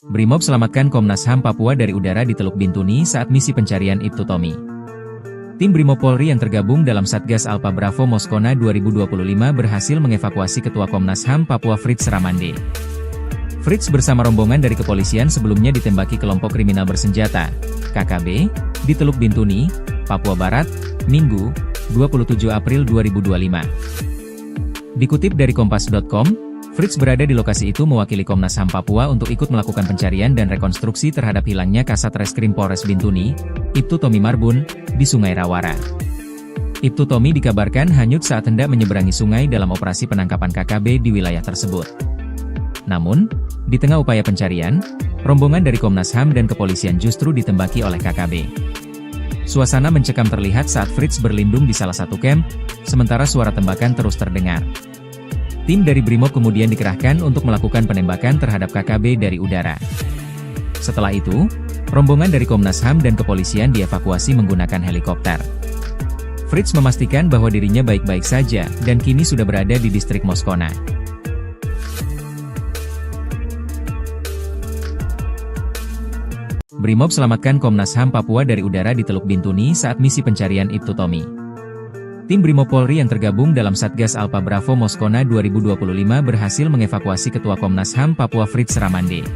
Brimob selamatkan Komnas HAM Papua dari udara di Teluk Bintuni saat misi pencarian Ibtu Tommy. Tim Brimob Polri yang tergabung dalam Satgas Alpha Bravo Moskona 2025 berhasil mengevakuasi Ketua Komnas HAM Papua Fritz Ramande. Fritz bersama rombongan dari kepolisian sebelumnya ditembaki kelompok kriminal bersenjata, KKB, di Teluk Bintuni, Papua Barat, Minggu, 27 April 2025. Dikutip dari Kompas.com, Fritz berada di lokasi itu mewakili Komnas HAM Papua untuk ikut melakukan pencarian dan rekonstruksi terhadap hilangnya Kasat Reskrim Polres Bintuni, Ibtu Tommy Marbun, di Sungai Rawara. Ibtu Tommy dikabarkan hanyut saat hendak menyeberangi sungai dalam operasi penangkapan KKB di wilayah tersebut. Namun, di tengah upaya pencarian, rombongan dari Komnas HAM dan kepolisian justru ditembaki oleh KKB. Suasana mencekam terlihat saat Fritz berlindung di salah satu camp, sementara suara tembakan terus terdengar. Tim dari Brimob kemudian dikerahkan untuk melakukan penembakan terhadap KKB dari udara. Setelah itu, rombongan dari Komnas HAM dan kepolisian dievakuasi menggunakan helikopter. Fritz memastikan bahwa dirinya baik-baik saja dan kini sudah berada di distrik Moskona. Brimob selamatkan Komnas HAM Papua dari udara di Teluk Bintuni saat misi pencarian Ibtu Tommy. Tim Brimob Polri yang tergabung dalam Satgas Alpha Bravo Moskona 2025 berhasil mengevakuasi Ketua Komnas HAM Papua Fritz Ramande.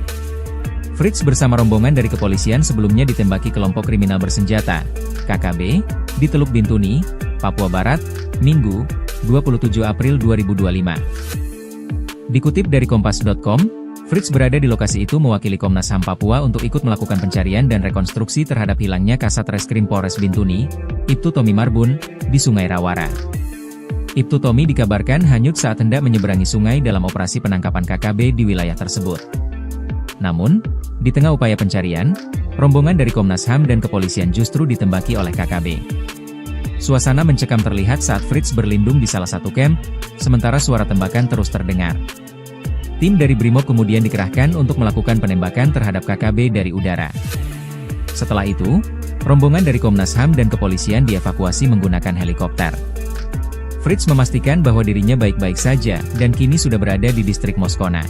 Fritz bersama rombongan dari kepolisian sebelumnya ditembaki kelompok kriminal bersenjata, KKB, di Teluk Bintuni, Papua Barat, Minggu, 27 April 2025. Dikutip dari Kompas.com, Fritz berada di lokasi itu mewakili Komnas HAM Papua untuk ikut melakukan pencarian dan rekonstruksi terhadap hilangnya Kasat Reskrim Polres Bintuni, Ibtu Tommy Marbun, di Sungai Rawara. Ibtu Tommy dikabarkan hanyut saat hendak menyeberangi sungai dalam operasi penangkapan KKB di wilayah tersebut. Namun, di tengah upaya pencarian, rombongan dari Komnas HAM dan kepolisian justru ditembaki oleh KKB. Suasana mencekam terlihat saat Fritz berlindung di salah satu camp, sementara suara tembakan terus terdengar. Tim dari Brimob kemudian dikerahkan untuk melakukan penembakan terhadap KKB dari udara. Setelah itu, rombongan dari Komnas HAM dan kepolisian dievakuasi menggunakan helikopter. Fritz memastikan bahwa dirinya baik-baik saja dan kini sudah berada di distrik Moskona.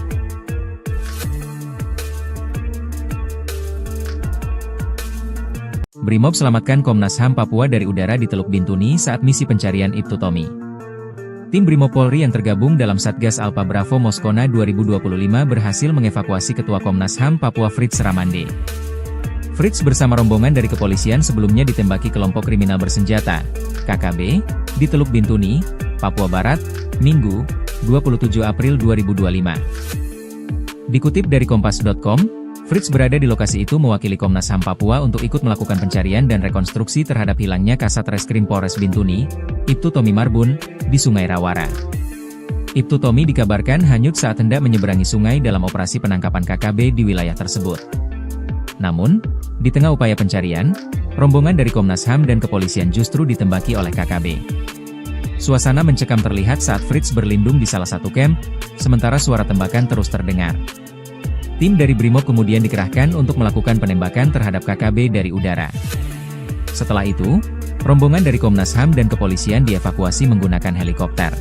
Brimob selamatkan Komnas HAM Papua dari udara di Teluk Bintuni saat misi pencarian Ibtu Tommy. Tim Brimob Polri yang tergabung dalam Satgas Alpha Bravo Moskona 2025 berhasil mengevakuasi Ketua Komnas HAM Papua Fritz Ramande. Fritz bersama rombongan dari kepolisian sebelumnya ditembaki kelompok kriminal bersenjata, KKB, di Teluk Bintuni, Papua Barat, Minggu, 27 April 2025. Dikutip dari Kompas.com, Fritz berada di lokasi itu mewakili Komnas HAM Papua untuk ikut melakukan pencarian dan rekonstruksi terhadap hilangnya Kasat Reskrim Polres Bintuni, Ibtu Tommy Marbun, di Sungai Rawara. Ibtu Tommy dikabarkan hanyut saat hendak menyeberangi sungai dalam operasi penangkapan KKB di wilayah tersebut. Namun, di tengah upaya pencarian, rombongan dari Komnas HAM dan kepolisian justru ditembaki oleh KKB. Suasana mencekam terlihat saat Fritz berlindung di salah satu camp, sementara suara tembakan terus terdengar. Tim dari Brimob kemudian dikerahkan untuk melakukan penembakan terhadap KKB dari udara. Setelah itu, rombongan dari Komnas HAM dan kepolisian dievakuasi menggunakan helikopter.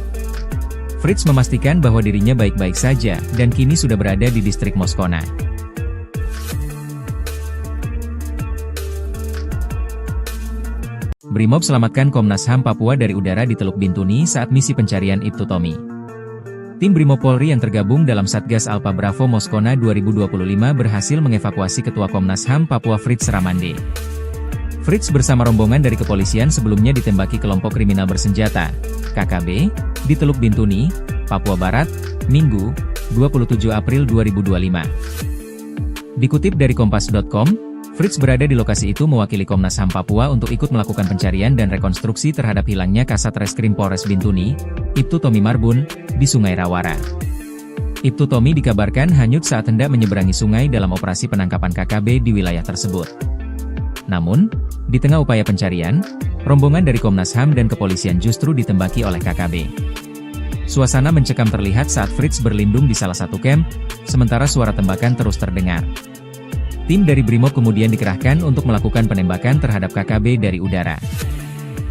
Fritz memastikan bahwa dirinya baik-baik saja dan kini sudah berada di distrik Moskona. Brimob selamatkan Komnas HAM Papua dari udara di Teluk Bintuni saat misi pencarian Ibtu Tommy. Tim Brimob Polri yang tergabung dalam Satgas Alpha Bravo Moskona 2025 berhasil mengevakuasi Ketua Komnas HAM Papua Fritz Ramande. Fritz bersama rombongan dari kepolisian sebelumnya ditembaki kelompok kriminal bersenjata, KKB, di Teluk Bintuni, Papua Barat, Minggu, 27 April 2025. Dikutip dari Kompas.com, Fritz berada di lokasi itu mewakili Komnas HAM Papua untuk ikut melakukan pencarian dan rekonstruksi terhadap hilangnya Kasat Reskrim Polres Bintuni, Ibtu Tommy Marbun, di Sungai Rawara. Ibtu Tommy dikabarkan hanyut saat hendak menyeberangi sungai dalam operasi penangkapan KKB di wilayah tersebut. Namun, di tengah upaya pencarian, rombongan dari Komnas HAM dan kepolisian justru ditembaki oleh KKB. Suasana mencekam terlihat saat Fritz berlindung di salah satu camp, sementara suara tembakan terus terdengar. Tim dari Brimob kemudian dikerahkan untuk melakukan penembakan terhadap KKB dari udara.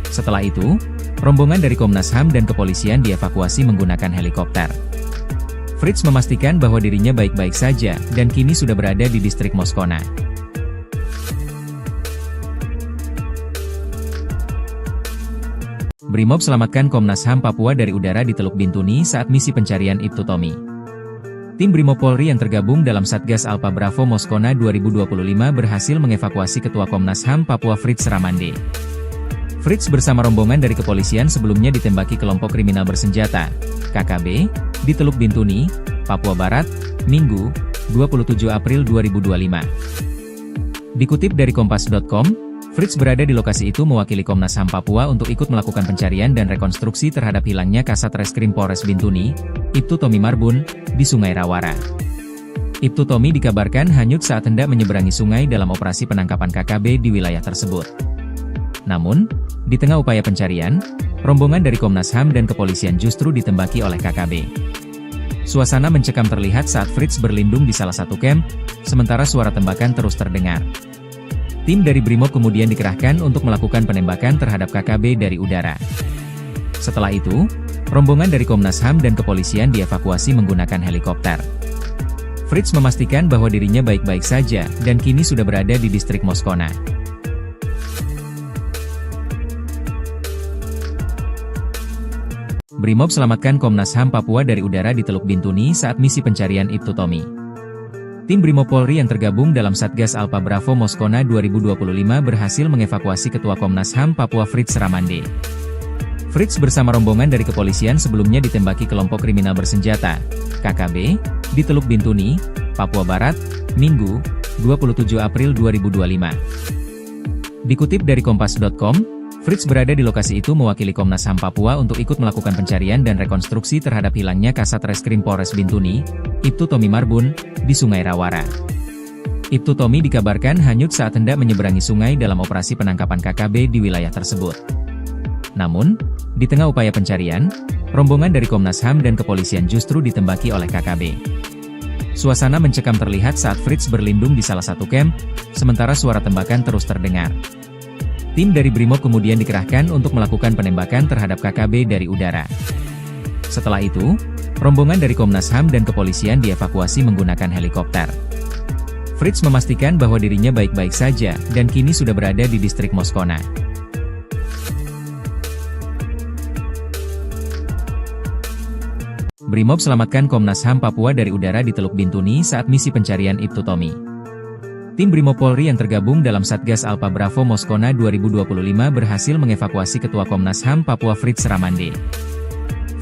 Setelah itu, rombongan dari Komnas HAM dan kepolisian dievakuasi menggunakan helikopter. Fritz memastikan bahwa dirinya baik-baik saja, dan kini sudah berada di distrik Moskona. Brimob selamatkan Komnas HAM Papua dari udara di Teluk Bintuni saat misi pencarian Ibtu Tommy. Tim Brimob Polri yang tergabung dalam Satgas Alpha Bravo Moskona 2025 berhasil mengevakuasi Ketua Komnas HAM Papua Fritz Ramande. Fritz bersama rombongan dari kepolisian sebelumnya ditembaki kelompok kriminal bersenjata, KKB, di Teluk Bintuni, Papua Barat, Minggu, 27 April 2025. Dikutip dari Kompas.com, Fritz berada di lokasi itu mewakili Komnas HAM Papua untuk ikut melakukan pencarian dan rekonstruksi terhadap hilangnya Kasat Reskrim Polres Bintuni, Ibtu Tommy Marbun, di Sungai Rawara. Ibtu Tommy dikabarkan hanyut saat hendak menyeberangi sungai dalam operasi penangkapan KKB di wilayah tersebut. Namun, di tengah upaya pencarian, rombongan dari Komnas HAM dan kepolisian justru ditembaki oleh KKB. Suasana mencekam terlihat saat Fritz berlindung di salah satu camp, sementara suara tembakan terus terdengar. Tim dari Brimob kemudian dikerahkan untuk melakukan penembakan terhadap KKB dari udara. Setelah itu, rombongan dari Komnas HAM dan kepolisian dievakuasi menggunakan helikopter. Fritz memastikan bahwa dirinya baik-baik saja, dan kini sudah berada di distrik Moskona. Brimob selamatkan Komnas HAM Papua dari udara di Teluk Bintuni saat misi pencarian Ibtu Tommy. Tim Brimob Polri yang tergabung dalam Satgas Alpha Bravo Moskona 2025 berhasil mengevakuasi Ketua Komnas HAM Papua Fritz Ramande. Fritz bersama rombongan dari kepolisian sebelumnya ditembaki kelompok kriminal bersenjata, KKB, di Teluk Bintuni, Papua Barat, Minggu, 27 April 2025. Dikutip dari Kompas.com, Fritz berada di lokasi itu mewakili Komnas HAM Papua untuk ikut melakukan pencarian dan rekonstruksi terhadap hilangnya Kasat Reskrim Polres Bintuni, Ibtu Tommy Marbun, di Sungai Rawara. Ibtu Tommy dikabarkan hanyut saat hendak menyeberangi sungai dalam operasi penangkapan KKB di wilayah tersebut. Namun, di tengah upaya pencarian, rombongan dari Komnas HAM dan kepolisian justru ditembaki oleh KKB. Suasana mencekam terlihat saat Fritz berlindung di salah satu camp, sementara suara tembakan terus terdengar. Tim dari Brimob kemudian dikerahkan untuk melakukan penembakan terhadap KKB dari udara. Setelah itu, rombongan dari Komnas HAM dan kepolisian dievakuasi menggunakan helikopter. Fritz memastikan bahwa dirinya baik-baik saja, dan kini sudah berada di distrik Moskona. Brimob selamatkan Komnas HAM Papua dari udara di Teluk Bintuni saat misi pencarian Ibtu Tommy. Tim Brimob Polri yang tergabung dalam Satgas Alpha Bravo Moskona 2025 berhasil mengevakuasi Ketua Komnas HAM Papua Fritz Ramande.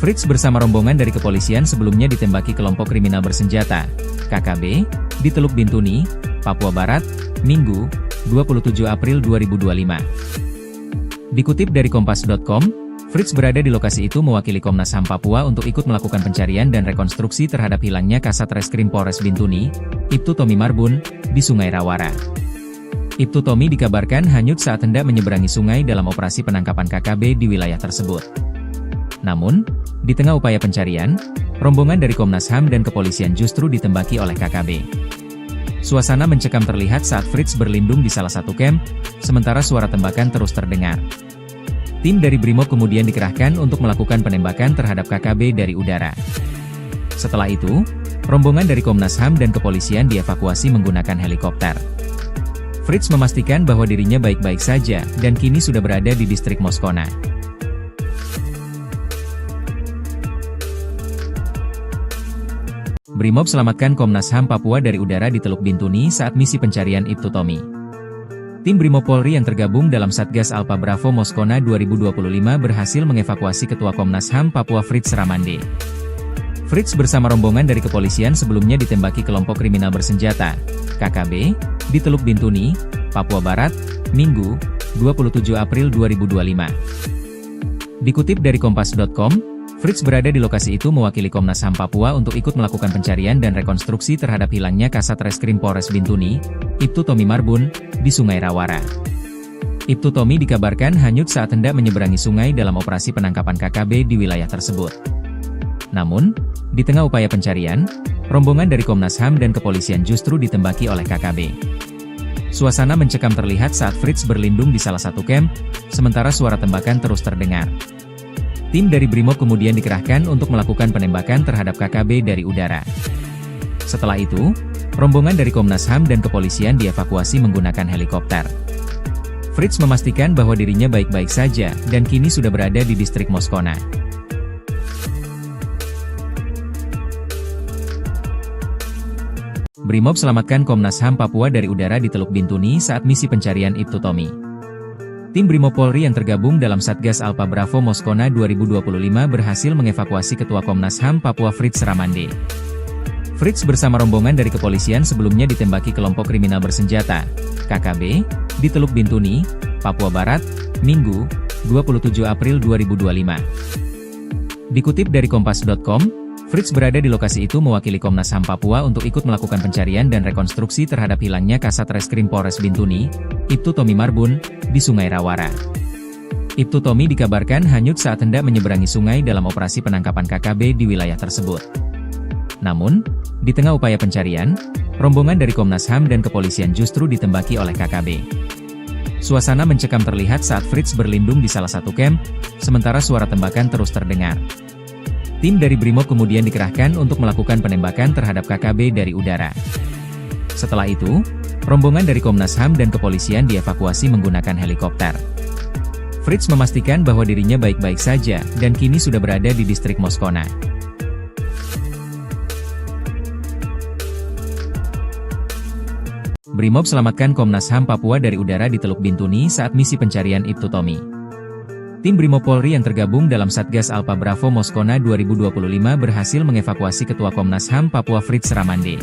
Fritz bersama rombongan dari kepolisian sebelumnya ditembaki kelompok kriminal bersenjata, KKB, di Teluk Bintuni, Papua Barat, Minggu, 27 April 2025. Dikutip dari Kompas.com, Fritz berada di lokasi itu mewakili Komnas HAM Papua untuk ikut melakukan pencarian dan rekonstruksi terhadap hilangnya Kasat Reskrim Polres Bintuni, Ibtu Tommy Marbun, di Sungai Rawara. Ibtu Tommy dikabarkan hanyut saat hendak menyeberangi sungai dalam operasi penangkapan KKB di wilayah tersebut. Namun, di tengah upaya pencarian, rombongan dari Komnas HAM dan kepolisian justru ditembaki oleh KKB. Suasana mencekam terlihat saat Fritz berlindung di salah satu camp, sementara suara tembakan terus terdengar. Tim dari Brimob kemudian dikerahkan untuk melakukan penembakan terhadap KKB dari udara. Setelah itu, rombongan dari Komnas HAM dan kepolisian dievakuasi menggunakan helikopter. Fritz memastikan bahwa dirinya baik-baik saja, dan kini sudah berada di distrik Moskona. Brimob selamatkan Komnas HAM Papua dari udara di Teluk Bintuni saat misi pencarian Ibtu Tommy. Tim Brimob Polri yang tergabung dalam Satgas Alpha Bravo Moskona 2025 berhasil mengevakuasi Ketua Komnas HAM Papua Fritz Ramande. Fritz bersama rombongan dari kepolisian sebelumnya ditembaki kelompok kriminal bersenjata, KKB, di Teluk Bintuni, Papua Barat, Minggu, 27 April 2025. Dikutip dari Kompas.com, Fritz berada di lokasi itu mewakili Komnas HAM Papua untuk ikut melakukan pencarian dan rekonstruksi terhadap hilangnya Kasat Reskrim Polres Bintuni, Ibtu Tommy Marbun, di Sungai Rawara. Ibtu Tommy dikabarkan hanyut saat hendak menyeberangi sungai dalam operasi penangkapan KKB di wilayah tersebut. Namun, di tengah upaya pencarian, rombongan dari Komnas HAM dan kepolisian justru ditembaki oleh KKB. Suasana mencekam terlihat saat Fritz berlindung di salah satu camp, sementara suara tembakan terus terdengar. Tim dari Brimob kemudian dikerahkan untuk melakukan penembakan terhadap KKB dari udara. Setelah itu, rombongan dari Komnas HAM dan kepolisian dievakuasi menggunakan helikopter. Fritz memastikan bahwa dirinya baik-baik saja, dan kini sudah berada di distrik Moskona. Brimob selamatkan Komnas HAM Papua dari udara di Teluk Bintuni saat misi pencarian Ibtu Tommy. Tim Brimob Polri yang tergabung dalam Satgas Alpha Bravo Moskona 2025 berhasil mengevakuasi Ketua Komnas HAM Papua Fritz Ramande. Fritz bersama rombongan dari kepolisian sebelumnya ditembaki kelompok kriminal bersenjata, KKB, di Teluk Bintuni, Papua Barat, Minggu, 27 April 2025. Dikutip dari Kompas.com, Fritz berada di lokasi itu mewakili Komnas HAM Papua untuk ikut melakukan pencarian dan rekonstruksi terhadap hilangnya Kasat Reskrim Polres Bintuni, Ibtu Tommy Marbun, di Sungai Rawara. Ibtu Tommy dikabarkan hanyut saat hendak menyeberangi sungai dalam operasi penangkapan KKB di wilayah tersebut. Namun, di tengah upaya pencarian, rombongan dari Komnas HAM dan kepolisian justru ditembaki oleh KKB. Suasana mencekam terlihat saat Fritz berlindung di salah satu camp, sementara suara tembakan terus terdengar. Tim dari Brimob kemudian dikerahkan untuk melakukan penembakan terhadap KKB dari udara. Setelah itu, rombongan dari Komnas HAM dan kepolisian dievakuasi menggunakan helikopter. Fritz memastikan bahwa dirinya baik-baik saja, dan kini sudah berada di distrik Moskona. Brimob selamatkan Komnas HAM Papua dari udara di Teluk Bintuni saat misi pencarian Ibtu Tommy. Tim Brimob Polri yang tergabung dalam Satgas Alpha Bravo Moskona 2025 berhasil mengevakuasi Ketua Komnas HAM Papua Fritz Ramande.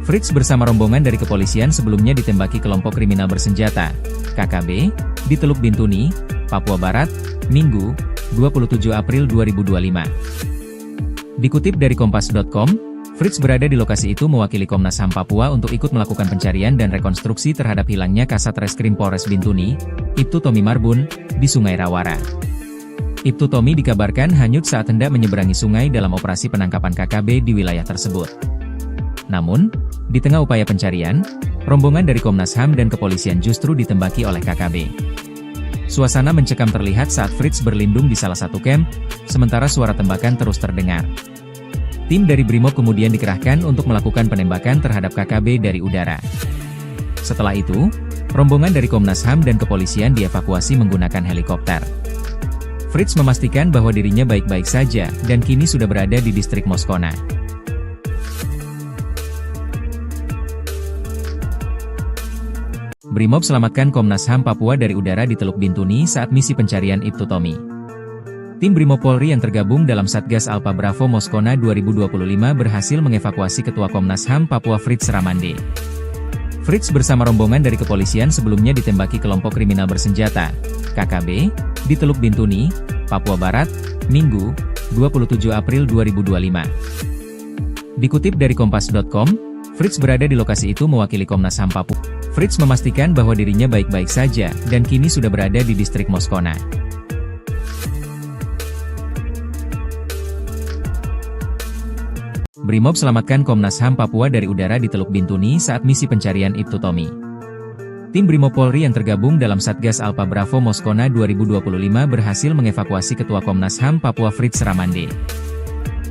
Fritz bersama rombongan dari kepolisian sebelumnya ditembaki kelompok kriminal bersenjata, KKB, di Teluk Bintuni, Papua Barat, Minggu, 27 April 2025. Dikutip dari Kompas.com, Fritz berada di lokasi itu mewakili Komnas HAM Papua untuk ikut melakukan pencarian dan rekonstruksi terhadap hilangnya Kasat Reskrim Polres Bintuni, Ibtu Tommy Marbun, di Sungai Rawara. Ibtu Tommy dikabarkan hanyut saat hendak menyeberangi sungai dalam operasi penangkapan KKB di wilayah tersebut. Namun, di tengah upaya pencarian, rombongan dari Komnas HAM dan kepolisian justru ditembaki oleh KKB. Suasana mencekam terlihat saat Fritz berlindung di salah satu camp, sementara suara tembakan terus terdengar. Tim dari Brimob kemudian dikerahkan untuk melakukan penembakan terhadap KKB dari udara. Setelah itu, rombongan dari Komnas HAM dan kepolisian dievakuasi menggunakan helikopter. Fritz memastikan bahwa dirinya baik-baik saja, dan kini sudah berada di distrik Moskona. Brimob selamatkan Komnas HAM Papua dari udara di Teluk Bintuni saat misi pencarian Ibtu Tommy. Tim Brimob Polri yang tergabung dalam Satgas Alpha Bravo Moskona 2025 berhasil mengevakuasi Ketua Komnas HAM Papua Fritz Ramande. Fritz bersama rombongan dari kepolisian sebelumnya ditembaki kelompok kriminal bersenjata, KKB, di Teluk Bintuni, Papua Barat, Minggu, 27 April 2025. Dikutip dari Kompas.com, Fritz berada di lokasi itu mewakili Komnas HAM Papua. Fritz memastikan bahwa dirinya baik-baik saja, dan kini sudah berada di distrik Moskona. Brimob selamatkan Komnas HAM Papua dari udara di Teluk Bintuni saat misi pencarian Ibtu Tommy. Tim Brimob Polri yang tergabung dalam Satgas Alpha Bravo Moskona 2025 berhasil mengevakuasi Ketua Komnas HAM Papua Fritz Ramande.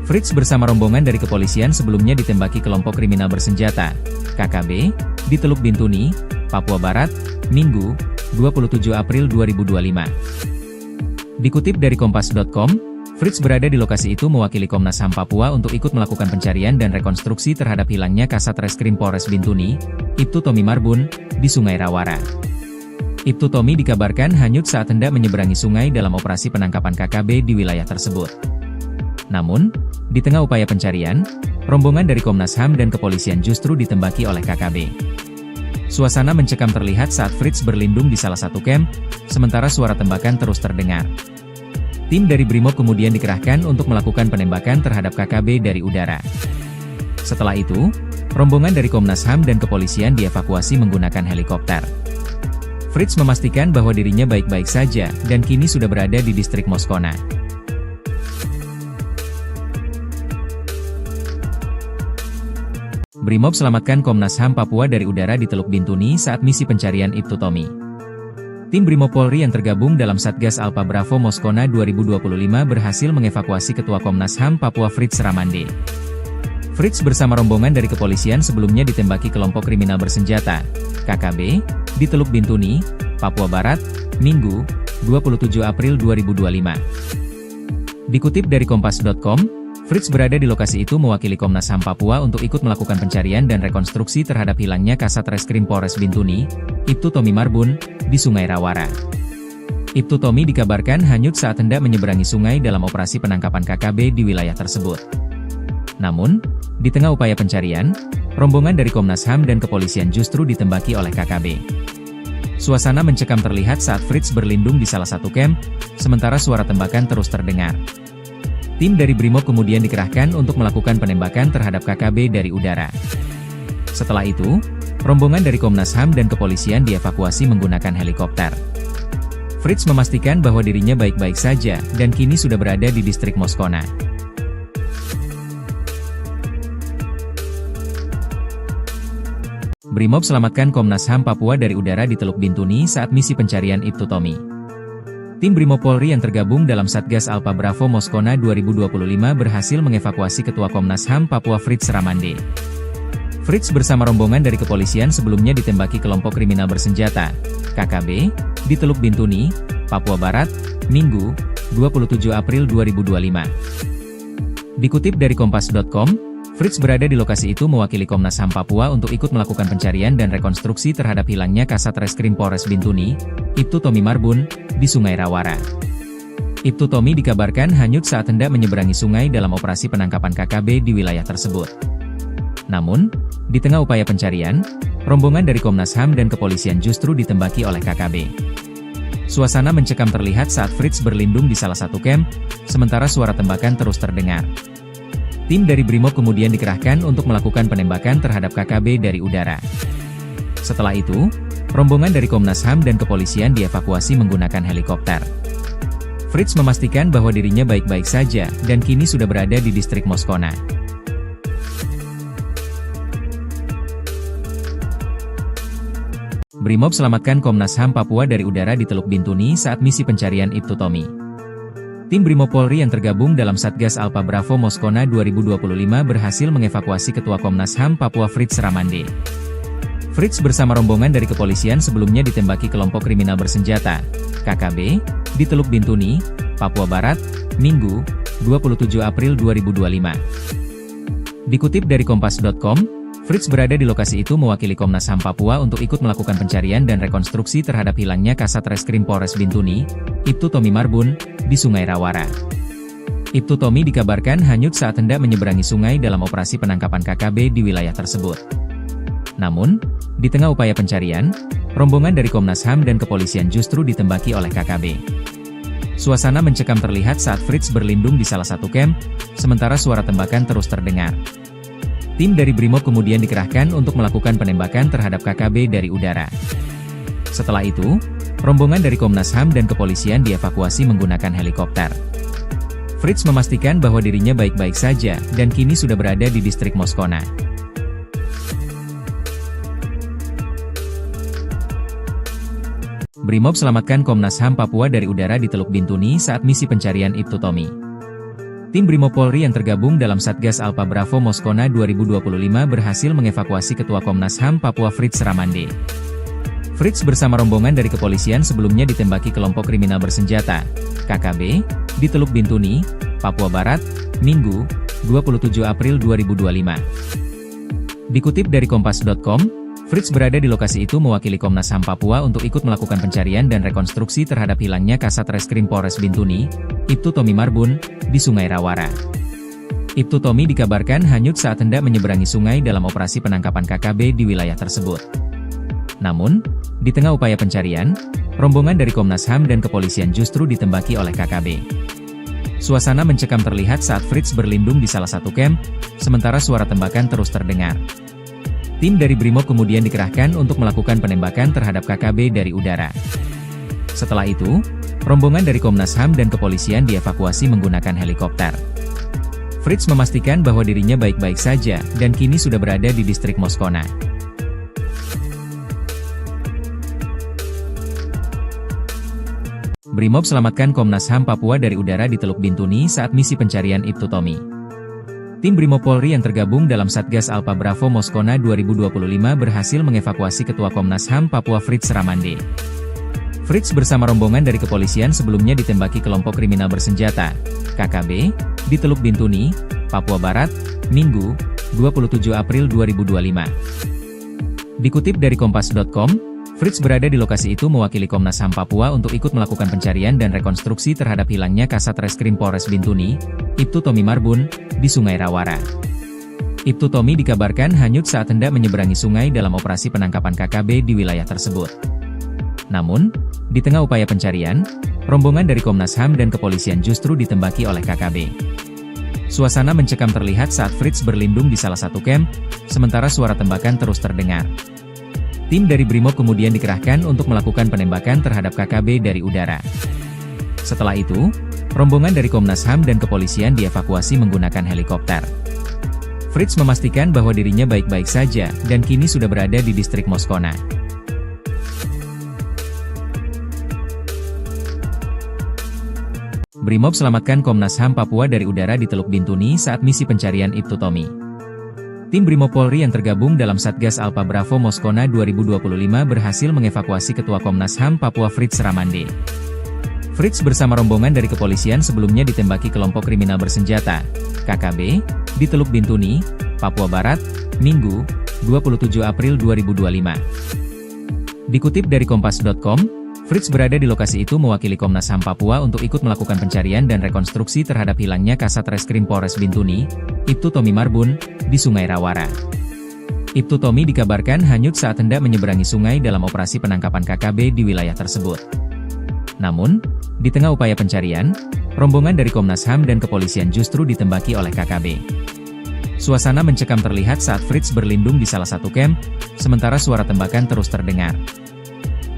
Fritz bersama rombongan dari kepolisian sebelumnya ditembaki kelompok kriminal bersenjata, KKB, di Teluk Bintuni, Papua Barat, Minggu, 27 April 2025. Dikutip dari Kompas.com, Fritz berada di lokasi itu mewakili Komnas HAM Papua untuk ikut melakukan pencarian dan rekonstruksi terhadap hilangnya Kasat Reskrim Polres Bintuni, Ibtu Tommy Marbun, di Sungai Rawara. Ibtu Tommy dikabarkan hanyut saat hendak menyeberangi sungai dalam operasi penangkapan KKB di wilayah tersebut. Namun, di tengah upaya pencarian, rombongan dari Komnas HAM dan kepolisian justru ditembaki oleh KKB. Suasana mencekam terlihat saat Fritz berlindung di salah satu camp, sementara suara tembakan terus terdengar. Tim dari Brimob kemudian dikerahkan untuk melakukan penembakan terhadap KKB dari udara. Setelah itu, rombongan dari Komnas HAM dan kepolisian dievakuasi menggunakan helikopter. Fritz memastikan bahwa dirinya baik-baik saja, dan kini sudah berada di distrik Moskona. Brimob selamatkan Komnas HAM Papua dari udara di Teluk Bintuni saat misi pencarian Ibtu Tommy. Tim Brimob Polri yang tergabung dalam Satgas Alpa Bravo Moskona 2025 berhasil mengevakuasi Ketua Komnas HAM Papua Fritz Ramande. Fritz bersama rombongan dari kepolisian sebelumnya ditembaki kelompok kriminal bersenjata, KKB, di Teluk Bintuni, Papua Barat, Minggu, 27 April 2025. Dikutip dari Kompas.com, Fritz berada di lokasi itu mewakili Komnas HAM Papua untuk ikut melakukan pencarian dan rekonstruksi terhadap hilangnya Kasat Reskrim Polres Bintuni, Ibtu Tommy Marbun, di Sungai Rawara. Ibtu Tommy dikabarkan hanyut saat hendak menyeberangi sungai dalam operasi penangkapan KKB di wilayah tersebut. Namun, di tengah upaya pencarian, rombongan dari Komnas HAM dan kepolisian justru ditembaki oleh KKB. Suasana mencekam terlihat saat Fritz berlindung di salah satu camp, sementara suara tembakan terus terdengar. Tim dari Brimob kemudian dikerahkan untuk melakukan penembakan terhadap KKB dari udara. Setelah itu, rombongan dari Komnas HAM dan kepolisian dievakuasi menggunakan helikopter. Fritz memastikan bahwa dirinya baik-baik saja dan kini sudah berada di distrik Moskona. Brimob selamatkan Komnas HAM Papua dari udara di Teluk Bintuni saat misi pencarian Ibtu Tommy. Tim Brimob Polri yang tergabung dalam Satgas Alpa Bravo Moskona 2025 berhasil mengevakuasi Ketua Komnas HAM Papua Fritz Ramande. Fritz bersama rombongan dari kepolisian sebelumnya ditembaki kelompok kriminal bersenjata, KKB, di Teluk Bintuni, Papua Barat, Minggu, 27 April 2025. Dikutip dari Kompas.com, Fritz berada di lokasi itu mewakili Komnas HAM Papua untuk ikut melakukan pencarian dan rekonstruksi terhadap hilangnya Kasat Reskrim Polres Bintuni, Ibtu Tommy Marbun, di Sungai Rawara. Ibtu Tommy dikabarkan hanyut saat hendak menyeberangi sungai dalam operasi penangkapan KKB di wilayah tersebut. Namun, di tengah upaya pencarian, rombongan dari Komnas HAM dan kepolisian justru ditembaki oleh KKB. Suasana mencekam terlihat saat Fritz berlindung di salah satu camp, sementara suara tembakan terus terdengar. Tim dari Brimob kemudian dikerahkan untuk melakukan penembakan terhadap KKB dari udara. Setelah itu, rombongan dari Komnas HAM dan kepolisian dievakuasi menggunakan helikopter. Fritz memastikan bahwa dirinya baik-baik saja dan kini sudah berada di distrik Moskona. Brimob selamatkan Komnas HAM Papua dari udara di Teluk Bintuni saat misi pencarian Ibtu Tommy. Tim Brimob Polri yang tergabung dalam Satgas Alpa Bravo Moskona 2025 berhasil mengevakuasi Ketua Komnas HAM Papua Fritz Ramande. Fritz bersama rombongan dari kepolisian sebelumnya ditembaki kelompok kriminal bersenjata, KKB, di Teluk Bintuni, Papua Barat, Minggu, 27 April 2025. Dikutip dari Kompas.com, Fritz berada di lokasi itu mewakili Komnas HAM Papua untuk ikut melakukan pencarian dan rekonstruksi terhadap hilangnya Kasat Reskrim Polres Bintuni, Ibtu Tommy Marbun, di Sungai Rawara. Ibtu Tommy dikabarkan hanyut saat hendak menyeberangi sungai dalam operasi penangkapan KKB di wilayah tersebut. Namun, di tengah upaya pencarian, rombongan dari Komnas HAM dan kepolisian justru ditembaki oleh KKB. Suasana mencekam terlihat saat Fritz berlindung di salah satu camp, sementara suara tembakan terus terdengar. Tim dari Brimob kemudian dikerahkan untuk melakukan penembakan terhadap KKB dari udara. Setelah itu, rombongan dari Komnas HAM dan kepolisian dievakuasi menggunakan helikopter. Fritz memastikan bahwa dirinya baik-baik saja dan kini sudah berada di distrik Moskona. Brimob selamatkan Komnas HAM Papua dari udara di Teluk Bintuni saat misi pencarian Ibtu Tommy. Tim Brimob Polri yang tergabung dalam Satgas Alpa Bravo Moskona 2025 berhasil mengevakuasi Ketua Komnas HAM Papua Fritz Ramande. Fritz bersama rombongan dari kepolisian sebelumnya ditembaki kelompok kriminal bersenjata, KKB, di Teluk Bintuni, Papua Barat, Minggu, 27 April 2025. Dikutip dari Kompas.com, Fritz berada di lokasi itu mewakili Komnas HAM Papua untuk ikut melakukan pencarian dan rekonstruksi terhadap hilangnya Kasat Reskrim Polres Bintuni, Ibtu Tommy Marbun, di Sungai Rawara. Ibtu Tommy dikabarkan hanyut saat hendak menyeberangi sungai dalam operasi penangkapan KKB di wilayah tersebut. Namun, di tengah upaya pencarian, rombongan dari Komnas HAM dan kepolisian justru ditembaki oleh KKB. Suasana mencekam terlihat saat Fritz berlindung di salah satu camp, sementara suara tembakan terus terdengar. Tim dari Brimob kemudian dikerahkan untuk melakukan penembakan terhadap KKB dari udara. Setelah itu, rombongan dari Komnas HAM dan kepolisian dievakuasi menggunakan helikopter. Fritz memastikan bahwa dirinya baik-baik saja dan kini sudah berada di distrik Moskona. Brimob selamatkan Komnas HAM Papua dari udara di Teluk Bintuni saat misi pencarian Ibtu Tommy. Tim Brimob Polri yang tergabung dalam Satgas Alpha Bravo Moskona 2025 berhasil mengevakuasi Ketua Komnas HAM Papua Fritz Ramande. Fritz bersama rombongan dari kepolisian sebelumnya ditembaki kelompok kriminal bersenjata, KKB, di Teluk Bintuni, Papua Barat, Minggu, 27 April 2025. Dikutip dari Kompas.com, Fritz berada di lokasi itu mewakili Komnas HAM Papua untuk ikut melakukan pencarian dan rekonstruksi terhadap hilangnya Kasat Reskrim Polres Bintuni, Ibtu Tommy Marbun, di Sungai Rawara. Ibtu Tommy dikabarkan hanyut saat hendak menyeberangi sungai dalam operasi penangkapan KKB di wilayah tersebut. Namun, di tengah upaya pencarian, rombongan dari Komnas HAM dan kepolisian justru ditembaki oleh KKB. Suasana mencekam terlihat saat Fritz berlindung di salah satu camp, sementara suara tembakan terus terdengar. Tim dari Brimob kemudian dikerahkan untuk melakukan penembakan terhadap KKB dari udara. Setelah itu, rombongan dari Komnas HAM dan kepolisian dievakuasi menggunakan helikopter. Fritz memastikan bahwa dirinya baik-baik saja dan kini sudah berada di distrik Moskona. Brimob selamatkan Komnas HAM Papua dari udara di Teluk Bintuni saat misi pencarian Ibtu Tommy. Tim Brimob Polri yang tergabung dalam Satgas Alpha Bravo Moskona 2025 berhasil mengevakuasi Ketua Komnas HAM Papua Fritz Ramande. Fritz bersama rombongan dari kepolisian sebelumnya ditembaki kelompok kriminal bersenjata, KKB, di Teluk Bintuni, Papua Barat, Minggu, 27 April 2025. Dikutip dari Kompas.com, Fritz berada di lokasi itu mewakili Komnas HAM Papua untuk ikut melakukan pencarian dan rekonstruksi terhadap hilangnya Kasat Reskrim Polres Bintuni, Ibtu Tommy Marbun, di Sungai Rawara. Ibtu Tommy dikabarkan hanyut saat hendak menyeberangi sungai dalam operasi penangkapan KKB di wilayah tersebut. Namun, di tengah upaya pencarian, rombongan dari Komnas HAM dan kepolisian justru ditembaki oleh KKB. Suasana mencekam terlihat saat Fritz berlindung di salah satu camp, sementara suara tembakan terus terdengar.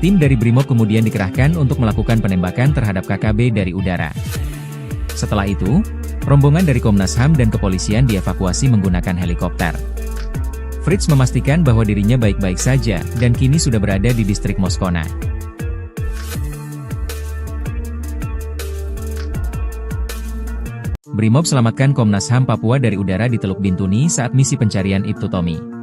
Tim dari Brimob kemudian dikerahkan untuk melakukan penembakan terhadap KKB dari udara. Setelah itu, rombongan dari Komnas HAM dan kepolisian dievakuasi menggunakan helikopter. Fritz memastikan bahwa dirinya baik-baik saja dan kini sudah berada di distrik Moskona. Brimob selamatkan Komnas HAM Papua dari udara di Teluk Bintuni saat misi pencarian Ibtu Tommy.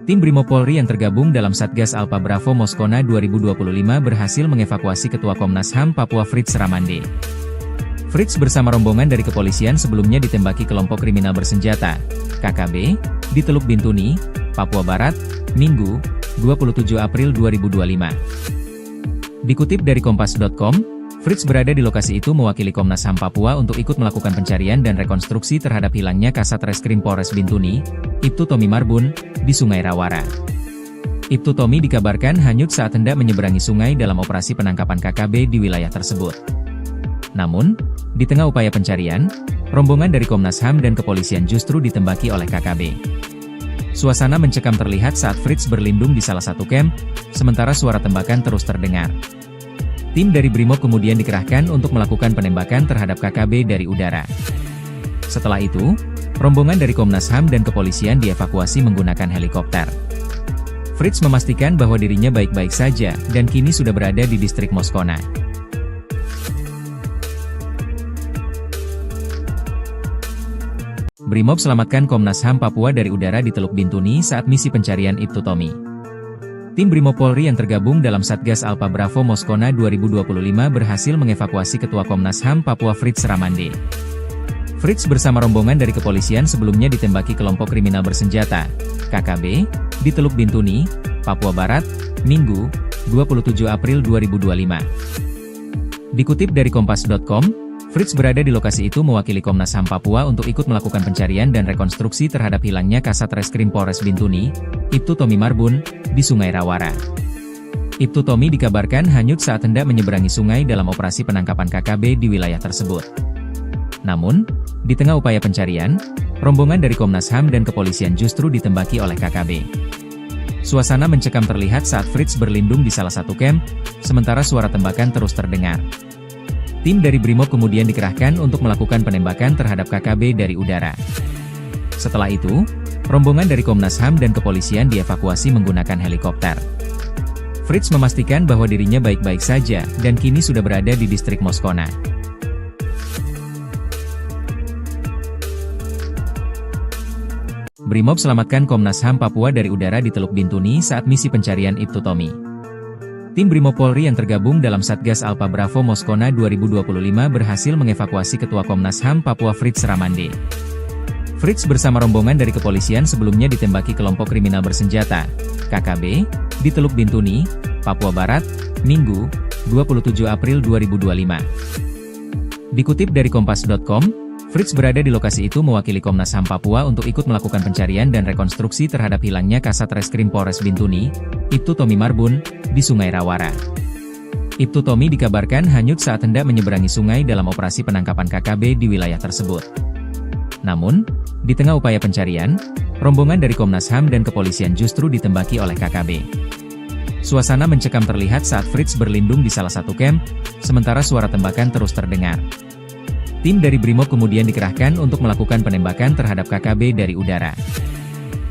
Tim Brimob Polri yang tergabung dalam Satgas Alpha Bravo Moskona 2025 berhasil mengevakuasi Ketua Komnas HAM Papua Fritz Ramande. Fritz bersama rombongan dari kepolisian sebelumnya ditembaki kelompok kriminal bersenjata, KKB, di Teluk Bintuni, Papua Barat, Minggu, 27 April 2025. Dikutip dari Kompas.com, Fritz berada di lokasi itu mewakili Komnas HAM Papua untuk ikut melakukan pencarian dan rekonstruksi terhadap hilangnya Kasat Reskrim Polres Bintuni, Ibtu Tommy Marbun, di Sungai Rawara. Ibtu Tommy dikabarkan hanyut saat hendak menyeberangi sungai dalam operasi penangkapan KKB di wilayah tersebut. Namun, di tengah upaya pencarian, rombongan dari Komnas HAM dan kepolisian justru ditembaki oleh KKB. Suasana mencekam terlihat saat Fritz berlindung di salah satu camp, sementara suara tembakan terus terdengar. Tim dari Brimob kemudian dikerahkan untuk melakukan penembakan terhadap KKB dari udara. Setelah itu, rombongan dari Komnas HAM dan kepolisian dievakuasi menggunakan helikopter. Fritz memastikan bahwa dirinya baik-baik saja dan kini sudah berada di distrik Moskona. Brimob selamatkan Komnas HAM Papua dari udara di Teluk Bintuni saat misi pencarian Ibtu Tommy. Tim Brimob Polri yang tergabung dalam Satgas Alpha Bravo Moskona 2025 berhasil mengevakuasi Ketua Komnas HAM Papua Fritz Ramande. Fritz bersama rombongan dari kepolisian sebelumnya ditembaki kelompok kriminal bersenjata, KKB, di Teluk Bintuni, Papua Barat, Minggu, 27 April 2025. Dikutip dari Kompas.com, Fritz berada di lokasi itu mewakili Komnas HAM Papua untuk ikut melakukan pencarian dan rekonstruksi terhadap hilangnya Kasat Reskrim Polres Bintuni, Ibtu Tommy Marbun, di Sungai Rawara. Ibtu Tommy dikabarkan hanyut saat hendak menyeberangi sungai dalam operasi penangkapan KKB di wilayah tersebut. Namun, di tengah upaya pencarian, rombongan dari Komnas HAM dan kepolisian justru ditembaki oleh KKB. Suasana mencekam terlihat saat Fritz berlindung di salah satu camp, sementara suara tembakan terus terdengar. Tim dari Brimob kemudian dikerahkan untuk melakukan penembakan terhadap KKB dari udara. Setelah itu, rombongan dari Komnas HAM dan kepolisian dievakuasi menggunakan helikopter. Fritz memastikan bahwa dirinya baik-baik saja, dan kini sudah berada di distrik Moskona. Brimob selamatkan Komnas HAM Papua dari udara di Teluk Bintuni saat misi pencarian Ibtu Tommy. Tim Brimob Polri yang tergabung dalam Satgas Alpha Bravo Moskona 2025 berhasil mengevakuasi Ketua Komnas HAM Papua Fritz Ramande. Fritz bersama rombongan dari kepolisian sebelumnya ditembaki kelompok kriminal bersenjata, KKB, di Teluk Bintuni, Papua Barat, Minggu, 27 April 2025. Dikutip dari Kompas.com, Fritz berada di lokasi itu mewakili Komnas HAM Papua untuk ikut melakukan pencarian dan rekonstruksi terhadap hilangnya Kasat Reskrim Polres Bintuni, Ibtu Tommy Marbun, di Sungai Rawara. Ibtu Tommy dikabarkan hanyut saat hendak menyeberangi sungai dalam operasi penangkapan KKB di wilayah tersebut. Namun, di tengah upaya pencarian, rombongan dari Komnas HAM dan kepolisian justru ditembaki oleh KKB. Suasana mencekam terlihat saat Fritz berlindung di salah satu camp, sementara suara tembakan terus terdengar. Tim dari Brimob kemudian dikerahkan untuk melakukan penembakan terhadap KKB dari udara.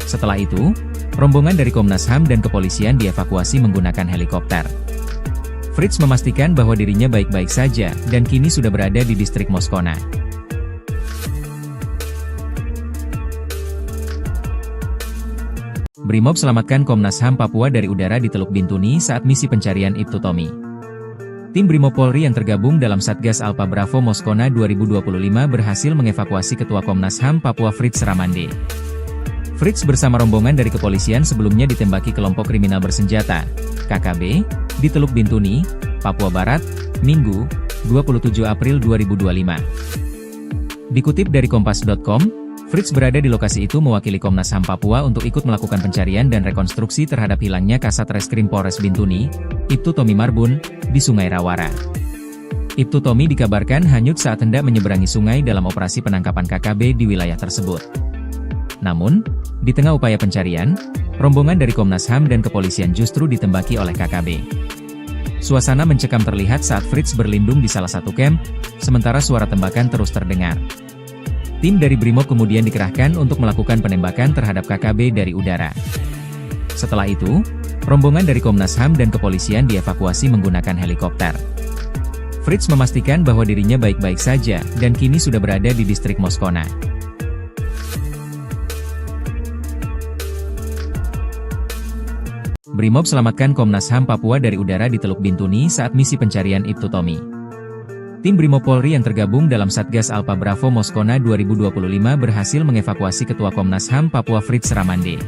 Setelah itu, rombongan dari Komnas HAM dan kepolisian dievakuasi menggunakan helikopter. Fritz memastikan bahwa dirinya baik-baik saja, dan kini sudah berada di distrik Moskona. Brimob selamatkan Komnas HAM Papua dari udara di Teluk Bintuni saat misi pencarian Ibtu Tommy. Tim Brimob Polri yang tergabung dalam Satgas Alpha Bravo Moskona 2025 berhasil mengevakuasi Ketua Komnas HAM Papua Fritz Ramande. Fritz bersama rombongan dari kepolisian sebelumnya ditembaki kelompok kriminal bersenjata, KKB, di Teluk Bintuni, Papua Barat, Minggu, 27 April 2025. Dikutip dari Kompas.com, Fritz berada di lokasi itu mewakili Komnas HAM Papua untuk ikut melakukan pencarian dan rekonstruksi terhadap hilangnya Kasat Reskrim Polres Bintuni, Ibtu Tommy Marbun, di Sungai Rawara. Ibtu Tommy dikabarkan hanyut saat hendak menyeberangi sungai dalam operasi penangkapan KKB di wilayah tersebut. Namun, di tengah upaya pencarian, rombongan dari Komnas HAM dan kepolisian justru ditembaki oleh KKB. Suasana mencekam terlihat saat Fritz berlindung di salah satu camp, sementara suara tembakan terus terdengar. Tim dari Brimob kemudian dikerahkan untuk melakukan penembakan terhadap KKB dari udara. Setelah itu, rombongan dari Komnas HAM dan kepolisian dievakuasi menggunakan helikopter. Fritz memastikan bahwa dirinya baik-baik saja, dan kini sudah berada di distrik Moskona. Brimob selamatkan Komnas HAM Papua dari udara di Teluk Bintuni saat misi pencarian Ibtu Tommy. Tim Brimob Polri yang tergabung dalam Satgas Alpha Bravo Moskona 2025 berhasil mengevakuasi Ketua Komnas HAM Papua Fritz Ramande.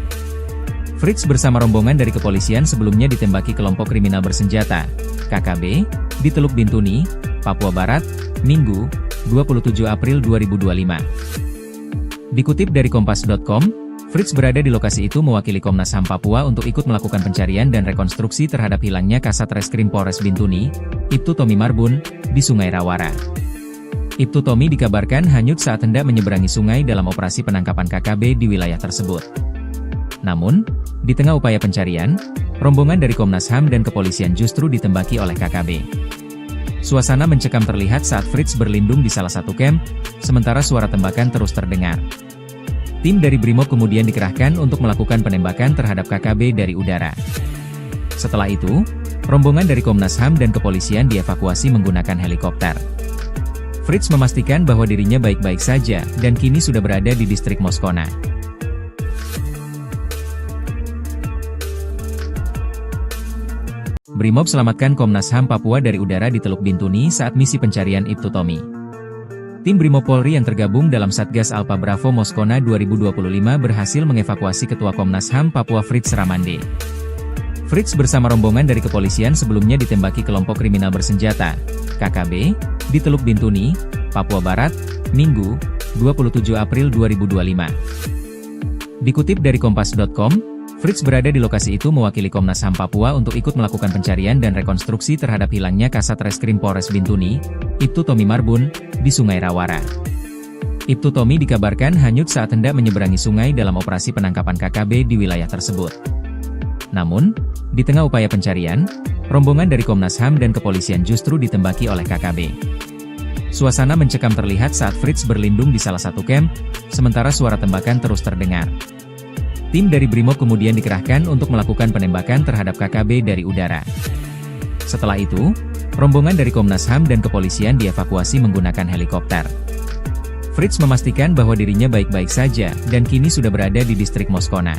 Fritz bersama rombongan dari kepolisian sebelumnya ditembaki kelompok kriminal bersenjata, KKB, di Teluk Bintuni, Papua Barat, Minggu, 27 April 2025. Dikutip dari Kompas.com, Fritz berada di lokasi itu mewakili Komnas HAM Papua untuk ikut melakukan pencarian dan rekonstruksi terhadap hilangnya Kasat Reskrim Polres Bintuni, Ibtu Tommy Marbun, di Sungai Rawara. Ibtu Tommy dikabarkan hanyut saat hendak menyeberangi sungai dalam operasi penangkapan KKB di wilayah tersebut. Namun, di tengah upaya pencarian, rombongan dari Komnas HAM dan kepolisian justru ditembaki oleh KKB. Suasana mencekam terlihat saat Fritz berlindung di salah satu camp, sementara suara tembakan terus terdengar. Tim dari Brimob kemudian dikerahkan untuk melakukan penembakan terhadap KKB dari udara. Setelah itu, rombongan dari Komnas HAM dan kepolisian dievakuasi menggunakan helikopter. Fritz memastikan bahwa dirinya baik-baik saja, dan kini sudah berada di distrik Moskona. Brimob selamatkan Komnas HAM Papua dari udara di Teluk Bintuni saat misi pencarian Ibtu Tommy. Tim Brimob Polri yang tergabung dalam Satgas Alpha Bravo Moskona 2025 berhasil mengevakuasi Ketua Komnas HAM Papua Fritz Ramande. Fritz bersama rombongan dari kepolisian sebelumnya ditembaki kelompok kriminal bersenjata, KKB, di Teluk Bintuni, Papua Barat, Minggu, 27 April 2025. Dikutip dari Kompas.com, Fritz berada di lokasi itu mewakili Komnas HAM Papua untuk ikut melakukan pencarian dan rekonstruksi terhadap hilangnya Kasat Reskrim Polres Bintuni, Ibtu Tommy Marbun, di Sungai Rawara. Ibtu Tommy dikabarkan hanyut saat hendak menyeberangi sungai dalam operasi penangkapan KKB di wilayah tersebut. Namun, di tengah upaya pencarian, rombongan dari Komnas HAM dan kepolisian justru ditembaki oleh KKB. Suasana mencekam terlihat saat Fritz berlindung di salah satu camp, sementara suara tembakan terus terdengar. Tim dari Brimob kemudian dikerahkan untuk melakukan penembakan terhadap KKB dari udara. Setelah itu, rombongan dari Komnas HAM dan kepolisian dievakuasi menggunakan helikopter. Fritz memastikan bahwa dirinya baik-baik saja, dan kini sudah berada di distrik Moskona.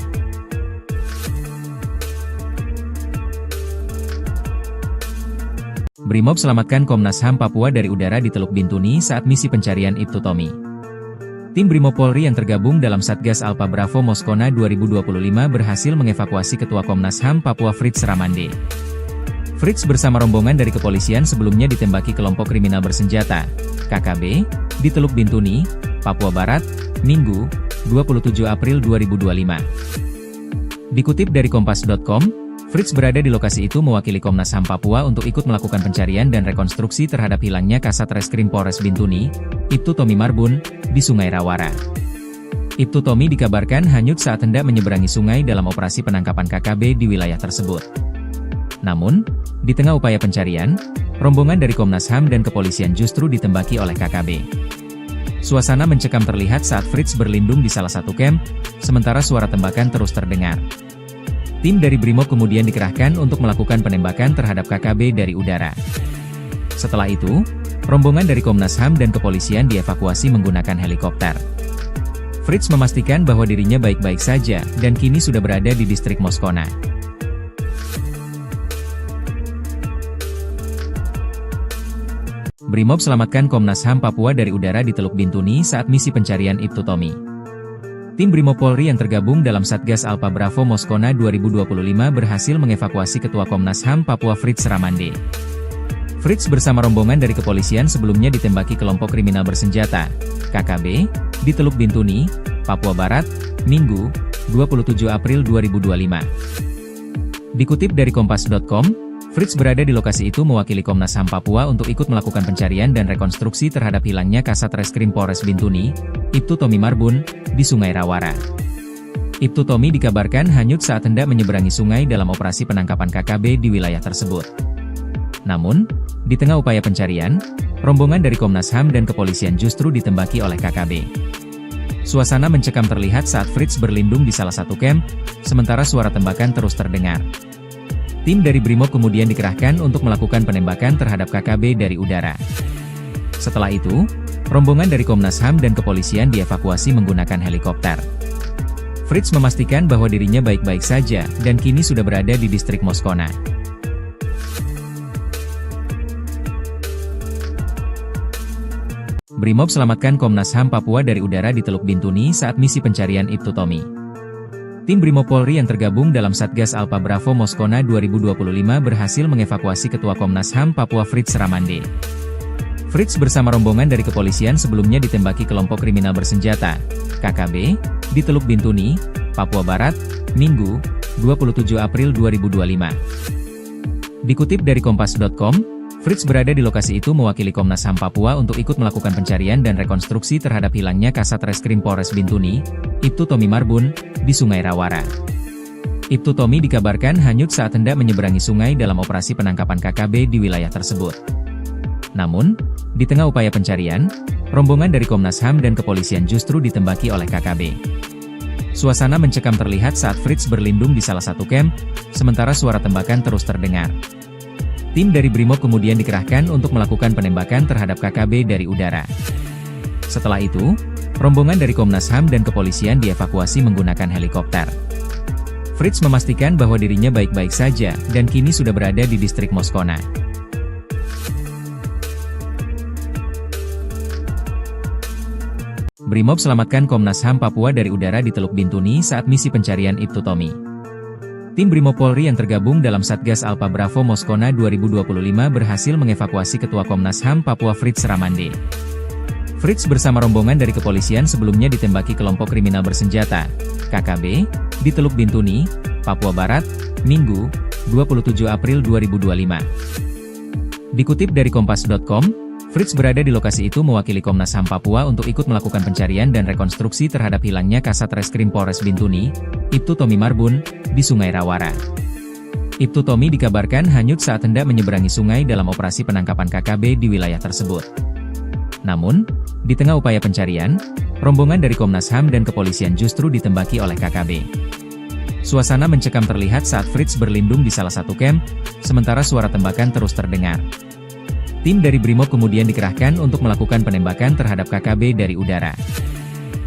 Brimob selamatkan Komnas HAM Papua dari udara di Teluk Bintuni saat misi pencarian Ibtu Tommy. Tim Brimob Polri yang tergabung dalam Satgas Alpha Bravo Moskona 2025 berhasil mengevakuasi Ketua Komnas HAM Papua Fritz Ramande. Fritz bersama rombongan dari kepolisian sebelumnya ditembaki kelompok kriminal bersenjata, KKB, di Teluk Bintuni, Papua Barat, Minggu, 27 April 2025. Dikutip dari Kompas.com, Fritz berada di lokasi itu mewakili Komnas HAM Papua untuk ikut melakukan pencarian dan rekonstruksi terhadap hilangnya Kasat Reskrim Polres Bintuni, Ibtu Tommy Marbun, di Sungai Rawara. Ibtu Tommy dikabarkan hanyut saat hendak menyeberangi sungai dalam operasi penangkapan KKB di wilayah tersebut. Namun, di tengah upaya pencarian, rombongan dari Komnas HAM dan kepolisian justru ditembaki oleh KKB. Suasana mencekam terlihat saat Fritz berlindung di salah satu camp, sementara suara tembakan terus terdengar. Tim dari Brimob kemudian dikerahkan untuk melakukan penembakan terhadap KKB dari udara. Setelah itu, rombongan dari Komnas HAM dan kepolisian dievakuasi menggunakan helikopter. Fritz memastikan bahwa dirinya baik-baik saja, dan kini sudah berada di distrik Moskona. Brimob selamatkan Komnas HAM Papua dari udara di Teluk Bintuni saat misi pencarian Ibtu Tommy. Tim Brimob Polri yang tergabung dalam Satgas Alpha Bravo Moskona 2025 berhasil mengevakuasi Ketua Komnas HAM Papua Fritz Ramande. Fritz bersama rombongan dari kepolisian sebelumnya ditembaki kelompok kriminal bersenjata, KKB, di Teluk Bintuni, Papua Barat, Minggu, 27 April 2025. Dikutip dari Kompas.com, Fritz berada di lokasi itu mewakili Komnas HAM Papua untuk ikut melakukan pencarian dan rekonstruksi terhadap hilangnya Kasat Reskrim Polres Bintuni, Ibtu Tommy Marbun, di Sungai Rawara. Ibtu Tommy dikabarkan hanyut saat hendak menyeberangi sungai dalam operasi penangkapan KKB di wilayah tersebut. Namun, di tengah upaya pencarian, rombongan dari Komnas HAM dan kepolisian justru ditembaki oleh KKB. Suasana mencekam terlihat saat Fritz berlindung di salah satu camp, sementara suara tembakan terus terdengar. Tim dari Brimob kemudian dikerahkan untuk melakukan penembakan terhadap KKB dari udara. Setelah itu, rombongan dari Komnas HAM dan kepolisian dievakuasi menggunakan helikopter. Fritz memastikan bahwa dirinya baik-baik saja, dan kini sudah berada di distrik Moskona. Brimob selamatkan Komnas HAM Papua dari udara di Teluk Bintuni saat misi pencarian Ibtu Tommy. Tim Brimob Polri yang tergabung dalam Satgas Alpha Bravo Moskona 2025 berhasil mengevakuasi Ketua Komnas HAM Papua Fritz Ramande. Fritz bersama rombongan dari kepolisian sebelumnya ditembaki kelompok kriminal bersenjata, KKB, di Teluk Bintuni, Papua Barat, Minggu, 27 April 2025. Dikutip dari Kompas.com, Fritz berada di lokasi itu mewakili Komnas HAM Papua untuk ikut melakukan pencarian dan rekonstruksi terhadap hilangnya Kasat Reskrim Polres Bintuni, Ibtu Tommy Marbun, di Sungai Rawara. Ibtu Tommy dikabarkan hanyut saat hendak menyeberangi sungai dalam operasi penangkapan KKB di wilayah tersebut. Namun, di tengah upaya pencarian, rombongan dari Komnas HAM dan kepolisian justru ditembaki oleh KKB. Suasana mencekam terlihat saat Fritz berlindung di salah satu camp, sementara suara tembakan terus terdengar. Tim dari Brimob kemudian dikerahkan untuk melakukan penembakan terhadap KKB dari udara. Setelah itu, rombongan dari Komnas HAM dan kepolisian dievakuasi menggunakan helikopter. Fritz memastikan bahwa dirinya baik-baik saja, dan kini sudah berada di distrik Moskona. Brimob selamatkan Komnas HAM Papua dari udara di Teluk Bintuni saat misi pencarian Ibtu Tommy. Tim Brimob Polri yang tergabung dalam Satgas Alpha Bravo Moskona 2025 berhasil mengevakuasi Ketua Komnas HAM Papua Fritz Ramande. Fritz bersama rombongan dari kepolisian sebelumnya ditembaki kelompok kriminal bersenjata, KKB, di Teluk Bintuni, Papua Barat, Minggu, 27 April 2025. Dikutip dari Kompas.com, Fritz berada di lokasi itu mewakili Komnas HAM Papua untuk ikut melakukan pencarian dan rekonstruksi terhadap hilangnya Kasat Reskrim Polres Bintuni, Ibtu Tommy Marbun, di Sungai Rawara. Ibtu Tommy dikabarkan hanyut saat hendak menyeberangi sungai dalam operasi penangkapan KKB di wilayah tersebut. Namun, di tengah upaya pencarian, rombongan dari Komnas HAM dan kepolisian justru ditembaki oleh KKB. Suasana mencekam terlihat saat Fritz berlindung di salah satu camp, sementara suara tembakan terus terdengar. Tim dari Brimob kemudian dikerahkan untuk melakukan penembakan terhadap KKB dari udara.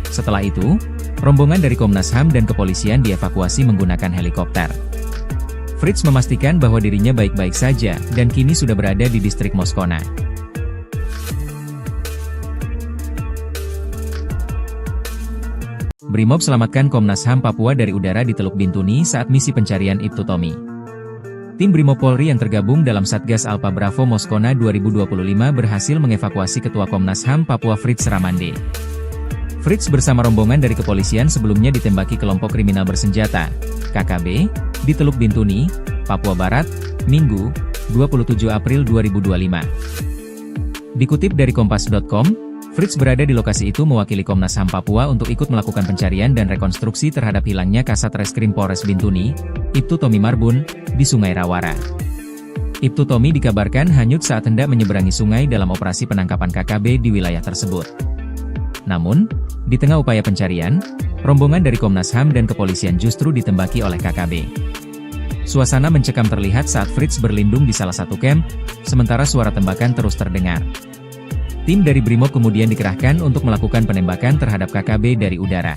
Setelah itu, rombongan dari Komnas HAM dan kepolisian dievakuasi menggunakan helikopter. Fritz memastikan bahwa dirinya baik-baik saja dan kini sudah berada di distrik Moskona. Brimob selamatkan Komnas HAM Papua dari udara di Teluk Bintuni saat misi pencarian Ibtu Tommy. Tim Brimob Polri yang tergabung dalam Satgas Alpha Bravo Moskona 2025 berhasil mengevakuasi Ketua Komnas HAM Papua Fritz Ramande. Fritz bersama rombongan dari kepolisian sebelumnya ditembaki kelompok kriminal bersenjata, KKB, di Teluk Bintuni, Papua Barat, Minggu, 27 April 2025. Dikutip dari Kompas.com, Fritz berada di lokasi itu mewakili Komnas HAM Papua untuk ikut melakukan pencarian dan rekonstruksi terhadap hilangnya Kasat Reskrim Polres Bintuni, Ibtu Tommy Marbun, di Sungai Rawara. Ibtu Tommy dikabarkan hanyut saat hendak menyeberangi sungai dalam operasi penangkapan KKB di wilayah tersebut. Namun, di tengah upaya pencarian, rombongan dari Komnas HAM dan kepolisian justru ditembaki oleh KKB. Suasana mencekam terlihat saat Fritz berlindung di salah satu camp, sementara suara tembakan terus terdengar. Tim dari Brimob kemudian dikerahkan untuk melakukan penembakan terhadap KKB dari udara.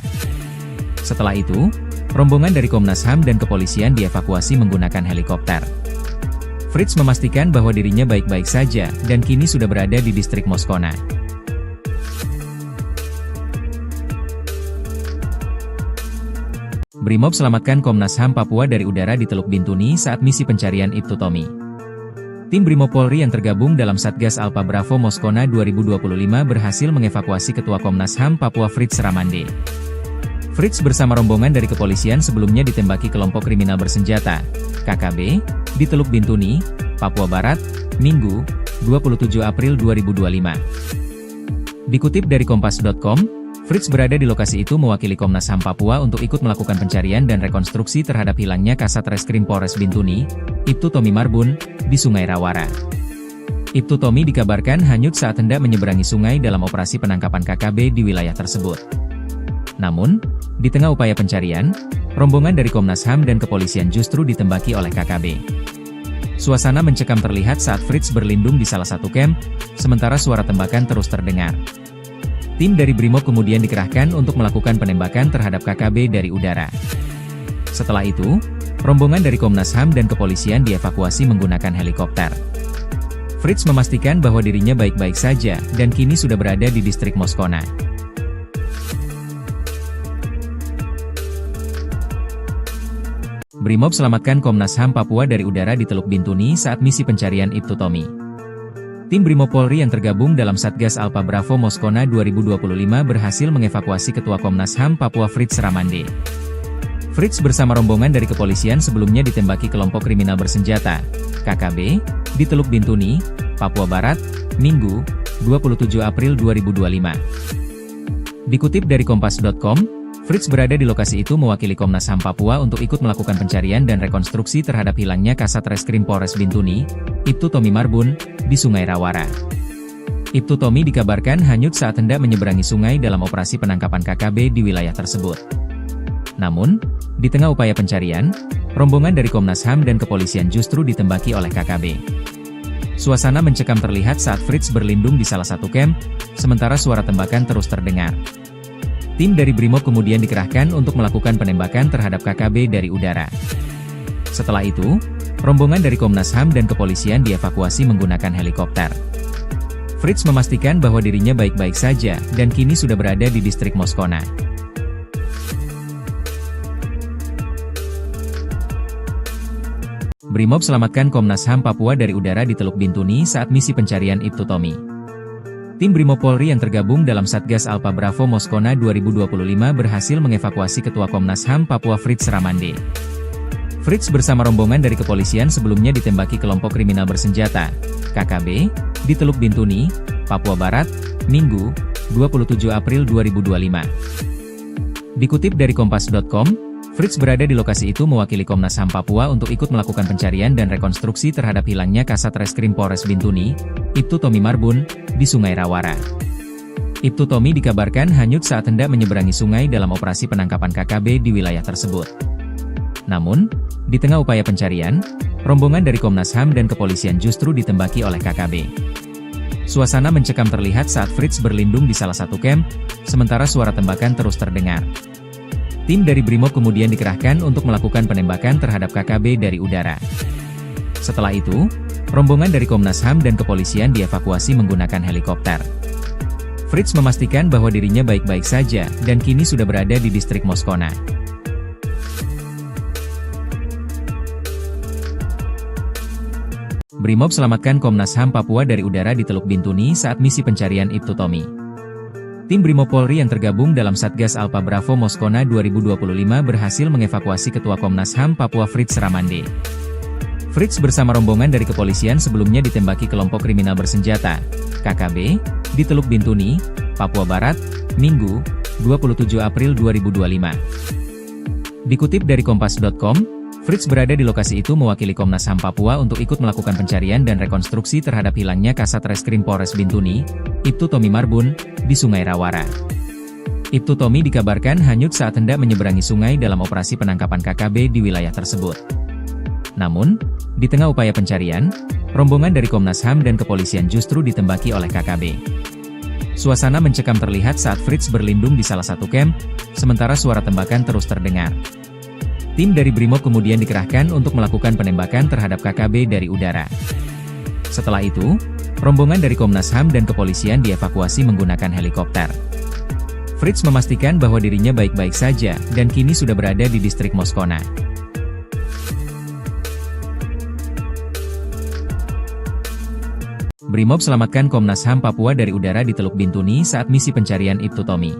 Setelah itu, rombongan dari Komnas HAM dan kepolisian dievakuasi menggunakan helikopter. Fritz memastikan bahwa dirinya baik-baik saja dan kini sudah berada di distrik Moskona. Brimob selamatkan Komnas HAM Papua dari udara di Teluk Bintuni saat misi pencarian Ibtu Tommy. Tim Brimob Polri yang tergabung dalam Satgas Alpha Bravo Moskona 2025 berhasil mengevakuasi Ketua Komnas HAM Papua Fritz Ramande. Fritz bersama rombongan dari kepolisian sebelumnya ditembaki kelompok kriminal bersenjata, KKB, di Teluk Bintuni, Papua Barat, Minggu, 27 April 2025. Dikutip dari Kompas.com, Fritz berada di lokasi itu mewakili Komnas HAM Papua untuk ikut melakukan pencarian dan rekonstruksi terhadap hilangnya Kasat Reskrim Polres Bintuni, Ibtu Tommy Marbun, di Sungai Rawara. Ibtu Tommy dikabarkan hanyut saat hendak menyeberangi sungai dalam operasi penangkapan KKB di wilayah tersebut. Namun, di tengah upaya pencarian, rombongan dari Komnas HAM dan kepolisian justru ditembaki oleh KKB. Suasana mencekam terlihat saat Fritz berlindung di salah satu camp, sementara suara tembakan terus terdengar. Tim dari Brimob kemudian dikerahkan untuk melakukan penembakan terhadap KKB dari udara. Setelah itu, rombongan dari Komnas HAM dan kepolisian dievakuasi menggunakan helikopter. Fritz memastikan bahwa dirinya baik-baik saja dan kini sudah berada di distrik Moskona. Brimob selamatkan Komnas HAM Papua dari udara di Teluk Bintuni saat misi pencarian Ibtu Tommy. Tim Brimob Polri yang tergabung dalam Satgas Alpha Bravo Moskona 2025 berhasil mengevakuasi Ketua Komnas HAM Papua Fritz Ramande. Fritz bersama rombongan dari kepolisian sebelumnya ditembaki kelompok kriminal bersenjata, KKB, di Teluk Bintuni, Papua Barat, Minggu, 27 April 2025. Dikutip dari Kompas.com, Fritz berada di lokasi itu mewakili Komnas HAM Papua untuk ikut melakukan pencarian dan rekonstruksi terhadap hilangnya Kasat Reskrim Polres Bintuni, Ibtu Tommy Marbun, di Sungai Rawara. Ibtu Tommy dikabarkan hanyut saat hendak menyeberangi sungai dalam operasi penangkapan KKB di wilayah tersebut. Namun, di tengah upaya pencarian, rombongan dari Komnas HAM dan kepolisian justru ditembaki oleh KKB. Suasana mencekam terlihat saat Fritz berlindung di salah satu camp, sementara suara tembakan terus terdengar. Tim dari Brimob kemudian dikerahkan untuk melakukan penembakan terhadap KKB dari udara. Setelah itu, rombongan dari Komnas HAM dan kepolisian dievakuasi menggunakan helikopter. Fritz memastikan bahwa dirinya baik-baik saja dan kini sudah berada di distrik Moskona. Brimob selamatkan Komnas HAM Papua dari udara di Teluk Bintuni saat misi pencarian Ibtu Tommy. Tim Brimob Polri yang tergabung dalam Satgas Alpha Bravo Moskona 2025 berhasil mengevakuasi Ketua Komnas HAM Papua Fritz Ramande. Fritz bersama rombongan dari kepolisian sebelumnya ditembaki kelompok kriminal bersenjata, KKB, di Teluk Bintuni, Papua Barat, Minggu, 27 April 2025. Dikutip dari Kompas.com, Fritz berada di lokasi itu mewakili Komnas HAM Papua untuk ikut melakukan pencarian dan rekonstruksi terhadap hilangnya Kasat Reskrim Polres Bintuni, Ibtu Tommy Marbun, di Sungai Rawara. Ibtu Tommy dikabarkan hanyut saat hendak menyeberangi sungai dalam operasi penangkapan KKB di wilayah tersebut. Namun, di tengah upaya pencarian, rombongan dari Komnas HAM dan kepolisian justru ditembaki oleh KKB. Suasana mencekam terlihat saat Fritz berlindung di salah satu camp, sementara suara tembakan terus terdengar. Tim dari Brimob kemudian dikerahkan untuk melakukan penembakan terhadap KKB dari udara. Setelah itu, rombongan dari Komnas HAM dan kepolisian dievakuasi menggunakan helikopter. Fritz memastikan bahwa dirinya baik-baik saja dan kini sudah berada di distrik Moskona. Brimob selamatkan Komnas HAM Papua dari udara di Teluk Bintuni saat misi pencarian Ibtu Tommy. Tim Brimob Polri yang tergabung dalam Satgas Alpha Bravo Moskona 2025 berhasil mengevakuasi Ketua Komnas HAM Papua Fritz Ramande. Fritz bersama rombongan dari kepolisian sebelumnya ditembaki kelompok kriminal bersenjata, KKB, di Teluk Bintuni, Papua Barat, Minggu, 27 April 2025. Dikutip dari Kompas.com, Fritz berada di lokasi itu mewakili Komnas HAM Papua untuk ikut melakukan pencarian dan rekonstruksi terhadap hilangnya Kasat Reskrim Polres Bintuni, Ibtu Tommy Marbun, di Sungai Rawara. Ibtu Tommy dikabarkan hanyut saat hendak menyeberangi sungai dalam operasi penangkapan KKB di wilayah tersebut. Namun, di tengah upaya pencarian, rombongan dari Komnas HAM dan kepolisian justru ditembaki oleh KKB. Suasana mencekam terlihat saat Fritz berlindung di salah satu camp, sementara suara tembakan terus terdengar. Tim dari Brimob kemudian dikerahkan untuk melakukan penembakan terhadap KKB dari udara. Setelah itu, rombongan dari Komnas HAM dan kepolisian dievakuasi menggunakan helikopter. Fritz memastikan bahwa dirinya baik-baik saja dan kini sudah berada di distrik Moskona. Brimob selamatkan Komnas HAM Papua dari udara di Teluk Bintuni saat misi pencarian Ibtu Tommy.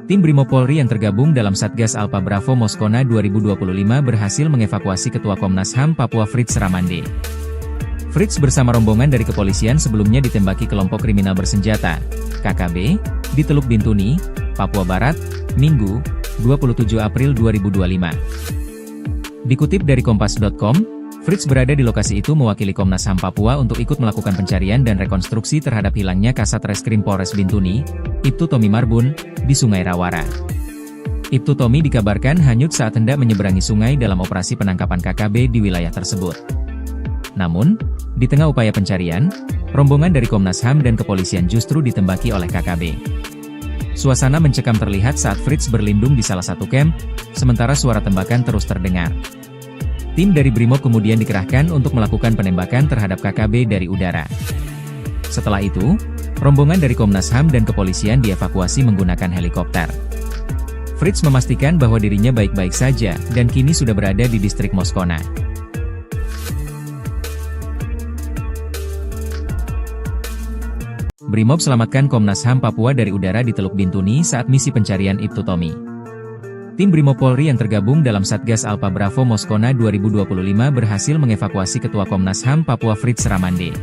Tim Brimob Polri yang tergabung dalam Satgas Alpha Bravo Moskona 2025 berhasil mengevakuasi Ketua Komnas HAM Papua Fritz Ramande. Fritz bersama rombongan dari kepolisian sebelumnya ditembaki kelompok kriminal bersenjata, KKB, di Teluk Bintuni, Papua Barat, Minggu, 27 April 2025. Dikutip dari Kompas.com, Fritz berada di lokasi itu mewakili Komnas HAM Papua untuk ikut melakukan pencarian dan rekonstruksi terhadap hilangnya Kasat Reskrim Polres Bintuni, Ibtu Tommy Marbun, di Sungai Rawara. Ibtu Tommy dikabarkan hanyut saat hendak menyeberangi sungai dalam operasi penangkapan KKB di wilayah tersebut. Namun, di tengah upaya pencarian, rombongan dari Komnas HAM dan kepolisian justru ditembaki oleh KKB. Suasana mencekam terlihat saat Fritz berlindung di salah satu camp, sementara suara tembakan terus terdengar. Tim dari Brimob kemudian dikerahkan untuk melakukan penembakan terhadap KKB dari udara. Setelah itu, rombongan dari Komnas HAM dan kepolisian dievakuasi menggunakan helikopter. Fritz memastikan bahwa dirinya baik-baik saja dan kini sudah berada di distrik Moskona. Brimob selamatkan Komnas HAM Papua dari udara di Teluk Bintuni saat misi pencarian Ibtu Tommy. Tim Brimob Polri yang tergabung dalam Satgas Alpha Bravo Moskona 2025 berhasil mengevakuasi Ketua Komnas HAM Papua Fritz Ramande.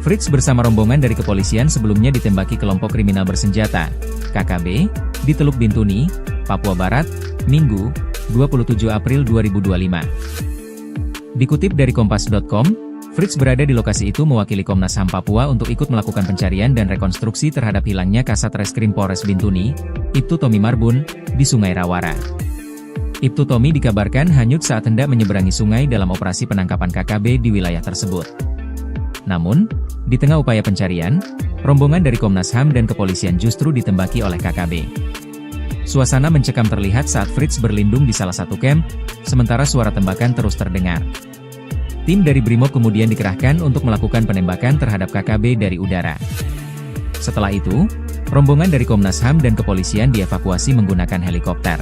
Fritz bersama rombongan dari kepolisian sebelumnya ditembaki kelompok kriminal bersenjata, KKB, di Teluk Bintuni, Papua Barat, Minggu, 27 April 2025. Dikutip dari Kompas.com, Fritz berada di lokasi itu mewakili Komnas HAM Papua untuk ikut melakukan pencarian dan rekonstruksi terhadap hilangnya Kasat Reskrim Polres Bintuni, Ibtu Tommy Marbun, di Sungai Rawara. Ibtu Tommy dikabarkan hanyut saat hendak menyeberangi sungai dalam operasi penangkapan KKB di wilayah tersebut. Namun, di tengah upaya pencarian, rombongan dari Komnas HAM dan kepolisian justru ditembaki oleh KKB. Suasana mencekam terlihat saat Fritz berlindung di salah satu camp, sementara suara tembakan terus terdengar. Tim dari Brimob kemudian dikerahkan untuk melakukan penembakan terhadap KKB dari udara. Setelah itu, rombongan dari Komnas HAM dan kepolisian dievakuasi menggunakan helikopter.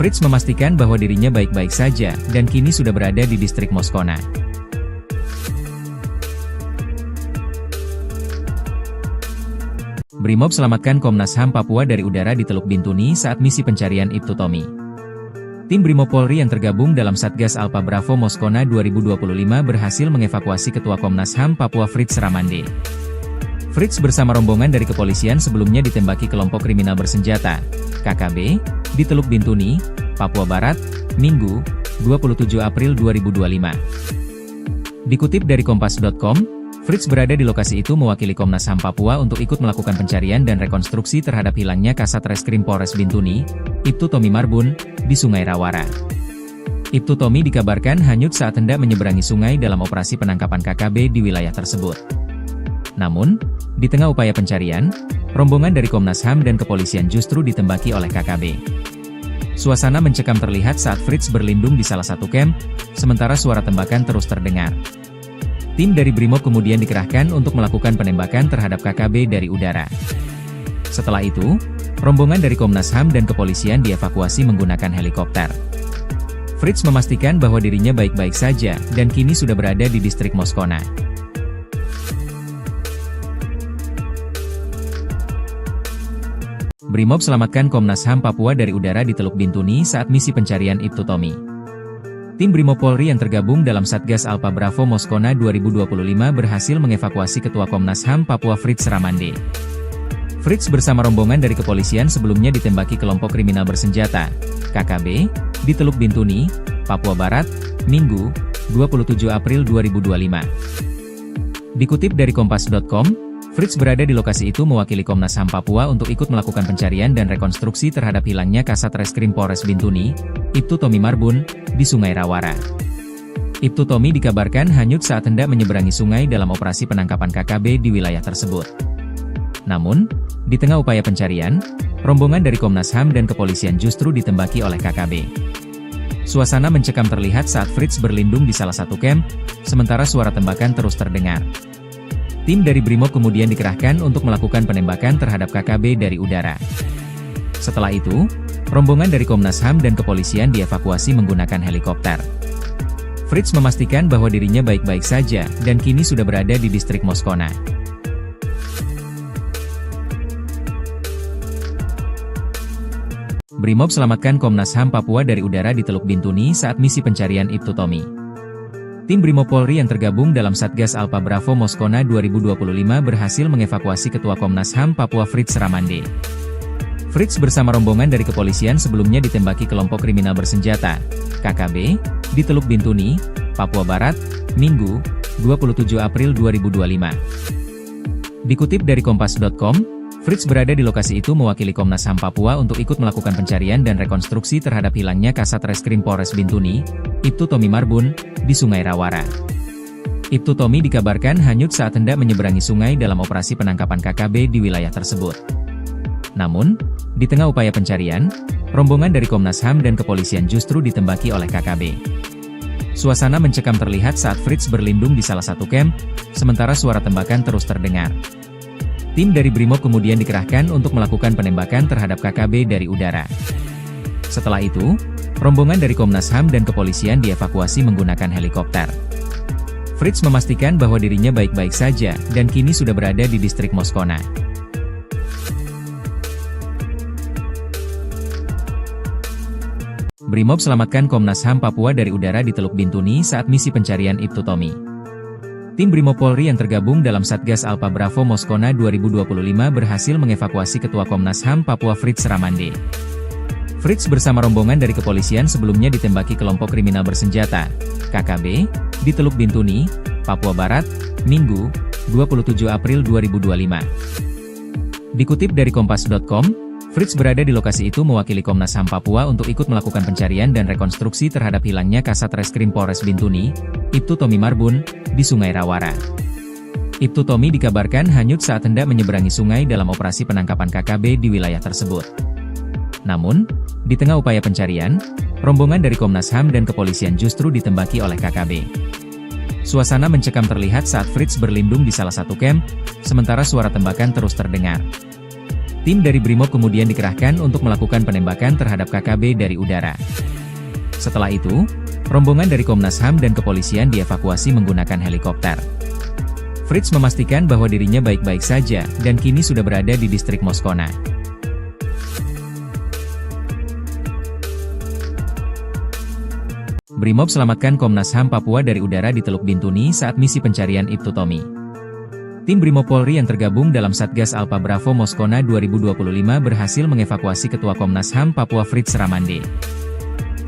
Fritz memastikan bahwa dirinya baik-baik saja dan kini sudah berada di distrik Moskona. Brimob selamatkan Komnas HAM Papua dari udara di Teluk Bintuni saat misi pencarian Ibtu Tommy. Tim Brimob Polri yang tergabung dalam Satgas Alpha Bravo Moskona 2025 berhasil mengevakuasi Ketua Komnas HAM Papua Fritz Ramande. Fritz bersama rombongan dari kepolisian sebelumnya ditembaki kelompok kriminal bersenjata, KKB, di Teluk Bintuni, Papua Barat, Minggu, 27 April 2025. Dikutip dari Kompas.com, Fritz berada di lokasi itu mewakili Komnas HAM Papua untuk ikut melakukan pencarian dan rekonstruksi terhadap hilangnya Kasat Reskrim Polres Bintuni, Ibtu Tommy Marbun, di Sungai Rawara. Ibtu Tommy dikabarkan hanyut saat hendak menyeberangi sungai dalam operasi penangkapan KKB di wilayah tersebut. Namun, di tengah upaya pencarian, rombongan dari Komnas HAM dan kepolisian justru ditembaki oleh KKB. Suasana mencekam terlihat saat Fritz berlindung di salah satu camp, sementara suara tembakan terus terdengar. Tim dari Brimob kemudian dikerahkan untuk melakukan penembakan terhadap KKB dari udara. Setelah itu, rombongan dari Komnas HAM dan kepolisian dievakuasi menggunakan helikopter. Fritz memastikan bahwa dirinya baik-baik saja dan kini sudah berada di distrik Moskona. Brimob selamatkan Komnas HAM Papua dari udara di Teluk Bintuni saat misi pencarian Ibtu Tommy. Tim Brimob Polri yang tergabung dalam Satgas Alpha Bravo Moskona 2025 berhasil mengevakuasi Ketua Komnas HAM Papua Fritz Ramande. Fritz bersama rombongan dari kepolisian sebelumnya ditembaki kelompok kriminal bersenjata, KKB, di Teluk Bintuni, Papua Barat, Minggu, 27 April 2025. Dikutip dari Kompas.com, Fritz berada di lokasi itu mewakili Komnas HAM Papua untuk ikut melakukan pencarian dan rekonstruksi terhadap hilangnya Kasat Reskrim Polres Bintuni, Ibtu Tommy Marbun, di Sungai Rawara. Ibtu Tommy dikabarkan hanyut saat hendak menyeberangi sungai dalam operasi penangkapan KKB di wilayah tersebut. Namun, di tengah upaya pencarian, rombongan dari Komnas HAM dan kepolisian justru ditembaki oleh KKB. Suasana mencekam terlihat saat Fritz berlindung di salah satu camp, sementara suara tembakan terus terdengar. Tim dari Brimob kemudian dikerahkan untuk melakukan penembakan terhadap KKB dari udara. Setelah itu, rombongan dari Komnas HAM dan kepolisian dievakuasi menggunakan helikopter. Fritz memastikan bahwa dirinya baik-baik saja dan kini sudah berada di distrik Moskona. Brimob selamatkan Komnas HAM Papua dari udara di Teluk Bintuni saat misi pencarian Ibtu Tommy. Tim Brimob Polri yang tergabung dalam Satgas Alpha Bravo Moskona 2025 berhasil mengevakuasi Ketua Komnas HAM Papua Fritz Ramande. Fritz bersama rombongan dari kepolisian sebelumnya ditembaki kelompok kriminal bersenjata, KKB, di Teluk Bintuni, Papua Barat, Minggu, 27 April 2025. Dikutip dari Kompas.com, Fritz berada di lokasi itu mewakili Komnas HAM Papua untuk ikut melakukan pencarian dan rekonstruksi terhadap hilangnya Kasat Reskrim Polres Bintuni, Ibtu Tommy Marbun, di Sungai Rawara. Ibtu Tommy dikabarkan hanyut saat hendak menyeberangi sungai dalam operasi penangkapan KKB di wilayah tersebut. Namun, di tengah upaya pencarian, rombongan dari Komnas HAM dan kepolisian justru ditembaki oleh KKB. Suasana mencekam terlihat saat Fritz berlindung di salah satu camp, sementara suara tembakan terus terdengar. Tim dari Brimob kemudian dikerahkan untuk melakukan penembakan terhadap KKB dari udara. Setelah itu, rombongan dari Komnas HAM dan kepolisian dievakuasi menggunakan helikopter. Fritz memastikan bahwa dirinya baik-baik saja dan kini sudah berada di distrik Moskona. Brimob selamatkan Komnas HAM Papua dari udara di Teluk Bintuni saat misi pencarian Ibtu Tommy. Tim Brimob Polri yang tergabung dalam Satgas Alpha Bravo Moskona 2025 berhasil mengevakuasi Ketua Komnas HAM Papua Fritz Ramande. Fritz bersama rombongan dari kepolisian sebelumnya ditembaki kelompok kriminal bersenjata, KKB, di Teluk Bintuni, Papua Barat, Minggu, 27 April 2025. Dikutip dari Kompas.com, Fritz berada di lokasi itu mewakili Komnas HAM Papua untuk ikut melakukan pencarian dan rekonstruksi terhadap hilangnya Kasat Reskrim Polres Bintuni, Ibtu Tommy Marbun, di Sungai Rawara. Ibtu Tommy dikabarkan hanyut saat hendak menyeberangi sungai dalam operasi penangkapan KKB di wilayah tersebut. Namun, di tengah upaya pencarian, rombongan dari Komnas HAM dan kepolisian justru ditembaki oleh KKB. Suasana mencekam terlihat saat Fritz berlindung di salah satu camp, sementara suara tembakan terus terdengar. Tim dari Brimob kemudian dikerahkan untuk melakukan penembakan terhadap KKB dari udara. Setelah itu, rombongan dari Komnas HAM dan kepolisian dievakuasi menggunakan helikopter. Fritz memastikan bahwa dirinya baik-baik saja dan kini sudah berada di distrik Moskona. Brimob selamatkan Komnas HAM Papua dari udara di Teluk Bintuni saat misi pencarian Ibtu Tommy. Tim Brimob Polri yang tergabung dalam Satgas Alpha Bravo Moskona 2025 berhasil mengevakuasi Ketua Komnas HAM Papua Fritz Ramande.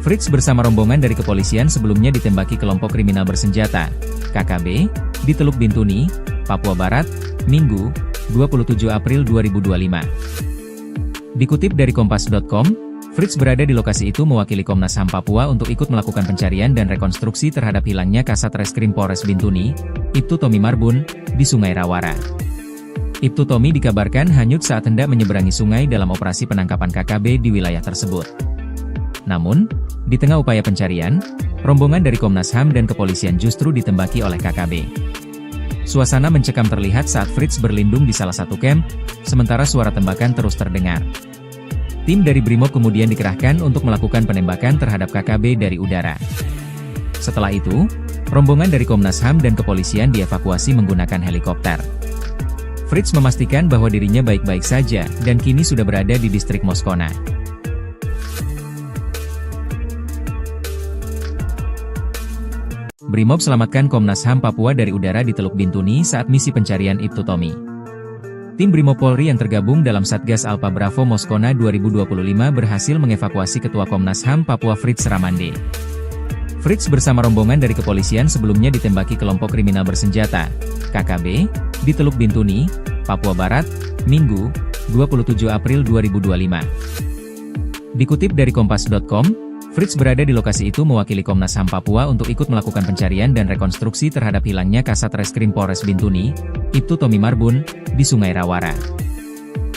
Fritz bersama rombongan dari kepolisian sebelumnya ditembaki kelompok kriminal bersenjata, KKB, di Teluk Bintuni, Papua Barat, Minggu, 27 April 2025. Dikutip dari Kompas.com, Fritz berada di lokasi itu mewakili Komnas HAM Papua untuk ikut melakukan pencarian dan rekonstruksi terhadap hilangnya Kasat Reskrim Polres Bintuni, Ibtu Tommy Marbun, di Sungai Rawara. Ibtu Tommy dikabarkan hanyut saat hendak menyeberangi sungai dalam operasi penangkapan KKB di wilayah tersebut. Namun, di tengah upaya pencarian, rombongan dari Komnas HAM dan kepolisian justru ditembaki oleh KKB. Suasana mencekam terlihat saat Fritz berlindung di salah satu camp, sementara suara tembakan terus terdengar. Tim dari Brimob kemudian dikerahkan untuk melakukan penembakan terhadap KKB dari udara. Setelah itu, rombongan dari Komnas HAM dan kepolisian dievakuasi menggunakan helikopter. Fritz memastikan bahwa dirinya baik-baik saja dan kini sudah berada di distrik Moskona. Brimob selamatkan Komnas HAM Papua dari udara di Teluk Bintuni saat misi pencarian Ibtu Tommy. Tim Brimob Polri yang tergabung dalam Satgas Alpha Bravo Moskona 2025 berhasil mengevakuasi Ketua Komnas HAM Papua Fritz Ramande. Fritz bersama rombongan dari kepolisian sebelumnya ditembaki kelompok kriminal bersenjata, KKB, di Teluk Bintuni, Papua Barat, Minggu, 27 April 2025. Dikutip dari Kompas.com, Fritz berada di lokasi itu mewakili Komnas HAM Papua untuk ikut melakukan pencarian dan rekonstruksi terhadap hilangnya Kasat Reskrim Polres Bintuni, Ibtu Tommy Marbun, di Sungai Rawara.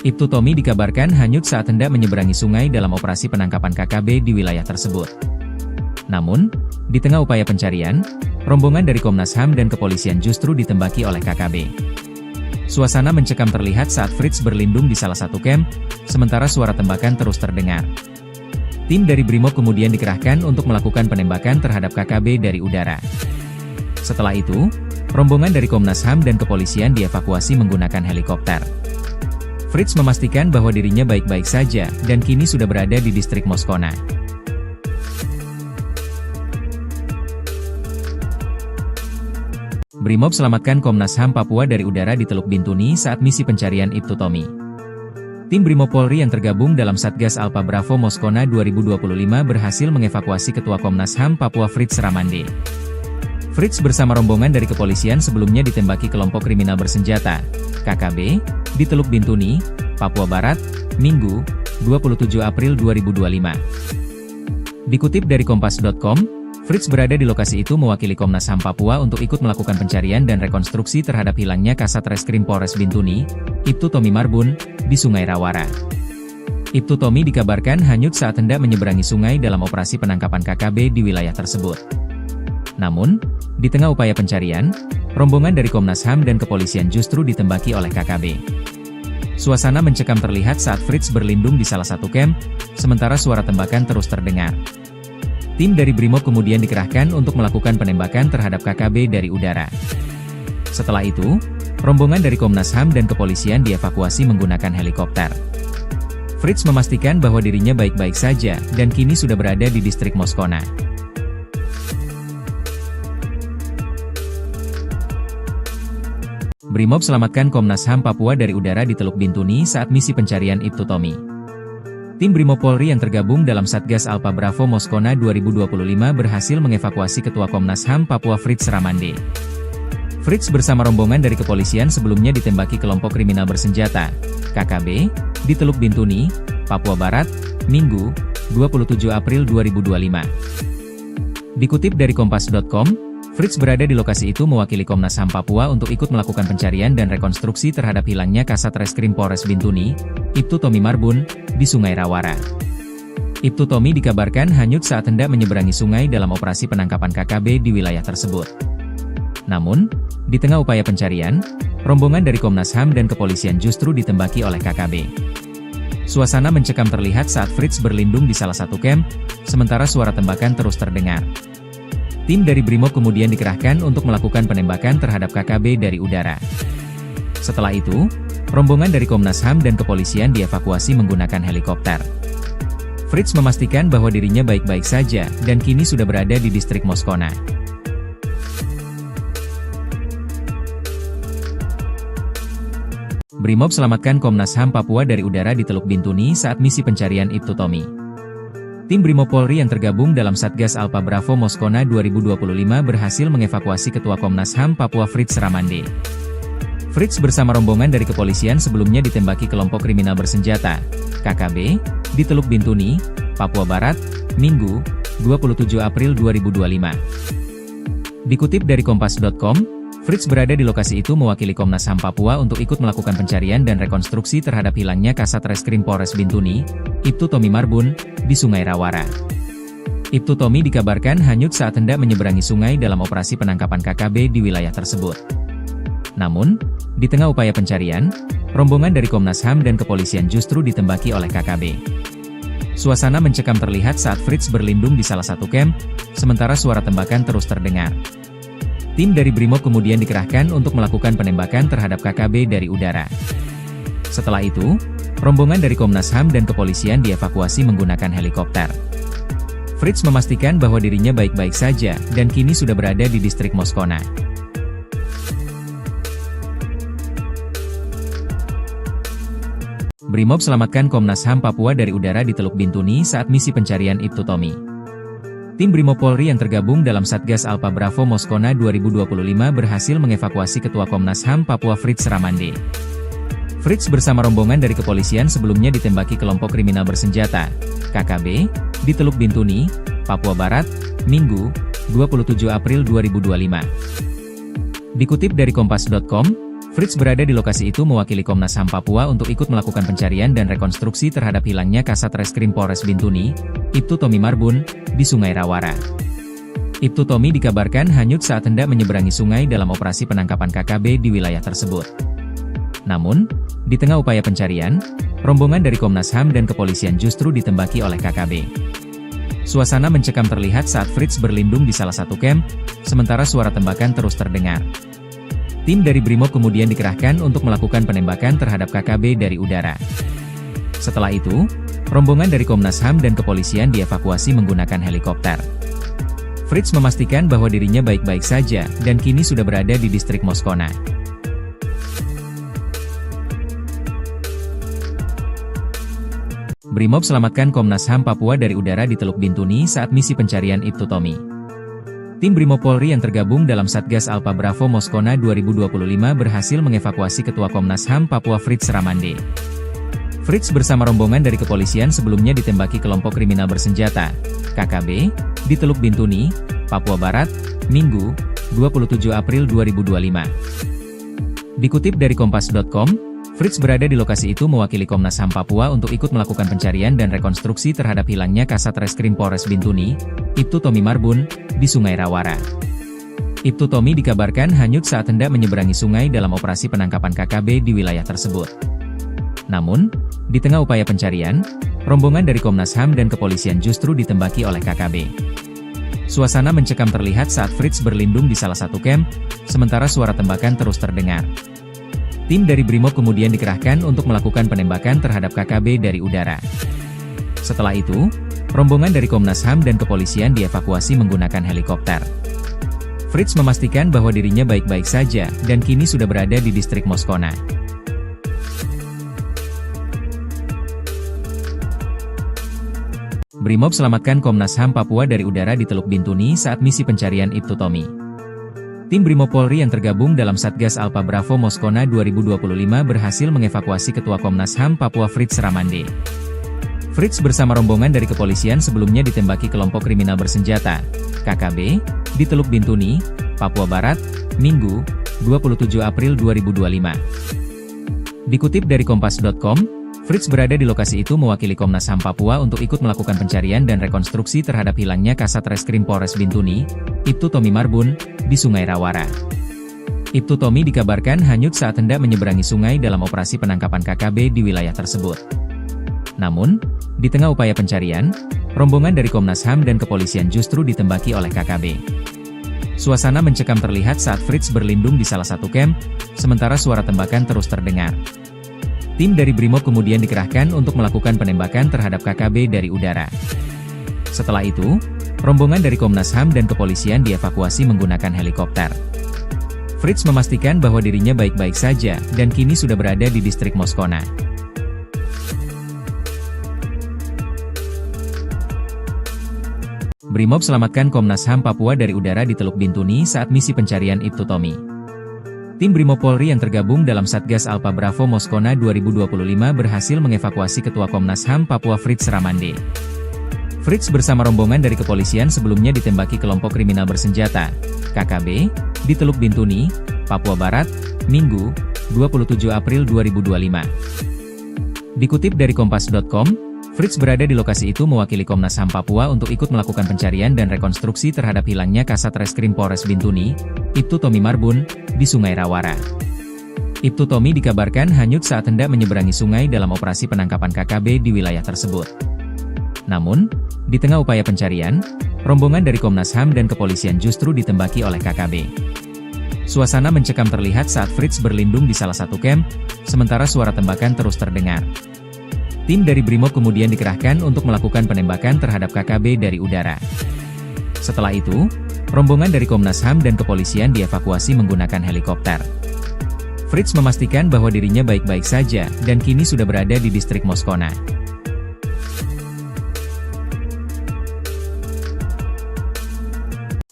Ibtu Tommy dikabarkan hanyut saat hendak menyeberangi sungai dalam operasi penangkapan KKB di wilayah tersebut. Namun, di tengah upaya pencarian, rombongan dari Komnas HAM dan kepolisian justru ditembaki oleh KKB. Suasana mencekam terlihat saat Fritz berlindung di salah satu camp, sementara suara tembakan terus terdengar. Tim dari Brimob kemudian dikerahkan untuk melakukan penembakan terhadap KKB dari udara. Setelah itu, rombongan dari Komnas HAM dan kepolisian dievakuasi menggunakan helikopter. Fritz memastikan bahwa dirinya baik-baik saja dan kini sudah berada di distrik Moskona. Brimob selamatkan Komnas HAM Papua dari udara di Teluk Bintuni saat misi pencarian Ibtu Tommy. Tim Brimob Polri yang tergabung dalam Satgas Alpha Bravo Moskona 2025 berhasil mengevakuasi Ketua Komnas HAM Papua Fritz Ramande. Fritz bersama rombongan dari kepolisian sebelumnya ditembaki kelompok kriminal bersenjata, KKB, di Teluk Bintuni, Papua Barat, Minggu, 27 April 2025. Dikutip dari Kompas.com, Fritz berada di lokasi itu mewakili Komnas HAM Papua untuk ikut melakukan pencarian dan rekonstruksi terhadap hilangnya Kasat Reskrim Polres Bintuni, Ibtu Tommy Marbun, di Sungai Rawara. Ibtu Tommy dikabarkan hanyut saat hendak menyeberangi sungai dalam operasi penangkapan KKB di wilayah tersebut. Namun, di tengah upaya pencarian, rombongan dari Komnas HAM dan kepolisian justru ditembaki oleh KKB. Suasana mencekam terlihat saat Fritz berlindung di salah satu camp, sementara suara tembakan terus terdengar. Tim dari Brimob kemudian dikerahkan untuk melakukan penembakan terhadap KKB dari udara. Setelah itu, rombongan dari Komnas HAM dan kepolisian dievakuasi menggunakan helikopter. Fritz memastikan bahwa dirinya baik-baik saja dan kini sudah berada di distrik Moskona. Brimob selamatkan Komnas HAM Papua dari udara di Teluk Bintuni saat misi pencarian Ibtu Tommy. Tim Brimob Polri yang tergabung dalam Satgas Alpha Bravo Moskona 2025 berhasil mengevakuasi Ketua Komnas HAM Papua Fritz Ramande. Fritz bersama rombongan dari kepolisian sebelumnya ditembaki kelompok kriminal bersenjata, KKB, di Teluk Bintuni, Papua Barat, Minggu, 27 April 2025. Dikutip dari Kompas.com, Fritz berada di lokasi itu mewakili Komnas HAM Papua untuk ikut melakukan pencarian dan rekonstruksi terhadap hilangnya Kasat Reskrim Polres Bintuni, Ibtu Tommy Marbun, di Sungai Rawara. Ibtu Tommy dikabarkan hanyut saat hendak menyeberangi sungai dalam operasi penangkapan KKB di wilayah tersebut. Namun, di tengah upaya pencarian, rombongan dari Komnas HAM dan kepolisian justru ditembaki oleh KKB. Suasana mencekam terlihat saat Fritz berlindung di salah satu camp, sementara suara tembakan terus terdengar. Tim dari Brimob kemudian dikerahkan untuk melakukan penembakan terhadap KKB dari udara. Setelah itu, rombongan dari Komnas HAM dan kepolisian dievakuasi menggunakan helikopter. Fritz memastikan bahwa dirinya baik-baik saja dan kini sudah berada di distrik Moskona. Brimob selamatkan Komnas HAM Papua dari udara di Teluk Bintuni saat misi pencarian Ibtu Tommy. Tim Brimob Polri yang tergabung dalam Satgas Alpha Bravo Moskona 2025 berhasil mengevakuasi Ketua Komnas HAM Papua Fritz Ramande. Fritz bersama rombongan dari kepolisian sebelumnya ditembaki kelompok kriminal bersenjata, KKB, di Teluk Bintuni, Papua Barat, Minggu, 27 April 2025. Dikutip dari Kompas.com, Fritz berada di lokasi itu mewakili Komnas HAM Papua untuk ikut melakukan pencarian dan rekonstruksi terhadap hilangnya Kasat Reskrim Polres Bintuni, Ibtu Tommy Marbun, di Sungai Rawara. Ibtu Tommy dikabarkan hanyut saat hendak menyeberangi sungai dalam operasi penangkapan KKB di wilayah tersebut. Namun, di tengah upaya pencarian, rombongan dari Komnas HAM dan kepolisian justru ditembaki oleh KKB. Suasana mencekam terlihat saat Fritz berlindung di salah satu camp, sementara suara tembakan terus terdengar. Tim dari Brimob kemudian dikerahkan untuk melakukan penembakan terhadap KKB dari udara. Setelah itu, rombongan dari Komnas HAM dan kepolisian dievakuasi menggunakan helikopter. Fritz memastikan bahwa dirinya baik-baik saja dan kini sudah berada di distrik Moskona. Brimob selamatkan Komnas HAM Papua dari udara di Teluk Bintuni saat misi pencarian Ibtu Tommy. Tim Brimob Polri yang tergabung dalam Satgas Alpha Bravo Moskona 2025 berhasil mengevakuasi Ketua Komnas HAM Papua Fritz Ramande. Fritz bersama rombongan dari kepolisian sebelumnya ditembaki kelompok kriminal bersenjata, KKB, di Teluk Bintuni, Papua Barat, Minggu, 27 April 2025. Dikutip dari Kompas.com, Fritz berada di lokasi itu mewakili Komnas HAM Papua untuk ikut melakukan pencarian dan rekonstruksi terhadap hilangnya Kasat Reskrim Polres Bintuni, Ibtu Tommy Marbun, di Sungai Rawara. Ibtu Tommy dikabarkan hanyut saat hendak menyeberangi sungai dalam operasi penangkapan KKB di wilayah tersebut. Namun, di tengah upaya pencarian, rombongan dari Komnas HAM dan kepolisian justru ditembaki oleh KKB. Suasana mencekam terlihat saat Fritz berlindung di salah satu camp, sementara suara tembakan terus terdengar. Tim dari Brimob kemudian dikerahkan untuk melakukan penembakan terhadap KKB dari udara. Setelah itu, rombongan dari Komnas HAM dan kepolisian dievakuasi menggunakan helikopter. Fritz memastikan bahwa dirinya baik-baik saja dan kini sudah berada di distrik Moskona. Brimob selamatkan Komnas HAM Papua dari udara di Teluk Bintuni saat misi pencarian Ibtu Tommy. Tim Brimob Polri yang tergabung dalam Satgas Alpha Bravo Moskona 2025 berhasil mengevakuasi Ketua Komnas HAM Papua Fritz Ramande. Fritz bersama rombongan dari kepolisian sebelumnya ditembaki kelompok kriminal bersenjata, KKB, di Teluk Bintuni, Papua Barat, Minggu, 27 April 2025. Dikutip dari Kompas.com, Fritz berada di lokasi itu mewakili Komnas HAM Papua untuk ikut melakukan pencarian dan rekonstruksi terhadap hilangnya Kasat Reskrim Polres Bintuni, Ibtu Tommy Marbun, di Sungai Rawara. Ibtu Tommy dikabarkan hanyut saat hendak menyeberangi sungai dalam operasi penangkapan KKB di wilayah tersebut. Namun, di tengah upaya pencarian, rombongan dari Komnas HAM dan kepolisian justru ditembaki oleh KKB. Suasana mencekam terlihat saat Fritz berlindung di salah satu camp, sementara suara tembakan terus terdengar. Tim dari Brimob kemudian dikerahkan untuk melakukan penembakan terhadap KKB dari udara. Setelah itu, rombongan dari Komnas HAM dan kepolisian dievakuasi menggunakan helikopter. Fritz memastikan bahwa dirinya baik-baik saja dan kini sudah berada di distrik Moskona. Brimob selamatkan Komnas HAM Papua dari udara di Teluk Bintuni saat misi pencarian Ibtu Tommy. Tim Brimob Polri yang tergabung dalam Satgas Alpha Bravo Moskona 2025 berhasil mengevakuasi Ketua Komnas HAM Papua Fritz Ramande. Fritz bersama rombongan dari kepolisian sebelumnya ditembaki kelompok kriminal bersenjata, KKB, di Teluk Bintuni, Papua Barat, Minggu, 27 April 2025. Dikutip dari Kompas.com, Fritz berada di lokasi itu mewakili Komnas HAM Papua untuk ikut melakukan pencarian dan rekonstruksi terhadap hilangnya Kasat Reskrim Polres Bintuni, Ibtu Tommy Marbun, di Sungai Rawara. Ibtu Tommy dikabarkan hanyut saat hendak menyeberangi sungai dalam operasi penangkapan KKB di wilayah tersebut. Namun, di tengah upaya pencarian, rombongan dari Komnas HAM dan kepolisian justru ditembaki oleh KKB. Suasana mencekam terlihat saat Fritz berlindung di salah satu camp, sementara suara tembakan terus terdengar. Tim dari Brimob kemudian dikerahkan untuk melakukan penembakan terhadap KKB dari udara. Setelah itu, rombongan dari Komnas HAM dan kepolisian dievakuasi menggunakan helikopter. Fritz memastikan bahwa dirinya baik-baik saja dan kini sudah berada di distrik Moskona. Brimob selamatkan Komnas HAM Papua dari udara di Teluk Bintuni saat misi pencarian Ibtu Tommy. Tim Brimob Polri yang tergabung dalam Satgas Alpha Bravo Moskona 2025 berhasil mengevakuasi Ketua Komnas HAM Papua Fritz Ramande. Fritz bersama rombongan dari kepolisian sebelumnya ditembaki kelompok kriminal bersenjata, KKB, di Teluk Bintuni, Papua Barat, Minggu, 27 April 2025. Dikutip dari Kompas.com, Fritz berada di lokasi itu mewakili Komnas HAM Papua untuk ikut melakukan pencarian dan rekonstruksi terhadap hilangnya Kasat Reskrim Polres Bintuni, Ibtu Tommy Marbun, di Sungai Rawara. Ibtu Tommy dikabarkan hanyut saat hendak menyeberangi sungai dalam operasi penangkapan KKB di wilayah tersebut. Namun, di tengah upaya pencarian, rombongan dari Komnas HAM dan kepolisian justru ditembaki oleh KKB. Suasana mencekam terlihat saat Fritz berlindung di salah satu camp, sementara suara tembakan terus terdengar. Tim dari Brimob kemudian dikerahkan untuk melakukan penembakan terhadap KKB dari udara. Setelah itu, rombongan dari Komnas HAM dan kepolisian dievakuasi menggunakan helikopter. Fritz memastikan bahwa dirinya baik-baik saja dan kini sudah berada di distrik Moskona.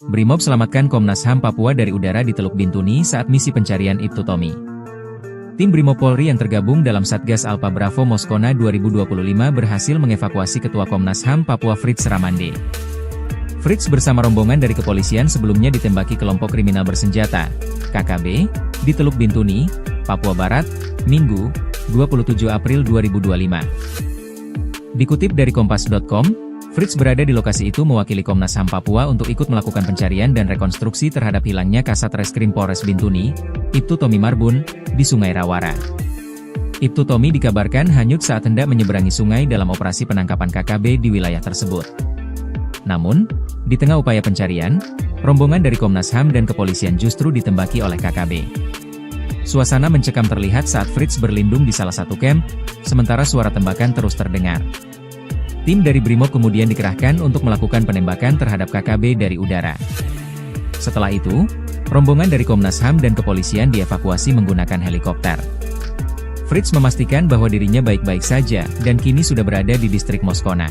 Brimob selamatkan Komnas HAM Papua dari udara di Teluk Bintuni saat misi pencarian Ibtu Tommy. Tim Brimob Polri yang tergabung dalam Satgas Alpha Bravo Moskona 2025 berhasil mengevakuasi Ketua Komnas HAM Papua Fritz Ramande. Fritz bersama rombongan dari kepolisian sebelumnya ditembaki kelompok kriminal bersenjata, KKB, di Teluk Bintuni, Papua Barat, Minggu, 27 April 2025. Dikutip dari Kompas.com, Fritz berada di lokasi itu mewakili Komnas HAM Papua untuk ikut melakukan pencarian dan rekonstruksi terhadap hilangnya Kasat Reskrim Polres Bintuni, Ibtu Tommy Marbun, di Sungai Rawara. Ibtu Tommy dikabarkan hanyut saat hendak menyeberangi sungai dalam operasi penangkapan KKB di wilayah tersebut. Namun, di tengah upaya pencarian, rombongan dari Komnas HAM dan kepolisian justru ditembaki oleh KKB. Suasana mencekam terlihat saat Fritz berlindung di salah satu camp, sementara suara tembakan terus terdengar. Tim dari Brimob kemudian dikerahkan untuk melakukan penembakan terhadap KKB dari udara. Setelah itu, rombongan dari Komnas HAM dan kepolisian dievakuasi menggunakan helikopter. Fritz memastikan bahwa dirinya baik-baik saja dan kini sudah berada di distrik Moskona.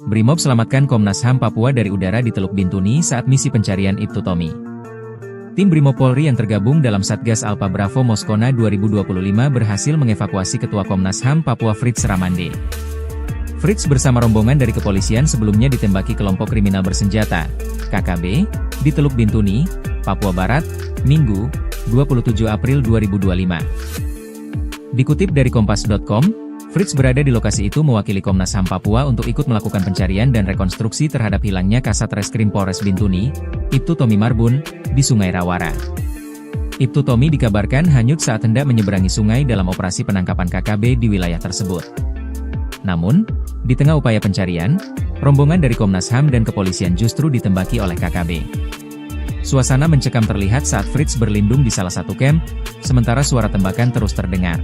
Brimob selamatkan Komnas HAM Papua dari udara di Teluk Bintuni saat misi pencarian Ibtu Tommy. Tim Brimob Polri yang tergabung dalam Satgas Alpha Bravo Moskona 2025 berhasil mengevakuasi Ketua Komnas HAM Papua Fritz Ramande. Fritz bersama rombongan dari kepolisian sebelumnya ditembaki kelompok kriminal bersenjata, KKB, di Teluk Bintuni, Papua Barat, Minggu, 27 April 2025. Dikutip dari Kompas.com, Fritz berada di lokasi itu mewakili Komnas HAM Papua untuk ikut melakukan pencarian dan rekonstruksi terhadap hilangnya Kasat Reskrim Polres Bintuni, Ibtu Tommy Marbun, di Sungai Rawara. Ibtu Tommy dikabarkan hanyut saat hendak menyeberangi sungai dalam operasi penangkapan KKB di wilayah tersebut. Namun, di tengah upaya pencarian, rombongan dari Komnas HAM dan kepolisian justru ditembaki oleh KKB. Suasana mencekam terlihat saat Fritz berlindung di salah satu camp, sementara suara tembakan terus terdengar.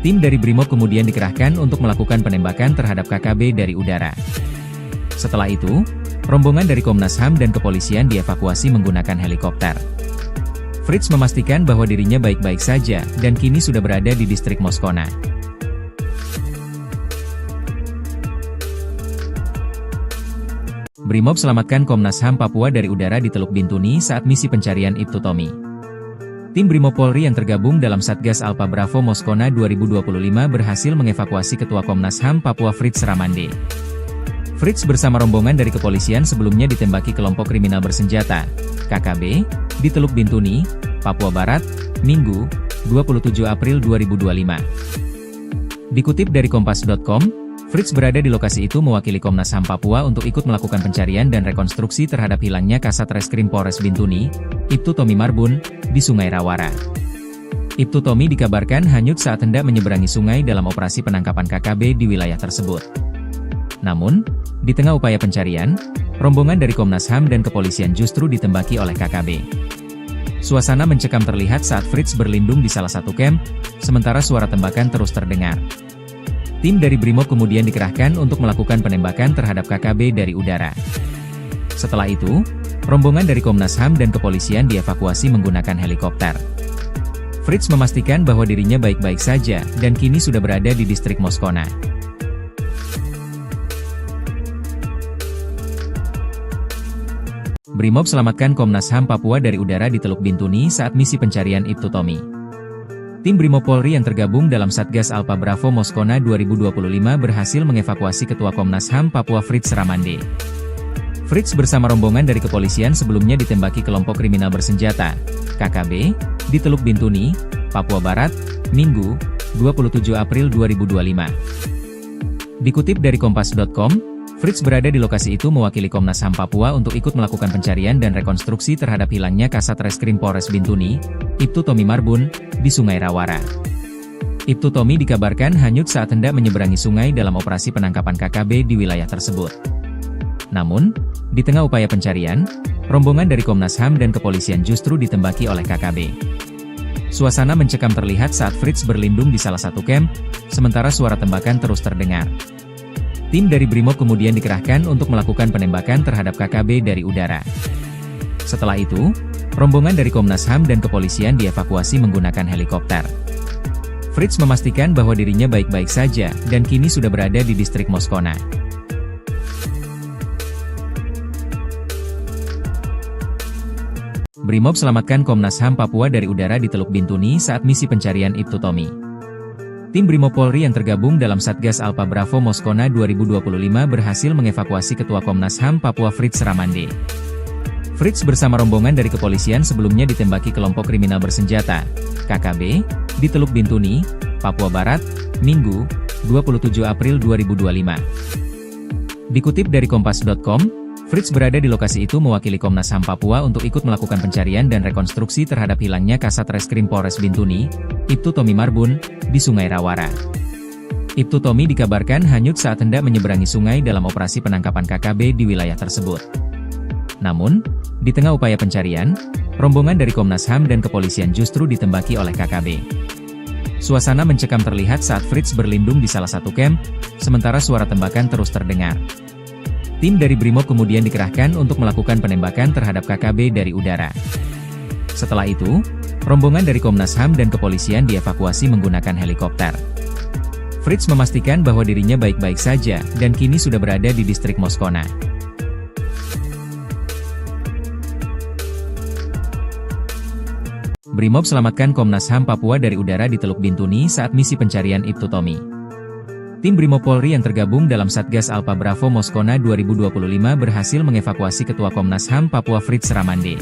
Tim dari Brimob kemudian dikerahkan untuk melakukan penembakan terhadap KKB dari udara. Setelah itu, rombongan dari Komnas HAM dan kepolisian dievakuasi menggunakan helikopter. Fritz memastikan bahwa dirinya baik-baik saja dan kini sudah berada di distrik Moskona. Brimob selamatkan Komnas HAM Papua dari udara di Teluk Bintuni saat misi pencarian Ibtu Tommy. Tim Brimob Polri yang tergabung dalam Satgas Alpha Bravo Moskona 2025 berhasil mengevakuasi Ketua Komnas HAM Papua Fritz Ramande. Fritz bersama rombongan dari kepolisian sebelumnya ditembaki kelompok kriminal bersenjata, KKB, di Teluk Bintuni, Papua Barat, Minggu, 27 April 2025. Dikutip dari Kompas.com, Fritz berada di lokasi itu mewakili Komnas HAM Papua untuk ikut melakukan pencarian dan rekonstruksi terhadap hilangnya Kasat Reskrim Polres Bintuni, Ibtu Tommy Marbun, di Sungai Rawara. Ibtu Tommy dikabarkan hanyut saat hendak menyeberangi sungai dalam operasi penangkapan KKB di wilayah tersebut. Namun, di tengah upaya pencarian, rombongan dari Komnas HAM dan kepolisian justru ditembaki oleh KKB. Suasana mencekam terlihat saat Fritz berlindung di salah satu camp, sementara suara tembakan terus terdengar. Tim dari Brimob kemudian dikerahkan untuk melakukan penembakan terhadap KKB dari udara. Setelah itu, rombongan dari Komnas HAM dan kepolisian dievakuasi menggunakan helikopter. Fritz memastikan bahwa dirinya baik-baik saja, dan kini sudah berada di distrik Moskona. Brimob selamatkan Komnas HAM Papua dari udara di Teluk Bintuni saat misi pencarian Ibtu Tommy. Tim Brimob Polri yang tergabung dalam Satgas Alpha Bravo Moskona 2025 berhasil mengevakuasi Ketua Komnas HAM Papua Fritz Ramande. Fritz bersama rombongan dari kepolisian sebelumnya ditembaki kelompok kriminal bersenjata, KKB, di Teluk Bintuni, Papua Barat, Minggu, 27 April 2025. Dikutip dari Kompas.com, Fritz berada di lokasi itu mewakili Komnas HAM Papua untuk ikut melakukan pencarian dan rekonstruksi terhadap hilangnya Kasat Reskrim Polres Bintuni, Ibtu Tommy Marbun, di Sungai Rawara. Ibtu Tommy dikabarkan hanyut saat hendak menyeberangi sungai dalam operasi penangkapan KKB di wilayah tersebut. Namun, di tengah upaya pencarian, rombongan dari Komnas HAM dan kepolisian justru ditembaki oleh KKB. Suasana mencekam terlihat saat Fritz berlindung di salah satu kamp, sementara suara tembakan terus terdengar. Tim dari Brimob kemudian dikerahkan untuk melakukan penembakan terhadap KKB dari udara. Setelah itu, rombongan dari Komnas HAM dan kepolisian dievakuasi menggunakan helikopter. Fritz memastikan bahwa dirinya baik-baik saja, dan kini sudah berada di distrik Moskona. Brimob selamatkan Komnas HAM Papua dari udara di Teluk Bintuni saat misi pencarian Ibtu Tommy. Tim Brimob Polri yang tergabung dalam Satgas Alpha Bravo Moskona 2025 berhasil mengevakuasi Ketua Komnas HAM Papua Fritz Ramande. Fritz bersama rombongan dari kepolisian sebelumnya ditembaki kelompok kriminal bersenjata, KKB, di Teluk Bintuni, Papua Barat, Minggu, 27 April 2025. Dikutip dari Kompas.com, Fritz berada di lokasi itu mewakili Komnas HAM Papua untuk ikut melakukan pencarian dan rekonstruksi terhadap hilangnya Kasat Reskrim Polres Bintuni, Ibtu Tommy Marbun, di Sungai Rawara. Ibtu Tommy dikabarkan hanyut saat hendak menyeberangi sungai dalam operasi penangkapan KKB di wilayah tersebut. Namun, di tengah upaya pencarian, rombongan dari Komnas HAM dan kepolisian justru ditembaki oleh KKB. Suasana mencekam terlihat saat Fritz berlindung di salah satu kamp, sementara suara tembakan terus terdengar. Tim dari Brimob kemudian dikerahkan untuk melakukan penembakan terhadap KKB dari udara. Setelah itu, rombongan dari Komnas HAM dan kepolisian dievakuasi menggunakan helikopter. Fritz memastikan bahwa dirinya baik-baik saja, dan kini sudah berada di distrik Moskona. Brimob selamatkan Komnas HAM Papua dari udara di Teluk Bintuni saat misi pencarian Ibtu Tommy. Tim Brimob Polri yang tergabung dalam Satgas Alpha Bravo Moskona 2025 berhasil mengevakuasi Ketua Komnas HAM Papua Fritz Ramande.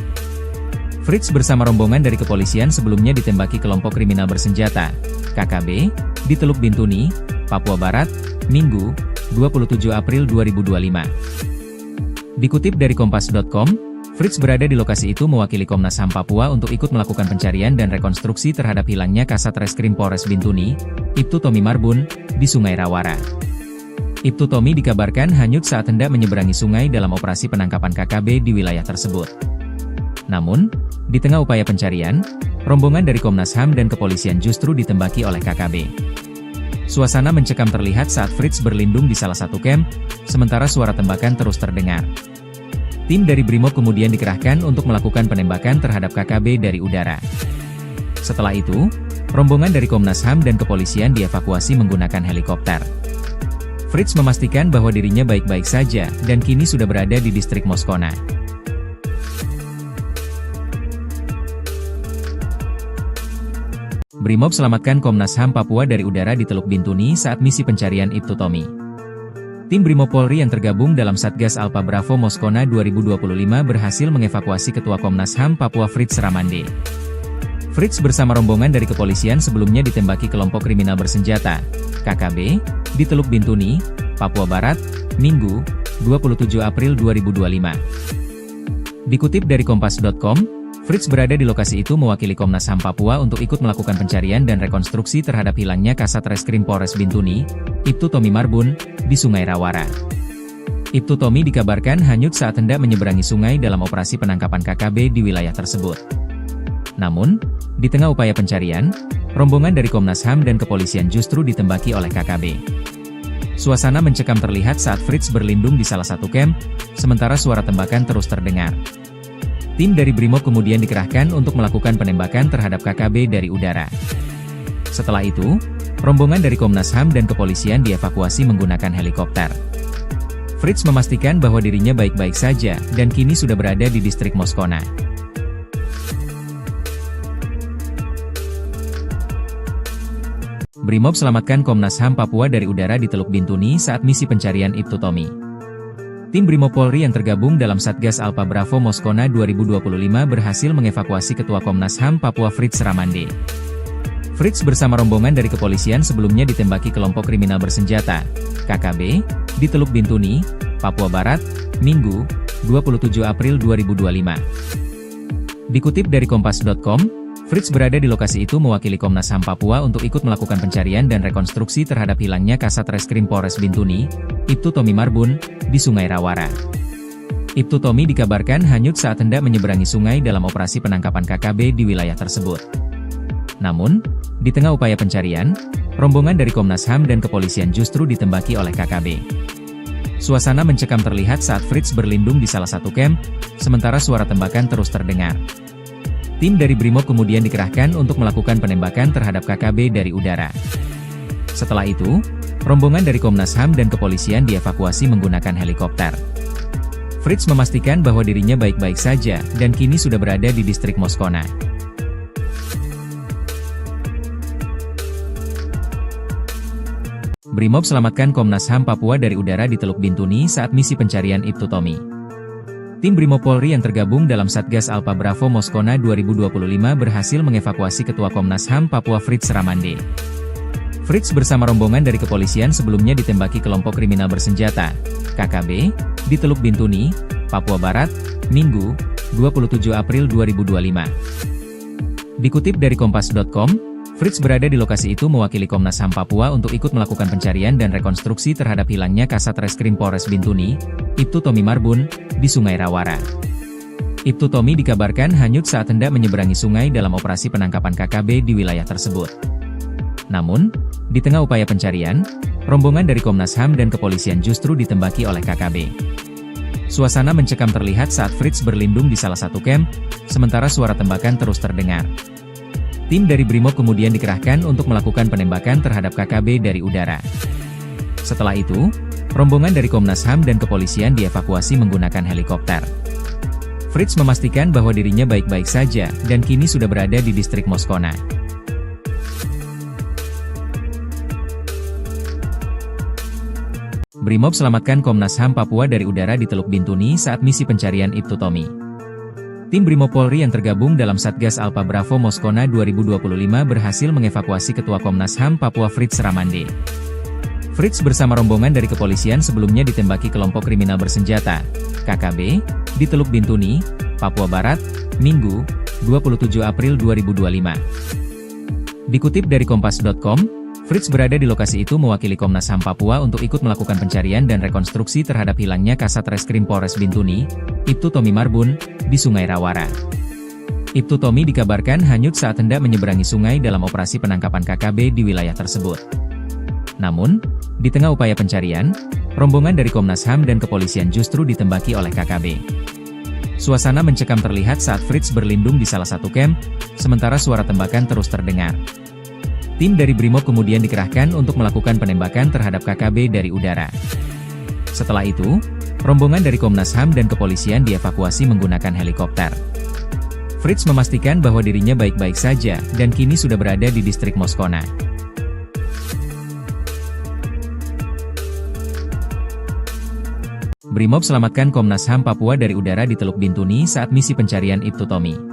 Fritz bersama rombongan dari kepolisian sebelumnya ditembaki kelompok kriminal bersenjata, KKB, di Teluk Bintuni, Papua Barat, Minggu, 27 April 2025. Dikutip dari Kompas.com, Fritz berada di lokasi itu mewakili Komnas HAM Papua untuk ikut melakukan pencarian dan rekonstruksi terhadap hilangnya Kasat Reskrim Polres Bintuni, Ibtu Tommy Marbun, di Sungai Rawara. Ibtu Tommy dikabarkan hanyut saat hendak menyeberangi sungai dalam operasi penangkapan KKB di wilayah tersebut. Namun, di tengah upaya pencarian, rombongan dari Komnas HAM dan kepolisian justru ditembaki oleh KKB. Suasana mencekam terlihat saat Fritz berlindung di salah satu kamp, sementara suara tembakan terus terdengar. Tim dari Brimob kemudian dikerahkan untuk melakukan penembakan terhadap KKB dari udara. Setelah itu, rombongan dari Komnas HAM dan kepolisian dievakuasi menggunakan helikopter. Fritz memastikan bahwa dirinya baik-baik saja, dan kini sudah berada di distrik Moskona. Brimob selamatkan Komnas HAM Papua dari udara di Teluk Bintuni saat misi pencarian Ibtu Tommy. Tim Brimob Polri yang tergabung dalam Satgas Alpha Bravo Moskona 2025 berhasil mengevakuasi Ketua Komnas HAM Papua Fritz Ramande. Fritz bersama rombongan dari kepolisian sebelumnya ditembaki kelompok kriminal bersenjata, KKB, di Teluk Bintuni, Papua Barat, Minggu, 27 April 2025. Dikutip dari Kompas.com, Fritz berada di lokasi itu mewakili Komnas HAM Papua untuk ikut melakukan pencarian dan rekonstruksi terhadap hilangnya Kasat Reskrim Polres Bintuni, Ibtu Tommy Marbun, di Sungai Rawara. Ibtu Tommy dikabarkan hanyut saat hendak menyeberangi sungai dalam operasi penangkapan KKB di wilayah tersebut. Namun, di tengah upaya pencarian, rombongan dari Komnas HAM dan kepolisian justru ditembaki oleh KKB. Suasana mencekam terlihat saat Fritz berlindung di salah satu kamp, sementara suara tembakan terus terdengar. Tim dari Brimob kemudian dikerahkan untuk melakukan penembakan terhadap KKB dari udara. Setelah itu, rombongan dari Komnas HAM dan kepolisian dievakuasi menggunakan helikopter. Fritz memastikan bahwa dirinya baik-baik saja, dan kini sudah berada di distrik Moskona. Brimob selamatkan Komnas HAM Papua dari udara di Teluk Bintuni saat misi pencarian Ibtu Tommy. Tim Brimob Polri yang tergabung dalam Satgas Alpha Bravo Moskona 2025 berhasil mengevakuasi Ketua Komnas HAM Papua Fritz Ramande. Fritz bersama rombongan dari kepolisian sebelumnya ditembaki kelompok kriminal bersenjata, KKB, di Teluk Bintuni, Papua Barat, Minggu, 27 April 2025. Dikutip dari Kompas.com, Fritz berada di lokasi itu mewakili Komnas HAM Papua untuk ikut melakukan pencarian dan rekonstruksi terhadap hilangnya Kasat Reskrim Polres Bintuni, Ibtu Tommy Marbun, di Sungai Rawara. Ibtu Tommy dikabarkan hanyut saat hendak menyeberangi sungai dalam operasi penangkapan KKB di wilayah tersebut. Namun, di tengah upaya pencarian, rombongan dari Komnas HAM dan kepolisian justru ditembaki oleh KKB. Suasana mencekam terlihat saat Fritz berlindung di salah satu camp, sementara suara tembakan terus terdengar. Tim dari Brimob kemudian dikerahkan untuk melakukan penembakan terhadap KKB dari udara. Setelah itu, rombongan dari Komnas HAM dan kepolisian dievakuasi menggunakan helikopter. Fritz memastikan bahwa dirinya baik-baik saja, dan kini sudah berada di distrik Moskona. Brimob selamatkan Komnas HAM Papua dari udara di Teluk Bintuni saat misi pencarian Ibtu Tommy. Tim Brimob Polri yang tergabung dalam Satgas Alpha Bravo Moskona 2025 berhasil mengevakuasi Ketua Komnas HAM Papua Fritz Ramande. Fritz bersama rombongan dari kepolisian sebelumnya ditembaki kelompok kriminal bersenjata, KKB, di Teluk Bintuni, Papua Barat, Minggu, 27 April 2025. Dikutip dari Kompas.com, Fritz berada di lokasi itu mewakili Komnas HAM Papua untuk ikut melakukan pencarian dan rekonstruksi terhadap hilangnya Kasat Reskrim Polres Bintuni, Ibtu Tommy Marbun, di Sungai Rawara. Ibtu Tommy dikabarkan hanyut saat hendak menyeberangi sungai dalam operasi penangkapan KKB di wilayah tersebut. Namun, di tengah upaya pencarian, rombongan dari Komnas HAM dan kepolisian justru ditembaki oleh KKB. Suasana mencekam terlihat saat Fritz berlindung di salah satu camp, sementara suara tembakan terus terdengar. Tim dari Brimob kemudian dikerahkan untuk melakukan penembakan terhadap KKB dari udara. Setelah itu, rombongan dari Komnas HAM dan kepolisian dievakuasi menggunakan helikopter. Fritz memastikan bahwa dirinya baik-baik saja, dan kini sudah berada di distrik Moskona. Brimob selamatkan Komnas HAM Papua dari udara di Teluk Bintuni saat misi pencarian Ibtu Tommy. Tim Brimob Polri yang tergabung dalam Satgas Alpha Bravo Moskona 2025 berhasil mengevakuasi Ketua Komnas HAM Papua Fritz Ramande. Fritz bersama rombongan dari kepolisian sebelumnya ditembaki kelompok kriminal bersenjata, KKB, di Teluk Bintuni, Papua Barat, Minggu, 27 April 2025. Dikutip dari Kompas.com, Fritz berada di lokasi itu mewakili Komnas HAM Papua untuk ikut melakukan pencarian dan rekonstruksi terhadap hilangnya Kasat Reskrim Polres Bintuni, Ibtu Tommy Marbun, di Sungai Rawara. Ibtu Tommy dikabarkan hanyut saat hendak menyeberangi sungai dalam operasi penangkapan KKB di wilayah tersebut. Namun, di tengah upaya pencarian, rombongan dari Komnas HAM dan kepolisian justru ditembaki oleh KKB. Suasana mencekam terlihat saat Fritz berlindung di salah satu camp, sementara suara tembakan terus terdengar. Tim dari Brimob kemudian dikerahkan untuk melakukan penembakan terhadap KKB dari udara. Setelah itu, rombongan dari Komnas HAM dan kepolisian dievakuasi menggunakan helikopter. Fritz memastikan bahwa dirinya baik-baik saja, dan kini sudah berada di distrik Moskona. Brimob selamatkan Komnas HAM Papua dari udara di Teluk Bintuni saat misi pencarian Ibtu Tommy.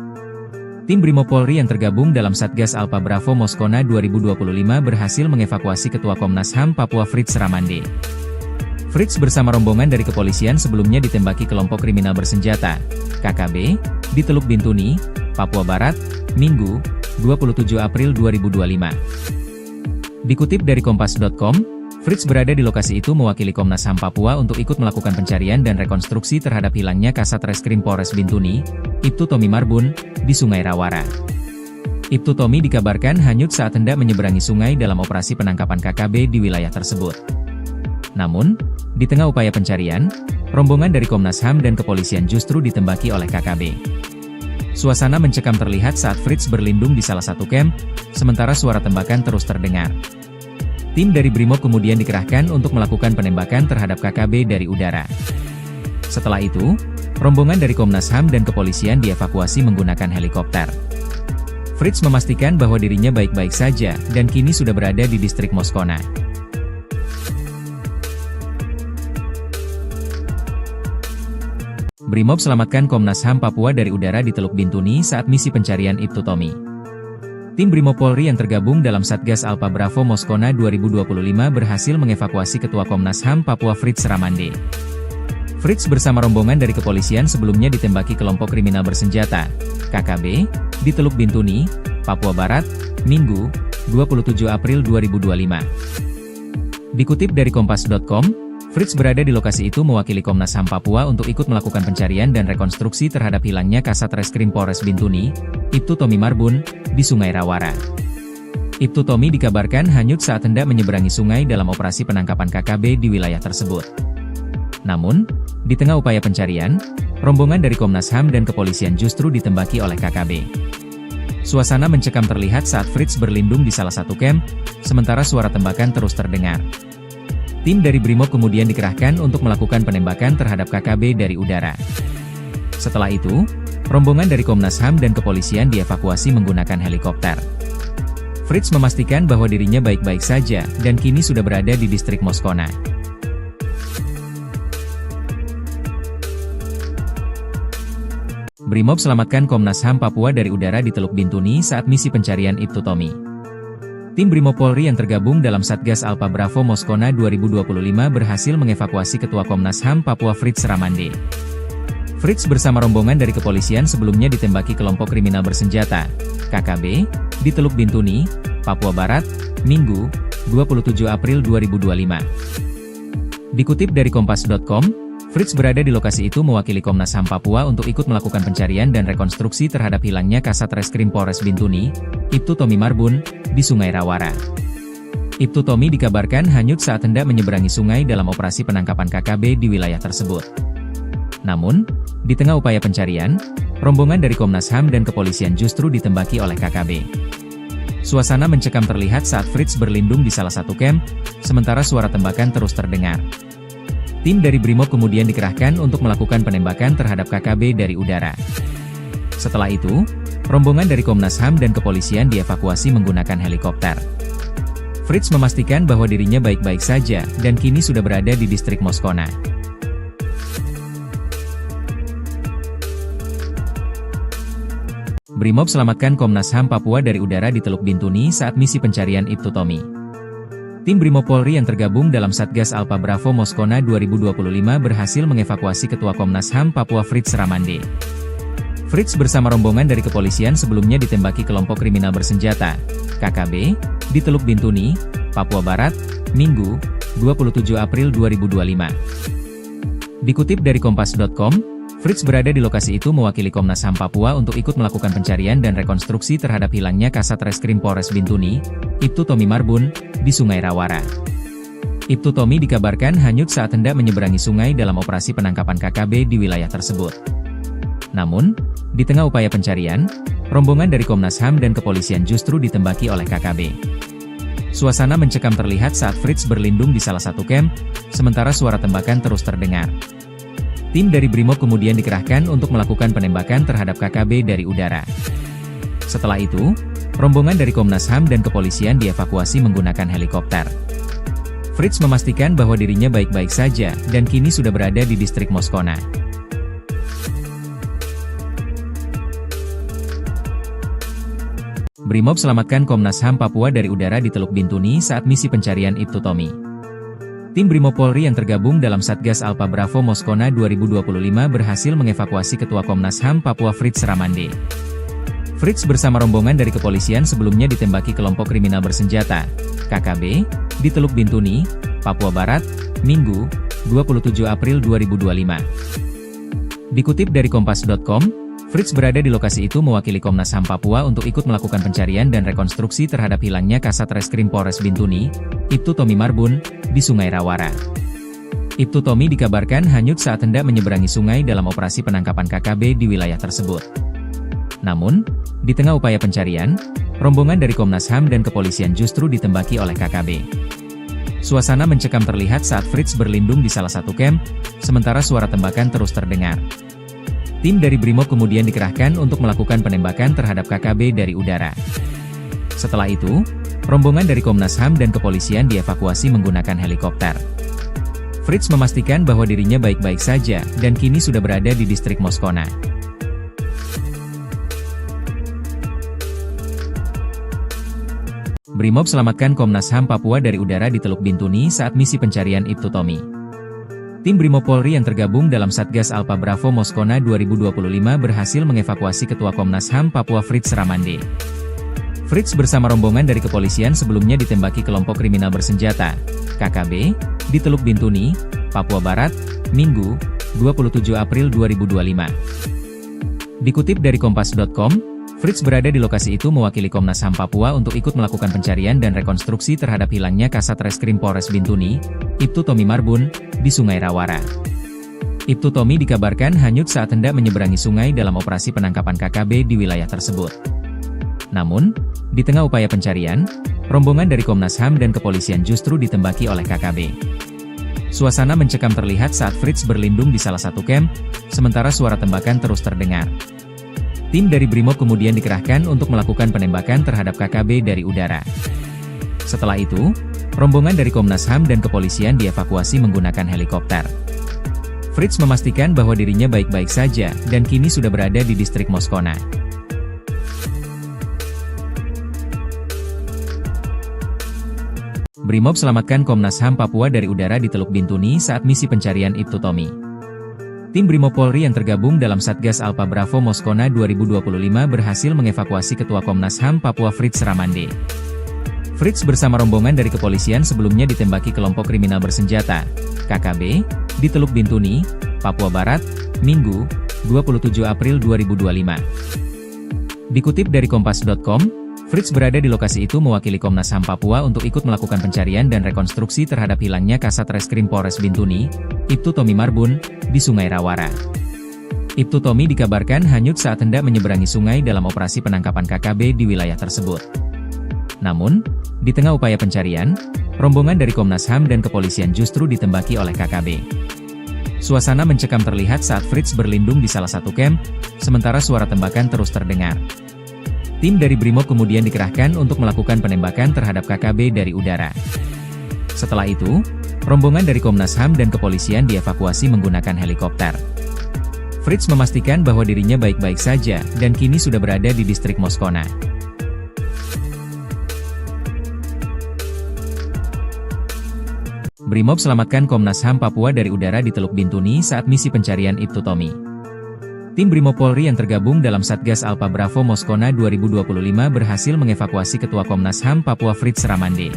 Tim Brimob Polri yang tergabung dalam Satgas Alpha Bravo Moskona 2025 berhasil mengevakuasi Ketua Komnas HAM Papua Fritz Ramande. Fritz bersama rombongan dari kepolisian sebelumnya ditembaki kelompok kriminal bersenjata, KKB, di Teluk Bintuni, Papua Barat, Minggu, 27 April 2025. Dikutip dari Kompas.com, Fritz berada di lokasi itu mewakili Komnas HAM Papua untuk ikut melakukan pencarian dan rekonstruksi terhadap hilangnya Kasat Reskrim Polres Bintuni, Ibtu Tommy Marbun, di Sungai Rawara. Ibtu Tommy dikabarkan hanyut saat hendak menyeberangi sungai dalam operasi penangkapan KKB di wilayah tersebut. Namun, di tengah upaya pencarian, rombongan dari Komnas HAM dan kepolisian justru ditembaki oleh KKB. Suasana mencekam terlihat saat Fritz berlindung di salah satu camp, sementara suara tembakan terus terdengar. Tim dari Brimob kemudian dikerahkan untuk melakukan penembakan terhadap KKB dari udara. Setelah itu, rombongan dari Komnas HAM dan kepolisian dievakuasi menggunakan helikopter. Fritz memastikan bahwa dirinya baik-baik saja dan kini sudah berada di distrik Moskona. Brimob selamatkan Komnas HAM Papua dari udara di Teluk Bintuni saat misi pencarian Ibtu Tommy. Tim Brimob Polri yang tergabung dalam Satgas Alpha Bravo Moskona 2025 berhasil mengevakuasi Ketua Komnas HAM Papua Fritz Ramande. Fritz bersama rombongan dari kepolisian sebelumnya ditembaki kelompok kriminal bersenjata, KKB, di Teluk Bintuni, Papua Barat, Minggu, 27 April 2025. Dikutip dari Kompas.com, Fritz berada di lokasi itu mewakili Komnas HAM Papua untuk ikut melakukan pencarian dan rekonstruksi terhadap hilangnya Kasat Reskrim Polres Bintuni, Ibtu Tommy Marbun, di Sungai Rawara. Ibtu Tommy dikabarkan hanyut saat hendak menyeberangi sungai dalam operasi penangkapan KKB di wilayah tersebut. Namun, di tengah upaya pencarian, rombongan dari Komnas HAM dan kepolisian justru ditembaki oleh KKB. Suasana mencekam terlihat saat Fritz berlindung di salah satu camp, sementara suara tembakan terus terdengar. Tim dari Brimob kemudian dikerahkan untuk melakukan penembakan terhadap KKB dari udara. Setelah itu, rombongan dari Komnas HAM dan kepolisian dievakuasi menggunakan helikopter. Fritz memastikan bahwa dirinya baik-baik saja dan kini sudah berada di distrik Moskona. Brimob selamatkan Komnas HAM Papua dari udara di Teluk Bintuni saat misi pencarian Ibtu Tommy. Tim Brimob Polri yang tergabung dalam Satgas Alpha Bravo Moskona 2025 berhasil mengevakuasi Ketua Komnas HAM Papua Fritz Ramande. Fritz bersama rombongan dari kepolisian sebelumnya ditembaki kelompok kriminal bersenjata, KKB, di Teluk Bintuni, Papua Barat, Minggu, 27 April 2025. Dikutip dari Kompas.com, Fritz berada di lokasi itu mewakili Komnas HAM Papua untuk ikut melakukan pencarian dan rekonstruksi terhadap hilangnya Kasat Reskrim Polres Bintuni, Ibtu Tommy Marbun, di Sungai Rawara. Ibtu Tommy dikabarkan hanyut saat hendak menyeberangi sungai dalam operasi penangkapan KKB di wilayah tersebut. Namun, di tengah upaya pencarian, rombongan dari Komnas HAM dan kepolisian justru ditembaki oleh KKB. Suasana mencekam terlihat saat Fritz berlindung di salah satu camp, sementara suara tembakan terus terdengar. Tim dari Brimob kemudian dikerahkan untuk melakukan penembakan terhadap KKB dari udara. Setelah itu, rombongan dari Komnas HAM dan kepolisian dievakuasi menggunakan helikopter. Fritz memastikan bahwa dirinya baik-baik saja dan kini sudah berada di distrik Moskona. Brimob selamatkan Komnas HAM Papua dari udara di Teluk Bintuni saat misi pencarian Ibtu Tommy. Tim Brimob Polri yang tergabung dalam Satgas Alpha Bravo Moskona 2025 berhasil mengevakuasi Ketua Komnas HAM Papua Fritz Ramande. Fritz bersama rombongan dari kepolisian sebelumnya ditembaki kelompok kriminal bersenjata, KKB, di Teluk Bintuni, Papua Barat, Minggu, 27 April 2025. Dikutip dari Kompas.com, Fritz berada di lokasi itu mewakili Komnas HAM Papua untuk ikut melakukan pencarian dan rekonstruksi terhadap hilangnya Kasat Reskrim Polres Bintuni, Ibtu Tommy Marbun, di Sungai Rawara. Ibtu Tommy dikabarkan hanyut saat hendak menyeberangi sungai dalam operasi penangkapan KKB di wilayah tersebut. Namun, di tengah upaya pencarian, rombongan dari Komnas HAM dan kepolisian justru ditembaki oleh KKB. Suasana mencekam terlihat saat Fritz berlindung di salah satu camp, sementara suara tembakan terus terdengar. Tim dari Brimob kemudian dikerahkan untuk melakukan penembakan terhadap KKB dari udara. Setelah itu, rombongan dari Komnas HAM dan kepolisian dievakuasi menggunakan helikopter. Fritz memastikan bahwa dirinya baik-baik saja dan kini sudah berada di distrik Moskona. Brimob selamatkan Komnas HAM Papua dari udara di Teluk Bintuni saat misi pencarian Ibtu Tommy. Tim Brimob Polri yang tergabung dalam Satgas Alpha Bravo Moskona 2025 berhasil mengevakuasi Ketua Komnas HAM Papua Fritz Ramande. Fritz bersama rombongan dari kepolisian sebelumnya ditembaki kelompok kriminal bersenjata, KKB, di Teluk Bintuni, Papua Barat, Minggu, 27 April 2025. Dikutip dari Kompas.com, Fritz berada di lokasi itu mewakili Komnas HAM Papua untuk ikut melakukan pencarian dan rekonstruksi terhadap hilangnya Kasat Reskrim Polres Bintuni, Ibtu Tommy Marbun, di Sungai Rawara. Ibtu Tommy dikabarkan hanyut saat hendak menyeberangi sungai dalam operasi penangkapan KKB di wilayah tersebut. Namun, di tengah upaya pencarian, rombongan dari Komnas HAM dan kepolisian justru ditembaki oleh KKB. Suasana mencekam terlihat saat Fritz berlindung di salah satu camp, sementara suara tembakan terus terdengar. Tim dari Brimob kemudian dikerahkan untuk melakukan penembakan terhadap KKB dari udara. Setelah itu, rombongan dari Komnas HAM dan kepolisian dievakuasi menggunakan helikopter. Fritz memastikan bahwa dirinya baik-baik saja, dan kini sudah berada di distrik Moskona. Brimob selamatkan Komnas HAM Papua dari udara di Teluk Bintuni saat misi pencarian Ibtu Tommy. Tim Brimob Polri yang tergabung dalam Satgas Alpha Bravo Moskona 2025 berhasil mengevakuasi Ketua Komnas HAM Papua Fritz Ramande. Fritz bersama rombongan dari kepolisian sebelumnya ditembaki kelompok kriminal bersenjata, KKB, di Teluk Bintuni, Papua Barat, Minggu, 27 April 2025. Dikutip dari Kompas.com, Fritz berada di lokasi itu mewakili Komnas HAM Papua untuk ikut melakukan pencarian dan rekonstruksi terhadap hilangnya Kasat Reskrim Polres Bintuni, Ibtu Tommy Marbun, di Sungai Rawara. Ibtu Tommy dikabarkan hanyut saat hendak menyeberangi sungai dalam operasi penangkapan KKB di wilayah tersebut. Namun, di tengah upaya pencarian, rombongan dari Komnas HAM dan kepolisian justru ditembaki oleh KKB. Suasana mencekam terlihat saat Fritz berlindung di salah satu camp, sementara suara tembakan terus terdengar. Tim dari Brimob kemudian dikerahkan untuk melakukan penembakan terhadap KKB dari udara. Setelah itu, rombongan dari Komnas HAM dan kepolisian dievakuasi menggunakan helikopter. Fritz memastikan bahwa dirinya baik-baik saja, dan kini sudah berada di distrik Moskona. Brimob selamatkan Komnas HAM Papua dari udara di Teluk Bintuni saat misi pencarian Ibtu Tommy. Tim Brimob Polri yang tergabung dalam Satgas Alpha Bravo Moskona 2025 berhasil mengevakuasi Ketua Komnas HAM Papua Fritz Ramande. Fritz bersama rombongan dari kepolisian sebelumnya ditembaki kelompok kriminal bersenjata, KKB, di Teluk Bintuni, Papua Barat, Minggu, 27 April 2025. Dikutip dari Kompas.com, Fritz berada di lokasi itu mewakili Komnas HAM Papua untuk ikut melakukan pencarian dan rekonstruksi terhadap hilangnya Kasat Reskrim Polres Bintuni, Ibtu Tommy Marbun, di Sungai Rawara. Ibtu Tommy dikabarkan hanyut saat hendak menyeberangi sungai dalam operasi penangkapan KKB di wilayah tersebut. Namun, di tengah upaya pencarian, rombongan dari Komnas HAM dan kepolisian justru ditembaki oleh KKB. Suasana mencekam terlihat saat Fritz berlindung di salah satu camp, sementara suara tembakan terus terdengar. Tim dari Brimob kemudian dikerahkan untuk melakukan penembakan terhadap KKB dari udara. Setelah itu, rombongan dari Komnas HAM dan kepolisian dievakuasi menggunakan helikopter. Fritz memastikan bahwa dirinya baik-baik saja, dan kini sudah berada di distrik Moskona. Brimob selamatkan Komnas HAM Papua dari udara di Teluk Bintuni saat misi pencarian Ibtu Tommy. Tim Brimob Polri yang tergabung dalam Satgas Alpha Bravo Moskona 2025 berhasil mengevakuasi Ketua Komnas HAM Papua Fritz Ramande.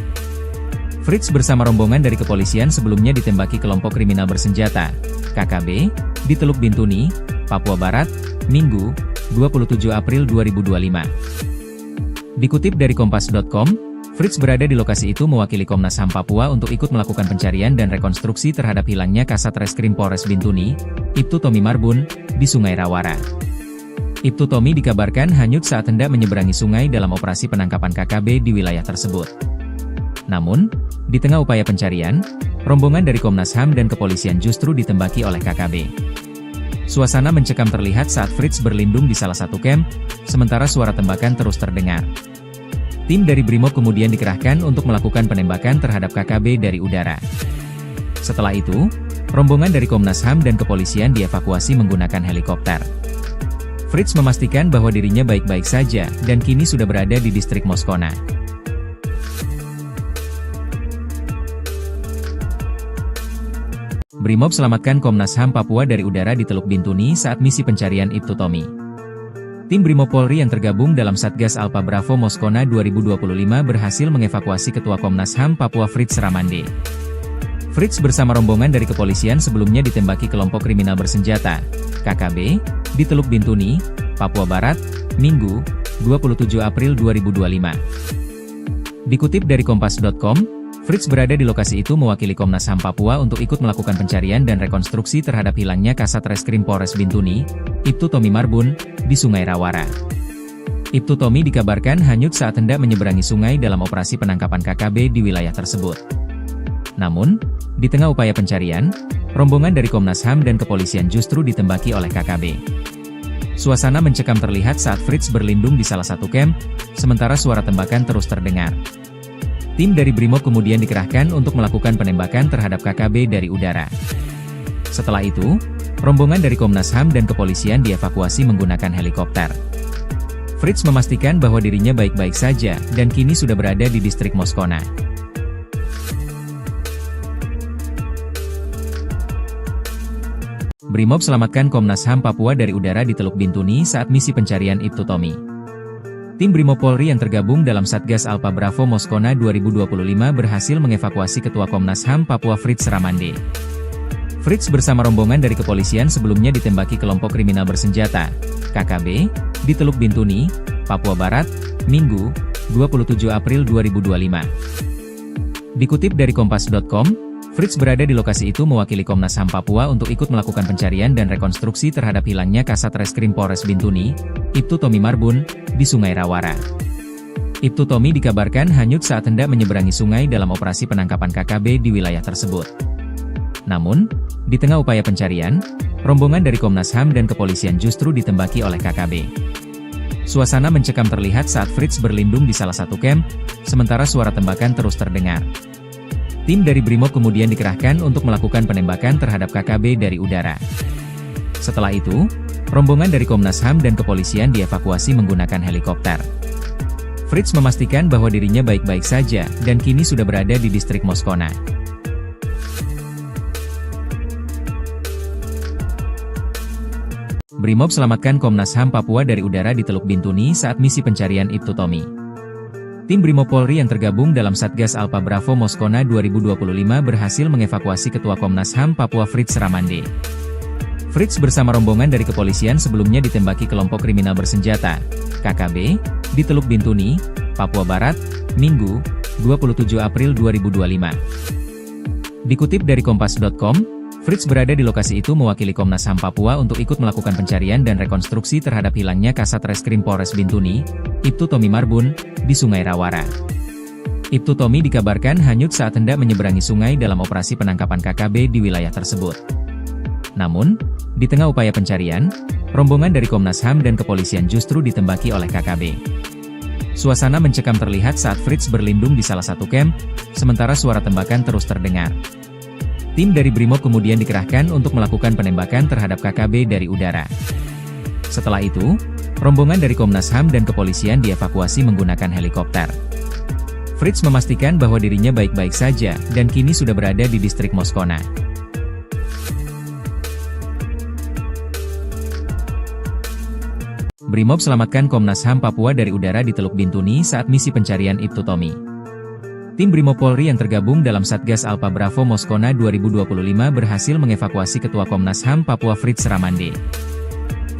Fritz bersama rombongan dari kepolisian sebelumnya ditembaki kelompok kriminal bersenjata, KKB, di Teluk Bintuni, Papua Barat, Minggu, 27 April 2025. Dikutip dari Kompas.com, Fritz berada di lokasi itu mewakili Komnas HAM Papua untuk ikut melakukan pencarian dan rekonstruksi terhadap hilangnya Kasat Reskrim Polres Bintuni, Ibtu Tommy Marbun, di Sungai Rawara. Ibtu Tommy dikabarkan hanyut saat hendak menyeberangi sungai dalam operasi penangkapan KKB di wilayah tersebut. Namun, di tengah upaya pencarian, rombongan dari Komnas HAM dan kepolisian justru ditembaki oleh KKB. Suasana mencekam terlihat saat Fritz berlindung di salah satu camp, sementara suara tembakan terus terdengar. Tim dari Brimob kemudian dikerahkan untuk melakukan penembakan terhadap KKB dari udara. Setelah itu, rombongan dari Komnas HAM dan kepolisian dievakuasi menggunakan helikopter. Fritz memastikan bahwa dirinya baik-baik saja, dan kini sudah berada di distrik Moskona. Brimob selamatkan Komnas HAM Papua dari udara di Teluk Bintuni saat misi pencarian Ibtu Tommy. Tim Brimob Polri yang tergabung dalam Satgas Alpha Bravo Moskona 2025 berhasil mengevakuasi Ketua Komnas HAM Papua Fritz Ramande. Fritz bersama rombongan dari kepolisian sebelumnya ditembaki kelompok kriminal bersenjata, KKB, di Teluk Bintuni, Papua Barat, Minggu, 27 April 2025. Dikutip dari Kompas.com, Fritz berada di lokasi itu mewakili Komnas HAM Papua untuk ikut melakukan pencarian dan rekonstruksi terhadap hilangnya Kasat Reskrim Polres Bintuni, Ibtu Tommy Marbun, di Sungai Rawara. Ibtu Tommy dikabarkan hanyut saat hendak menyeberangi sungai dalam operasi penangkapan KKB di wilayah tersebut. Namun, di tengah upaya pencarian, rombongan dari Komnas HAM dan kepolisian justru ditembaki oleh KKB. Suasana mencekam terlihat saat Fritz berlindung di salah satu camp, sementara suara tembakan terus terdengar. Tim dari Brimob kemudian dikerahkan untuk melakukan penembakan terhadap KKB dari udara. Setelah itu, rombongan dari Komnas HAM dan kepolisian dievakuasi menggunakan helikopter. Fritz memastikan bahwa dirinya baik-baik saja dan kini sudah berada di distrik Moskona. Brimob selamatkan Komnas HAM Papua dari udara di Teluk Bintuni saat misi pencarian Ibtu Tommy. Tim Brimob Polri yang tergabung dalam Satgas Alpha Bravo Moskona 2025 berhasil mengevakuasi Ketua Komnas HAM Papua Fritz Ramande. Fritz bersama rombongan dari kepolisian sebelumnya ditembaki kelompok kriminal bersenjata, KKB, di Teluk Bintuni, Papua Barat, Minggu, 27 April 2025. Dikutip dari Kompas.com, Fritz berada di lokasi itu mewakili Komnas HAM Papua untuk ikut melakukan pencarian dan rekonstruksi terhadap hilangnya Kasat Reskrim Polres Bintuni, Ibtu Tommy Marbun, di Sungai Rawara. Ibtu Tommy dikabarkan hanyut saat hendak menyeberangi sungai dalam operasi penangkapan KKB di wilayah tersebut. Namun, di tengah upaya pencarian, rombongan dari Komnas HAM dan kepolisian justru ditembaki oleh KKB. Suasana mencekam terlihat saat Fritz berlindung di salah satu camp, sementara suara tembakan terus terdengar. Tim dari Brimob kemudian dikerahkan untuk melakukan penembakan terhadap KKB dari udara. Setelah itu, rombongan dari Komnas HAM dan kepolisian dievakuasi menggunakan helikopter. Fritz memastikan bahwa dirinya baik-baik saja dan kini sudah berada di distrik Moskona. Brimob selamatkan Komnas HAM Papua dari udara di Teluk Bintuni saat misi pencarian Ibtu Tommy. Tim Brimob Polri yang tergabung dalam Satgas Alpha Bravo Moskona 2025 berhasil mengevakuasi Ketua Komnas HAM Papua Fritz Ramande. Fritz bersama rombongan dari kepolisian sebelumnya ditembaki kelompok kriminal bersenjata, KKB, di Teluk Bintuni, Papua Barat, Minggu, 27 April 2025. Dikutip dari Kompas.com, Fritz berada di lokasi itu mewakili Komnas HAM Papua untuk ikut melakukan pencarian dan rekonstruksi terhadap hilangnya Kasat Reskrim Polres Bintuni, Ibtu Tommy Marbun, di Sungai Rawara. Ibtu Tommy dikabarkan hanyut saat hendak menyeberangi sungai dalam operasi penangkapan KKB di wilayah tersebut. Namun, di tengah upaya pencarian, rombongan dari Komnas HAM dan kepolisian justru ditembaki oleh KKB. Suasana mencekam terlihat saat Fritz berlindung di salah satu camp, sementara suara tembakan terus terdengar. Tim dari Brimob kemudian dikerahkan untuk melakukan penembakan terhadap KKB dari udara. Setelah itu, rombongan dari Komnas HAM dan kepolisian dievakuasi menggunakan helikopter. Fritz memastikan bahwa dirinya baik-baik saja dan kini sudah berada di distrik Moskona. Brimob selamatkan Komnas HAM Papua dari udara di Teluk Bintuni saat misi pencarian Ibtu Tommy. Tim Brimob Polri yang tergabung dalam Satgas Alpha Bravo Moskona 2025 berhasil mengevakuasi Ketua Komnas HAM Papua Fritz Ramande.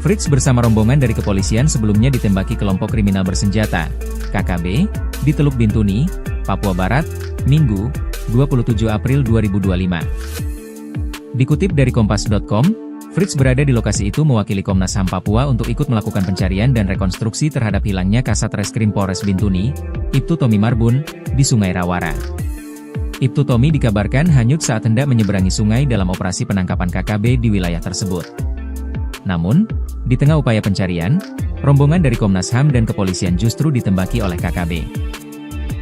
Fritz bersama rombongan dari kepolisian sebelumnya ditembaki kelompok kriminal bersenjata, KKB, di Teluk Bintuni, Papua Barat, Minggu, 27 April 2025. Dikutip dari Kompas.com, Fritz berada di lokasi itu mewakili Komnas HAM Papua untuk ikut melakukan pencarian dan rekonstruksi terhadap hilangnya Kasat Reskrim Polres Bintuni, Ibtu Tommy Marbun, di Sungai Rawara. Ibtu Tommy dikabarkan hanyut saat hendak menyeberangi sungai dalam operasi penangkapan KKB di wilayah tersebut. Namun, di tengah upaya pencarian, rombongan dari Komnas HAM dan kepolisian justru ditembaki oleh KKB.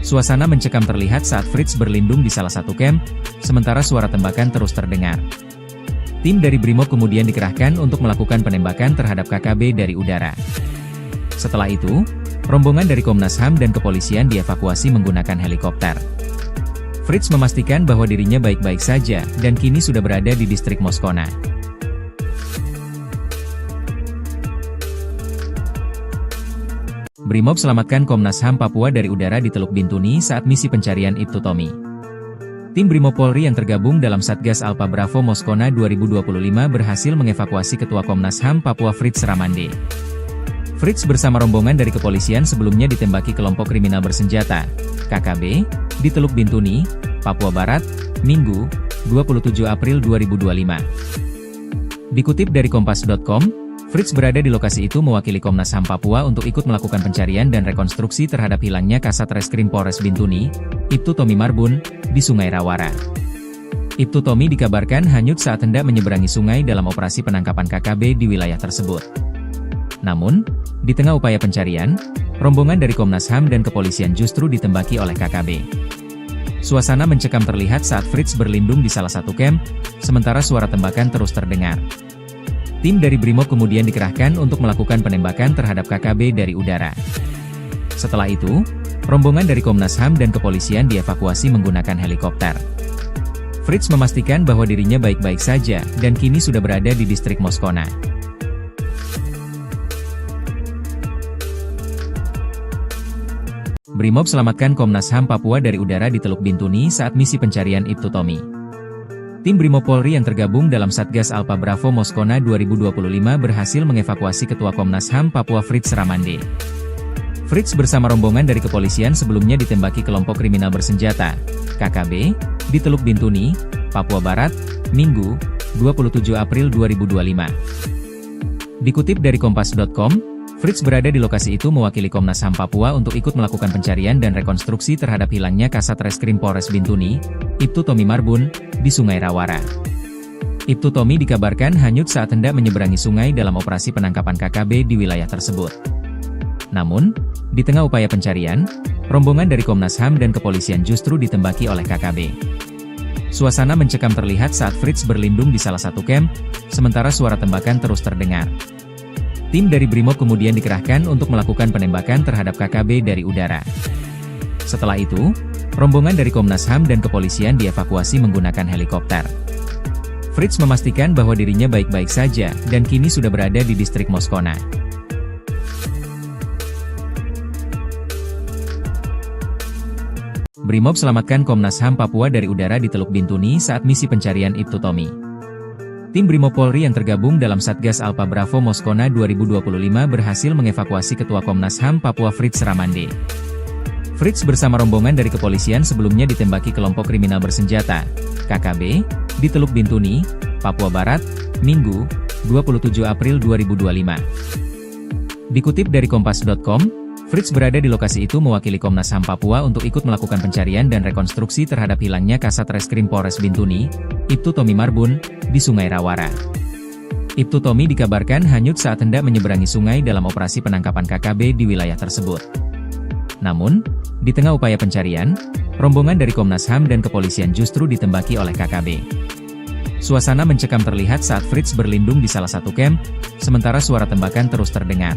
Suasana mencekam terlihat saat Fritz berlindung di salah satu camp, sementara suara tembakan terus terdengar. Tim dari Brimob kemudian dikerahkan untuk melakukan penembakan terhadap KKB dari udara. Setelah itu, rombongan dari Komnas HAM dan kepolisian dievakuasi menggunakan helikopter. Fritz memastikan bahwa dirinya baik-baik saja dan kini sudah berada di distrik Moskona. Brimob selamatkan Komnas HAM Papua dari udara di Teluk Bintuni saat misi pencarian Ibtu Tommy. Tim Brimob Polri yang tergabung dalam Satgas Alpha Bravo Moskona 2025 berhasil mengevakuasi Ketua Komnas HAM Papua Fritz Ramande. Fritz bersama rombongan dari kepolisian sebelumnya ditembaki kelompok kriminal bersenjata, KKB, di Teluk Bintuni, Papua Barat, Minggu, 27 April 2025. Dikutip dari Kompas.com, Fritz berada di lokasi itu mewakili Komnas HAM Papua untuk ikut melakukan pencarian dan rekonstruksi terhadap hilangnya Kasat Reskrim Polres Bintuni, Ibtu Tommy Marbun, di Sungai Rawara. Ibtu Tommy dikabarkan hanyut saat hendak menyeberangi sungai dalam operasi penangkapan KKB di wilayah tersebut. Namun, di tengah upaya pencarian, rombongan dari Komnas HAM dan kepolisian justru ditembaki oleh KKB. Suasana mencekam terlihat saat Fritz berlindung di salah satu camp, sementara suara tembakan terus terdengar. Tim dari Brimob kemudian dikerahkan untuk melakukan penembakan terhadap KKB dari udara. Setelah itu, rombongan dari Komnas HAM dan kepolisian dievakuasi menggunakan helikopter. Fritz memastikan bahwa dirinya baik-baik saja dan kini sudah berada di distrik Moskona. Brimob selamatkan Komnas HAM Papua dari udara di Teluk Bintuni saat misi pencarian Ibtu Tommy. Tim Brimob Polri yang tergabung dalam Satgas Alpha Bravo Moskona 2025 berhasil mengevakuasi Ketua Komnas HAM Papua Fritz Ramande. Fritz bersama rombongan dari kepolisian sebelumnya ditembaki kelompok kriminal bersenjata, KKB, di Teluk Bintuni, Papua Barat, Minggu, 27 April 2025. Dikutip dari Kompas.com, Fritz berada di lokasi itu mewakili Komnas HAM Papua untuk ikut melakukan pencarian dan rekonstruksi terhadap hilangnya Kasat Reskrim Polres Bintuni, Ibtu Tommy Marbun, di Sungai Rawara. Ibtu Tommy dikabarkan hanyut saat hendak menyeberangi sungai dalam operasi penangkapan KKB di wilayah tersebut. Namun, di tengah upaya pencarian, rombongan dari Komnas HAM dan kepolisian justru ditembaki oleh KKB. Suasana mencekam terlihat saat Fritz berlindung di salah satu camp, sementara suara tembakan terus terdengar. Tim dari Brimob kemudian dikerahkan untuk melakukan penembakan terhadap KKB dari udara. Setelah itu, rombongan dari Komnas HAM dan kepolisian dievakuasi menggunakan helikopter. Fritz memastikan bahwa dirinya baik-baik saja dan kini sudah berada di distrik Moskona. Brimob selamatkan Komnas HAM Papua dari udara di Teluk Bintuni saat misi pencarian Ibtu Tommy. Tim Brimob Polri yang tergabung dalam Satgas Alpha Bravo Moskona 2025 berhasil mengevakuasi Ketua Komnas HAM Papua Fritz Ramande. Fritz bersama rombongan dari kepolisian sebelumnya ditembaki kelompok kriminal bersenjata, KKB, di Teluk Bintuni, Papua Barat, Minggu, 27 April 2025. Dikutip dari Kompas.com, Fritz berada di lokasi itu mewakili Komnas HAM Papua untuk ikut melakukan pencarian dan rekonstruksi terhadap hilangnya Kasat Reskrim Polres Bintuni, Ibtu Tommy Marbun, di Sungai Rawara. Ibtu Tommy dikabarkan hanyut saat hendak menyeberangi sungai dalam operasi penangkapan KKB di wilayah tersebut. Namun, di tengah upaya pencarian, rombongan dari Komnas HAM dan kepolisian justru ditembaki oleh KKB. Suasana mencekam terlihat saat Fritz berlindung di salah satu camp, sementara suara tembakan terus terdengar.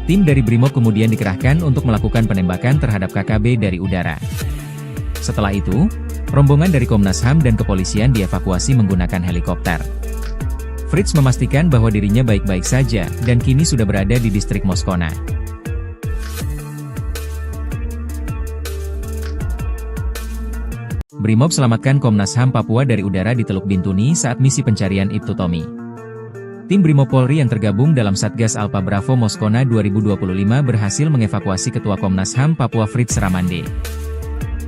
Tim dari Brimob kemudian dikerahkan untuk melakukan penembakan terhadap KKB dari udara. Setelah itu, rombongan dari Komnas HAM dan kepolisian dievakuasi menggunakan helikopter. Fritz memastikan bahwa dirinya baik-baik saja dan kini sudah berada di distrik Moskona. Brimob selamatkan Komnas HAM Papua dari udara di Teluk Bintuni saat misi pencarian Ibtu Tommy. Tim Brimob Polri yang tergabung dalam Satgas Alpha Bravo Moskona 2025 berhasil mengevakuasi Ketua Komnas HAM Papua Fritz Ramande.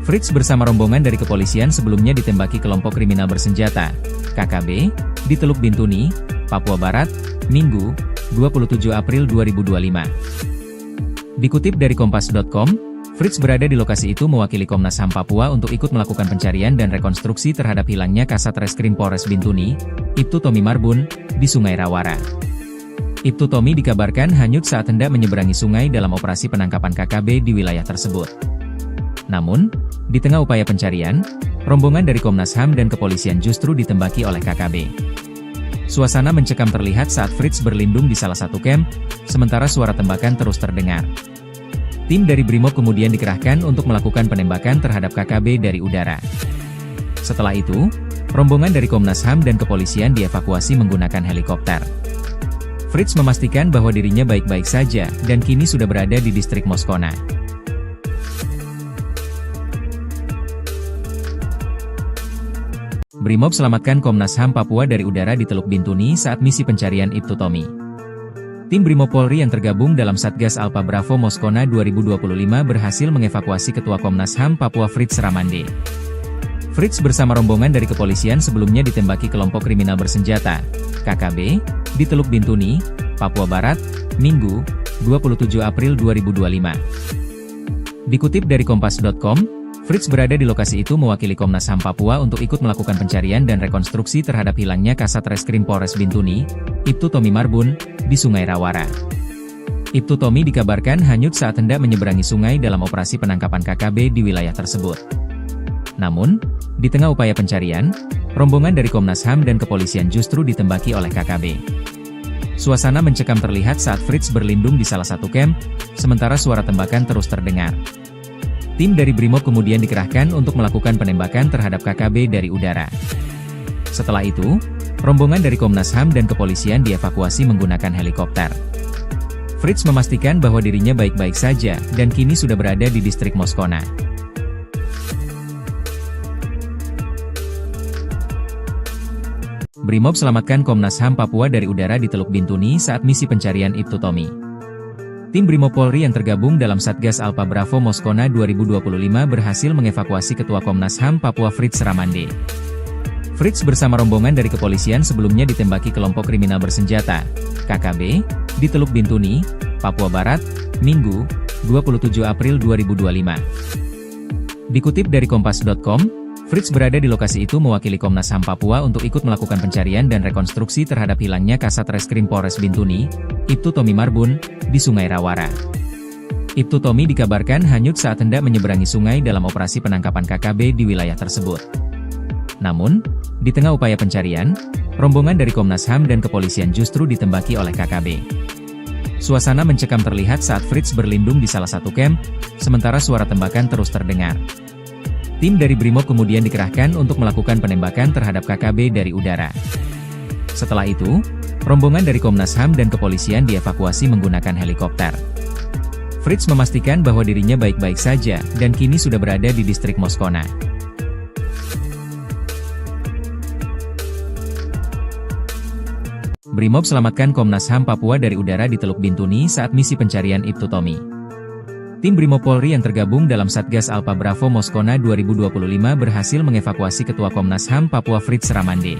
Fritz bersama rombongan dari kepolisian sebelumnya ditembaki kelompok kriminal bersenjata, KKB, di Teluk Bintuni, Papua Barat, Minggu, 27 April 2025. Dikutip dari Kompas.com, Fritz berada di lokasi itu mewakili Komnas HAM Papua untuk ikut melakukan pencarian dan rekonstruksi terhadap hilangnya Kasat Reskrim Polres Bintuni, Ibtu Tommy Marbun, di Sungai Rawara. Ibtu Tommy dikabarkan hanyut saat hendak menyeberangi sungai dalam operasi penangkapan KKB di wilayah tersebut. Namun, di tengah upaya pencarian, rombongan dari Komnas HAM dan kepolisian justru ditembaki oleh KKB. Suasana mencekam terlihat saat Fritz berlindung di salah satu camp, sementara suara tembakan terus terdengar. Tim dari Brimob kemudian dikerahkan untuk melakukan penembakan terhadap KKB dari udara. Setelah itu, rombongan dari Komnas HAM dan kepolisian dievakuasi menggunakan helikopter. Fritz memastikan bahwa dirinya baik-baik saja dan kini sudah berada di distrik Moskona. Brimob selamatkan Komnas HAM Papua dari udara di Teluk Bintuni saat misi pencarian Ibtu Tommy. Tim Brimob Polri yang tergabung dalam Satgas Alpha Bravo Moskona 2025 berhasil mengevakuasi Ketua Komnas HAM Papua Fritz Ramande. Fritz bersama rombongan dari kepolisian sebelumnya ditembaki kelompok kriminal bersenjata, KKB, di Teluk Bintuni, Papua Barat, Minggu, 27 April 2025. Dikutip dari Kompas.com, Fritz berada di lokasi itu mewakili Komnas HAM Papua untuk ikut melakukan pencarian dan rekonstruksi terhadap hilangnya Kasat Reskrim Polres Bintuni, Ibtu Tommy Marbun, di Sungai Rawara. Ibtu Tommy dikabarkan hanyut saat hendak menyeberangi sungai dalam operasi penangkapan KKB di wilayah tersebut. Namun, di tengah upaya pencarian, rombongan dari Komnas HAM dan kepolisian justru ditembaki oleh KKB. Suasana mencekam terlihat saat Fritz berlindung di salah satu camp, sementara suara tembakan terus terdengar. Tim dari Brimob kemudian dikerahkan untuk melakukan penembakan terhadap KKB dari udara. Setelah itu, rombongan dari Komnas HAM dan kepolisian dievakuasi menggunakan helikopter. Fritz memastikan bahwa dirinya baik-baik saja dan kini sudah berada di distrik Moskona. Brimob selamatkan Komnas HAM Papua dari udara di Teluk Bintuni saat misi pencarian Ibtu Tommy. Tim Brimob Polri yang tergabung dalam Satgas Alpha Bravo Moskona 2025 berhasil mengevakuasi Ketua Komnas HAM Papua Fritz Ramande. Fritz bersama rombongan dari kepolisian sebelumnya ditembaki kelompok kriminal bersenjata, KKB, di Teluk Bintuni, Papua Barat, Minggu, 27 April 2025. Dikutip dari Kompas.com, Fritz berada di lokasi itu mewakili Komnas HAM Papua untuk ikut melakukan pencarian dan rekonstruksi terhadap hilangnya Kasat Reskrim Polres Bintuni, Ibtu Tommy Marbun, di Sungai Rawara. Ibtu Tommy dikabarkan hanyut saat hendak menyeberangi sungai dalam operasi penangkapan KKB di wilayah tersebut. Namun, di tengah upaya pencarian, rombongan dari Komnas HAM dan kepolisian justru ditembaki oleh KKB. Suasana mencekam terlihat saat Fritz berlindung di salah satu camp, sementara suara tembakan terus terdengar. Tim dari Brimob kemudian dikerahkan untuk melakukan penembakan terhadap KKB dari udara. Setelah itu, rombongan dari Komnas HAM dan kepolisian dievakuasi menggunakan helikopter. Fritz memastikan bahwa dirinya baik-baik saja dan kini sudah berada di distrik Moskona. Brimob selamatkan Komnas HAM Papua dari udara di Teluk Bintuni saat misi pencarian Ibtu Tommy. Tim Brimob Polri yang tergabung dalam Satgas Alpha Bravo Moskona 2025 berhasil mengevakuasi Ketua Komnas HAM Papua Fritz Ramande.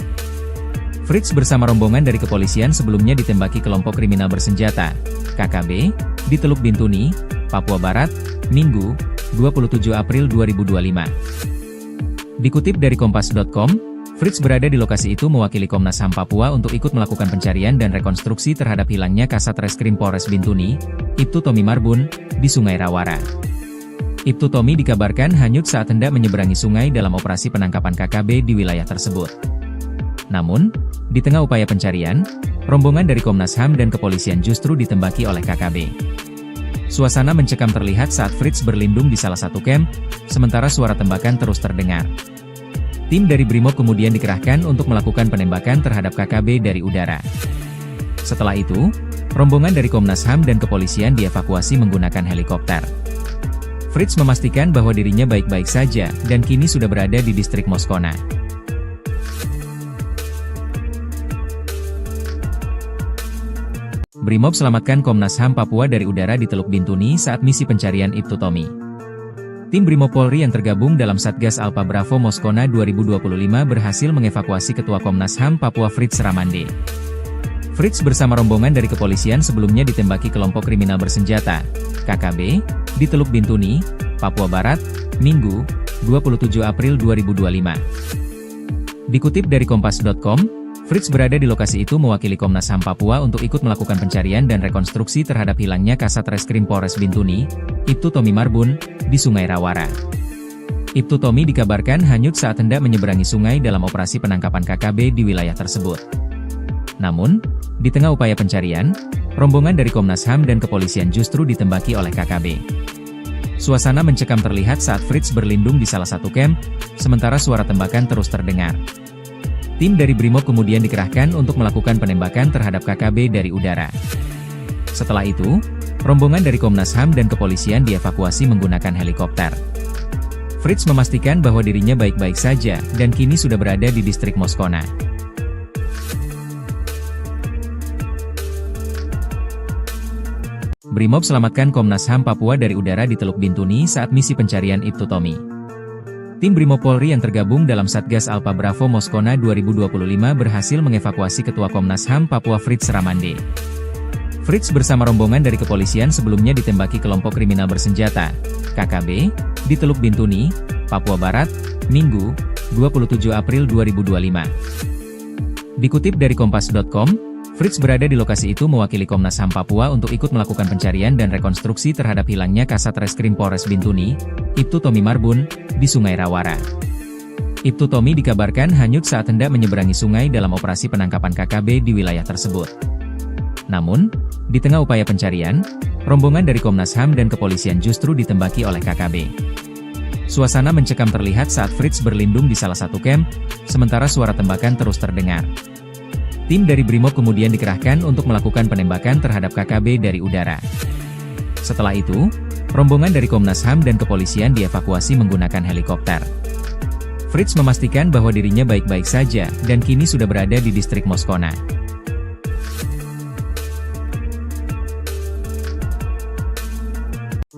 Fritz bersama rombongan dari kepolisian sebelumnya ditembaki kelompok kriminal bersenjata, KKB, di Teluk Bintuni, Papua Barat, Minggu, 27 April 2025. Dikutip dari Kompas.com, Fritz berada di lokasi itu mewakili Komnas HAM Papua untuk ikut melakukan pencarian dan rekonstruksi terhadap hilangnya Kasat Reskrim Polres Bintuni, Ibtu Tommy Marbun, di Sungai Rawara. Ibtu Tommy dikabarkan hanyut saat hendak menyeberangi sungai dalam operasi penangkapan KKB di wilayah tersebut. Namun, di tengah upaya pencarian, rombongan dari Komnas HAM dan kepolisian justru ditembaki oleh KKB. Suasana mencekam terlihat saat Fritz berlindung di salah satu camp, sementara suara tembakan terus terdengar. Tim dari Brimob kemudian dikerahkan untuk melakukan penembakan terhadap KKB dari udara. Setelah itu, rombongan dari Komnas HAM dan kepolisian dievakuasi menggunakan helikopter. Fritz memastikan bahwa dirinya baik-baik saja dan kini sudah berada di distrik Moskona. Brimob selamatkan Komnas HAM Papua dari udara di Teluk Bintuni saat misi pencarian Ibtu Tommy. Tim Brimob Polri yang tergabung dalam Satgas Alpha Bravo Moskona 2025 berhasil mengevakuasi Ketua Komnas HAM Papua Fritz Ramande. Fritz bersama rombongan dari kepolisian sebelumnya ditembaki kelompok kriminal bersenjata, KKB, di Teluk Bintuni, Papua Barat, Minggu, 27 April 2025. Dikutip dari Kompas.com, Fritz berada di lokasi itu mewakili Komnas HAM Papua untuk ikut melakukan pencarian dan rekonstruksi terhadap hilangnya Kasat Reskrim Polres Bintuni, Ibtu Tommy Marbun, di Sungai Rawara. Ibtu Tommy dikabarkan hanyut saat hendak menyeberangi sungai dalam operasi penangkapan KKB di wilayah tersebut. Namun, di tengah upaya pencarian, rombongan dari Komnas HAM dan kepolisian justru ditembaki oleh KKB. Suasana mencekam terlihat saat Fritz berlindung di salah satu camp, sementara suara tembakan terus terdengar. Tim dari Brimob kemudian dikerahkan untuk melakukan penembakan terhadap KKB dari udara. Setelah itu, rombongan dari Komnas HAM dan kepolisian dievakuasi menggunakan helikopter. Fritz memastikan bahwa dirinya baik-baik saja dan kini sudah berada di distrik Moskona. Brimob selamatkan Komnas HAM Papua dari udara di Teluk Bintuni saat misi pencarian Ibtu Tommy. Tim Brimob Polri yang tergabung dalam Satgas Alpha Bravo Moskona 2025 berhasil mengevakuasi Ketua Komnas HAM Papua Fritz Ramande. Fritz bersama rombongan dari kepolisian sebelumnya ditembaki kelompok kriminal bersenjata, KKB, di Teluk Bintuni, Papua Barat, Minggu, 27 April 2025. Dikutip dari Kompas.com, Fritz berada di lokasi itu mewakili Komnas HAM Papua untuk ikut melakukan pencarian dan rekonstruksi terhadap hilangnya Kasat Reskrim Polres Bintuni, Ibtu Tommy Marbun, di Sungai Rawara. Ibtu Tommy dikabarkan hanyut saat hendak menyeberangi sungai dalam operasi penangkapan KKB di wilayah tersebut. Namun, di tengah upaya pencarian, rombongan dari Komnas HAM dan kepolisian justru ditembaki oleh KKB. Suasana mencekam terlihat saat Fritz berlindung di salah satu camp, sementara suara tembakan terus terdengar. Tim dari Brimob kemudian dikerahkan untuk melakukan penembakan terhadap KKB dari udara. Setelah itu, rombongan dari Komnas HAM dan kepolisian dievakuasi menggunakan helikopter. Fritz memastikan bahwa dirinya baik-baik saja dan kini sudah berada di distrik Moskona.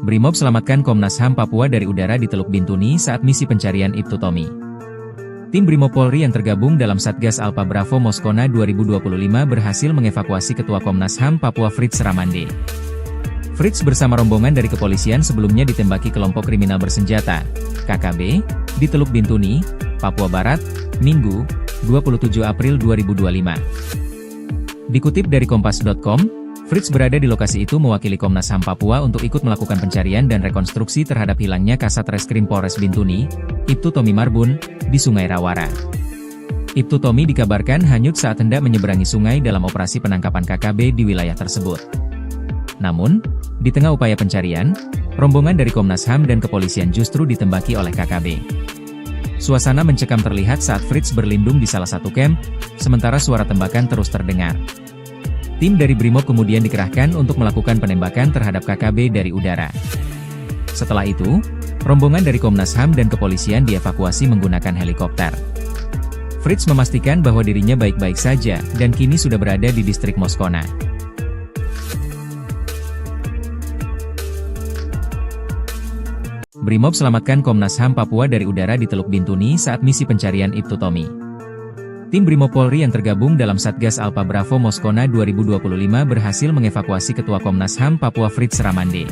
Brimob selamatkan Komnas HAM Papua dari udara di Teluk Bintuni saat misi pencarian Ibtu Tommy. Tim Brimob Polri yang tergabung dalam Satgas Alpha Bravo Moskona 2025 berhasil mengevakuasi Ketua Komnas HAM Papua Fritz Ramande. Fritz bersama rombongan dari kepolisian sebelumnya ditembaki kelompok kriminal bersenjata, KKB, di Teluk Bintuni, Papua Barat, Minggu, 27 April 2025. Dikutip dari Kompas.com, Fritz berada di lokasi itu mewakili Komnas HAM Papua untuk ikut melakukan pencarian dan rekonstruksi terhadap hilangnya Kasat Reskrim Polres Bintuni, Ibtu Tommy Marbun, di Sungai Rawara. Ibtu Tommy dikabarkan hanyut saat hendak menyeberangi sungai dalam operasi penangkapan KKB di wilayah tersebut. Namun, di tengah upaya pencarian, rombongan dari Komnas HAM dan kepolisian justru ditembaki oleh KKB. Suasana mencekam terlihat saat Fritz berlindung di salah satu camp, sementara suara tembakan terus terdengar. Tim dari Brimob kemudian dikerahkan untuk melakukan penembakan terhadap KKB dari udara. Setelah itu, rombongan dari Komnas HAM dan kepolisian dievakuasi menggunakan helikopter. Fritz memastikan bahwa dirinya baik-baik saja dan kini sudah berada di distrik Moskona. Brimob selamatkan Komnas HAM Papua dari udara di Teluk Bintuni saat misi pencarian Ibtu Tommy. Tim Brimob Polri yang tergabung dalam Satgas Alpha Bravo Moskona 2025 berhasil mengevakuasi Ketua Komnas HAM Papua Fritz Ramande.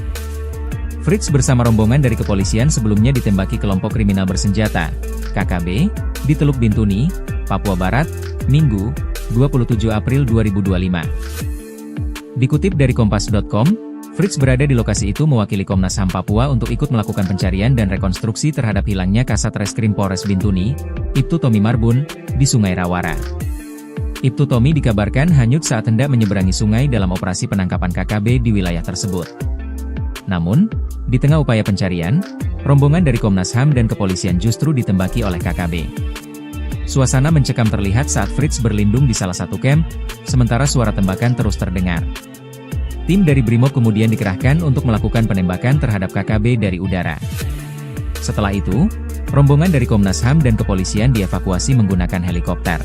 Fritz bersama rombongan dari kepolisian sebelumnya ditembaki kelompok kriminal bersenjata, KKB, di Teluk Bintuni, Papua Barat, Minggu, 27 April 2025. Dikutip dari Kompas.com, Fritz berada di lokasi itu mewakili Komnas HAM Papua untuk ikut melakukan pencarian dan rekonstruksi terhadap hilangnya Kasat Reskrim Polres Bintuni, Ibtu Tommy Marbun, di Sungai Rawara. Ibtu Tommy dikabarkan hanyut saat hendak menyeberangi sungai dalam operasi penangkapan KKB di wilayah tersebut. Namun, di tengah upaya pencarian, rombongan dari Komnas HAM dan kepolisian justru ditembaki oleh KKB. Suasana mencekam terlihat saat Fritz berlindung di salah satu camp, sementara suara tembakan terus terdengar. Tim dari Brimob kemudian dikerahkan untuk melakukan penembakan terhadap KKB dari udara. Setelah itu, rombongan dari Komnas HAM dan kepolisian dievakuasi menggunakan helikopter.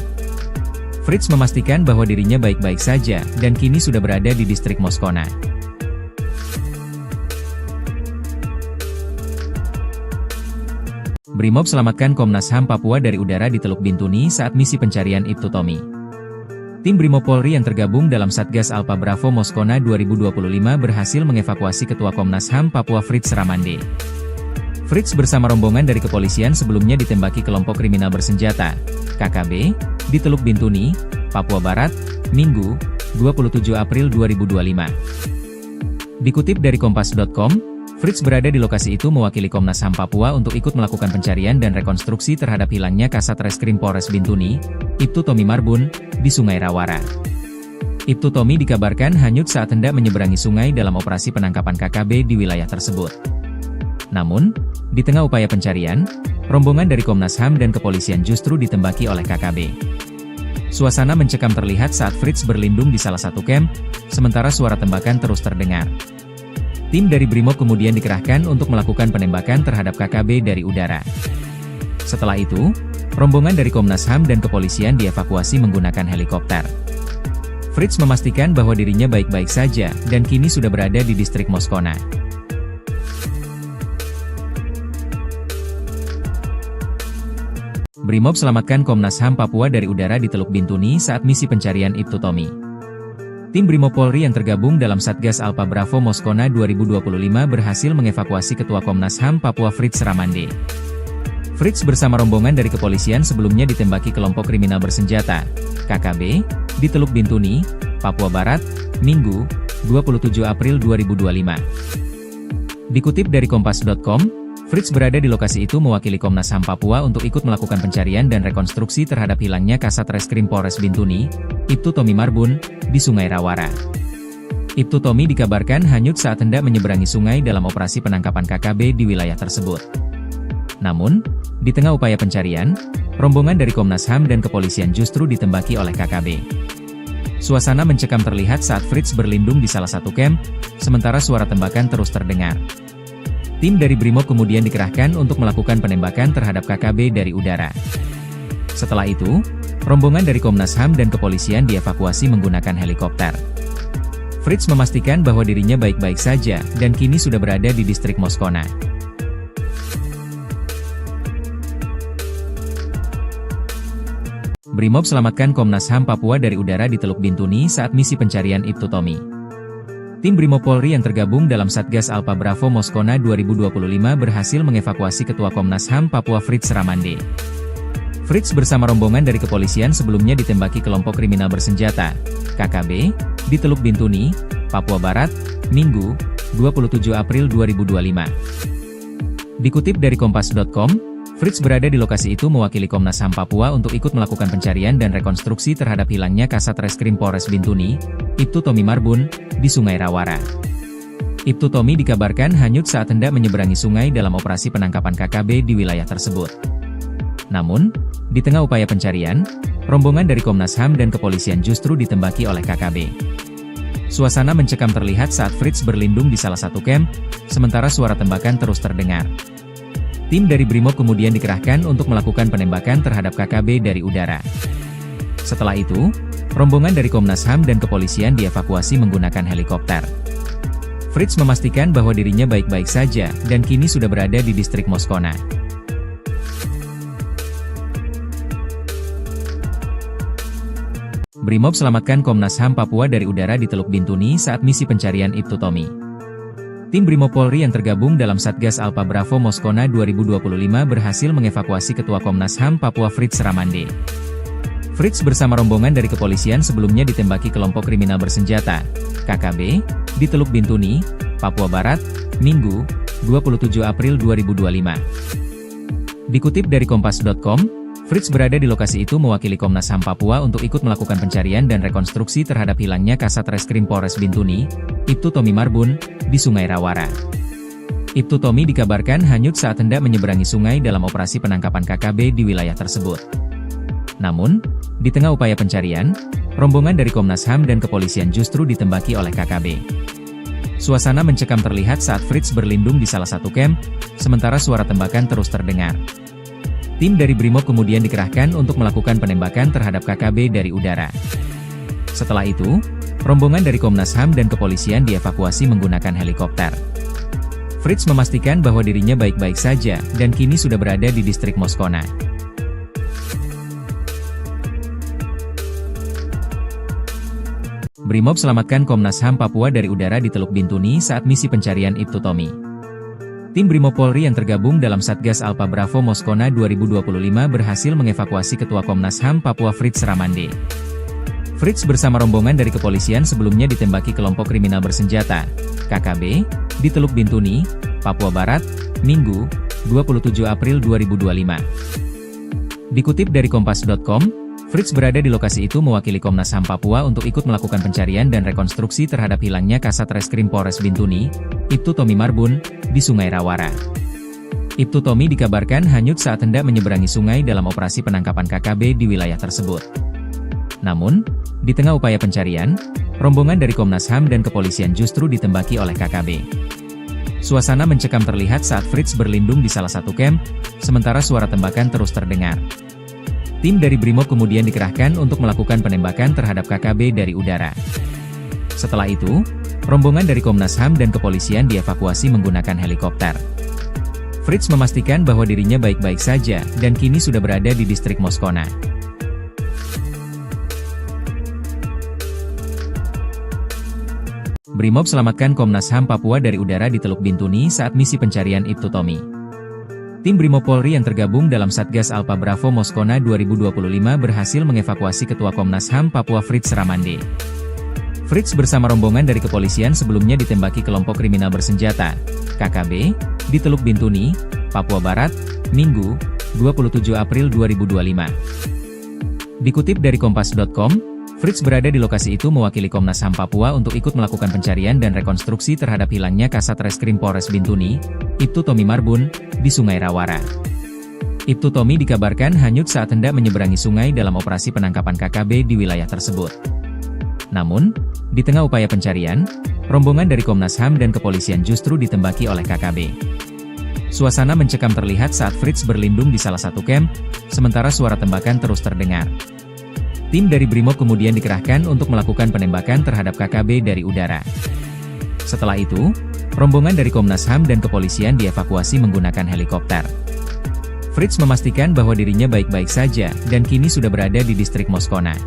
Fritz memastikan bahwa dirinya baik-baik saja dan kini sudah berada di distrik Moskona. Brimob selamatkan Komnas HAM Papua dari udara di Teluk Bintuni saat misi pencarian Ibtu Tommy. Tim Brimob Polri yang tergabung dalam Satgas Alpha Bravo Moskona 2025 berhasil mengevakuasi Ketua Komnas HAM Papua Fritz Ramande. Fritz bersama rombongan dari kepolisian sebelumnya ditembaki kelompok kriminal bersenjata, KKB, di Teluk Bintuni, Papua Barat, Minggu, 27 April 2025. Dikutip dari Kompas.com, Fritz berada di lokasi itu mewakili Komnas HAM Papua untuk ikut melakukan pencarian dan rekonstruksi terhadap hilangnya Kasat Reskrim Polres Bintuni, Ibtu Tommy Marbun, di Sungai Rawara. Ibtu Tommy dikabarkan hanyut saat hendak menyeberangi sungai dalam operasi penangkapan KKB di wilayah tersebut. Namun, di tengah upaya pencarian, rombongan dari Komnas HAM dan kepolisian justru ditembaki oleh KKB. Suasana mencekam terlihat saat Fritz berlindung di salah satu camp, sementara suara tembakan terus terdengar. Tim dari Brimob kemudian dikerahkan untuk melakukan penembakan terhadap KKB dari udara. Setelah itu, rombongan dari Komnas HAM dan kepolisian dievakuasi menggunakan helikopter. Fritz memastikan bahwa dirinya baik-baik saja dan kini sudah berada di distrik Moskona. Brimob selamatkan Komnas HAM Papua dari udara di Teluk Bintuni saat misi pencarian Ibtu Tommy. Tim Brimob Polri yang tergabung dalam Satgas Alpha Bravo Moskona 2025 berhasil mengevakuasi Ketua Komnas HAM Papua Fritz Ramande. Fritz bersama rombongan dari kepolisian sebelumnya ditembaki kelompok kriminal bersenjata, KKB, di Teluk Bintuni, Papua Barat, Minggu, 27 April 2025. Dikutip dari Kompas.com, Fritz berada di lokasi itu mewakili Komnas HAM Papua untuk ikut melakukan pencarian dan rekonstruksi terhadap hilangnya Kasat Reskrim Polres Bintuni, Ibtu Tommy Marbun, di Sungai Rawara. Ibtu Tommy dikabarkan hanyut saat hendak menyeberangi sungai dalam operasi penangkapan KKB di wilayah tersebut. Namun, di tengah upaya pencarian, rombongan dari Komnas HAM dan kepolisian justru ditembaki oleh KKB. Suasana mencekam terlihat saat Fritz berlindung di salah satu camp, sementara suara tembakan terus terdengar. Tim dari Brimob kemudian dikerahkan untuk melakukan penembakan terhadap KKB dari udara. Setelah itu, rombongan dari Komnas HAM dan kepolisian dievakuasi menggunakan helikopter. Fritz memastikan bahwa dirinya baik-baik saja dan kini sudah berada di distrik Moskona. Brimob selamatkan Komnas HAM Papua dari udara di Teluk Bintuni saat misi pencarian Ibtu Tommy. Tim Brimob Polri yang tergabung dalam Satgas Alpha Bravo Moskona 2025 berhasil mengevakuasi Ketua Komnas HAM Papua Fritz Ramande. Fritz bersama rombongan dari kepolisian sebelumnya ditembaki kelompok kriminal bersenjata, KKB, di Teluk Bintuni, Papua Barat, Minggu, 27 April 2025. Dikutip dari Kompas.com, Fritz berada di lokasi itu mewakili Komnas HAM Papua untuk ikut melakukan pencarian dan rekonstruksi terhadap hilangnya Kasat Reskrim Polres Bintuni, Ibtu Tommy Marbun, di Sungai Rawara. Ibtu Tommy dikabarkan hanyut saat hendak menyeberangi sungai dalam operasi penangkapan KKB di wilayah tersebut. Namun, di tengah upaya pencarian, rombongan dari Komnas HAM dan kepolisian justru ditembaki oleh KKB. Suasana mencekam terlihat saat Fritz berlindung di salah satu camp, sementara suara tembakan terus terdengar. Tim dari Brimob kemudian dikerahkan untuk melakukan penembakan terhadap KKB dari udara. Setelah itu, rombongan dari Komnas HAM dan kepolisian dievakuasi menggunakan helikopter. Fritz memastikan bahwa dirinya baik-baik saja dan kini sudah berada di distrik Moskona. Brimob selamatkan Komnas HAM Papua dari udara di Teluk Bintuni saat misi pencarian Ibtu Tommy. Tim Brimob Polri yang tergabung dalam Satgas Alpha Bravo Moskona 2025 berhasil mengevakuasi Ketua Komnas HAM Papua Fritz Ramande. Fritz bersama rombongan dari kepolisian sebelumnya ditembaki kelompok kriminal bersenjata, KKB, di Teluk Bintuni, Papua Barat, Minggu, 27 April 2025. Dikutip dari Kompas.com, Fritz berada di lokasi itu mewakili Komnas HAM Papua untuk ikut melakukan pencarian dan rekonstruksi terhadap hilangnya Kasat Reskrim Polres Bintuni, Ibtu Tommy Marbun, di Sungai Rawara. Ibtu Tommy dikabarkan hanyut saat hendak menyeberangi sungai dalam operasi penangkapan KKB di wilayah tersebut. Namun, di tengah upaya pencarian, rombongan dari Komnas HAM dan kepolisian justru ditembaki oleh KKB. Suasana mencekam terlihat saat Fritz berlindung di salah satu camp, sementara suara tembakan terus terdengar. Tim dari Brimob kemudian dikerahkan untuk melakukan penembakan terhadap KKB dari udara. Setelah itu, rombongan dari Komnas HAM dan kepolisian dievakuasi menggunakan helikopter. Fritz memastikan bahwa dirinya baik-baik saja dan kini sudah berada di distrik Moskona. Brimob selamatkan Komnas HAM Papua dari udara di Teluk Bintuni saat misi pencarian Ibtu Tommy. Tim Brimob Polri yang tergabung dalam Satgas Alpha Bravo Moskona 2025 berhasil mengevakuasi Ketua Komnas HAM Papua Fritz Ramande. Fritz bersama rombongan dari kepolisian sebelumnya ditembaki kelompok kriminal bersenjata, KKB, di Teluk Bintuni, Papua Barat, Minggu, 27 April 2025. Dikutip dari Kompas.com, Fritz berada di lokasi itu mewakili Komnas HAM Papua untuk ikut melakukan pencarian dan rekonstruksi terhadap hilangnya Kasat Reskrim Polres Bintuni, Ibtu Tommy Marbun, di Sungai Rawara. Ibtu Tommy dikabarkan hanyut saat hendak menyeberangi sungai dalam operasi penangkapan KKB di wilayah tersebut. Namun, di tengah upaya pencarian, rombongan dari Komnas HAM dan kepolisian justru ditembaki oleh KKB. Suasana mencekam terlihat saat Fritz berlindung di salah satu camp, sementara suara tembakan terus terdengar. Tim dari Brimob kemudian dikerahkan untuk melakukan penembakan terhadap KKB dari udara. Setelah itu, rombongan dari Komnas HAM dan kepolisian dievakuasi menggunakan helikopter. Fritz memastikan bahwa dirinya baik-baik saja, dan kini sudah berada di distrik Moskona. Brimob selamatkan Komnas HAM Papua dari udara di Teluk Bintuni saat misi pencarian Ibtu Tommy. Tim Brimob Polri yang tergabung dalam Satgas Alpha Bravo Moskona 2025 berhasil mengevakuasi Ketua Komnas HAM Papua Fritz Ramande. Fritz bersama rombongan dari kepolisian sebelumnya ditembaki kelompok kriminal bersenjata, KKB, di Teluk Bintuni, Papua Barat, Minggu, 27 April 2025. Dikutip dari Kompas.com, Fritz berada di lokasi itu mewakili Komnas HAM Papua untuk ikut melakukan pencarian dan rekonstruksi terhadap hilangnya Kasat Reskrim Polres Bintuni, Ibtu Tommy Marbun, di Sungai Rawara. Ibtu Tommy dikabarkan hanyut saat hendak menyeberangi sungai dalam operasi penangkapan KKB di wilayah tersebut. Namun, di tengah upaya pencarian, rombongan dari Komnas HAM dan kepolisian justru ditembaki oleh KKB. Suasana mencekam terlihat saat Fritz berlindung di salah satu kamp, sementara suara tembakan terus terdengar. Tim dari Brimob kemudian dikerahkan untuk melakukan penembakan terhadap KKB dari udara. Setelah itu, rombongan dari Komnas HAM dan kepolisian dievakuasi menggunakan helikopter. Fritz memastikan bahwa dirinya baik-baik saja, dan kini sudah berada di distrik Moskona.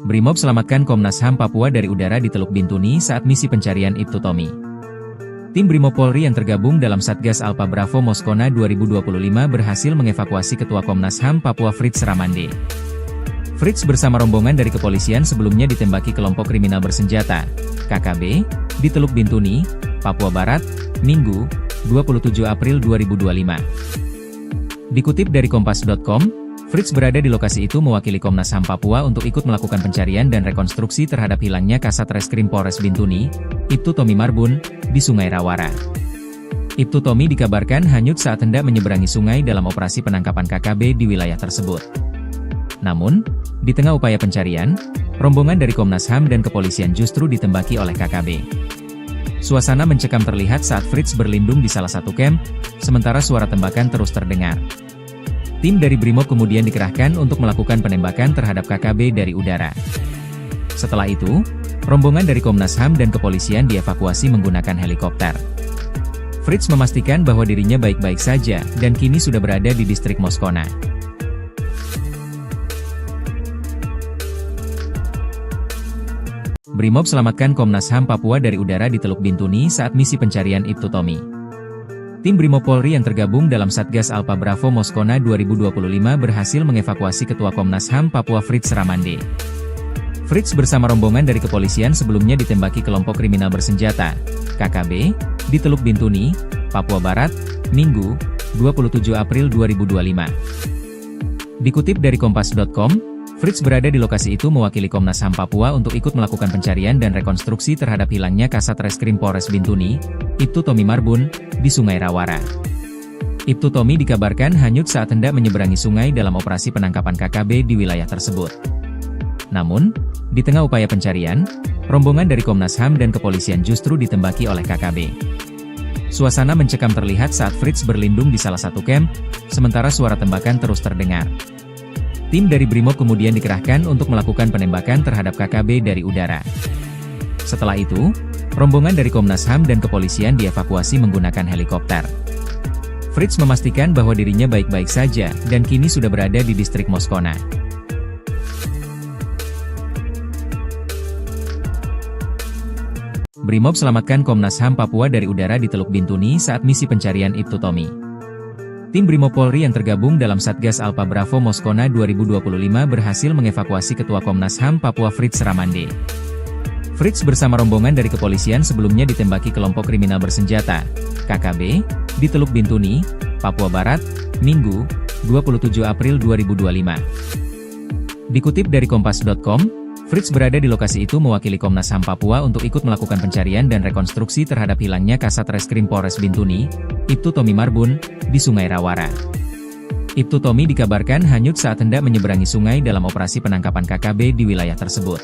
Brimob selamatkan Komnas HAM Papua dari udara di Teluk Bintuni saat misi pencarian Ibtu Tommy. Tim Brimob Polri yang tergabung dalam Satgas Alpha Bravo Moskona 2025 berhasil mengevakuasi Ketua Komnas HAM Papua Fritz Ramande. Fritz bersama rombongan dari kepolisian sebelumnya ditembaki kelompok kriminal bersenjata, KKB, di Teluk Bintuni, Papua Barat, Minggu, 27 April 2025. Dikutip dari Kompas.com, Fritz berada di lokasi itu mewakili Komnas HAM Papua untuk ikut melakukan pencarian dan rekonstruksi terhadap hilangnya Kasat Reskrim Polres Bintuni, Ibtu Tommy Marbun, di Sungai Rawara. Ibtu Tommy dikabarkan hanyut saat hendak menyeberangi sungai dalam operasi penangkapan KKB di wilayah tersebut. Namun, di tengah upaya pencarian, rombongan dari Komnas HAM dan kepolisian justru ditembaki oleh KKB. Suasana mencekam terlihat saat Fritz berlindung di salah satu kamp, sementara suara tembakan terus terdengar. Tim dari Brimob kemudian dikerahkan untuk melakukan penembakan terhadap KKB dari udara. Setelah itu, rombongan dari Komnas HAM dan kepolisian dievakuasi menggunakan helikopter. Fritz memastikan bahwa dirinya baik-baik saja, dan kini sudah berada di distrik Moskona. Brimob selamatkan Komnas HAM Papua dari udara di Teluk Bintuni saat misi pencarian Ibtu Tommy. Tim Brimob Polri yang tergabung dalam Satgas Alpha Bravo Moskona 2025 berhasil mengevakuasi Ketua Komnas HAM Papua Fritz Ramande. Fritz bersama rombongan dari kepolisian sebelumnya ditembaki kelompok kriminal bersenjata, KKB, di Teluk Bintuni, Papua Barat, Minggu, 27 April 2025. Dikutip dari Kompas.com, Fritz berada di lokasi itu mewakili Komnas HAM Papua untuk ikut melakukan pencarian dan rekonstruksi terhadap hilangnya Kasat Reskrim Polres Bintuni, Ibtu Tommy Marbun, di Sungai Rawara. Ibtu Tommy dikabarkan hanyut saat hendak menyeberangi sungai dalam operasi penangkapan KKB di wilayah tersebut. Namun, di tengah upaya pencarian, rombongan dari Komnas HAM dan kepolisian justru ditembaki oleh KKB. Suasana mencekam terlihat saat Fritz berlindung di salah satu kamp, sementara suara tembakan terus terdengar. Tim dari Brimob kemudian dikerahkan untuk melakukan penembakan terhadap KKB dari udara. Setelah itu, rombongan dari Komnas HAM dan kepolisian dievakuasi menggunakan helikopter. Fritz memastikan bahwa dirinya baik-baik saja, dan kini sudah berada di distrik Moskona. Brimob selamatkan Komnas HAM Papua dari udara di Teluk Bintuni saat misi pencarian Ibtu Tommy. Tim Brimob Polri yang tergabung dalam Satgas Alpha Bravo Moskona 2025 berhasil mengevakuasi Ketua Komnas HAM Papua Fritz Ramande. Fritz bersama rombongan dari kepolisian sebelumnya ditembaki kelompok kriminal bersenjata, KKB, di Teluk Bintuni, Papua Barat, Minggu, 27 April 2025. Dikutip dari Kompas.com, Fritz berada di lokasi itu mewakili Komnas HAM Papua untuk ikut melakukan pencarian dan rekonstruksi terhadap hilangnya Kasat Reskrim Polres Bintuni, Ibtu Tommy Marbun, di Sungai Rawara. Ibtu Tommy dikabarkan hanyut saat hendak menyeberangi sungai dalam operasi penangkapan KKB di wilayah tersebut.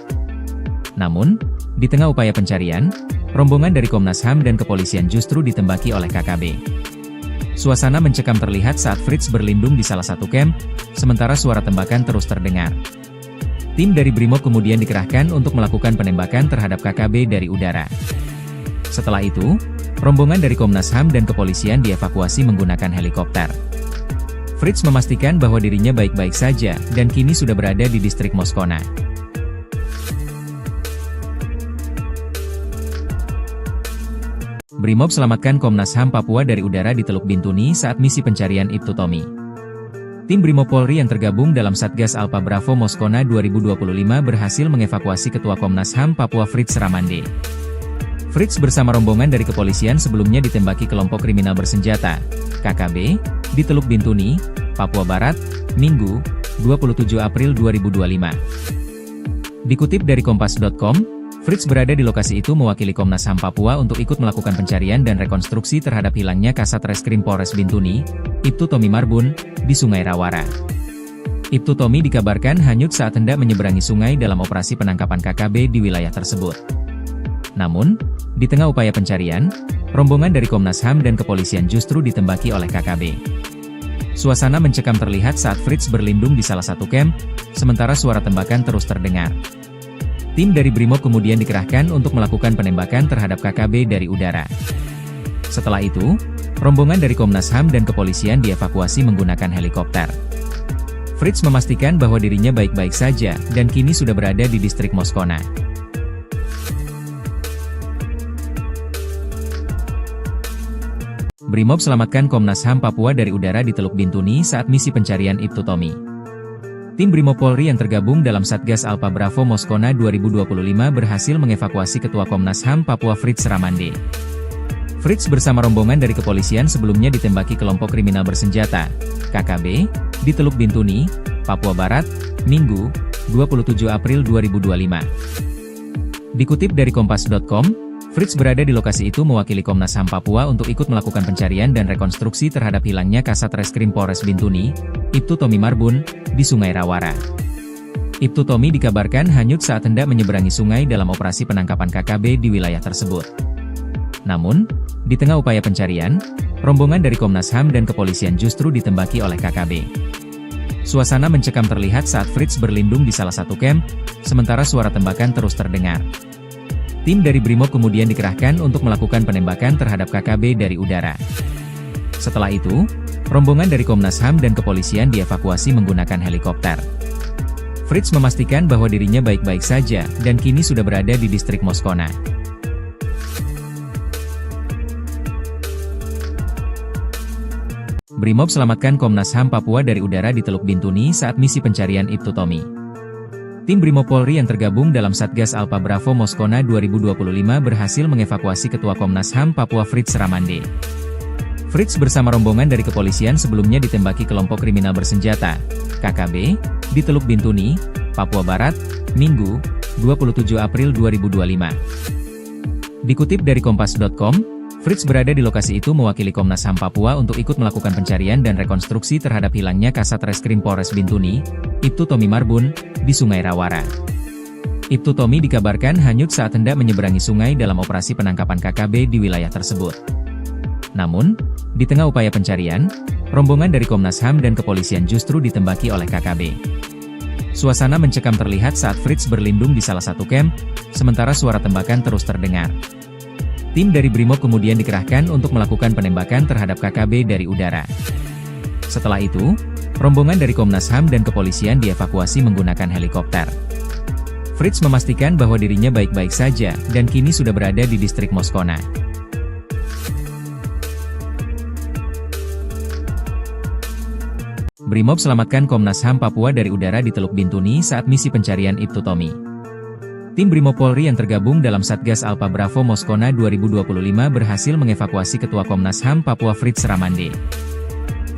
Namun, di tengah upaya pencarian, rombongan dari Komnas HAM dan kepolisian justru ditembaki oleh KKB. Suasana mencekam terlihat saat Fritz berlindung di salah satu kamp, sementara suara tembakan terus terdengar. Tim dari Brimob kemudian dikerahkan untuk melakukan penembakan terhadap KKB dari udara. Setelah itu, rombongan dari Komnas HAM dan kepolisian dievakuasi menggunakan helikopter. Fritz memastikan bahwa dirinya baik-baik saja, dan kini sudah berada di distrik Moskona. Brimob selamatkan Komnas HAM Papua dari udara di Teluk Bintuni saat misi pencarian Ibtu Tommy. Tim Brimob Polri yang tergabung dalam Satgas Alpha Bravo Moskona 2025 berhasil mengevakuasi Ketua Komnas HAM Papua Fritz Ramande. Fritz bersama rombongan dari kepolisian sebelumnya ditembaki kelompok kriminal bersenjata, KKB, di Teluk Bintuni, Papua Barat, Minggu, 27 April 2025. Dikutip dari Kompas.com, Fritz berada di lokasi itu mewakili Komnas HAM Papua untuk ikut melakukan pencarian dan rekonstruksi terhadap hilangnya Kasat Reskrim Polres Bintuni, Ibtu Tommy Marbun, di Sungai Rawara. Ibtu Tommy dikabarkan hanyut saat hendak menyeberangi sungai dalam operasi penangkapan KKB di wilayah tersebut. Namun, di tengah upaya pencarian, rombongan dari Komnas HAM dan kepolisian justru ditembaki oleh KKB. Suasana mencekam terlihat saat Fritz berlindung di salah satu camp, sementara suara tembakan terus terdengar. Tim dari Brimob kemudian dikerahkan untuk melakukan penembakan terhadap KKB dari udara. Setelah itu, rombongan dari Komnas HAM dan kepolisian dievakuasi menggunakan helikopter. Fritz memastikan bahwa dirinya baik-baik saja, dan kini sudah berada di distrik Moskona. Brimob selamatkan Komnas HAM Papua dari udara di Teluk Bintuni saat misi pencarian Ibtu Tommy. Tim Brimob Polri yang tergabung dalam Satgas Alpha Bravo Moskona 2025 berhasil mengevakuasi Ketua Komnas HAM Papua Fritz Ramande. Fritz bersama rombongan dari kepolisian sebelumnya ditembaki kelompok kriminal bersenjata, KKB, di Teluk Bintuni, Papua Barat, Minggu, 27 April 2025. Dikutip dari Kompas.com, Fritz berada di lokasi itu mewakili Komnas HAM Papua untuk ikut melakukan pencarian dan rekonstruksi terhadap hilangnya Kasat Reskrim Polres Bintuni, Ibtu Tommy Marbun, di Sungai Rawara. Ibtu Tommy dikabarkan hanyut saat hendak menyeberangi sungai dalam operasi penangkapan KKB di wilayah tersebut. Namun, di tengah upaya pencarian, rombongan dari Komnas HAM dan kepolisian justru ditembaki oleh KKB. Suasana mencekam terlihat saat Fritz berlindung di salah satu camp, sementara suara tembakan terus terdengar. Tim dari Brimob kemudian dikerahkan untuk melakukan penembakan terhadap KKB dari udara. Setelah itu, rombongan dari Komnas HAM dan kepolisian dievakuasi menggunakan helikopter. Fritz memastikan bahwa dirinya baik-baik saja, dan kini sudah berada di distrik Moskona. Brimob selamatkan Komnas HAM Papua dari udara di Teluk Bintuni saat misi pencarian Ibtu Tommy. Tim Brimob Polri yang tergabung dalam Satgas Alpha Bravo Moskona 2025 berhasil mengevakuasi Ketua Komnas HAM Papua Fritz Ramande. Fritz bersama rombongan dari kepolisian sebelumnya ditembaki kelompok kriminal bersenjata, KKB, di Teluk Bintuni, Papua Barat, Minggu, 27 April 2025. Dikutip dari Kompas.com, Fritz berada di lokasi itu mewakili Komnas HAM Papua untuk ikut melakukan pencarian dan rekonstruksi terhadap hilangnya Kasat Reskrim Polres Bintuni, Ibtu Tommy Marbun, di Sungai Rawara. Ibtu Tommy dikabarkan hanyut saat hendak menyeberangi sungai dalam operasi penangkapan KKB di wilayah tersebut. Namun, di tengah upaya pencarian, rombongan dari Komnas HAM dan kepolisian justru ditembaki oleh KKB. Suasana mencekam terlihat saat Fritz berlindung di salah satu camp, sementara suara tembakan terus terdengar. Tim dari Brimob kemudian dikerahkan untuk melakukan penembakan terhadap KKB dari udara. Setelah itu, rombongan dari Komnas HAM dan kepolisian dievakuasi menggunakan helikopter. Fritz memastikan bahwa dirinya baik-baik saja, dan kini sudah berada di distrik Moskona. Brimob selamatkan Komnas HAM Papua dari udara di Teluk Bintuni saat misi pencarian Ibtu Tommy. Tim Brimob Polri yang tergabung dalam Satgas Alpha Bravo Moskona 2025 berhasil mengevakuasi Ketua Komnas HAM Papua Fritz Ramande.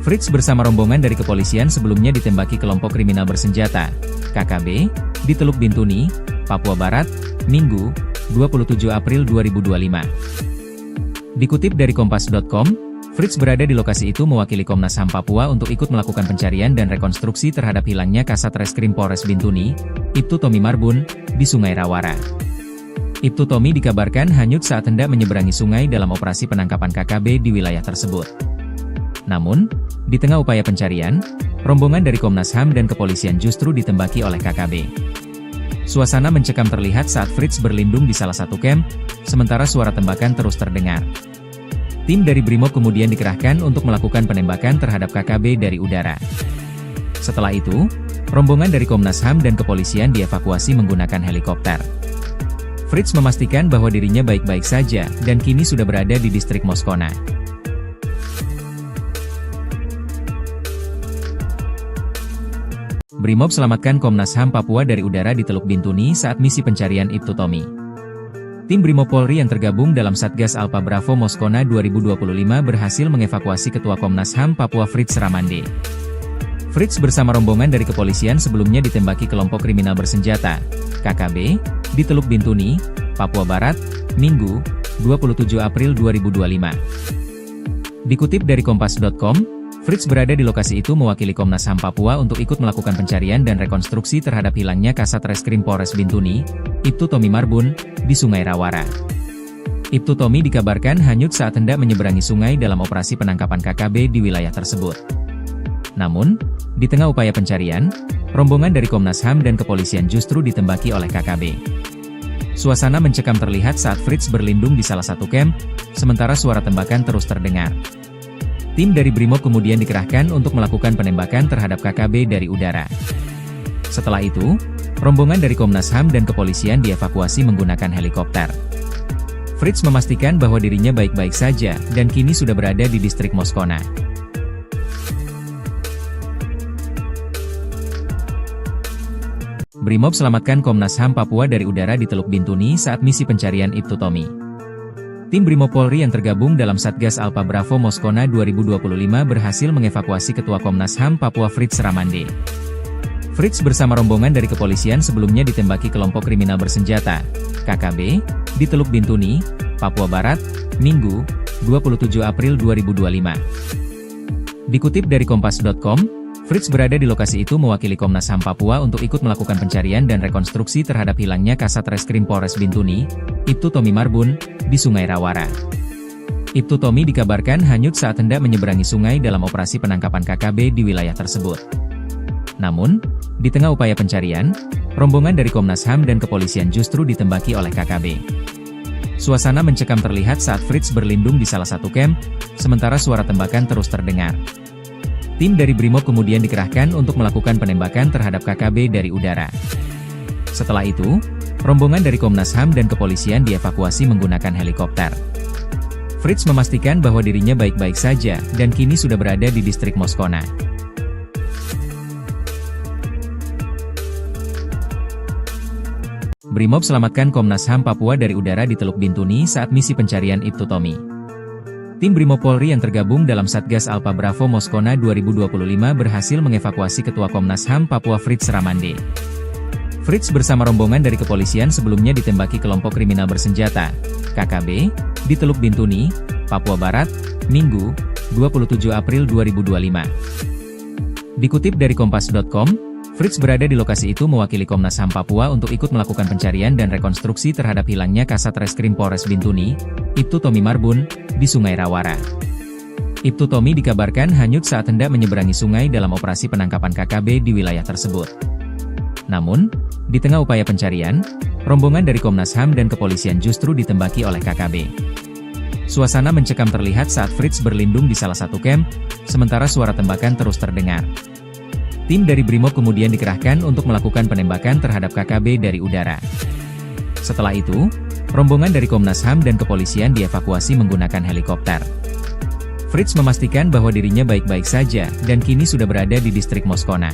Fritz bersama rombongan dari kepolisian sebelumnya ditembaki kelompok kriminal bersenjata, KKB, di Teluk Bintuni, Papua Barat, Minggu, 27 April 2025. Dikutip dari Kompas.com, Fritz berada di lokasi itu mewakili Komnas HAM Papua untuk ikut melakukan pencarian dan rekonstruksi terhadap hilangnya Kasat Reskrim Polres Bintuni, Ibtu Tommy Marbun, di Sungai Rawara. Ibtu Tommy dikabarkan hanyut saat hendak menyeberangi sungai dalam operasi penangkapan KKB di wilayah tersebut. Namun, di tengah upaya pencarian, rombongan dari Komnas HAM dan kepolisian justru ditembaki oleh KKB. Suasana mencekam terlihat saat Fritz berlindung di salah satu camp, sementara suara tembakan terus terdengar. Tim dari Brimob kemudian dikerahkan untuk melakukan penembakan terhadap KKB dari udara. Setelah itu, rombongan dari Komnas HAM dan kepolisian dievakuasi menggunakan helikopter. Fritz memastikan bahwa dirinya baik-baik saja, dan kini sudah berada di distrik Moskona. Brimob selamatkan Komnas HAM Papua dari udara di Teluk Bintuni saat misi pencarian Ibtu Tommy. Tim Brimob Polri yang tergabung dalam Satgas Alpha Bravo Moskona 2025 berhasil mengevakuasi Ketua Komnas HAM Papua Fritz Ramande. Fritz bersama rombongan dari kepolisian sebelumnya ditembaki kelompok kriminal bersenjata, KKB, di Teluk Bintuni, Papua Barat, Minggu, 27 April 2025. Dikutip dari Kompas.com, Fritz berada di lokasi itu mewakili Komnas HAM Papua untuk ikut melakukan pencarian dan rekonstruksi terhadap hilangnya Kasat Reskrim Polres Bintuni, Ibtu Tommy Marbun, di Sungai Rawara. Ibtu Tommy dikabarkan hanyut saat hendak menyeberangi sungai dalam operasi penangkapan KKB di wilayah tersebut. Namun, di tengah upaya pencarian, rombongan dari Komnas HAM dan kepolisian justru ditembaki oleh KKB. Suasana mencekam terlihat saat Fritz berlindung di salah satu camp, sementara suara tembakan terus terdengar. Tim dari Brimob kemudian dikerahkan untuk melakukan penembakan terhadap KKB dari udara. Setelah itu, rombongan dari Komnas HAM dan kepolisian dievakuasi menggunakan helikopter. Fritz memastikan bahwa dirinya baik-baik saja, dan kini sudah berada di distrik Moskona. Brimob selamatkan Komnas HAM Papua dari udara di Teluk Bintuni saat misi pencarian Ibtu Tommy. Tim Brimob Polri yang tergabung dalam Satgas Alpha Bravo Moskona 2025 berhasil mengevakuasi Ketua Komnas HAM Papua Fritz Ramande. Fritz bersama rombongan dari kepolisian sebelumnya ditembaki kelompok kriminal bersenjata, KKB, di Teluk Bintuni, Papua Barat, Minggu, 27 April 2025. Dikutip dari Kompas.com, Fritz berada di lokasi itu mewakili Komnas HAM Papua untuk ikut melakukan pencarian dan rekonstruksi terhadap hilangnya Kasat Reskrim Polres Bintuni, Ibtu Tommy Marbun, di Sungai Rawara. Ibtu Tommy dikabarkan hanyut saat hendak menyeberangi sungai dalam operasi penangkapan KKB di wilayah tersebut. Namun, di tengah upaya pencarian, rombongan dari Komnas HAM dan kepolisian justru ditembaki oleh KKB. Suasana mencekam terlihat saat Fritz berlindung di salah satu camp, sementara suara tembakan terus terdengar. Tim dari Brimob kemudian dikerahkan untuk melakukan penembakan terhadap KKB dari udara. Setelah itu, rombongan dari Komnas HAM dan kepolisian dievakuasi menggunakan helikopter. Fritz memastikan bahwa dirinya baik-baik saja, dan kini sudah berada di distrik Moskona. Brimob selamatkan Komnas HAM Papua dari udara di Teluk Bintuni saat misi pencarian Ibtu Tommy. Tim Brimob Polri yang tergabung dalam Satgas Alpha Bravo Moskona 2025 berhasil mengevakuasi Ketua Komnas HAM Papua Fritz Ramande. Fritz bersama rombongan dari kepolisian sebelumnya ditembaki kelompok kriminal bersenjata, KKB, di Teluk Bintuni, Papua Barat, Minggu, 27 April 2025. Dikutip dari Kompas.com, Fritz berada di lokasi itu mewakili Komnas HAM Papua untuk ikut melakukan pencarian dan rekonstruksi terhadap hilangnya Kasat Reskrim Polres Bintuni, Ibtu Tommy Marbun, di Sungai Rawara. Ibtu Tommy dikabarkan hanyut saat hendak menyeberangi sungai dalam operasi penangkapan KKB di wilayah tersebut. Namun, di tengah upaya pencarian, rombongan dari Komnas HAM dan kepolisian justru ditembaki oleh KKB. Suasana mencekam terlihat saat Fritz berlindung di salah satu camp, sementara suara tembakan terus terdengar. Tim dari Brimob kemudian dikerahkan untuk melakukan penembakan terhadap KKB dari udara. Setelah itu, rombongan dari Komnas HAM dan kepolisian dievakuasi menggunakan helikopter. Fritz memastikan bahwa dirinya baik-baik saja, dan kini sudah berada di distrik Moskona.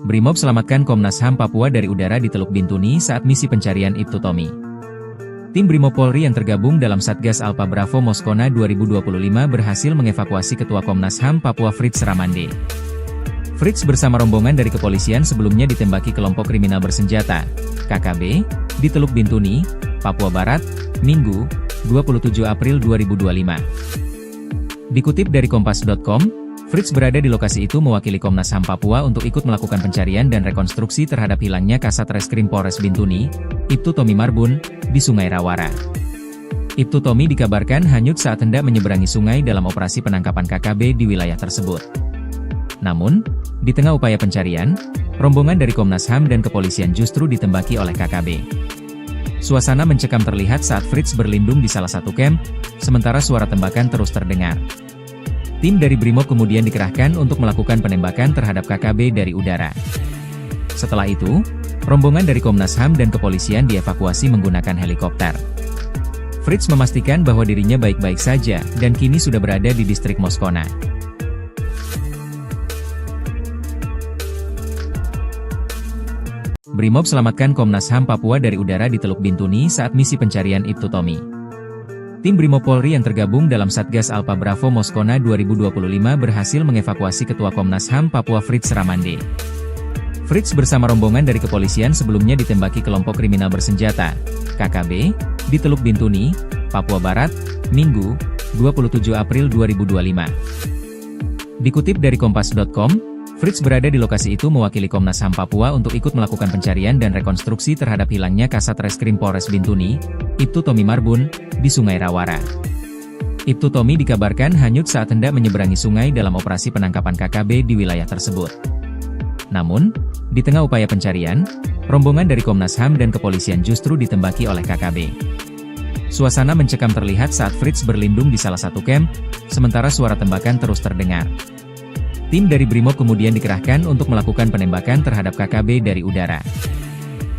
Brimob selamatkan Komnas HAM Papua dari udara di Teluk Bintuni saat misi pencarian Ibtu Tommy. Tim Brimob Polri yang tergabung dalam Satgas Alpha Bravo Moskona 2025 berhasil mengevakuasi Ketua Komnas HAM Papua Fritz Ramande. Fritz bersama rombongan dari kepolisian sebelumnya ditembaki kelompok kriminal bersenjata, KKB, di Teluk Bintuni, Papua Barat, Minggu, 27 April 2025. Dikutip dari Kompas.com, Fritz berada di lokasi itu mewakili Komnas HAM Papua untuk ikut melakukan pencarian dan rekonstruksi terhadap hilangnya Kasat Reskrim Polres Bintuni, Ibtu Tommy Marbun, di Sungai Rawara. Ibtu Tommy dikabarkan hanyut saat hendak menyeberangi sungai dalam operasi penangkapan KKB di wilayah tersebut. Namun, di tengah upaya pencarian, rombongan dari Komnas HAM dan kepolisian justru ditembaki oleh KKB. Suasana mencekam terlihat saat Fritz berlindung di salah satu camp, sementara suara tembakan terus terdengar. Tim dari Brimob kemudian dikerahkan untuk melakukan penembakan terhadap KKB dari udara. Setelah itu, rombongan dari Komnas HAM dan kepolisian dievakuasi menggunakan helikopter. Fritz memastikan bahwa dirinya baik-baik saja dan kini sudah berada di distrik Moskona. Brimob selamatkan Komnas HAM Papua dari udara di Teluk Bintuni saat misi pencarian Ibtu Tommy. Tim Brimob Polri yang tergabung dalam Satgas Alpha Bravo Moskona 2025 berhasil mengevakuasi Ketua Komnas HAM Papua Fritz Ramande. Fritz bersama rombongan dari kepolisian sebelumnya ditembaki kelompok kriminal bersenjata, KKB, di Teluk Bintuni, Papua Barat, Minggu, 27 April 2025. Dikutip dari Kompas.com, Fritz berada di lokasi itu mewakili Komnas HAM Papua untuk ikut melakukan pencarian dan rekonstruksi terhadap hilangnya Kasat Reskrim Polres Bintuni, Ibtu Tommy Marbun, di Sungai Rawara. Ibtu Tommy dikabarkan hanyut saat hendak menyeberangi sungai dalam operasi penangkapan KKB di wilayah tersebut. Namun, di tengah upaya pencarian, rombongan dari Komnas HAM dan kepolisian justru ditembaki oleh KKB. Suasana mencekam terlihat saat Fritz berlindung di salah satu camp, sementara suara tembakan terus terdengar. Tim dari Brimob kemudian dikerahkan untuk melakukan penembakan terhadap KKB dari udara.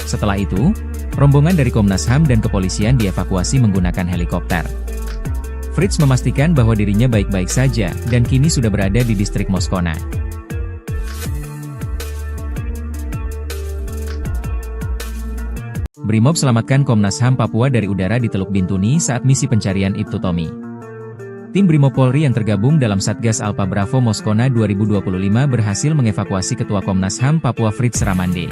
Setelah itu, rombongan dari Komnas HAM dan kepolisian dievakuasi menggunakan helikopter. Fritz memastikan bahwa dirinya baik-baik saja dan kini sudah berada di distrik Moskona. Brimob selamatkan Komnas HAM Papua dari udara di Teluk Bintuni saat misi pencarian Ibtu Tommy. Tim Brimob Polri yang tergabung dalam Satgas Alpha Bravo Moskona 2025 berhasil mengevakuasi Ketua Komnas HAM Papua Fritz Ramande.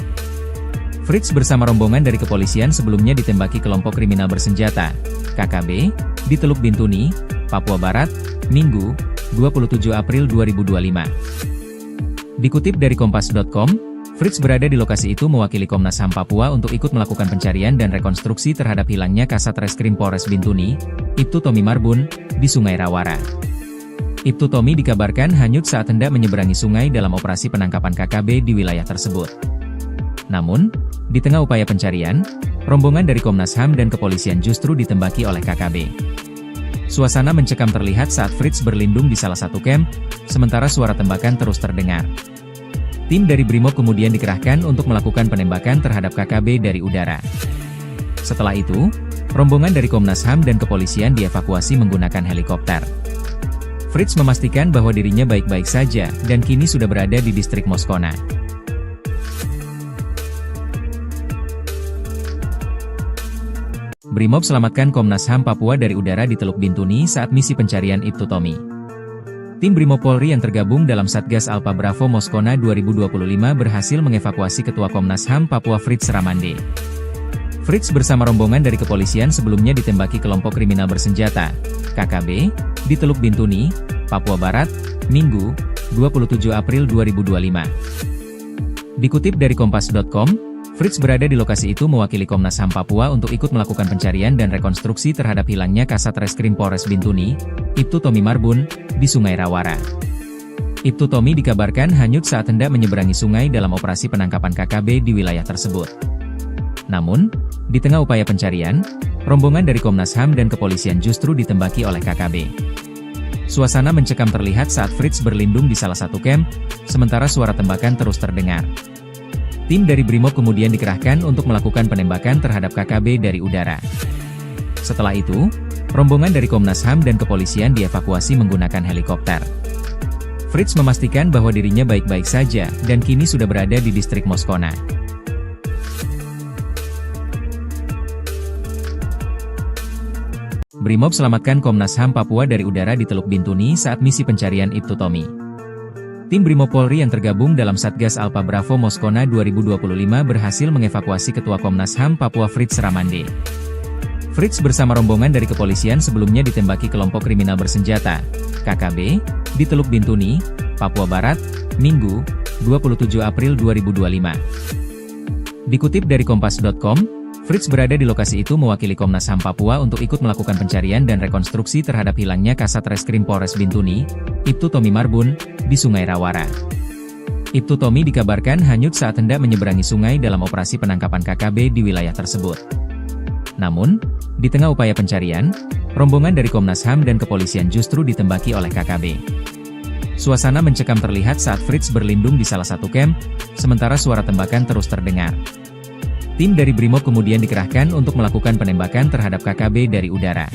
Fritz bersama rombongan dari kepolisian sebelumnya ditembaki kelompok kriminal bersenjata, KKB, di Teluk Bintuni, Papua Barat, Minggu, 27 April 2025. Dikutip dari Kompas.com, Fritz berada di lokasi itu mewakili Komnas HAM Papua untuk ikut melakukan pencarian dan rekonstruksi terhadap hilangnya Kasat Reskrim Polres Bintuni, Ibtu Tommy Marbun, di Sungai Rawara. Ibtu Tommy dikabarkan hanyut saat hendak menyeberangi sungai dalam operasi penangkapan KKB di wilayah tersebut. Namun, di tengah upaya pencarian, rombongan dari Komnas HAM dan kepolisian justru ditembaki oleh KKB. Suasana mencekam terlihat saat Fritz berlindung di salah satu camp, sementara suara tembakan terus terdengar. Tim dari Brimob kemudian dikerahkan untuk melakukan penembakan terhadap KKB dari udara. Setelah itu, rombongan dari Komnas HAM dan kepolisian dievakuasi menggunakan helikopter. Fritz memastikan bahwa dirinya baik-baik saja dan kini sudah berada di distrik Moskona. Brimob selamatkan Komnas HAM Papua dari udara di Teluk Bintuni saat misi pencarian Ibtu Tommy. Tim Brimob Polri yang tergabung dalam Satgas Alpha Bravo Moskona 2025 berhasil mengevakuasi Ketua Komnas HAM Papua Fritz Ramande. Fritz bersama rombongan dari kepolisian sebelumnya ditembaki kelompok kriminal bersenjata, KKB, di Teluk Bintuni, Papua Barat, Minggu, 27 April 2025. Dikutip dari Kompas.com, Fritz berada di lokasi itu mewakili Komnas HAM Papua untuk ikut melakukan pencarian dan rekonstruksi terhadap hilangnya Kasat Reskrim Polres Bintuni, Ibtu Tommy Marbun, di Sungai Rawara. Ibtu Tommy dikabarkan hanyut saat hendak menyeberangi sungai dalam operasi penangkapan KKB di wilayah tersebut. Namun, di tengah upaya pencarian, rombongan dari Komnas HAM dan kepolisian justru ditembaki oleh KKB. Suasana mencekam terlihat saat Fritz berlindung di salah satu camp, sementara suara tembakan terus terdengar. Tim dari Brimob kemudian dikerahkan untuk melakukan penembakan terhadap KKB dari udara. Setelah itu, rombongan dari Komnas HAM dan kepolisian dievakuasi menggunakan helikopter. Fritz memastikan bahwa dirinya baik-baik saja dan kini sudah berada di distrik Moskona. Brimob selamatkan Komnas HAM Papua dari udara di Teluk Bintuni saat misi pencarian Ibtu Tommy. Tim Brimob Polri yang tergabung dalam Satgas Alpha Bravo Moskona 2025 berhasil mengevakuasi Ketua Komnas HAM Papua Fritz Ramande. Fritz bersama rombongan dari kepolisian sebelumnya ditembaki kelompok kriminal bersenjata, KKB, di Teluk Bintuni, Papua Barat, Minggu, 27 April 2025. Dikutip dari Kompas.com, Fritz berada di lokasi itu mewakili Komnas HAM Papua untuk ikut melakukan pencarian dan rekonstruksi terhadap hilangnya Kasat Reskrim Polres Bintuni, Ibtu Tommy Marbun, di Sungai Rawara. Ibtu Tommy dikabarkan hanyut saat hendak menyeberangi sungai dalam operasi penangkapan KKB di wilayah tersebut. Namun, di tengah upaya pencarian, rombongan dari Komnas HAM dan kepolisian justru ditembaki oleh KKB. Suasana mencekam terlihat saat Fritz berlindung di salah satu camp, sementara suara tembakan terus terdengar. Tim dari Brimob kemudian dikerahkan untuk melakukan penembakan terhadap KKB dari udara.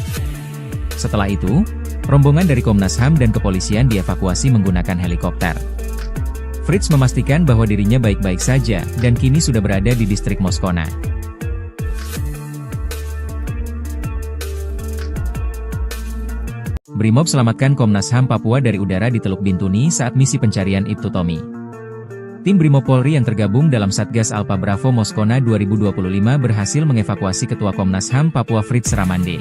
Setelah itu, rombongan dari Komnas HAM dan kepolisian dievakuasi menggunakan helikopter. Fritz memastikan bahwa dirinya baik-baik saja dan kini sudah berada di distrik Moskona. Brimob selamatkan Komnas HAM Papua dari udara di Teluk Bintuni saat misi pencarian Ibtu Tommy. Tim Brimob Polri yang tergabung dalam Satgas Alpha Bravo Moskona 2025 berhasil mengevakuasi Ketua Komnas HAM Papua Fritz Ramande.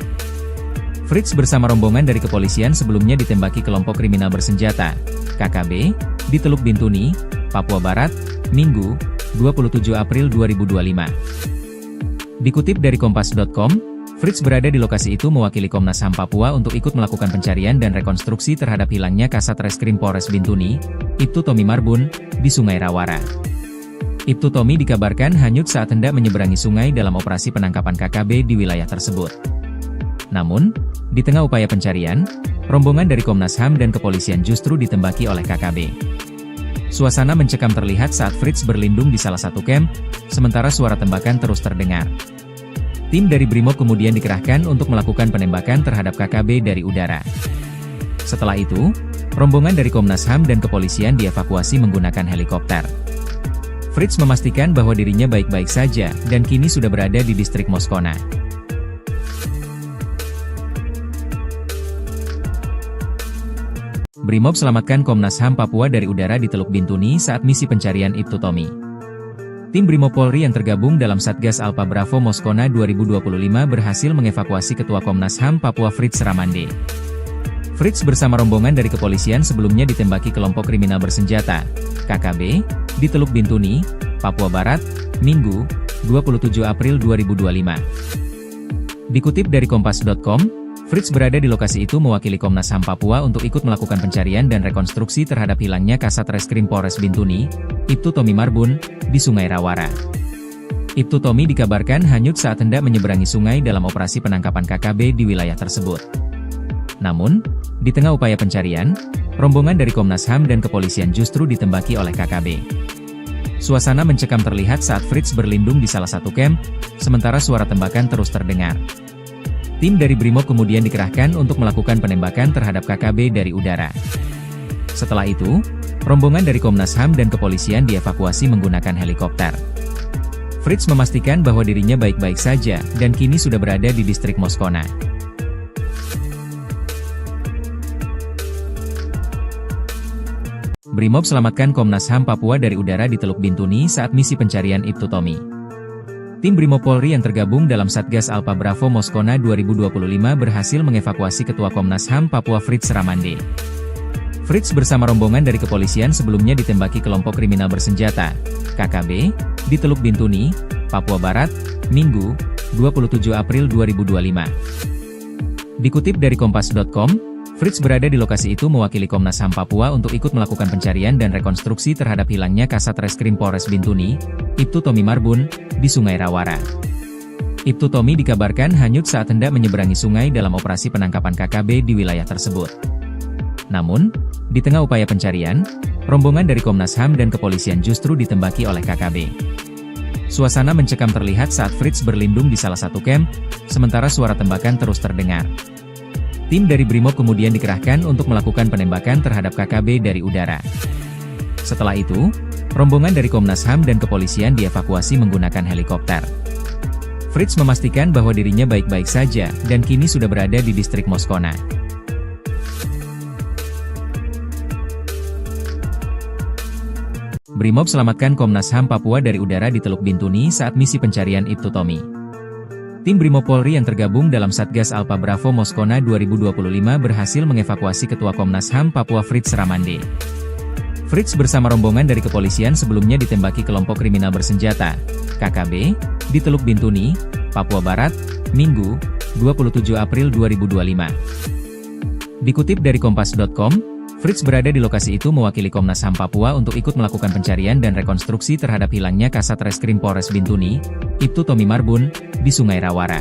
Fritz bersama rombongan dari kepolisian sebelumnya ditembaki kelompok kriminal bersenjata, KKB, di Teluk Bintuni, Papua Barat, Minggu, 27 April 2025. Dikutip dari Kompas.com, Fritz berada di lokasi itu mewakili Komnas HAM Papua untuk ikut melakukan pencarian dan rekonstruksi terhadap hilangnya Kasat Reskrim Polres Bintuni, Ibtu Tommy Marbun, di Sungai Rawara. Ibtu Tommy dikabarkan hanyut saat hendak menyeberangi sungai dalam operasi penangkapan KKB di wilayah tersebut. Namun, di tengah upaya pencarian, rombongan dari Komnas HAM dan kepolisian justru ditembaki oleh KKB. Suasana mencekam terlihat saat Fritz berlindung di salah satu camp, sementara suara tembakan terus terdengar. Tim dari Brimob kemudian dikerahkan untuk melakukan penembakan terhadap KKB dari udara. Setelah itu, rombongan dari Komnas HAM dan kepolisian dievakuasi menggunakan helikopter. Fritz memastikan bahwa dirinya baik-baik saja dan kini sudah berada di distrik Moskona. Brimob selamatkan Komnas HAM Papua dari udara di Teluk Bintuni saat misi pencarian Ibtu Tommy. Tim Brimob Polri yang tergabung dalam Satgas Alpha Bravo Moskona 2025 berhasil mengevakuasi Ketua Komnas HAM Papua Fritz Ramande. Fritz bersama rombongan dari kepolisian sebelumnya ditembaki kelompok kriminal bersenjata, KKB, di Teluk Bintuni, Papua Barat, Minggu, 27 April 2025. Dikutip dari Kompas.com, Fritz berada di lokasi itu mewakili Komnas HAM Papua untuk ikut melakukan pencarian dan rekonstruksi terhadap hilangnya Kasat Reskrim Polres Bintuni, Ibtu Tommy Marbun, di Sungai Rawara. Ibtu Tommy dikabarkan hanyut saat hendak menyeberangi sungai dalam operasi penangkapan KKB di wilayah tersebut. Namun, di tengah upaya pencarian, rombongan dari Komnas HAM dan kepolisian justru ditembaki oleh KKB. Suasana mencekam terlihat saat Fritz berlindung di salah satu camp, sementara suara tembakan terus terdengar. Tim dari Brimob kemudian dikerahkan untuk melakukan penembakan terhadap KKB dari udara. Setelah itu, rombongan dari Komnas HAM dan kepolisian dievakuasi menggunakan helikopter. Fritz memastikan bahwa dirinya baik-baik saja dan kini sudah berada di distrik Moskona. Brimob selamatkan Komnas HAM Papua dari udara di Teluk Bintuni saat misi pencarian Ibtu Tommy. Tim Brimob Polri yang tergabung dalam Satgas Alpha Bravo Moskona 2025 berhasil mengevakuasi Ketua Komnas HAM Papua Fritz Ramande. Fritz bersama rombongan dari kepolisian sebelumnya ditembaki kelompok kriminal bersenjata, KKB, di Teluk Bintuni, Papua Barat, Minggu, 27 April 2025. Dikutip dari Kompas.com, Fritz berada di lokasi itu mewakili Komnas HAM Papua untuk ikut melakukan pencarian dan rekonstruksi terhadap hilangnya Kasat Reskrim Polres Bintuni, Ibtu Tommy Marbun, di Sungai Rawara. Ibtu Tommy dikabarkan hanyut saat hendak menyeberangi sungai dalam operasi penangkapan KKB di wilayah tersebut. Namun, di tengah upaya pencarian, rombongan dari Komnas HAM dan kepolisian justru ditembaki oleh KKB. Suasana mencekam terlihat saat Fritz berlindung di salah satu camp, sementara suara tembakan terus terdengar. Tim dari Brimob kemudian dikerahkan untuk melakukan penembakan terhadap KKB dari udara. Setelah itu, rombongan dari Komnas HAM dan kepolisian dievakuasi menggunakan helikopter. Fritz memastikan bahwa dirinya baik-baik saja dan kini sudah berada di distrik Moskona. Brimob selamatkan Komnas HAM Papua dari udara di Teluk Bintuni saat misi pencarian Ibtu Tommy. Tim Brimob Polri yang tergabung dalam Satgas Alpha Bravo Moskona 2025 berhasil mengevakuasi Ketua Komnas HAM Papua Fritz Ramande. Fritz bersama rombongan dari kepolisian sebelumnya ditembaki kelompok kriminal bersenjata, KKB, di Teluk Bintuni, Papua Barat, Minggu, 27 April 2025. Dikutip dari Kompas.com, Fritz berada di lokasi itu mewakili Komnas HAM Papua untuk ikut melakukan pencarian dan rekonstruksi terhadap hilangnya Kasat Reskrim Polres Bintuni, Ibtu Tommy Marbun, di Sungai Rawara.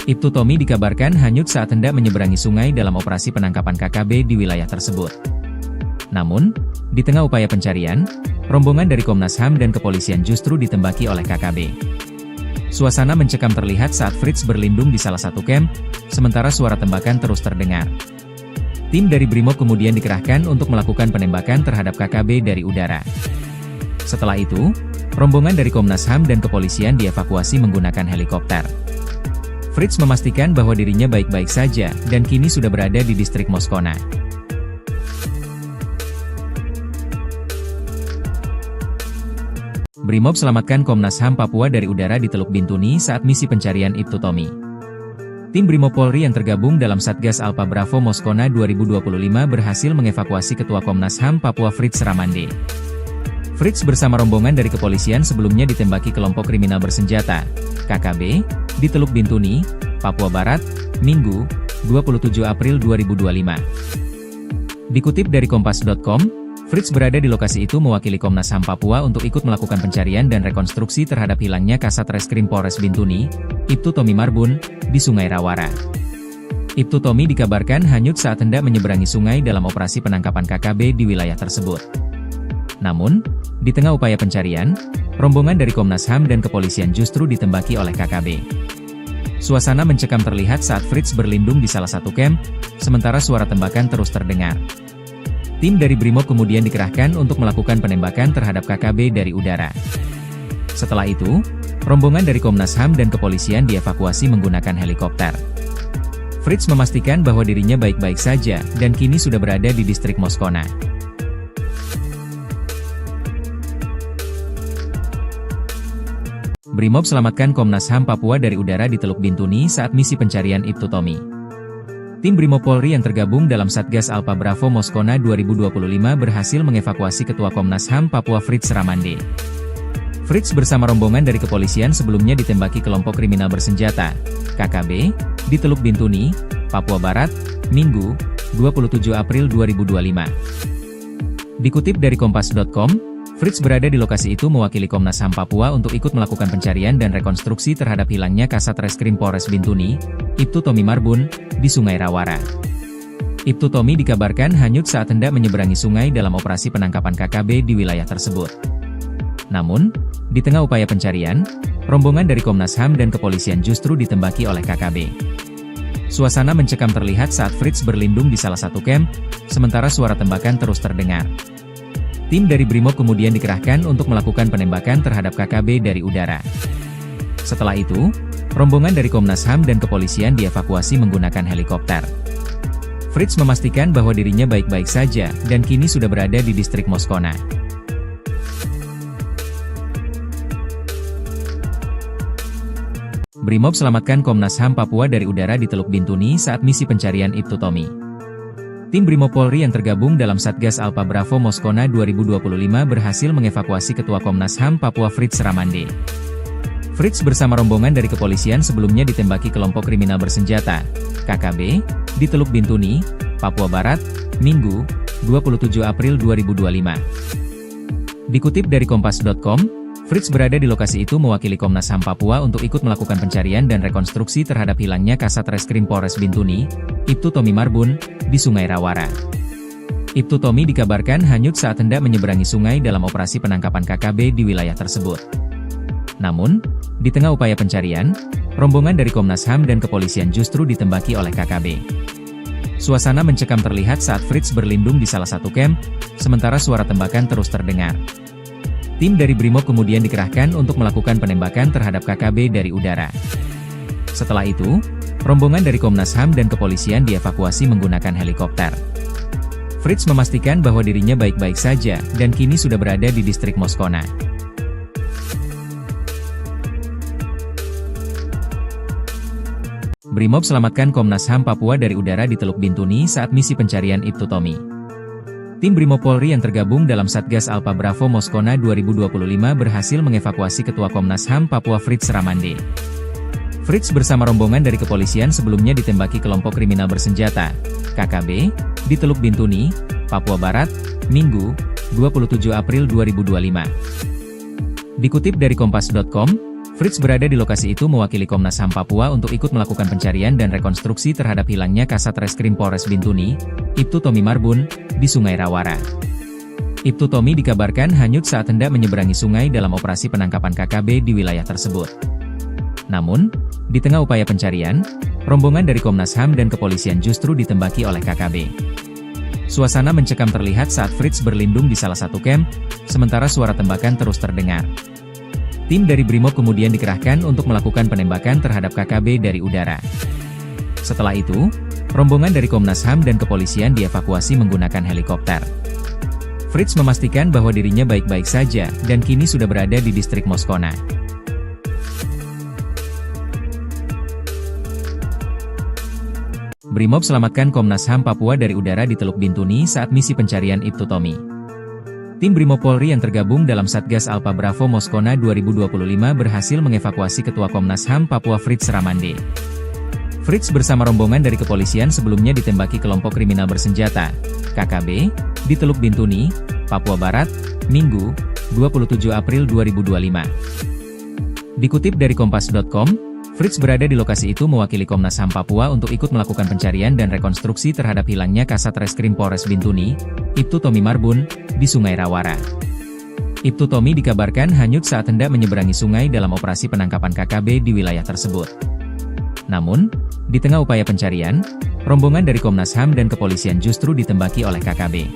Ibtu Tommy dikabarkan hanyut saat hendak menyeberangi sungai dalam operasi penangkapan KKB di wilayah tersebut. Namun, di tengah upaya pencarian, rombongan dari Komnas HAM dan kepolisian justru ditembaki oleh KKB. Suasana mencekam terlihat saat Fritz berlindung di salah satu camp, sementara suara tembakan terus terdengar. Tim dari Brimob kemudian dikerahkan untuk melakukan penembakan terhadap KKB dari udara. Setelah itu, rombongan dari Komnas HAM dan kepolisian dievakuasi menggunakan helikopter. Fritz memastikan bahwa dirinya baik-baik saja dan kini sudah berada di distrik Moskona. Brimob selamatkan Komnas HAM Papua dari udara di Teluk Bintuni saat misi pencarian Ibtu Tommy. Tim Brimob Polri yang tergabung dalam Satgas Alpha Bravo Moskona 2025 berhasil mengevakuasi Ketua Komnas HAM Papua Fritz Ramande. Fritz bersama rombongan dari kepolisian sebelumnya ditembaki kelompok kriminal bersenjata, KKB, di Teluk Bintuni, Papua Barat, Minggu, 27 April 2025. Dikutip dari Kompas.com, Fritz berada di lokasi itu mewakili Komnas HAM Papua untuk ikut melakukan pencarian dan rekonstruksi terhadap hilangnya Kasat Reskrim Polres Bintuni, Ibtu Tommy Marbun, di Sungai Rawara. Ibtu Tommy dikabarkan hanyut saat hendak menyeberangi sungai dalam operasi penangkapan KKB di wilayah tersebut. Namun, di tengah upaya pencarian, rombongan dari Komnas HAM dan kepolisian justru ditembaki oleh KKB. Suasana mencekam terlihat saat Fritz berlindung di salah satu camp, sementara suara tembakan terus terdengar. Tim dari Brimob kemudian dikerahkan untuk melakukan penembakan terhadap KKB dari udara. Setelah itu, rombongan dari Komnas HAM dan kepolisian dievakuasi menggunakan helikopter. Fritz memastikan bahwa dirinya baik-baik saja dan kini sudah berada di distrik Moskona. Brimob selamatkan Komnas HAM Papua dari udara di Teluk Bintuni saat misi pencarian Ibtu Tommy. Tim Brimob Polri yang tergabung dalam Satgas Alpha Bravo Moskona 2025 berhasil mengevakuasi Ketua Komnas HAM Papua Fritz Ramande. Fritz bersama rombongan dari kepolisian sebelumnya ditembaki kelompok kriminal bersenjata, KKB, di Teluk Bintuni, Papua Barat, Minggu, 27 April 2025. Dikutip dari Kompas.com, Fritz berada di lokasi itu mewakili Komnas HAM Papua untuk ikut melakukan pencarian dan rekonstruksi terhadap hilangnya Kasat Reskrim Polres Bintuni, Ibtu Tommy Marbun, di Sungai Rawara. Ibtu Tommy dikabarkan hanyut saat hendak menyeberangi sungai dalam operasi penangkapan KKB di wilayah tersebut. Namun, di tengah upaya pencarian, rombongan dari Komnas HAM dan kepolisian justru ditembaki oleh KKB. Suasana mencekam terlihat saat Fritz berlindung di salah satu camp, sementara suara tembakan terus terdengar. Tim dari Brimob kemudian dikerahkan untuk melakukan penembakan terhadap KKB dari udara. Setelah itu, rombongan dari Komnas HAM dan kepolisian dievakuasi menggunakan helikopter. Fritz memastikan bahwa dirinya baik-baik saja dan kini sudah berada di distrik Moskona. Brimob selamatkan Komnas HAM Papua dari udara di Teluk Bintuni saat misi pencarian Ibtu Tommy. Tim Brimob Polri yang tergabung dalam Satgas Alpha Bravo Moskona 2025 berhasil mengevakuasi Ketua Komnas HAM Papua Fritz Ramande. Fritz bersama rombongan dari kepolisian sebelumnya ditembaki kelompok kriminal bersenjata, KKB, di Teluk Bintuni, Papua Barat, Minggu, 27 April 2025. Dikutip dari Kompas.com, Fritz berada di lokasi itu mewakili Komnas HAM Papua untuk ikut melakukan pencarian dan rekonstruksi terhadap hilangnya Kasat Reskrim Polres Bintuni, Ibtu Tommy Marbun, di Sungai Rawara. Ibtu Tommy dikabarkan hanyut saat hendak menyeberangi sungai dalam operasi penangkapan KKB di wilayah tersebut. Namun, di tengah upaya pencarian, rombongan dari Komnas HAM dan kepolisian justru ditembaki oleh KKB. Suasana mencekam terlihat saat Fritz berlindung di salah satu camp, sementara suara tembakan terus terdengar. Tim dari Brimob kemudian dikerahkan untuk melakukan penembakan terhadap KKB dari udara. Setelah itu, rombongan dari Komnas HAM dan kepolisian dievakuasi menggunakan helikopter. Fritz memastikan bahwa dirinya baik-baik saja dan kini sudah berada di distrik Moskona. Brimob selamatkan Komnas HAM Papua dari udara di Teluk Bintuni saat misi pencarian Ibtu Tommy. Tim Brimob Polri yang tergabung dalam Satgas Alpha Bravo Moskona 2025 berhasil mengevakuasi Ketua Komnas HAM Papua Fritz Ramande. Fritz bersama rombongan dari kepolisian sebelumnya ditembaki kelompok kriminal bersenjata, KKB, di Teluk Bintuni, Papua Barat, Minggu, 27 April 2025. Dikutip dari Kompas.com, Fritz berada di lokasi itu mewakili Komnas HAM Papua untuk ikut melakukan pencarian dan rekonstruksi terhadap hilangnya Kasat Reskrim Polres Bintuni, Ibtu Tommy Marbun, di Sungai Rawara. Ibtu Tommy dikabarkan hanyut saat hendak menyeberangi sungai dalam operasi penangkapan KKB di wilayah tersebut. Namun, di tengah upaya pencarian, rombongan dari Komnas HAM dan kepolisian justru ditembaki oleh KKB. Suasana mencekam terlihat saat Fritz berlindung di salah satu camp, sementara suara tembakan terus terdengar. Tim dari Brimob kemudian dikerahkan untuk melakukan penembakan terhadap KKB dari udara. Setelah itu, rombongan dari Komnas HAM dan kepolisian dievakuasi menggunakan helikopter. Fritz memastikan bahwa dirinya baik-baik saja dan kini sudah berada di distrik Moskona. Brimob selamatkan Komnas HAM Papua dari udara di Teluk Bintuni saat misi pencarian Ibtu Tommy. Tim Brimob Polri yang tergabung dalam Satgas Alpha Bravo Moskona 2025 berhasil mengevakuasi Ketua Komnas HAM Papua Fritz Ramande. Fritz bersama rombongan dari kepolisian sebelumnya ditembaki kelompok kriminal bersenjata, KKB, di Teluk Bintuni, Papua Barat, Minggu, 27 April 2025. Dikutip dari Kompas.com, Fritz berada di lokasi itu mewakili Komnas HAM Papua untuk ikut melakukan pencarian dan rekonstruksi terhadap hilangnya Kasat Reskrim Polres Bintuni, Ibtu Tommy Marbun, di Sungai Rawara. Ibtu Tommy dikabarkan hanyut saat hendak menyeberangi sungai dalam operasi penangkapan KKB di wilayah tersebut. Namun, di tengah upaya pencarian, rombongan dari Komnas HAM dan kepolisian justru ditembaki oleh KKB.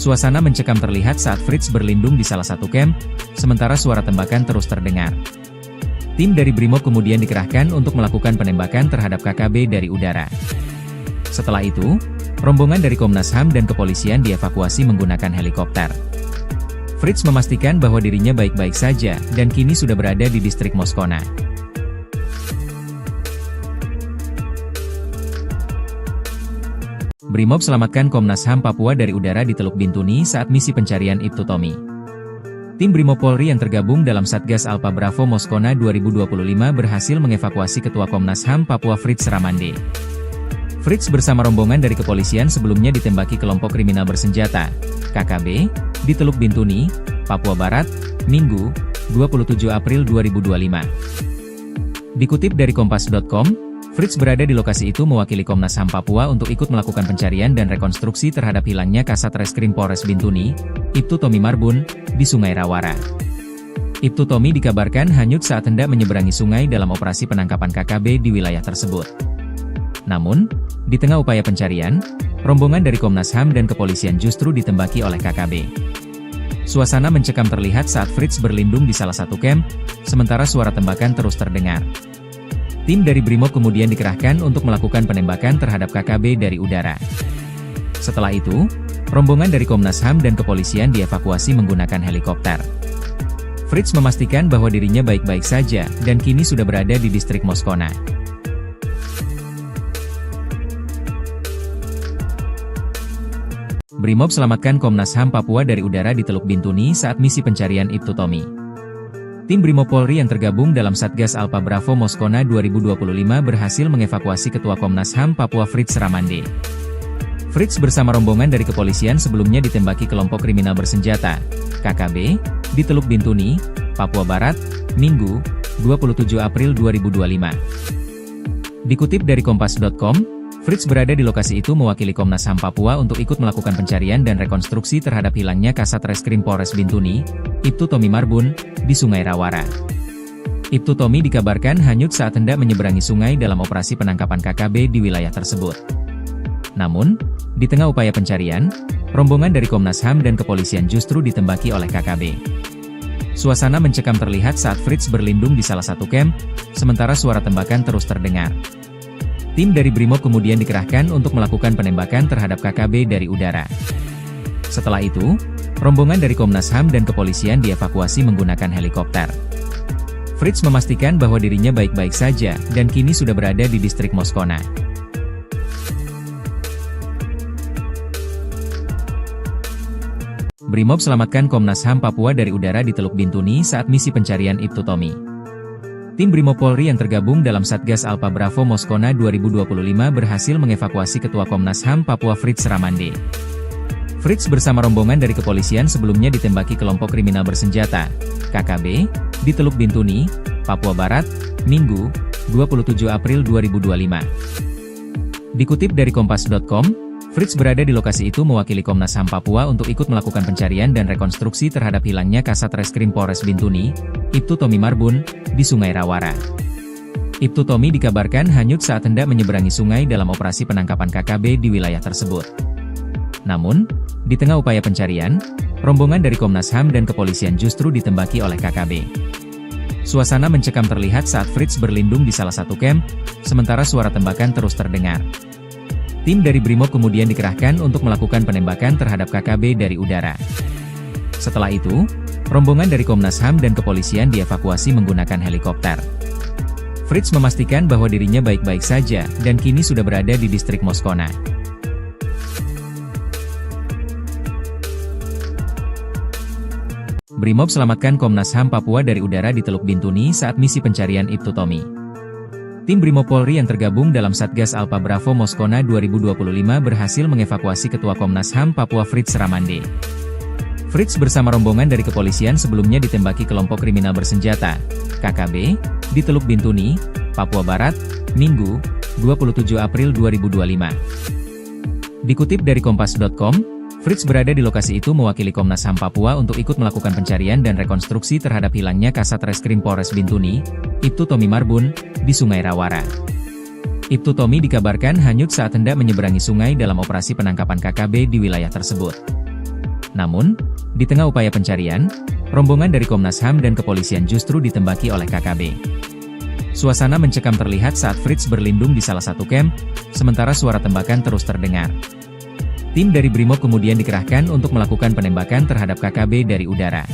Suasana mencekam terlihat saat Fritz berlindung di salah satu camp, sementara suara tembakan terus terdengar. Tim dari Brimob kemudian dikerahkan untuk melakukan penembakan terhadap KKB dari udara. Setelah itu, rombongan dari Komnas HAM dan kepolisian dievakuasi menggunakan helikopter. Fritz memastikan bahwa dirinya baik-baik saja dan kini sudah berada di distrik Moskona. Brimob selamatkan Komnas HAM Papua dari udara di Teluk Bintuni saat misi pencarian Ibtu Tommy. Tim Brimob Polri yang tergabung dalam Satgas Alpha Bravo Moskona 2025 berhasil mengevakuasi Ketua Komnas HAM Papua Fritz Ramande. Fritz bersama rombongan dari kepolisian sebelumnya ditembaki kelompok kriminal bersenjata, KKB, di Teluk Bintuni, Papua Barat, Minggu, 27 April 2025. Dikutip dari Kompas.com, Fritz berada di lokasi itu mewakili Komnas HAM Papua untuk ikut melakukan pencarian dan rekonstruksi terhadap hilangnya Kasat Reskrim Polres Bintuni, Ibtu Tommy Marbun, di Sungai Rawara. Ibtu Tommy dikabarkan hanyut saat hendak menyeberangi sungai dalam operasi penangkapan KKB di wilayah tersebut. Namun, di tengah upaya pencarian, rombongan dari Komnas HAM dan kepolisian justru ditembaki oleh KKB. Suasana mencekam terlihat saat Fritz berlindung di salah satu camp, sementara suara tembakan terus terdengar. Tim dari Brimob kemudian dikerahkan untuk melakukan penembakan terhadap KKB dari udara. Setelah itu, rombongan dari Komnas HAM dan kepolisian dievakuasi menggunakan helikopter. Fritz memastikan bahwa dirinya baik-baik saja dan kini sudah berada di distrik Moskona. Brimob selamatkan Komnas HAM Papua dari udara di Teluk Bintuni saat misi pencarian Ibtu Tommy. Tim Brimob Polri yang tergabung dalam Satgas Alpha Bravo Moskona 2025 berhasil mengevakuasi Ketua Komnas HAM Papua Fritz Ramande. Fritz bersama rombongan dari kepolisian sebelumnya ditembaki kelompok kriminal bersenjata, KKB, di Teluk Bintuni, Papua Barat, Minggu, 27 April 2025. Dikutip dari Kompas.com, Fritz berada di lokasi itu mewakili Komnas HAM Papua untuk ikut melakukan pencarian dan rekonstruksi terhadap hilangnya Kasat Reskrim Polres Bintuni, Ibtu Tommy Marbun, di Sungai Rawara. Ibtu Tommy dikabarkan hanyut saat hendak menyeberangi sungai dalam operasi penangkapan KKB di wilayah tersebut. Namun, di tengah upaya pencarian, rombongan dari Komnas HAM dan kepolisian justru ditembaki oleh KKB. Suasana mencekam terlihat saat Fritz berlindung di salah satu camp, sementara suara tembakan terus terdengar. Tim dari Brimob kemudian dikerahkan untuk melakukan penembakan terhadap KKB dari udara. Setelah itu, rombongan dari Komnas HAM dan kepolisian dievakuasi menggunakan helikopter. Fritz memastikan bahwa dirinya baik-baik saja dan kini sudah berada di distrik Moskona. Brimob selamatkan Komnas HAM Papua dari udara di Teluk Bintuni saat misi pencarian Ibtu Tommy. Tim Brimopolri yang tergabung dalam Satgas Alpa Bravo Moskona 2025 berhasil mengevakuasi Ketua Komnas HAM Papua Fritz Ramande. Fritz bersama rombongan dari kepolisian sebelumnya ditembaki kelompok kriminal bersenjata, KKB, di Teluk Bintuni, Papua Barat, Minggu, 27 April 2025. Dikutip dari Kompas.com, Fritz berada di lokasi itu mewakili Komnas HAM Papua untuk ikut melakukan pencarian dan rekonstruksi terhadap hilangnya Kasat Reskrim Polres Bintuni, Ibtu Tommy Marbun, di Sungai Rawara. Ibtu Tommy dikabarkan hanyut saat hendak menyeberangi sungai dalam operasi penangkapan KKB di wilayah tersebut. Namun, di tengah upaya pencarian, rombongan dari Komnas HAM dan kepolisian justru ditembaki oleh KKB. Suasana mencekam terlihat saat Fritz berlindung di salah satu camp, sementara suara tembakan terus terdengar. Tim dari Brimob kemudian dikerahkan untuk melakukan penembakan terhadap KKB dari udara. Setelah itu, rombongan dari Komnas HAM dan kepolisian dievakuasi menggunakan helikopter. Fritz memastikan bahwa dirinya baik-baik saja dan kini sudah berada di distrik Moskona. Brimob selamatkan Komnas HAM Papua dari udara di Teluk Bintuni saat misi pencarian Ibtu Tommy. Tim Brimopolri yang tergabung dalam Satgas Alpa Bravo Moskona 2025 berhasil mengevakuasi Ketua Komnas HAM Papua Fritz Ramande. Fritz bersama rombongan dari kepolisian sebelumnya ditembaki kelompok kriminal bersenjata, KKB, di Teluk Bintuni, Papua Barat, Minggu, 27 April 2025. Dikutip dari Kompas.com, Fritz berada di lokasi itu mewakili Komnas HAM Papua untuk ikut melakukan pencarian dan rekonstruksi terhadap hilangnya Kasat Reskrim Polres Bintuni, Ibtu Tommy Marbun, di Sungai Rawara. Ibtu Tommy dikabarkan hanyut saat hendak menyeberangi sungai dalam operasi penangkapan KKB di wilayah tersebut. Namun, di tengah upaya pencarian, rombongan dari Komnas HAM dan kepolisian justru ditembaki oleh KKB. Suasana mencekam terlihat saat Fritz berlindung di salah satu camp, sementara suara tembakan terus terdengar. Tim dari Brimob kemudian dikerahkan untuk melakukan penembakan terhadap KKB dari udara.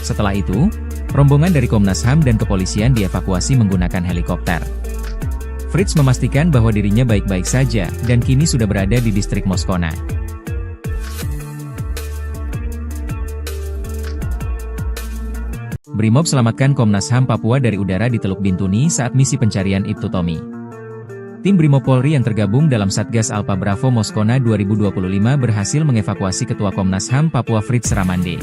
Setelah itu, rombongan dari Komnas HAM dan kepolisian dievakuasi menggunakan helikopter. Fritz memastikan bahwa dirinya baik-baik saja dan kini sudah berada di distrik Moskona. Brimob selamatkan Komnas HAM Papua dari udara di Teluk Bintuni saat misi pencarian Ibtu Tommy. Tim Brimopolri yang tergabung dalam Satgas Alpa Bravo Moskona 2025 berhasil mengevakuasi Ketua Komnas HAM Papua Fritz Ramande.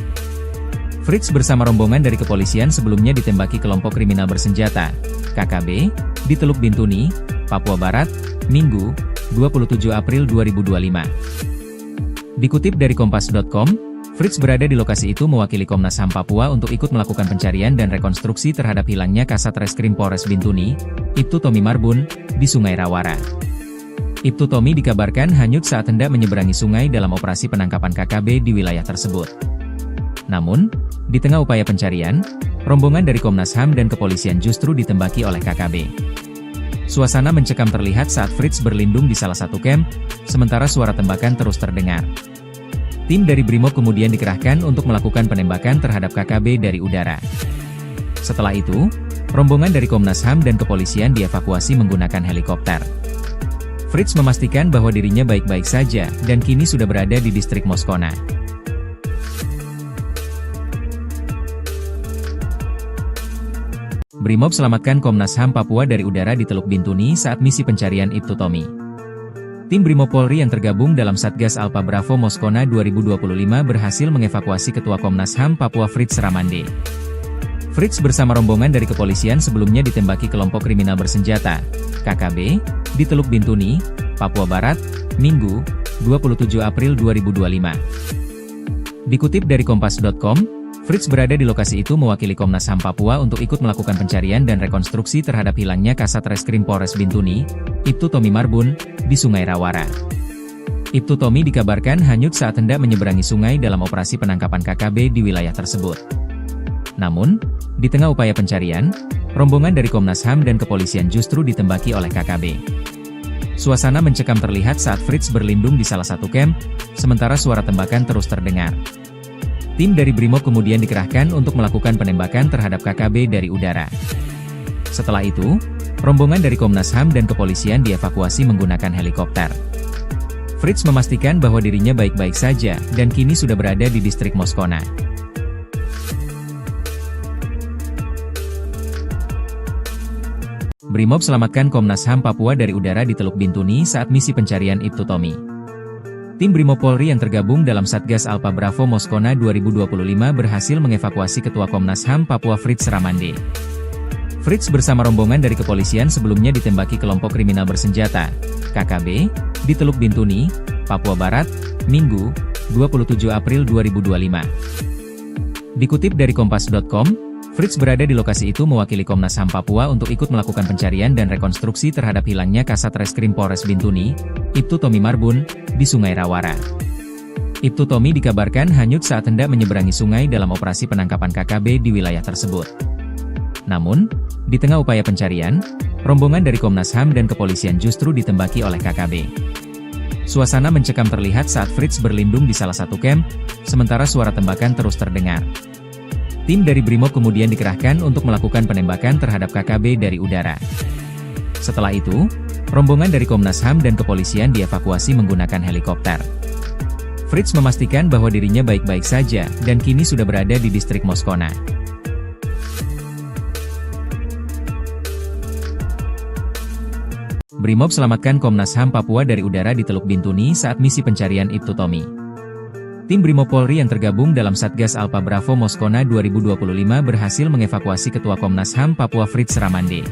Fritz bersama rombongan dari kepolisian sebelumnya ditembaki kelompok kriminal bersenjata, KKB, di Teluk Bintuni, Papua Barat, Minggu, 27 April 2025. Dikutip dari Kompas.com, Fritz berada di lokasi itu mewakili Komnas HAM Papua untuk ikut melakukan pencarian dan rekonstruksi terhadap hilangnya Kasat Reskrim Polres Bintuni, Ibtu Tommy Marbun, di Sungai Rawara. Ibtu Tommy dikabarkan hanyut saat hendak menyeberangi sungai dalam operasi penangkapan KKB di wilayah tersebut. Namun, di tengah upaya pencarian, rombongan dari Komnas HAM dan kepolisian justru ditembaki oleh KKB. Suasana mencekam terlihat saat Fritz berlindung di salah satu camp, sementara suara tembakan terus terdengar. Tim dari Brimob kemudian dikerahkan untuk melakukan penembakan terhadap KKB dari udara. Setelah itu, rombongan dari Komnas HAM dan kepolisian dievakuasi menggunakan helikopter. Fritz memastikan bahwa dirinya baik-baik saja dan kini sudah berada di distrik Moskona. Brimob selamatkan Komnas HAM Papua dari udara di Teluk Bintuni saat misi pencarian Ibtu Tommy. Tim Brimopolri yang tergabung dalam Satgas Alpa Bravo Moskona 2025 berhasil mengevakuasi Ketua Komnas HAM Papua Fritz Ramande. Fritz bersama rombongan dari kepolisian sebelumnya ditembaki kelompok kriminal bersenjata, KKB, di Teluk Bintuni, Papua Barat, Minggu, 27 April 2025. Dikutip dari Kompas.com, Fritz berada di lokasi itu mewakili Komnas HAM Papua untuk ikut melakukan pencarian dan rekonstruksi terhadap hilangnya Kasat Reskrim Polres Bintuni, Ibtu Tommy Marbun, di Sungai Rawara. Ibtu Tommy dikabarkan hanyut saat hendak menyeberangi sungai dalam operasi penangkapan KKB di wilayah tersebut. Namun, di tengah upaya pencarian, rombongan dari Komnas HAM dan kepolisian justru ditembaki oleh KKB. Suasana mencekam terlihat saat Fritz berlindung di salah satu camp, sementara suara tembakan terus terdengar. Tim dari Brimob kemudian dikerahkan untuk melakukan penembakan terhadap KKB dari udara. Setelah itu, rombongan dari Komnas HAM dan kepolisian dievakuasi menggunakan helikopter. Fritz memastikan bahwa dirinya baik-baik saja dan kini sudah berada di distrik Moskona. Brimob selamatkan Komnas HAM Papua dari udara di Teluk Bintuni saat misi pencarian Ibtu Tommy. Tim Brimob Polri yang tergabung dalam Satgas Alpha Bravo Moskona 2025 berhasil mengevakuasi Ketua Komnas HAM Papua Fritz Ramande. Fritz bersama rombongan dari kepolisian sebelumnya ditembaki kelompok kriminal bersenjata, KKB, di Teluk Bintuni, Papua Barat, Minggu, 27 April 2025. Dikutip dari Kompas.com, Fritz berada di lokasi itu mewakili Komnas HAM Papua untuk ikut melakukan pencarian dan rekonstruksi terhadap hilangnya Kasat Reskrim Polres Bintuni, Ibtu Tommy Marbun, di Sungai Rawara. Ibtu Tommy dikabarkan hanyut saat hendak menyeberangi sungai dalam operasi penangkapan KKB di wilayah tersebut. Namun, di tengah upaya pencarian, rombongan dari Komnas HAM dan kepolisian justru ditembaki oleh KKB. Suasana mencekam terlihat saat Fritz berlindung di salah satu camp, sementara suara tembakan terus terdengar. Tim dari Brimob kemudian dikerahkan untuk melakukan penembakan terhadap KKB dari udara. Setelah itu, rombongan dari Komnas HAM dan kepolisian dievakuasi menggunakan helikopter. Fritz memastikan bahwa dirinya baik-baik saja dan kini sudah berada di distrik Moskona. Brimob selamatkan Komnas HAM Papua dari udara di Teluk Bintuni saat misi pencarian Ibtu Tommy. Tim Brimob Polri yang tergabung dalam Satgas Alpha Bravo Moskona 2025 berhasil mengevakuasi Ketua Komnas HAM Papua Fritz Ramande.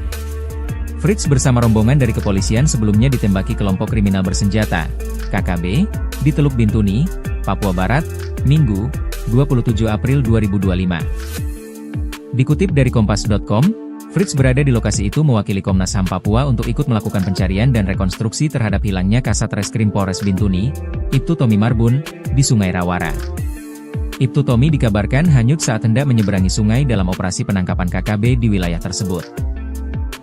Fritz bersama rombongan dari kepolisian sebelumnya ditembaki kelompok kriminal bersenjata, KKB, di Teluk Bintuni, Papua Barat, Minggu, 27 April 2025. Dikutip dari Kompas.com, Fritz berada di lokasi itu mewakili Komnas HAM Papua untuk ikut melakukan pencarian dan rekonstruksi terhadap hilangnya Kasat Reskrim Polres Bintuni, Ibtu Tommy Marbun, di Sungai Rawara. Ibtu Tommy dikabarkan hanyut saat hendak menyeberangi sungai dalam operasi penangkapan KKB di wilayah tersebut.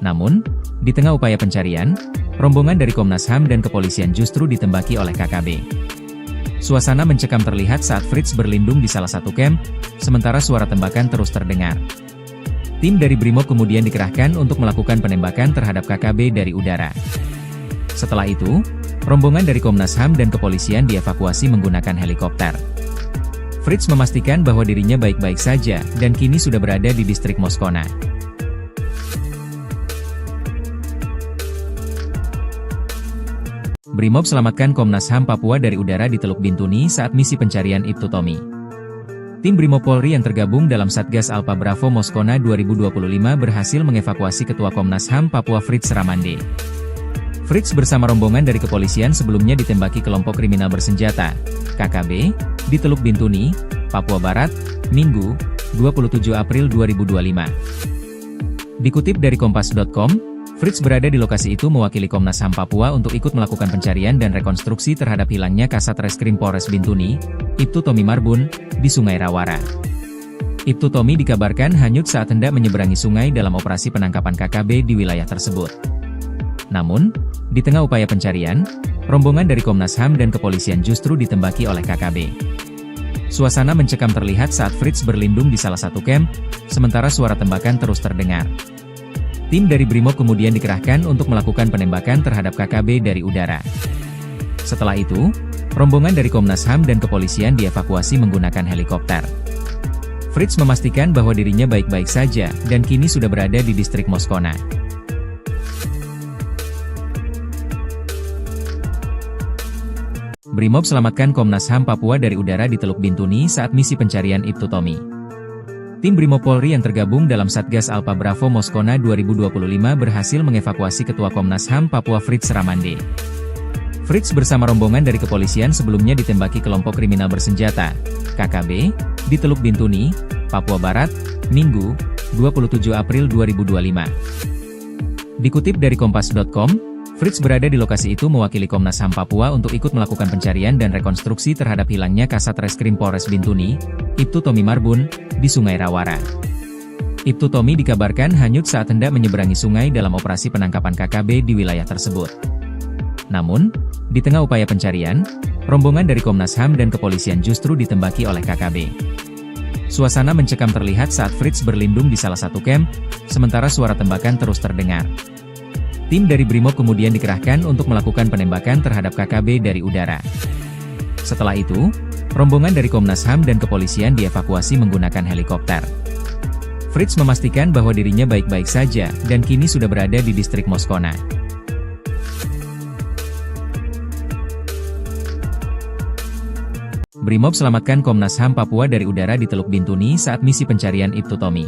Namun, di tengah upaya pencarian, rombongan dari Komnas HAM dan kepolisian justru ditembaki oleh KKB. Suasana mencekam terlihat saat Fritz berlindung di salah satu camp, sementara suara tembakan terus terdengar. Tim dari Brimob kemudian dikerahkan untuk melakukan penembakan terhadap KKB dari udara. Setelah itu, rombongan dari Komnas HAM dan kepolisian dievakuasi menggunakan helikopter. Fritz memastikan bahwa dirinya baik-baik saja dan kini sudah berada di distrik Moskona. Brimob selamatkan Komnas HAM Papua dari udara di Teluk Bintuni saat misi pencarian Ibtu Tommy. Tim Brimob Polri yang tergabung dalam Satgas Alpha Bravo Moskona 2025 berhasil mengevakuasi Ketua Komnas HAM Papua Fritz Ramande. Fritz bersama rombongan dari kepolisian sebelumnya ditembaki kelompok kriminal bersenjata, KKB, di Teluk Bintuni, Papua Barat, Minggu, 27 April 2025. Dikutip dari Kompas.com, Fritz berada di lokasi itu mewakili Komnas HAM Papua untuk ikut melakukan pencarian dan rekonstruksi terhadap hilangnya Kasat Reskrim Polres Bintuni, Ibtu Tommy Marbun, di Sungai Rawara. Ibtu Tommy dikabarkan hanyut saat hendak menyeberangi sungai dalam operasi penangkapan KKB di wilayah tersebut. Namun, di tengah upaya pencarian, rombongan dari Komnas HAM dan kepolisian justru ditembaki oleh KKB. Suasana mencekam terlihat saat Fritz berlindung di salah satu camp, sementara suara tembakan terus terdengar. Tim dari Brimob kemudian dikerahkan untuk melakukan penembakan terhadap KKB dari udara. Setelah itu, rombongan dari Komnas HAM dan kepolisian dievakuasi menggunakan helikopter. Fritz memastikan bahwa dirinya baik-baik saja dan kini sudah berada di distrik Moskona. Brimob selamatkan Komnas HAM Papua dari udara di Teluk Bintuni saat misi pencarian Ibtu Tommy. Tim Brimob Polri yang tergabung dalam Satgas Alpha Bravo Moskona 2025 berhasil mengevakuasi Ketua Komnas HAM Papua Fritz Ramande. Fritz bersama rombongan dari kepolisian sebelumnya ditembaki kelompok kriminal bersenjata, KKB, di Teluk Bintuni, Papua Barat, Minggu, 27 April 2025. Dikutip dari Kompas.com, Fritz berada di lokasi itu mewakili Komnas HAM Papua untuk ikut melakukan pencarian dan rekonstruksi terhadap hilangnya Kasat Reskrim Polres Bintuni, Ibtu Tommy Marbun, di Sungai Rawara. Ibtu Tommy dikabarkan hanyut saat hendak menyeberangi sungai dalam operasi penangkapan KKB di wilayah tersebut. Namun, di tengah upaya pencarian, rombongan dari Komnas HAM dan kepolisian justru ditembaki oleh KKB. Suasana mencekam terlihat saat Fritz berlindung di salah satu camp, sementara suara tembakan terus terdengar. Tim dari Brimob kemudian dikerahkan untuk melakukan penembakan terhadap KKB dari udara. Setelah itu, rombongan dari Komnas HAM dan kepolisian dievakuasi menggunakan helikopter. Fritz memastikan bahwa dirinya baik-baik saja, dan kini sudah berada di distrik Moskona. Brimob selamatkan Komnas HAM Papua dari udara di Teluk Bintuni saat misi pencarian Ibtu Tommy.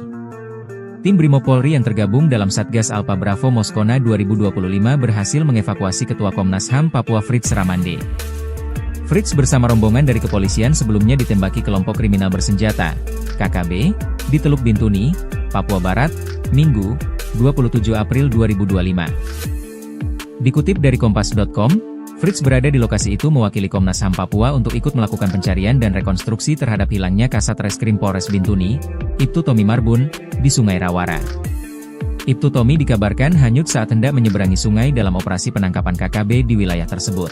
Tim Brimob Polri yang tergabung dalam Satgas Alpha Bravo Moskona 2025 berhasil mengevakuasi Ketua Komnas HAM Papua Fritz Ramande. Fritz bersama rombongan dari kepolisian sebelumnya ditembaki kelompok kriminal bersenjata, KKB, di Teluk Bintuni, Papua Barat, Minggu, 27 April 2025. Dikutip dari Kompas.com, Fritz berada di lokasi itu mewakili Komnas HAM Papua untuk ikut melakukan pencarian dan rekonstruksi terhadap hilangnya Kasat Reskrim Polres Bintuni, Ibtu Tommy Marbun, di Sungai Rawara. Ibtu Tommy dikabarkan hanyut saat hendak menyeberangi sungai dalam operasi penangkapan KKB di wilayah tersebut.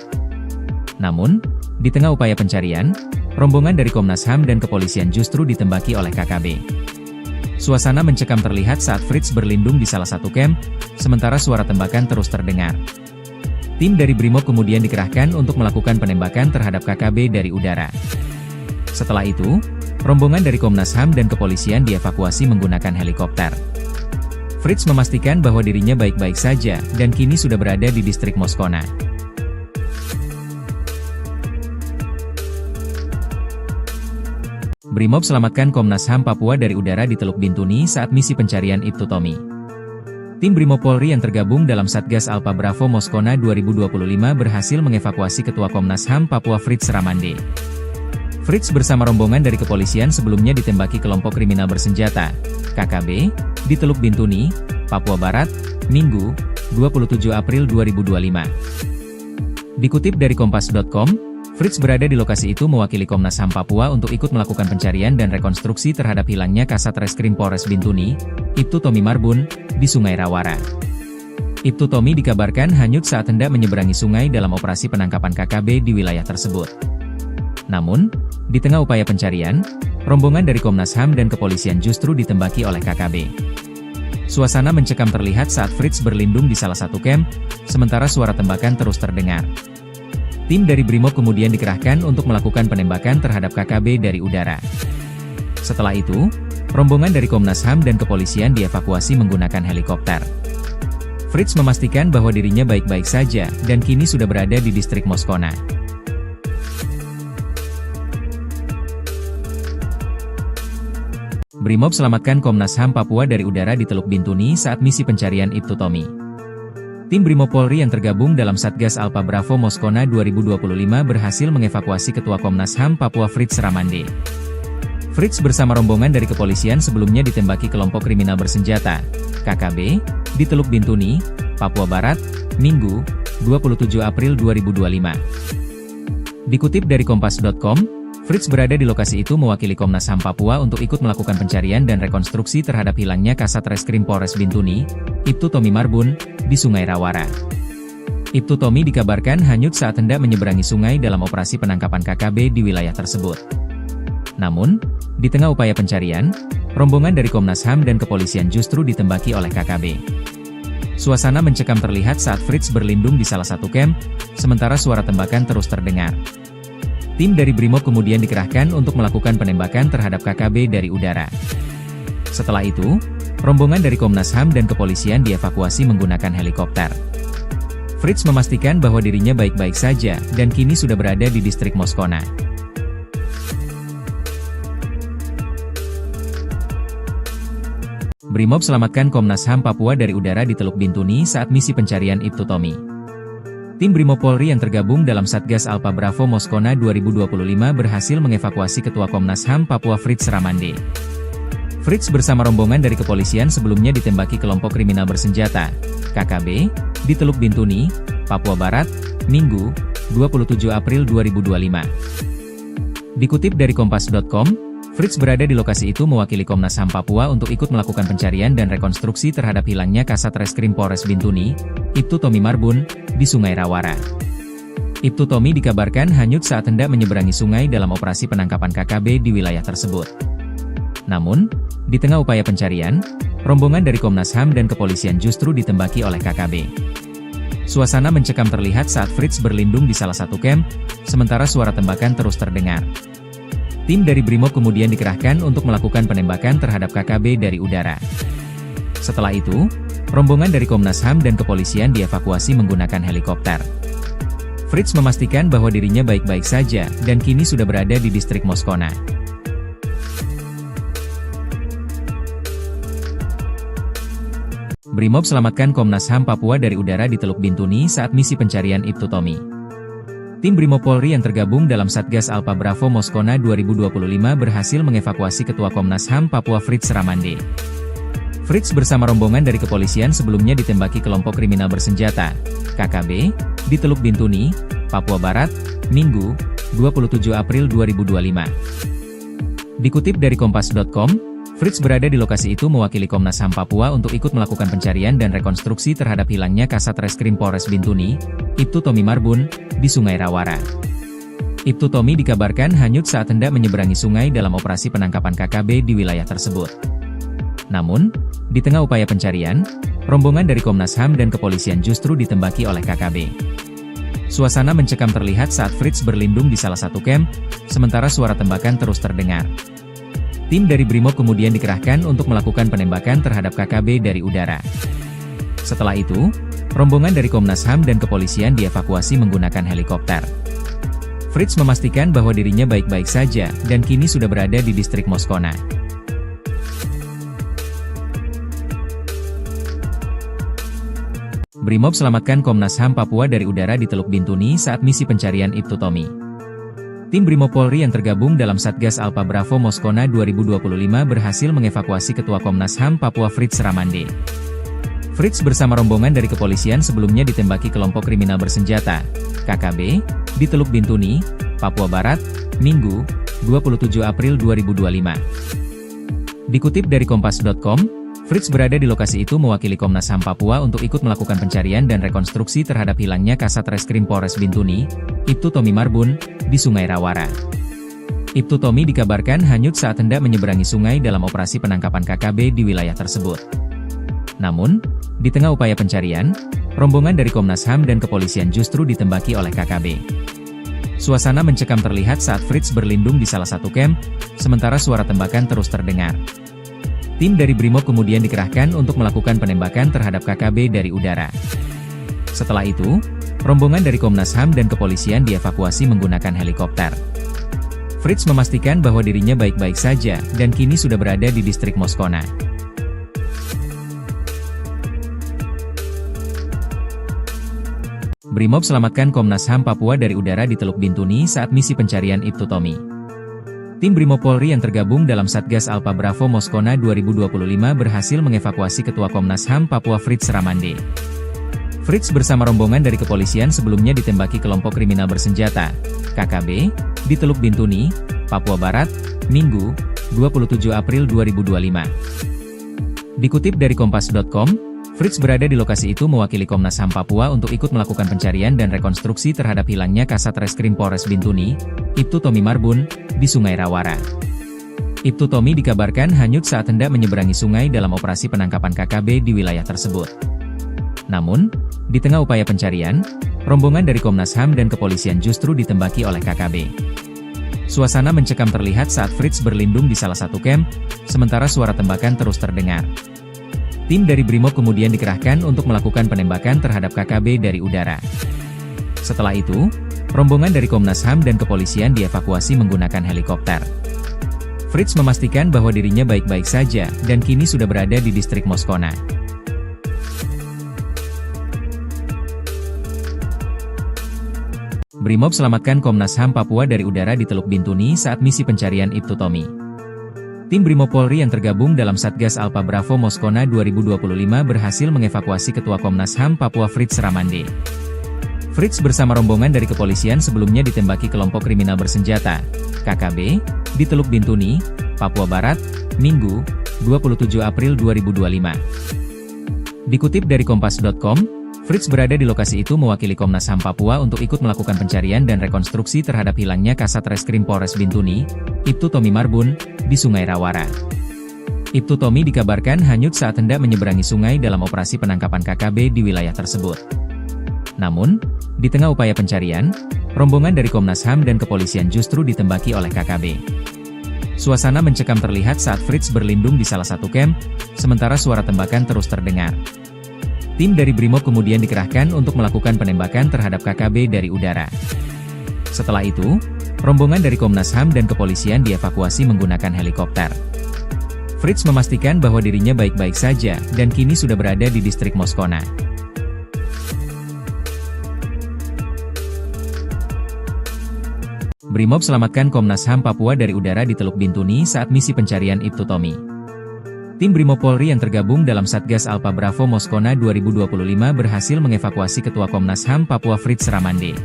Namun, di tengah upaya pencarian, rombongan dari Komnas HAM dan kepolisian justru ditembaki oleh KKB. Suasana mencekam terlihat saat Fritz berlindung di salah satu camp, sementara suara tembakan terus terdengar. Tim dari Brimob kemudian dikerahkan untuk melakukan penembakan terhadap KKB dari udara. Setelah itu, rombongan dari Komnas HAM dan kepolisian dievakuasi menggunakan helikopter. Fritz memastikan bahwa dirinya baik-baik saja, dan kini sudah berada di distrik Moskona. Brimob selamatkan Komnas HAM Papua dari udara di Teluk Bintuni saat misi pencarian Ibtu Tommy. Tim Brimob Polri yang tergabung dalam Satgas Alpha Bravo Moskona 2025 berhasil mengevakuasi Ketua Komnas HAM Papua Fritz Ramande. Fritz bersama rombongan dari kepolisian sebelumnya ditembaki kelompok kriminal bersenjata, KKB, di Teluk Bintuni, Papua Barat, Minggu, 27 April 2025. Dikutip dari Kompas.com, Fritz berada di lokasi itu mewakili Komnas HAM Papua untuk ikut melakukan pencarian dan rekonstruksi terhadap hilangnya Kasat Reskrim Polres Bintuni, Ibtu Tommy Marbun, di Sungai Rawara. Ibtu Tommy dikabarkan hanyut saat hendak menyeberangi sungai dalam operasi penangkapan KKB di wilayah tersebut. Namun, di tengah upaya pencarian, rombongan dari Komnas HAM dan kepolisian justru ditembaki oleh KKB. Suasana mencekam terlihat saat Fritz berlindung di salah satu camp, sementara suara tembakan terus terdengar. Tim dari Brimob kemudian dikerahkan untuk melakukan penembakan terhadap KKB dari udara. Setelah itu, rombongan dari Komnas HAM dan kepolisian dievakuasi menggunakan helikopter. Fritz memastikan bahwa dirinya baik-baik saja, dan kini sudah berada di distrik Moskona. Brimob selamatkan Komnas HAM Papua dari udara di Teluk Bintuni saat misi pencarian Ibtu Tommy. Tim Brimob Polri yang tergabung dalam Satgas Alpha Bravo Moskona 2025 berhasil mengevakuasi Ketua Komnas HAM Papua Fritz Ramande. Fritz bersama rombongan dari kepolisian sebelumnya ditembaki kelompok kriminal bersenjata, KKB, di Teluk Bintuni, Papua Barat, Minggu, 27 April 2025. Dikutip dari Kompas.com, Fritz berada di lokasi itu mewakili Komnas HAM Papua untuk ikut melakukan pencarian dan rekonstruksi terhadap hilangnya Kasat Reskrim Polres Bintuni, Ibtu Tommy Marbun, di Sungai Rawara. Ibtu Tommy dikabarkan hanyut saat hendak menyeberangi sungai dalam operasi penangkapan KKB di wilayah tersebut. Namun, di tengah upaya pencarian, rombongan dari Komnas HAM dan kepolisian justru ditembaki oleh KKB. Suasana mencekam terlihat saat Fritz berlindung di salah satu camp, sementara suara tembakan terus terdengar. Tim dari Brimob kemudian dikerahkan untuk melakukan penembakan terhadap KKB dari udara. Setelah itu, rombongan dari Komnas HAM dan kepolisian dievakuasi menggunakan helikopter. Fritz memastikan bahwa dirinya baik-baik saja, dan kini sudah berada di distrik Moskona. Brimob selamatkan Komnas HAM Papua dari udara di Teluk Bintuni saat misi pencarian Ibtu Tommy. Tim Brimob Polri yang tergabung dalam Satgas Alpha Bravo Moskona 2025 berhasil mengevakuasi Ketua Komnas HAM Papua Fritz Ramande. Fritz bersama rombongan dari kepolisian sebelumnya ditembaki kelompok kriminal bersenjata, KKB, di Teluk Bintuni, Papua Barat, Minggu, 27 April 2025. Dikutip dari Kompas.com, Fritz berada di lokasi itu mewakili Komnas HAM Papua untuk ikut melakukan pencarian dan rekonstruksi terhadap hilangnya Kasat Reskrim Polres Bintuni, Ibtu Tommy Marbun, di Sungai Rawara. Ibtu Tommy dikabarkan hanyut saat hendak menyeberangi sungai dalam operasi penangkapan KKB di wilayah tersebut. Namun, di tengah upaya pencarian, rombongan dari Komnas HAM dan kepolisian justru ditembaki oleh KKB. Suasana mencekam terlihat saat Fritz berlindung di salah satu camp, sementara suara tembakan terus terdengar. Tim dari Brimob kemudian dikerahkan untuk melakukan penembakan terhadap KKB dari udara. Setelah itu, rombongan dari Komnas HAM dan kepolisian dievakuasi menggunakan helikopter. Fritz memastikan bahwa dirinya baik-baik saja, dan kini sudah berada di distrik Moskona. Brimob selamatkan Komnas HAM Papua dari udara di Teluk Bintuni saat misi pencarian Ibtu Tommy. Tim Brimob Polri yang tergabung dalam Satgas Alpha Bravo Moskona 2025 berhasil mengevakuasi Ketua Komnas HAM Papua Fritz Ramande. Fritz bersama rombongan dari kepolisian sebelumnya ditembaki kelompok kriminal bersenjata, KKB, di Teluk Bintuni, Papua Barat, Minggu, 27 April 2025. Dikutip dari Kompas.com, Fritz berada di lokasi itu mewakili Komnas HAM Papua untuk ikut melakukan pencarian dan rekonstruksi terhadap hilangnya Kasat Reskrim Polres Bintuni, Ibtu Tommy Marbun, di Sungai Rawara. Ibtu Tommy dikabarkan hanyut saat hendak menyeberangi sungai dalam operasi penangkapan KKB di wilayah tersebut. Namun, di tengah upaya pencarian, rombongan dari Komnas HAM dan kepolisian justru ditembaki oleh KKB. Suasana mencekam terlihat saat Fritz berlindung di salah satu camp, sementara suara tembakan terus terdengar. Tim dari Brimob kemudian dikerahkan untuk melakukan penembakan terhadap KKB dari udara. Setelah itu, rombongan dari Komnas HAM dan kepolisian dievakuasi menggunakan helikopter. Fritz memastikan bahwa dirinya baik-baik saja, dan kini sudah berada di distrik Moskona. Brimob selamatkan Komnas HAM Papua dari udara di Teluk Bintuni saat misi pencarian Ibtu Tommy. Tim Brimob Polri yang tergabung dalam Satgas Alpha Bravo Moskona 2025 berhasil mengevakuasi Ketua Komnas HAM Papua Fritz Ramande. Fritz bersama rombongan dari kepolisian sebelumnya ditembaki kelompok kriminal bersenjata, KKB, di Teluk Bintuni, Papua Barat, Minggu, 27 April 2025. Dikutip dari Kompas.com, Fritz berada di lokasi itu mewakili Komnas HAM Papua untuk ikut melakukan pencarian dan rekonstruksi terhadap hilangnya Kasat Reskrim Polres Bintuni, Ibtu Tommy Marbun, di Sungai Rawara. Ibtu Tommy dikabarkan hanyut saat hendak menyeberangi sungai dalam operasi penangkapan KKB di wilayah tersebut. Namun, di tengah upaya pencarian, rombongan dari Komnas HAM dan kepolisian justru ditembaki oleh KKB. Suasana mencekam terlihat saat Fritz berlindung di salah satu camp, sementara suara tembakan terus terdengar. Tim dari Brimob kemudian dikerahkan untuk melakukan penembakan terhadap KKB dari udara. Setelah itu, rombongan dari Komnas HAM dan kepolisian dievakuasi menggunakan helikopter. Fritz memastikan bahwa dirinya baik-baik saja, dan kini sudah berada di distrik Moskona. Brimob selamatkan Komnas HAM Papua dari udara di Teluk Bintuni saat misi pencarian Ibtu Tommy. Tim Brimob Polri yang tergabung dalam Satgas Alpha Bravo Moskona 2025 berhasil mengevakuasi Ketua Komnas HAM Papua Fritz Ramande. Fritz bersama rombongan dari kepolisian sebelumnya ditembaki kelompok kriminal bersenjata, KKB, di Teluk Bintuni, Papua Barat, Minggu, 27 April 2025. Dikutip dari Kompas.com, Fritz berada di lokasi itu mewakili Komnas HAM Papua untuk ikut melakukan pencarian dan rekonstruksi terhadap hilangnya Kasat Reskrim Polres Bintuni, Ibtu Tommy Marbun, di Sungai Rawara. Ibtu Tommy dikabarkan hanyut saat hendak menyeberangi sungai dalam operasi penangkapan KKB di wilayah tersebut. Namun, di tengah upaya pencarian, rombongan dari Komnas HAM dan kepolisian justru ditembaki oleh KKB. Suasana mencekam terlihat saat Fritz berlindung di salah satu camp, sementara suara tembakan terus terdengar. Tim dari Brimob kemudian dikerahkan untuk melakukan penembakan terhadap KKB dari udara. Setelah itu, rombongan dari Komnas HAM dan kepolisian dievakuasi menggunakan helikopter. Fritz memastikan bahwa dirinya baik-baik saja, dan kini sudah berada di distrik Moskona. Brimob selamatkan Komnas HAM Papua dari udara di Teluk Bintuni saat misi pencarian Ibtu Tommy. Tim Brimob Polri yang tergabung dalam Satgas Alpha Bravo Moskona 2025 berhasil mengevakuasi Ketua Komnas HAM Papua Fritz Ramande. Fritz bersama rombongan dari kepolisian sebelumnya ditembaki kelompok kriminal bersenjata, KKB, di Teluk Bintuni, Papua Barat, Minggu, 27 April 2025. Dikutip dari Kompas.com, Fritz berada di lokasi itu mewakili Komnas HAM Papua untuk ikut melakukan pencarian dan rekonstruksi terhadap hilangnya Kasat Reskrim Polres Bintuni, Ibtu Tommy Marbun, di Sungai Rawara. Ibtu Tommy dikabarkan hanyut saat hendak menyeberangi sungai dalam operasi penangkapan KKB di wilayah tersebut. Namun, di tengah upaya pencarian, rombongan dari Komnas HAM dan kepolisian justru ditembaki oleh KKB. Suasana mencekam terlihat saat Fritz berlindung di salah satu camp, sementara suara tembakan terus terdengar. Tim dari Brimob kemudian dikerahkan untuk melakukan penembakan terhadap KKB dari udara. Setelah itu, rombongan dari Komnas HAM dan kepolisian dievakuasi menggunakan helikopter. Fritz memastikan bahwa dirinya baik-baik saja, dan kini sudah berada di distrik Moskona. Brimob selamatkan Komnas HAM Papua dari udara di Teluk Bintuni saat misi pencarian Ibtu Tommy. Tim Brimob Polri yang tergabung dalam Satgas Alpha Bravo Moskona 2025 berhasil mengevakuasi Ketua Komnas HAM Papua Fritz Ramande.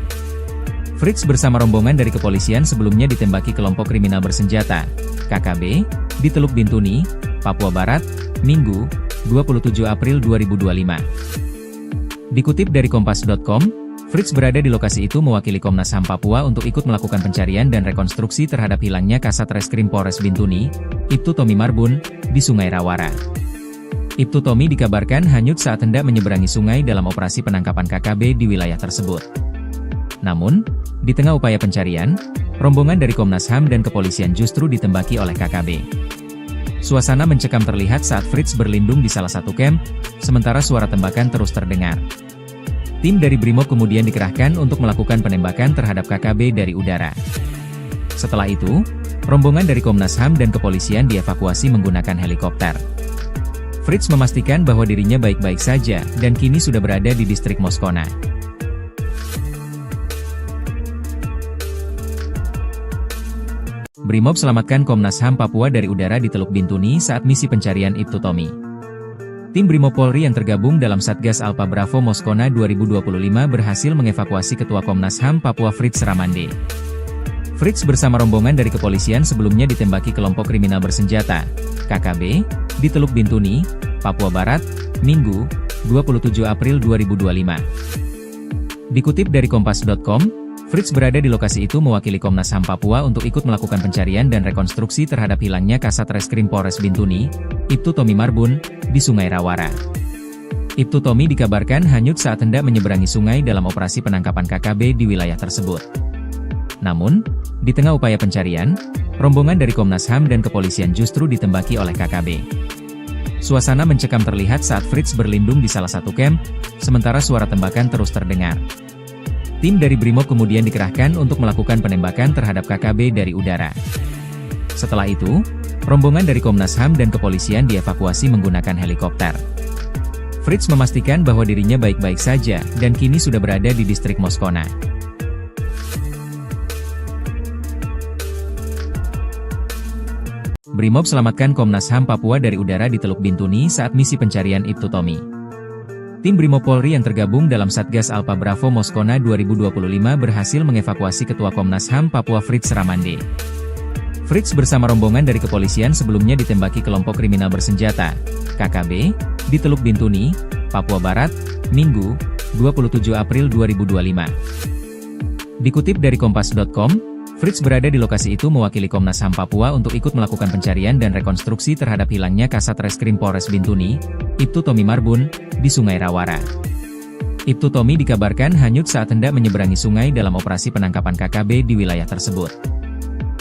Fritz bersama rombongan dari kepolisian sebelumnya ditembaki kelompok kriminal bersenjata, KKB, di Teluk Bintuni, Papua Barat, Minggu, 27 April 2025. Dikutip dari Kompas.com, Fritz berada di lokasi itu mewakili Komnas HAM Papua untuk ikut melakukan pencarian dan rekonstruksi terhadap hilangnya Kasat Reskrim Polres Bintuni, Ibtu Tommy Marbun, di Sungai Rawara. Ibtu Tommy dikabarkan hanyut saat hendak menyeberangi sungai dalam operasi penangkapan KKB di wilayah tersebut. Namun, di tengah upaya pencarian, rombongan dari Komnas HAM dan kepolisian justru ditembaki oleh KKB. Suasana mencekam terlihat saat Fritz berlindung di salah satu camp, sementara suara tembakan terus terdengar. Tim dari Brimob kemudian dikerahkan untuk melakukan penembakan terhadap KKB dari udara. Setelah itu, rombongan dari Komnas HAM dan kepolisian dievakuasi menggunakan helikopter. Fritz memastikan bahwa dirinya baik-baik saja, dan kini sudah berada di distrik Moskona. Brimob selamatkan Komnas HAM Papua dari udara di Teluk Bintuni saat misi pencarian Ibtu Tommy. Tim Brimob Polri yang tergabung dalam Satgas Alpha Bravo Moskona 2025 berhasil mengevakuasi Ketua Komnas HAM Papua Fritz Ramande. Fritz bersama rombongan dari kepolisian sebelumnya ditembaki kelompok kriminal bersenjata, KKB, di Teluk Bintuni, Papua Barat, Minggu, 27 April 2025. Dikutip dari Kompas.com, Fritz berada di lokasi itu mewakili Komnas HAM Papua untuk ikut melakukan pencarian dan rekonstruksi terhadap hilangnya Kasat Reskrim Polres Bintuni, Ibtu Tommy Marbun, di Sungai Rawara. Ibtu Tommy dikabarkan hanyut saat hendak menyeberangi sungai dalam operasi penangkapan KKB di wilayah tersebut. Namun, di tengah upaya pencarian, rombongan dari Komnas HAM dan kepolisian justru ditembaki oleh KKB. Suasana mencekam terlihat saat Fritz berlindung di salah satu camp, sementara suara tembakan terus terdengar. Tim dari Brimob kemudian dikerahkan untuk melakukan penembakan terhadap KKB dari udara. Setelah itu, rombongan dari Komnas HAM dan kepolisian dievakuasi menggunakan helikopter. Fritz memastikan bahwa dirinya baik-baik saja, dan kini sudah berada di distrik Moskona. Brimob selamatkan Komnas HAM Papua dari udara di Teluk Bintuni saat misi pencarian Ibtu Tommy. Tim Brimob Polri yang tergabung dalam Satgas Alpha Bravo Moskona 2025 berhasil mengevakuasi Ketua Komnas HAM Papua Fritz Ramande. Fritz bersama rombongan dari kepolisian sebelumnya ditembaki kelompok kriminal bersenjata, KKB, di Teluk Bintuni, Papua Barat, Minggu, 27 April 2025. Dikutip dari Kompas.com, Fritz berada di lokasi itu mewakili Komnas HAM Papua untuk ikut melakukan pencarian dan rekonstruksi terhadap hilangnya Kasat Reskrim Polres Bintuni, Ibtu Tommy Marbun, di Sungai Rawara. Ibtu Tommy dikabarkan hanyut saat hendak menyeberangi sungai dalam operasi penangkapan KKB di wilayah tersebut.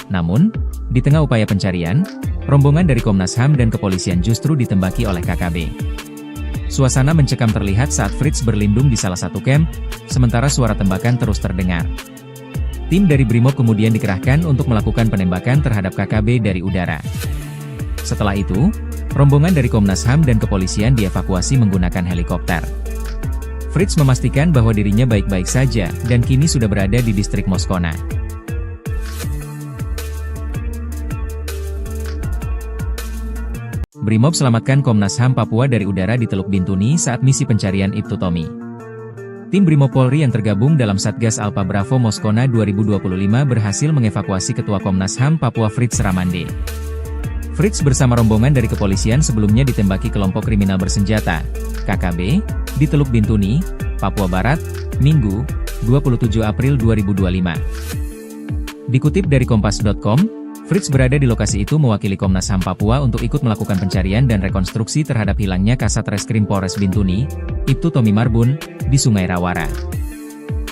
Namun, di tengah upaya pencarian, rombongan dari Komnas HAM dan kepolisian justru ditembaki oleh KKB. Suasana mencekam terlihat saat Fritz berlindung di salah satu camp, sementara suara tembakan terus terdengar. Tim dari Brimob kemudian dikerahkan untuk melakukan penembakan terhadap KKB dari udara. Setelah itu, rombongan dari Komnas HAM dan kepolisian dievakuasi menggunakan helikopter. Fritz memastikan bahwa dirinya baik-baik saja, dan kini sudah berada di distrik Moskona. Brimob selamatkan Komnas HAM Papua dari udara di Teluk Bintuni saat misi pencarian Ibtu Tommy. Tim Brimob Polri yang tergabung dalam Satgas Alpha Bravo Moskona 2025 berhasil mengevakuasi Ketua Komnas HAM Papua Fritz Ramande. Fritz bersama rombongan dari kepolisian sebelumnya ditembaki kelompok kriminal bersenjata, KKB, di Teluk Bintuni, Papua Barat, Minggu, 27 April 2025. Dikutip dari Kompas.com, Fritz berada di lokasi itu mewakili Komnas HAM Papua untuk ikut melakukan pencarian dan rekonstruksi terhadap hilangnya Kasat Reskrim Polres Bintuni, Ibtu Tommy Marbun, di Sungai Rawara.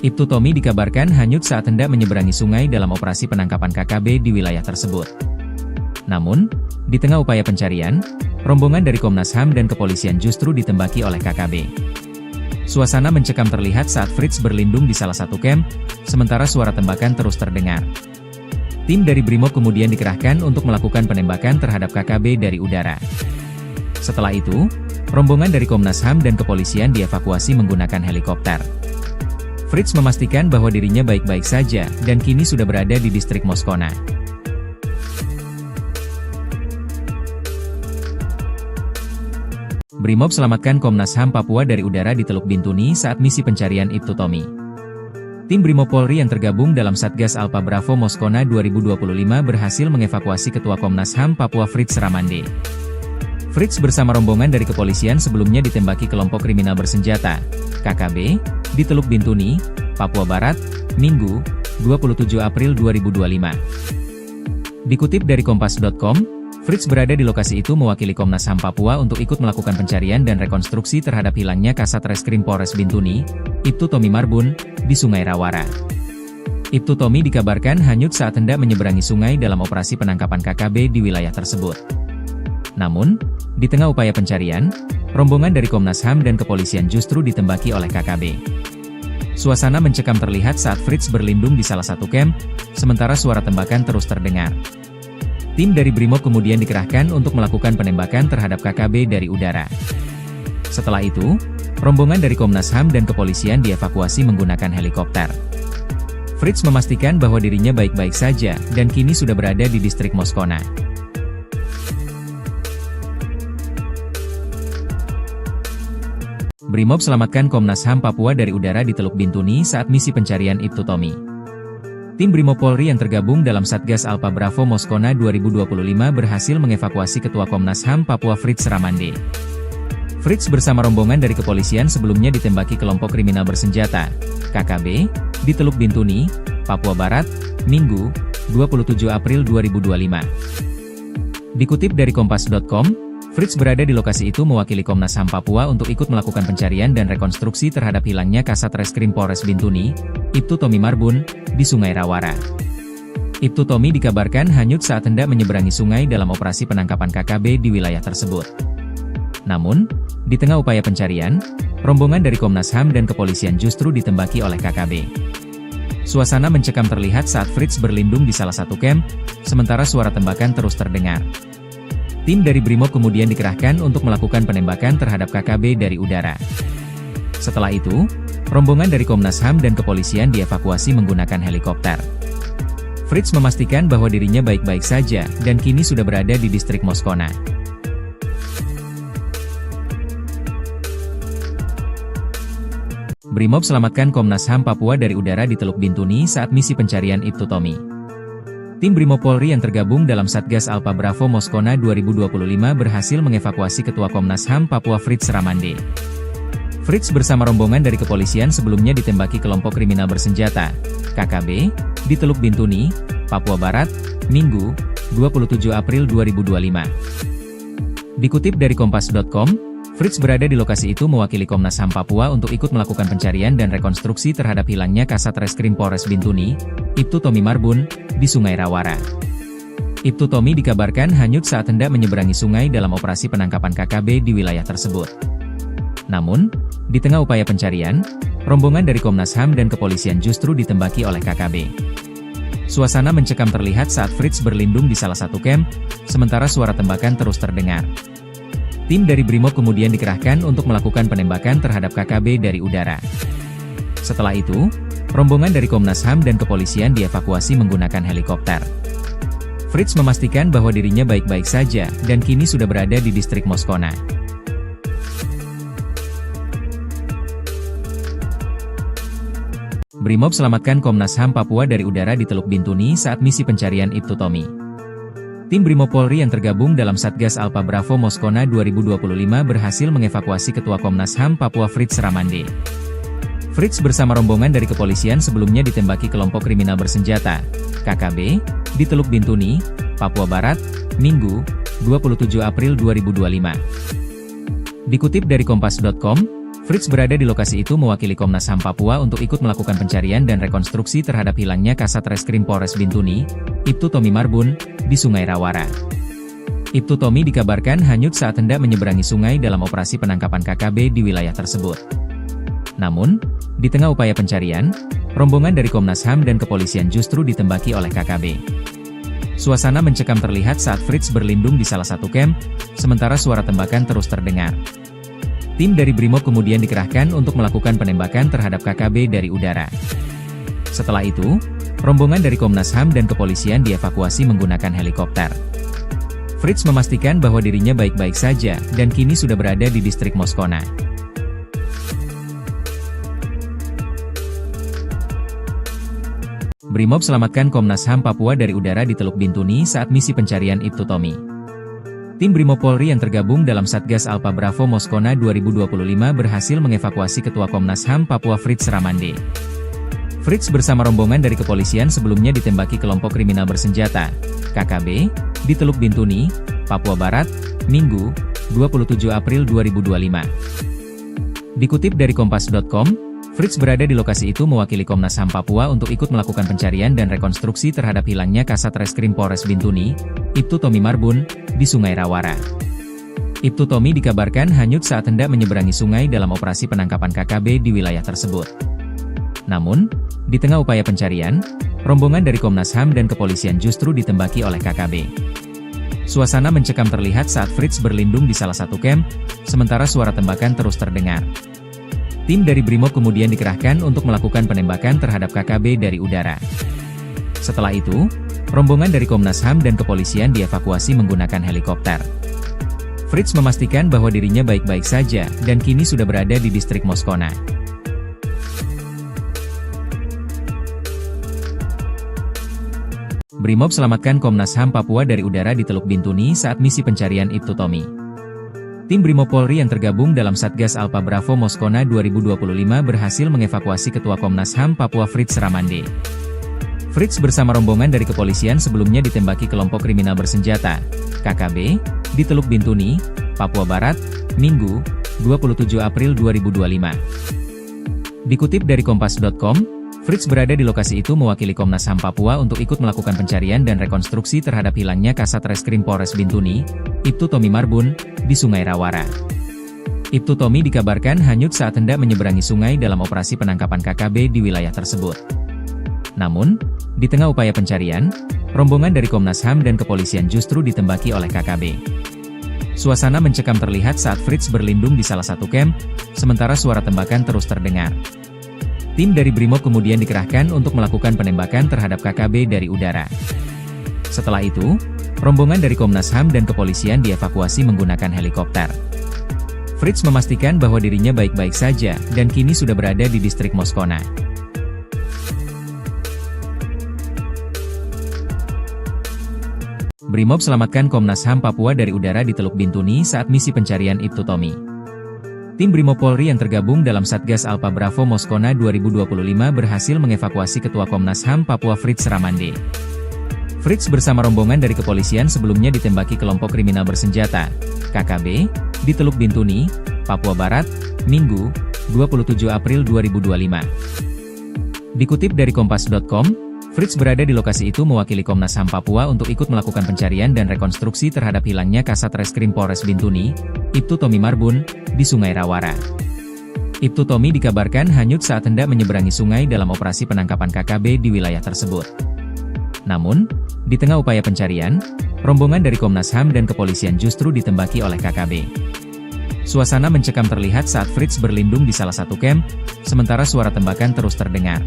Ibtu Tommy dikabarkan hanyut saat hendak menyeberangi sungai dalam operasi penangkapan KKB di wilayah tersebut. Namun, di tengah upaya pencarian, rombongan dari Komnas HAM dan kepolisian justru ditembaki oleh KKB. Suasana mencekam terlihat saat Fritz berlindung di salah satu camp, sementara suara tembakan terus terdengar. Tim dari Brimob kemudian dikerahkan untuk melakukan penembakan terhadap KKB dari udara. Setelah itu, rombongan dari Komnas HAM dan kepolisian dievakuasi menggunakan helikopter. Fritz memastikan bahwa dirinya baik-baik saja dan kini sudah berada di distrik Moskona. Brimob selamatkan Komnas HAM Papua dari udara di Teluk Bintuni saat misi pencarian Ibtu Tommy. Tim Brimob Polri yang tergabung dalam Satgas Alpha Bravo Moskona 2025 berhasil mengevakuasi Ketua Komnas HAM Papua Fritz Ramande. Fritz bersama rombongan dari kepolisian sebelumnya ditembaki kelompok kriminal bersenjata, KKB, di Teluk Bintuni, Papua Barat, Minggu, 27 April 2025. Dikutip dari Kompas.com, Fritz berada di lokasi itu mewakili Komnas HAM Papua untuk ikut melakukan pencarian dan rekonstruksi terhadap hilangnya Kasat Reskrim Polres Bintuni, Ibtu Tommy Marbun, di Sungai Rawara. Ibtu Tommy dikabarkan hanyut saat hendak menyeberangi sungai dalam operasi penangkapan KKB di wilayah tersebut. Namun, di tengah upaya pencarian, rombongan dari Komnas HAM dan kepolisian justru ditembaki oleh KKB. Suasana mencekam terlihat saat Fritz berlindung di salah satu camp, sementara suara tembakan terus terdengar. Tim dari Brimob kemudian dikerahkan untuk melakukan penembakan terhadap KKB dari udara. Setelah itu, rombongan dari Komnas HAM dan kepolisian dievakuasi menggunakan helikopter. Fritz memastikan bahwa dirinya baik-baik saja dan kini sudah berada di distrik Moskona. Brimob selamatkan Komnas HAM Papua dari udara di Teluk Bintuni saat misi pencarian Ibtu Tommy. Tim Brimob Polri yang tergabung dalam Satgas Alpha Bravo Moskona 2025 berhasil mengevakuasi Ketua Komnas HAM Papua Fritz Ramande. Fritz bersama rombongan dari kepolisian sebelumnya ditembaki kelompok kriminal bersenjata, KKB, di Teluk Bintuni, Papua Barat, Minggu, 27 April 2025. Dikutip dari Kompas.com, Fritz berada di lokasi itu mewakili Komnas HAM Papua untuk ikut melakukan pencarian dan rekonstruksi terhadap hilangnya Kasat Reskrim Polres Bintuni, Ibtu Tommy Marbun, di Sungai Rawara. Ibtu Tommy dikabarkan hanyut saat hendak menyeberangi sungai dalam operasi penangkapan KKB di wilayah tersebut. Namun, di tengah upaya pencarian, rombongan dari Komnas HAM dan kepolisian justru ditembaki oleh KKB. Suasana mencekam terlihat saat Fritz berlindung di salah satu camp, sementara suara tembakan terus terdengar. Tim dari Brimob kemudian dikerahkan untuk melakukan penembakan terhadap KKB dari udara. Setelah itu, rombongan dari Komnas HAM dan kepolisian dievakuasi menggunakan helikopter. Fritz memastikan bahwa dirinya baik-baik saja dan kini sudah berada di distrik Moskona. Brimob selamatkan Komnas HAM Papua dari udara di Teluk Bintuni saat misi pencarian Ibtu Tommy. Tim Brimob Polri yang tergabung dalam Satgas Alpha Bravo Moskona 2025 berhasil mengevakuasi Ketua Komnas HAM Papua Fritz Ramande. Fritz bersama rombongan dari kepolisian sebelumnya ditembaki kelompok kriminal bersenjata, KKB, di Teluk Bintuni, Papua Barat, Minggu, 27 April 2025. Dikutip dari Kompas.com, Fritz berada di lokasi itu mewakili Komnas HAM Papua untuk ikut melakukan pencarian dan rekonstruksi terhadap hilangnya Kasat Reskrim Polres Bintuni, Ibtu Tommy Marbun, di Sungai Rawara. Ibtu Tommy dikabarkan hanyut saat hendak menyeberangi sungai dalam operasi penangkapan KKB di wilayah tersebut. Namun, di tengah upaya pencarian, rombongan dari Komnas HAM dan kepolisian justru ditembaki oleh KKB. Suasana mencekam terlihat saat Fritz berlindung di salah satu camp, sementara suara tembakan terus terdengar. Tim dari Brimob kemudian dikerahkan untuk melakukan penembakan terhadap KKB dari udara. Setelah itu, rombongan dari Komnas HAM dan kepolisian dievakuasi menggunakan helikopter. Fritz memastikan bahwa dirinya baik-baik saja dan kini sudah berada di distrik Moskona. Brimob selamatkan Komnas HAM Papua dari udara di Teluk Bintuni saat misi pencarian Ibtu Tommy. Tim Brimob Polri yang tergabung dalam Satgas Alpha Bravo Moskona 2025 berhasil mengevakuasi Ketua Komnas HAM Papua Fritz Ramande. Fritz bersama rombongan dari kepolisian sebelumnya ditembaki kelompok kriminal bersenjata, KKB, di Teluk Bintuni, Papua Barat, Minggu, 27 April 2025. Dikutip dari Kompas.com, Fritz berada di lokasi itu mewakili Komnas HAM Papua untuk ikut melakukan pencarian dan rekonstruksi terhadap hilangnya Kasat Reskrim Polres Bintuni, Ibtu Tommy Marbun, di Sungai Rawara. Ibtu Tommy dikabarkan hanyut saat hendak menyeberangi sungai dalam operasi penangkapan KKB di wilayah tersebut. Namun, di tengah upaya pencarian, rombongan dari Komnas HAM dan kepolisian justru ditembaki oleh KKB. Suasana mencekam terlihat saat Fritz berlindung di salah satu camp, sementara suara tembakan terus terdengar. Tim dari Brimob kemudian dikerahkan untuk melakukan penembakan terhadap KKB dari udara. Setelah itu, rombongan dari Komnas HAM dan kepolisian dievakuasi menggunakan helikopter. Fritz memastikan bahwa dirinya baik-baik saja dan kini sudah berada di distrik Moskona. Brimob selamatkan Komnas HAM Papua dari udara di Teluk Bintuni saat misi pencarian Ibtu Tommy. Tim Brimob Polri yang tergabung dalam Satgas Alpha Bravo Moskona 2025 berhasil mengevakuasi Ketua Komnas HAM Papua Fritz Ramande. Fritz bersama rombongan dari kepolisian sebelumnya ditembaki kelompok kriminal bersenjata, KKB, di Teluk Bintuni, Papua Barat, Minggu, 27 April 2025. Dikutip dari Kompas.com, Fritz berada di lokasi itu mewakili Komnas HAM Papua untuk ikut melakukan pencarian dan rekonstruksi terhadap hilangnya Kasat Reskrim Polres Bintuni, Ibtu Tommy Marbun, di Sungai Rawara. Ibtu Tommy dikabarkan hanyut saat hendak menyeberangi sungai dalam operasi penangkapan KKB di wilayah tersebut. Namun, di tengah upaya pencarian, rombongan dari Komnas HAM dan kepolisian justru ditembaki oleh KKB. Suasana mencekam terlihat saat Fritz berlindung di salah satu camp, sementara suara tembakan terus terdengar. Tim dari Brimob kemudian dikerahkan untuk melakukan penembakan terhadap KKB dari udara. Setelah itu, rombongan dari Komnas HAM dan kepolisian dievakuasi menggunakan helikopter. Fritz memastikan bahwa dirinya baik-baik saja dan kini sudah berada di distrik Moskona. Brimob selamatkan Komnas HAM Papua dari udara di Teluk Bintuni saat misi pencarian Ibtu Tommy. Tim Brimob Polri yang tergabung dalam Satgas Alpha Bravo Moskona 2025 berhasil mengevakuasi Ketua Komnas HAM Papua Fritz Ramande. Fritz bersama rombongan dari kepolisian sebelumnya ditembaki kelompok kriminal bersenjata, KKB, di Teluk Bintuni, Papua Barat, Minggu, 27 April 2025. Dikutip dari Kompas.com, Fritz berada di lokasi itu mewakili Komnas HAM Papua untuk ikut melakukan pencarian dan rekonstruksi terhadap hilangnya Kasat Reskrim Polres Bintuni, Ibtu Tommy Marbun, di Sungai Rawara. Ibtu Tommy dikabarkan hanyut saat hendak menyeberangi sungai dalam operasi penangkapan KKB di wilayah tersebut. Namun, di tengah upaya pencarian, rombongan dari Komnas HAM dan kepolisian justru ditembaki oleh KKB. Suasana mencekam terlihat saat Fritz berlindung di salah satu camp, sementara suara tembakan terus terdengar. Tim dari Brimob kemudian dikerahkan untuk melakukan penembakan terhadap KKB dari udara. Setelah itu, rombongan dari Komnas HAM dan kepolisian dievakuasi menggunakan helikopter. Fritz memastikan bahwa dirinya baik-baik saja dan kini sudah berada di distrik Moskona. Brimob selamatkan Komnas HAM Papua dari udara di Teluk Bintuni saat misi pencarian Ibtu Tommy. Tim Brimob Polri yang tergabung dalam Satgas Alpha Bravo Moskona 2025 berhasil mengevakuasi Ketua Komnas HAM Papua Fritz Ramande. Fritz bersama rombongan dari kepolisian sebelumnya ditembaki kelompok kriminal bersenjata, KKB, di Teluk Bintuni, Papua Barat, Minggu, 27 April 2025. Dikutip dari Kompas.com, Fritz berada di lokasi itu mewakili Komnas HAM Papua untuk ikut melakukan pencarian dan rekonstruksi terhadap hilangnya Kasat Reskrim Polres Bintuni, Ibtu Tommy Marbun, di Sungai Rawara. Ibtu Tommy dikabarkan hanyut saat hendak menyeberangi sungai dalam operasi penangkapan KKB di wilayah tersebut. Namun, di tengah upaya pencarian, rombongan dari Komnas HAM dan kepolisian justru ditembaki oleh KKB. Suasana mencekam terlihat saat Fritz berlindung di salah satu camp, sementara suara tembakan terus terdengar.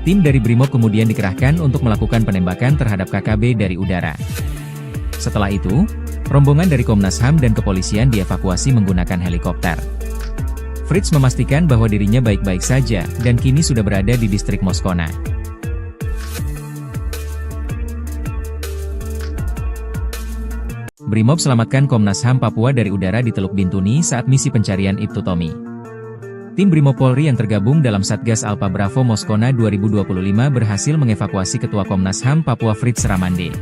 Tim dari Brimob kemudian dikerahkan untuk melakukan penembakan terhadap KKB dari udara. Setelah itu, rombongan dari Komnas HAM dan kepolisian dievakuasi menggunakan helikopter. Fritz memastikan bahwa dirinya baik-baik saja dan kini sudah berada di distrik Moskona. Brimob selamatkan Komnas HAM Papua dari udara di Teluk Bintuni saat misi pencarian Ibtu Tommy. Tim Brimob Polri yang tergabung dalam Satgas Alpha Bravo Moskona 2025 berhasil mengevakuasi Ketua Komnas HAM Papua Fritz Ramande.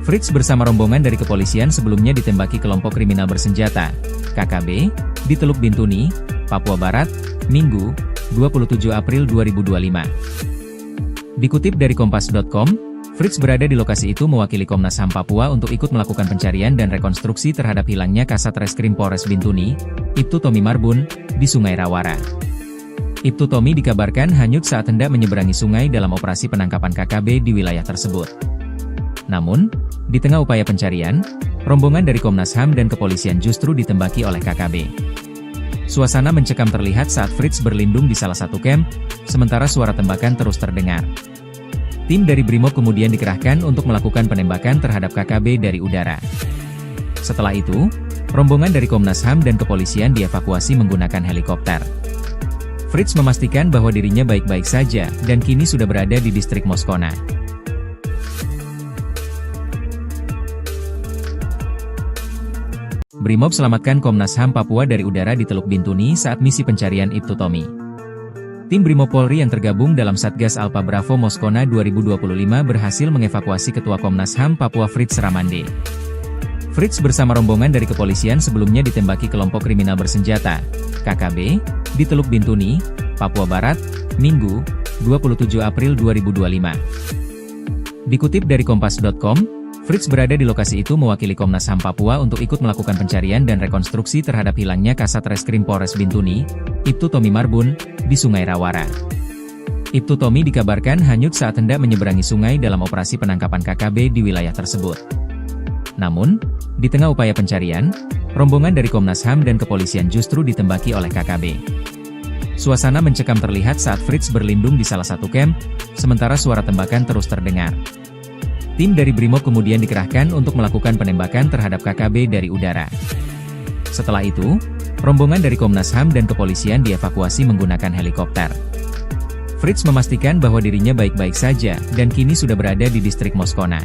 Fritz bersama rombongan dari kepolisian sebelumnya ditembaki kelompok kriminal bersenjata, KKB, di Teluk Bintuni, Papua Barat, Minggu, 27 April 2025. Dikutip dari Kompas.com, Fritz berada di lokasi itu mewakili Komnas HAM Papua untuk ikut melakukan pencarian dan rekonstruksi terhadap hilangnya Kasat Reskrim Polres Bintuni, Ibtu Tommy Marbun, di Sungai Rawara. Ibtu Tommy dikabarkan hanyut saat hendak menyeberangi sungai dalam operasi penangkapan KKB di wilayah tersebut. Namun, di tengah upaya pencarian, rombongan dari Komnas HAM dan kepolisian justru ditembaki oleh KKB. Suasana mencekam terlihat saat Fritz berlindung di salah satu camp, sementara suara tembakan terus terdengar. Tim dari Brimob kemudian dikerahkan untuk melakukan penembakan terhadap KKB dari udara. Setelah itu, rombongan dari Komnas HAM dan kepolisian dievakuasi menggunakan helikopter. Fritz memastikan bahwa dirinya baik-baik saja dan kini sudah berada di distrik Moskona. Brimob selamatkan Komnas HAM Papua dari udara di Teluk Bintuni saat misi pencarian Ibtu Tommy. Tim Brimob Polri yang tergabung dalam Satgas Alpha Bravo Moskona 2025 berhasil mengevakuasi Ketua Komnas HAM Papua Fritz Ramande. Fritz bersama rombongan dari kepolisian sebelumnya ditembaki kelompok kriminal bersenjata, KKB, di Teluk Bintuni, Papua Barat, Minggu, 27 April 2025. Dikutip dari Kompas.com, Fritz berada di lokasi itu mewakili Komnas HAM Papua untuk ikut melakukan pencarian dan rekonstruksi terhadap hilangnya Kasat Reskrim Polres Bintuni, Ibtu Tommy Marbun, di Sungai Rawara. Ibtu Tommy dikabarkan hanyut saat hendak menyeberangi sungai dalam operasi penangkapan KKB di wilayah tersebut. Namun, di tengah upaya pencarian, rombongan dari Komnas HAM dan kepolisian justru ditembaki oleh KKB. Suasana mencekam terlihat saat Fritz berlindung di salah satu camp, sementara suara tembakan terus terdengar. Tim dari Brimob kemudian dikerahkan untuk melakukan penembakan terhadap KKB dari udara. Setelah itu, rombongan dari Komnas HAM dan kepolisian dievakuasi menggunakan helikopter. Fritz memastikan bahwa dirinya baik-baik saja dan kini sudah berada di distrik Moskona.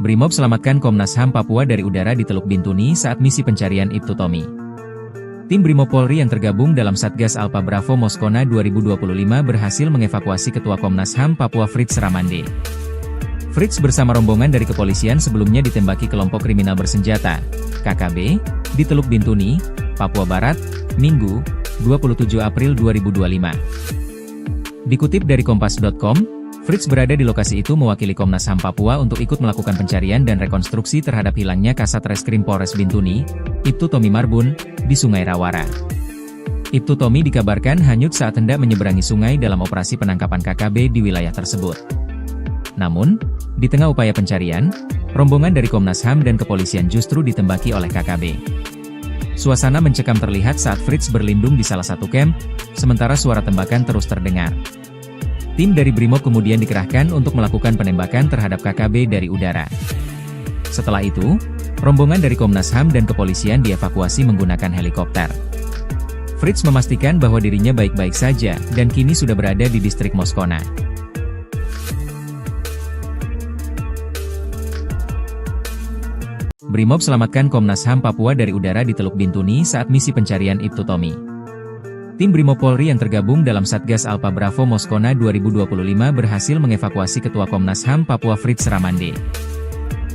Brimob selamatkan Komnas HAM Papua dari udara di Teluk Bintuni saat misi pencarian Ibtu Tommy. Tim Brimob Polri yang tergabung dalam Satgas Alpha Bravo Moskona 2025 berhasil mengevakuasi Ketua Komnas HAM Papua Fritz Ramande. Fritz bersama rombongan dari kepolisian sebelumnya ditembaki kelompok kriminal bersenjata, KKB, di Teluk Bintuni, Papua Barat, Minggu, 27 April 2025. Dikutip dari Kompas.com, Fritz berada di lokasi itu mewakili Komnas HAM Papua untuk ikut melakukan pencarian dan rekonstruksi terhadap hilangnya Kasat Reskrim Polres Bintuni, Ibtu Tommy Marbun, di Sungai Rawara. Ibtu Tommy dikabarkan hanyut saat hendak menyeberangi sungai dalam operasi penangkapan KKB di wilayah tersebut. Namun, di tengah upaya pencarian, rombongan dari Komnas HAM dan kepolisian justru ditembaki oleh KKB. Suasana mencekam terlihat saat Fritz berlindung di salah satu camp, sementara suara tembakan terus terdengar. Tim dari Brimob kemudian dikerahkan untuk melakukan penembakan terhadap KKB dari udara. Setelah itu, rombongan dari Komnas HAM dan kepolisian dievakuasi menggunakan helikopter. Fritz memastikan bahwa dirinya baik-baik saja dan kini sudah berada di distrik Moskona. Brimob selamatkan Komnas HAM Papua dari udara di Teluk Bintuni saat misi pencarian Ibtu Tommy. Tim Brimob Polri yang tergabung dalam Satgas Alpha Bravo Moskona 2025 berhasil mengevakuasi Ketua Komnas HAM Papua Fritz Ramande.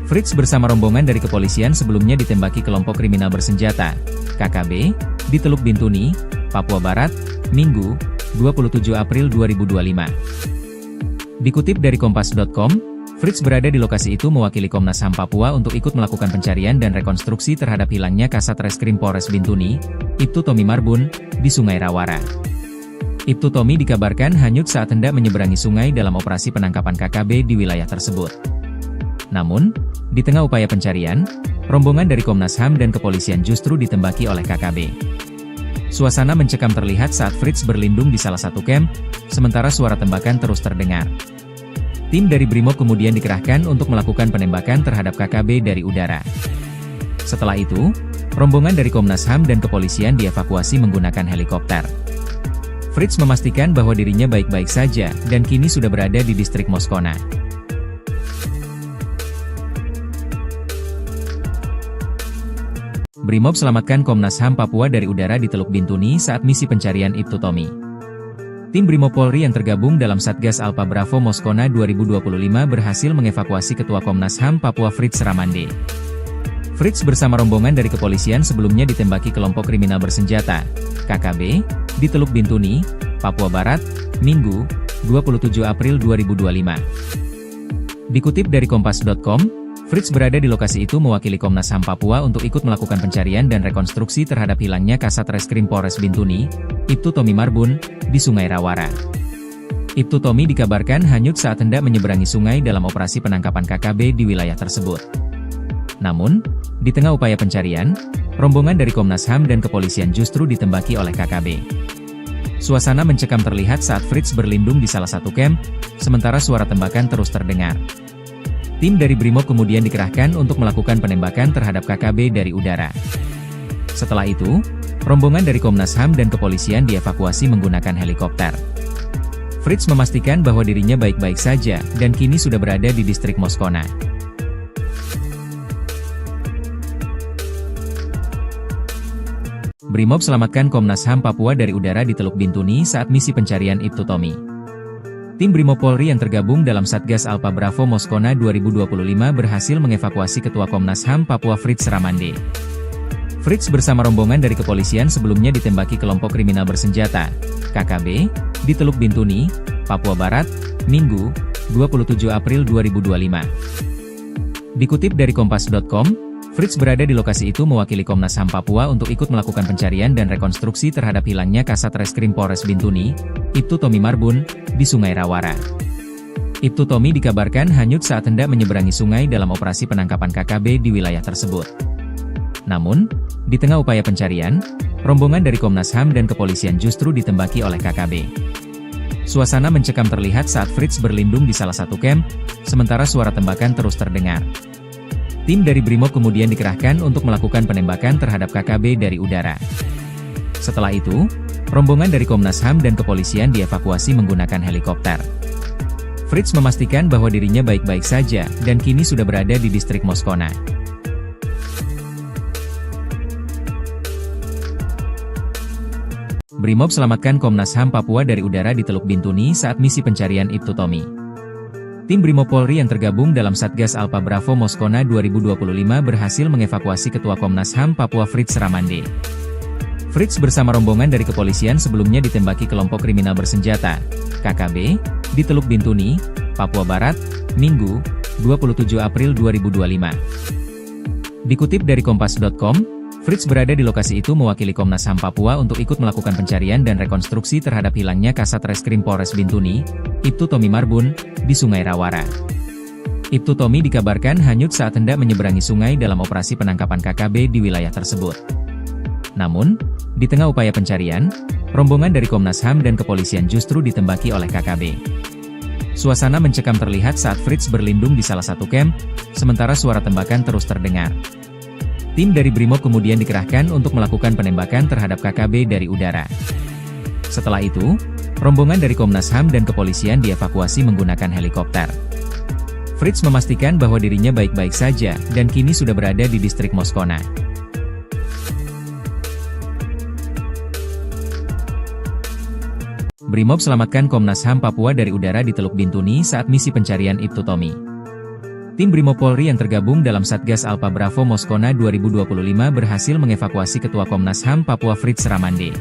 Fritz bersama rombongan dari kepolisian sebelumnya ditembaki kelompok kriminal bersenjata, KKB, di Teluk Bintuni, Papua Barat, Minggu, 27 April 2025. Dikutip dari Kompas.com, Fritz berada di lokasi itu mewakili Komnas HAM Papua untuk ikut melakukan pencarian dan rekonstruksi terhadap hilangnya Kasat Reskrim Polres Bintuni, Ibtu Tommy Marbun, di Sungai Rawara. Ibtu Tommy dikabarkan hanyut saat hendak menyeberangi sungai dalam operasi penangkapan KKB di wilayah tersebut. Namun, di tengah upaya pencarian, rombongan dari Komnas HAM dan kepolisian justru ditembaki oleh KKB. Suasana mencekam terlihat saat Fritz berlindung di salah satu camp, sementara suara tembakan terus terdengar. Tim dari Brimob kemudian dikerahkan untuk melakukan penembakan terhadap KKB dari udara. Setelah itu, rombongan dari Komnas HAM dan kepolisian dievakuasi menggunakan helikopter. Fritz memastikan bahwa dirinya baik-baik saja dan kini sudah berada di distrik Moskona. Brimob selamatkan Komnas HAM Papua dari udara di Teluk Bintuni saat misi pencarian Ibtu Tommy. Tim Brimob Polri yang tergabung dalam Satgas Alpha Bravo Moskona 2025 berhasil mengevakuasi Ketua Komnas HAM Papua Fritz Ramande. Fritz bersama rombongan dari kepolisian sebelumnya ditembaki kelompok kriminal bersenjata, KKB, di Teluk Bintuni, Papua Barat, Minggu, 27 April 2025. Dikutip dari Kompas.com, Fritz berada di lokasi itu mewakili Komnas HAM Papua untuk ikut melakukan pencarian dan rekonstruksi terhadap hilangnya Kasat Reskrim Polres Bintuni, Ibtu Tommy Marbun, di Sungai Rawara. Ibtu Tommy dikabarkan hanyut saat hendak menyeberangi sungai dalam operasi penangkapan KKB di wilayah tersebut. Namun, di tengah upaya pencarian, rombongan dari Komnas HAM dan kepolisian justru ditembaki oleh KKB. Suasana mencekam terlihat saat Fritz berlindung di salah satu camp, sementara suara tembakan terus terdengar. Tim dari Brimob kemudian dikerahkan untuk melakukan penembakan terhadap KKB dari udara. Setelah itu, rombongan dari Komnas HAM dan kepolisian dievakuasi menggunakan helikopter. Fritz memastikan bahwa dirinya baik-baik saja dan kini sudah berada di distrik Moskona. Brimob selamatkan Komnas HAM Papua dari udara di Teluk Bintuni saat misi pencarian Ibtu Tommy. Tim Brimob Polri yang tergabung dalam Satgas Alpha Bravo Moskona 2025 berhasil mengevakuasi Ketua Komnas HAM Papua Fritz Ramande. Fritz bersama rombongan dari kepolisian sebelumnya ditembaki kelompok kriminal bersenjata, KKB, di Teluk Bintuni, Papua Barat, Minggu, 27 April 2025. Dikutip dari Kompas.com, Fritz berada di lokasi itu mewakili Komnas HAM Papua untuk ikut melakukan pencarian dan rekonstruksi terhadap hilangnya Kasat Reskrim Polres Bintuni, Ibtu Tommy Marbun, di Sungai Rawara. Ibtu Tommy dikabarkan hanyut saat hendak menyeberangi sungai dalam operasi penangkapan KKB di wilayah tersebut. Namun, di tengah upaya pencarian, rombongan dari Komnas HAM dan kepolisian justru ditembaki oleh KKB. Suasana mencekam terlihat saat Fritz berlindung di salah satu camp, sementara suara tembakan terus terdengar. Tim dari Brimob kemudian dikerahkan untuk melakukan penembakan terhadap KKB dari udara. Setelah itu, rombongan dari Komnas HAM dan kepolisian dievakuasi menggunakan helikopter. Fritz memastikan bahwa dirinya baik-baik saja dan kini sudah berada di distrik Moskona. Brimob selamatkan Komnas HAM Papua dari udara di Teluk Bintuni saat misi pencarian Ibtu Tommy. Tim Brimob Polri yang tergabung dalam Satgas Alpha Bravo Moskona 2025 berhasil mengevakuasi Ketua Komnas HAM Papua Fritz Ramande. Fritz bersama rombongan dari kepolisian sebelumnya ditembaki kelompok kriminal bersenjata, KKB, di Teluk Bintuni, Papua Barat, Minggu, 27 April 2025. Dikutip dari Kompas.com, Fritz berada di lokasi itu mewakili Komnas HAM Papua untuk ikut melakukan pencarian dan rekonstruksi terhadap hilangnya Kasat Reskrim Polres Bintuni, Ibtu Tommy Marbun, di Sungai Rawara. Ibtu Tommy dikabarkan hanyut saat hendak menyeberangi sungai dalam operasi penangkapan KKB di wilayah tersebut. Namun, di tengah upaya pencarian, rombongan dari Komnas HAM dan kepolisian justru ditembaki oleh KKB. Suasana mencekam terlihat saat Fritz berlindung di salah satu camp, sementara suara tembakan terus terdengar. Tim dari Brimob kemudian dikerahkan untuk melakukan penembakan terhadap KKB dari udara. Setelah itu, rombongan dari Komnas HAM dan kepolisian dievakuasi menggunakan helikopter. Fritz memastikan bahwa dirinya baik-baik saja dan kini sudah berada di distrik Moskona. Brimob selamatkan Komnas HAM Papua dari udara di Teluk Bintuni saat misi pencarian Ibtu Tommy. Tim Brimob Polri yang tergabung dalam Satgas Alpha Bravo Moskona 2025 berhasil mengevakuasi Ketua Komnas HAM Papua Fritz Ramande.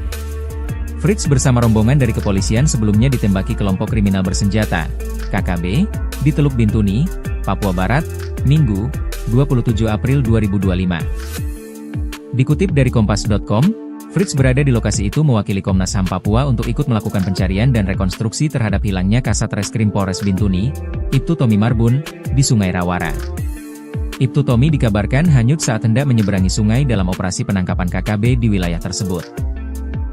Fritz bersama rombongan dari kepolisian sebelumnya ditembaki kelompok kriminal bersenjata, KKB, di Teluk Bintuni, Papua Barat, Minggu, 27 April 2025. Dikutip dari Kompas.com, Fritz berada di lokasi itu mewakili Komnas HAM Papua untuk ikut melakukan pencarian dan rekonstruksi terhadap hilangnya Kasat Reskrim Polres Bintuni, Ibtu Tommy Marbun, di Sungai Rawara. Ibtu Tommy dikabarkan hanyut saat hendak menyeberangi sungai dalam operasi penangkapan KKB di wilayah tersebut.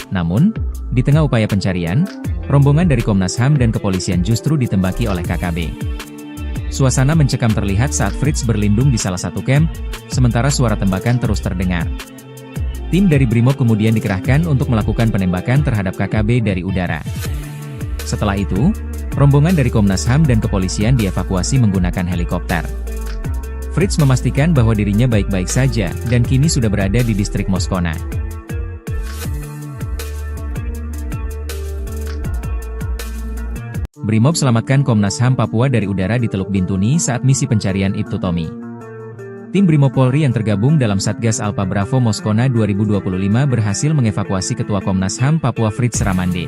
Namun, di tengah upaya pencarian, rombongan dari Komnas HAM dan kepolisian justru ditembaki oleh KKB. Suasana mencekam terlihat saat Fritz berlindung di salah satu camp, sementara suara tembakan terus terdengar. Tim dari Brimob kemudian dikerahkan untuk melakukan penembakan terhadap KKB dari udara. Setelah itu, rombongan dari Komnas HAM dan kepolisian dievakuasi menggunakan helikopter. Fritz memastikan bahwa dirinya baik-baik saja dan kini sudah berada di distrik Moskona. Brimob selamatkan Komnas HAM Papua dari udara di Teluk Bintuni saat misi pencarian Ibtu Tommy. Tim Brimob Polri yang tergabung dalam Satgas Alpa Bravo Moskona 2025 berhasil mengevakuasi Ketua Komnas HAM Papua Fritz Ramande.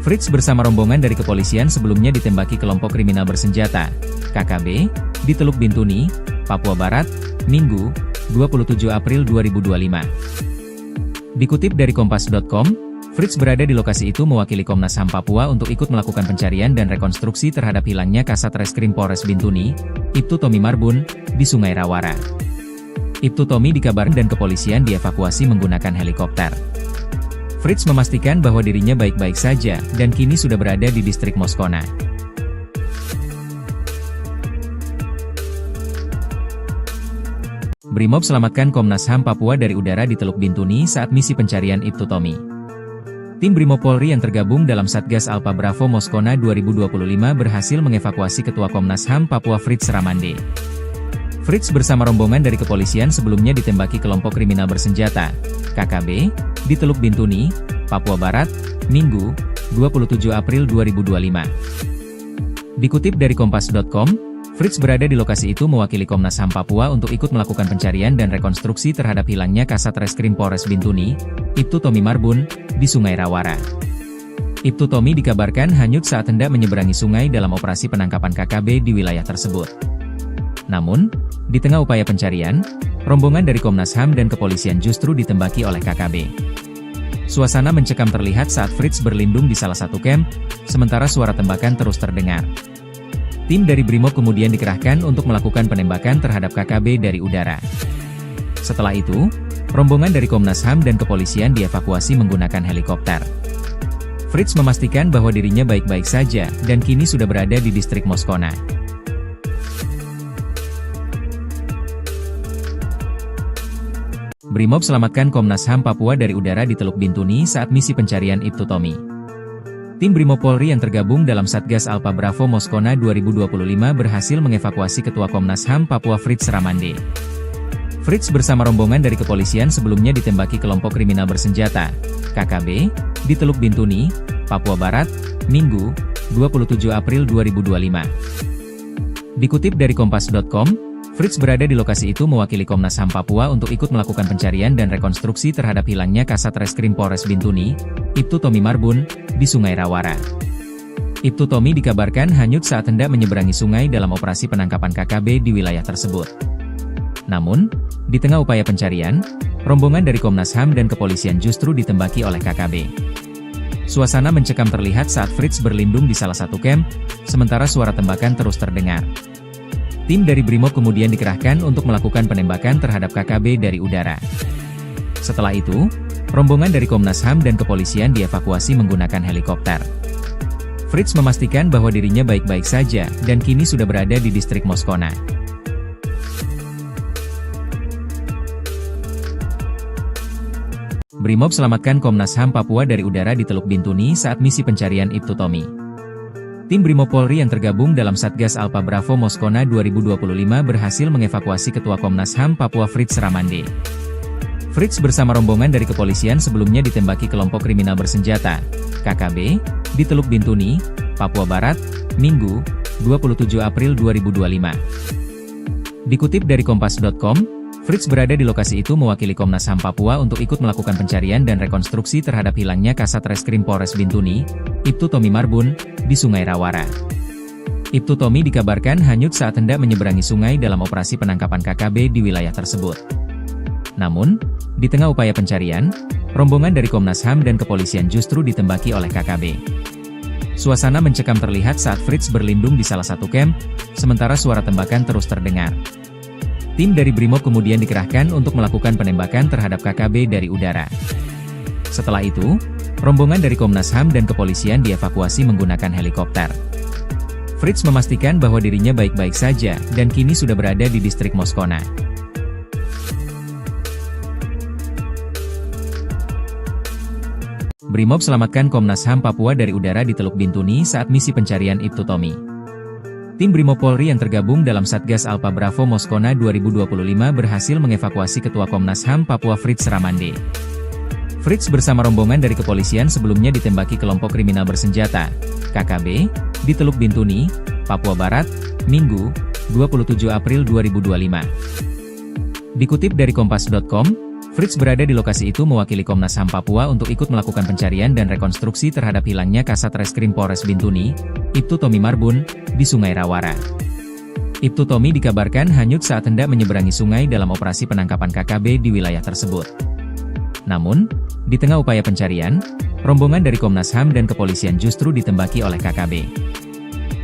Fritz bersama rombongan dari kepolisian sebelumnya ditembaki kelompok kriminal bersenjata, KKB, di Teluk Bintuni, Papua Barat, Minggu, 27 April 2025. Dikutip dari Kompas.com, Fritz berada di lokasi itu mewakili Komnas HAM Papua untuk ikut melakukan pencarian dan rekonstruksi terhadap hilangnya Kasat Reskrim Polres Bintuni, Ibtu Tommy Marbun, di Sungai Rawara. Ibtu Tommy dikabarkan dan kepolisian dievakuasi menggunakan helikopter. Fritz memastikan bahwa dirinya baik-baik saja, dan kini sudah berada di distrik Moskona. Brimob selamatkan Komnas HAM Papua dari udara di Teluk Bintuni saat misi pencarian Ibtu Tommy. Tim Brimob Polri yang tergabung dalam Satgas Alpa Bravo Moskona 2025 berhasil mengevakuasi Ketua Komnas HAM Papua Fritz Ramande. Fritz bersama rombongan dari kepolisian sebelumnya ditembaki kelompok kriminal bersenjata, KKB, di Teluk Bintuni, Papua Barat, Minggu, 27 April 2025. Dikutip dari Kompas.com, Fritz berada di lokasi itu mewakili Komnas HAM Papua untuk ikut melakukan pencarian dan rekonstruksi terhadap hilangnya Kasat Reskrim Polres Bintuni, Ibtu Tommy Marbun, di Sungai Rawara. Ibtu Tommy dikabarkan hanyut saat hendak menyeberangi sungai dalam operasi penangkapan KKB di wilayah tersebut. Namun, di tengah upaya pencarian, rombongan dari Komnas HAM dan kepolisian justru ditembaki oleh KKB. Suasana mencekam terlihat saat Fritz berlindung di salah satu camp, sementara suara tembakan terus terdengar. Tim dari Brimob kemudian dikerahkan untuk melakukan penembakan terhadap KKB dari udara. Setelah itu, rombongan dari Komnas HAM dan kepolisian dievakuasi menggunakan helikopter. Fritz memastikan bahwa dirinya baik-baik saja, dan kini sudah berada di distrik Moskona. Brimob selamatkan Komnas HAM Papua dari udara di Teluk Bintuni saat misi pencarian Ibtu Tommy. Tim Brimob Polri yang tergabung dalam Satgas Alpa Bravo Moskona 2025 berhasil mengevakuasi Ketua Komnas HAM Papua Fritz Ramande. Fritz bersama rombongan dari kepolisian sebelumnya ditembaki kelompok kriminal bersenjata, KKB, di Teluk Bintuni, Papua Barat, Minggu, 27 April 2025. Dikutip dari Kompas.com, Fritz berada di lokasi itu mewakili Komnas HAM Papua untuk ikut melakukan pencarian dan rekonstruksi terhadap hilangnya Kasat Reskrim Polres Bintuni, Ibtu Tommy Marbun, di Sungai Rawara. Ibtu Tommy dikabarkan hanyut saat hendak menyeberangi sungai dalam operasi penangkapan KKB di wilayah tersebut. Namun, di tengah upaya pencarian, rombongan dari Komnas HAM dan kepolisian justru ditembaki oleh KKB. Suasana mencekam terlihat saat Fritz berlindung di salah satu camp, sementara suara tembakan terus terdengar. Tim dari Brimob kemudian dikerahkan untuk melakukan penembakan terhadap KKB dari udara. Setelah itu, rombongan dari Komnas HAM dan kepolisian dievakuasi menggunakan helikopter. Fritz memastikan bahwa dirinya baik-baik saja, dan kini sudah berada di distrik Moskona. Brimob selamatkan Komnas HAM Papua dari udara di Teluk Bintuni saat misi pencarian Ibtu Tommy. Tim Brimob Polri yang tergabung dalam Satgas Alpa Bravo Moskona 2025 berhasil mengevakuasi Ketua Komnas HAM Papua Fritz Ramande. Fritz bersama rombongan dari kepolisian sebelumnya ditembaki kelompok kriminal bersenjata, KKB, di Teluk Bintuni, Papua Barat, Minggu, 27 April 2025. Dikutip dari Kompas.com, Fritz berada di lokasi itu mewakili Komnas HAM Papua untuk ikut melakukan pencarian dan rekonstruksi terhadap hilangnya Kasat Reskrim Polres Bintuni, Ibtu Tommy Marbun, di Sungai Rawara. Ibtu Tommy dikabarkan hanyut saat hendak menyeberangi sungai dalam operasi penangkapan KKB di wilayah tersebut. Namun, di tengah upaya pencarian, rombongan dari Komnas HAM dan kepolisian justru ditembaki oleh KKB. Suasana mencekam terlihat saat Fritz berlindung di salah satu camp, sementara suara tembakan terus terdengar. Tim dari Brimob kemudian dikerahkan untuk melakukan penembakan terhadap KKB dari udara. Setelah itu, rombongan dari Komnas HAM dan kepolisian dievakuasi menggunakan helikopter. Fritz memastikan bahwa dirinya baik-baik saja, dan kini sudah berada di distrik Moskona. Brimob selamatkan Komnas HAM Papua dari udara di Teluk Bintuni saat misi pencarian Ibtu Tommy. Tim Brimob Polri yang tergabung dalam Satgas Alpa Bravo Moskona 2025 berhasil mengevakuasi Ketua Komnas HAM Papua Fritz Ramande. Fritz bersama rombongan dari kepolisian sebelumnya ditembaki kelompok kriminal bersenjata, KKB, di Teluk Bintuni, Papua Barat, Minggu, 27 April 2025. Dikutip dari Kompas.com, Fritz berada di lokasi itu mewakili Komnas HAM Papua untuk ikut melakukan pencarian dan rekonstruksi terhadap hilangnya Kasat Reskrim Polres Bintuni, Ibtu Tommy Marbun, di Sungai Rawara. Ibtu Tommy dikabarkan hanyut saat hendak menyeberangi sungai dalam operasi penangkapan KKB di wilayah tersebut. Namun, di tengah upaya pencarian, rombongan dari Komnas HAM dan kepolisian justru ditembaki oleh KKB.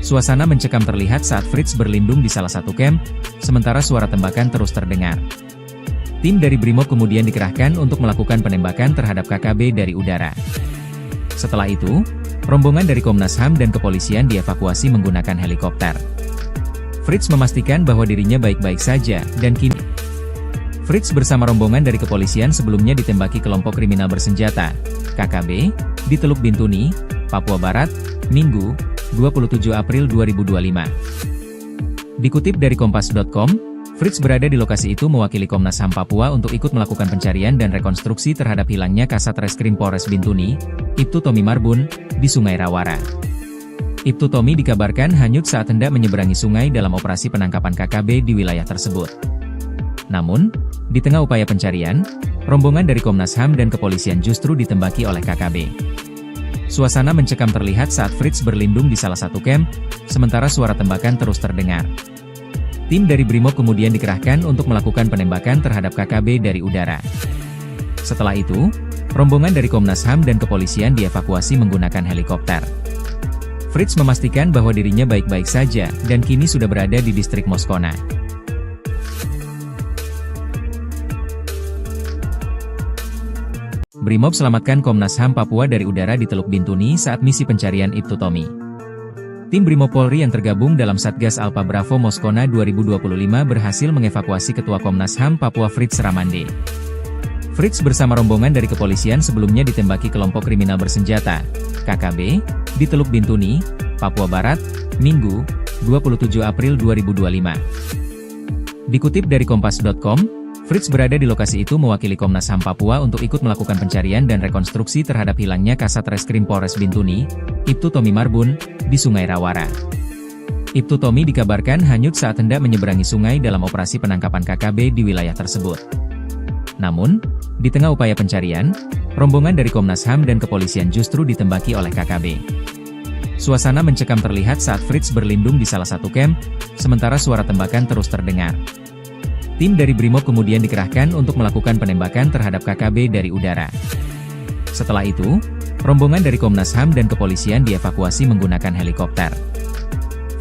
Suasana mencekam terlihat saat Fritz berlindung di salah satu camp, sementara suara tembakan terus terdengar. Tim dari Brimob kemudian dikerahkan untuk melakukan penembakan terhadap KKB dari udara. Setelah itu, rombongan dari Komnas HAM dan kepolisian dievakuasi menggunakan helikopter. Fritz memastikan bahwa dirinya baik-baik saja, dan kini Fritz bersama rombongan dari kepolisian sebelumnya ditembaki kelompok kriminal bersenjata, KKB, di Teluk Bintuni, Papua Barat, Minggu, 27 April 2025. Dikutip dari Kompas.com, Fritz berada di lokasi itu mewakili Komnas HAM Papua untuk ikut melakukan pencarian dan rekonstruksi terhadap hilangnya Kasat Reskrim Polres Bintuni, Ibtu Tommy Marbun, di Sungai Rawara. Ibtu Tommy dikabarkan hanyut saat hendak menyeberangi sungai dalam operasi penangkapan KKB di wilayah tersebut. Namun, di tengah upaya pencarian, rombongan dari Komnas HAM dan kepolisian justru ditembaki oleh KKB. Suasana mencekam terlihat saat Fritz berlindung di salah satu camp, sementara suara tembakan terus terdengar. Tim dari Brimob kemudian dikerahkan untuk melakukan penembakan terhadap KKB dari udara. Setelah itu, rombongan dari Komnas HAM dan kepolisian dievakuasi menggunakan helikopter. Fritz memastikan bahwa dirinya baik-baik saja, dan kini sudah berada di distrik Moskona. Brimob selamatkan Komnas HAM Papua dari udara di Teluk Bintuni saat misi pencarian Ibtu Tommy. Tim Brimob Polri yang tergabung dalam Satgas Alpha Bravo Moskona 2025 berhasil mengevakuasi Ketua Komnas HAM Papua Fritz Ramande. Fritz bersama rombongan dari kepolisian sebelumnya ditembaki kelompok kriminal bersenjata, KKB, di Teluk Bintuni, Papua Barat, Minggu, 27 April 2025. Dikutip dari Kompas.com, Fritz berada di lokasi itu mewakili Komnas HAM Papua untuk ikut melakukan pencarian dan rekonstruksi terhadap hilangnya Kasat Reskrim Polres Bintuni, Ibtu Tommy Marbun, di Sungai Rawara. Ibtu Tommy dikabarkan hanyut saat hendak menyeberangi sungai dalam operasi penangkapan KKB di wilayah tersebut. Namun, di tengah upaya pencarian, rombongan dari Komnas HAM dan kepolisian justru ditembaki oleh KKB. Suasana mencekam terlihat saat Fritz berlindung di salah satu camp, sementara suara tembakan terus terdengar. Tim dari Brimob kemudian dikerahkan untuk melakukan penembakan terhadap KKB dari udara. Setelah itu, rombongan dari Komnas HAM dan kepolisian dievakuasi menggunakan helikopter.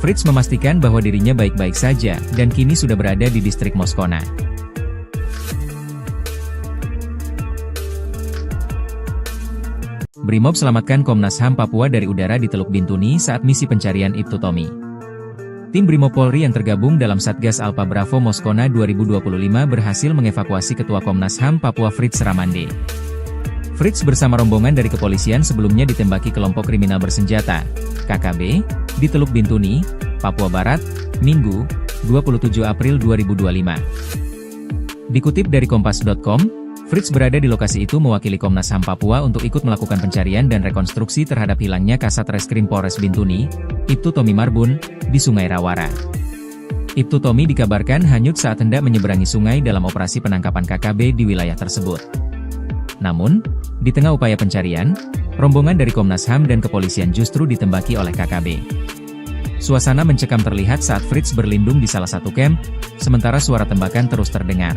Fritz memastikan bahwa dirinya baik-baik saja, dan kini sudah berada di distrik Moskona. Brimob selamatkan Komnas HAM Papua dari udara di Teluk Bintuni saat misi pencarian Ibtu Tommy. Tim Brimob Polri yang tergabung dalam Satgas Alpha Bravo Moskona 2025 berhasil mengevakuasi Ketua Komnas HAM Papua Fritz Ramande. Fritz bersama rombongan dari kepolisian sebelumnya ditembaki kelompok kriminal bersenjata, KKB, di Teluk Bintuni, Papua Barat, Minggu, 27 April 2025. Dikutip dari Kompas.com, Fritz berada di lokasi itu mewakili Komnas HAM Papua untuk ikut melakukan pencarian dan rekonstruksi terhadap hilangnya Kasat Reskrim Polres Bintuni, Ibtu Tommy Marbun, di Sungai Rawara. Ibtu Tommy dikabarkan hanyut saat hendak menyeberangi sungai dalam operasi penangkapan KKB di wilayah tersebut. Namun, di tengah upaya pencarian, rombongan dari Komnas HAM dan kepolisian justru ditembaki oleh KKB. Suasana mencekam terlihat saat Fritz berlindung di salah satu camp, sementara suara tembakan terus terdengar.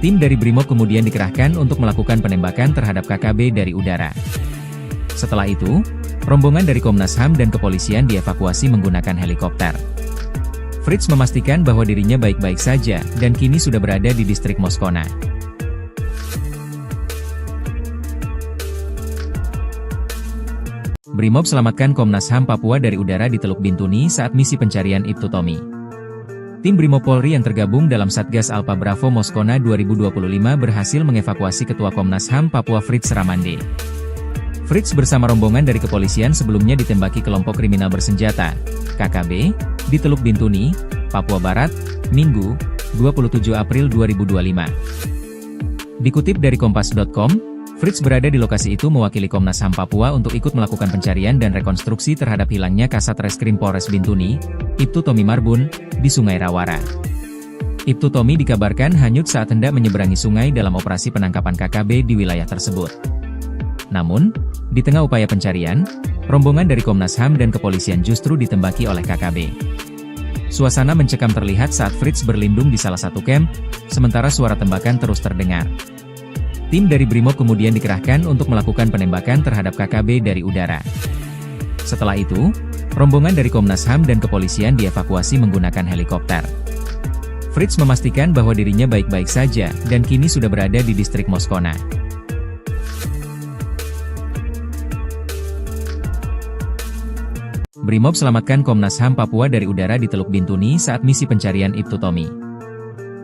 Tim dari Brimob kemudian dikerahkan untuk melakukan penembakan terhadap KKB dari udara. Setelah itu, rombongan dari Komnas HAM dan kepolisian dievakuasi menggunakan helikopter. Fritz memastikan bahwa dirinya baik-baik saja, dan kini sudah berada di distrik Moskona. Brimob selamatkan Komnas HAM Papua dari udara di Teluk Bintuni saat misi pencarian Ibtu Tommy. Tim Brimob Polri yang tergabung dalam Satgas Alpha Bravo Moskona 2025 berhasil mengevakuasi Ketua Komnas HAM Papua Fritz Ramande. Fritz bersama rombongan dari kepolisian sebelumnya ditembaki kelompok kriminal bersenjata, KKB, di Teluk Bintuni, Papua Barat, Minggu, 27 April 2025. Dikutip dari Kompas.com, Fritz berada di lokasi itu mewakili Komnas HAM Papua untuk ikut melakukan pencarian dan rekonstruksi terhadap hilangnya Kasat Reskrim Polres Bintuni, Ibtu Tommy Marbun, di Sungai Rawara. Ibtu Tommy dikabarkan hanyut saat hendak menyeberangi sungai dalam operasi penangkapan KKB di wilayah tersebut. Namun, di tengah upaya pencarian, rombongan dari Komnas HAM dan kepolisian justru ditembaki oleh KKB. Suasana mencekam terlihat saat Fritz berlindung di salah satu camp, sementara suara tembakan terus terdengar. Tim dari Brimob kemudian dikerahkan untuk melakukan penembakan terhadap KKB dari udara. Setelah itu, rombongan dari Komnas HAM dan kepolisian dievakuasi menggunakan helikopter. Fritz memastikan bahwa dirinya baik-baik saja dan kini sudah berada di distrik Moskona. Brimob selamatkan Komnas HAM Papua dari udara di Teluk Bintuni saat misi pencarian Ibtu Tommy.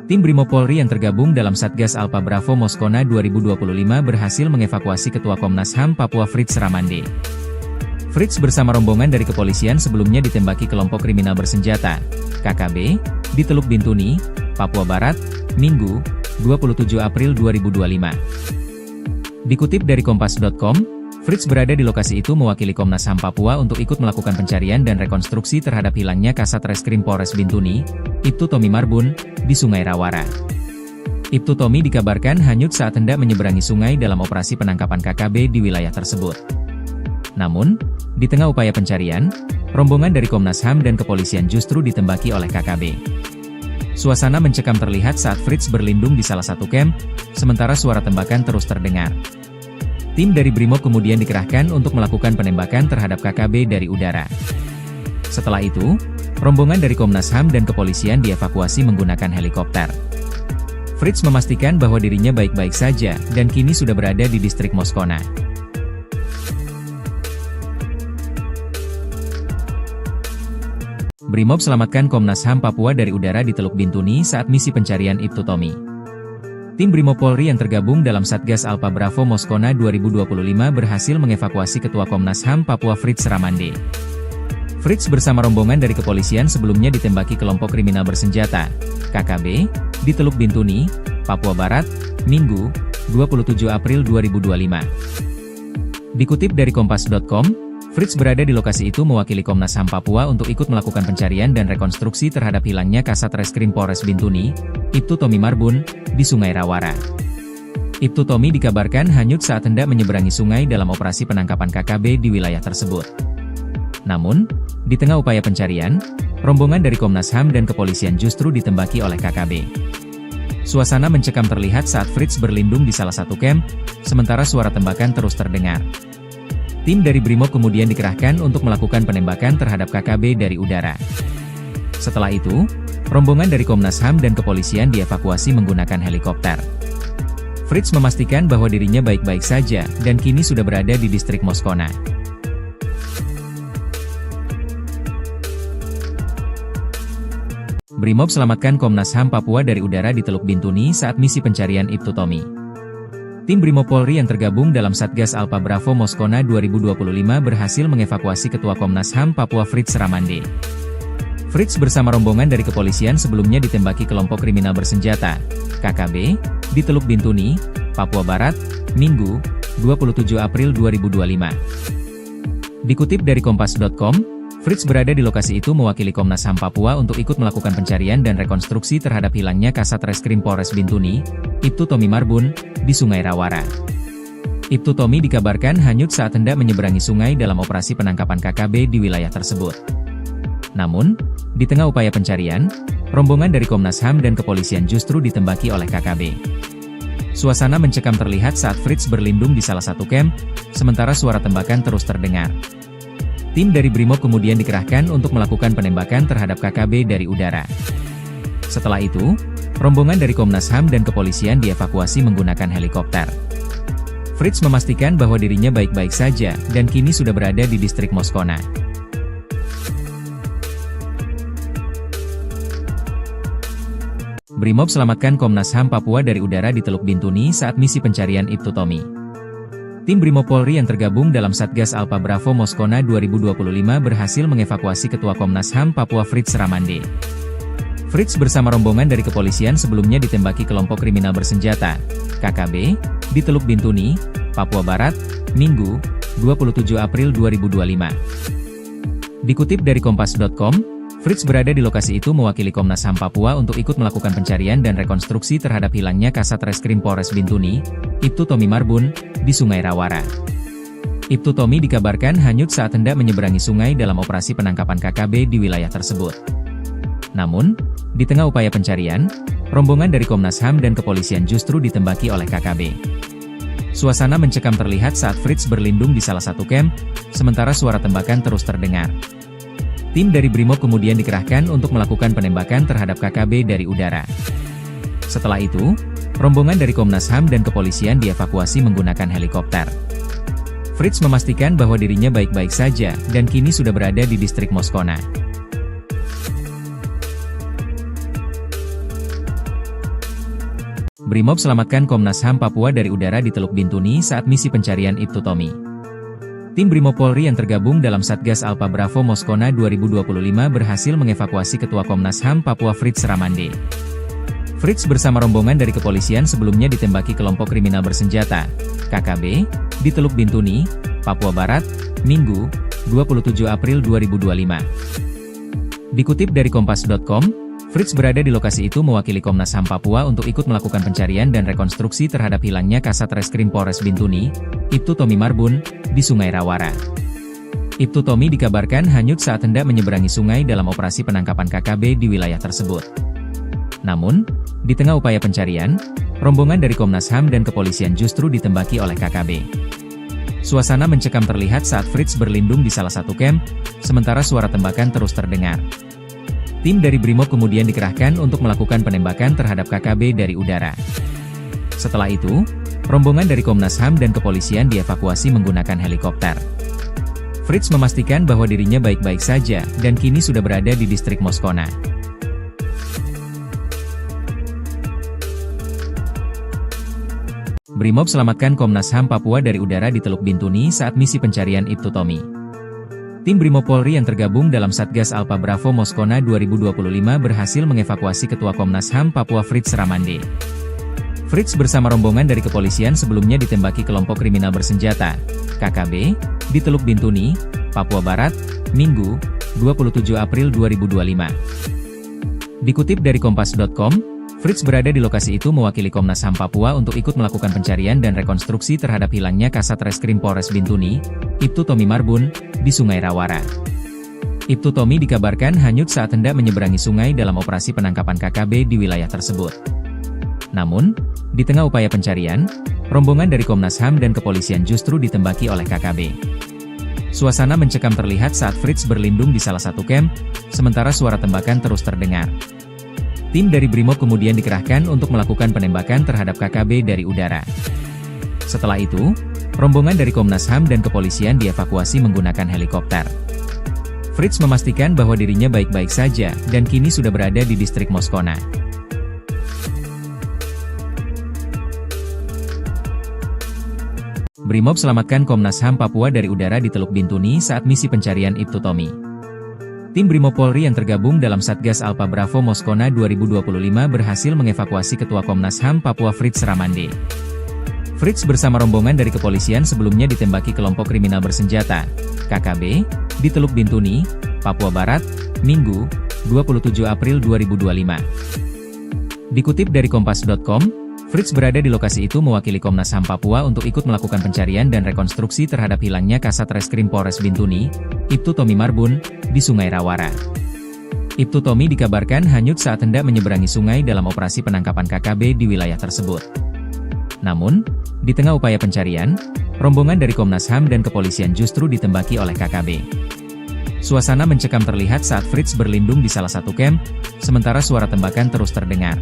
Tim Brimob Polri yang tergabung dalam Satgas Alpha Bravo Moskona 2025 berhasil mengevakuasi Ketua Komnas HAM Papua Fritz Ramande. Fritz bersama rombongan dari kepolisian sebelumnya ditembaki kelompok kriminal bersenjata, KKB, di Teluk Bintuni, Papua Barat, Minggu, 27 April 2025. Dikutip dari Kompas.com, Fritz berada di lokasi itu mewakili Komnas HAM Papua untuk ikut melakukan pencarian dan rekonstruksi terhadap hilangnya Kasat Reskrim Polres Bintuni, Ibtu Tommy Marbun, di Sungai Rawara. Ibtu Tommy dikabarkan hanyut saat hendak menyeberangi sungai dalam operasi penangkapan KKB di wilayah tersebut. Namun, di tengah upaya pencarian, rombongan dari Komnas HAM dan kepolisian justru ditembaki oleh KKB. Suasana mencekam terlihat saat Fritz berlindung di salah satu camp, sementara suara tembakan terus terdengar. Tim dari Brimob kemudian dikerahkan untuk melakukan penembakan terhadap KKB dari udara. Setelah itu, rombongan dari Komnas HAM dan kepolisian dievakuasi menggunakan helikopter. Fritz memastikan bahwa dirinya baik-baik saja dan kini sudah berada di distrik Moskona. Brimob selamatkan Komnas HAM Papua dari udara di Teluk Bintuni saat misi pencarian Ibtu Tommy. Tim Brimob Polri yang tergabung dalam Satgas Alpha Bravo Moskona 2025 berhasil mengevakuasi Ketua Komnas HAM Papua Fritz Ramande. Fritz bersama rombongan dari kepolisian sebelumnya ditembaki kelompok kriminal bersenjata, KKB, di Teluk Bintuni, Papua Barat, Minggu, 27 April 2025. Dikutip dari Kompas.com, Fritz berada di lokasi itu mewakili Komnas HAM Papua untuk ikut melakukan pencarian dan rekonstruksi terhadap hilangnya Kasat Reskrim Polres Bintuni, Ibtu Tommy Marbun, di Sungai Rawara. Ibtu Tommy dikabarkan hanyut saat hendak menyeberangi sungai dalam operasi penangkapan KKB di wilayah tersebut. Namun, di tengah upaya pencarian, rombongan dari Komnas HAM dan kepolisian justru ditembaki oleh KKB. Suasana mencekam terlihat saat Fritz berlindung di salah satu camp, sementara suara tembakan terus terdengar. Tim dari Brimob kemudian dikerahkan untuk melakukan penembakan terhadap KKB dari udara. Setelah itu, rombongan dari Komnas HAM dan kepolisian dievakuasi menggunakan helikopter. Fritz memastikan bahwa dirinya baik-baik saja dan kini sudah berada di distrik Moskona. Brimob selamatkan Komnas HAM Papua dari udara di Teluk Bintuni saat misi pencarian Ibtu Tommy. Tim Brimob Polri yang tergabung dalam Satgas Alpha Bravo Moskona 2025 berhasil mengevakuasi Ketua Komnas HAM Papua Fritz Ramande. Fritz bersama rombongan dari kepolisian sebelumnya ditembaki kelompok kriminal bersenjata, KKB, di Teluk Bintuni, Papua Barat, Minggu, 27 April 2025. Dikutip dari Kompas.com, Fritz berada di lokasi itu mewakili Komnas HAM Papua untuk ikut melakukan pencarian dan rekonstruksi terhadap hilangnya Kasat Reskrim Polres Bintuni, Ibtu Tommy Marbun, di Sungai Rawara. Ibtu Tommy dikabarkan hanyut saat hendak menyeberangi sungai dalam operasi penangkapan KKB di wilayah tersebut. Namun, di tengah upaya pencarian, rombongan dari Komnas HAM dan kepolisian justru ditembaki oleh KKB. Suasana mencekam terlihat saat Fritz berlindung di salah satu camp, sementara suara tembakan terus terdengar. Tim dari Brimob kemudian dikerahkan untuk melakukan penembakan terhadap KKB dari udara. Setelah itu, rombongan dari Komnas HAM dan kepolisian dievakuasi menggunakan helikopter. Fritz memastikan bahwa dirinya baik-baik saja dan kini sudah berada di distrik Moskona. Brimob selamatkan Komnas HAM Papua dari udara di Teluk Bintuni saat misi pencarian Ibtu Tommy. Tim Brimob Polri yang tergabung dalam Satgas Alpha Bravo Moskona 2025 berhasil mengevakuasi Ketua Komnas HAM Papua Fritz Ramande. Fritz bersama rombongan dari kepolisian sebelumnya ditembaki kelompok kriminal bersenjata, KKB, di Teluk Bintuni, Papua Barat, Minggu, 27 April 2025. Dikutip dari Kompas.com, Fritz berada di lokasi itu mewakili Komnas HAM Papua untuk ikut melakukan pencarian dan rekonstruksi terhadap hilangnya Kasat Reskrim Polres Bintuni, Ibtu Tommy Marbun, di Sungai Rawara. Ibtu Tommy dikabarkan hanyut saat hendak menyeberangi sungai dalam operasi penangkapan KKB di wilayah tersebut. Namun, di tengah upaya pencarian, rombongan dari Komnas HAM dan kepolisian justru ditembaki oleh KKB. Suasana mencekam terlihat saat Fritz berlindung di salah satu camp, sementara suara tembakan terus terdengar. Tim dari Brimob kemudian dikerahkan untuk melakukan penembakan terhadap KKB dari udara. Setelah itu, rombongan dari Komnas HAM dan kepolisian dievakuasi menggunakan helikopter. Fritz memastikan bahwa dirinya baik-baik saja dan kini sudah berada di distrik Moskona. Brimob selamatkan Komnas HAM Papua dari udara di Teluk Bintuni saat misi pencarian Ibtu Tommy. Tim Brimob Polri yang tergabung dalam Satgas Alpha Bravo Moskona 2025 berhasil mengevakuasi Ketua Komnas HAM Papua Fritz Ramande. Fritz bersama rombongan dari kepolisian sebelumnya ditembaki kelompok kriminal bersenjata, KKB, di Teluk Bintuni, Papua Barat, Minggu, 27 April 2025. Dikutip dari Kompas.com, Fritz berada di lokasi itu mewakili Komnas HAM Papua untuk ikut melakukan pencarian dan rekonstruksi terhadap hilangnya Kasat Reskrim Polres Bintuni, Ibtu Tommy Marbun, di Sungai Rawara. Ibtu Tommy dikabarkan hanyut saat hendak menyeberangi sungai dalam operasi penangkapan KKB di wilayah tersebut. Namun, di tengah upaya pencarian, rombongan dari Komnas HAM dan kepolisian justru ditembaki oleh KKB. Suasana mencekam terlihat saat Fritz berlindung di salah satu camp, sementara suara tembakan terus terdengar. Tim dari Brimob kemudian dikerahkan untuk melakukan penembakan terhadap KKB dari udara. Setelah itu, rombongan dari Komnas HAM dan kepolisian dievakuasi menggunakan helikopter. Fritz memastikan bahwa dirinya baik-baik saja dan kini sudah berada di distrik Moskona. Brimob selamatkan Komnas HAM Papua dari udara di Teluk Bintuni saat misi pencarian Ibtu Tommy. Tim Brimob Polri yang tergabung dalam Satgas Alpha Bravo Moskona 2025 berhasil mengevakuasi Ketua Komnas HAM Papua Fritz Ramande. Fritz bersama rombongan dari kepolisian sebelumnya ditembaki kelompok kriminal bersenjata, KKB, di Teluk Bintuni, Papua Barat, Minggu, 27 April 2025. Dikutip dari Kompas.com, Fritz berada di lokasi itu mewakili Komnas HAM Papua untuk ikut melakukan pencarian dan rekonstruksi terhadap hilangnya Kasat Reskrim Polres Bintuni, Ibtu Tommy Marbun, di Sungai Rawara. Ibtu Tommy dikabarkan hanyut saat hendak menyeberangi sungai dalam operasi penangkapan KKB di wilayah tersebut. Namun, di tengah upaya pencarian, rombongan dari Komnas HAM dan kepolisian justru ditembaki oleh KKB. Suasana mencekam terlihat saat Fritz berlindung di salah satu camp, sementara suara tembakan terus terdengar. Tim dari Brimob kemudian dikerahkan untuk melakukan penembakan terhadap KKB dari udara. Setelah itu, rombongan dari Komnas HAM dan kepolisian dievakuasi menggunakan helikopter. Fritz memastikan bahwa dirinya baik-baik saja dan kini sudah berada di distrik Moskona. Brimob selamatkan Komnas HAM Papua dari udara di Teluk Bintuni saat misi pencarian Ibtu Tommy. Tim Brimob Polri yang tergabung dalam Satgas Alpha Bravo Moskona 2025 berhasil mengevakuasi Ketua Komnas HAM Papua Fritz Ramande. Fritz bersama rombongan dari kepolisian sebelumnya ditembaki kelompok kriminal bersenjata, KKB, di Teluk Bintuni, Papua Barat, Minggu, 27 April 2025. Dikutip dari Kompas.com, Fritz berada di lokasi itu mewakili Komnas HAM Papua untuk ikut melakukan pencarian dan rekonstruksi terhadap hilangnya Kasat Reskrim Polres Bintuni, Ibtu Tommy Marbun, di Sungai Rawara. Ibtu Tommy dikabarkan hanyut saat hendak menyeberangi sungai dalam operasi penangkapan KKB di wilayah tersebut. Namun, di tengah upaya pencarian, rombongan dari Komnas HAM dan kepolisian justru ditembaki oleh KKB. Suasana mencekam terlihat saat Fritz berlindung di salah satu camp, sementara suara tembakan terus terdengar.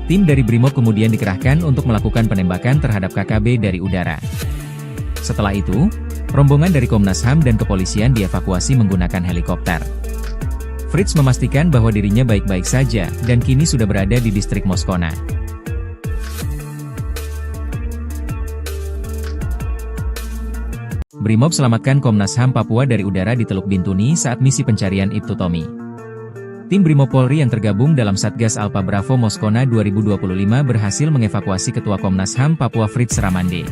Tim dari Brimob kemudian dikerahkan untuk melakukan penembakan terhadap KKB dari udara. Setelah itu, rombongan dari Komnas HAM dan kepolisian dievakuasi menggunakan helikopter. Fritz memastikan bahwa dirinya baik-baik saja dan kini sudah berada di distrik Moskona. Brimob selamatkan Komnas HAM Papua dari udara di Teluk Bintuni saat misi pencarian Ibtu Tommy. Tim Brimob Polri yang tergabung dalam Satgas Alpha Bravo Moskona 2025 berhasil mengevakuasi Ketua Komnas HAM Papua Fritz Ramande.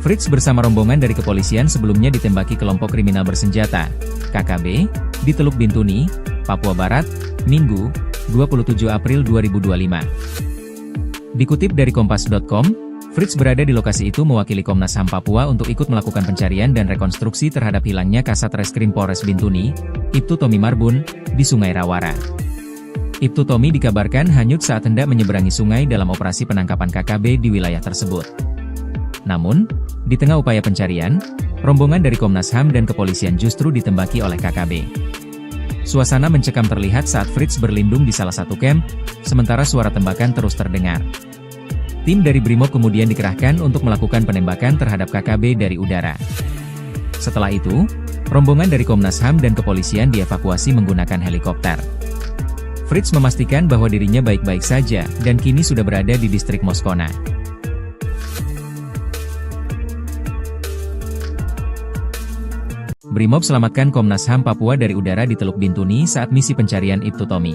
Fritz bersama rombongan dari kepolisian sebelumnya ditembaki kelompok kriminal bersenjata, KKB, di Teluk Bintuni, Papua Barat, Minggu, 27 April 2025. Dikutip dari Kompas.com, Fritz berada di lokasi itu mewakili Komnas HAM Papua untuk ikut melakukan pencarian dan rekonstruksi terhadap hilangnya Kasat Reskrim Polres Bintuni, Ibtu Tommy Marbun, di Sungai Rawara. Ibtu Tommy dikabarkan hanyut saat hendak menyeberangi sungai dalam operasi penangkapan KKB di wilayah tersebut. Namun, di tengah upaya pencarian, rombongan dari Komnas HAM dan kepolisian justru ditembaki oleh KKB. Suasana mencekam terlihat saat Fritz berlindung di salah satu camp, sementara suara tembakan terus terdengar. Tim dari Brimob kemudian dikerahkan untuk melakukan penembakan terhadap KKB dari udara. Setelah itu, rombongan dari Komnas HAM dan kepolisian dievakuasi menggunakan helikopter. Fritz memastikan bahwa dirinya baik-baik saja dan kini sudah berada di distrik Moskona. Brimob selamatkan Komnas HAM Papua dari udara di Teluk Bintuni saat misi pencarian Ibtu Tommy.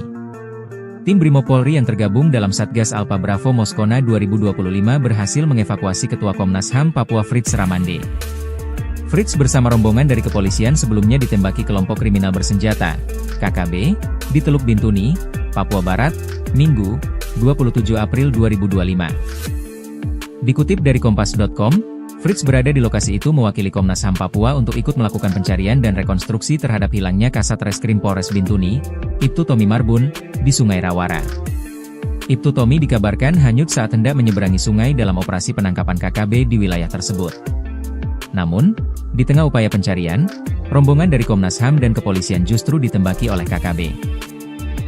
Tim Brimob Polri yang tergabung dalam Satgas Alpha Bravo Moskona 2025 berhasil mengevakuasi Ketua Komnas HAM Papua Fritz Ramande. Fritz bersama rombongan dari kepolisian sebelumnya ditembaki kelompok kriminal bersenjata, KKB, di Teluk Bintuni, Papua Barat, Minggu, 27 April 2025. Dikutip dari Kompas.com, Fritz berada di lokasi itu mewakili Komnas HAM Papua untuk ikut melakukan pencarian dan rekonstruksi terhadap hilangnya Kasat Reskrim Polres Bintuni, Ibtu Tommy Marbun, di Sungai Rawara. Ibtu Tommy dikabarkan hanyut saat hendak menyeberangi sungai dalam operasi penangkapan KKB di wilayah tersebut. Namun, di tengah upaya pencarian, rombongan dari Komnas HAM dan kepolisian justru ditembaki oleh KKB.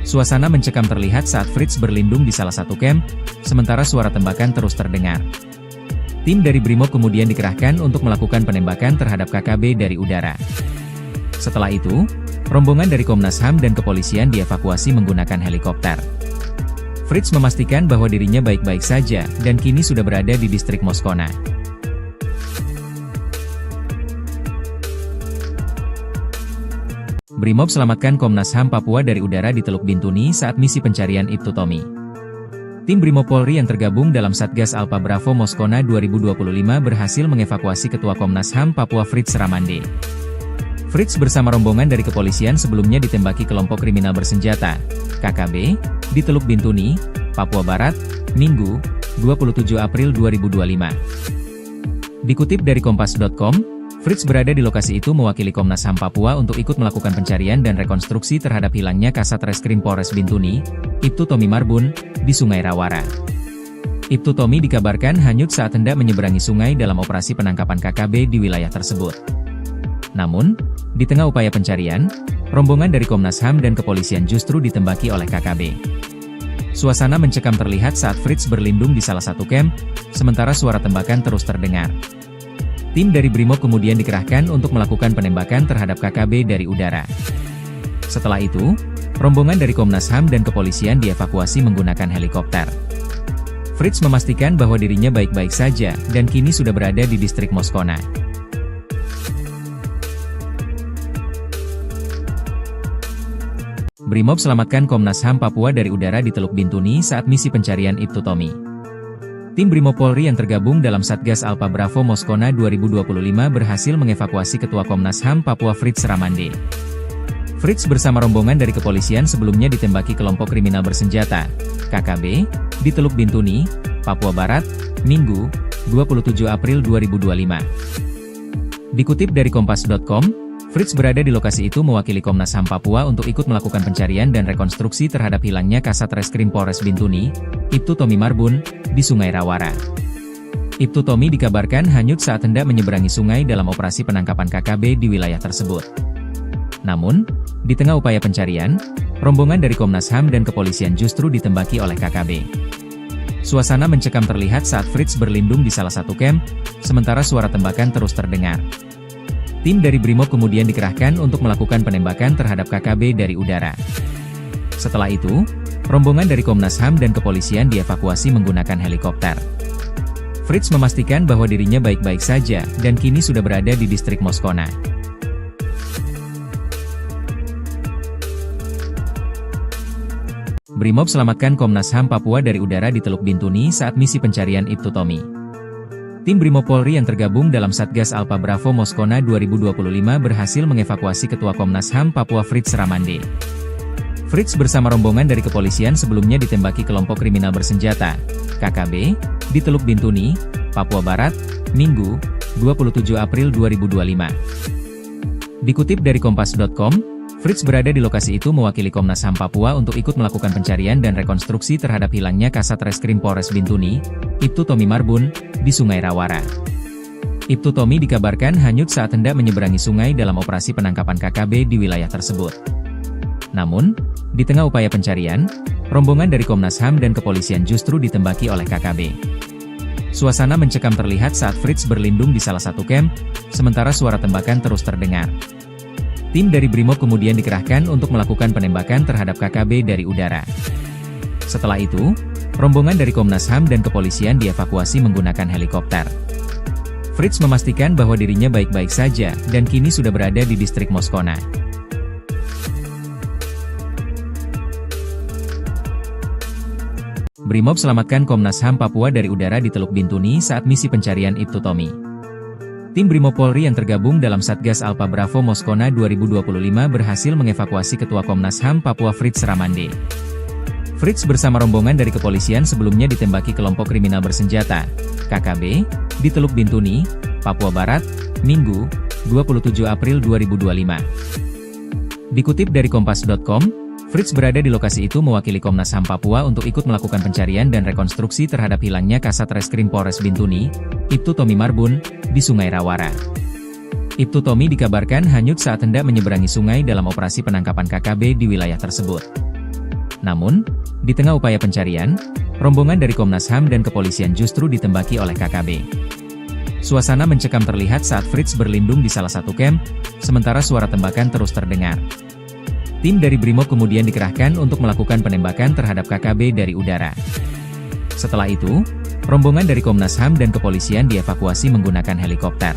Suasana mencekam terlihat saat Fritz berlindung di salah satu camp, sementara suara tembakan terus terdengar. Tim dari Brimob kemudian dikerahkan untuk melakukan penembakan terhadap KKB dari udara. Setelah itu, rombongan dari Komnas HAM dan kepolisian dievakuasi menggunakan helikopter. Fritz memastikan bahwa dirinya baik-baik saja dan kini sudah berada di distrik Moskona. Brimob selamatkan Komnas HAM Papua dari udara di Teluk Bintuni saat misi pencarian Ibtu Tommy. Tim Brimob Polri yang tergabung dalam Satgas Alpha Bravo Moskona 2025 berhasil mengevakuasi Ketua Komnas HAM Papua Fritz Ramande. Fritz bersama rombongan dari kepolisian sebelumnya ditembaki kelompok kriminal bersenjata, KKB, di Teluk Bintuni, Papua Barat, Minggu, 27 April 2025. Dikutip dari Kompas.com, Fritz berada di lokasi itu mewakili Komnas HAM Papua untuk ikut melakukan pencarian dan rekonstruksi terhadap hilangnya Kasat Reskrim Polres Bintuni, Ibtu Tommy Marbun, di Sungai Rawara. Ibtu Tommy dikabarkan hanyut saat hendak menyeberangi sungai dalam operasi penangkapan KKB di wilayah tersebut. Namun, di tengah upaya pencarian, rombongan dari Komnas HAM dan kepolisian justru ditembaki oleh KKB. Suasana mencekam terlihat saat Fritz berlindung di salah satu camp, sementara suara tembakan terus terdengar. Tim dari Brimob kemudian dikerahkan untuk melakukan penembakan terhadap KKB dari udara. Setelah itu, rombongan dari Komnas HAM dan kepolisian dievakuasi menggunakan helikopter. Fritz memastikan bahwa dirinya baik-baik saja dan kini sudah berada di distrik Moskona. Brimob selamatkan Komnas HAM Papua dari udara di Teluk Bintuni saat misi pencarian Ibtu Tommy. Tim Brimob Polri yang tergabung dalam Satgas Alpha Bravo Moskona 2025 berhasil mengevakuasi Ketua Komnas HAM Papua Fritz Ramande. Fritz bersama rombongan dari kepolisian sebelumnya ditembaki kelompok kriminal bersenjata, KKB, di Teluk Bintuni, Papua Barat, Minggu, 27 April 2025. Dikutip dari Kompas.com, Fritz berada di lokasi itu mewakili Komnas HAM Papua untuk ikut melakukan pencarian dan rekonstruksi terhadap hilangnya Kasat Reskrim Polres Bintuni, Ibtu Tommy Marbun, di Sungai Rawara. Ibtu Tommy dikabarkan hanyut saat hendak menyeberangi sungai dalam operasi penangkapan KKB di wilayah tersebut. Namun, di tengah upaya pencarian, rombongan dari Komnas HAM dan kepolisian justru ditembaki oleh KKB. Suasana mencekam terlihat saat Fritz berlindung di salah satu camp, sementara suara tembakan terus terdengar. Tim dari Brimob kemudian dikerahkan untuk melakukan penembakan terhadap KKB dari udara. Setelah itu, rombongan dari Komnas HAM dan kepolisian dievakuasi menggunakan helikopter. Fritz memastikan bahwa dirinya baik-baik saja dan kini sudah berada di distrik Moskona. Brimob selamatkan Komnas HAM Papua dari udara di Teluk Bintuni saat misi pencarian Ibtu Tommy. Tim Brimob Polri yang tergabung dalam Satgas Alpa Bravo Moskona 2025 berhasil mengevakuasi Ketua Komnas HAM Papua Fritz Ramande. Fritz bersama rombongan dari kepolisian sebelumnya ditembaki kelompok kriminal bersenjata, KKB, di Teluk Bintuni, Papua Barat, Minggu, 27 April 2025. Dikutip dari Kompas.com, Fritz berada di lokasi itu mewakili Komnas HAM Papua untuk ikut melakukan pencarian dan rekonstruksi terhadap hilangnya Kasat Reskrim Polres Bintuni, Ibtu Tommy Marbun, di Sungai Rawara. Ibtu Tommy dikabarkan hanyut saat hendak menyeberangi sungai dalam operasi penangkapan KKB di wilayah tersebut. Namun, di tengah upaya pencarian, rombongan dari Komnas HAM dan kepolisian justru ditembaki oleh KKB. Suasana mencekam terlihat saat Fritz berlindung di salah satu camp, sementara suara tembakan terus terdengar. Tim dari Brimob kemudian dikerahkan untuk melakukan penembakan terhadap KKB dari udara. Setelah itu, rombongan dari Komnas HAM dan kepolisian dievakuasi menggunakan helikopter. Fritz memastikan bahwa dirinya baik-baik saja dan kini sudah berada di distrik Moskona. Brimob selamatkan Komnas HAM Papua dari udara di Teluk Bintuni saat misi pencarian Ibtu Tommy. Tim Brimob Polri yang tergabung dalam Satgas Alpa Bravo Moskona 2025 berhasil mengevakuasi Ketua Komnas HAM Papua Fritz Ramande. Fritz bersama rombongan dari kepolisian sebelumnya ditembaki kelompok kriminal bersenjata, KKB, di Teluk Bintuni, Papua Barat, Minggu, 27 April 2025. Dikutip dari Kompas.com, Fritz berada di lokasi itu mewakili Komnas HAM Papua untuk ikut melakukan pencarian dan rekonstruksi terhadap hilangnya Kasat Reskrim Polres Bintuni, Ibtu Tommy Marbun, di Sungai Rawara. Ibtu Tommy dikabarkan hanyut saat hendak menyeberangi sungai dalam operasi penangkapan KKB di wilayah tersebut. Namun, di tengah upaya pencarian, rombongan dari Komnas HAM dan kepolisian justru ditembaki oleh KKB. Suasana mencekam terlihat saat Fritz berlindung di salah satu camp, sementara suara tembakan terus terdengar. Tim dari Brimob kemudian dikerahkan untuk melakukan penembakan terhadap KKB dari udara. Setelah itu, rombongan dari Komnas HAM dan kepolisian dievakuasi menggunakan helikopter.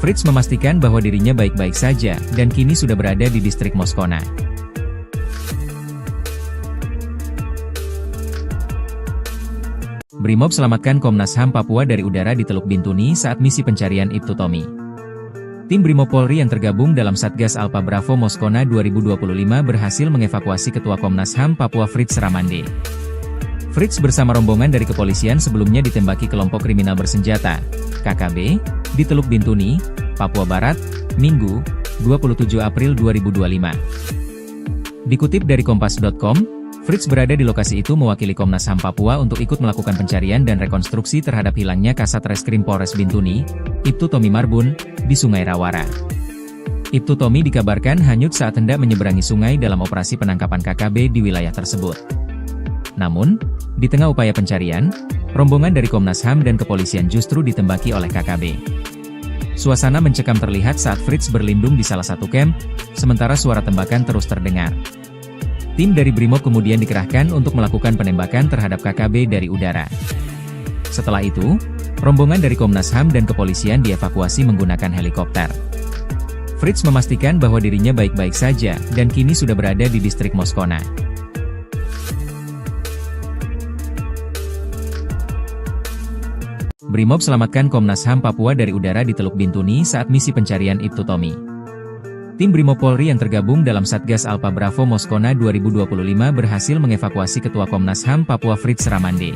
Fritz memastikan bahwa dirinya baik-baik saja dan kini sudah berada di distrik Moskona. Brimob selamatkan Komnas HAM Papua dari udara di Teluk Bintuni saat misi pencarian Ibtu Tommy. Tim Brimob Polri yang tergabung dalam Satgas Alpa Bravo Moskona 2025 berhasil mengevakuasi Ketua Komnas HAM Papua Fritz Ramande. Fritz bersama rombongan dari kepolisian sebelumnya ditembaki kelompok kriminal bersenjata, KKB, di Teluk Bintuni, Papua Barat, Minggu, 27 April 2025. Dikutip dari Kompas.com, Fritz berada di lokasi itu mewakili Komnas HAM Papua untuk ikut melakukan pencarian dan rekonstruksi terhadap hilangnya Kasat Reskrim Polres Bintuni, Ibtu Tommy Marbun, di Sungai Rawara. Ibtu Tommy dikabarkan hanyut saat hendak menyeberangi sungai dalam operasi penangkapan KKB di wilayah tersebut. Namun, di tengah upaya pencarian, rombongan dari Komnas HAM dan kepolisian justru ditembaki oleh KKB. Suasana mencekam terlihat saat Fritz berlindung di salah satu camp, sementara suara tembakan terus terdengar. Tim dari Brimob kemudian dikerahkan untuk melakukan penembakan terhadap KKB dari udara. Setelah itu, rombongan dari Komnas HAM dan kepolisian dievakuasi menggunakan helikopter. Fritz memastikan bahwa dirinya baik-baik saja dan kini sudah berada di distrik Moskona. Brimob selamatkan Komnas HAM Papua dari udara di Teluk Bintuni saat misi pencarian Ibtu Tommy. Tim Brimob Polri yang tergabung dalam Satgas Alpa Bravo Moskona 2025 berhasil mengevakuasi Ketua Komnas HAM Papua Fritz Ramande.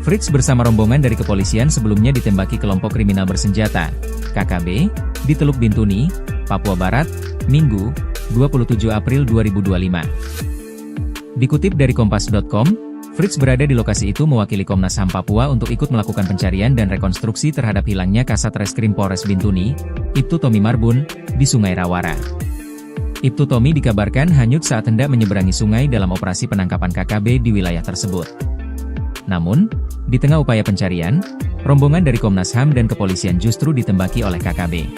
Fritz bersama rombongan dari kepolisian sebelumnya ditembaki kelompok kriminal bersenjata, KKB, di Teluk Bintuni, Papua Barat, Minggu, 27 April 2025. Dikutip dari Kompas.com, Fritz berada di lokasi itu mewakili Komnas HAM Papua untuk ikut melakukan pencarian dan rekonstruksi terhadap hilangnya Kasat Reskrim Polres Bintuni, Ibtu Tommy Marbun, di Sungai Rawara. Ibtu Tommy dikabarkan hanyut saat hendak menyeberangi sungai dalam operasi penangkapan KKB di wilayah tersebut. Namun, di tengah upaya pencarian, rombongan dari Komnas HAM dan kepolisian justru ditembaki oleh KKB.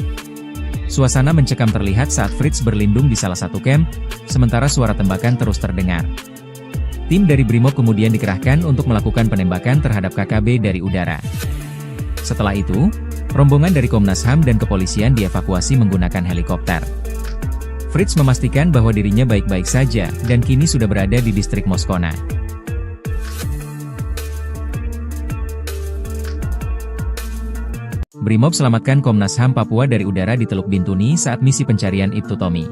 Suasana mencekam terlihat saat Fritz berlindung di salah satu camp, sementara suara tembakan terus terdengar. Tim dari Brimob kemudian dikerahkan untuk melakukan penembakan terhadap KKB dari udara. Setelah itu, rombongan dari Komnas HAM dan kepolisian dievakuasi menggunakan helikopter. Fritz memastikan bahwa dirinya baik-baik saja dan kini sudah berada di distrik Moskona. Brimob selamatkan Komnas HAM Papua dari udara di Teluk Bintuni saat misi pencarian Ibtu Tommy.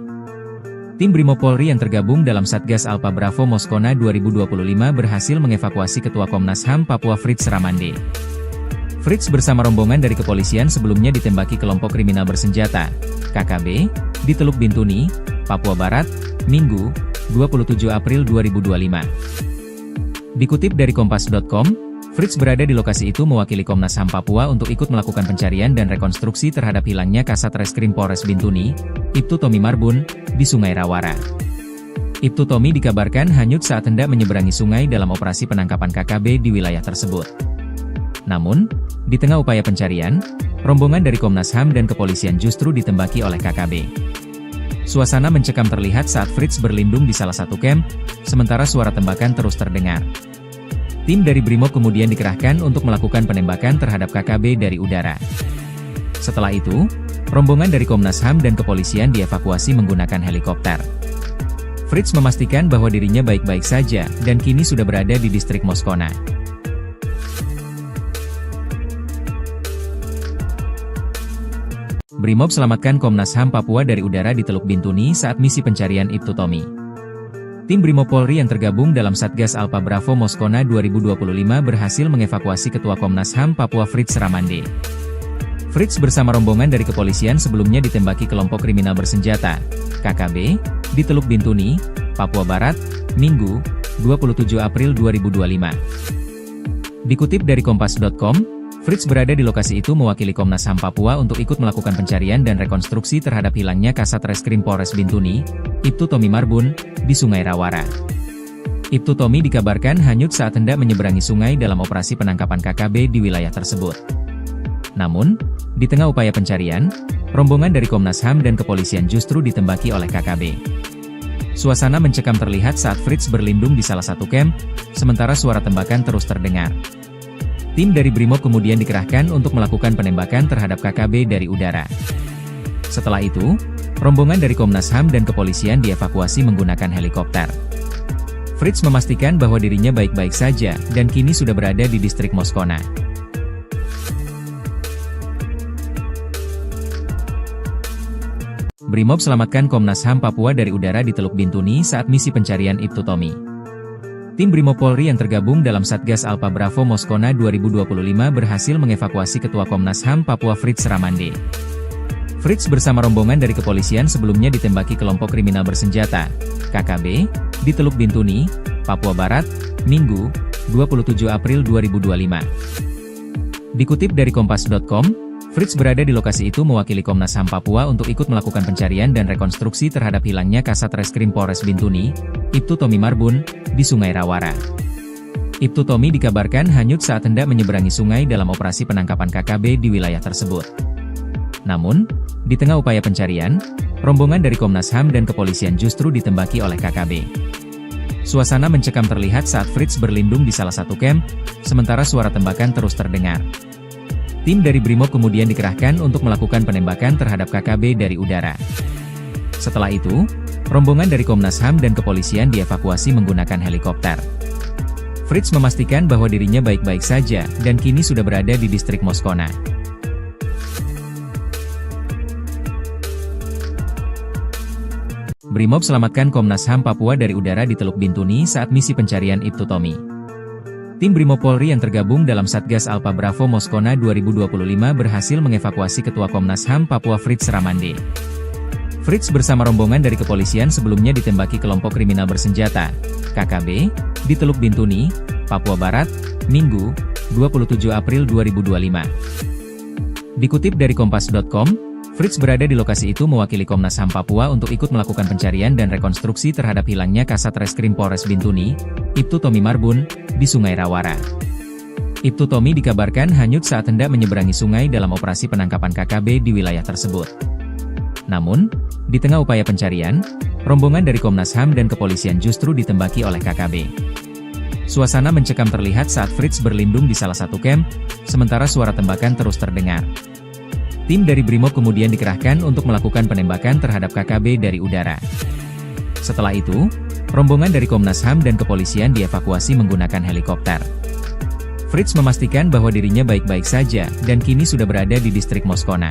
Tim Brimob Polri yang tergabung dalam Satgas Alpha Bravo Moskona 2025 berhasil mengevakuasi Ketua Komnas HAM Papua Fritz Ramande. Fritz bersama rombongan dari kepolisian sebelumnya ditembaki kelompok kriminal bersenjata, KKB, di Teluk Bintuni, Papua Barat, Minggu, 27 April 2025. Dikutip dari Kompas.com, Fritz berada di lokasi itu mewakili Komnas HAM Papua untuk ikut melakukan pencarian dan rekonstruksi terhadap hilangnya Kasat Reskrim Polres Bintuni, Ibtu Tommy Marbun, di Sungai Rawara. Ibtu Tommy dikabarkan hanyut saat hendak menyeberangi sungai dalam operasi penangkapan KKB di wilayah tersebut. Namun, di tengah upaya pencarian, rombongan dari Komnas HAM dan kepolisian justru ditembaki oleh KKB. Suasana mencekam terlihat saat Fritz berlindung di salah satu camp, sementara suara tembakan terus terdengar. Tim dari Brimob kemudian dikerahkan untuk melakukan penembakan terhadap KKB dari udara. Setelah itu, rombongan dari Komnas HAM dan kepolisian dievakuasi menggunakan helikopter. Fritz memastikan bahwa dirinya baik-baik saja dan kini sudah berada di distrik Moskona. Brimob selamatkan Komnas HAM Papua dari udara di Teluk Bintuni saat misi pencarian Ibtu Tommy. Tim Brimob Polri yang tergabung dalam Satgas Alpha Bravo Moskona 2025 berhasil mengevakuasi Ketua Komnas HAM Papua Fritz Ramande. Fritz bersama rombongan dari kepolisian sebelumnya ditembaki kelompok kriminal bersenjata, KKB, di Teluk Bintuni, Papua Barat, Minggu, 27 April 2025. Dikutip dari Kompas.com, Fritz berada di lokasi itu mewakili Komnas HAM Papua untuk ikut melakukan pencarian dan rekonstruksi terhadap hilangnya Kasat Reskrim Polres Bintuni, Ibtu Tommy Marbun, di Sungai Rawara. Ibtu Tommy dikabarkan hanyut saat hendak menyeberangi sungai dalam operasi penangkapan KKB di wilayah tersebut. Namun, di tengah upaya pencarian, rombongan dari Komnas HAM dan kepolisian justru ditembaki oleh KKB. Suasana mencekam terlihat saat Fritz berlindung di salah satu camp, sementara suara tembakan terus terdengar. Tim dari Brimob kemudian dikerahkan untuk melakukan penembakan terhadap KKB dari udara. Setelah itu, rombongan dari Komnas HAM dan kepolisian dievakuasi menggunakan helikopter. Fritz memastikan bahwa dirinya baik-baik saja dan kini sudah berada di distrik Moskona. Brimob selamatkan Komnas HAM Papua dari udara di Teluk Bintuni saat misi pencarian Ibtu Tommy. Tim Brimob Polri yang tergabung dalam Satgas Alpha Bravo Moskona 2025 berhasil mengevakuasi Ketua Komnas HAM Papua Fritz Ramande. Fritz bersama rombongan dari kepolisian sebelumnya ditembaki kelompok kriminal bersenjata, KKB, di Teluk Bintuni, Papua Barat, Minggu, 27 April 2025. Dikutip dari Kompas.com, Fritz berada di lokasi itu mewakili Komnas HAM Papua untuk ikut melakukan pencarian dan rekonstruksi terhadap hilangnya Kasat Reskrim Polres Bintuni, Ibtu Tommy Marbun, di Sungai Rawara. Ibtu Tommy dikabarkan hanyut saat hendak menyeberangi sungai dalam operasi penangkapan KKB di wilayah tersebut. Namun, di tengah upaya pencarian, rombongan dari Komnas HAM dan kepolisian justru ditembaki oleh KKB. Suasana mencekam terlihat saat Fritz berlindung di salah satu camp, sementara suara tembakan terus terdengar. Tim dari Brimob kemudian dikerahkan untuk melakukan penembakan terhadap KKB dari udara. Setelah itu, rombongan dari Komnas HAM dan kepolisian dievakuasi menggunakan helikopter. Fritz memastikan bahwa dirinya baik-baik saja dan kini sudah berada di distrik Moskona. Brimob selamatkan Komnas HAM Papua dari udara di Teluk Bintuni saat misi pencarian Ibtu Tommy. Tim Brimob Polri yang tergabung dalam Satgas Alpha Bravo Moskona 2025 berhasil mengevakuasi Ketua Komnas HAM Papua Fritz Ramande. Fritz bersama rombongan dari kepolisian sebelumnya ditembaki kelompok kriminal bersenjata, KKB, di Teluk Bintuni, Papua Barat, Minggu, 27 April 2025. Dikutip dari Kompas.com, Fritz berada di lokasi itu mewakili Komnas HAM Papua untuk ikut melakukan pencarian dan rekonstruksi terhadap hilangnya Kasat Reskrim Polres Bintuni, Ibtu Tommy Marbun, di Sungai Rawara. Ibtu Tommy dikabarkan hanyut saat hendak menyeberangi sungai dalam operasi penangkapan KKB di wilayah tersebut. Namun, di tengah upaya pencarian, rombongan dari Komnas HAM dan kepolisian justru ditembaki oleh KKB. Suasana mencekam terlihat saat Fritz berlindung di salah satu camp, sementara suara tembakan terus terdengar. Tim dari Brimob kemudian dikerahkan untuk melakukan penembakan terhadap KKB dari udara. Setelah itu, rombongan dari Komnas HAM dan kepolisian dievakuasi menggunakan helikopter. Fritz memastikan bahwa dirinya baik-baik saja, dan kini sudah berada di distrik Moskona.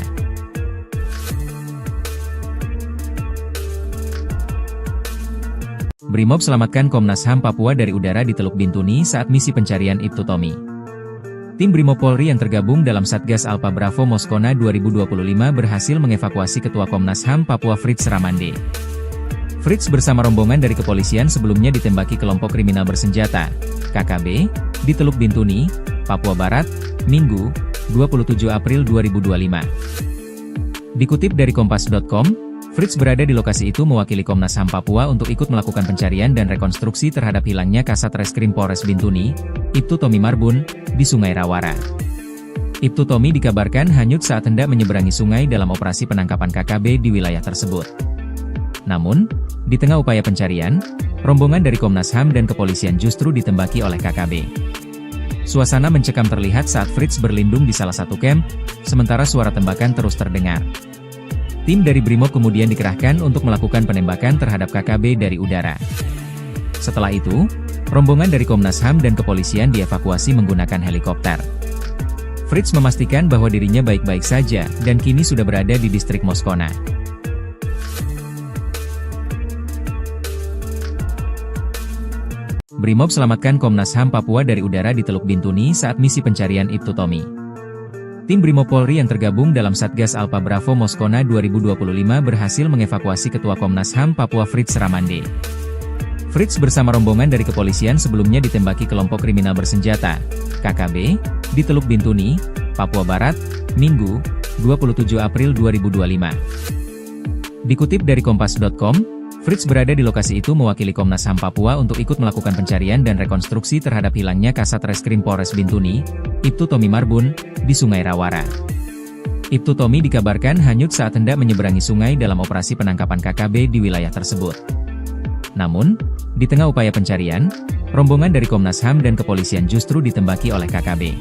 Brimob selamatkan Komnas HAM Papua dari udara di Teluk Bintuni saat misi pencarian Ibtu Tommy. Tim Brimob Polri yang tergabung dalam Satgas Alpha Bravo Moskona 2025 berhasil mengevakuasi Ketua Komnas HAM Papua Fritz Ramande. Fritz bersama rombongan dari kepolisian sebelumnya ditembaki kelompok kriminal bersenjata, KKB, di Teluk Bintuni, Papua Barat, Minggu, 27 April 2025. Dikutip dari Kompas.com, Fritz berada di lokasi itu mewakili Komnas HAM Papua untuk ikut melakukan pencarian dan rekonstruksi terhadap hilangnya Kasat Reskrim Polres Bintuni, Ibtu Tommy Marbun, di Sungai Rawara. Ibtu Tommy dikabarkan hanyut saat hendak menyeberangi sungai dalam operasi penangkapan KKB di wilayah tersebut. Namun, di tengah upaya pencarian, rombongan dari Komnas HAM dan kepolisian justru ditembaki oleh KKB. Suasana mencekam terlihat saat Fritz berlindung di salah satu camp, sementara suara tembakan terus terdengar. Tim dari Brimob kemudian dikerahkan untuk melakukan penembakan terhadap KKB dari udara. Setelah itu, rombongan dari Komnas HAM dan kepolisian dievakuasi menggunakan helikopter. Fritz memastikan bahwa dirinya baik-baik saja, dan kini sudah berada di distrik Moskona. Brimob selamatkan Komnas HAM Papua dari udara di Teluk Bintuni saat misi pencarian Ibtu Tommy. Tim Brimob Polri yang tergabung dalam Satgas Alpha Bravo Moskona 2025 berhasil mengevakuasi Ketua Komnas HAM Papua Fritz Ramande. Fritz bersama rombongan dari kepolisian sebelumnya ditembaki kelompok kriminal bersenjata, KKB, di Teluk Bintuni, Papua Barat, Minggu, 27 April 2025. Dikutip dari Kompas.com, Fritz berada di lokasi itu mewakili Komnas HAM Papua untuk ikut melakukan pencarian dan rekonstruksi terhadap hilangnya Kasat Reskrim Polres Bintuni, Ibtu Tommy Marbun, di Sungai Rawara. Ibtu Tommy dikabarkan hanyut saat hendak menyeberangi sungai dalam operasi penangkapan KKB di wilayah tersebut. Namun, di tengah upaya pencarian, rombongan dari Komnas HAM dan kepolisian justru ditembaki oleh KKB.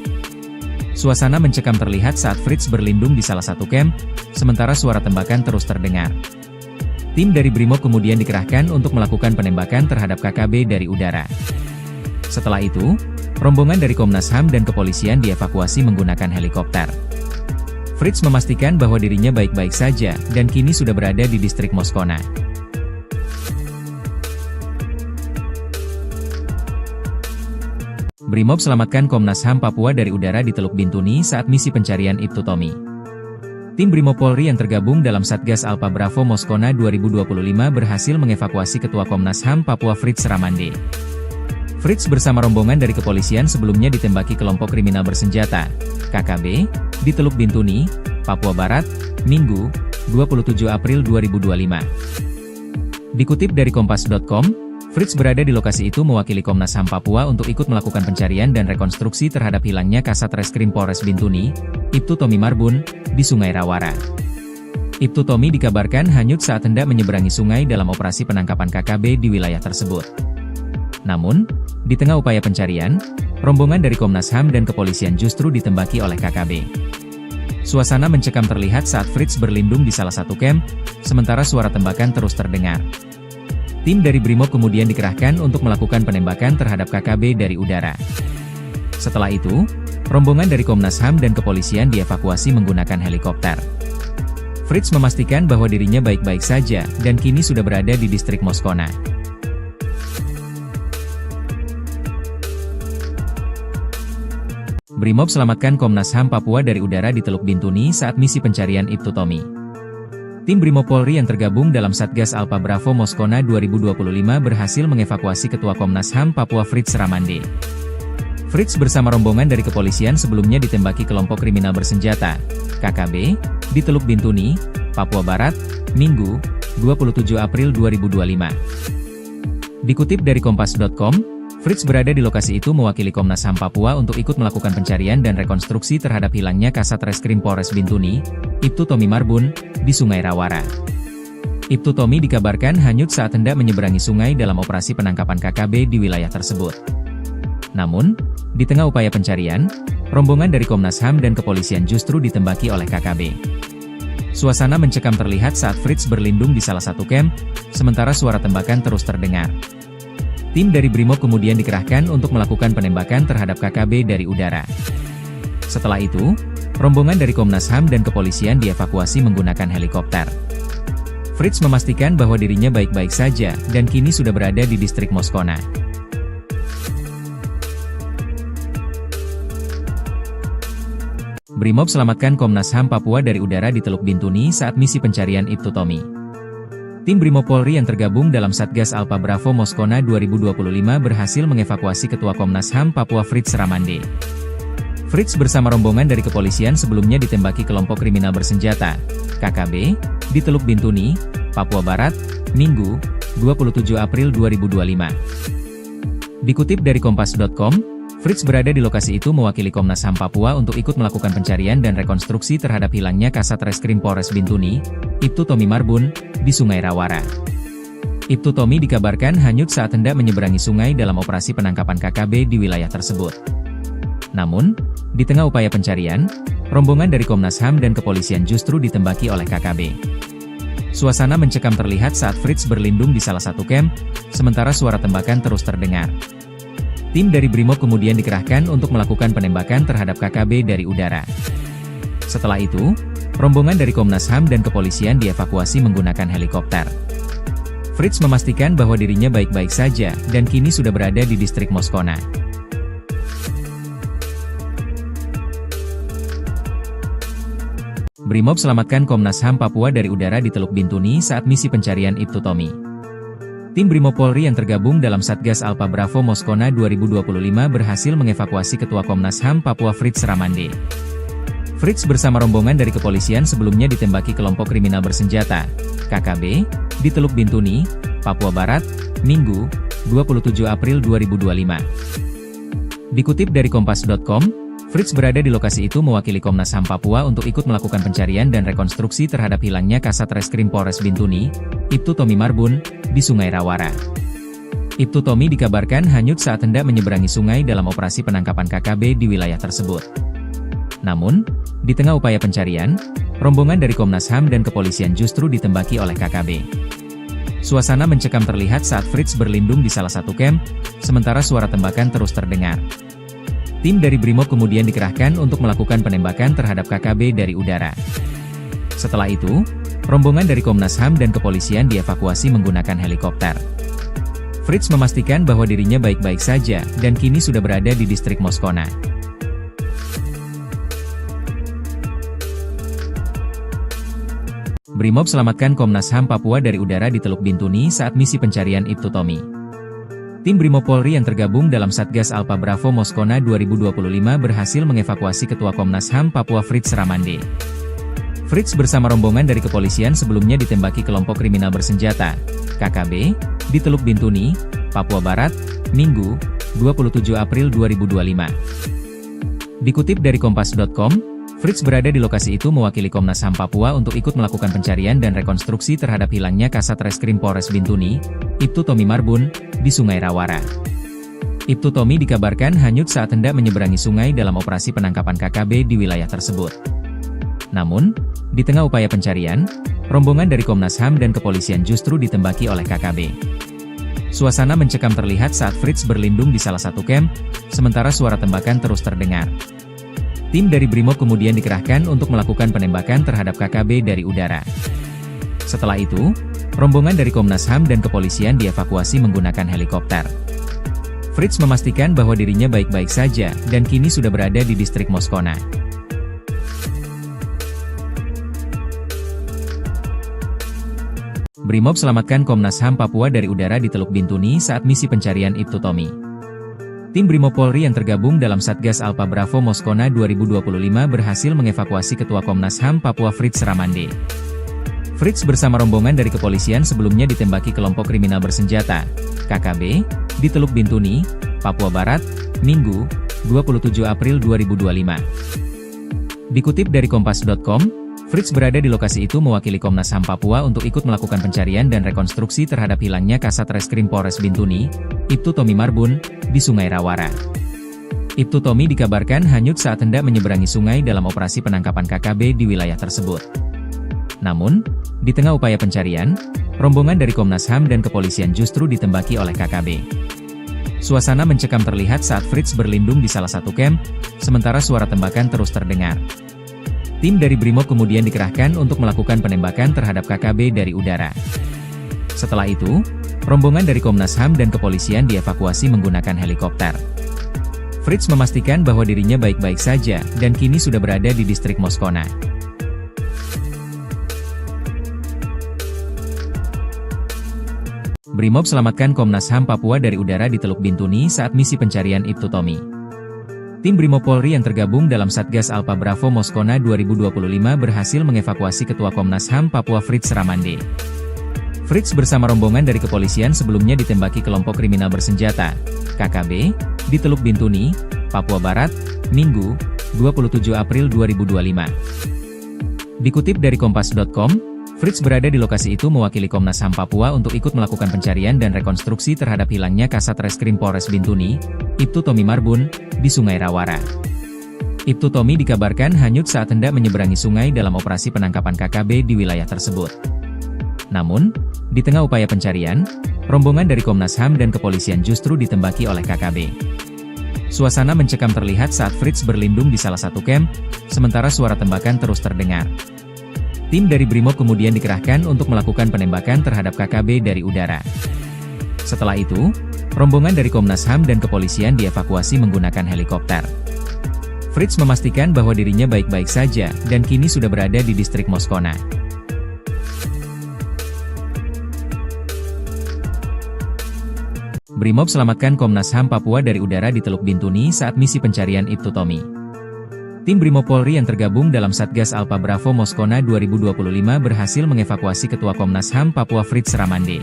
Suasana mencekam terlihat saat Fritz berlindung di salah satu camp, sementara suara tembakan terus terdengar. Tim dari Brimob kemudian dikerahkan untuk melakukan penembakan terhadap KKB dari udara. Setelah itu, rombongan dari Komnas HAM dan kepolisian dievakuasi menggunakan helikopter. Fritz memastikan bahwa dirinya baik-baik saja, dan kini sudah berada di distrik Moskona. Brimob selamatkan Komnas HAM Papua dari udara di Teluk Bintuni saat misi pencarian Ibtu Tommy. Tim Brimob Polri yang tergabung dalam Satgas Alpha Bravo Moskona 2025 berhasil mengevakuasi Ketua Komnas HAM Papua Fritz Ramande. Fritz bersama rombongan dari kepolisian sebelumnya ditembaki kelompok kriminal bersenjata, KKB, di Teluk Bintuni, Papua Barat, Minggu, 27 April 2025. Dikutip dari Kompas.com, Fritz berada di lokasi itu mewakili Komnas HAM Papua untuk ikut melakukan pencarian dan rekonstruksi terhadap hilangnya Kasat Reskrim Polres Bintuni, Ibtu Tommy Marbun, di Sungai Rawara. Ibtu Tommy dikabarkan hanyut saat hendak menyeberangi sungai dalam operasi penangkapan KKB di wilayah tersebut. Namun, di tengah upaya pencarian, rombongan dari Komnas HAM dan kepolisian justru ditembaki oleh KKB. Suasana mencekam terlihat saat Fritz berlindung di salah satu camp, sementara suara tembakan terus terdengar. Tim dari Brimob kemudian dikerahkan untuk melakukan penembakan terhadap KKB dari udara. Setelah itu, rombongan dari Komnas HAM dan kepolisian dievakuasi menggunakan helikopter. Fritz memastikan bahwa dirinya baik-baik saja, dan kini sudah berada di distrik Moskona. Brimob selamatkan Komnas HAM Papua dari udara di Teluk Bintuni saat misi pencarian Ibtu Tommy. Tim Brimob Polri yang tergabung dalam Satgas Alpha Bravo Moskona 2025 berhasil mengevakuasi Ketua Komnas HAM Papua Fritz Ramande. Fritz bersama rombongan dari kepolisian sebelumnya ditembaki kelompok kriminal bersenjata, KKB, di Teluk Bintuni, Papua Barat, Minggu, 27 April 2025. Dikutip dari Kompas.com, Fritz berada di lokasi itu mewakili Komnas HAM Papua untuk ikut melakukan pencarian dan rekonstruksi terhadap hilangnya Kasat Reskrim Polres Bintuni, Ibtu Tommy Marbun, di Sungai Rawara. Ibtu Tommy dikabarkan hanyut saat hendak menyeberangi sungai dalam operasi penangkapan KKB di wilayah tersebut. Namun, di tengah upaya pencarian, rombongan dari Komnas HAM dan kepolisian justru ditembaki oleh KKB. Suasana mencekam terlihat saat Fritz berlindung di salah satu camp, sementara suara tembakan terus terdengar. Tim dari Brimob kemudian dikerahkan untuk melakukan penembakan terhadap KKB dari udara. Setelah itu, rombongan dari Komnas HAM dan kepolisian dievakuasi menggunakan helikopter. Fritz memastikan bahwa dirinya baik-baik saja dan kini sudah berada di distrik Moskona. Brimob selamatkan Komnas HAM Papua dari udara di Teluk Bintuni saat misi pencarian Ibtu Tommy. Tim Brimob Polri yang tergabung dalam Satgas Alpha Bravo Moskona 2025 berhasil mengevakuasi Ketua Komnas HAM Papua Fritz Ramande. Fritz bersama rombongan dari kepolisian sebelumnya ditembaki kelompok kriminal bersenjata, KKB, di Teluk Bintuni, Papua Barat, Minggu, 27 April 2025. Dikutip dari Kompas.com, Fritz berada di lokasi itu mewakili Komnas HAM Papua untuk ikut melakukan pencarian dan rekonstruksi terhadap hilangnya Kasat Reskrim Polres Bintuni, Ibtu Tommy Marbun, di Sungai Rawara. Ibtu Tommy dikabarkan hanyut saat hendak menyeberangi sungai dalam operasi penangkapan KKB di wilayah tersebut. Namun, di tengah upaya pencarian, rombongan dari Komnas HAM dan kepolisian justru ditembaki oleh KKB. Suasana mencekam terlihat saat Fritz berlindung di salah satu camp, sementara suara tembakan terus terdengar. Tim dari Brimob kemudian dikerahkan untuk melakukan penembakan terhadap KKB dari udara. Setelah itu, rombongan dari Komnas HAM dan kepolisian dievakuasi menggunakan helikopter. Fritz memastikan bahwa dirinya baik-baik saja dan kini sudah berada di distrik Moskona. Brimob selamatkan Komnas HAM Papua dari udara di Teluk Bintuni saat misi pencarian Ibtu Tommy. Tim Brimob Polri yang tergabung dalam Satgas Alpha Bravo Moskona 2025 berhasil mengevakuasi Ketua Komnas HAM Papua Fritz Ramande. Fritz bersama rombongan dari kepolisian sebelumnya ditembaki kelompok kriminal bersenjata, KKB, di Teluk Bintuni, Papua Barat, Minggu, 27 April 2025. Dikutip dari Kompas.com, Fritz berada di lokasi itu mewakili Komnas HAM Papua untuk ikut melakukan pencarian dan rekonstruksi terhadap hilangnya Kasat Reskrim Polres Bintuni, Ibtu Tommy Marbun, di Sungai Rawara. Ibtu Tommy dikabarkan hanyut saat hendak menyeberangi sungai dalam operasi penangkapan KKB di wilayah tersebut. Namun, di tengah upaya pencarian, rombongan dari Komnas HAM dan kepolisian justru ditembaki oleh KKB. Suasana mencekam terlihat saat Fritz berlindung di salah satu camp, sementara suara tembakan terus terdengar. Tim dari Brimob kemudian dikerahkan untuk melakukan penembakan terhadap KKB dari udara. Setelah itu, rombongan dari Komnas HAM dan kepolisian dievakuasi menggunakan helikopter. Fritz memastikan bahwa dirinya baik-baik saja dan kini sudah berada di distrik Moskona. Brimob selamatkan Komnas HAM Papua dari udara di Teluk Bintuni saat misi pencarian Ibtu Tommy. Tim Brimob Polri yang tergabung dalam Satgas Alpha Bravo Moskona 2025 berhasil mengevakuasi Ketua Komnas HAM Papua Fritz Ramande. Fritz bersama rombongan dari kepolisian sebelumnya ditembaki kelompok kriminal bersenjata, KKB, di Teluk Bintuni, Papua Barat, Minggu, 27 April 2025. Dikutip dari Kompas.com, Fritz berada di lokasi itu mewakili Komnas HAM Papua untuk ikut melakukan pencarian dan rekonstruksi terhadap hilangnya Kasat Reskrim Polres Bintuni, Ibtu Tommy Marbun, di Sungai Rawara. Ibtu Tommy dikabarkan hanyut saat hendak menyeberangi sungai dalam operasi penangkapan KKB di wilayah tersebut. Namun, di tengah upaya pencarian, rombongan dari Komnas HAM dan kepolisian justru ditembaki oleh KKB. Suasana mencekam terlihat saat Fritz berlindung di salah satu camp, sementara suara tembakan terus terdengar. Tim dari Brimob kemudian dikerahkan untuk melakukan penembakan terhadap KKB dari udara. Setelah itu, rombongan dari Komnas HAM dan kepolisian dievakuasi menggunakan helikopter. Fritz memastikan bahwa dirinya baik-baik saja dan kini sudah berada di distrik Moskona. Brimob selamatkan Komnas HAM Papua dari udara di Teluk Bintuni saat misi pencarian Ibtu Tommy. Tim Brimob Polri yang tergabung dalam Satgas Alpha Bravo Moskona 2025 berhasil mengevakuasi Ketua Komnas HAM Papua Fritz Ramande. Fritz bersama rombongan dari kepolisian sebelumnya ditembaki kelompok kriminal bersenjata, KKB, di Teluk Bintuni, Papua Barat, Minggu, 27 April 2025. Dikutip dari Kompas.com, Fritz berada di lokasi itu mewakili Komnas HAM Papua untuk ikut melakukan pencarian dan rekonstruksi terhadap hilangnya Kasat Reskrim Polres Bintuni, Ibtu Tommy Marbun, di Sungai Rawara. Ibtu Tommy dikabarkan hanyut saat hendak menyeberangi sungai dalam operasi penangkapan KKB di wilayah tersebut. Namun, di tengah upaya pencarian, rombongan dari Komnas HAM dan kepolisian justru ditembaki oleh KKB. Suasana mencekam terlihat saat Fritz berlindung di salah satu kamp, sementara suara tembakan terus terdengar. Tim dari Brimob kemudian dikerahkan untuk melakukan penembakan terhadap KKB dari udara. Setelah itu, rombongan dari Komnas HAM dan kepolisian dievakuasi menggunakan helikopter. Fritz memastikan bahwa dirinya baik-baik saja, dan kini sudah berada di distrik Moskona. Brimob selamatkan Komnas HAM Papua dari udara di Teluk Bintuni saat misi pencarian Ibtu Tommy. Tim Brimob Polri yang tergabung dalam Satgas Alpha Bravo Moskona 2025 berhasil mengevakuasi Ketua Komnas HAM Papua Fritz Ramande. Fritz bersama rombongan dari kepolisian sebelumnya ditembaki kelompok kriminal bersenjata, KKB, di Teluk Bintuni, Papua Barat, Minggu, 27 April 2025. Dikutip dari Kompas.com, Fritz berada di lokasi itu mewakili Komnas HAM Papua untuk ikut melakukan pencarian dan rekonstruksi terhadap hilangnya Kasat Reskrim Polres Bintuni, Ibtu Tommy Marbun, di Sungai Rawara. Ibtu Tommy dikabarkan hanyut saat hendak menyeberangi sungai dalam operasi penangkapan KKB di wilayah tersebut. Namun, di tengah upaya pencarian, rombongan dari Komnas HAM dan kepolisian justru ditembaki oleh KKB. Suasana mencekam terlihat saat Fritz berlindung di salah satu kamp, sementara suara tembakan terus terdengar. Tim dari Brimob kemudian dikerahkan untuk melakukan penembakan terhadap KKB dari udara. Setelah itu, rombongan dari Komnas HAM dan kepolisian dievakuasi menggunakan helikopter. Fritz memastikan bahwa dirinya baik-baik saja, dan kini sudah berada di distrik Moskona. Brimob selamatkan Komnas HAM Papua dari udara di Teluk Bintuni saat misi pencarian Ibtu Tommy. Tim Brimob Polri yang tergabung dalam Satgas Alpha Bravo Moskona 2025 berhasil mengevakuasi Ketua Komnas HAM Papua Fritz Ramande.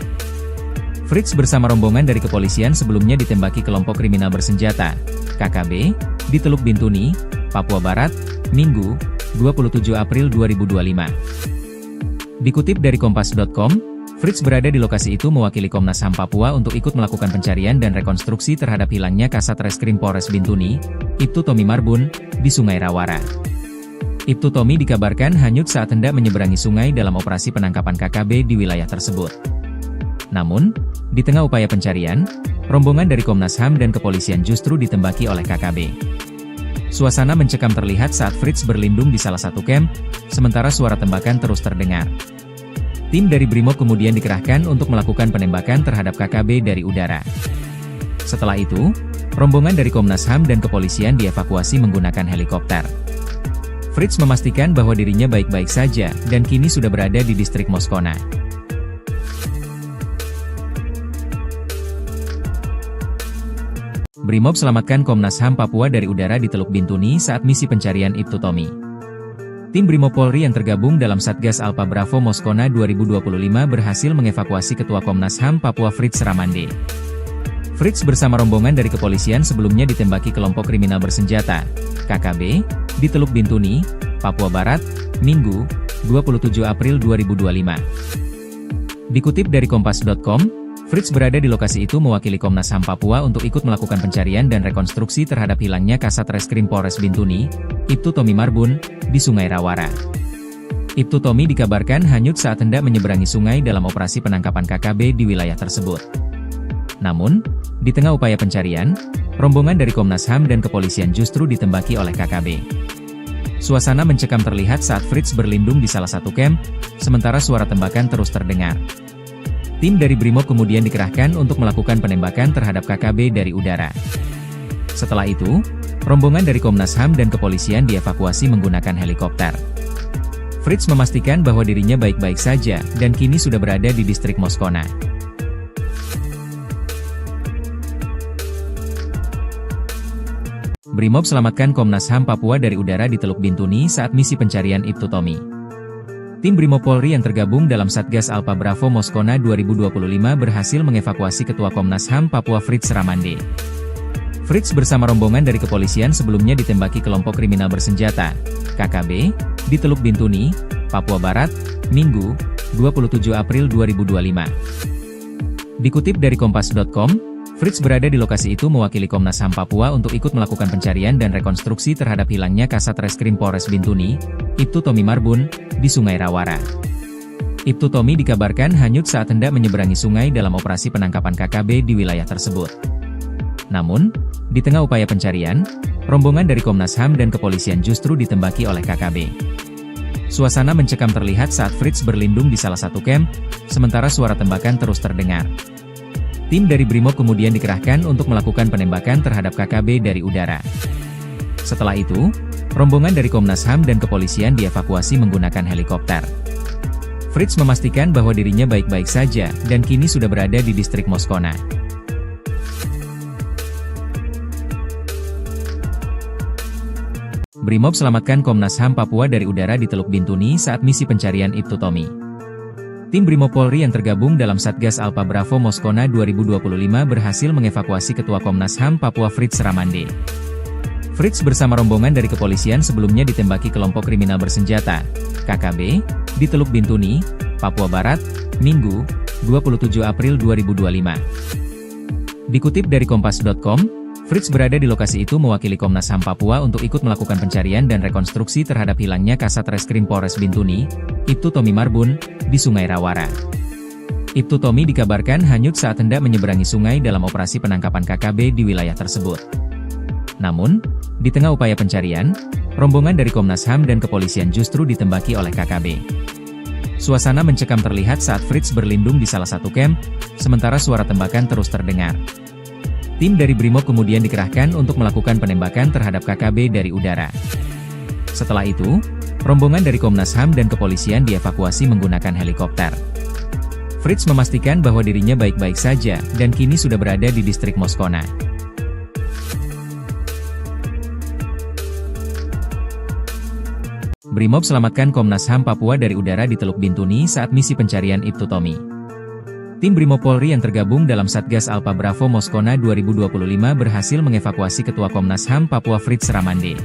Fritz bersama rombongan dari kepolisian sebelumnya ditembaki kelompok kriminal bersenjata, KKB, di Teluk Bintuni, Papua Barat, Minggu, 27 April 2025. Dikutip dari Kompas.com, Fritz berada di lokasi itu mewakili Komnas HAM Papua untuk ikut melakukan pencarian dan rekonstruksi terhadap hilangnya Kasat Reskrim Polres Bintuni, Ibtu Tommy Marbun, di Sungai Rawara. Ibtu Tommy dikabarkan hanyut saat hendak menyeberangi sungai dalam operasi penangkapan KKB di wilayah tersebut. Namun, di tengah upaya pencarian, rombongan dari Komnas HAM dan kepolisian justru ditembaki oleh KKB. Suasana mencekam terlihat saat Fritz berlindung di salah satu kamp, sementara suara tembakan terus terdengar. Tim dari Brimob kemudian dikerahkan untuk melakukan penembakan terhadap KKB dari udara. Setelah itu, rombongan dari Komnas HAM dan kepolisian dievakuasi menggunakan helikopter. Fritz memastikan bahwa dirinya baik-baik saja, dan kini sudah berada di distrik Moskona. Brimob selamatkan Komnas HAM Papua dari udara di Teluk Bintuni saat misi pencarian Ibtu Tommy. Tim Brimob Polri yang tergabung dalam Satgas Alpha Bravo Moskona 2025 berhasil mengevakuasi Ketua Komnas HAM Papua Fritz Ramande. Fritz bersama rombongan dari kepolisian sebelumnya ditembaki kelompok kriminal bersenjata, KKB, di Teluk Bintuni, Papua Barat, Minggu, 27 April 2025. Dikutip dari Kompas.com, Fritz berada di lokasi itu mewakili Komnas HAM Papua untuk ikut melakukan pencarian dan rekonstruksi terhadap hilangnya Kasat Reskrim Polres Bintuni, Ibtu Tommy Marbun, di Sungai Rawara. Ibtu Tommy dikabarkan hanyut saat hendak menyeberangi sungai dalam operasi penangkapan KKB di wilayah tersebut. Namun, di tengah upaya pencarian, rombongan dari Komnas HAM dan kepolisian justru ditembaki oleh KKB. Suasana mencekam terlihat saat Fritz berlindung di salah satu kamp, sementara suara tembakan terus terdengar. Tim dari Brimob kemudian dikerahkan untuk melakukan penembakan terhadap KKB dari udara. Setelah itu, rombongan dari Komnas HAM dan kepolisian dievakuasi menggunakan helikopter. Fritz memastikan bahwa dirinya baik-baik saja, dan kini sudah berada di distrik Moskona. Brimob selamatkan Komnas HAM Papua dari udara di Teluk Bintuni saat misi pencarian Ibtu Tommy. Tim Brimob Polri yang tergabung dalam Satgas Alpha Bravo Moskona 2025 berhasil mengevakuasi Ketua Komnas HAM Papua Fritz Ramande. Fritz bersama rombongan dari kepolisian sebelumnya ditembaki kelompok kriminal bersenjata, KKB, di Teluk Bintuni, Papua Barat, Minggu, 27 April 2025. Dikutip dari Kompas.com, Fritz berada di lokasi itu mewakili Komnas HAM Papua untuk ikut melakukan pencarian dan rekonstruksi terhadap hilangnya Kasat Reskrim Polres Bintuni, Ibtu Tommy Marbun, di Sungai Rawara. Ibtu Tommy dikabarkan hanyut saat hendak menyeberangi sungai dalam operasi penangkapan KKB di wilayah tersebut. Namun, di tengah upaya pencarian, rombongan dari Komnas HAM dan kepolisian justru ditembaki oleh KKB. Suasana mencekam terlihat saat Fritz berlindung di salah satu kamp, sementara suara tembakan terus terdengar. Tim dari Brimob kemudian dikerahkan untuk melakukan penembakan terhadap KKB dari udara. Setelah itu, rombongan dari Komnas HAM dan kepolisian dievakuasi menggunakan helikopter. Fritz memastikan bahwa dirinya baik-baik saja dan kini sudah berada di distrik Moskona. Brimob selamatkan Komnas HAM Papua dari udara di Teluk Bintuni saat misi pencarian Ibtu Tommy. Tim Brimob Polri yang tergabung dalam Satgas Alpha Bravo Moskona 2025 berhasil mengevakuasi Ketua Komnas HAM Papua Fritz Ramande. Fritz bersama rombongan dari kepolisian sebelumnya ditembaki kelompok kriminal bersenjata, KKB, di Teluk Bintuni, Papua Barat, Minggu, 27 April 2025. Dikutip dari Kompas.com, Fritz berada di lokasi itu mewakili Komnas HAM Papua untuk ikut melakukan pencarian dan rekonstruksi terhadap hilangnya Kasat Reskrim Polres Bintuni, Ibtu Tommy Marbun, di Sungai Rawara. Ibtu Tommy dikabarkan hanyut saat hendak menyeberangi sungai dalam operasi penangkapan KKB di wilayah tersebut. Namun, di tengah upaya pencarian, rombongan dari Komnas HAM dan kepolisian justru ditembaki oleh KKB. Suasana mencekam terlihat saat Fritz berlindung di salah satu kamp, sementara suara tembakan terus terdengar. Tim dari Brimob kemudian dikerahkan untuk melakukan penembakan terhadap KKB dari udara. Setelah itu, rombongan dari Komnas HAM dan kepolisian dievakuasi menggunakan helikopter. Fritz memastikan bahwa dirinya baik-baik saja dan kini sudah berada di distrik Moskona. Brimob selamatkan Komnas HAM Papua dari udara di Teluk Bintuni saat misi pencarian Ibtu Tommy. Tim Brimob Polri yang tergabung dalam Satgas Alpha Bravo Moskona 2025 berhasil mengevakuasi Ketua Komnas HAM Papua Fritz Ramande.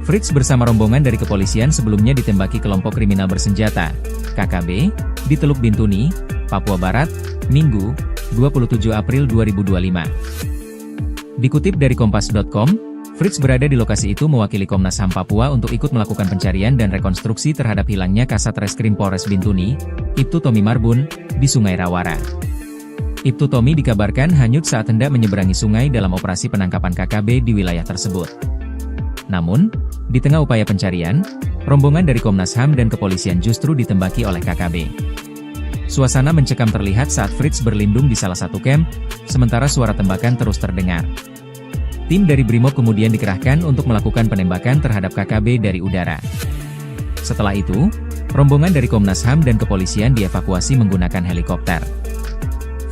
Fritz bersama rombongan dari kepolisian sebelumnya ditembaki kelompok kriminal bersenjata, KKB, di Teluk Bintuni, Papua Barat, Minggu, 27 April 2025. Dikutip dari Kompas.com, Fritz berada di lokasi itu mewakili Komnas HAM Papua untuk ikut melakukan pencarian dan rekonstruksi terhadap hilangnya Kasat Reskrim Polres Bintuni, Ibtu Tommy Marbun, di Sungai Rawara. Ibtu Tommy dikabarkan hanyut saat hendak menyeberangi sungai dalam operasi penangkapan KKB di wilayah tersebut. Namun, di tengah upaya pencarian, rombongan dari Komnas HAM dan kepolisian justru ditembaki oleh KKB. Suasana mencekam terlihat saat Fritz berlindung di salah satu kamp, sementara suara tembakan terus terdengar. Tim dari Brimob kemudian dikerahkan untuk melakukan penembakan terhadap KKB dari udara. Setelah itu, rombongan dari Komnas HAM dan kepolisian dievakuasi menggunakan helikopter.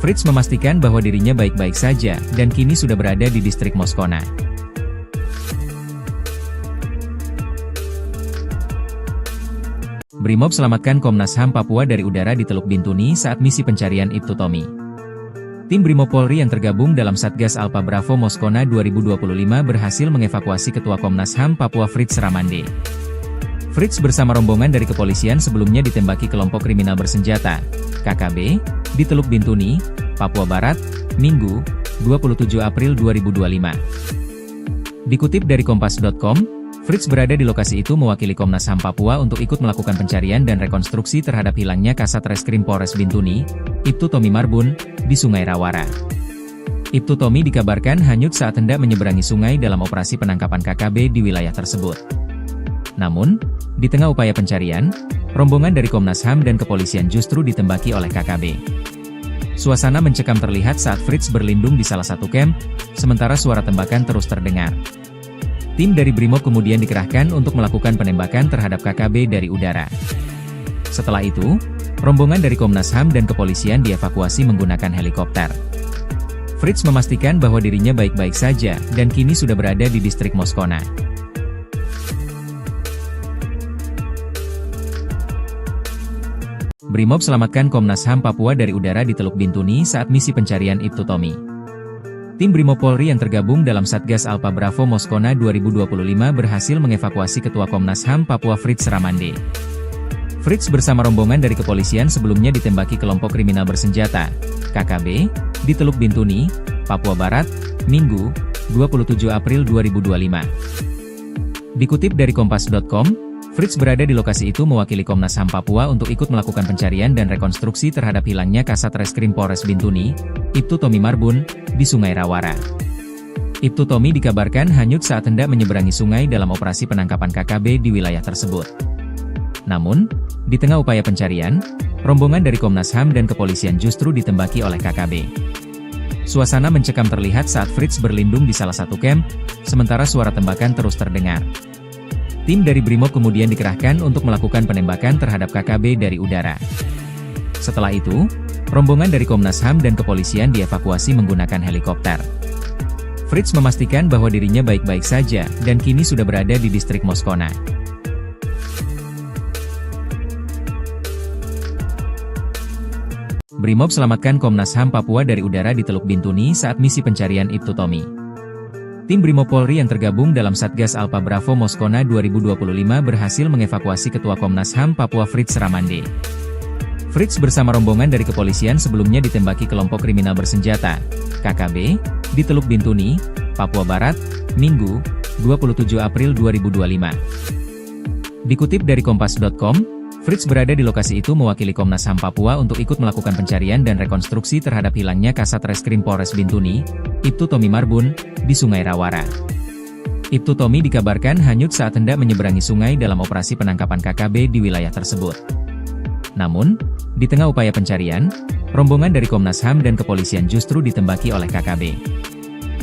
Fritz memastikan bahwa dirinya baik-baik saja dan kini sudah berada di distrik Moskona. Brimob selamatkan Komnas HAM Papua dari udara di Teluk Bintuni saat misi pencarian Ibtu Tommy. Tim Brimob Polri yang tergabung dalam Satgas Alpha Bravo Moskona 2025 berhasil mengevakuasi Ketua Komnas HAM Papua Fritz Ramande. Fritz bersama rombongan dari kepolisian sebelumnya ditembaki kelompok kriminal bersenjata, KKB, di Teluk Bintuni, Papua Barat, Minggu, 27 April 2025. Dikutip dari Kompas.com, Fritz berada di lokasi itu mewakili Komnas HAM Papua untuk ikut melakukan pencarian dan rekonstruksi terhadap hilangnya Kasat Reskrim Polres Bintuni, Ibtu Tommy Marbun, di Sungai Rawara. Ibtu Tommy dikabarkan hanyut saat hendak menyeberangi sungai dalam operasi penangkapan KKB di wilayah tersebut. Namun, di tengah upaya pencarian, rombongan dari Komnas HAM dan kepolisian justru ditembaki oleh KKB. Suasana mencekam terlihat saat Fritz berlindung di salah satu kamp, sementara suara tembakan terus terdengar. Tim dari Brimob kemudian dikerahkan untuk melakukan penembakan terhadap KKB dari udara. Setelah itu, rombongan dari Komnas HAM dan kepolisian dievakuasi menggunakan helikopter. Fritz memastikan bahwa dirinya baik-baik saja dan kini sudah berada di distrik Moskona. Brimob selamatkan Komnas HAM Papua dari udara di Teluk Bintuni saat misi pencarian Ibtu Tommy. Tim Brimob Polri yang tergabung dalam Satgas Alpha Bravo Moskona 2025 berhasil mengevakuasi Ketua Komnas HAM Papua Fritz Ramande. Fritz bersama rombongan dari kepolisian sebelumnya ditembaki kelompok kriminal bersenjata, KKB, di Teluk Bintuni, Papua Barat, Minggu, 27 April 2025. Dikutip dari Kompas.com, Fritz berada di lokasi itu mewakili Komnas HAM Papua untuk ikut melakukan pencarian dan rekonstruksi terhadap hilangnya Kasat Reskrim Polres Bintuni, Ibtu Tommy Marbun, di Sungai Rawara. Ibtu Tommy dikabarkan hanyut saat hendak menyeberangi sungai dalam operasi penangkapan KKB di wilayah tersebut. Namun, di tengah upaya pencarian, rombongan dari Komnas HAM dan kepolisian justru ditembaki oleh KKB. Suasana mencekam terlihat saat Fritz berlindung di salah satu camp, sementara suara tembakan terus terdengar. Tim dari Brimob kemudian dikerahkan untuk melakukan penembakan terhadap KKB dari udara. Setelah itu, rombongan dari Komnas HAM dan kepolisian dievakuasi menggunakan helikopter. Fritz memastikan bahwa dirinya baik-baik saja, dan kini sudah berada di distrik Moskona. Brimob selamatkan Komnas HAM Papua dari udara di Teluk Bintuni saat misi pencarian Ibtu Tommy. Tim Brimob Polri yang tergabung dalam Satgas Alpha Bravo Moskona 2025 berhasil mengevakuasi Ketua Komnas HAM Papua Fritz Ramande. Fritz bersama rombongan dari kepolisian sebelumnya ditembaki kelompok kriminal bersenjata, KKB, di Teluk Bintuni, Papua Barat, Minggu, 27 April 2025. Dikutip dari Kompas.com, Fritz berada di lokasi itu mewakili Komnas HAM Papua untuk ikut melakukan pencarian dan rekonstruksi terhadap hilangnya Kasat Reskrim Polres Bintuni, Ibtu Tommy Marbun, di Sungai Rawara. Ibtu Tommy dikabarkan hanyut saat hendak menyeberangi sungai dalam operasi penangkapan KKB di wilayah tersebut. Namun, di tengah upaya pencarian, rombongan dari Komnas HAM dan kepolisian justru ditembaki oleh KKB.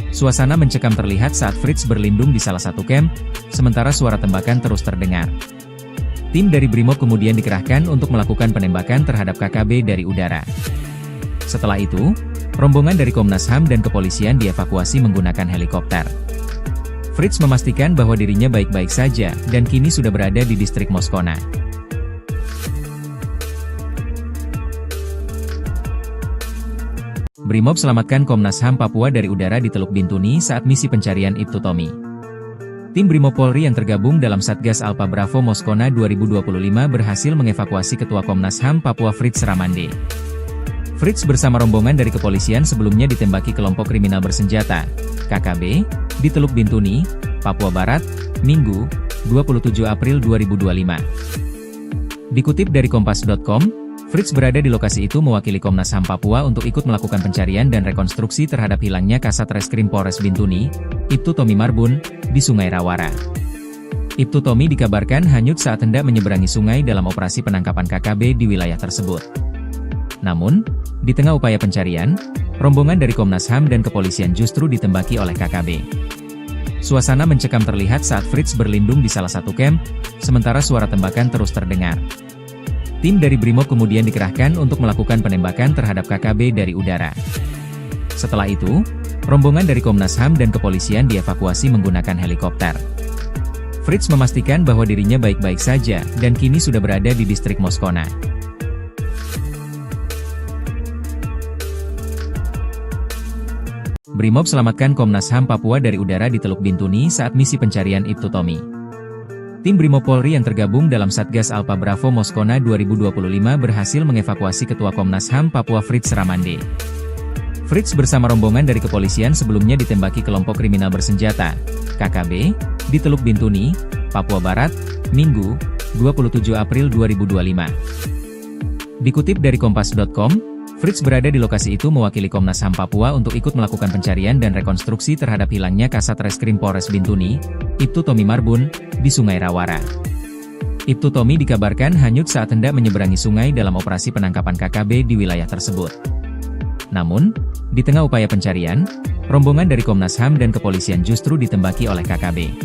Suasana mencekam terlihat saat Fritz berlindung di salah satu camp, sementara suara tembakan terus terdengar. Tim dari Brimob kemudian dikerahkan untuk melakukan penembakan terhadap KKB dari udara. Setelah itu, rombongan dari Komnas HAM dan kepolisian dievakuasi menggunakan helikopter. Fritz memastikan bahwa dirinya baik-baik saja, dan kini sudah berada di distrik Moskona. Brimob selamatkan Komnas HAM Papua dari udara di Teluk Bintuni saat misi pencarian Ibtu Tommy. Tim Brimob Polri yang tergabung dalam Satgas Alpha Bravo Moskona 2025 berhasil mengevakuasi Ketua Komnas HAM Papua Fritz Ramande. Fritz bersama rombongan dari kepolisian sebelumnya ditembaki kelompok kriminal bersenjata, KKB, di Teluk Bintuni, Papua Barat, Minggu, 27 April 2025. Dikutip dari Kompas.com, Fritz berada di lokasi itu mewakili Komnas HAM Papua untuk ikut melakukan pencarian dan rekonstruksi terhadap hilangnya Kasat Reskrim Polres Bintuni, Ibtu Tommy Marbun, di Sungai Rawara. Ibtu Tommy dikabarkan hanyut saat hendak menyeberangi sungai dalam operasi penangkapan KKB di wilayah tersebut. Namun, di tengah upaya pencarian, rombongan dari Komnas HAM dan kepolisian justru ditembaki oleh KKB. Suasana mencekam terlihat saat Fritz berlindung di salah satu camp, sementara suara tembakan terus terdengar. Tim dari Brimob kemudian dikerahkan untuk melakukan penembakan terhadap KKB dari udara. Setelah itu, rombongan dari Komnas HAM dan kepolisian dievakuasi menggunakan helikopter. Fritz memastikan bahwa dirinya baik-baik saja, dan kini sudah berada di distrik Moskona. Brimob selamatkan Komnas HAM Papua dari udara di Teluk Bintuni saat misi pencarian Ibtu Tommy. Tim Brimob Polri yang tergabung dalam Satgas Alpha Bravo Moskona 2025 berhasil mengevakuasi Ketua Komnas HAM Papua Fritz Ramande. Fritz bersama rombongan dari kepolisian sebelumnya ditembaki kelompok kriminal bersenjata, KKB, di Teluk Bintuni, Papua Barat, Minggu, 27 April 2025. Dikutip dari Kompas.com, Fritz berada di lokasi itu mewakili Komnas HAM Papua untuk ikut melakukan pencarian dan rekonstruksi terhadap hilangnya Kasat Reskrim Polres Bintuni, Ibtu Tommy Marbun, di Sungai Rawara. Ibtu Tommy dikabarkan hanyut saat hendak menyeberangi sungai dalam operasi penangkapan KKB di wilayah tersebut. Namun, di tengah upaya pencarian, rombongan dari Komnas HAM dan kepolisian justru ditembaki oleh KKB.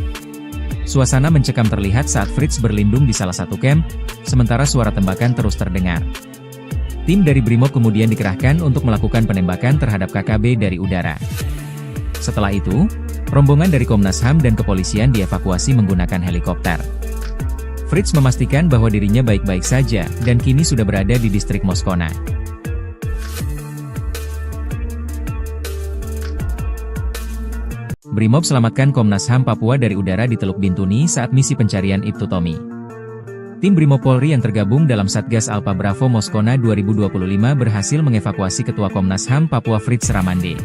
Suasana mencekam terlihat saat Fritz berlindung di salah satu camp, sementara suara tembakan terus terdengar. Tim dari Brimob kemudian dikerahkan untuk melakukan penembakan terhadap KKB dari udara. Setelah itu, rombongan dari Komnas HAM dan kepolisian dievakuasi menggunakan helikopter. Fritz memastikan bahwa dirinya baik-baik saja, dan kini sudah berada di distrik Moskona. Brimob selamatkan Komnas HAM Papua dari udara di Teluk Bintuni saat misi pencarian Ibtu Tommy. Tim Brimob Polri yang tergabung dalam Satgas Alpha Bravo Moskona 2025 berhasil mengevakuasi Ketua Komnas HAM Papua Fritz Ramande.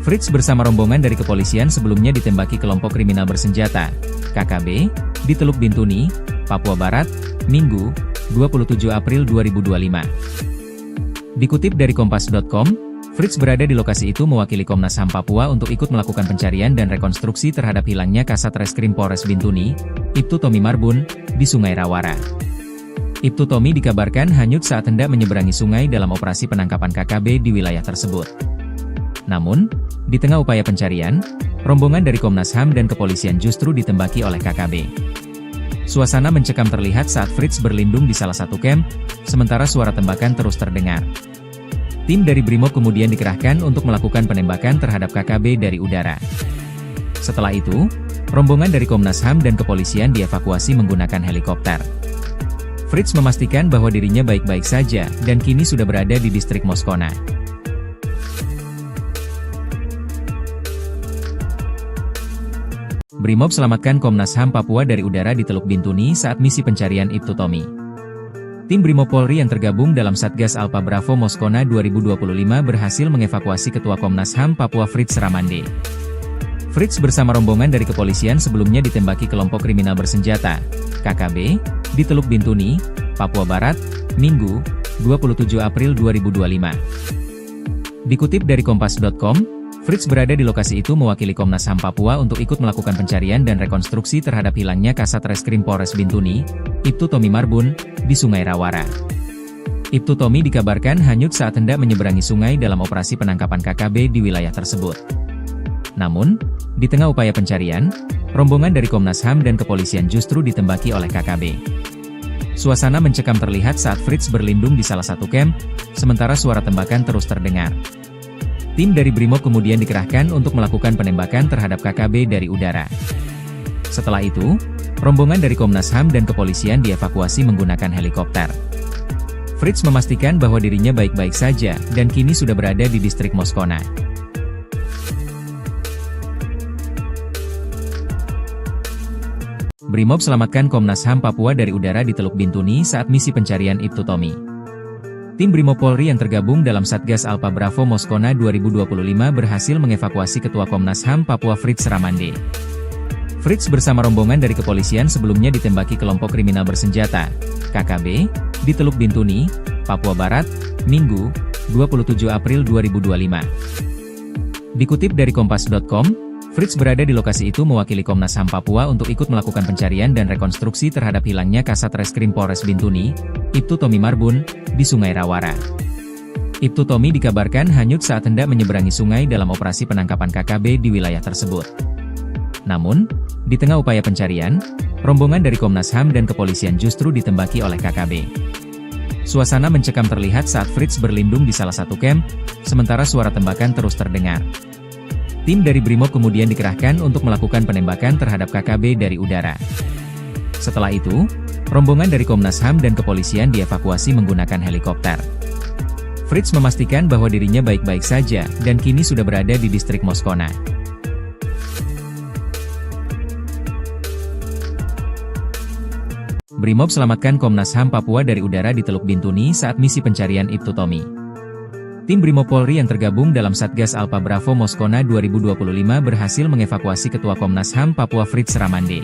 Fritz bersama rombongan dari kepolisian sebelumnya ditembaki kelompok kriminal bersenjata, KKB, di Teluk Bintuni, Papua Barat, Minggu, 27 April 2025. Dikutip dari Kompas.com, Fritz berada di lokasi itu mewakili Komnas HAM Papua untuk ikut melakukan pencarian dan rekonstruksi terhadap hilangnya Kasat Reskrim Polres Bintuni, Ibtu Tommy Marbun, di Sungai Rawara. Ibtu Tommy dikabarkan hanyut saat hendak menyeberangi sungai dalam operasi penangkapan KKB di wilayah tersebut. Namun, di tengah upaya pencarian, rombongan dari Komnas HAM dan kepolisian justru ditembaki oleh KKB. Suasana mencekam terlihat saat Fritz berlindung di salah satu camp, sementara suara tembakan terus terdengar. Tim dari Brimob kemudian dikerahkan untuk melakukan penembakan terhadap KKB dari udara. Setelah itu, rombongan dari Komnas HAM dan kepolisian dievakuasi menggunakan helikopter. Fritz memastikan bahwa dirinya baik-baik saja dan kini sudah berada di distrik Moskona. Brimob selamatkan Komnas HAM Papua dari udara di Teluk Bintuni saat misi pencarian Ibtu Tommy. Tim Brimob Polri yang tergabung dalam Satgas Alpha Bravo Moskona 2025 berhasil mengevakuasi Ketua Komnas HAM Papua Fritz Ramande. Fritz bersama rombongan dari kepolisian sebelumnya ditembaki kelompok kriminal bersenjata, KKB, di Teluk Bintuni, Papua Barat, Minggu, 27 April 2025. Dikutip dari Kompas.com, Fritz berada di lokasi itu mewakili Komnas HAM Papua untuk ikut melakukan pencarian dan rekonstruksi terhadap hilangnya Kasat Reskrim Polres Bintuni, Ibtu Tommy Marbun, di Sungai Rawara. Ibtu Tommy dikabarkan hanyut saat hendak menyeberangi sungai dalam operasi penangkapan KKB di wilayah tersebut. Namun, di tengah upaya pencarian, rombongan dari Komnas HAM dan kepolisian justru ditembaki oleh KKB. Suasana mencekam terlihat saat Fritz berlindung di salah satu camp, sementara suara tembakan terus terdengar. Tim dari Brimob kemudian dikerahkan untuk melakukan penembakan terhadap KKB dari udara. Setelah itu, rombongan dari Komnas HAM dan kepolisian dievakuasi menggunakan helikopter. Fritz memastikan bahwa dirinya baik-baik saja dan kini sudah berada di distrik Moskona. Brimob selamatkan Komnas HAM Papua dari udara di Teluk Bintuni saat misi pencarian Ibtu Tommy. Tim Brimob Polri yang tergabung dalam Satgas Alpha Bravo Moskona 2025 berhasil mengevakuasi Ketua Komnas HAM Papua Fritz Ramande. Fritz bersama rombongan dari kepolisian sebelumnya ditembaki kelompok kriminal bersenjata, KKB, di Teluk Bintuni, Papua Barat, Minggu, 27 April 2025. Dikutip dari Kompas.com, Fritz berada di lokasi itu mewakili Komnas HAM Papua untuk ikut melakukan pencarian dan rekonstruksi terhadap hilangnya Kasat Reskrim Polres Bintuni, Ibtu Tommy Marbun, di Sungai Rawara. Ibtu Tommy dikabarkan hanyut saat hendak menyeberangi sungai dalam operasi penangkapan KKB di wilayah tersebut. Namun, di tengah upaya pencarian, rombongan dari Komnas HAM dan kepolisian justru ditembaki oleh KKB. Suasana mencekam terlihat saat Fritz berlindung di salah satu camp, sementara suara tembakan terus terdengar. Tim dari Brimob kemudian dikerahkan untuk melakukan penembakan terhadap KKB dari udara. Setelah itu, rombongan dari Komnas HAM dan kepolisian dievakuasi menggunakan helikopter. Fritz memastikan bahwa dirinya baik-baik saja dan kini sudah berada di distrik Moskona. Brimob selamatkan Komnas HAM Papua dari udara di Teluk Bintuni saat misi pencarian Ibtu Tommy. Tim Brimob Polri yang tergabung dalam Satgas Alpha Bravo Moskona 2025 berhasil mengevakuasi Ketua Komnas HAM Papua Fritz Ramande.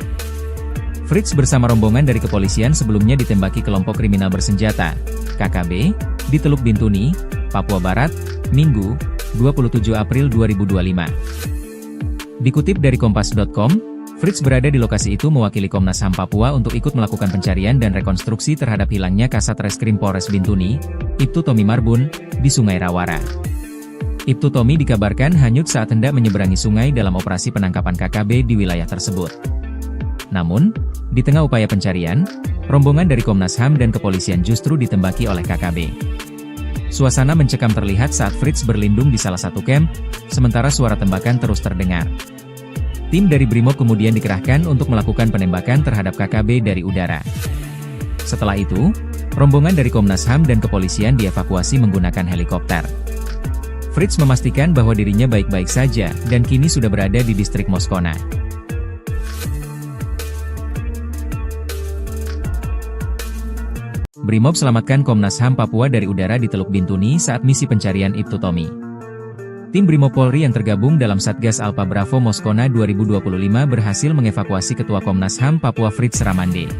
Fritz bersama rombongan dari kepolisian sebelumnya ditembaki kelompok kriminal bersenjata, KKB, di Teluk Bintuni, Papua Barat, Minggu, 27 April 2025. Dikutip dari Kompas.com, Fritz berada di lokasi itu mewakili Komnas HAM Papua untuk ikut melakukan pencarian dan rekonstruksi terhadap hilangnya Kasat Reskrim Polres Bintuni, Ibtu Tommy Marbun, di Sungai Rawara. Ibtu Tommy dikabarkan hanyut saat hendak menyeberangi sungai dalam operasi penangkapan KKB di wilayah tersebut. Namun, di tengah upaya pencarian, rombongan dari Komnas HAM dan kepolisian justru ditembaki oleh KKB. Suasana mencekam terlihat saat Fritz berlindung di salah satu camp, sementara suara tembakan terus terdengar. Tim dari Brimob kemudian dikerahkan untuk melakukan penembakan terhadap KKB dari udara. Setelah itu, rombongan dari Komnas HAM dan kepolisian dievakuasi menggunakan helikopter. Fritz memastikan bahwa dirinya baik-baik saja dan kini sudah berada di distrik Moskona. Brimob selamatkan Komnas HAM Papua dari udara di Teluk Bintuni saat misi pencarian Ibtu Tommy. Tim Brimob Polri yang tergabung dalam Satgas Alpha Bravo Moskona 2025 berhasil mengevakuasi Ketua Komnas HAM Papua Fritz Ramande.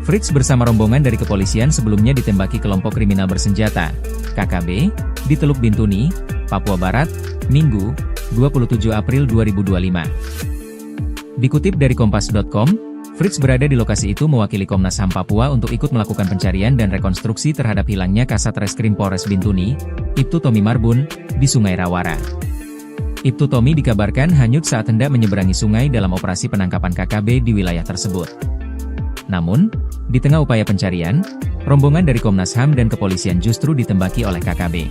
Fritz bersama rombongan dari kepolisian sebelumnya ditembaki kelompok kriminal bersenjata, KKB, di Teluk Bintuni, Papua Barat, Minggu, 27 April 2025. Dikutip dari Kompas.com, Fritz berada di lokasi itu mewakili Komnas HAM Papua untuk ikut melakukan pencarian dan rekonstruksi terhadap hilangnya Kasat Reskrim Polres Bintuni, Ibtu Tommy Marbun, di Sungai Rawara. Ibtu Tommy dikabarkan hanyut saat hendak menyeberangi sungai dalam operasi penangkapan KKB di wilayah tersebut. Namun, di tengah upaya pencarian, rombongan dari Komnas HAM dan kepolisian justru ditembaki oleh KKB.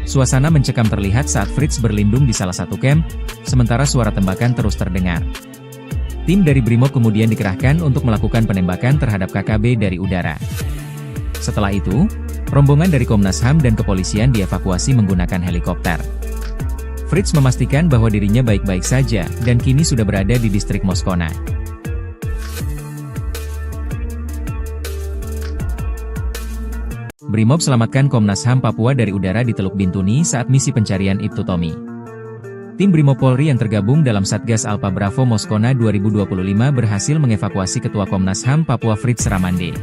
Suasana mencekam terlihat saat Fritz berlindung di salah satu camp, sementara suara tembakan terus terdengar. Tim dari Brimob kemudian dikerahkan untuk melakukan penembakan terhadap KKB dari udara. Setelah itu, rombongan dari Komnas HAM dan kepolisian dievakuasi menggunakan helikopter. Fritz memastikan bahwa dirinya baik-baik saja dan kini sudah berada di distrik Moskona. Brimob selamatkan Komnas HAM Papua dari udara di Teluk Bintuni saat misi pencarian Ibtu Tommy. Tim Brimob Polri yang tergabung dalam Satgas Alpha Bravo Moskona 2025 berhasil mengevakuasi Ketua Komnas HAM Papua Fritz Ramande.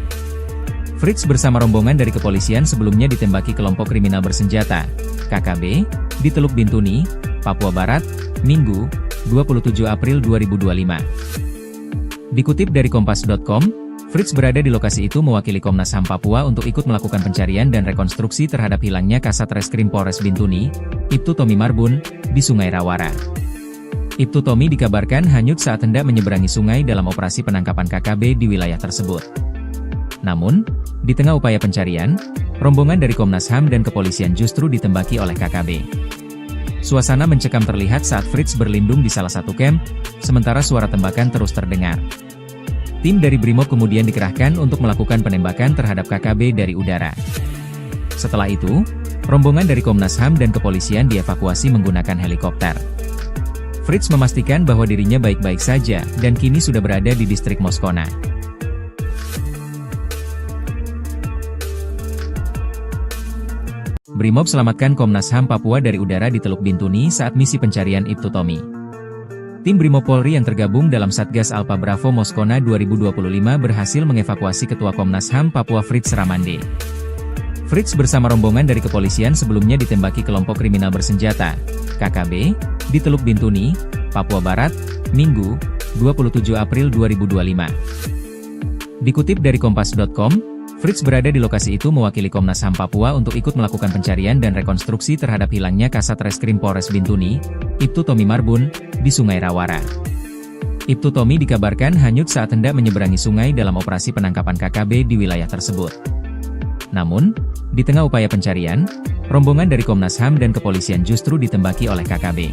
Fritz bersama rombongan dari kepolisian sebelumnya ditembaki kelompok kriminal bersenjata, KKB, di Teluk Bintuni, Papua Barat, Minggu, 27 April 2025. Dikutip dari Kompas.com, Fritz berada di lokasi itu mewakili Komnas HAM Papua untuk ikut melakukan pencarian dan rekonstruksi terhadap hilangnya Kasat Reskrim Polres Bintuni, Ibtu Tommy Marbun, di Sungai Rawara. Ibtu Tommy dikabarkan hanyut saat hendak menyeberangi sungai dalam operasi penangkapan KKB di wilayah tersebut. Namun, di tengah upaya pencarian, rombongan dari Komnas HAM dan kepolisian justru ditembaki oleh KKB. Suasana mencekam terlihat saat Fritz berlindung di salah satu camp, sementara suara tembakan terus terdengar. Tim dari Brimob kemudian dikerahkan untuk melakukan penembakan terhadap KKB dari udara. Setelah itu, rombongan dari Komnas HAM dan kepolisian dievakuasi menggunakan helikopter. Fritz memastikan bahwa dirinya baik-baik saja dan kini sudah berada di distrik Moskona. Brimob selamatkan Komnas HAM Papua dari udara di Teluk Bintuni saat misi pencarian Ibtu Tommy. Tim Brimob Polri yang tergabung dalam Satgas Alpha Bravo Moskona 2025 berhasil mengevakuasi Ketua Komnas HAM Papua Fritz Ramande. Fritz bersama rombongan dari kepolisian sebelumnya ditembaki kelompok kriminal bersenjata, KKB, di Teluk Bintuni, Papua Barat, Minggu, 27 April 2025. Dikutip dari Kompas.com, Fritz berada di lokasi itu mewakili Komnas HAM Papua untuk ikut melakukan pencarian dan rekonstruksi terhadap hilangnya Kasat Reskrim Polres Bintuni, Ibtu Tommy Marbun, di Sungai Rawara. Ibtu Tommy dikabarkan hanyut saat hendak menyeberangi sungai dalam operasi penangkapan KKB di wilayah tersebut. Namun, di tengah upaya pencarian, rombongan dari Komnas HAM dan kepolisian justru ditembaki oleh KKB.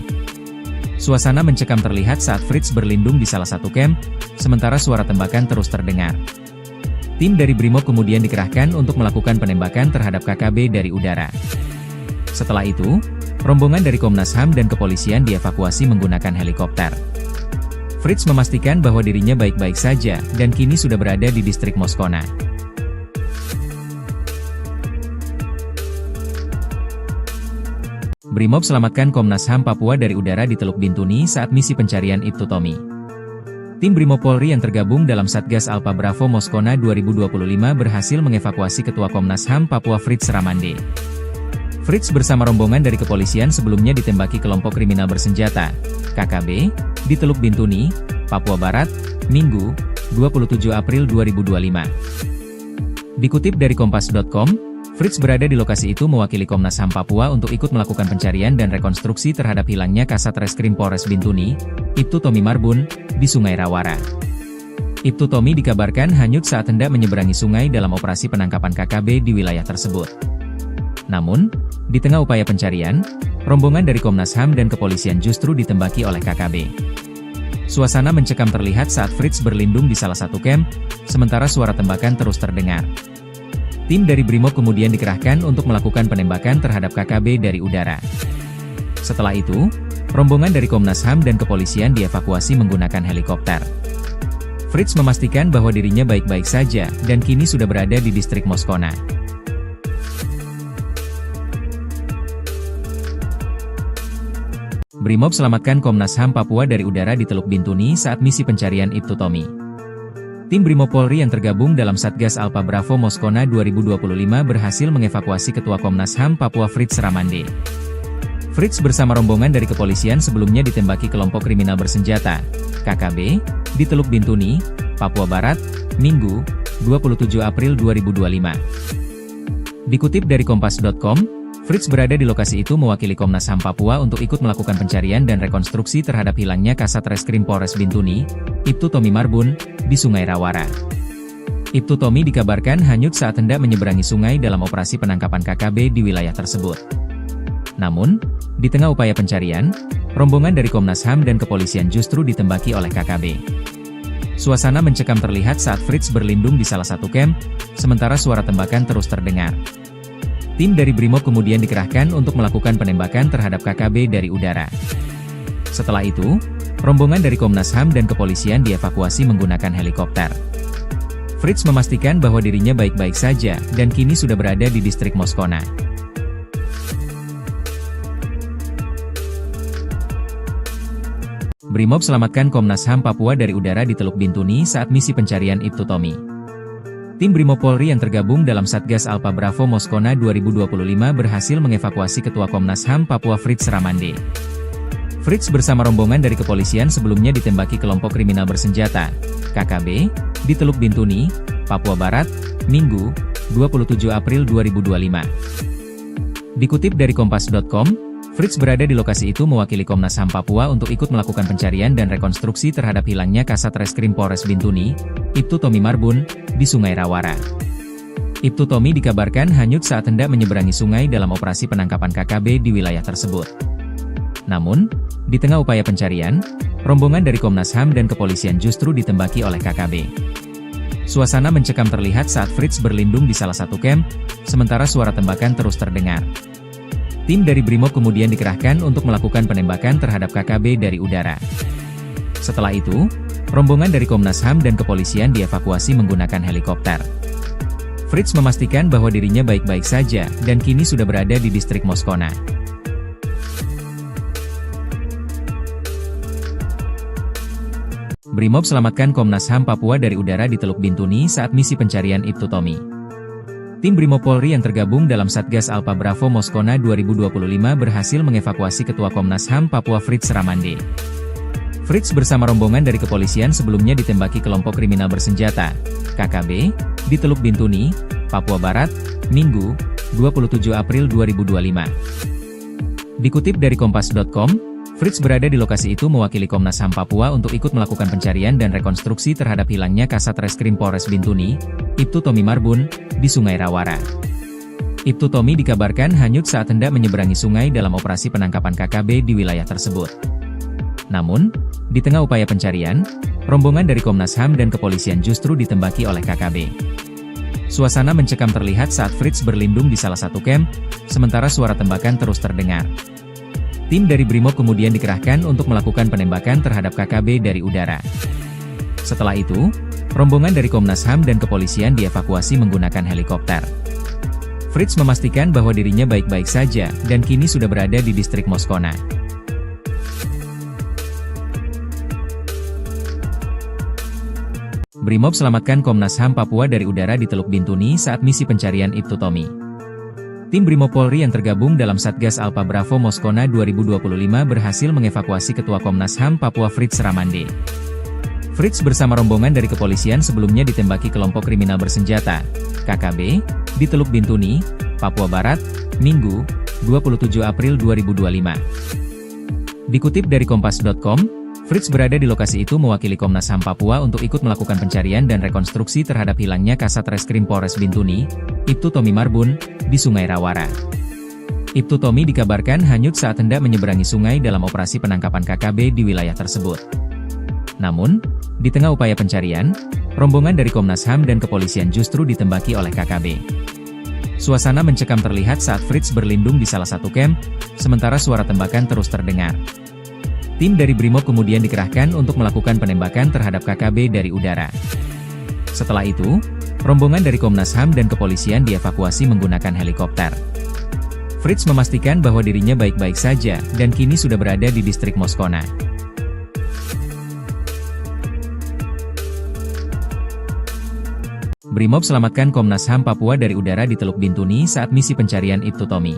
Suasana mencekam terlihat saat Fritz berlindung di salah satu camp, sementara suara tembakan terus terdengar. Tim dari Brimob kemudian dikerahkan untuk melakukan penembakan terhadap KKB dari udara. Setelah itu, rombongan dari Komnas HAM dan kepolisian dievakuasi menggunakan helikopter. Fritz memastikan bahwa dirinya baik-baik saja dan kini sudah berada di distrik Moskona. Brimob selamatkan Komnas HAM Papua dari udara di Teluk Bintuni saat misi pencarian Ibtu Tommy. Tim Brimob Polri yang tergabung dalam Satgas Alpha Bravo Moskona 2025 berhasil mengevakuasi Ketua Komnas HAM Papua Fritz Ramande. Fritz bersama rombongan dari kepolisian sebelumnya ditembaki kelompok kriminal bersenjata, KKB, di Teluk Bintuni, Papua Barat, Minggu, 27 April 2025. Dikutip dari Kompas.com, Fritz berada di lokasi itu mewakili Komnas HAM Papua untuk ikut melakukan pencarian dan rekonstruksi terhadap hilangnya Kasat Reskrim Polres Bintuni, Ibtu Tommy Marbun, di Sungai Rawara. Ibtu Tommy dikabarkan hanyut saat hendak menyeberangi sungai dalam operasi penangkapan KKB di wilayah tersebut. Namun, di tengah upaya pencarian, rombongan dari Komnas HAM dan kepolisian justru ditembaki oleh KKB. Suasana mencekam terlihat saat Fritz berlindung di salah satu camp, sementara suara tembakan terus terdengar. Tim dari Brimob kemudian dikerahkan untuk melakukan penembakan terhadap KKB dari udara. Setelah itu, rombongan dari Komnas HAM dan kepolisian dievakuasi menggunakan helikopter. Fritz memastikan bahwa dirinya baik-baik saja dan kini sudah berada di distrik Moskona. Brimob selamatkan Komnas HAM Papua dari udara di Teluk Bintuni saat misi pencarian Ibtu Tommy. Tim Brimob Polri yang tergabung dalam Satgas Alpha Bravo Moskona 2025 berhasil mengevakuasi Ketua Komnas HAM Papua Fritz Ramande. Fritz bersama rombongan dari kepolisian sebelumnya ditembaki kelompok kriminal bersenjata, KKB, di Teluk Bintuni, Papua Barat, Minggu, 27 April 2025. Dikutip dari Kompas.com, Fritz berada di lokasi itu mewakili Komnas HAM Papua untuk ikut melakukan pencarian dan rekonstruksi terhadap hilangnya Kasat Reskrim Polres Bintuni, Ibtu Tommy Marbun, di Sungai Rawara. Ibtu Tommy dikabarkan hanyut saat hendak menyeberangi sungai dalam operasi penangkapan KKB di wilayah tersebut. Namun, di tengah upaya pencarian, rombongan dari Komnas HAM dan kepolisian justru ditembaki oleh KKB. Suasana mencekam terlihat saat Fritz berlindung di salah satu camp, sementara suara tembakan terus terdengar. Tim dari Brimob kemudian dikerahkan untuk melakukan penembakan terhadap KKB dari udara. Setelah itu, rombongan dari Komnas HAM dan kepolisian dievakuasi menggunakan helikopter. Fritz memastikan bahwa dirinya baik-baik saja dan kini sudah berada di distrik Moskona. Brimob selamatkan Komnas HAM Papua dari udara di Teluk Bintuni saat misi pencarian Ibtu Tommy. Tim Brimob Polri yang tergabung dalam Satgas Alpha Bravo Moskona 2025 berhasil mengevakuasi Ketua Komnas HAM Papua Fritz Ramande. Fritz bersama rombongan dari kepolisian sebelumnya ditembaki kelompok kriminal bersenjata, KKB, di Teluk Bintuni, Papua Barat, Minggu, 27 April 2025. Dikutip dari Kompas.com, Fritz berada di lokasi itu mewakili Komnas HAM Papua untuk ikut melakukan pencarian dan rekonstruksi terhadap hilangnya Kasat Reskrim Polres Bintuni, Ibtu Tommy Marbun, di Sungai Rawara. Ibtu Tommy dikabarkan hanyut saat hendak menyeberangi sungai dalam operasi penangkapan KKB di wilayah tersebut. Namun, di tengah upaya pencarian, rombongan dari Komnas HAM dan kepolisian justru ditembaki oleh KKB. Suasana mencekam terlihat saat Fritz berlindung di salah satu camp, sementara suara tembakan terus terdengar. Tim dari Brimob kemudian dikerahkan untuk melakukan penembakan terhadap KKB dari udara. Setelah itu, rombongan dari Komnas HAM dan kepolisian dievakuasi menggunakan helikopter. Fritz memastikan bahwa dirinya baik-baik saja dan kini sudah berada di distrik Moskona. Brimob selamatkan Komnas HAM Papua dari udara di Teluk Bintuni saat misi pencarian Ibtu Tommy. Tim Brimob Polri yang tergabung dalam Satgas Alpha Bravo Moskona 2025 berhasil mengevakuasi Ketua Komnas HAM Papua Fritz Ramande. Fritz bersama rombongan dari kepolisian sebelumnya ditembaki kelompok kriminal bersenjata, KKB, di Teluk Bintuni, Papua Barat, Minggu, 27 April 2025. Dikutip dari Kompas.com, Fritz berada di lokasi itu mewakili Komnas HAM Papua untuk ikut melakukan pencarian dan rekonstruksi terhadap hilangnya Kasat Reskrim Polres Bintuni, Ibtu Tommy Marbun, di Sungai Rawara. Ibtu Tommy dikabarkan hanyut saat hendak menyeberangi sungai dalam operasi penangkapan KKB di wilayah tersebut. Namun, di tengah upaya pencarian, rombongan dari Komnas HAM dan kepolisian justru ditembaki oleh KKB. Suasana mencekam terlihat saat Fritz berlindung di salah satu camp, sementara suara tembakan terus terdengar. Tim dari Brimob kemudian dikerahkan untuk melakukan penembakan terhadap KKB dari udara. Setelah itu, rombongan dari Komnas HAM dan kepolisian dievakuasi menggunakan helikopter. Fritz memastikan bahwa dirinya baik-baik saja dan kini sudah berada di distrik Moskona. Brimob selamatkan Komnas HAM Papua dari udara di Teluk Bintuni saat misi pencarian Ibtu Tommy. Tim Brimob Polri yang tergabung dalam Satgas Alpha Bravo Moskona 2025 berhasil mengevakuasi Ketua Komnas HAM Papua Fritz Ramande. Fritz bersama rombongan dari kepolisian sebelumnya ditembaki kelompok kriminal bersenjata, KKB, di Teluk Bintuni, Papua Barat, Minggu, 27 April 2025. Dikutip dari Kompas.com, Fritz berada di lokasi itu mewakili Komnas HAM Papua untuk ikut melakukan pencarian dan rekonstruksi terhadap hilangnya Kasat Reskrim Polres Bintuni, Ibtu Tommy Marbun, di Sungai Rawara. Ibtu Tommy dikabarkan hanyut saat hendak menyeberangi sungai dalam operasi penangkapan KKB di wilayah tersebut. Namun, di tengah upaya pencarian, rombongan dari Komnas HAM dan kepolisian justru ditembaki oleh KKB. Suasana mencekam terlihat saat Fritz berlindung di salah satu camp, sementara suara tembakan terus terdengar. Tim dari Brimob kemudian dikerahkan untuk melakukan penembakan terhadap KKB dari udara. Setelah itu, rombongan dari Komnas HAM dan kepolisian dievakuasi menggunakan helikopter. Fritz memastikan bahwa dirinya baik-baik saja dan kini sudah berada di distrik Moskona. Brimob selamatkan Komnas HAM Papua dari udara di Teluk Bintuni saat misi pencarian Ibtu Tommy.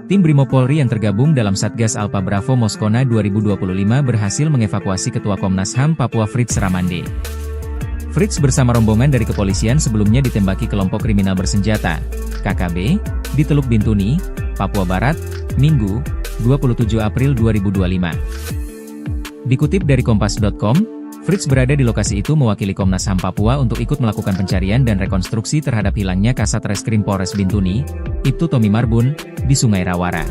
Tim Brimob Polri yang tergabung dalam Satgas Alpha Bravo Moskona 2025 berhasil mengevakuasi Ketua Komnas HAM Papua Fritz Ramande. Fritz bersama rombongan dari kepolisian sebelumnya ditembaki kelompok kriminal bersenjata, KKB, di Teluk Bintuni, Papua Barat, Minggu, 27 April 2025. Dikutip dari Kompas.com, Fritz berada di lokasi itu mewakili Komnas HAM Papua untuk ikut melakukan pencarian dan rekonstruksi terhadap hilangnya Kasat Reskrim Polres Bintuni, Ibtu Tommy Marbun, di Sungai Rawara.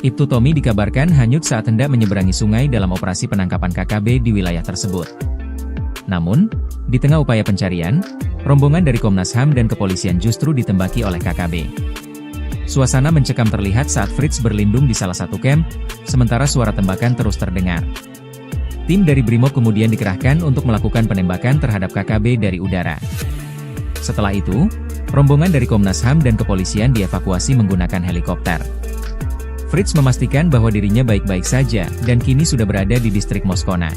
Ibtu Tommy dikabarkan hanyut saat hendak menyeberangi sungai dalam operasi penangkapan KKB di wilayah tersebut. Namun, di tengah upaya pencarian, rombongan dari Komnas HAM dan kepolisian justru ditembaki oleh KKB. Suasana mencekam terlihat saat Fritz berlindung di salah satu camp, sementara suara tembakan terus terdengar. Tim dari Brimob kemudian dikerahkan untuk melakukan penembakan terhadap KKB dari udara. Setelah itu, rombongan dari Komnas HAM dan kepolisian dievakuasi menggunakan helikopter. Fritz memastikan bahwa dirinya baik-baik saja dan kini sudah berada di distrik Moskona.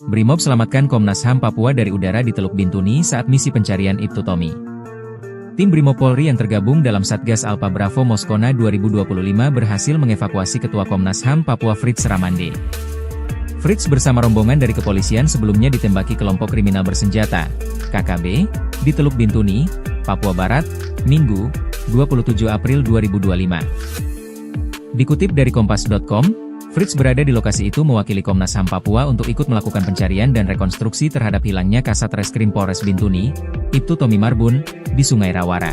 Brimob selamatkan Komnas HAM Papua dari udara di Teluk Bintuni saat misi pencarian Ibtu Tommy. Tim Brimob Polri yang tergabung dalam Satgas Alpha Bravo Moskona 2025 berhasil mengevakuasi Ketua Komnas HAM Papua Fritz Ramande. Fritz bersama rombongan dari kepolisian sebelumnya ditembaki kelompok kriminal bersenjata, KKB, di Teluk Bintuni, Papua Barat, Minggu, 27 April 2025. Dikutip dari Kompas.com, Fritz berada di lokasi itu mewakili Komnas HAM Papua untuk ikut melakukan pencarian dan rekonstruksi terhadap hilangnya Kasat Reskrim Polres Bintuni, Ibtu Tommy Marbun, di Sungai Rawara.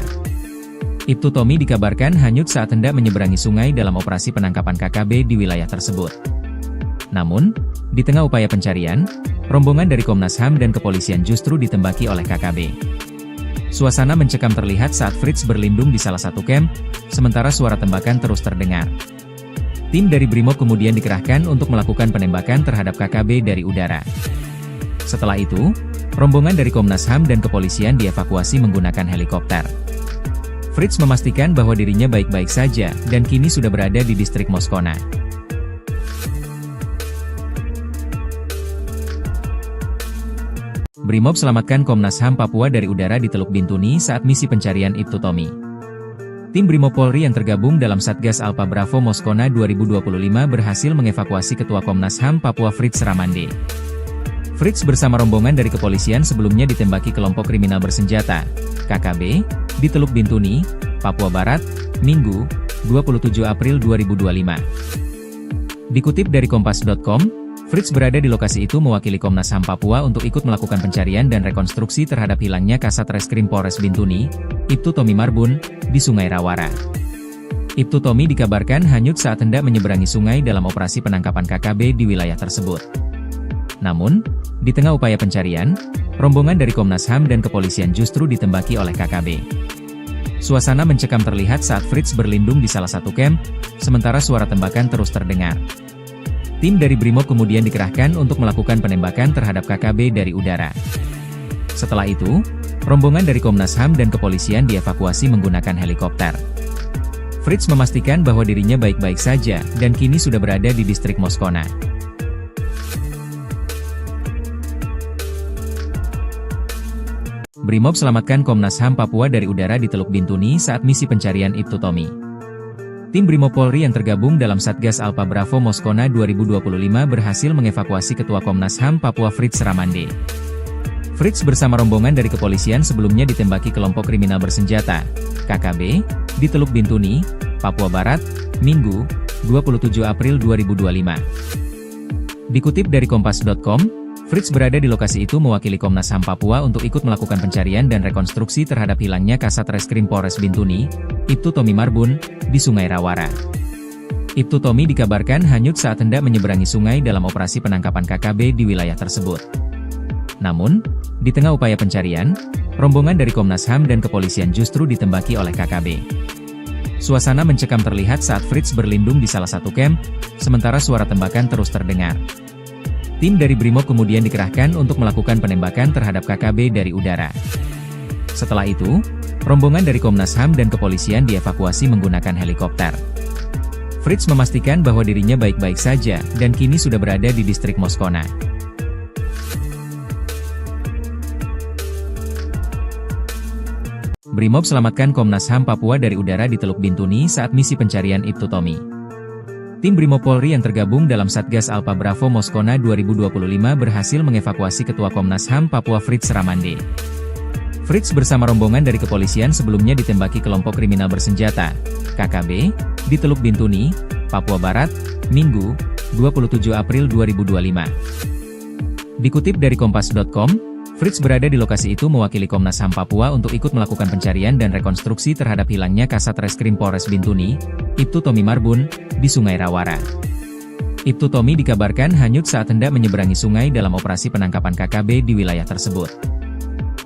Ibtu Tommy dikabarkan hanyut saat hendak menyeberangi sungai dalam operasi penangkapan KKB di wilayah tersebut. Namun, di tengah upaya pencarian, rombongan dari Komnas HAM dan kepolisian justru ditembaki oleh KKB. Suasana mencekam terlihat saat Fritz berlindung di salah satu camp, sementara suara tembakan terus terdengar. Tim dari Brimob kemudian dikerahkan untuk melakukan penembakan terhadap KKB dari udara. Setelah itu, rombongan dari Komnas HAM dan kepolisian dievakuasi menggunakan helikopter. Fritz memastikan bahwa dirinya baik-baik saja dan kini sudah berada di distrik Moskona. Brimob selamatkan Komnas HAM Papua dari udara di Teluk Bintuni saat misi pencarian Ibtu Tommy. Tim Brimob Polri yang tergabung dalam Satgas Alpha Bravo Moskona 2025 berhasil mengevakuasi Ketua Komnas HAM Papua Fritz Ramande. Fritz bersama rombongan dari kepolisian sebelumnya ditembaki kelompok kriminal bersenjata, KKB, di Teluk Bintuni, Papua Barat, Minggu, 27 April 2025. Dikutip dari Kompas.com, Fritz berada di lokasi itu mewakili Komnas HAM Papua untuk ikut melakukan pencarian dan rekonstruksi terhadap hilangnya Kasat Reskrim Polres Bintuni, Ibtu Tommy Marbun, di Sungai Rawara. Ibtu Tommy dikabarkan hanyut saat hendak menyeberangi sungai dalam operasi penangkapan KKB di wilayah tersebut. Namun, di tengah upaya pencarian, rombongan dari Komnas HAM dan kepolisian justru ditembaki oleh KKB. Suasana mencekam terlihat saat Fritz berlindung di salah satu camp, sementara suara tembakan terus terdengar. Tim dari Brimob kemudian dikerahkan untuk melakukan penembakan terhadap KKB dari udara. Setelah itu, rombongan dari Komnas HAM dan kepolisian dievakuasi menggunakan helikopter. Fritz memastikan bahwa dirinya baik-baik saja dan kini sudah berada di distrik Moskona. Brimob selamatkan Komnas HAM Papua dari udara di Teluk Bintuni saat misi pencarian Ibtu Tommy. Tim Brimob Polri yang tergabung dalam Satgas Alpha Bravo Moskona 2025 berhasil mengevakuasi Ketua Komnas HAM Papua Fritz Ramande. Fritz bersama rombongan dari kepolisian sebelumnya ditembaki kelompok kriminal bersenjata, KKB, di Teluk Bintuni, Papua Barat, Minggu, 27 April 2025. Dikutip dari Kompas.com, Fritz berada di lokasi itu mewakili Komnas HAM Papua untuk ikut melakukan pencarian dan rekonstruksi terhadap hilangnya Kasat Reskrim Polres Bintuni, Ibtu Tommy Marbun, di Sungai Rawara. Ibtu Tommy dikabarkan hanyut saat hendak menyeberangi sungai dalam operasi penangkapan KKB di wilayah tersebut. Namun, di tengah upaya pencarian, rombongan dari Komnas HAM dan kepolisian justru ditembaki oleh KKB. Suasana mencekam terlihat saat Fritz berlindung di salah satu camp, sementara suara tembakan terus terdengar. Tim dari Brimob kemudian dikerahkan untuk melakukan penembakan terhadap KKB dari udara. Setelah itu, rombongan dari Komnas HAM dan kepolisian dievakuasi menggunakan helikopter. Fritz memastikan bahwa dirinya baik-baik saja, dan kini sudah berada di distrik Moskona. Brimob selamatkan Komnas HAM Papua dari udara di Teluk Bintuni saat misi pencarian Ibtu Tommy. Tim Brimob Polri yang tergabung dalam Satgas Alpha Bravo Moskona 2025 berhasil mengevakuasi Ketua Komnas HAM Papua Fritz Ramande. Fritz bersama rombongan dari kepolisian sebelumnya ditembaki kelompok kriminal bersenjata, KKB, di Teluk Bintuni, Papua Barat, Minggu, 27 April 2025. Dikutip dari Kompas.com, Fritz berada di lokasi itu mewakili Komnas HAM Papua untuk ikut melakukan pencarian dan rekonstruksi terhadap hilangnya Kasat Reskrim Polres Bintuni, Ibtu Tommy Marbun, di Sungai Rawara. Ibtu Tommy dikabarkan hanyut saat hendak menyeberangi sungai dalam operasi penangkapan KKB di wilayah tersebut.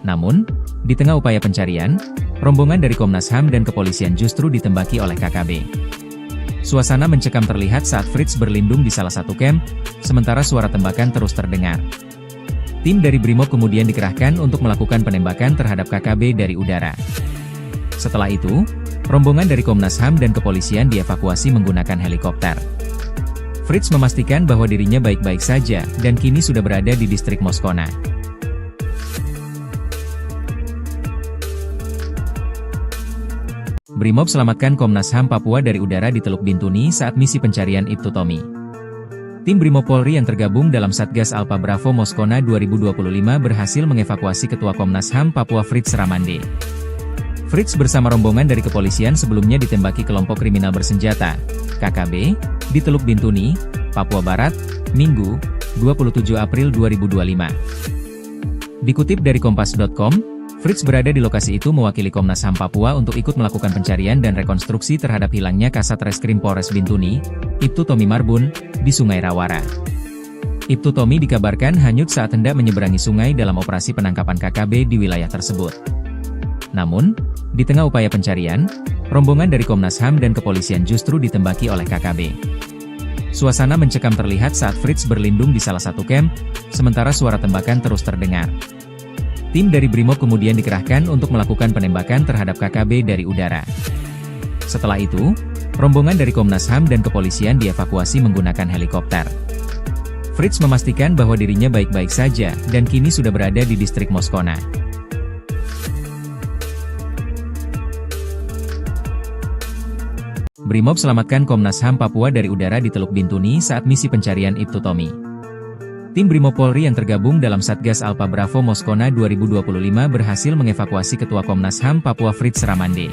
Namun, di tengah upaya pencarian, rombongan dari Komnas HAM dan kepolisian justru ditembaki oleh KKB. Suasana mencekam terlihat saat Fritz berlindung di salah satu camp, sementara suara tembakan terus terdengar. Tim dari Brimob kemudian dikerahkan untuk melakukan penembakan terhadap KKB dari udara. Setelah itu, rombongan dari Komnas HAM dan kepolisian dievakuasi menggunakan helikopter. Fritz memastikan bahwa dirinya baik-baik saja, dan kini sudah berada di distrik Moskona. Brimob selamatkan Komnas HAM Papua dari udara di Teluk Bintuni saat misi pencarian Ibtu Tommy. Tim Brimob Polri yang tergabung dalam Satgas Alpha Bravo Moskona 2025 berhasil mengevakuasi Ketua Komnas HAM Papua Fritz Ramande. Fritz bersama rombongan dari kepolisian sebelumnya ditembaki kelompok kriminal bersenjata, KKB, di Teluk Bintuni, Papua Barat, Minggu, 27 April 2025. Dikutip dari Kompas.com, Fritz berada di lokasi itu mewakili Komnas HAM Papua untuk ikut melakukan pencarian dan rekonstruksi terhadap hilangnya Kasat Reskrim Polres Bintuni, Ibtu Tommy Marbun, di Sungai Rawara. Ibtu Tommy dikabarkan hanyut saat hendak menyeberangi sungai dalam operasi penangkapan KKB di wilayah tersebut. Namun, di tengah upaya pencarian, rombongan dari Komnas HAM dan kepolisian justru ditembaki oleh KKB. Suasana mencekam terlihat saat Fritz berlindung di salah satu camp, sementara suara tembakan terus terdengar. Tim dari Brimob kemudian dikerahkan untuk melakukan penembakan terhadap KKB dari udara. Setelah itu, rombongan dari Komnas HAM dan kepolisian dievakuasi menggunakan helikopter. Fritz memastikan bahwa dirinya baik-baik saja, dan kini sudah berada di distrik Moskona. Brimob selamatkan Komnas HAM Papua dari udara di Teluk Bintuni saat misi pencarian Ibtu Tommy. Tim Brimob Polri yang tergabung dalam Satgas Alpha Bravo Moskona 2025 berhasil mengevakuasi Ketua Komnas HAM Papua Fritz Ramande.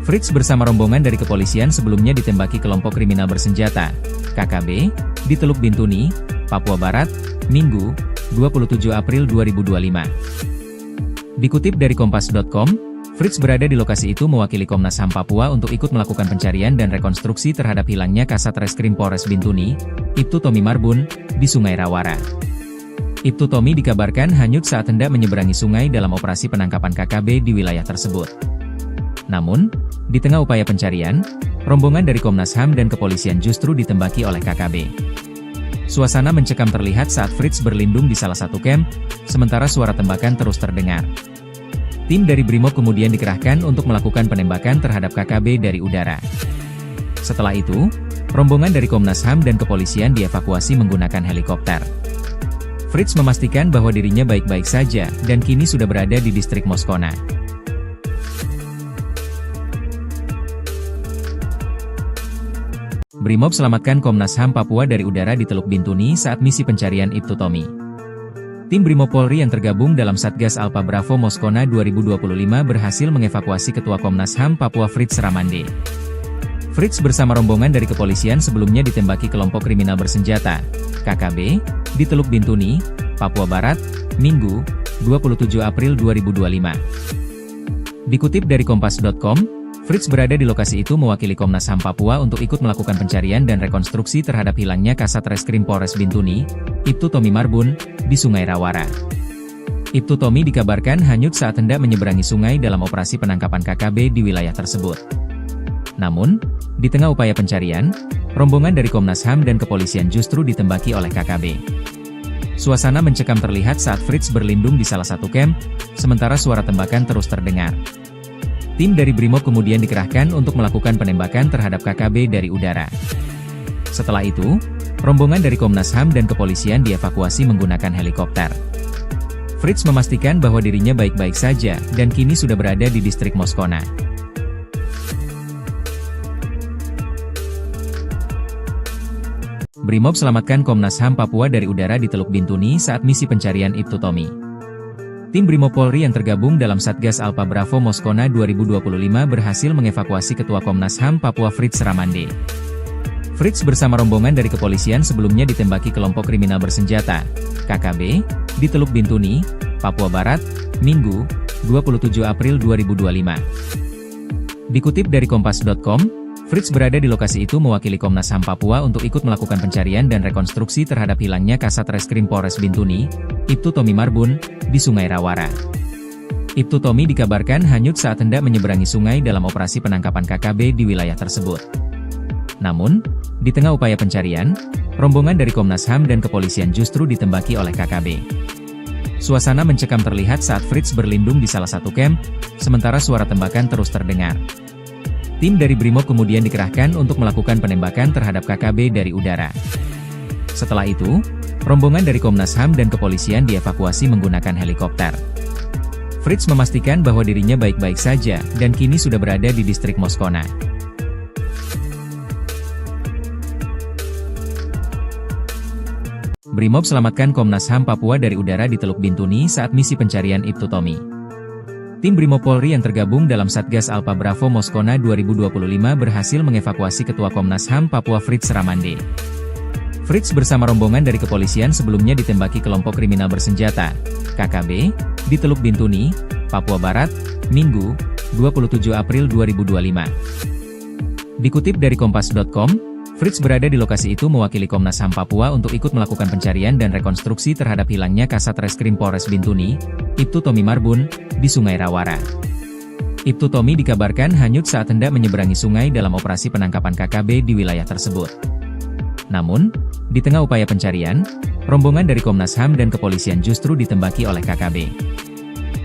Fritz bersama rombongan dari kepolisian sebelumnya ditembaki kelompok kriminal bersenjata, KKB, di Teluk Bintuni, Papua Barat, Minggu, 27 April 2025. Dikutip dari Kompas.com, Fritz berada di lokasi itu mewakili Komnas HAM Papua untuk ikut melakukan pencarian dan rekonstruksi terhadap hilangnya Kasat Reskrim Polres Bintuni, Ibtu Tommy Marbun, di Sungai Rawara. Ibtu Tommy dikabarkan hanyut saat hendak menyeberangi sungai dalam operasi penangkapan KKB di wilayah tersebut. Namun, di tengah upaya pencarian, rombongan dari Komnas HAM dan kepolisian justru ditembaki oleh KKB. Suasana mencekam terlihat saat Fritz berlindung di salah satu camp, sementara suara tembakan terus terdengar. Tim dari Brimob kemudian dikerahkan untuk melakukan penembakan terhadap KKB dari udara. Setelah itu, rombongan dari Komnas HAM dan kepolisian dievakuasi menggunakan helikopter. Fritz memastikan bahwa dirinya baik-baik saja, dan kini sudah berada di distrik Moskona. Brimob selamatkan Komnas HAM Papua dari udara di Teluk Bintuni saat misi pencarian Ibtu Tommy. Tim Brimob Polri yang tergabung dalam Satgas Alpha Bravo Moskona 2025 berhasil mengevakuasi Ketua Komnas HAM Papua Fritz Ramande. Fritz bersama rombongan dari kepolisian sebelumnya ditembaki kelompok kriminal bersenjata, KKB, di Teluk Bintuni, Papua Barat, Minggu, 27 April 2025. Dikutip dari Kompas.com, Fritz berada di lokasi itu mewakili Komnas HAM Papua untuk ikut melakukan pencarian dan rekonstruksi terhadap hilangnya Kasat Reskrim Polres Bintuni, Ibtu Tommy Marbun, di Sungai Rawara. Ibtu Tommy dikabarkan hanyut saat hendak menyeberangi sungai dalam operasi penangkapan KKB di wilayah tersebut. Namun, di tengah upaya pencarian, rombongan dari Komnas HAM dan kepolisian justru ditembaki oleh KKB. Suasana mencekam terlihat saat Fritz berlindung di salah satu camp, sementara suara tembakan terus terdengar. Tim dari Brimob kemudian dikerahkan untuk melakukan penembakan terhadap KKB dari udara. Setelah itu, rombongan dari Komnas HAM dan kepolisian dievakuasi menggunakan helikopter. Fritz memastikan bahwa dirinya baik-baik saja, dan kini sudah berada di distrik Moskona. Brimob selamatkan Komnas HAM Papua dari udara di Teluk Bintuni saat misi pencarian Ibtu Tommy. Tim Brimob Polri yang tergabung dalam Satgas Alpha Bravo Moskona 2025 berhasil mengevakuasi Ketua Komnas HAM Papua Fritz Ramande. Fritz bersama rombongan dari kepolisian sebelumnya ditembaki kelompok kriminal bersenjata, KKB, di Teluk Bintuni, Papua Barat, Minggu, 27 April 2025. Dikutip dari Kompas.com, Fritz berada di lokasi itu mewakili Komnas HAM Papua untuk ikut melakukan pencarian dan rekonstruksi terhadap hilangnya Kasat Reskrim Polres Bintuni, Ibtu Tommy Marbun, di Sungai Rawara. Ibtu Tommy dikabarkan hanyut saat hendak menyeberangi sungai dalam operasi penangkapan KKB di wilayah tersebut. Namun, di tengah upaya pencarian, rombongan dari Komnas HAM dan kepolisian justru ditembaki oleh KKB. Suasana mencekam terlihat saat Fritz berlindung di salah satu camp, sementara suara tembakan terus terdengar. Tim dari Brimob kemudian dikerahkan untuk melakukan penembakan terhadap KKB dari udara. Setelah itu, rombongan dari Komnas HAM dan kepolisian dievakuasi menggunakan helikopter. Fritz memastikan bahwa dirinya baik-baik saja, dan kini sudah berada di distrik Moskona. Brimob selamatkan Komnas HAM Papua dari udara di Teluk Bintuni saat misi pencarian Ibtu Tommy. Tim Brimob Polri yang tergabung dalam Satgas Alpha Bravo Moskona 2025 berhasil mengevakuasi Ketua Komnas HAM Papua Fritz Ramande. Fritz bersama rombongan dari kepolisian sebelumnya ditembaki kelompok kriminal bersenjata, KKB, di Teluk Bintuni, Papua Barat, Minggu, 27 April 2025. Dikutip dari Kompas.com, Fritz berada di lokasi itu mewakili Komnas HAM Papua untuk ikut melakukan pencarian dan rekonstruksi terhadap hilangnya Kasat Reskrim Polres Bintuni, Ibtu Tommy Marbun, di Sungai Rawara. Ibtu Tommy dikabarkan hanyut saat hendak menyeberangi sungai dalam operasi penangkapan KKB di wilayah tersebut. Namun, di tengah upaya pencarian, rombongan dari Komnas HAM dan kepolisian justru ditembaki oleh KKB.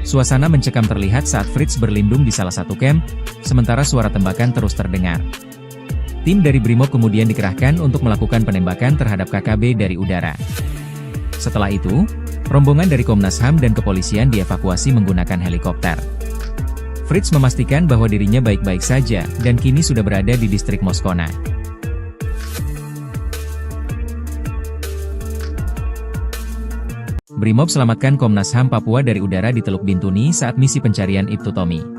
Suasana mencekam terlihat saat Fritz berlindung di salah satu camp, sementara suara tembakan terus terdengar. Tim dari Brimob kemudian dikerahkan untuk melakukan penembakan terhadap KKB dari udara. Setelah itu, rombongan dari Komnas HAM dan kepolisian dievakuasi menggunakan helikopter. Fritz memastikan bahwa dirinya baik-baik saja, dan kini sudah berada di distrik Moskona. Brimob selamatkan Komnas HAM Papua dari udara di Teluk Bintuni saat misi pencarian Ibtu Tommy.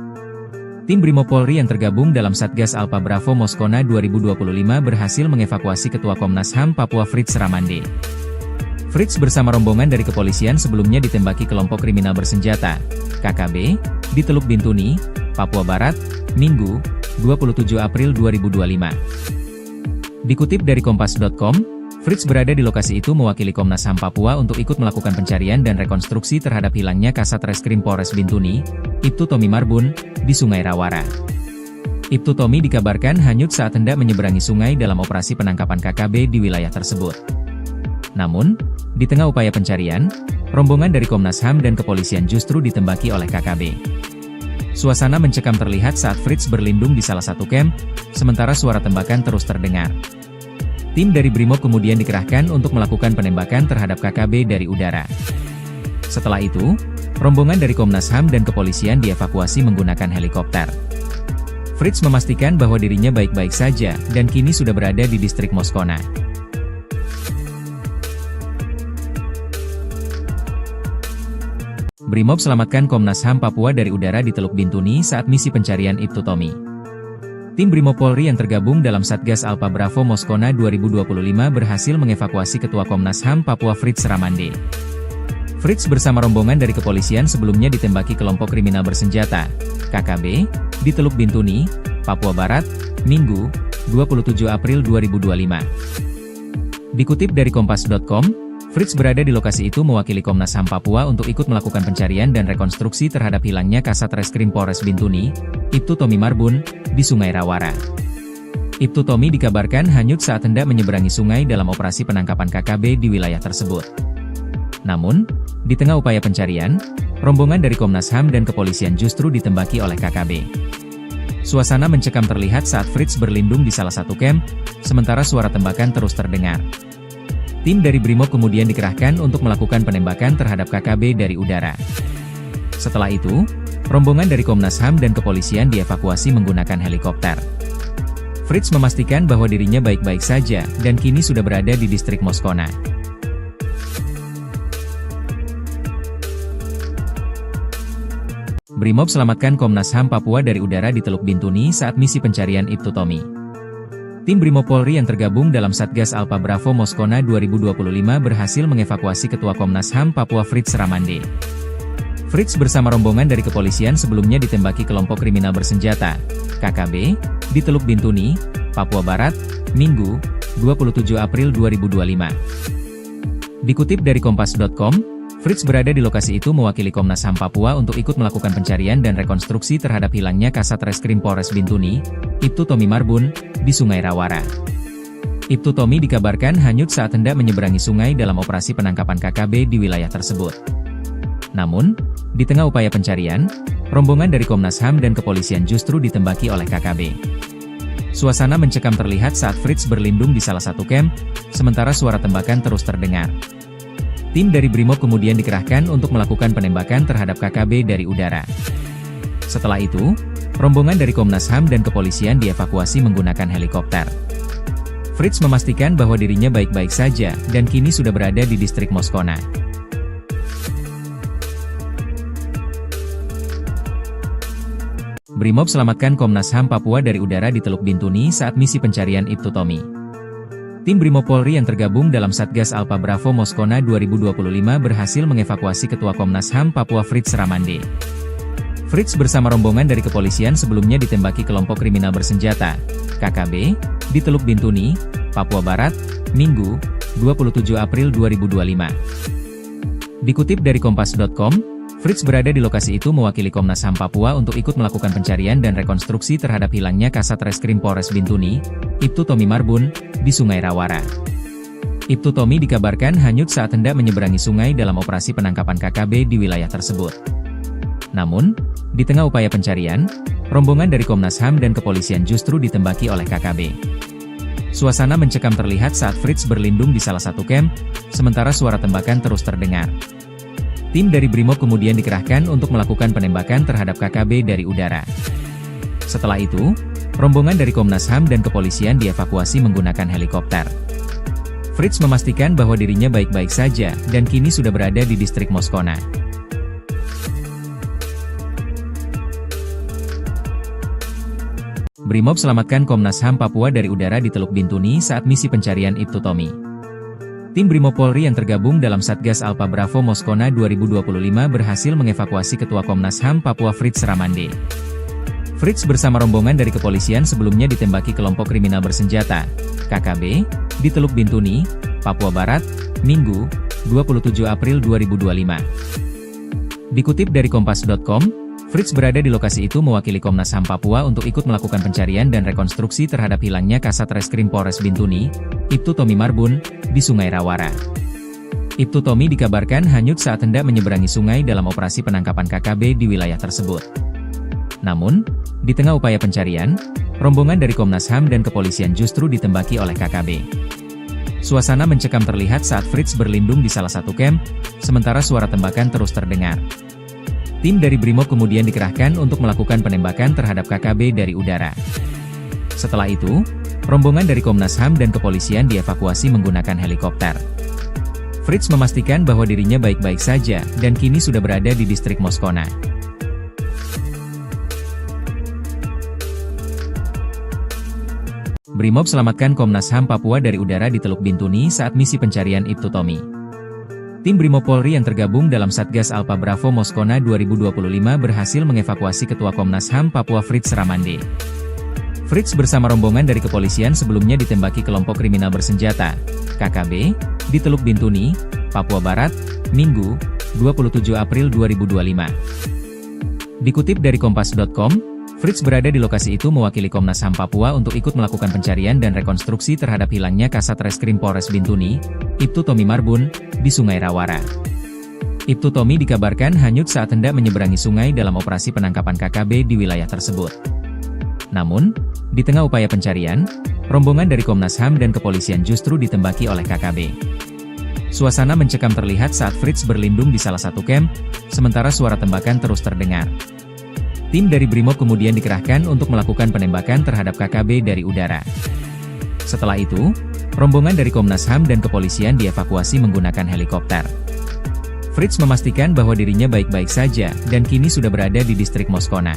Tim Brimob Polri yang tergabung dalam Satgas Alpha Bravo Moskona 2025 berhasil mengevakuasi Ketua Komnas HAM Papua Fritz Ramande. Fritz bersama rombongan dari kepolisian sebelumnya ditembaki kelompok kriminal bersenjata, KKB, di Teluk Bintuni, Papua Barat, Minggu, 27 April 2025. Dikutip dari Kompas.com, Fritz berada di lokasi itu mewakili Komnas HAM Papua untuk ikut melakukan pencarian dan rekonstruksi terhadap hilangnya Kasat Reskrim Polres Bintuni, Ibtu Tommy Marbun, di Sungai Rawara. Ibtu Tommy dikabarkan hanyut saat hendak menyeberangi sungai dalam operasi penangkapan KKB di wilayah tersebut. Namun, di tengah upaya pencarian, rombongan dari Komnas HAM dan kepolisian justru ditembaki oleh KKB. Suasana mencekam terlihat saat Fritz berlindung di salah satu camp, sementara suara tembakan terus terdengar. Tim dari Brimob kemudian dikerahkan untuk melakukan penembakan terhadap KKB dari udara. Setelah itu, rombongan dari Komnas HAM dan kepolisian dievakuasi menggunakan helikopter. Fritz memastikan bahwa dirinya baik-baik saja, dan kini sudah berada di distrik Moskona. Brimob selamatkan Komnas HAM Papua dari udara di Teluk Bintuni saat misi pencarian Ibtu Tommy. Tim Brimob Polri yang tergabung dalam Satgas Alpha Bravo Moskona 2025 berhasil mengevakuasi Ketua Komnas HAM Papua Fritz Ramande. Fritz bersama rombongan dari kepolisian sebelumnya ditembaki kelompok kriminal bersenjata, KKB, di Teluk Bintuni, Papua Barat, Minggu, 27 April 2025. Dikutip dari Kompas.com, Fritz berada di lokasi itu mewakili Komnas HAM Papua untuk ikut melakukan pencarian dan rekonstruksi terhadap hilangnya Kasat Reskrim Polres Bintuni, Ibtu Tommy Marbun, di Sungai Rawara. Ibtu Tommy dikabarkan hanyut saat hendak menyeberangi sungai dalam operasi penangkapan KKB di wilayah tersebut. Namun, di tengah upaya pencarian, rombongan dari Komnas HAM dan kepolisian justru ditembaki oleh KKB. Suasana mencekam terlihat saat Fritz berlindung di salah satu kamp, sementara suara tembakan terus terdengar. Tim dari Brimob kemudian dikerahkan untuk melakukan penembakan terhadap KKB dari udara. Setelah itu, rombongan dari Komnas HAM dan kepolisian dievakuasi menggunakan helikopter. Fritz memastikan bahwa dirinya baik-baik saja dan kini sudah berada di distrik Moskona. Brimob selamatkan Komnas HAM Papua dari udara di Teluk Bintuni saat misi pencarian Ibtu Tommy. Tim Brimob Polri yang tergabung dalam Satgas Alpha Bravo Moskona 2025 berhasil mengevakuasi Ketua Komnas HAM Papua Fritz Ramande. Fritz bersama rombongan dari kepolisian sebelumnya ditembaki kelompok kriminal bersenjata, KKB, di Teluk Bintuni, Papua Barat, Minggu, 27 April 2025. Dikutip dari Kompas.com, Fritz berada di lokasi itu mewakili Komnas HAM Papua untuk ikut melakukan pencarian dan rekonstruksi terhadap hilangnya Kasat Reskrim Polres Bintuni, Ibtu Tommy Marbun, di Sungai Rawara. Ibtu Tommy dikabarkan hanyut saat hendak menyeberangi sungai dalam operasi penangkapan KKB di wilayah tersebut. Namun, di tengah upaya pencarian, rombongan dari Komnas HAM dan kepolisian justru ditembaki oleh KKB. Suasana mencekam terlihat saat Fritz berlindung di salah satu kamp, sementara suara tembakan terus terdengar. Tim dari Brimob kemudian dikerahkan untuk melakukan penembakan terhadap KKB dari udara. Setelah itu, rombongan dari Komnas HAM dan kepolisian dievakuasi menggunakan helikopter. Fritz memastikan bahwa dirinya baik-baik saja dan kini sudah berada di distrik Moskona. Brimob selamatkan Komnas HAM Papua dari udara di Teluk Bintuni saat misi pencarian Ibtu Tommy. Tim Brimob Polri yang tergabung dalam Satgas Alpha Bravo Moskona 2025 berhasil mengevakuasi Ketua Komnas HAM Papua Fritz Ramande. Fritz bersama rombongan dari kepolisian sebelumnya ditembaki kelompok kriminal bersenjata, KKB, di Teluk Bintuni, Papua Barat, Minggu, 27 April 2025. Dikutip dari Kompas.com, Fritz berada di lokasi itu mewakili Komnas HAM Papua untuk ikut melakukan pencarian dan rekonstruksi terhadap hilangnya Kasat Reskrim Polres Bintuni, Ibtu Tommy Marbun, di Sungai Rawara. Ibtu Tommy dikabarkan hanyut saat hendak menyeberangi sungai dalam operasi penangkapan KKB di wilayah tersebut. Namun, di tengah upaya pencarian, rombongan dari Komnas HAM dan kepolisian justru ditembaki oleh KKB. Suasana mencekam terlihat saat Fritz berlindung di salah satu kamp, sementara suara tembakan terus terdengar. Tim dari Brimob kemudian dikerahkan untuk melakukan penembakan terhadap KKB dari udara. Setelah itu, rombongan dari Komnas HAM dan kepolisian dievakuasi menggunakan helikopter. Fritz memastikan bahwa dirinya baik-baik saja dan kini sudah berada di distrik Moskona. Brimob selamatkan Komnas HAM Papua dari udara di Teluk Bintuni saat misi pencarian Ibtu Tommy. Tim Brimob Polri yang tergabung dalam Satgas Alpha Bravo Moskona 2025 berhasil mengevakuasi Ketua Komnas HAM Papua Fritz Ramande. Fritz bersama rombongan dari kepolisian sebelumnya ditembaki kelompok kriminal bersenjata, KKB, di Teluk Bintuni, Papua Barat, Minggu, 27 April 2025. Dikutip dari Kompas.com, Fritz berada di lokasi itu mewakili Komnas HAM Papua untuk ikut melakukan pencarian dan rekonstruksi terhadap hilangnya Kasat Reskrim Polres Bintuni, Ibtu Tommy Marbun, di Sungai Rawara. Ibtu Tommy dikabarkan hanyut saat hendak menyeberangi sungai dalam operasi penangkapan KKB di wilayah tersebut. Namun, di tengah upaya pencarian, rombongan dari Komnas HAM dan kepolisian justru ditembaki oleh KKB. Suasana mencekam terlihat saat Fritz berlindung di salah satu kamp, sementara suara tembakan terus terdengar. Tim dari Brimob kemudian dikerahkan untuk melakukan penembakan terhadap KKB dari udara. Setelah itu, rombongan dari Komnas HAM dan kepolisian dievakuasi menggunakan helikopter. Fritz memastikan bahwa dirinya baik-baik saja dan kini sudah berada di distrik Moskona. Brimob selamatkan Komnas HAM Papua dari udara di Teluk Bintuni saat misi pencarian Ibtu Tommy. Tim Brimob Polri yang tergabung dalam Satgas Alpha Bravo Moskona 2025 berhasil mengevakuasi Ketua Komnas HAM Papua Fritz Ramande. Fritz bersama rombongan dari kepolisian sebelumnya ditembaki kelompok kriminal bersenjata, KKB, di Teluk Bintuni, Papua Barat, Minggu, 27 April 2025. Dikutip dari Kompas.com, Fritz berada di lokasi itu mewakili Komnas HAM Papua untuk ikut melakukan pencarian dan rekonstruksi terhadap hilangnya Kasat Reskrim Polres Bintuni, Ibtu Tommy Marbun, di Sungai Rawara. Ibtu Tommy dikabarkan hanyut saat hendak menyeberangi sungai dalam operasi penangkapan KKB di wilayah tersebut. Namun, di tengah upaya pencarian, rombongan dari Komnas HAM dan kepolisian justru ditembaki oleh KKB. Suasana mencekam terlihat saat Fritz berlindung di salah satu kamp, sementara suara tembakan terus terdengar. Tim dari Brimob kemudian dikerahkan untuk melakukan penembakan terhadap KKB dari udara. Setelah itu, rombongan dari Komnas HAM dan kepolisian dievakuasi menggunakan helikopter. Fritz memastikan bahwa dirinya baik-baik saja dan kini sudah berada di distrik Moskona.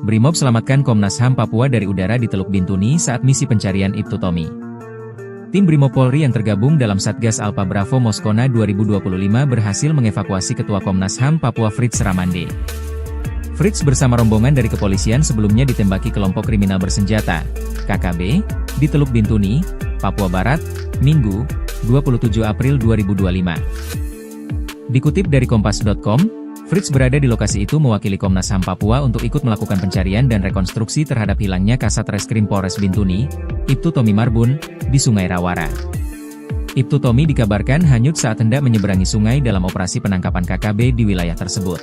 Brimob selamatkan Komnas HAM Papua dari udara di Teluk Bintuni saat misi pencarian Ibtu Tommy. Tim Brimob Polri yang tergabung dalam Satgas Alpha Bravo Moskona 2025 berhasil mengevakuasi Ketua Komnas HAM Papua Fritz Ramande. Fritz bersama rombongan dari kepolisian sebelumnya ditembaki kelompok kriminal bersenjata, KKB, di Teluk Bintuni, Papua Barat, Minggu, 27 April 2025. Dikutip dari Kompas.com, Fritz berada di lokasi itu mewakili Komnas HAM Papua untuk ikut melakukan pencarian dan rekonstruksi terhadap hilangnya Kasat Reskrim Polres Bintuni, Ibtu Tommy Marbun, di Sungai Rawara. Ibtu Tommy dikabarkan hanyut saat hendak menyeberangi sungai dalam operasi penangkapan KKB di wilayah tersebut.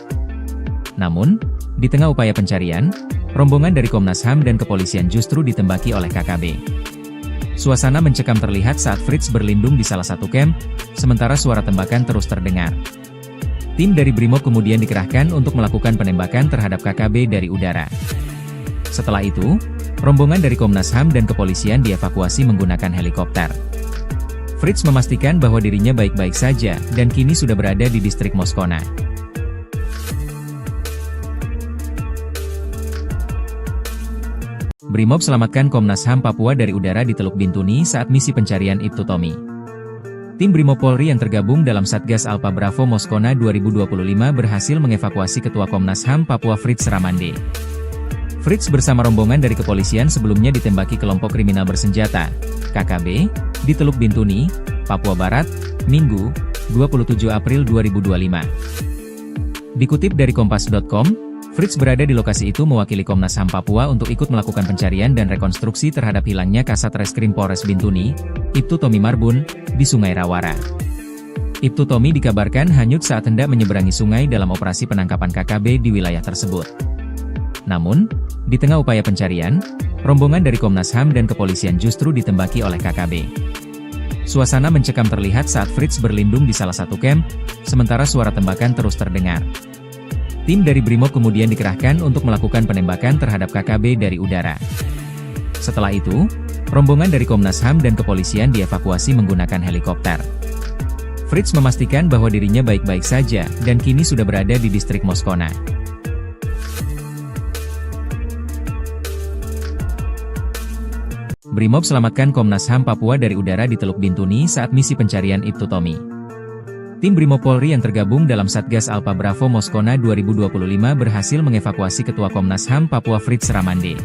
Namun, di tengah upaya pencarian, rombongan dari Komnas HAM dan kepolisian justru ditembaki oleh KKB. Suasana mencekam terlihat saat Fritz berlindung di salah satu kamp, sementara suara tembakan terus terdengar. Tim dari Brimob kemudian dikerahkan untuk melakukan penembakan terhadap KKB dari udara. Setelah itu, rombongan dari Komnas HAM dan kepolisian dievakuasi menggunakan helikopter. Fritz memastikan bahwa dirinya baik-baik saja dan kini sudah berada di distrik Moskona. Brimob selamatkan Komnas HAM Papua dari udara di Teluk Bintuni saat misi pencarian Ibtu Tommy. Tim Brimob Polri yang tergabung dalam Satgas Alpha Bravo Moskona 2025 berhasil mengevakuasi Ketua Komnas HAM Papua Fritz Ramande. Fritz bersama rombongan dari kepolisian sebelumnya ditembaki kelompok kriminal bersenjata, KKB, di Teluk Bintuni, Papua Barat, Minggu, 27 April 2025. Dikutip dari Kompas.com, Fritz berada di lokasi itu mewakili Komnas HAM Papua untuk ikut melakukan pencarian dan rekonstruksi terhadap hilangnya Kasat Reskrim Polres Bintuni, Ibtu Tommy Marbun, di Sungai Rawara. Ibtu Tommy dikabarkan hanyut saat hendak menyeberangi sungai dalam operasi penangkapan KKB di wilayah tersebut. Namun, di tengah upaya pencarian, rombongan dari Komnas HAM dan kepolisian justru ditembaki oleh KKB. Suasana mencekam terlihat saat Fritz berlindung di salah satu kamp, sementara suara tembakan terus terdengar. Tim dari Brimob kemudian dikerahkan untuk melakukan penembakan terhadap KKB dari udara. Setelah itu, rombongan dari Komnas HAM dan kepolisian dievakuasi menggunakan helikopter. Fritz memastikan bahwa dirinya baik-baik saja dan kini sudah berada di distrik Moskona. Brimob selamatkan Komnas HAM Papua dari udara di Teluk Bintuni saat misi pencarian Ibtu Tommy. Tim Brimob Polri yang tergabung dalam Satgas Alpha Bravo Moskona 2025 berhasil mengevakuasi Ketua Komnas HAM Papua Fritz Ramande.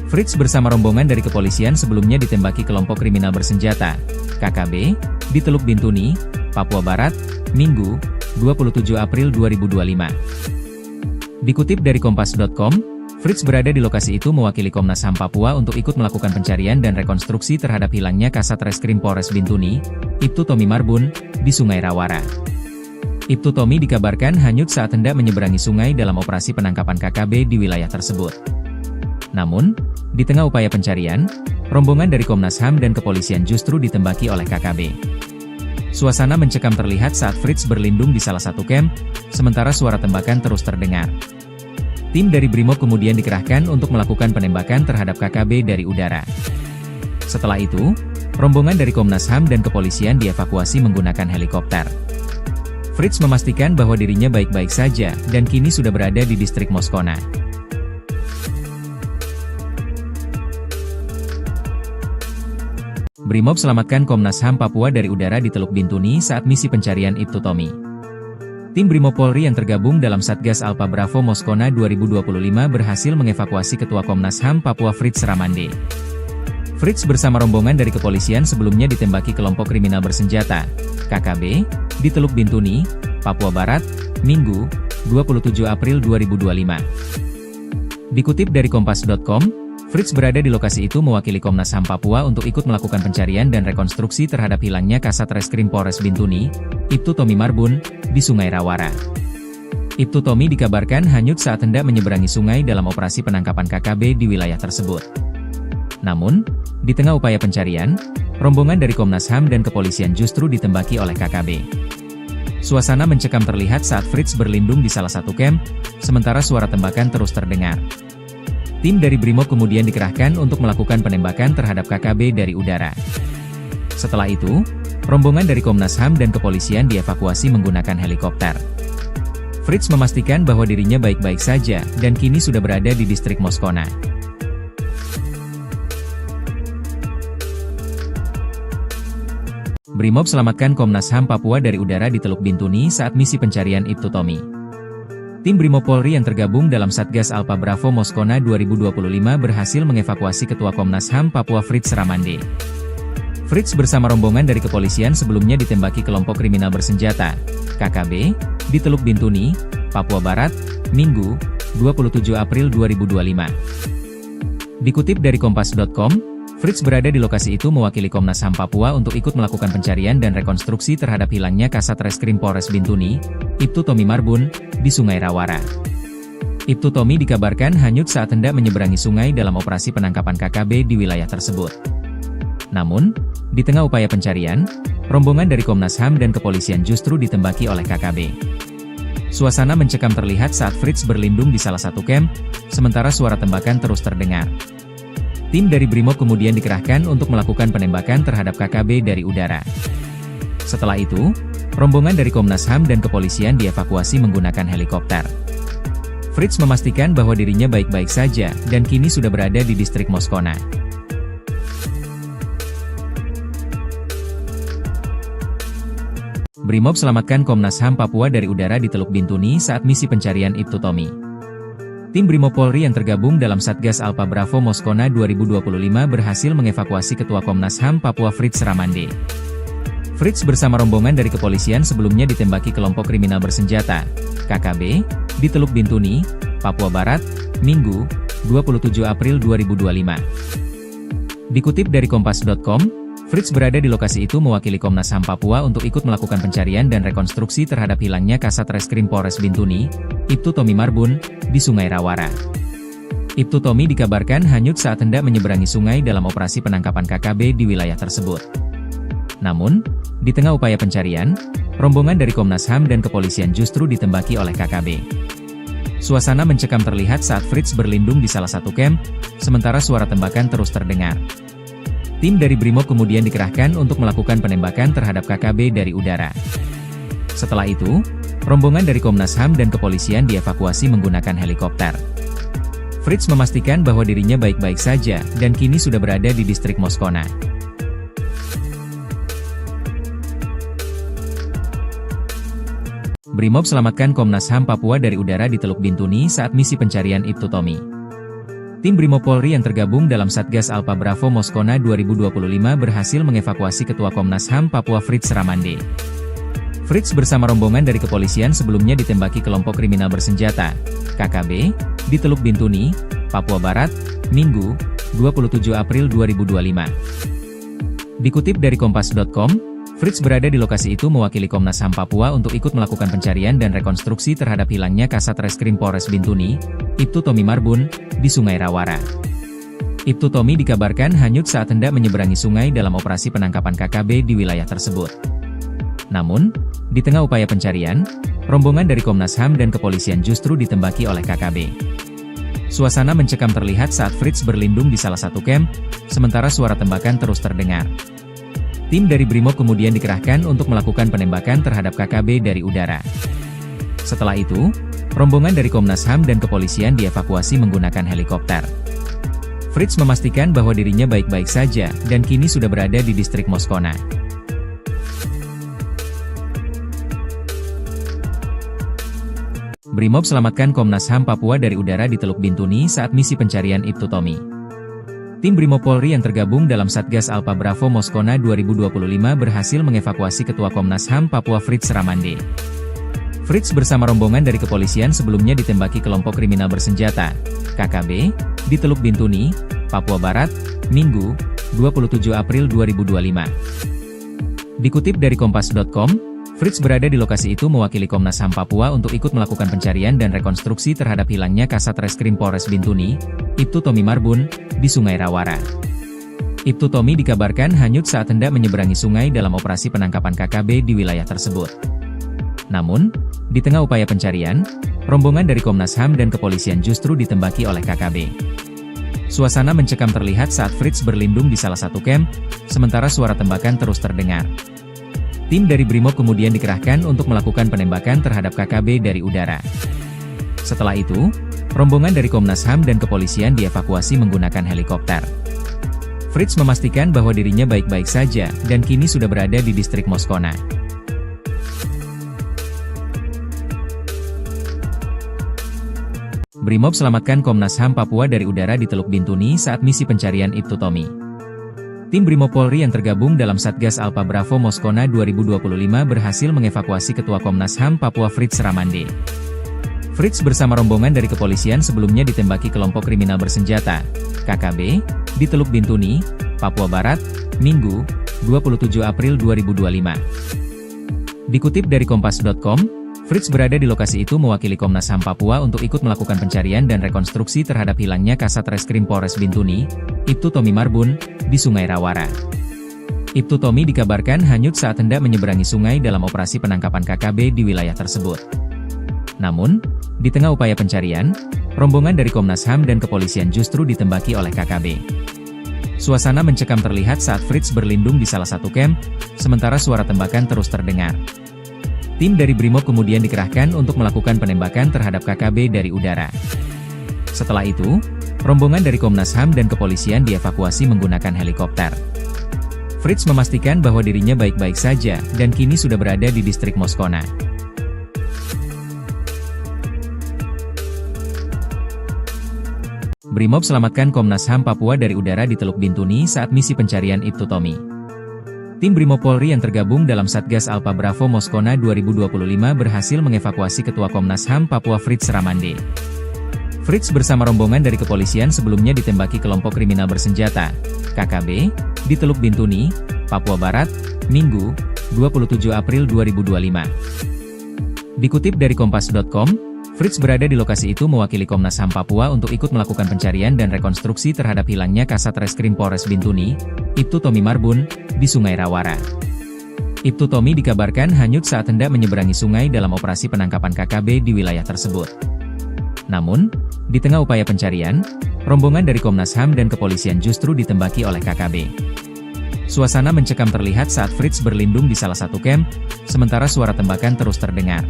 Fritz bersama rombongan dari kepolisian sebelumnya ditembaki kelompok kriminal bersenjata, KKB, di Teluk Bintuni, Papua Barat, Minggu, 27 April 2025. Dikutip dari Kompas.com, Fritz berada di lokasi itu mewakili Komnas HAM Papua untuk ikut melakukan pencarian dan rekonstruksi terhadap hilangnya Kasat Reskrim Polres Bintuni, Ibtu Tommy Marbun, di Sungai Rawara. Ibtu Tommy dikabarkan hanyut saat hendak menyeberangi sungai dalam operasi penangkapan KKB di wilayah tersebut. Namun, di tengah upaya pencarian, rombongan dari Komnas HAM dan kepolisian justru ditembaki oleh KKB. Suasana mencekam terlihat saat Fritz berlindung di salah satu kamp, sementara suara tembakan terus terdengar. Tim dari Brimob kemudian dikerahkan untuk melakukan penembakan terhadap KKB dari udara. Setelah itu, rombongan dari Komnas HAM dan kepolisian dievakuasi menggunakan helikopter. Fritz memastikan bahwa dirinya baik-baik saja dan kini sudah berada di distrik Moskona. Brimob selamatkan Komnas HAM Papua dari udara di Teluk Bintuni saat misi pencarian Ibtu Tommy. Tim Brimob Polri yang tergabung dalam Satgas Alpha Bravo Moskona 2025 berhasil mengevakuasi Ketua Komnas HAM Papua Fritz Ramande. Fritz bersama rombongan dari kepolisian sebelumnya ditembaki kelompok kriminal bersenjata, KKB, di Teluk Bintuni, Papua Barat, Minggu, 27 April 2025. Dikutip dari Kompas.com, Fritz berada di lokasi itu mewakili Komnas HAM Papua untuk ikut melakukan pencarian dan rekonstruksi terhadap hilangnya Kasat Reskrim Polres Bintuni, Ibtu Tommy Marbun, di Sungai Rawara. Ibtu Tommy dikabarkan hanyut saat hendak menyeberangi sungai dalam operasi penangkapan KKB di wilayah tersebut. Namun, di tengah upaya pencarian, rombongan dari Komnas HAM dan kepolisian justru ditembaki oleh KKB. Suasana mencekam terlihat saat Fritz berlindung di salah satu camp, sementara suara tembakan terus terdengar. Tim dari Brimob kemudian dikerahkan untuk melakukan penembakan terhadap KKB dari udara. Setelah itu, rombongan dari Komnas HAM dan kepolisian dievakuasi menggunakan helikopter. Fritz memastikan bahwa dirinya baik-baik saja dan kini sudah berada di distrik Moskona. Brimob selamatkan Komnas HAM Papua dari udara di Teluk Bintuni saat misi pencarian Ibtu Tommy. Tim Brimob Polri yang tergabung dalam Satgas Alpha Bravo Moskona 2025 berhasil mengevakuasi Ketua Komnas HAM Papua Fritz Ramande. Fritz bersama rombongan dari kepolisian sebelumnya ditembaki kelompok kriminal bersenjata, KKB, di Teluk Bintuni, Papua Barat, Minggu, 27 April 2025. Dikutip dari Kompas.com, Fritz berada di lokasi itu mewakili Komnas HAM Papua untuk ikut melakukan pencarian dan rekonstruksi terhadap hilangnya Kasat Reskrim Polres Bintuni, Ibtu Tommy Marbun, di Sungai Rawara. Ibtu Tommy dikabarkan hanyut saat hendak menyeberangi sungai dalam operasi penangkapan KKB di wilayah tersebut. Namun, di tengah upaya pencarian, rombongan dari Komnas HAM dan kepolisian justru ditembaki oleh KKB. Suasana mencekam terlihat saat Fritz berlindung di salah satu camp, sementara suara tembakan terus terdengar. Tim dari Brimob kemudian dikerahkan untuk melakukan penembakan terhadap KKB dari udara. Setelah itu, rombongan dari Komnas HAM dan kepolisian dievakuasi menggunakan helikopter. Fritz memastikan bahwa dirinya baik-baik saja dan kini sudah berada di distrik Moskona. Brimob selamatkan Komnas HAM Papua dari udara di Teluk Bintuni saat misi pencarian Ibtu Tommy. Tim Brimob Polri yang tergabung dalam Satgas Alpha Bravo Moskona 2025 berhasil mengevakuasi Ketua Komnas HAM Papua Fritz Ramande. Fritz bersama rombongan dari kepolisian sebelumnya ditembaki kelompok kriminal bersenjata, KKB, di Teluk Bintuni, Papua Barat, Minggu, 27 April 2025. Dikutip dari Kompas.com, Fritz berada di lokasi itu mewakili Komnas HAM Papua untuk ikut melakukan pencarian dan rekonstruksi terhadap hilangnya Kasat Reskrim Polres Bintuni, Ibtu Tommy Marbun, di Sungai Rawara. Ibtu Tommy dikabarkan hanyut saat hendak menyeberangi sungai dalam operasi penangkapan KKB di wilayah tersebut. Namun, di tengah upaya pencarian, rombongan dari Komnas HAM dan kepolisian justru ditembaki oleh KKB. Suasana mencekam terlihat saat Fritz berlindung di salah satu camp, sementara suara tembakan terus terdengar. Tim dari Brimob kemudian dikerahkan untuk melakukan penembakan terhadap KKB dari udara. Setelah itu, rombongan dari Komnas HAM dan kepolisian dievakuasi menggunakan helikopter. Fritz memastikan bahwa dirinya baik-baik saja dan kini sudah berada di distrik Moskona. Brimob selamatkan Komnas HAM Papua dari udara di Teluk Bintuni saat misi pencarian Ibtu Tommy. Tim Brimob Polri yang tergabung dalam Satgas Alpha Bravo Moskona 2025 berhasil mengevakuasi Ketua Komnas HAM Papua Fritz Ramande. Fritz bersama rombongan dari kepolisian sebelumnya ditembaki kelompok kriminal bersenjata, KKB, di Teluk Bintuni, Papua Barat, Minggu, 27 April 2025. Dikutip dari Kompas.com, Fritz berada di lokasi itu mewakili Komnas HAM Papua untuk ikut melakukan pencarian dan rekonstruksi terhadap hilangnya Kasat Reskrim Polres Bintuni, Ibtu Tommy Marbun, di Sungai Rawara. Ibtu Tommy dikabarkan hanyut saat hendak menyeberangi sungai dalam operasi penangkapan KKB di wilayah tersebut. Namun, di tengah upaya pencarian, rombongan dari Komnas HAM dan kepolisian justru ditembaki oleh KKB. Suasana mencekam terlihat saat Fritz berlindung di salah satu camp, sementara suara tembakan terus terdengar. Tim dari Brimob kemudian dikerahkan untuk melakukan penembakan terhadap KKB dari udara. Setelah itu, rombongan dari Komnas HAM dan kepolisian dievakuasi menggunakan helikopter. Fritz memastikan bahwa dirinya baik-baik saja dan kini sudah berada di distrik Moskona. Brimob selamatkan Komnas HAM Papua dari udara di Teluk Bintuni saat misi pencarian Ibtu Tommy. Tim Brimob Polri yang tergabung dalam Satgas Alpha Bravo Moskona 2025 berhasil mengevakuasi Ketua Komnas HAM Papua Fritz Ramande. Fritz bersama rombongan dari kepolisian sebelumnya ditembaki kelompok kriminal bersenjata, KKB, di Teluk Bintuni, Papua Barat, Minggu, 27 April 2025. Dikutip dari Kompas.com, Fritz berada di lokasi itu mewakili Komnas HAM Papua untuk ikut melakukan pencarian dan rekonstruksi terhadap hilangnya Kasat Reskrim Polres Bintuni, Ibtu Tommy Marbun, di Sungai Rawara. Ibtu Tommy dikabarkan hanyut saat hendak menyeberangi sungai dalam operasi penangkapan KKB di wilayah tersebut. Namun, di tengah upaya pencarian, rombongan dari Komnas HAM dan kepolisian justru ditembaki oleh KKB. Suasana mencekam terlihat saat Fritz berlindung di salah satu camp, sementara suara tembakan terus terdengar. Tim dari Brimob kemudian dikerahkan untuk melakukan penembakan terhadap KKB dari udara. Setelah itu, rombongan dari Komnas HAM dan kepolisian dievakuasi menggunakan helikopter. Fritz memastikan bahwa dirinya baik-baik saja dan kini sudah berada di distrik Moskona. Brimob selamatkan Komnas HAM Papua dari udara di Teluk Bintuni saat misi pencarian Ibtu Tommy. Tim Brimob Polri yang tergabung dalam Satgas Alpha Bravo Moskona 2025 berhasil mengevakuasi Ketua Komnas HAM Papua Fritz Ramande. Fritz bersama rombongan dari kepolisian sebelumnya ditembaki kelompok kriminal bersenjata, KKB, di Teluk Bintuni, Papua Barat, Minggu, 27 April 2025. Dikutip dari Kompas.com, Fritz berada di lokasi itu mewakili Komnas HAM Papua untuk ikut melakukan pencarian dan rekonstruksi terhadap hilangnya Kasat Reskrim Polres Bintuni, Ibtu Tommy Marbun, di Sungai Rawara. Ibtu Tommy dikabarkan hanyut saat hendak menyeberangi sungai dalam operasi penangkapan KKB di wilayah tersebut. Namun, di tengah upaya pencarian, rombongan dari Komnas HAM dan kepolisian justru ditembaki oleh KKB. Suasana mencekam terlihat saat Fritz berlindung di salah satu camp, sementara suara tembakan terus terdengar. Tim dari Brimob kemudian dikerahkan untuk melakukan penembakan terhadap KKB dari udara. Setelah itu, rombongan dari Komnas HAM dan kepolisian dievakuasi menggunakan helikopter. Fritz memastikan bahwa dirinya baik-baik saja dan kini sudah berada di distrik Moskona. Brimob selamatkan Komnas HAM Papua dari udara di Teluk Bintuni saat misi pencarian Ibtu Tommy. Tim Brimob Polri yang tergabung dalam Satgas Alpha Bravo Moskona 2025 berhasil mengevakuasi Ketua Komnas HAM Papua Fritz Ramande. Fritz bersama rombongan dari kepolisian sebelumnya ditembaki kelompok kriminal bersenjata, KKB, di Teluk Bintuni, Papua Barat, Minggu, 27 April 2025. Dikutip dari Kompas.com, Fritz berada di lokasi itu mewakili Komnas HAM Papua untuk ikut melakukan pencarian dan rekonstruksi terhadap hilangnya Kasat Reskrim Polres Bintuni, Ibtu Tommy Marbun, di Sungai Rawara. Ibtu Tommy dikabarkan hanyut saat hendak menyeberangi sungai dalam operasi penangkapan KKB di wilayah tersebut. Namun, di tengah upaya pencarian, rombongan dari Komnas HAM dan kepolisian justru ditembaki oleh KKB. Suasana mencekam terlihat saat Fritz berlindung di salah satu camp, sementara suara tembakan terus terdengar.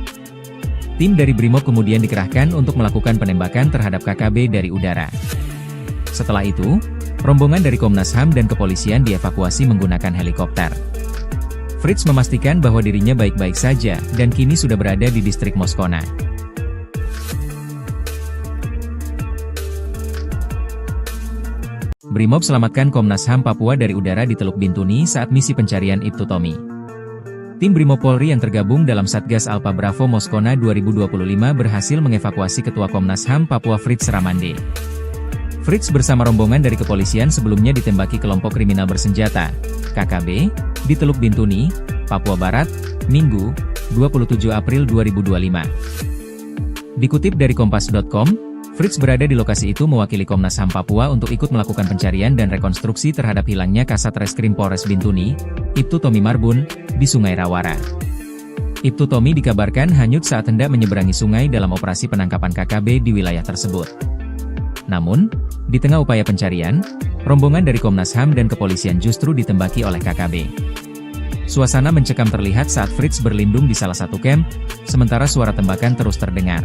Tim dari Brimob kemudian dikerahkan untuk melakukan penembakan terhadap KKB dari udara. Setelah itu, rombongan dari Komnas HAM dan kepolisian dievakuasi menggunakan helikopter. Fritz memastikan bahwa dirinya baik-baik saja dan kini sudah berada di distrik Moskona. Brimob selamatkan Komnas HAM Papua dari udara di Teluk Bintuni saat misi pencarian Ibtu Tommy. Tim Brimob Polri yang tergabung dalam Satgas Alpha Bravo Moskona 2025 berhasil mengevakuasi Ketua Komnas HAM Papua Fritz Ramande. Fritz bersama rombongan dari kepolisian sebelumnya ditembaki kelompok kriminal bersenjata, KKB, di Teluk Bintuni, Papua Barat, Minggu, 27 April 2025. Dikutip dari Kompas.com, Fritz berada di lokasi itu mewakili Komnas HAM Papua untuk ikut melakukan pencarian dan rekonstruksi terhadap hilangnya Kasat Reskrim Polres Bintuni, Ibtu Tommy Marbun, di Sungai Rawara. Ibtu Tommy dikabarkan hanyut saat hendak menyeberangi sungai dalam operasi penangkapan KKB di wilayah tersebut. Namun, di tengah upaya pencarian, rombongan dari Komnas HAM dan kepolisian justru ditembaki oleh KKB. Suasana mencekam terlihat saat Fritz berlindung di salah satu camp, sementara suara tembakan terus terdengar.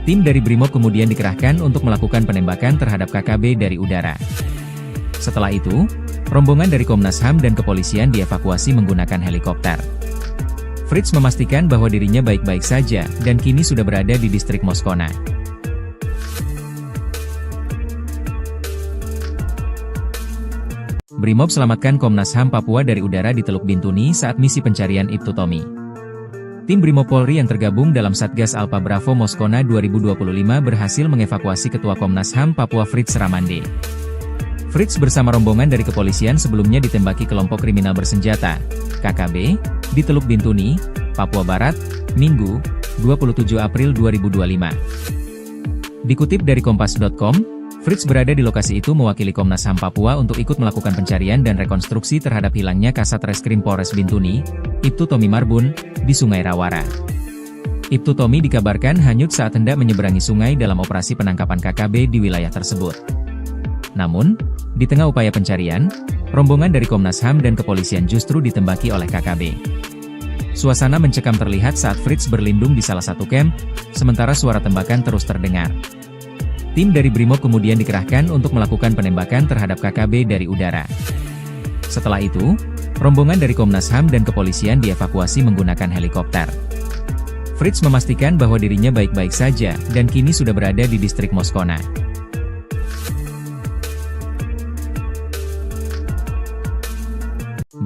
Tim dari Brimob kemudian dikerahkan untuk melakukan penembakan terhadap KKB dari udara. Setelah itu, rombongan dari Komnas HAM dan kepolisian dievakuasi menggunakan helikopter. Fritz memastikan bahwa dirinya baik-baik saja dan kini sudah berada di distrik Moskona. Brimob selamatkan Komnas HAM Papua dari udara di Teluk Bintuni saat misi pencarian Ibtu Tommy. Tim Brimob Polri yang tergabung dalam Satgas Alpha Bravo Moskona 2025 berhasil mengevakuasi Ketua Komnas HAM Papua Fritz Ramande. Fritz bersama rombongan dari kepolisian sebelumnya ditembaki kelompok kriminal bersenjata, KKB, di Teluk Bintuni, Papua Barat, Minggu, 27 April 2025. Dikutip dari Kompas.com, Fritz berada di lokasi itu mewakili Komnas HAM Papua untuk ikut melakukan pencarian dan rekonstruksi terhadap hilangnya Kasat Reskrim Polres Bintuni, Ibtu Tommy Marbun, di Sungai Rawara. Ibtu Tommy dikabarkan hanyut saat hendak menyeberangi sungai dalam operasi penangkapan KKB di wilayah tersebut. Namun, di tengah upaya pencarian, rombongan dari Komnas HAM dan kepolisian justru ditembaki oleh KKB. Suasana mencekam terlihat saat Fritz berlindung di salah satu camp, sementara suara tembakan terus terdengar. Tim dari Brimob kemudian dikerahkan untuk melakukan penembakan terhadap KKB dari udara. Setelah itu, rombongan dari Komnas HAM dan kepolisian dievakuasi menggunakan helikopter. Fritz memastikan bahwa dirinya baik-baik saja dan kini sudah berada di distrik Moskona.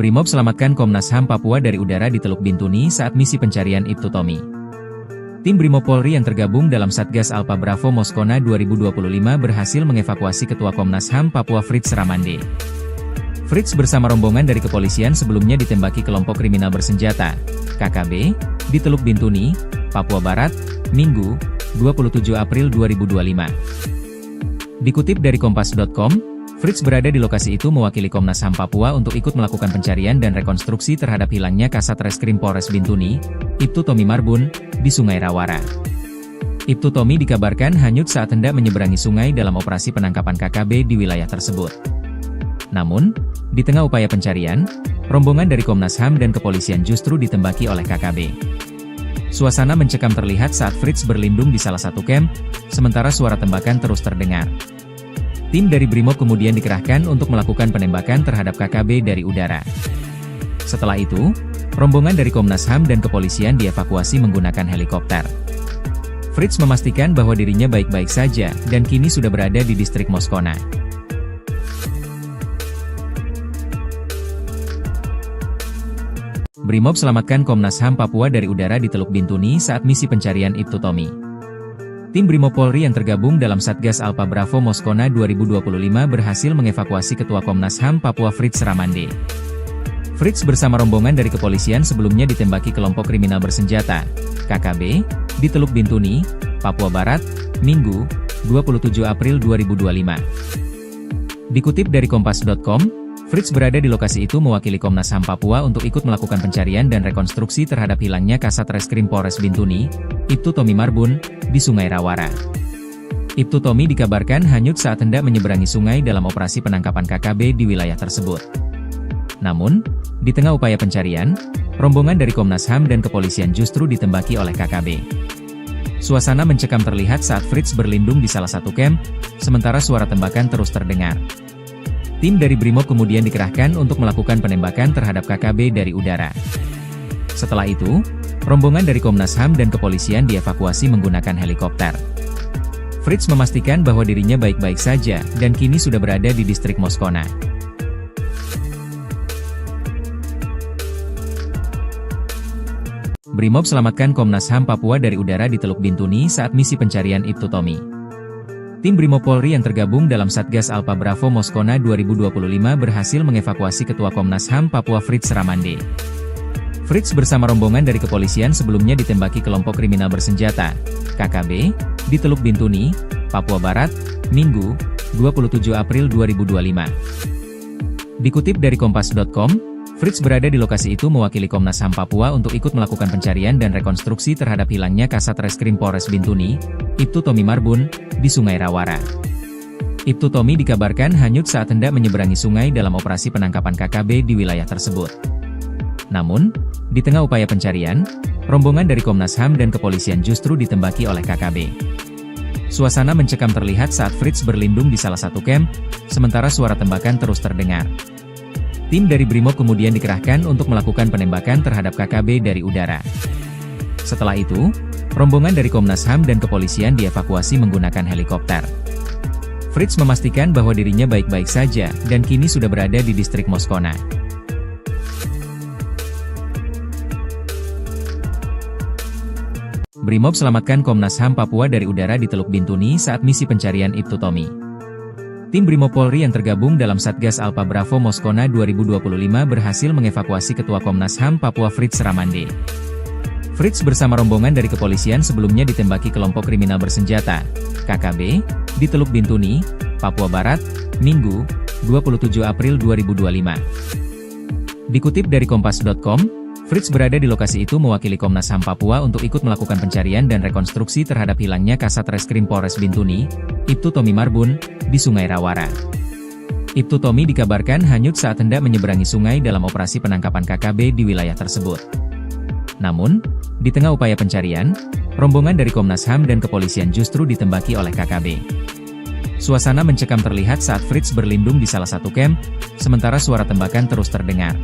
Brimob selamatkan Komnas HAM Papua dari udara di Teluk Bintuni saat misi pencarian Ibtu Tommy. Tim Brimob Polri yang tergabung dalam Satgas Alpha Bravo Moskona 2025 berhasil mengevakuasi Ketua Komnas HAM Papua Fritz Ramande. Fritz bersama rombongan dari kepolisian sebelumnya ditembaki kelompok kriminal bersenjata, KKB, di Teluk Bintuni, Papua Barat, Minggu, 27 April 2025. Dikutip dari Kompas.com, Fritz berada di lokasi itu mewakili Komnas HAM Papua untuk ikut melakukan pencarian dan rekonstruksi terhadap hilangnya Kasat Reskrim Polres Bintuni, Ibtu Tommy Marbun, di Sungai Rawara. Ibtu Tommy dikabarkan hanyut saat hendak menyeberangi sungai dalam operasi penangkapan KKB di wilayah tersebut. Namun, di tengah upaya pencarian, rombongan dari Komnas HAM dan kepolisian justru ditembaki oleh KKB. Suasana mencekam terlihat saat Fritz berlindung di salah satu camp, sementara suara tembakan terus terdengar. Tim dari Brimob kemudian dikerahkan untuk melakukan penembakan terhadap KKB dari udara. Setelah itu, rombongan dari Komnas HAM dan kepolisian dievakuasi menggunakan helikopter. Fritz memastikan bahwa dirinya baik-baik saja dan kini sudah berada di distrik Moskona. Brimob selamatkan Komnas HAM Papua dari udara di Teluk Bintuni saat misi pencarian Ibtu Tommy. Tim Brimob Polri yang tergabung dalam Satgas Alpha Bravo Moskona 2025 berhasil mengevakuasi Ketua Komnas HAM Papua Fritz Ramande. Fritz bersama rombongan dari kepolisian sebelumnya ditembaki kelompok kriminal bersenjata, KKB, di Teluk Bintuni, Papua Barat, Minggu, 27 April 2025. Dikutip dari Kompas.com, Fritz berada di lokasi itu mewakili Komnas HAM Papua untuk ikut melakukan pencarian dan rekonstruksi terhadap hilangnya Kasat Reskrim Polres Bintuni, Ibtu Tommy Marbun, di Sungai Rawara. Ibtu Tommy dikabarkan hanyut saat hendak menyeberangi sungai dalam operasi penangkapan KKB di wilayah tersebut. Namun, di tengah upaya pencarian, rombongan dari Komnas HAM dan kepolisian justru ditembaki oleh KKB. Suasana mencekam terlihat saat Fritz berlindung di salah satu camp, sementara suara tembakan terus terdengar. Tim dari Brimob kemudian dikerahkan untuk melakukan penembakan terhadap KKB dari udara. Setelah itu, rombongan dari Komnas HAM dan kepolisian dievakuasi menggunakan helikopter. Fritz memastikan bahwa dirinya baik-baik saja dan kini sudah berada di distrik Moskona. Brimob selamatkan Komnas HAM Papua dari udara di Teluk Bintuni saat misi pencarian Ibtu Tommy. Tim Brimob Polri yang tergabung dalam Satgas Alpha Bravo Moskona 2025 berhasil mengevakuasi Ketua Komnas HAM Papua Fritz Ramande. Fritz bersama rombongan dari kepolisian sebelumnya ditembaki kelompok kriminal bersenjata, KKB, di Teluk Bintuni, Papua Barat, Minggu, 27 April 2025. Dikutip dari Kompas.com, Fritz berada di lokasi itu mewakili Komnas HAM Papua untuk ikut melakukan pencarian dan rekonstruksi terhadap hilangnya Kasat Reskrim Polres Bintuni, Ibtu Tommy Marbun, di Sungai Rawara. Ibtu Tommy dikabarkan hanyut saat hendak menyeberangi sungai dalam operasi penangkapan KKB di wilayah tersebut. Namun, di tengah upaya pencarian, rombongan dari Komnas HAM dan kepolisian justru ditembaki oleh KKB. Suasana mencekam terlihat saat Fritz berlindung di salah satu camp, sementara suara tembakan terus terdengar. Tim dari Brimob kemudian dikerahkan untuk melakukan penembakan terhadap KKB dari udara. Setelah itu, rombongan dari Komnas HAM dan kepolisian dievakuasi menggunakan helikopter. Fritz memastikan bahwa dirinya baik-baik saja dan kini sudah berada di distrik Moskona. Brimob selamatkan Komnas HAM Papua dari udara di Teluk Bintuni saat misi pencarian Ibtu Tommy. Tim Brimob Polri yang tergabung dalam Satgas Alpha Bravo Moskona 2025 berhasil mengevakuasi Ketua Komnas HAM Papua Fritz Ramande. Fritz bersama rombongan dari kepolisian sebelumnya ditembaki kelompok kriminal bersenjata, KKB, di Teluk Bintuni, Papua Barat, Minggu, 27 April 2025. Dikutip dari Kompas.com, Fritz berada di lokasi itu mewakili Komnas HAM Papua untuk ikut melakukan pencarian dan rekonstruksi terhadap hilangnya Kasat Reskrim Polres Bintuni, Ibtu Tommy Marbun, di Sungai Rawara. Ibtu Tommy dikabarkan hanyut saat hendak menyeberangi sungai dalam operasi penangkapan KKB di wilayah tersebut. Namun, di tengah upaya pencarian, rombongan dari Komnas HAM dan kepolisian justru ditembaki oleh KKB. Suasana mencekam terlihat saat Fritz berlindung di salah satu camp, sementara suara tembakan terus terdengar.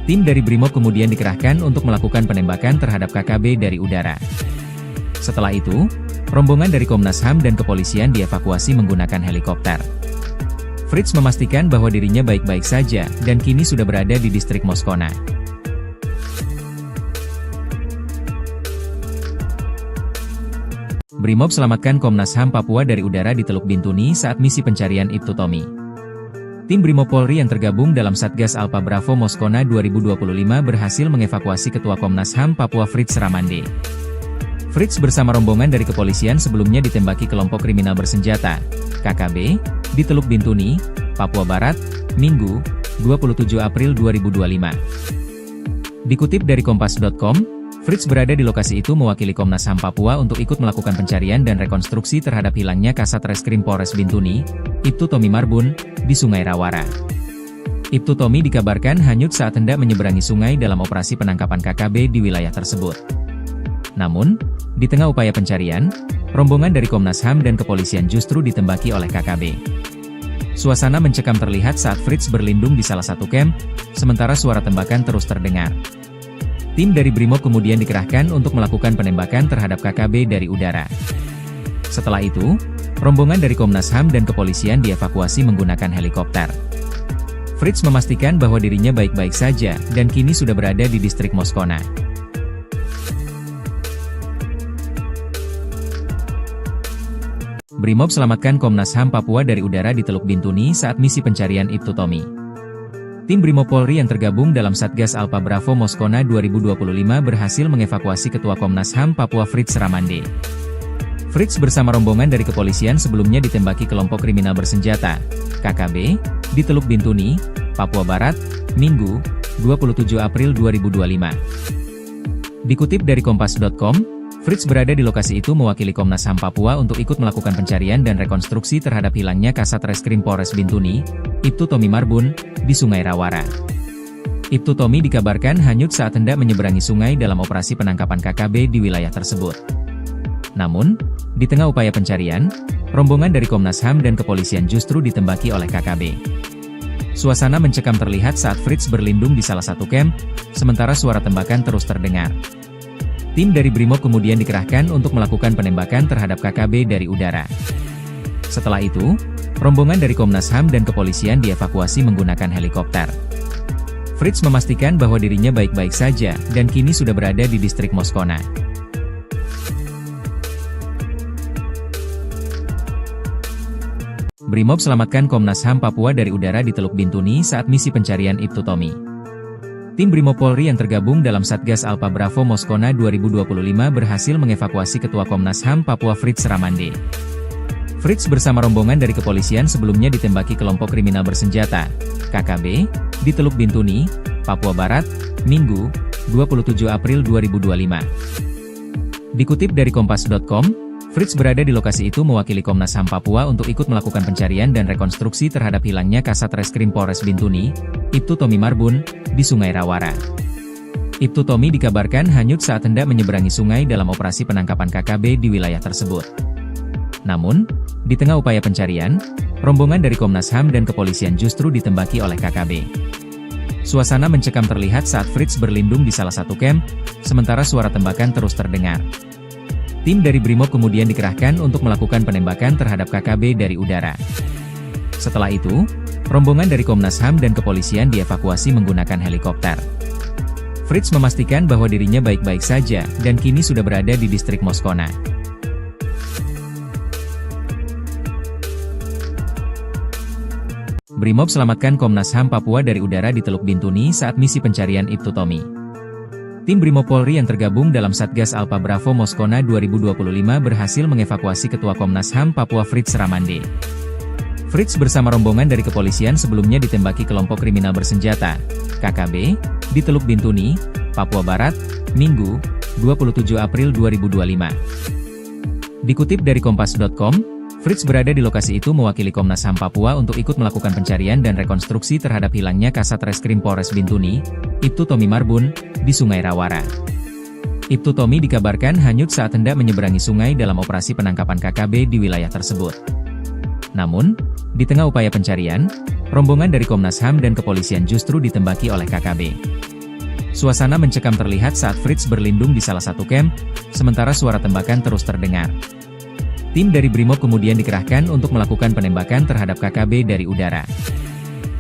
Tim dari Brimob kemudian dikerahkan untuk melakukan penembakan terhadap KKB dari udara. Setelah itu, rombongan dari Komnas HAM dan kepolisian dievakuasi menggunakan helikopter. Fritz memastikan bahwa dirinya baik-baik saja dan kini sudah berada di distrik Moskona. Brimob selamatkan Komnas HAM Papua dari udara di Teluk Bintuni saat misi pencarian Ibtu Tommy. Tim Brimob Polri yang tergabung dalam Satgas Alpha Bravo Moskona 2025 berhasil mengevakuasi Ketua Komnas HAM Papua Fritz Ramande. Fritz bersama rombongan dari kepolisian sebelumnya ditembaki kelompok kriminal bersenjata, KKB, di Teluk Bintuni, Papua Barat, Minggu, 27 April 2025. Dikutip dari Kompas.com, Fritz berada di lokasi itu mewakili Komnas HAM Papua untuk ikut melakukan pencarian dan rekonstruksi terhadap hilangnya Kasat Reskrim Polres Bintuni, Ibtu Tommy Marbun, di Sungai Rawara. Ibtu Tommy dikabarkan hanyut saat hendak menyeberangi sungai dalam operasi penangkapan KKB di wilayah tersebut. Namun, di tengah upaya pencarian, rombongan dari Komnas HAM dan kepolisian justru ditembaki oleh KKB. Suasana mencekam terlihat saat Fritz berlindung di salah satu camp, sementara suara tembakan terus terdengar. Tim dari Brimob kemudian dikerahkan untuk melakukan penembakan terhadap KKB dari udara. Setelah itu, rombongan dari Komnas HAM dan kepolisian dievakuasi menggunakan helikopter. Fritz memastikan bahwa dirinya baik-baik saja dan kini sudah berada di distrik Moskona. Brimob selamatkan Komnas HAM Papua dari udara di Teluk Bintuni saat misi pencarian Ibtu Tommy. Tim Brimob Polri yang tergabung dalam Satgas Alpha Bravo Moskona 2025 berhasil mengevakuasi Ketua Komnas HAM Papua Fritz Ramande. Fritz bersama rombongan dari kepolisian sebelumnya ditembaki kelompok kriminal bersenjata, KKB, di Teluk Bintuni, Papua Barat, Minggu, 27 April 2025. Dikutip dari Kompas.com, Fritz berada di lokasi itu mewakili Komnas HAM Papua untuk ikut melakukan pencarian dan rekonstruksi terhadap hilangnya Kasat Reskrim Polres Bintuni, Ibtu Tommy Marbun, di Sungai Rawara. Ibtu Tommy dikabarkan hanyut saat hendak menyeberangi sungai dalam operasi penangkapan KKB di wilayah tersebut. Namun, di tengah upaya pencarian, rombongan dari Komnas HAM dan kepolisian justru ditembaki oleh KKB. Suasana mencekam terlihat saat Fritz berlindung di salah satu camp, sementara suara tembakan terus terdengar. Tim dari Brimob kemudian dikerahkan untuk melakukan penembakan terhadap KKB dari udara. Setelah itu, rombongan dari Komnas HAM dan kepolisian dievakuasi menggunakan helikopter. Fritz memastikan bahwa dirinya baik-baik saja dan kini sudah berada di distrik Moskona. Brimob selamatkan Komnas HAM Papua dari udara di Teluk Bintuni saat misi pencarian Ibtu Tommy. Tim Brimob Polri yang tergabung dalam Satgas Alpha Bravo Moskona 2025 berhasil mengevakuasi Ketua Komnas HAM Papua Fritz Ramande. Fritz bersama rombongan dari kepolisian sebelumnya ditembaki kelompok kriminal bersenjata, KKB, di Teluk Bintuni, Papua Barat, Minggu, 27 April 2025. Dikutip dari Kompas.com, Fritz berada di lokasi itu mewakili Komnas HAM Papua untuk ikut melakukan pencarian dan rekonstruksi terhadap hilangnya Kasat Reskrim Polres Bintuni, Ibtu Tommy Marbun, di Sungai Rawara. Ibtu Tommy dikabarkan hanyut saat hendak menyeberangi sungai dalam operasi penangkapan KKB di wilayah tersebut. Namun, di tengah upaya pencarian, rombongan dari Komnas HAM dan kepolisian justru ditembaki oleh KKB. Suasana mencekam terlihat saat Fritz berlindung di salah satu camp, sementara suara tembakan terus terdengar. Tim dari Brimob kemudian dikerahkan untuk melakukan penembakan terhadap KKB dari udara. Setelah itu, rombongan dari Komnas HAM dan kepolisian dievakuasi menggunakan helikopter. Fritz memastikan bahwa dirinya baik-baik saja dan kini sudah berada di distrik Moskona. Brimob selamatkan Komnas HAM Papua dari udara di Teluk Bintuni saat misi pencarian Ibtu Tommy. Tim Brimob Polri yang tergabung dalam Satgas Alpha Bravo Moskona 2025 berhasil mengevakuasi Ketua Komnas HAM Papua Fritz Ramande. Fritz bersama rombongan dari kepolisian sebelumnya ditembaki kelompok kriminal bersenjata, KKB, di Teluk Bintuni, Papua Barat, Minggu, 27 April 2025. Dikutip dari Kompas.com, Fritz berada di lokasi itu mewakili Komnas HAM Papua untuk ikut melakukan pencarian dan rekonstruksi terhadap hilangnya Kasat Reskrim Polres Bintuni, Ibtu Tommy Marbun, di Sungai Rawara. Ibtu Tommy dikabarkan hanyut saat hendak menyeberangi sungai dalam operasi penangkapan KKB di wilayah tersebut. Namun, di tengah upaya pencarian, rombongan dari Komnas HAM dan kepolisian justru ditembaki oleh KKB. Suasana mencekam terlihat saat Fritz berlindung di salah satu camp, sementara suara tembakan terus terdengar. Tim dari Brimob kemudian dikerahkan untuk melakukan penembakan terhadap KKB dari udara.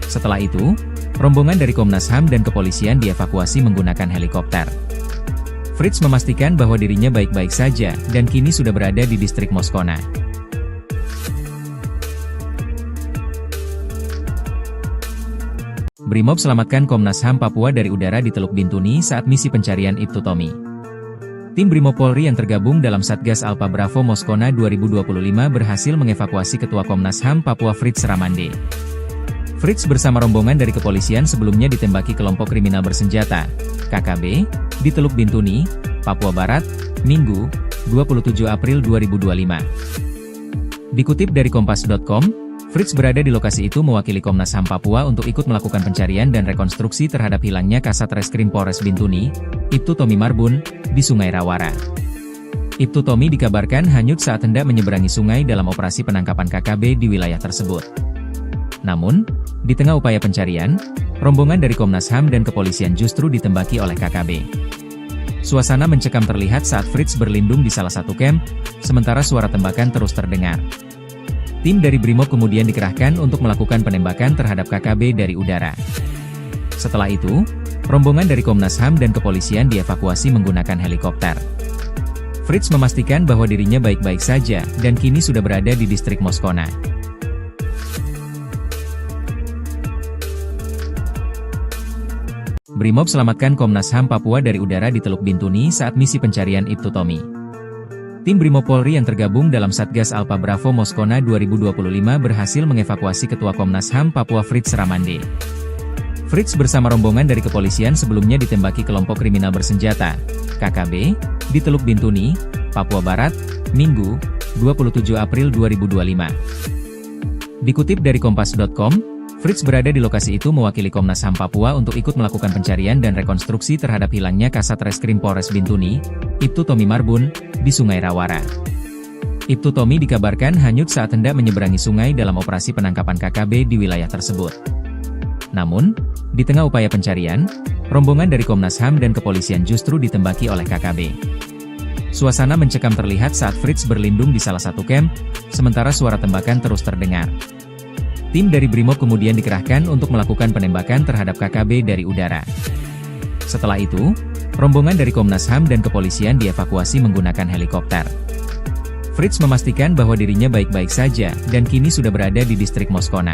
Setelah itu, rombongan dari Komnas HAM dan kepolisian dievakuasi menggunakan helikopter. Fritz memastikan bahwa dirinya baik-baik saja dan kini sudah berada di distrik Moskona. Brimob selamatkan Komnas HAM Papua dari udara di Teluk Bintuni saat misi pencarian Ibtu Tommy. Tim Brimob Polri yang tergabung dalam Satgas Alpha Bravo Moskona 2025 berhasil mengevakuasi Ketua Komnas HAM Papua Fritz Ramande. Fritz bersama rombongan dari kepolisian sebelumnya ditembaki kelompok kriminal bersenjata, KKB, di Teluk Bintuni, Papua Barat, Minggu, 27 April 2025. Dikutip dari Kompas.com, Fritz berada di lokasi itu mewakili Komnas HAM Papua untuk ikut melakukan pencarian dan rekonstruksi terhadap hilangnya Kasat Reskrim Polres Bintuni, Ibtu Tommy Marbun, di Sungai Rawara. Ibtu Tommy dikabarkan hanyut saat hendak menyeberangi sungai dalam operasi penangkapan KKB di wilayah tersebut. Namun, di tengah upaya pencarian, rombongan dari Komnas HAM dan kepolisian justru ditembaki oleh KKB. Suasana mencekam terlihat saat Fritz berlindung di salah satu camp, sementara suara tembakan terus terdengar. Tim dari Brimob kemudian dikerahkan untuk melakukan penembakan terhadap KKB dari udara. Setelah itu, rombongan dari Komnas HAM dan kepolisian dievakuasi menggunakan helikopter. Fritz memastikan bahwa dirinya baik-baik saja dan kini sudah berada di distrik Moskona. Brimob selamatkan Komnas HAM Papua dari udara di Teluk Bintuni saat misi pencarian Ibtu Tommy. Tim Brimob Polri yang tergabung dalam Satgas Alpha Bravo Moskona 2025 berhasil mengevakuasi Ketua Komnas HAM Papua Fritz Ramande. Fritz bersama rombongan dari kepolisian sebelumnya ditembaki kelompok kriminal bersenjata, KKB, di Teluk Bintuni, Papua Barat, Minggu, 27 April 2025. Dikutip dari Kompas.com, Fritz berada di lokasi itu mewakili Komnas HAM Papua untuk ikut melakukan pencarian dan rekonstruksi terhadap hilangnya Kasat Reskrim Polres Bintuni, Ibtu Tommy Marbun, di Sungai Rawara. Ibtu Tommy dikabarkan hanyut saat hendak menyeberangi sungai dalam operasi penangkapan KKB di wilayah tersebut. Namun, di tengah upaya pencarian, rombongan dari Komnas HAM dan kepolisian justru ditembaki oleh KKB. Suasana mencekam terlihat saat Fritz berlindung di salah satu camp, sementara suara tembakan terus terdengar. Tim dari Brimob kemudian dikerahkan untuk melakukan penembakan terhadap KKB dari udara. Setelah itu, rombongan dari Komnas HAM dan kepolisian dievakuasi menggunakan helikopter. Fritz memastikan bahwa dirinya baik-baik saja dan kini sudah berada di distrik Moskona.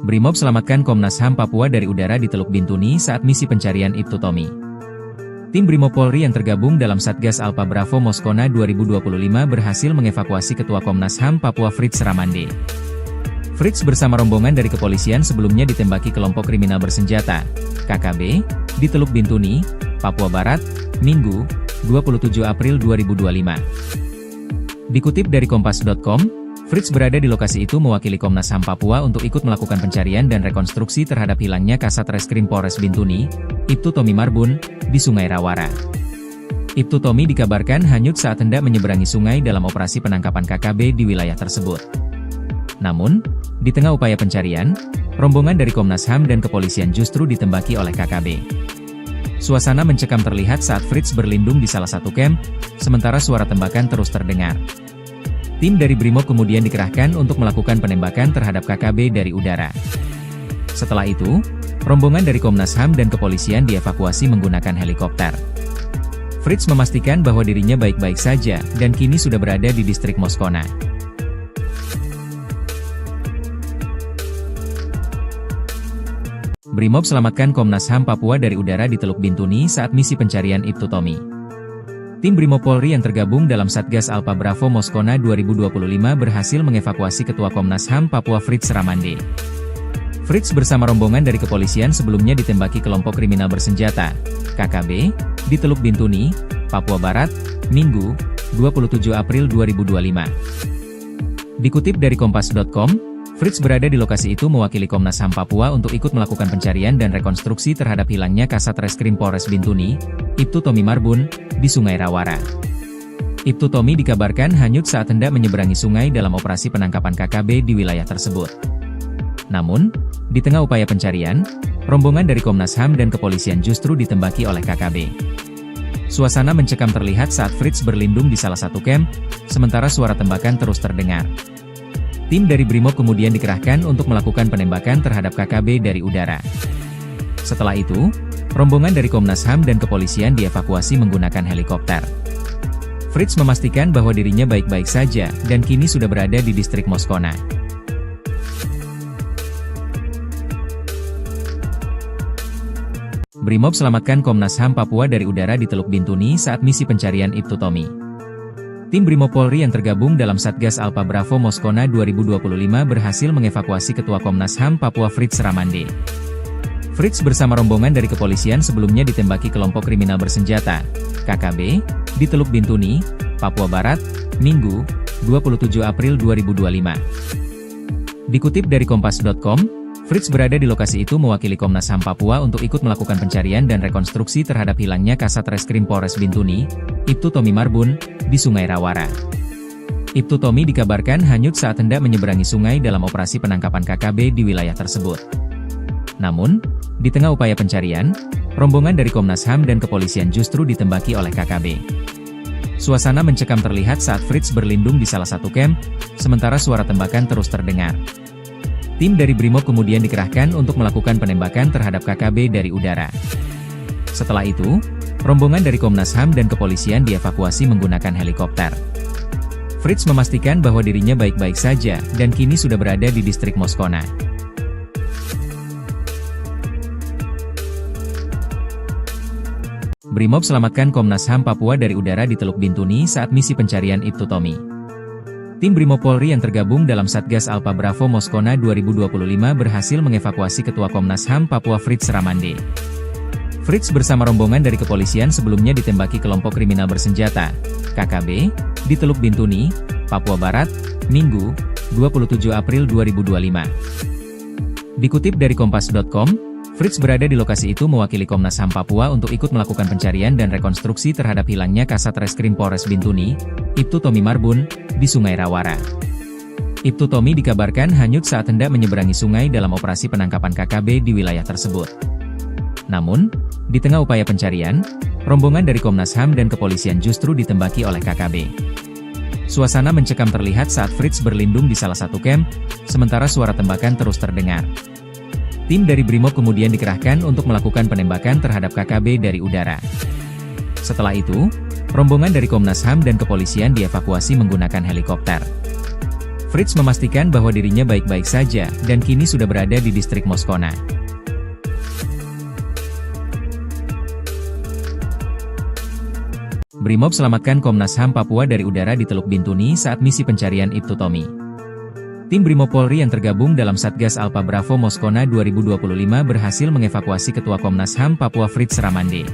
Brimob selamatkan Komnas HAM Papua dari udara di Teluk Bintuni saat misi pencarian Ibtu Tommy. Tim Brimob Polri yang tergabung dalam Satgas Alpha Bravo Moskona 2025 berhasil mengevakuasi Ketua Komnas HAM Papua Fritz Ramande. Fritz bersama rombongan dari kepolisian sebelumnya ditembaki kelompok kriminal bersenjata, KKB, di Teluk Bintuni, Papua Barat, Minggu, 27 April 2025. Dikutip dari Kompas.com, Fritz berada di lokasi itu mewakili Komnas HAM Papua untuk ikut melakukan pencarian dan rekonstruksi terhadap hilangnya Kasat Reskrim Polres Bintuni, Ibtu Tommy Marbun, di Sungai Rawara. Ibtu Tommy dikabarkan hanyut saat hendak menyeberangi sungai dalam operasi penangkapan KKB di wilayah tersebut. Namun, di tengah upaya pencarian, rombongan dari Komnas HAM dan kepolisian justru ditembaki oleh KKB. Suasana mencekam terlihat saat Fritz berlindung di salah satu camp, sementara suara tembakan terus terdengar. Tim dari Brimob kemudian dikerahkan untuk melakukan penembakan terhadap KKB dari udara. Setelah itu, rombongan dari Komnas HAM dan kepolisian dievakuasi menggunakan helikopter. Fritz memastikan bahwa dirinya baik-baik saja, dan kini sudah berada di distrik Moskona. Brimob selamatkan Komnas HAM Papua dari udara di Teluk Bintuni saat misi pencarian Ibtu Tommy. Tim Brimob Polri yang tergabung dalam Satgas Alpha Bravo Moskona 2025 berhasil mengevakuasi Ketua Komnas HAM Papua Fritz Ramande. Fritz bersama rombongan dari kepolisian sebelumnya ditembaki kelompok kriminal bersenjata, KKB, di Teluk Bintuni, Papua Barat, Minggu, 27 April 2025. Dikutip dari Kompas.com, Fritz berada di lokasi itu mewakili Komnas HAM Papua untuk ikut melakukan pencarian dan rekonstruksi terhadap hilangnya Kasat Reskrim Polres Bintuni, Ibtu Tommy Marbun, di Sungai Rawara. Ibtu Tommy dikabarkan hanyut saat hendak menyeberangi sungai dalam operasi penangkapan KKB di wilayah tersebut. Namun, di tengah upaya pencarian, rombongan dari Komnas HAM dan kepolisian justru ditembaki oleh KKB. Suasana mencekam terlihat saat Fritz berlindung di salah satu camp, sementara suara tembakan terus terdengar. Tim dari Brimob kemudian dikerahkan untuk melakukan penembakan terhadap KKB dari udara. Setelah itu, rombongan dari Komnas HAM dan kepolisian dievakuasi menggunakan helikopter. Fritz memastikan bahwa dirinya baik-baik saja, dan kini sudah berada di distrik Moskona. Brimob selamatkan Komnas HAM Papua dari udara di Teluk Bintuni saat misi pencarian Ibtu Tommy. Tim Brimob Polri yang tergabung dalam Satgas Alpha Bravo Moskona 2025 berhasil mengevakuasi Ketua Komnas HAM Papua Fritz Ramande. Fritz bersama rombongan dari kepolisian sebelumnya ditembaki kelompok kriminal bersenjata, KKB, di Teluk Bintuni, Papua Barat, Minggu, 27 April 2025. Dikutip dari Kompas.com, Fritz berada di lokasi itu mewakili Komnas HAM Papua untuk ikut melakukan pencarian dan rekonstruksi terhadap hilangnya Kasat Reskrim Polres Bintuni, Ibtu Tommy Marbun, di Sungai Rawara. Ibtu Tommy dikabarkan hanyut saat hendak menyeberangi sungai dalam operasi penangkapan KKB di wilayah tersebut. Namun, di tengah upaya pencarian, rombongan dari Komnas HAM dan kepolisian justru ditembaki oleh KKB. Suasana mencekam terlihat saat Fritz berlindung di salah satu camp, sementara suara tembakan terus terdengar. Tim dari Brimob kemudian dikerahkan untuk melakukan penembakan terhadap KKB dari udara. Setelah itu, rombongan dari Komnas HAM dan kepolisian dievakuasi menggunakan helikopter. Fritz memastikan bahwa dirinya baik-baik saja, dan kini sudah berada di distrik Moskona. Brimob selamatkan Komnas HAM Papua dari udara di Teluk Bintuni saat misi pencarian Ibtu Tommy. Tim Brimob Polri yang tergabung dalam Satgas Alpha Bravo Moskona 2025 berhasil mengevakuasi Ketua Komnas HAM Papua Fritz Ramande. Fritz bersama rombongan dari kepolisian sebelumnya ditembaki kelompok kriminal bersenjata, KKB, di Teluk Bintuni, Papua Barat, Minggu, 27 April 2025. Dikutip dari Kompas.com, Fritz berada di lokasi itu mewakili Komnas HAM Papua untuk ikut melakukan pencarian dan rekonstruksi terhadap hilangnya Kasat Reskrim Polres Bintuni, Ibtu Tommy Marbun, di Sungai Rawara. Ibtu Tommy dikabarkan hanyut saat hendak menyeberangi sungai dalam operasi penangkapan KKB di wilayah tersebut. Namun, di tengah upaya pencarian, rombongan dari Komnas HAM dan kepolisian justru ditembaki oleh KKB. Suasana mencekam terlihat saat Fritz berlindung di salah satu camp, sementara suara tembakan terus terdengar. Tim dari Brimob kemudian dikerahkan untuk melakukan penembakan terhadap KKB dari udara. Setelah itu, rombongan dari Komnas HAM dan kepolisian dievakuasi menggunakan helikopter. Fritz memastikan bahwa dirinya baik-baik saja, dan kini sudah berada di distrik Moskona. Brimob selamatkan Komnas HAM Papua dari udara di Teluk Bintuni saat misi pencarian Ibtu Tommy. Tim Brimob Polri yang tergabung dalam Satgas Alpha Bravo Moskona 2025 berhasil mengevakuasi Ketua Komnas HAM Papua Fritz Ramande.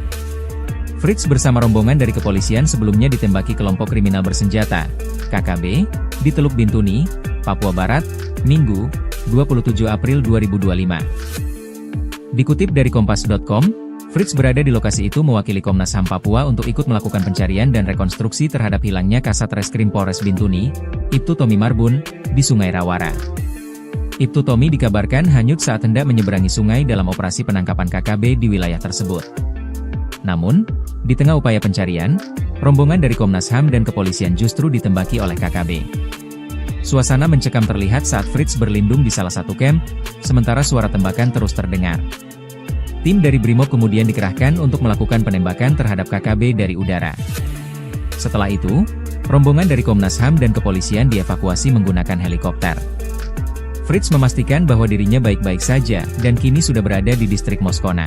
Fritz bersama rombongan dari kepolisian sebelumnya ditembaki kelompok kriminal bersenjata, KKB, di Teluk Bintuni, Papua Barat, Minggu, 27 April 2025. Dikutip dari Kompas.com, Fritz berada di lokasi itu mewakili Komnas HAM Papua untuk ikut melakukan pencarian dan rekonstruksi terhadap hilangnya Kasat Reskrim Polres Bintuni, Ibtu Tommy Marbun, di Sungai Rawara. Ibtu Tommy dikabarkan hanyut saat hendak menyeberangi sungai dalam operasi penangkapan KKB di wilayah tersebut. Namun, di tengah upaya pencarian, rombongan dari Komnas HAM dan kepolisian justru ditembaki oleh KKB. Suasana mencekam terlihat saat Fritz berlindung di salah satu camp, sementara suara tembakan terus terdengar. Tim dari Brimob kemudian dikerahkan untuk melakukan penembakan terhadap KKB dari udara. Setelah itu, rombongan dari Komnas HAM dan kepolisian dievakuasi menggunakan helikopter. Fritz memastikan bahwa dirinya baik-baik saja, dan kini sudah berada di distrik Moskona.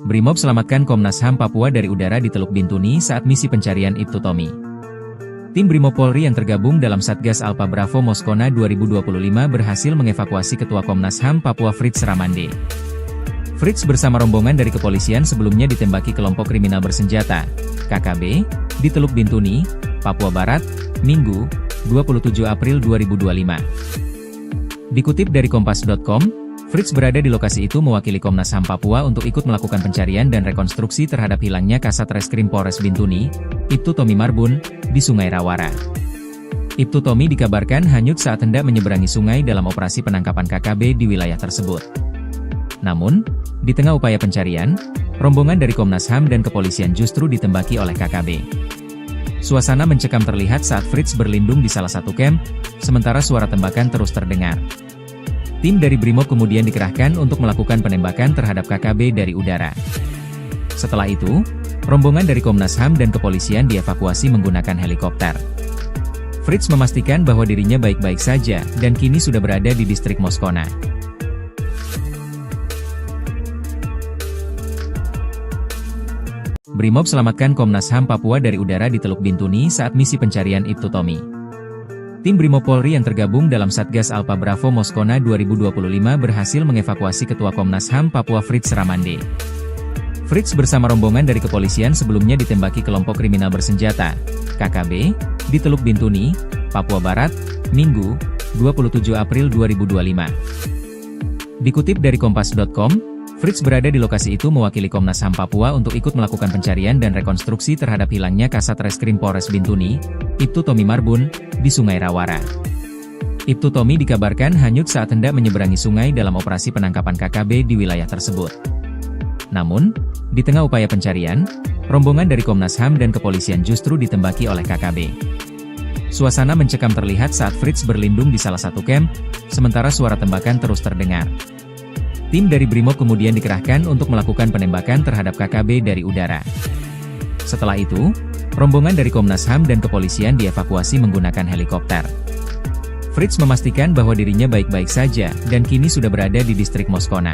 Brimob selamatkan Komnas HAM Papua dari udara di Teluk Bintuni saat misi pencarian Ibtu Tommy. Tim Brimob Polri yang tergabung dalam Satgas Alpha Bravo Moskona 2025 berhasil mengevakuasi Ketua Komnas HAM Papua Fritz Ramande. Fritz bersama rombongan dari kepolisian sebelumnya ditembaki kelompok kriminal bersenjata, KKB, di Teluk Bintuni, Papua Barat, Minggu, 27 April 2025. Dikutip dari Kompas.com, Fritz berada di lokasi itu mewakili Komnas HAM Papua untuk ikut melakukan pencarian dan rekonstruksi terhadap hilangnya Kasat Reskrim Polres Bintuni, Ibtu Tommy Marbun, di Sungai Rawara. Ibtu Tommy dikabarkan hanyut saat hendak menyeberangi sungai dalam operasi penangkapan KKB di wilayah tersebut. Namun, di tengah upaya pencarian, rombongan dari Komnas HAM dan kepolisian justru ditembaki oleh KKB. Suasana mencekam terlihat saat Fritz berlindung di salah satu camp, sementara suara tembakan terus terdengar. Tim dari Brimob kemudian dikerahkan untuk melakukan penembakan terhadap KKB dari udara. Setelah itu, rombongan dari Komnas HAM dan kepolisian dievakuasi menggunakan helikopter. Fritz memastikan bahwa dirinya baik-baik saja, dan kini sudah berada di distrik Moskona. Brimob selamatkan Komnas HAM Papua dari udara di Teluk Bintuni saat misi pencarian Ibtu Tommy. Tim Brimob Polri yang tergabung dalam Satgas Alpha Bravo Moskona 2025 berhasil mengevakuasi Ketua Komnas HAM Papua Fritz Ramande. Fritz bersama rombongan dari kepolisian sebelumnya ditembaki kelompok kriminal bersenjata, KKB, di Teluk Bintuni, Papua Barat, Minggu, 27 April 2025. Dikutip dari Kompas.com, Fritz berada di lokasi itu mewakili Komnas HAM Papua untuk ikut melakukan pencarian dan rekonstruksi terhadap hilangnya Kasat Reskrim Polres Bintuni, Ibtu Tommy Marbun, di Sungai Rawara. Ibtu Tommy dikabarkan hanyut saat hendak menyeberangi sungai dalam operasi penangkapan KKB di wilayah tersebut. Namun, di tengah upaya pencarian, rombongan dari Komnas HAM dan kepolisian justru ditembaki oleh KKB. Suasana mencekam terlihat saat Fritz berlindung di salah satu camp, sementara suara tembakan terus terdengar. Tim dari Brimob kemudian dikerahkan untuk melakukan penembakan terhadap KKB dari udara. Setelah itu, rombongan dari Komnas HAM dan kepolisian dievakuasi menggunakan helikopter. Fritz memastikan bahwa dirinya baik-baik saja, dan kini sudah berada di distrik Moskona.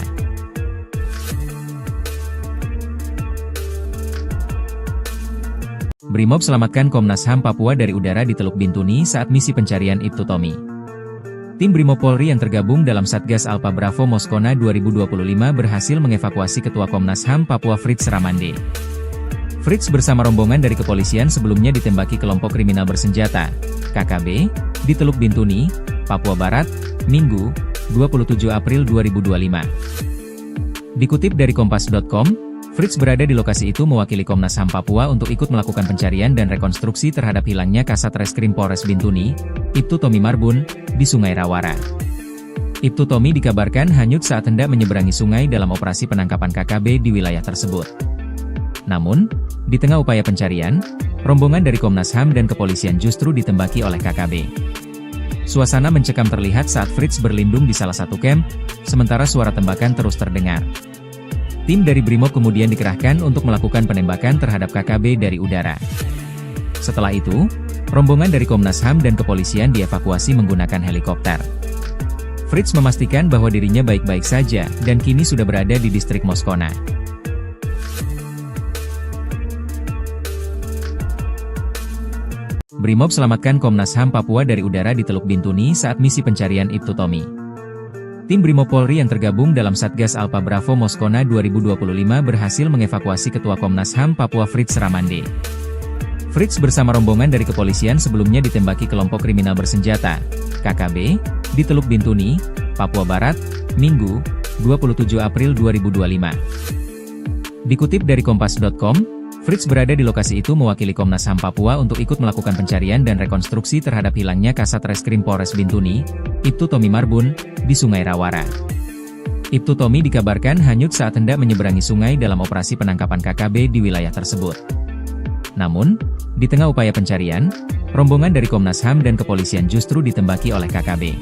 Brimob selamatkan Komnas HAM Papua dari udara di Teluk Bintuni saat misi pencarian Ibtu Tommy. Tim Brimob Polri yang tergabung dalam Satgas Alpha Bravo Moskona 2025 berhasil mengevakuasi Ketua Komnas HAM Papua Fritz Ramande. Fritz bersama rombongan dari kepolisian sebelumnya ditembaki kelompok kriminal bersenjata, KKB, di Teluk Bintuni, Papua Barat, Minggu, 27 April 2025. Dikutip dari Kompas.com, Fritz berada di lokasi itu mewakili Komnas HAM Papua untuk ikut melakukan pencarian dan rekonstruksi terhadap hilangnya Kasat Reskrim Polres Bintuni, Ibtu Tommy Marbun, di Sungai Rawara. Ibtu Tommy dikabarkan hanyut saat hendak menyeberangi sungai dalam operasi penangkapan KKB di wilayah tersebut. Namun, di tengah upaya pencarian, rombongan dari Komnas HAM dan kepolisian justru ditembaki oleh KKB. Suasana mencekam terlihat saat Fritz berlindung di salah satu camp, sementara suara tembakan terus terdengar. Tim dari Brimob kemudian dikerahkan untuk melakukan penembakan terhadap KKB dari udara. Setelah itu, rombongan dari Komnas HAM dan kepolisian dievakuasi menggunakan helikopter. Fritz memastikan bahwa dirinya baik-baik saja, dan kini sudah berada di distrik Moskona. Brimob selamatkan Komnas HAM Papua dari udara di Teluk Bintuni saat misi pencarian Ibtu Tommy. Tim Brimob Polri yang tergabung dalam Satgas Alpha Bravo Moskona 2025 berhasil mengevakuasi Ketua Komnas HAM Papua Fritz Ramande. Fritz bersama rombongan dari kepolisian sebelumnya ditembaki kelompok kriminal bersenjata, KKB, di Teluk Bintuni, Papua Barat, Minggu, 27 April 2025. Dikutip dari Kompas.com, Fritz berada di lokasi itu mewakili Komnas HAM Papua untuk ikut melakukan pencarian dan rekonstruksi terhadap hilangnya Kasat Reskrim Polres Bintuni, Ibtu Tommy Marbun, di Sungai Rawara. Ibtu Tommy dikabarkan hanyut saat hendak menyeberangi sungai dalam operasi penangkapan KKB di wilayah tersebut. Namun, di tengah upaya pencarian, rombongan dari Komnas HAM dan kepolisian justru ditembaki oleh KKB.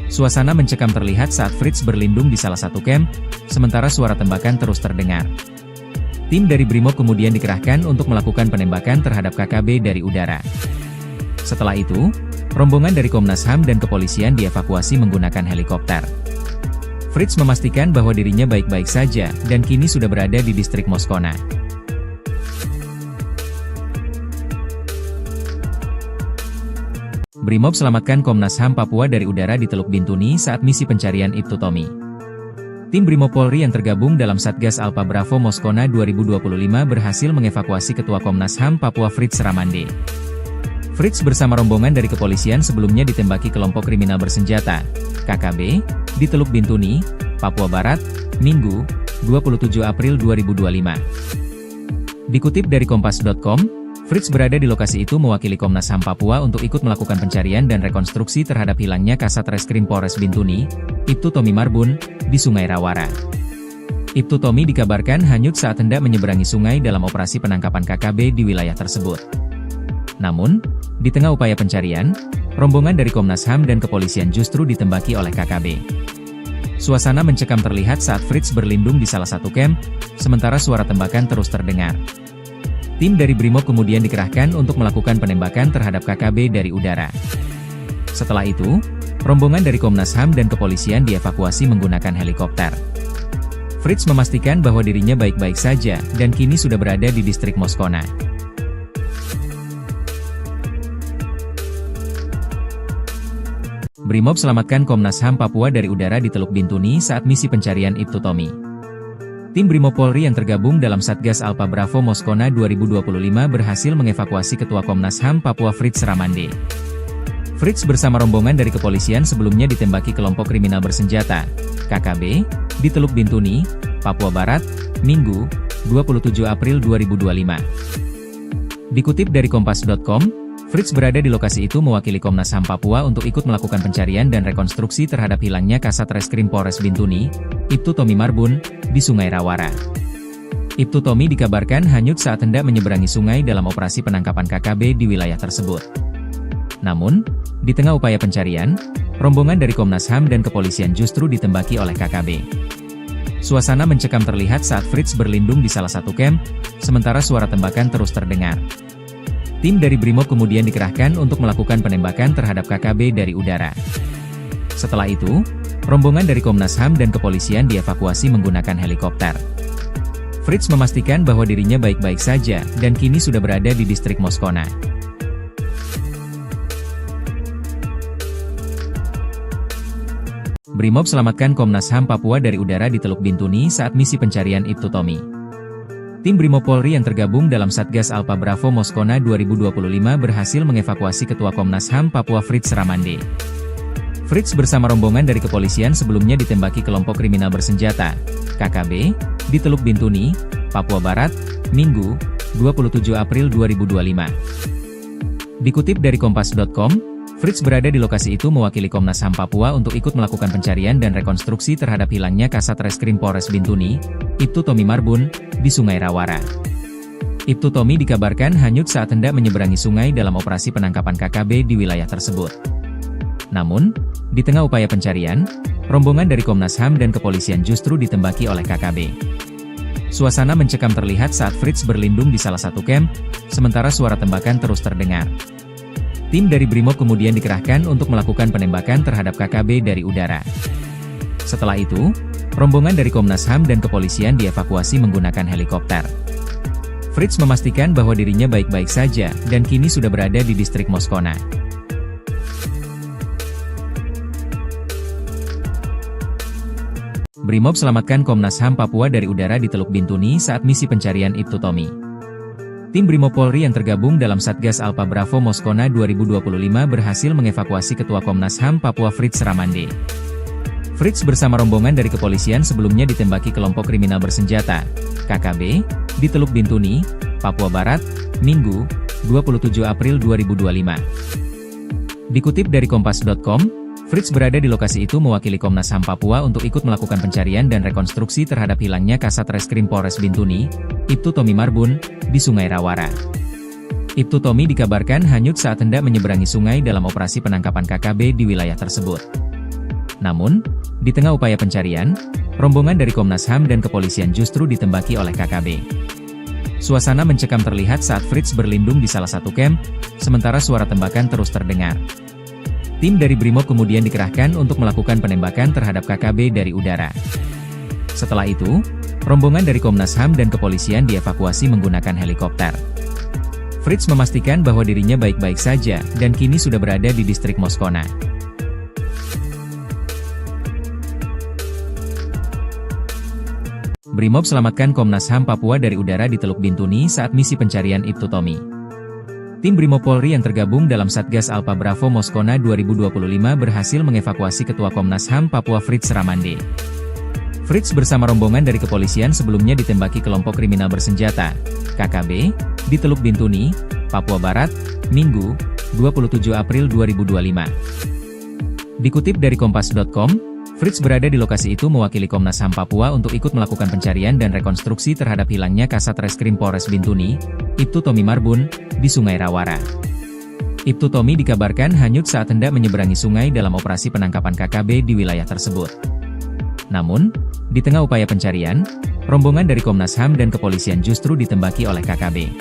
Suasana mencekam terlihat saat Fritz berlindung di salah satu camp, sementara suara tembakan terus terdengar. Tim dari Brimob kemudian dikerahkan untuk melakukan penembakan terhadap KKB dari udara. Setelah itu, rombongan dari Komnas HAM dan kepolisian dievakuasi menggunakan helikopter. Fritz memastikan bahwa dirinya baik-baik saja, dan kini sudah berada di distrik Moskona. Brimob selamatkan Komnas HAM Papua dari udara di Teluk Bintuni saat misi pencarian Ibtu Tommy. Tim Brimob Polri yang tergabung dalam Satgas Alpha Bravo Moskona 2025 berhasil mengevakuasi Ketua Komnas HAM Papua Fritz Ramande. Fritz bersama rombongan dari kepolisian sebelumnya ditembaki kelompok kriminal bersenjata, KKB, di Teluk Bintuni, Papua Barat, Minggu, 27 April 2025. Dikutip dari Kompas.com, Fritz berada di lokasi itu mewakili Komnas HAM Papua untuk ikut melakukan pencarian dan rekonstruksi terhadap hilangnya Kasat Reskrim Polres Bintuni, Ibtu Tommy Marbun, di Sungai Rawara. Ibtu Tommy dikabarkan hanyut saat hendak menyeberangi sungai dalam operasi penangkapan KKB di wilayah tersebut. Namun, di tengah upaya pencarian, rombongan dari Komnas HAM dan kepolisian justru ditembaki oleh KKB. Suasana mencekam terlihat saat Fritz berlindung di salah satu camp, sementara suara tembakan terus terdengar. Tim dari Brimob kemudian dikerahkan untuk melakukan penembakan terhadap KKB dari udara. Setelah itu, rombongan dari Komnas HAM dan kepolisian dievakuasi menggunakan helikopter. Fritz memastikan bahwa dirinya baik-baik saja, dan kini sudah berada di distrik Moskona. Brimob selamatkan Komnas HAM Papua dari udara di Teluk Bintuni saat misi pencarian Ibtu Tommy. Tim Brimob Polri yang tergabung dalam Satgas Alpha Bravo Moskona 2025 berhasil mengevakuasi Ketua Komnas HAM Papua Fritz Ramande. Fritz bersama rombongan dari kepolisian sebelumnya ditembaki kelompok kriminal bersenjata, KKB, di Teluk Bintuni, Papua Barat, Minggu, 27 April 2025. Dikutip dari Kompas.com, Fritz berada di lokasi itu mewakili Komnas HAM Papua untuk ikut melakukan pencarian dan rekonstruksi terhadap hilangnya Kasat Reskrim Polres Bintuni, Ibtu Tommy Marbun, di Sungai Rawara. Ibtu Tommy dikabarkan hanyut saat hendak menyeberangi sungai dalam operasi penangkapan KKB di wilayah tersebut. Namun, di tengah upaya pencarian, rombongan dari Komnas HAM dan kepolisian justru ditembaki oleh KKB. Suasana mencekam terlihat saat Fritz berlindung di salah satu camp, sementara suara tembakan terus terdengar. Tim dari Brimob kemudian dikerahkan untuk melakukan penembakan terhadap KKB dari udara. Setelah itu, rombongan dari Komnas HAM dan kepolisian dievakuasi menggunakan helikopter. Fritz memastikan bahwa dirinya baik-baik saja, dan kini sudah berada di distrik Moskona. Brimob selamatkan Komnas HAM Papua dari udara di Teluk Bintuni saat misi pencarian Ibtu Tommy. Tim Brimob Polri yang tergabung dalam Satgas Alpha Bravo Moskona 2025 berhasil mengevakuasi Ketua Komnas HAM Papua Fritz Ramande. Fritz bersama rombongan dari kepolisian sebelumnya ditembaki kelompok kriminal bersenjata, KKB, di Teluk Bintuni, Papua Barat, Minggu, 27 April 2025. Dikutip dari Kompas.com, Fritz berada di lokasi itu mewakili Komnas HAM Papua untuk ikut melakukan pencarian dan rekonstruksi terhadap hilangnya Kasat Reskrim Polres Bintuni, Ibtu Tommy Marbun, di Sungai Rawara. Ibtu Tommy dikabarkan hanyut saat hendak menyeberangi sungai dalam operasi penangkapan KKB di wilayah tersebut. Namun, di tengah upaya pencarian, rombongan dari Komnas HAM dan kepolisian justru ditembaki oleh KKB. Suasana mencekam terlihat saat Fritz berlindung di salah satu camp, sementara suara tembakan terus terdengar. Tim dari Brimob kemudian dikerahkan untuk melakukan penembakan terhadap KKB dari udara. Setelah itu, rombongan dari Komnas HAM dan kepolisian dievakuasi menggunakan helikopter. Fritz memastikan bahwa dirinya baik-baik saja, dan kini sudah berada di distrik Moskona. Brimob selamatkan Komnas HAM Papua dari udara di Teluk Bintuni saat misi pencarian Ibtu Tommy. Tim Brimob Polri yang tergabung dalam Satgas Alpha Bravo Moskona 2025 berhasil mengevakuasi Ketua Komnas HAM Papua Fritz Ramande. Fritz bersama rombongan dari kepolisian sebelumnya ditembaki kelompok kriminal bersenjata, KKB, di Teluk Bintuni, Papua Barat, Minggu, 27 April 2025. Dikutip dari Kompas.com, Fritz berada di lokasi itu mewakili Komnas HAM Papua untuk ikut melakukan pencarian dan rekonstruksi terhadap hilangnya Kasat Reskrim Polres Bintuni, Ibtu Tommy Marbun, di Sungai Rawara. Ibtu Tommy dikabarkan hanyut saat hendak menyeberangi sungai dalam operasi penangkapan KKB di wilayah tersebut. Namun, di tengah upaya pencarian, rombongan dari Komnas HAM dan kepolisian justru ditembaki oleh KKB. Suasana mencekam terlihat saat Fritz berlindung di salah satu camp, sementara suara tembakan terus terdengar. Tim dari Brimob kemudian dikerahkan untuk melakukan penembakan terhadap KKB dari udara. Setelah itu, rombongan dari Komnas HAM dan kepolisian dievakuasi menggunakan helikopter. Fritz memastikan bahwa dirinya baik-baik saja dan kini sudah berada di distrik Moskona. Brimob selamatkan Komnas HAM Papua dari udara di Teluk Bintuni saat misi pencarian Ibtu Tommy. Tim Brimob Polri yang tergabung dalam Satgas Alpha Bravo Moskona 2025 berhasil mengevakuasi Ketua Komnas HAM Papua Fritz Ramande. Fritz bersama rombongan dari kepolisian sebelumnya ditembaki kelompok kriminal bersenjata, KKB, di Teluk Bintuni, Papua Barat, Minggu, 27 April 2025. Dikutip dari Kompas.com, Fritz berada di lokasi itu mewakili Komnas HAM Papua untuk ikut melakukan pencarian dan rekonstruksi terhadap hilangnya Kasat Reskrim Polres Bintuni, Ibtu Tommy Marbun, di Sungai Rawara. Ibtu Tommy dikabarkan hanyut saat hendak menyeberangi sungai dalam operasi penangkapan KKB di wilayah tersebut. Namun, di tengah upaya pencarian, rombongan dari Komnas HAM dan kepolisian justru ditembaki oleh KKB.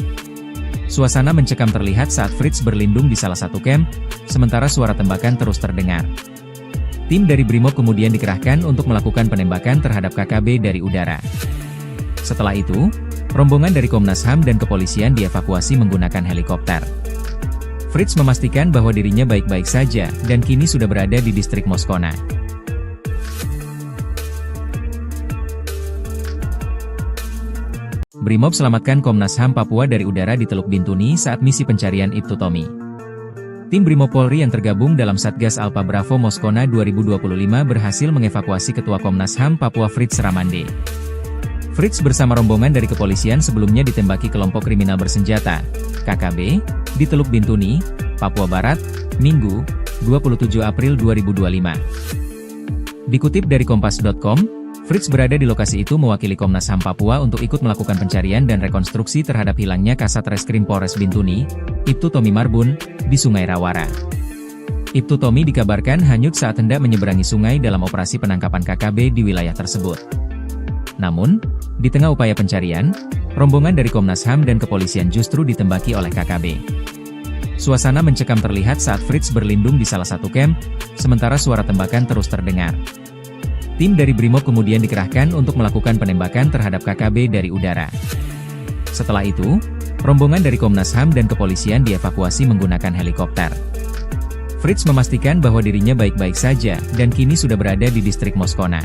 Suasana mencekam terlihat saat Fritz berlindung di salah satu camp, sementara suara tembakan terus terdengar. Tim dari Brimob kemudian dikerahkan untuk melakukan penembakan terhadap KKB dari udara. Setelah itu, rombongan dari Komnas HAM dan kepolisian dievakuasi menggunakan helikopter. Fritz memastikan bahwa dirinya baik-baik saja dan kini sudah berada di distrik Moskona. Brimob selamatkan Komnas HAM Papua dari udara di Teluk Bintuni saat misi pencarian Ibtu Tommy. Tim Brimob Polri yang tergabung dalam Satgas Alpha Bravo Moskona 2025 berhasil mengevakuasi Ketua Komnas HAM Papua Fritz Ramande. Fritz bersama rombongan dari kepolisian sebelumnya ditembaki kelompok kriminal bersenjata, KKB, di Teluk Bintuni, Papua Barat, Minggu, 27 April 2025. Dikutip dari Kompas.com, Fritz berada di lokasi itu mewakili Komnas HAM Papua untuk ikut melakukan pencarian dan rekonstruksi terhadap hilangnya Kasat Reskrim Polres Bintuni, Ibtu Tommy Marbun, di Sungai Rawara. Ibtu Tommy dikabarkan hanyut saat hendak menyeberangi sungai dalam operasi penangkapan KKB di wilayah tersebut. Namun, di tengah upaya pencarian, rombongan dari Komnas HAM dan kepolisian justru ditembaki oleh KKB. Suasana mencekam terlihat saat Fritz berlindung di salah satu camp, sementara suara tembakan terus terdengar. Tim dari Brimob kemudian dikerahkan untuk melakukan penembakan terhadap KKB dari udara. Setelah itu, rombongan dari Komnas HAM dan kepolisian dievakuasi menggunakan helikopter. Fritz memastikan bahwa dirinya baik-baik saja dan kini sudah berada di distrik Moskona.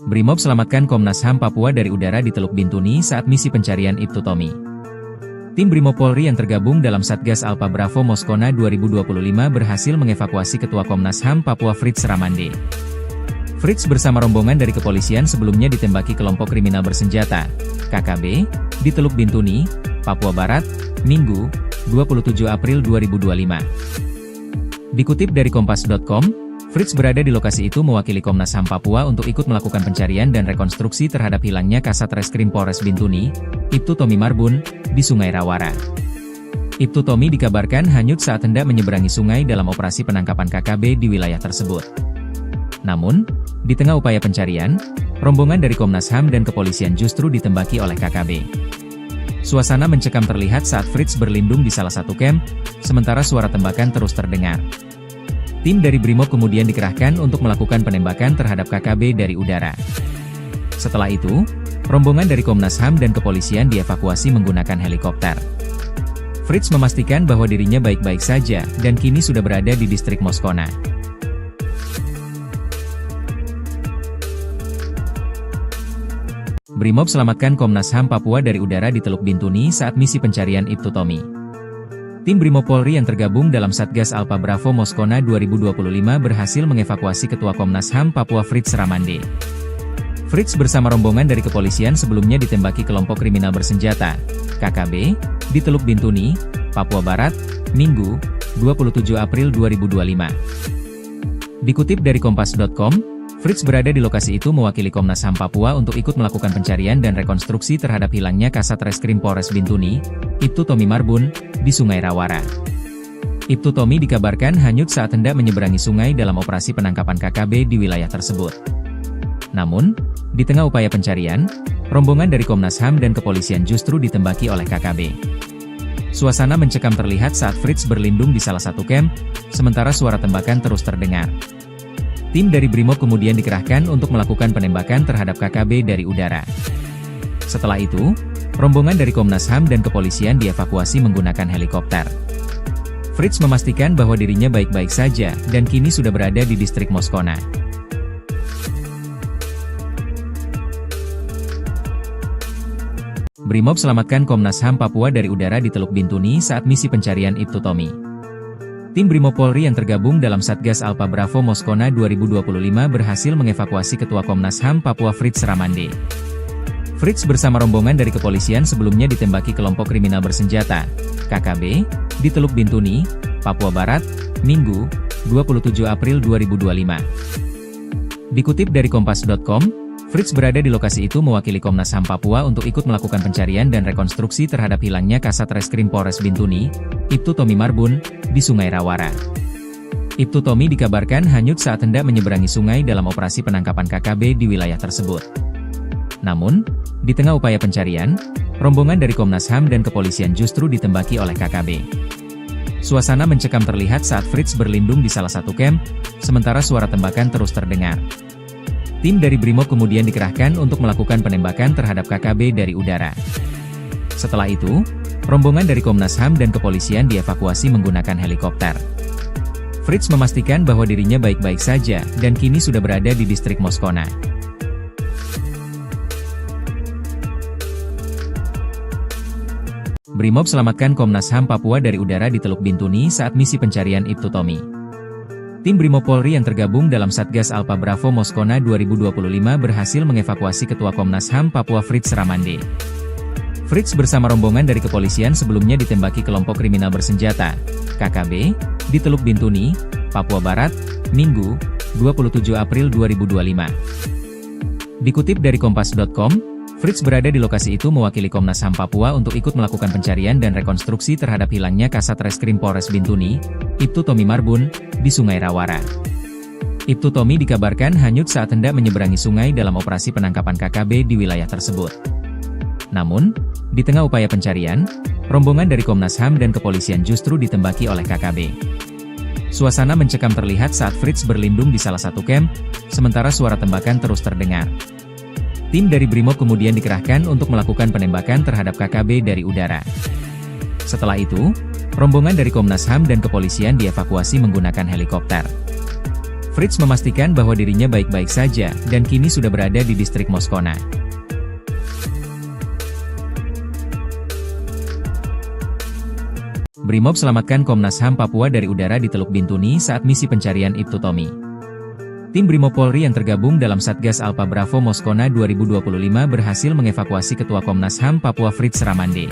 Brimob selamatkan Komnas HAM Papua dari udara di Teluk Bintuni saat misi pencarian Ibtu Tommy. Tim Brimob Polri yang tergabung dalam Satgas Alpha Bravo Moskona 2025 berhasil mengevakuasi Ketua Komnas HAM Papua Fritz Ramande. Fritz bersama rombongan dari kepolisian sebelumnya ditembaki kelompok kriminal bersenjata, KKB, di Teluk Bintuni, Papua Barat, Minggu, 27 April 2025. Dikutip dari Kompas.com, Fritz berada di lokasi itu mewakili Komnas HAM Papua untuk ikut melakukan pencarian dan rekonstruksi terhadap hilangnya Kasat Reskrim Polres Bintuni, Ibtu Tommy Marbun, di Sungai Rawara. Ibtu Tommy dikabarkan hanyut saat hendak menyeberangi sungai dalam operasi penangkapan KKB di wilayah tersebut. Namun, di tengah upaya pencarian, rombongan dari Komnas HAM dan kepolisian justru ditembaki oleh KKB. Suasana mencekam terlihat saat Fritz berlindung di salah satu camp, sementara suara tembakan terus terdengar. Tim dari Brimob kemudian dikerahkan untuk melakukan penembakan terhadap KKB dari udara. Setelah itu, rombongan dari Komnas HAM dan kepolisian dievakuasi menggunakan helikopter. Fritz memastikan bahwa dirinya baik-baik saja dan kini sudah berada di distrik Moskona. Brimob selamatkan Komnas HAM Papua dari udara di Teluk Bintuni saat misi pencarian Ibtu Tommy. Tim Brimob Polri yang tergabung dalam Satgas Alpha Bravo Moskona 2025 berhasil mengevakuasi Ketua Komnas HAM Papua Fritz Ramande. Fritz bersama rombongan dari kepolisian sebelumnya ditembaki kelompok kriminal bersenjata, KKB, di Teluk Bintuni, Papua Barat, Minggu, 27 April 2025. Dikutip dari Kompas.com, Fritz berada di lokasi itu mewakili Komnas HAM Papua untuk ikut melakukan pencarian dan rekonstruksi terhadap hilangnya Kasat Reskrim Polres Bintuni, Ibtu Tommy Marbun, di Sungai Rawara. Ibtu Tommy dikabarkan hanyut saat hendak menyeberangi sungai dalam operasi penangkapan KKB di wilayah tersebut. Namun, di tengah upaya pencarian, rombongan dari Komnas HAM dan kepolisian justru ditembaki oleh KKB. Suasana mencekam terlihat saat Fritz berlindung di salah satu camp, sementara suara tembakan terus terdengar. Tim dari Brimob kemudian dikerahkan untuk melakukan penembakan terhadap KKB dari udara. Setelah itu, rombongan dari Komnas HAM dan kepolisian dievakuasi menggunakan helikopter. Fritz memastikan bahwa dirinya baik-baik saja dan kini sudah berada di distrik Moskona. Brimob selamatkan Komnas HAM Papua dari udara di Teluk Bintuni saat misi pencarian Ibtu Tommy. Tim Brimob Polri yang tergabung dalam Satgas Alpha Bravo Moskona 2025 berhasil mengevakuasi Ketua Komnas HAM Papua Fritz Ramande. Fritz bersama rombongan dari kepolisian sebelumnya ditembaki kelompok kriminal bersenjata, KKB, di Teluk Bintuni, Papua Barat, Minggu, 27 April 2025. Dikutip dari Kompas.com, Fritz berada di lokasi itu mewakili Komnas HAM Papua untuk ikut melakukan pencarian dan rekonstruksi terhadap hilangnya Kasat Reskrim Polres Bintuni, Ibtu Tommy Marbun, di Sungai Rawara. Ibtu Tommy dikabarkan hanyut saat hendak menyeberangi sungai dalam operasi penangkapan KKB di wilayah tersebut. Namun, di tengah upaya pencarian, rombongan dari Komnas HAM dan kepolisian justru ditembaki oleh KKB. Suasana mencekam terlihat saat Fritz berlindung di salah satu camp, sementara suara tembakan terus terdengar. Tim dari Brimob kemudian dikerahkan untuk melakukan penembakan terhadap KKB dari udara. Setelah itu, rombongan dari Komnas HAM dan kepolisian dievakuasi menggunakan helikopter. Fritz memastikan bahwa dirinya baik-baik saja dan kini sudah berada di distrik Moskona. Brimob selamatkan Komnas HAM Papua dari udara di Teluk Bintuni saat misi pencarian Ibtu Tommy. Tim Brimob Polri yang tergabung dalam Satgas Alpha Bravo Moskona 2025 berhasil mengevakuasi Ketua Komnas HAM Papua Fritz Ramande. Fritz bersama rombongan dari kepolisian sebelumnya ditembaki kelompok kriminal bersenjata, KKB, di Teluk Bintuni, Papua Barat, Minggu, 27 April 2025. Dikutip dari Kompas.com, Fritz berada di lokasi itu mewakili Komnas HAM Papua untuk ikut melakukan pencarian dan rekonstruksi terhadap hilangnya Kasat Reskrim Polres Bintuni, Ibtu Tommy Marbun, di Sungai Rawara. Ibtu Tommy dikabarkan hanyut saat hendak menyeberangi sungai dalam operasi penangkapan KKB di wilayah tersebut. Namun, di tengah upaya pencarian, rombongan dari Komnas HAM dan kepolisian justru ditembaki oleh KKB. Suasana mencekam terlihat saat Fritz berlindung di salah satu camp, sementara suara tembakan terus terdengar. Tim dari Brimob kemudian dikerahkan untuk melakukan penembakan terhadap KKB dari udara. Setelah itu, rombongan dari Komnas HAM dan kepolisian dievakuasi menggunakan helikopter. Fritz memastikan bahwa dirinya baik-baik saja dan kini sudah berada di distrik Moskona. Brimob selamatkan Komnas HAM Papua dari udara di Teluk Bintuni saat misi pencarian Ibtu Tommy. Tim Brimob Polri yang tergabung dalam Satgas Alpha Bravo Moskona 2025 berhasil mengevakuasi Ketua Komnas HAM Papua Fritz Ramande.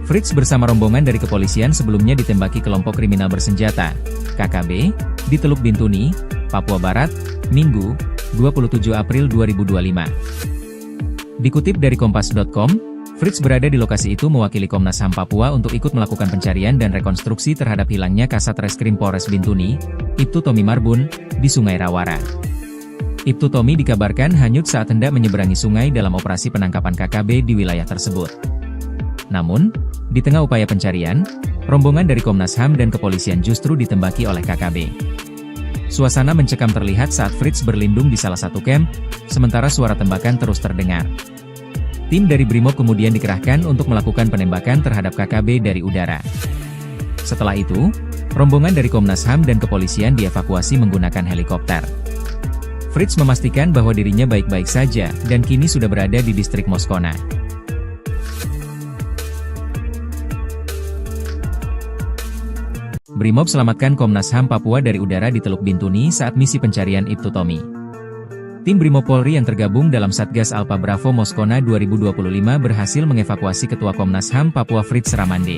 Fritz bersama rombongan dari kepolisian sebelumnya ditembaki kelompok kriminal bersenjata, KKB, di Teluk Bintuni, Papua Barat, Minggu, 27 April 2025. Dikutip dari Kompas.com, Fritz berada di lokasi itu mewakili Komnas HAM Papua untuk ikut melakukan pencarian dan rekonstruksi terhadap hilangnya Kasat Reskrim Polres Bintuni, Ibtu Tommy Marbun, di Sungai Rawara. Ibtu Tommy dikabarkan hanyut saat hendak menyeberangi sungai dalam operasi penangkapan KKB di wilayah tersebut. Namun, di tengah upaya pencarian, rombongan dari Komnas HAM dan kepolisian justru ditembaki oleh KKB. Suasana mencekam terlihat saat Fritz berlindung di salah satu camp, sementara suara tembakan terus terdengar. Tim dari Brimob kemudian dikerahkan untuk melakukan penembakan terhadap KKB dari udara. Setelah itu, rombongan dari Komnas HAM dan kepolisian dievakuasi menggunakan helikopter. Fritz memastikan bahwa dirinya baik-baik saja dan kini sudah berada di distrik Moskona. Brimob selamatkan Komnas HAM Papua dari udara di Teluk Bintuni saat misi pencarian Ibtu Tommy. Tim Brimob Polri yang tergabung dalam Satgas Alpha Bravo Moskona 2025 berhasil mengevakuasi Ketua Komnas HAM Papua Fritz Ramande.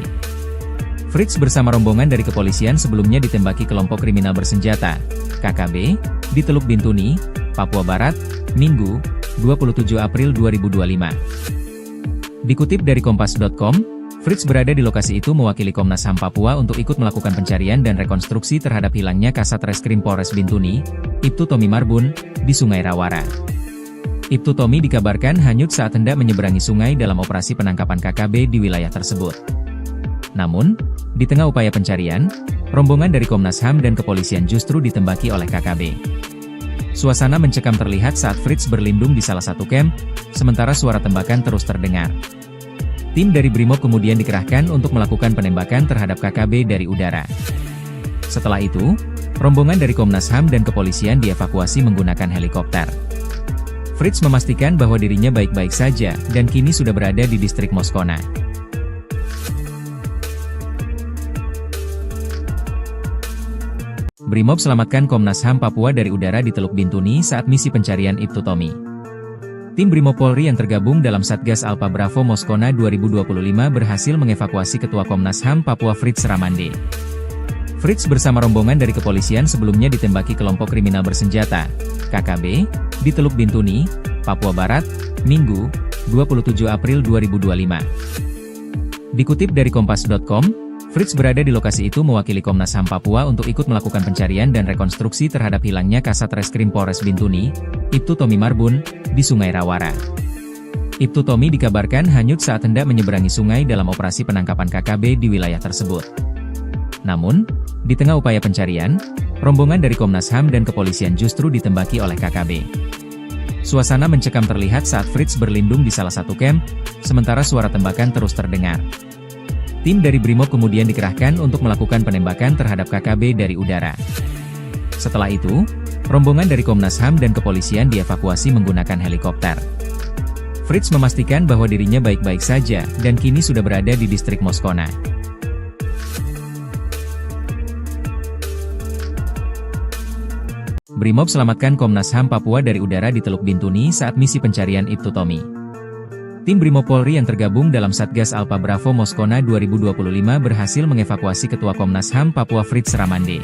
Fritz bersama rombongan dari kepolisian sebelumnya ditembaki kelompok kriminal bersenjata, KKB, di Teluk Bintuni, Papua Barat, Minggu, 27 April 2025. Dikutip dari Kompas.com, Fritz berada di lokasi itu mewakili Komnas HAM Papua untuk ikut melakukan pencarian dan rekonstruksi terhadap hilangnya Kasat Reskrim Polres Bintuni, Ibtu Tommy Marbun, di Sungai Rawara. Ibtu Tommy dikabarkan hanyut saat hendak menyeberangi sungai dalam operasi penangkapan KKB di wilayah tersebut. Namun, di tengah upaya pencarian, rombongan dari Komnas HAM dan kepolisian justru ditembaki oleh KKB. Suasana mencekam terlihat saat Fritz berlindung di salah satu camp, sementara suara tembakan terus terdengar. Tim dari Brimob kemudian dikerahkan untuk melakukan penembakan terhadap KKB dari udara. Setelah itu, rombongan dari Komnas HAM dan kepolisian dievakuasi menggunakan helikopter. Fritz memastikan bahwa dirinya baik-baik saja dan kini sudah berada di distrik Moskona. Brimob selamatkan Komnas HAM Papua dari udara di Teluk Bintuni saat misi pencarian Ibtu Tommy. Tim Brimob Polri yang tergabung dalam Satgas Alpha Bravo Moskona 2025 berhasil mengevakuasi Ketua Komnas HAM Papua Fritz Ramande. Fritz bersama rombongan dari kepolisian sebelumnya ditembaki kelompok kriminal bersenjata, KKB, di Teluk Bintuni, Papua Barat, Minggu, 27 April 2025. Dikutip dari Kompas.com, Fritz berada di lokasi itu mewakili Komnas HAM Papua untuk ikut melakukan pencarian dan rekonstruksi terhadap hilangnya Kasat Reskrim Polres Bintuni, Ibtu Tommy Marbun, di Sungai Rawara. Ibtu Tommy dikabarkan hanyut saat hendak menyeberangi sungai dalam operasi penangkapan KKB di wilayah tersebut. Namun, di tengah upaya pencarian, rombongan dari Komnas HAM dan kepolisian justru ditembaki oleh KKB. Suasana mencekam terlihat saat Fritz berlindung di salah satu camp, sementara suara tembakan terus terdengar. Tim dari Brimob kemudian dikerahkan untuk melakukan penembakan terhadap KKB dari udara. Setelah itu, rombongan dari Komnas HAM dan kepolisian dievakuasi menggunakan helikopter. Fritz memastikan bahwa dirinya baik-baik saja dan kini sudah berada di distrik Moskona. Brimob selamatkan Komnas HAM Papua dari udara di Teluk Bintuni saat misi pencarian Ibtu Tommy. Tim Brimob Polri yang tergabung dalam Satgas Alpha Bravo Moskona 2025 berhasil mengevakuasi Ketua Komnas HAM Papua Fritz Ramande.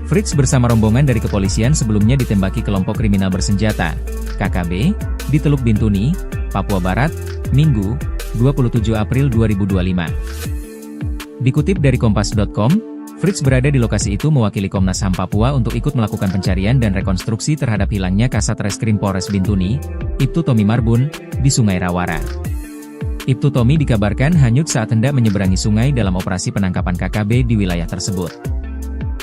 Fritz bersama rombongan dari kepolisian sebelumnya ditembaki kelompok kriminal bersenjata, KKB, di Teluk Bintuni, Papua Barat, Minggu, 27 April 2025. Dikutip dari Kompas.com, Fritz berada di lokasi itu mewakili Komnas HAM Papua untuk ikut melakukan pencarian dan rekonstruksi terhadap hilangnya Kasat Reskrim Polres Bintuni, Ibtu Tommy Marbun, di Sungai Rawara. Ibtu Tommy dikabarkan hanyut saat hendak menyeberangi sungai dalam operasi penangkapan KKB di wilayah tersebut.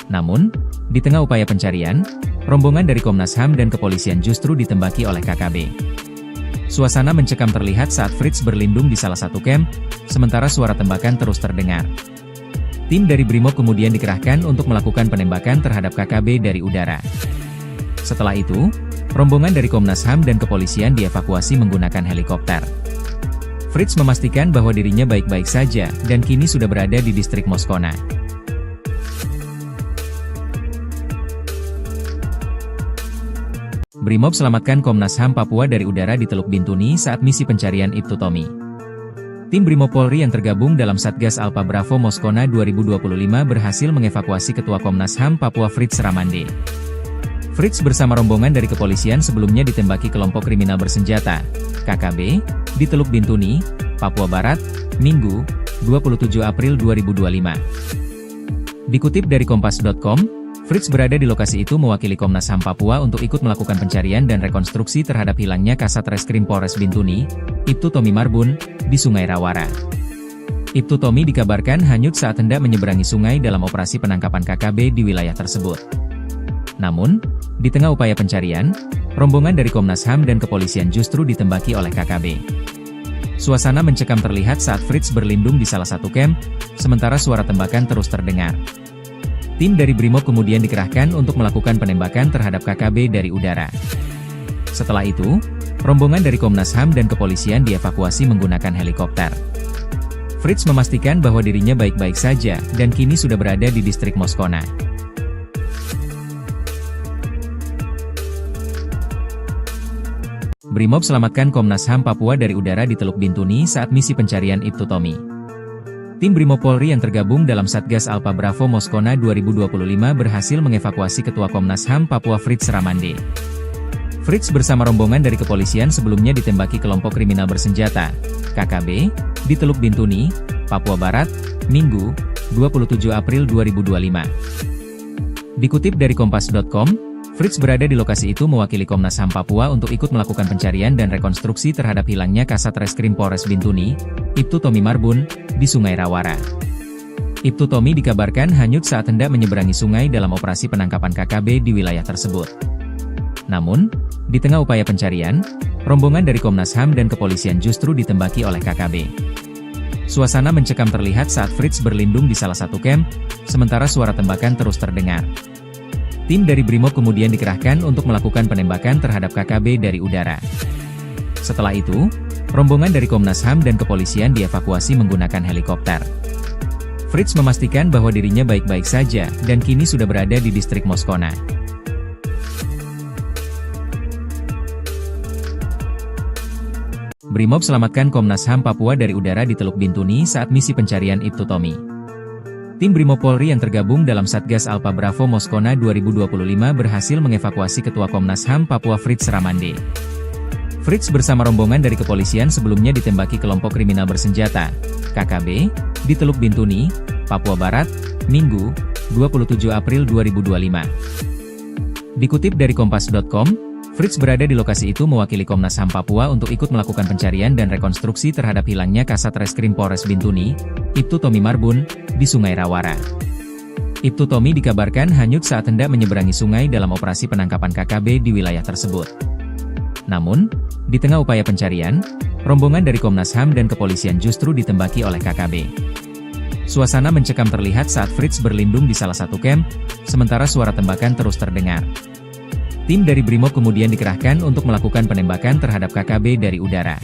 Namun, di tengah upaya pencarian, rombongan dari Komnas HAM dan kepolisian justru ditembaki oleh KKB. Suasana mencekam terlihat saat Fritz berlindung di salah satu camp, sementara suara tembakan terus terdengar. Tim dari Brimob kemudian dikerahkan untuk melakukan penembakan terhadap KKB dari udara. Setelah itu, rombongan dari Komnas HAM dan kepolisian dievakuasi menggunakan helikopter. Fritz memastikan bahwa dirinya baik-baik saja dan kini sudah berada di distrik Moskona. Brimob selamatkan Komnas HAM Papua dari udara di Teluk Bintuni saat misi pencarian Ibtu Tommy. Tim Brimob Polri yang tergabung dalam Satgas Alpha Bravo Moskona 2025 berhasil mengevakuasi Ketua Komnas HAM Papua Fritz Ramande. Fritz bersama rombongan dari kepolisian sebelumnya ditembaki kelompok kriminal bersenjata, KKB, di Teluk Bintuni, Papua Barat, Minggu, 27 April 2025. Dikutip dari Kompas.com, Fritz berada di lokasi itu mewakili Komnas HAM Papua untuk ikut melakukan pencarian dan rekonstruksi terhadap hilangnya Kasat Reskrim Polres Bintuni, Ibtu Tommy Marbun, di Sungai Rawara. Ibtu Tommy dikabarkan hanyut saat hendak menyeberangi sungai dalam operasi penangkapan KKB di wilayah tersebut. Namun, di tengah upaya pencarian, rombongan dari Komnas HAM dan kepolisian justru ditembaki oleh KKB. Suasana mencekam terlihat saat Fritz berlindung di salah satu camp, sementara suara tembakan terus terdengar. Tim dari Brimob kemudian dikerahkan untuk melakukan penembakan terhadap KKB dari udara. Setelah itu, rombongan dari Komnas HAM dan kepolisian dievakuasi menggunakan helikopter. Fritz memastikan bahwa dirinya baik-baik saja dan kini sudah berada di distrik Moskona. Brimob selamatkan Komnas HAM Papua dari udara di Teluk Bintuni saat misi pencarian Ibtu Tommy. Tim Brimob Polri yang tergabung dalam Satgas Alpha Bravo Moskona 2025 berhasil mengevakuasi Ketua Komnas HAM Papua Fritz Ramande. Fritz bersama rombongan dari kepolisian sebelumnya ditembaki kelompok kriminal bersenjata, KKB, di Teluk Bintuni, Papua Barat, Minggu, 27 April 2025. Dikutip dari Kompas.com, Fritz berada di lokasi itu mewakili Komnas HAM Papua untuk ikut melakukan pencarian dan rekonstruksi terhadap hilangnya Kasat Reskrim Polres Bintuni, Ibtu Tommy Marbun, di Sungai Rawara. Ibtu Tommy dikabarkan hanyut saat hendak menyeberangi sungai dalam operasi penangkapan KKB di wilayah tersebut. Namun, di tengah upaya pencarian, rombongan dari Komnas HAM dan kepolisian justru ditembaki oleh KKB. Suasana mencekam terlihat saat Fritz berlindung di salah satu camp, sementara suara tembakan terus terdengar. Tim dari Brimob kemudian dikerahkan untuk melakukan penembakan terhadap KKB dari udara. Setelah itu, rombongan dari Komnas HAM dan kepolisian dievakuasi menggunakan helikopter. Fritz memastikan bahwa dirinya baik-baik saja dan kini sudah berada di distrik Moskona. Brimob selamatkan Komnas HAM Papua dari udara di Teluk Bintuni saat misi pencarian Ibtu Tommy. Tim Brimob Polri yang tergabung dalam Satgas Alpha Bravo Moskona 2025 berhasil mengevakuasi Ketua Komnas HAM Papua Fritz Ramande. Fritz bersama rombongan dari kepolisian sebelumnya ditembaki kelompok kriminal bersenjata, KKB, di Teluk Bintuni, Papua Barat, Minggu, 27 April 2025. Dikutip dari Kompas.com, Fritz berada di lokasi itu mewakili Komnas HAM Papua untuk ikut melakukan pencarian dan rekonstruksi terhadap hilangnya Kasat Reskrim Polres Bintuni, Ibtu Tommy Marbun, di Sungai Rawara. Ibtu Tommy dikabarkan hanyut saat hendak menyeberangi sungai dalam operasi penangkapan KKB di wilayah tersebut. Namun, di tengah upaya pencarian, rombongan dari Komnas HAM dan kepolisian justru ditembaki oleh KKB. Suasana mencekam terlihat saat Fritz berlindung di salah satu camp, sementara suara tembakan terus terdengar. Tim dari Brimob kemudian dikerahkan untuk melakukan penembakan terhadap KKB dari udara.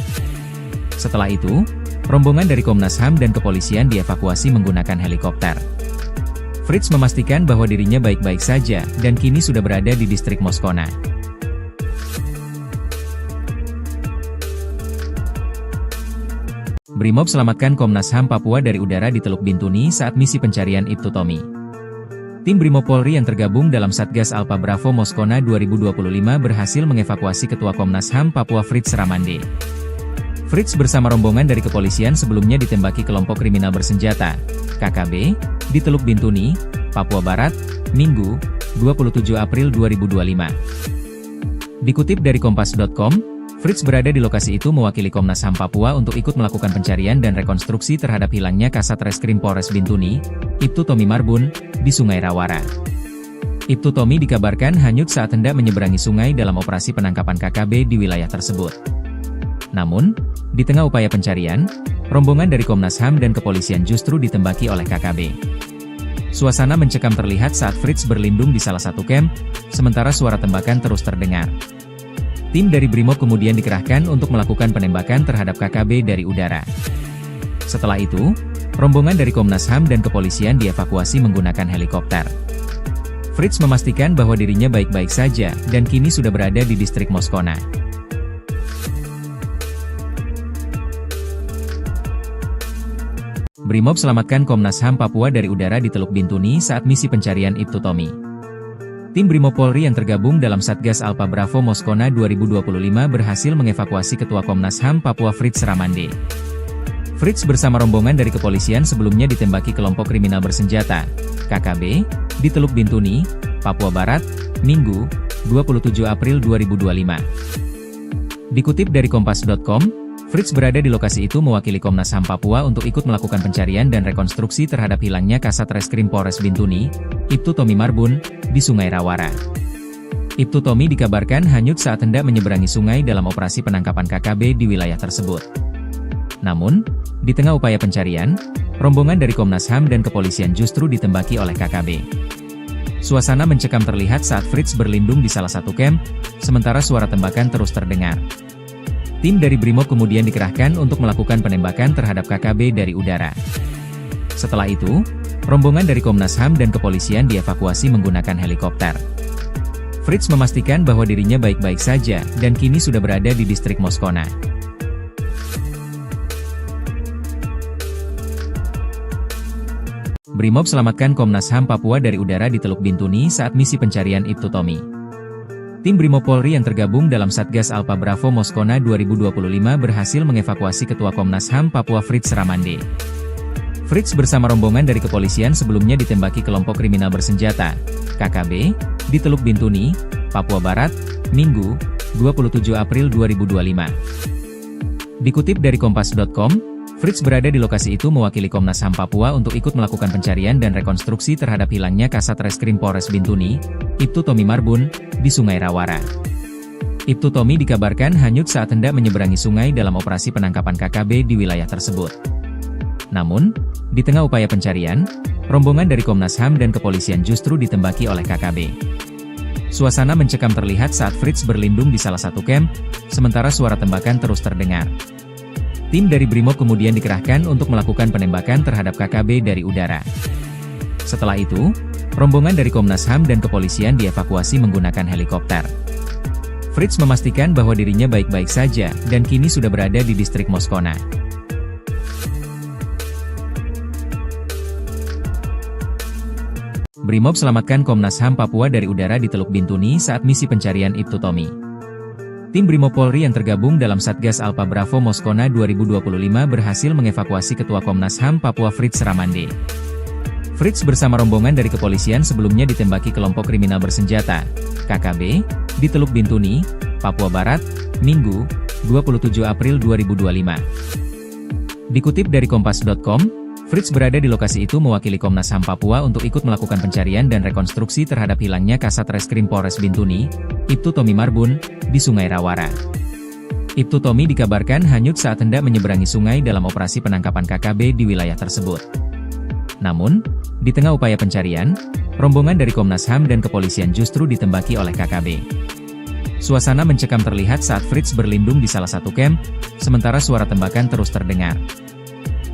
Setelah itu, rombongan dari Komnas HAM dan kepolisian dievakuasi menggunakan helikopter. Fritz memastikan bahwa dirinya baik-baik saja dan kini sudah berada di distrik Moskona. Brimob selamatkan Komnas HAM Papua dari udara di Teluk Bintuni saat misi pencarian Ibtu Tommy. Tim Brimob Polri yang tergabung dalam Satgas Alpha Bravo Moskona 2025 berhasil mengevakuasi Ketua Komnas HAM Papua Fritz Ramande. Fritz bersama rombongan dari kepolisian sebelumnya ditembaki kelompok kriminal bersenjata, KKB, di Teluk Bintuni, Papua Barat, Minggu, 27 April 2025. Dikutip dari Kompas.com, Fritz berada di lokasi itu mewakili Komnas HAM Papua untuk ikut melakukan pencarian dan rekonstruksi terhadap hilangnya Kasat Reskrim Polres Bintuni, Ibtu Tommy Marbun, di Sungai Rawara. Ibtu Tommy dikabarkan hanyut saat hendak menyeberangi sungai dalam operasi penangkapan KKB di wilayah tersebut. Namun, di tengah upaya pencarian, rombongan dari Komnas HAM dan kepolisian justru ditembaki oleh KKB. Suasana mencekam terlihat saat Fritz berlindung di salah satu camp, sementara suara tembakan terus terdengar. Tim dari Brimob kemudian dikerahkan untuk melakukan penembakan terhadap KKB dari udara. Setelah itu, rombongan dari Komnas HAM dan kepolisian dievakuasi menggunakan helikopter. Fritz memastikan bahwa dirinya baik-baik saja dan kini sudah berada di distrik Moskona. Brimob selamatkan Komnas HAM Papua dari udara di Teluk Bintuni saat misi pencarian Ibtu Tommy. Tim Brimob Polri yang tergabung dalam Satgas Alpha Bravo Moskona 2025 berhasil mengevakuasi Ketua Komnas HAM Papua Fritz Ramande. Fritz bersama rombongan dari kepolisian sebelumnya ditembaki kelompok kriminal bersenjata, KKB, di Teluk Bintuni, Papua Barat, Minggu, 27 April 2025. Dikutip dari Kompas.com, Fritz berada di lokasi itu mewakili Komnas HAM Papua untuk ikut melakukan pencarian dan rekonstruksi terhadap hilangnya Kasat Reskrim Polres Bintuni, Ibtu Tommy Marbun, di Sungai Rawara. Ibtu Tommy dikabarkan hanyut saat hendak menyeberangi sungai dalam operasi penangkapan KKB di wilayah tersebut. Namun, di tengah upaya pencarian, rombongan dari Komnas HAM dan kepolisian justru ditembaki oleh KKB. Suasana mencekam terlihat saat Fritz berlindung di salah satu camp, sementara suara tembakan terus terdengar. Tim dari Brimob kemudian dikerahkan untuk melakukan penembakan terhadap KKB dari udara. Setelah itu, rombongan dari Komnas HAM dan kepolisian dievakuasi menggunakan helikopter. Fritz memastikan bahwa dirinya baik-baik saja dan kini sudah berada di distrik Moskona. Brimob selamatkan Komnas HAM Papua dari udara di Teluk Bintuni saat misi pencarian Ibtu Tommy. Tim Brimopolri yang tergabung dalam Satgas Alpa Bravo Moskona 2025 berhasil mengevakuasi Ketua Komnas HAM Papua Fritz Ramande. Fritz bersama rombongan dari kepolisian sebelumnya ditembaki kelompok kriminal bersenjata, KKB, di Teluk Bintuni, Papua Barat, Minggu, 27 April 2025. Dikutip dari Kompas.com, Fritz berada di lokasi itu mewakili Komnas HAM Papua untuk ikut melakukan pencarian dan rekonstruksi terhadap hilangnya Kasat Reskrim Polres Bintuni, Ibtu Tommy Marbun, di Sungai Rawara. Ibtu Tommy dikabarkan hanyut saat hendak menyeberangi sungai dalam operasi penangkapan KKB di wilayah tersebut. Namun, di tengah upaya pencarian, rombongan dari Komnas HAM dan kepolisian justru ditembaki oleh KKB. Suasana mencekam terlihat saat Fritz berlindung di salah satu camp, sementara suara tembakan terus terdengar. Tim dari Brimob kemudian dikerahkan untuk melakukan penembakan terhadap KKB dari udara. Setelah itu, rombongan dari Komnas HAM dan kepolisian dievakuasi menggunakan helikopter. Fritz memastikan bahwa dirinya baik-baik saja dan kini sudah berada di distrik Moskona. Brimob selamatkan Komnas HAM Papua dari udara di Teluk Bintuni saat misi pencarian Ibtu Tommy. Tim Brimopolri yang tergabung dalam Satgas Alpa Bravo Moskona 2025 berhasil mengevakuasi Ketua Komnas HAM Papua Fritz Ramande. Fritz bersama rombongan dari kepolisian sebelumnya ditembaki kelompok kriminal bersenjata, KKB, di Teluk Bintuni, Papua Barat, Minggu, 27 April 2025. Dikutip dari Kompas.com, Fritz berada di lokasi itu mewakili Komnas HAM Papua untuk ikut melakukan pencarian dan rekonstruksi terhadap hilangnya Kasat Reskrim Polres Bintuni, Ibtu Tommy Marbun, di Sungai Rawara. Ibtu Tommy dikabarkan hanyut saat hendak menyeberangi sungai dalam operasi penangkapan KKB di wilayah tersebut. Namun, di tengah upaya pencarian, rombongan dari Komnas HAM dan kepolisian justru ditembaki oleh KKB. Suasana mencekam terlihat saat Fritz berlindung di salah satu camp, sementara suara tembakan terus terdengar.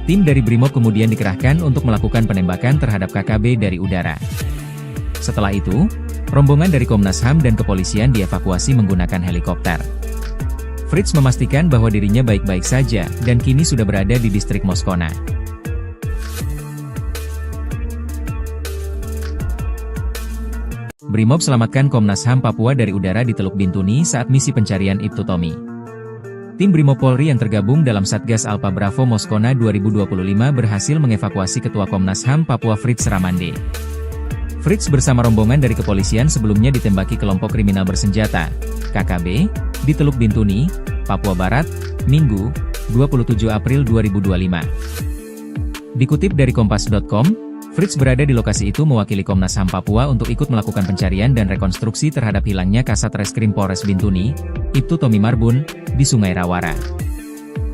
Tim dari Brimob kemudian dikerahkan untuk melakukan penembakan terhadap KKB dari udara. Setelah itu, rombongan dari Komnas HAM dan kepolisian dievakuasi menggunakan helikopter. Fritz memastikan bahwa dirinya baik-baik saja dan kini sudah berada di distrik Moskona. Brimob selamatkan Komnas HAM Papua dari udara di Teluk Bintuni saat misi pencarian Ibtu Tommy. Tim Brimopolri yang tergabung dalam Satgas Alpa Bravo Moskona 2025 berhasil mengevakuasi Ketua Komnas HAM Papua Fritz Ramande. Fritz bersama rombongan dari kepolisian sebelumnya ditembaki kelompok kriminal bersenjata, KKB, di Teluk Bintuni, Papua Barat, Minggu, 27 April 2025. Dikutip dari Kompas.com, Fritz berada di lokasi itu mewakili Komnas HAM Papua untuk ikut melakukan pencarian dan rekonstruksi terhadap hilangnya Kasat Reskrim Polres Bintuni, Ibtu Tommy Marbun, di Sungai Rawara.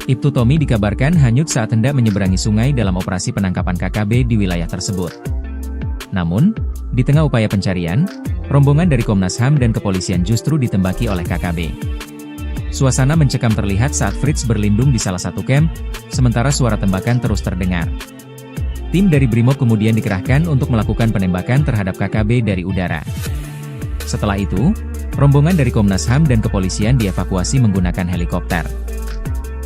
Ibtu Tommy dikabarkan hanyut saat hendak menyeberangi sungai dalam operasi penangkapan KKB di wilayah tersebut. Namun, di tengah upaya pencarian, rombongan dari Komnas HAM dan kepolisian justru ditembaki oleh KKB. Suasana mencekam terlihat saat Fritz berlindung di salah satu camp, sementara suara tembakan terus terdengar. Tim dari Brimob kemudian dikerahkan untuk melakukan penembakan terhadap KKB dari udara. Setelah itu, rombongan dari Komnas HAM dan kepolisian dievakuasi menggunakan helikopter.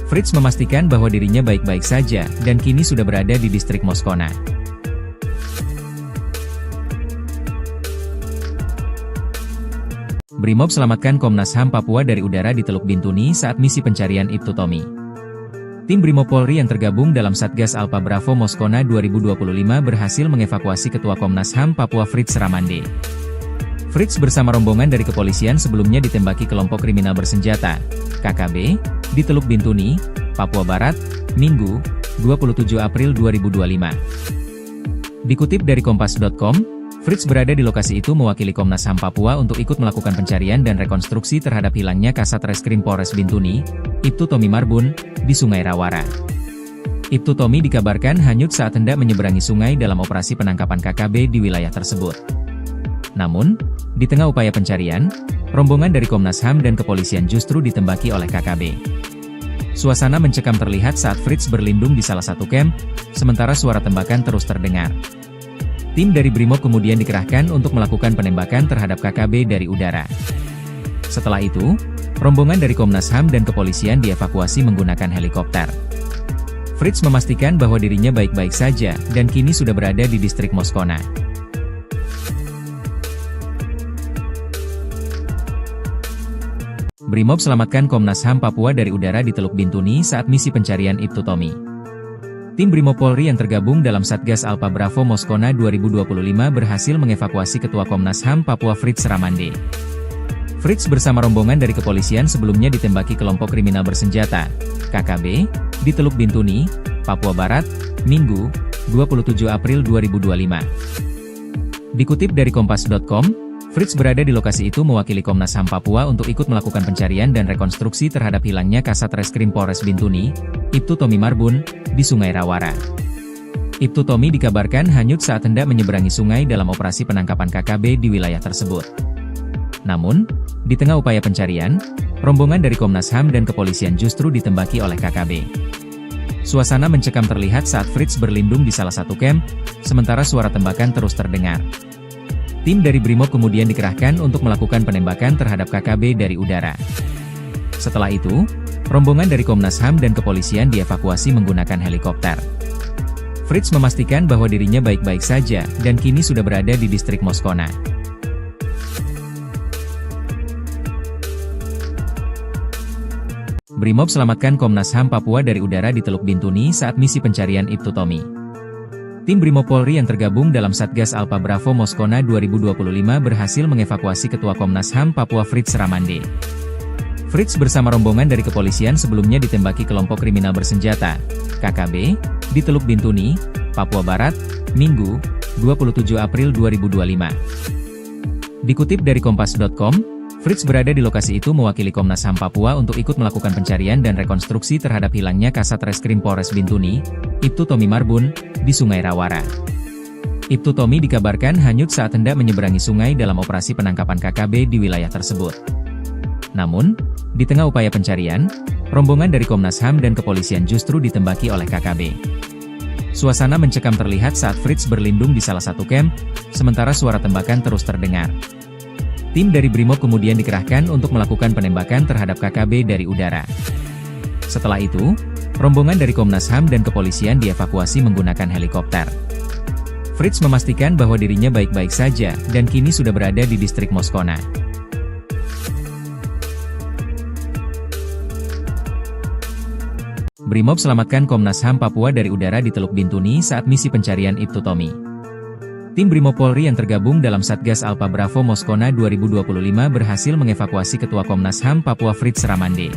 Fritz memastikan bahwa dirinya baik-baik saja dan kini sudah berada di distrik Moskona. 。 . 。 . 。 . 。 . 。 . 。 . 。 . 。 . 。 . 。 . 。 . 。 . 。 . 。 . 。 . 。 . 。 . 。 . 。 . 。 . 。 . 。 . 。 . 。 . 。 . 。 . 。 . 。 . 。 Brimob selamatkan Komnas HAM Papua dari udara di Teluk Bintuni saat misi pencarian Ibtu Tommy. Tim Brimopolri yang tergabung dalam Satgas Alpa Bravo Moskona 2025 berhasil mengevakuasi Ketua Komnas HAM Papua Fritz Ramande. Fritz bersama rombongan dari kepolisian sebelumnya ditembaki kelompok kriminal bersenjata, KKB, di Teluk Bintuni, Papua Barat, Minggu, 27 April 2025. Dikutip dari Kompas.com, Fritz berada di lokasi itu mewakili Komnas HAM Papua untuk ikut melakukan pencarian dan rekonstruksi terhadap hilangnya Kasat Reskrim Polres Bintuni, Ibtu Tommy Marbun, di Sungai Rawara. Ibtu Tommy dikabarkan hanyut saat hendak menyeberangi sungai dalam operasi penangkapan KKB di wilayah tersebut. Namun, di tengah upaya pencarian, rombongan dari Komnas HAM dan kepolisian justru ditembaki oleh KKB. Suasana mencekam terlihat saat Fritz berlindung di salah satu camp, sementara suara tembakan terus terdengar. Tim dari Brimob kemudian dikerahkan untuk melakukan penembakan terhadap KKB dari udara. Setelah itu, rombongan dari Komnas HAM dan kepolisian dievakuasi menggunakan helikopter. Fritz memastikan bahwa dirinya baik-baik saja dan kini sudah berada di distrik Moskona. Brimob selamatkan Komnas HAM Papua dari udara di Teluk Bintuni saat misi pencarian Ibtu Tommy. Tim Brimob Polri yang tergabung dalam Satgas Alpha Bravo Moskona 2025 berhasil mengevakuasi Ketua Komnas HAM Papua Fritz Ramande. Fritz bersama rombongan dari kepolisian sebelumnya ditembaki kelompok kriminal bersenjata, KKB, di Teluk Bintuni, Papua Barat, Minggu, 27 April 2025. Dikutip dari Kompas.com, Fritz berada di lokasi itu mewakili Komnas HAM Papua untuk ikut melakukan pencarian dan rekonstruksi terhadap hilangnya Kasat Reskrim Polres Bintuni, Ibtu Tommy Marbun, di Sungai Rawara. Ibtu Tommy dikabarkan hanyut saat hendak menyeberangi sungai dalam operasi penangkapan KKB di wilayah tersebut. Namun, di tengah upaya pencarian, rombongan dari Komnas HAM dan kepolisian justru ditembaki oleh KKB. Suasana mencekam terlihat saat Fritz berlindung di salah satu camp, sementara suara tembakan terus terdengar. Tim dari Brimob kemudian dikerahkan untuk melakukan penembakan terhadap KKB dari udara. Setelah itu, rombongan dari Komnas HAM dan kepolisian dievakuasi menggunakan helikopter. Fritz memastikan bahwa dirinya baik-baik saja dan kini sudah berada di distrik Moskona. Brimob selamatkan Komnas HAM Papua dari udara di Teluk Bintuni saat misi pencarian Ibtu Tommy. Tim Brimob Polri yang tergabung dalam Satgas Alpha Bravo Moskona 2025 berhasil mengevakuasi Ketua Komnas HAM Papua Fritz Ramande. Fritz bersama rombongan dari kepolisian sebelumnya ditembaki kelompok kriminal bersenjata, KKB, di Teluk Bintuni, Papua Barat, Minggu, 27 April 2025. Dikutip dari Kompas.com, Fritz berada di lokasi itu mewakili Komnas HAM Papua untuk ikut melakukan pencarian dan rekonstruksi terhadap hilangnya Kasat Reskrim Polres Bintuni, Ibtu Tommy Marbun, di Sungai Rawara. Ibtu Tommy dikabarkan hanyut saat hendak menyeberangi sungai dalam operasi penangkapan KKB di wilayah tersebut. Namun, di tengah upaya pencarian, rombongan dari Komnas HAM dan kepolisian justru ditembaki oleh KKB. Suasana mencekam terlihat saat Fritz berlindung di salah satu camp, sementara suara tembakan terus terdengar. Tim dari Brimob kemudian dikerahkan untuk melakukan penembakan terhadap KKB dari udara. Setelah itu, rombongan dari Komnas HAM dan kepolisian dievakuasi menggunakan helikopter. Fritz memastikan bahwa dirinya baik-baik saja dan kini sudah berada di distrik Moskona. Brimob selamatkan Komnas HAM Papua dari udara di Teluk Bintuni saat misi pencarian Ibtu Tommy. Tim Brimob Polri yang tergabung dalam Satgas Alpha Bravo Moskona 2025 berhasil mengevakuasi Ketua Komnas HAM Papua Fritz Ramande.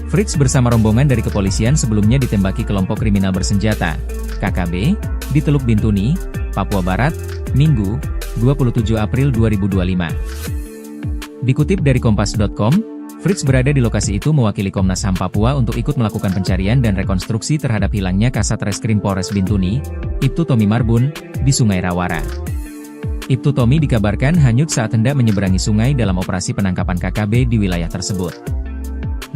Fritz bersama rombongan dari kepolisian sebelumnya ditembaki kelompok kriminal bersenjata, KKB, di Teluk Bintuni, Papua Barat, Minggu, 27 April 2025. Dikutip dari Kompas.com, Fritz berada di lokasi itu mewakili Komnas HAM Papua untuk ikut melakukan pencarian dan rekonstruksi terhadap hilangnya Kasat Reskrim Polres Bintuni, Ibtu Tommy Marbun, di Sungai Rawara. Ibtu Tommy dikabarkan hanyut saat hendak menyeberangi sungai dalam operasi penangkapan KKB di wilayah tersebut.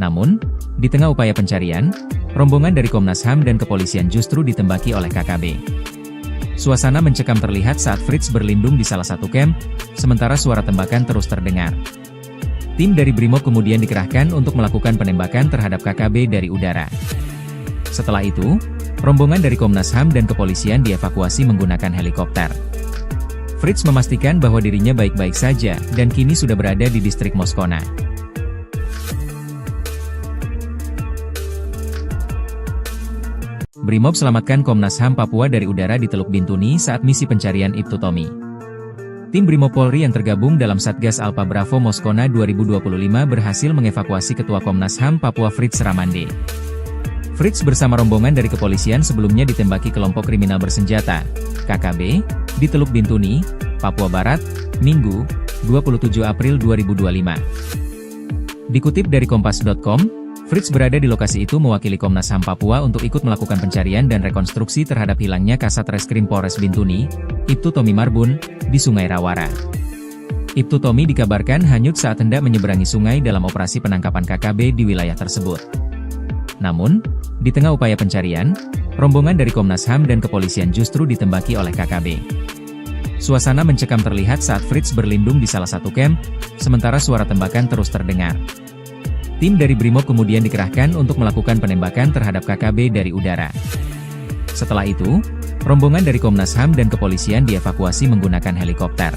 Namun, di tengah upaya pencarian, rombongan dari Komnas HAM dan kepolisian justru ditembaki oleh KKB. Suasana mencekam terlihat saat Fritz berlindung di salah satu camp, sementara suara tembakan terus terdengar. Tim dari Brimob kemudian dikerahkan untuk melakukan penembakan terhadap KKB dari udara. Setelah itu, rombongan dari Komnas HAM dan kepolisian dievakuasi menggunakan helikopter. Fritz memastikan bahwa dirinya baik-baik saja dan kini sudah berada di distrik Moskona. Brimob selamatkan Komnas HAM Papua dari udara di Teluk Bintuni saat misi pencarian Ibtu Tommy. Tim Brimob Polri yang tergabung dalam Satgas Alpha Bravo Moskona 2025 berhasil mengevakuasi Ketua Komnas HAM Papua Fritz Ramande. Fritz bersama rombongan dari kepolisian sebelumnya ditembaki kelompok kriminal bersenjata, KKB, di Teluk Bintuni, Papua Barat, Minggu, 27 April 2025. Dikutip dari Kompas.com, Fritz berada di lokasi itu mewakili Komnas HAM Papua untuk ikut melakukan pencarian dan rekonstruksi terhadap hilangnya Kasat Reskrim Polres Bintuni, Ibtu Tommy Marbun, di Sungai Rawara. Ibtu Tommy dikabarkan hanyut saat hendak menyeberangi sungai dalam operasi penangkapan KKB di wilayah tersebut. Namun, di tengah upaya pencarian, rombongan dari Komnas HAM dan kepolisian justru ditembaki oleh KKB. Suasana mencekam terlihat saat Fritz berlindung di salah satu camp, sementara suara tembakan terus terdengar. Tim dari Brimob kemudian dikerahkan untuk melakukan penembakan terhadap KKB dari udara. Setelah itu, rombongan dari Komnas HAM dan kepolisian dievakuasi menggunakan helikopter.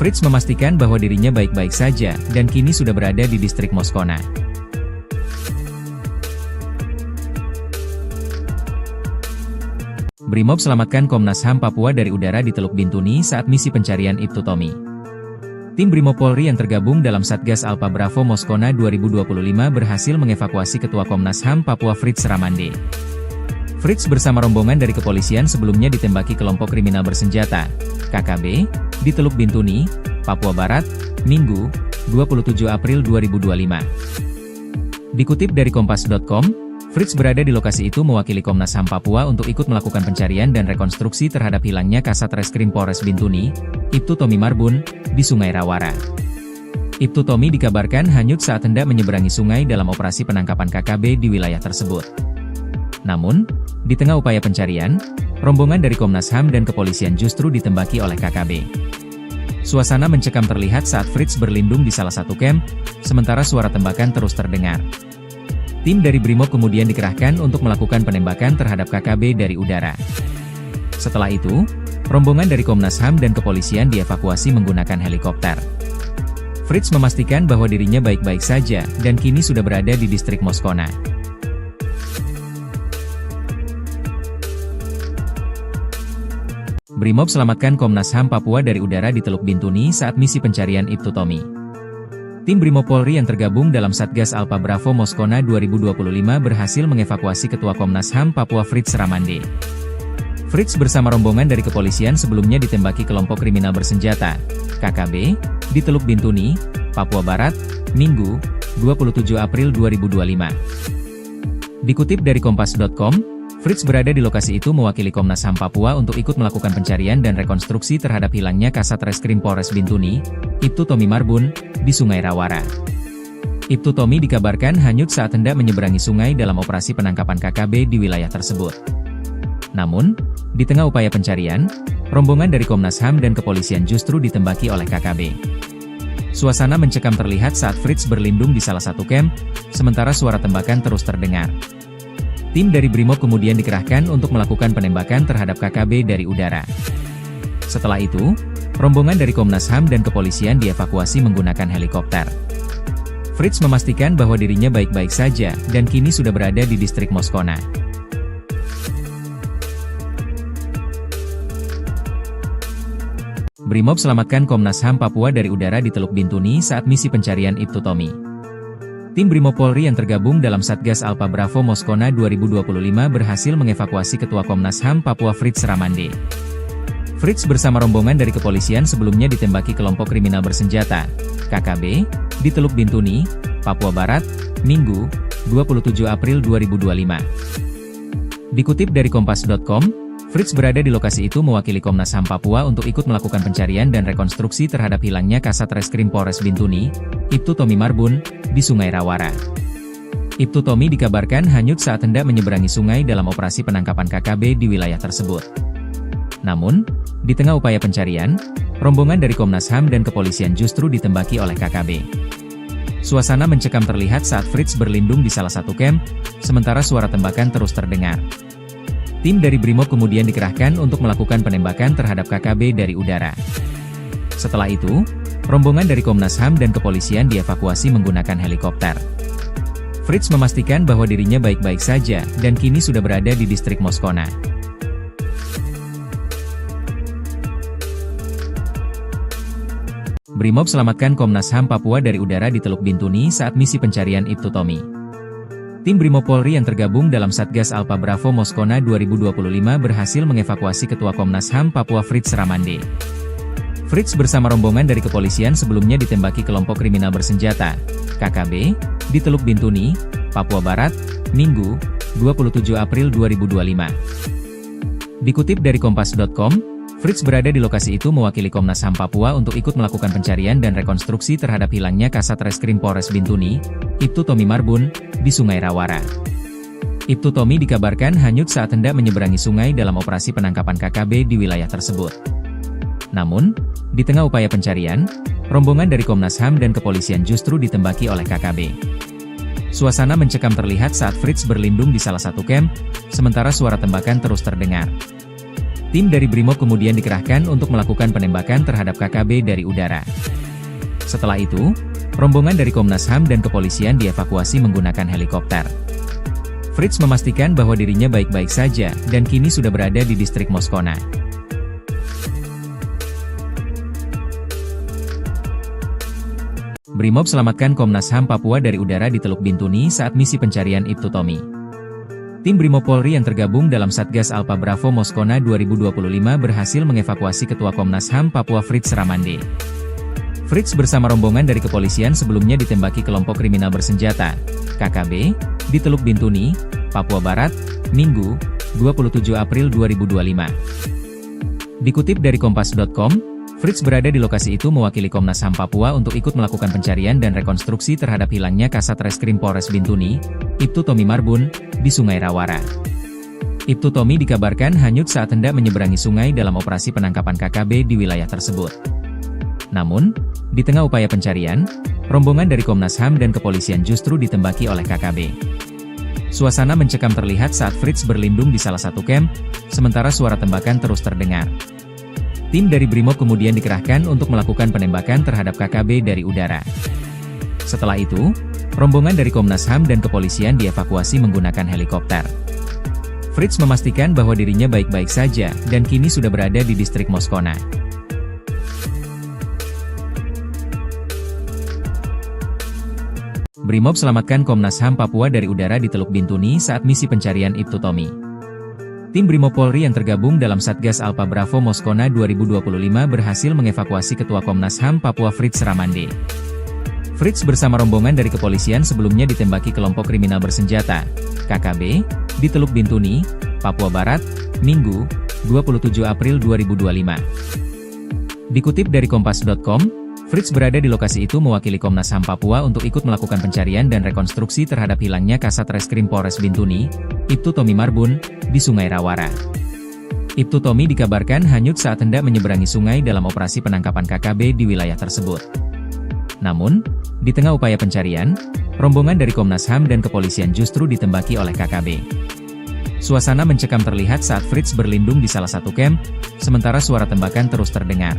Fritz memastikan bahwa dirinya baik-baik saja, dan kini sudah berada di distrik Moskona. Brimob selamatkan Komnas HAM Papua dari udara di Teluk Bintuni saat misi pencarian Ibtu Tommy. Tim Brimob Polri yang tergabung dalam Satgas Alpha Bravo Moskona 2025 berhasil mengevakuasi Ketua Komnas HAM Papua Fritz Ramande. Fritz bersama rombongan dari kepolisian sebelumnya ditembaki kelompok kriminal bersenjata, KKB, di Teluk Bintuni, Papua Barat, Minggu, 27 April 2025. Dikutip dari Kompas.com, Fritz berada di lokasi itu mewakili Komnas HAM Papua untuk ikut melakukan pencarian dan rekonstruksi terhadap hilangnya Kasat Reskrim Polres Bintuni, Ibtu Tommy Marbun, di Sungai Rawara. Ibtu Tommy dikabarkan hanyut saat hendak menyeberangi sungai dalam operasi penangkapan KKB di wilayah tersebut. Namun, di tengah upaya pencarian, rombongan dari Komnas HAM dan kepolisian justru ditembaki oleh KKB. Suasana mencekam terlihat saat Fritz berlindung di salah satu camp, sementara suara tembakan terus terdengar. Tim dari Brimob kemudian dikerahkan untuk melakukan penembakan terhadap KKB dari udara. Setelah itu, rombongan dari Komnas HAM dan kepolisian dievakuasi menggunakan helikopter. Fritz memastikan bahwa dirinya baik-baik saja, dan kini sudah berada di distrik Moskona. Brimob selamatkan Komnas HAM Papua dari udara di Teluk Bintuni saat misi pencarian Ibtu Tommy. Tim Brimob Polri yang tergabung dalam Satgas Alpha Bravo Moskona 2025 berhasil mengevakuasi Ketua Komnas HAM Papua Fritz Ramande. Fritz bersama rombongan dari kepolisian sebelumnya ditembaki kelompok kriminal bersenjata, KKB, di Teluk Bintuni, Papua Barat, Minggu, 27 April 2025. Dikutip dari Kompas.com, Fritz berada di lokasi itu mewakili Komnas HAM Papua untuk ikut melakukan pencarian dan rekonstruksi terhadap hilangnya Kasat Reskrim Polres Bintuni, Ibtu Tommy Marbun, di Sungai Rawara. Ibtu Tommy dikabarkan hanyut saat hendak menyeberangi sungai dalam operasi penangkapan KKB di wilayah tersebut. Namun, di tengah upaya pencarian, rombongan dari Komnas HAM dan kepolisian justru ditembaki oleh KKB. Suasana mencekam terlihat saat Fritz berlindung di salah satu camp, sementara suara tembakan terus terdengar. Tim dari Brimob kemudian dikerahkan untuk melakukan penembakan terhadap KKB dari udara. Setelah itu, rombongan dari Komnas HAM dan kepolisian dievakuasi menggunakan helikopter. Fritz memastikan bahwa dirinya baik-baik saja, dan kini sudah berada di distrik Moskona. Brimob selamatkan Komnas HAM Papua dari udara di Teluk Bintuni saat misi pencarian Ibtu Tommy. Tim Brimob Polri yang tergabung dalam Satgas Alpha Bravo Moskona 2025 berhasil mengevakuasi Ketua Komnas HAM Papua Fritz Ramande. Fritz bersama rombongan dari kepolisian sebelumnya ditembaki kelompok kriminal bersenjata, KKB, di Teluk Bintuni, Papua Barat, Minggu, 27 April 2025. Dikutip dari Kompas.com, Fritz berada di lokasi itu mewakili Komnas HAM Papua untuk ikut melakukan pencarian dan rekonstruksi terhadap hilangnya Kasat Reskrim Polres Bintuni, Ibtu Tommy Marbun, di Sungai Rawara. Ibtu Tommy dikabarkan hanyut saat hendak menyeberangi sungai dalam operasi penangkapan KKB di wilayah tersebut. Namun, di tengah upaya pencarian, rombongan dari Komnas HAM dan kepolisian justru ditembaki oleh KKB. Suasana mencekam terlihat saat Fritz berlindung di salah satu camp, sementara suara tembakan terus terdengar. Tim dari Brimob kemudian dikerahkan untuk melakukan penembakan terhadap KKB dari udara. Setelah itu, rombongan dari Komnas HAM dan kepolisian dievakuasi menggunakan helikopter. Fritz memastikan bahwa dirinya baik-baik saja, dan kini sudah berada di distrik Moskona. Brimob selamatkan Komnas HAM Papua dari udara di Teluk Bintuni saat misi pencarian Ibtu Tommy. Tim Brimob Polri yang tergabung dalam Satgas Alpha Bravo Moskona 2025 berhasil mengevakuasi Ketua Komnas HAM Papua Fritz Ramande. Fritz bersama rombongan dari kepolisian sebelumnya ditembaki kelompok kriminal bersenjata, KKB, di Teluk Bintuni, Papua Barat, Minggu, 27 April 2025. Dikutip dari Kompas.com, Fritz berada di lokasi itu mewakili Komnas HAM Papua untuk ikut melakukan pencarian dan rekonstruksi terhadap hilangnya Kasat Reskrim Polres Bintuni, Ibtu Tommy Marbun, di Sungai Rawara. Ibtu Tommy dikabarkan hanyut saat hendak menyeberangi sungai dalam operasi penangkapan KKB di wilayah tersebut. Namun, di tengah upaya pencarian, rombongan dari Komnas HAM dan kepolisian justru ditembaki oleh KKB. Suasana mencekam terlihat saat Fritz berlindung di salah satu camp, sementara suara tembakan terus terdengar. Tim dari Brimob kemudian dikerahkan untuk melakukan penembakan terhadap KKB dari udara. Setelah itu, rombongan dari Komnas HAM dan kepolisian dievakuasi menggunakan helikopter. Fritz memastikan bahwa dirinya baik-baik saja, dan kini sudah berada di distrik Moskona. Brimob selamatkan Komnas HAM Papua dari udara di Teluk Bintuni saat misi pencarian Ibtu Tommy. Tim Brimob Polri yang tergabung dalam Satgas Alpha Bravo Moskona 2025 berhasil mengevakuasi Ketua Komnas HAM Papua Fritz Ramande. Fritz bersama rombongan dari kepolisian sebelumnya ditembaki kelompok kriminal bersenjata, KKB, di Teluk Bintuni, Papua Barat, Minggu, 27 April 2025. Dikutip dari Kompas.com, Fritz berada di lokasi itu mewakili Komnas HAM Papua untuk ikut melakukan pencarian dan rekonstruksi terhadap hilangnya Kasat Reskrim Polres Bintuni, Ibtu Tommy Marbun, di Sungai Rawara. Ibtu Tommy dikabarkan hanyut saat hendak menyeberangi sungai dalam operasi penangkapan KKB di wilayah tersebut. Namun, di tengah upaya pencarian, rombongan dari Komnas HAM dan kepolisian justru ditembaki oleh KKB. Suasana mencekam terlihat saat Fritz berlindung di salah satu camp, sementara suara tembakan terus terdengar. Tim dari Brimob kemudian dikerahkan untuk melakukan penembakan terhadap KKB dari udara. Setelah itu, rombongan dari Komnas HAM dan kepolisian dievakuasi menggunakan helikopter. Fritz memastikan bahwa dirinya baik-baik saja, dan kini sudah berada di distrik Moskona. Brimob selamatkan Komnas HAM Papua dari udara di Teluk Bintuni saat misi pencarian Ibtu Tommy. Tim Brimob Polri yang tergabung dalam Satgas Alpha Bravo Moskona 2025 berhasil mengevakuasi Ketua Komnas HAM Papua Fritz Ramande. Fritz bersama rombongan dari kepolisian sebelumnya ditembaki kelompok kriminal bersenjata, KKB, di Teluk Bintuni, Papua Barat, Minggu, 27 April 2025. Dikutip dari Kompas.com, Fritz berada di lokasi itu mewakili Komnas HAM Papua untuk ikut melakukan pencarian dan rekonstruksi terhadap hilangnya Kasat Reskrim Polres Bintuni, Ibtu Tommy Marbun, di Sungai Rawara. Ibtu Tommy dikabarkan hanyut saat hendak menyeberangi sungai dalam operasi penangkapan KKB di wilayah tersebut. Namun, di tengah upaya pencarian, rombongan dari Komnas HAM dan kepolisian justru ditembaki oleh KKB. Suasana mencekam terlihat saat Fritz berlindung di salah satu camp, sementara suara tembakan terus terdengar.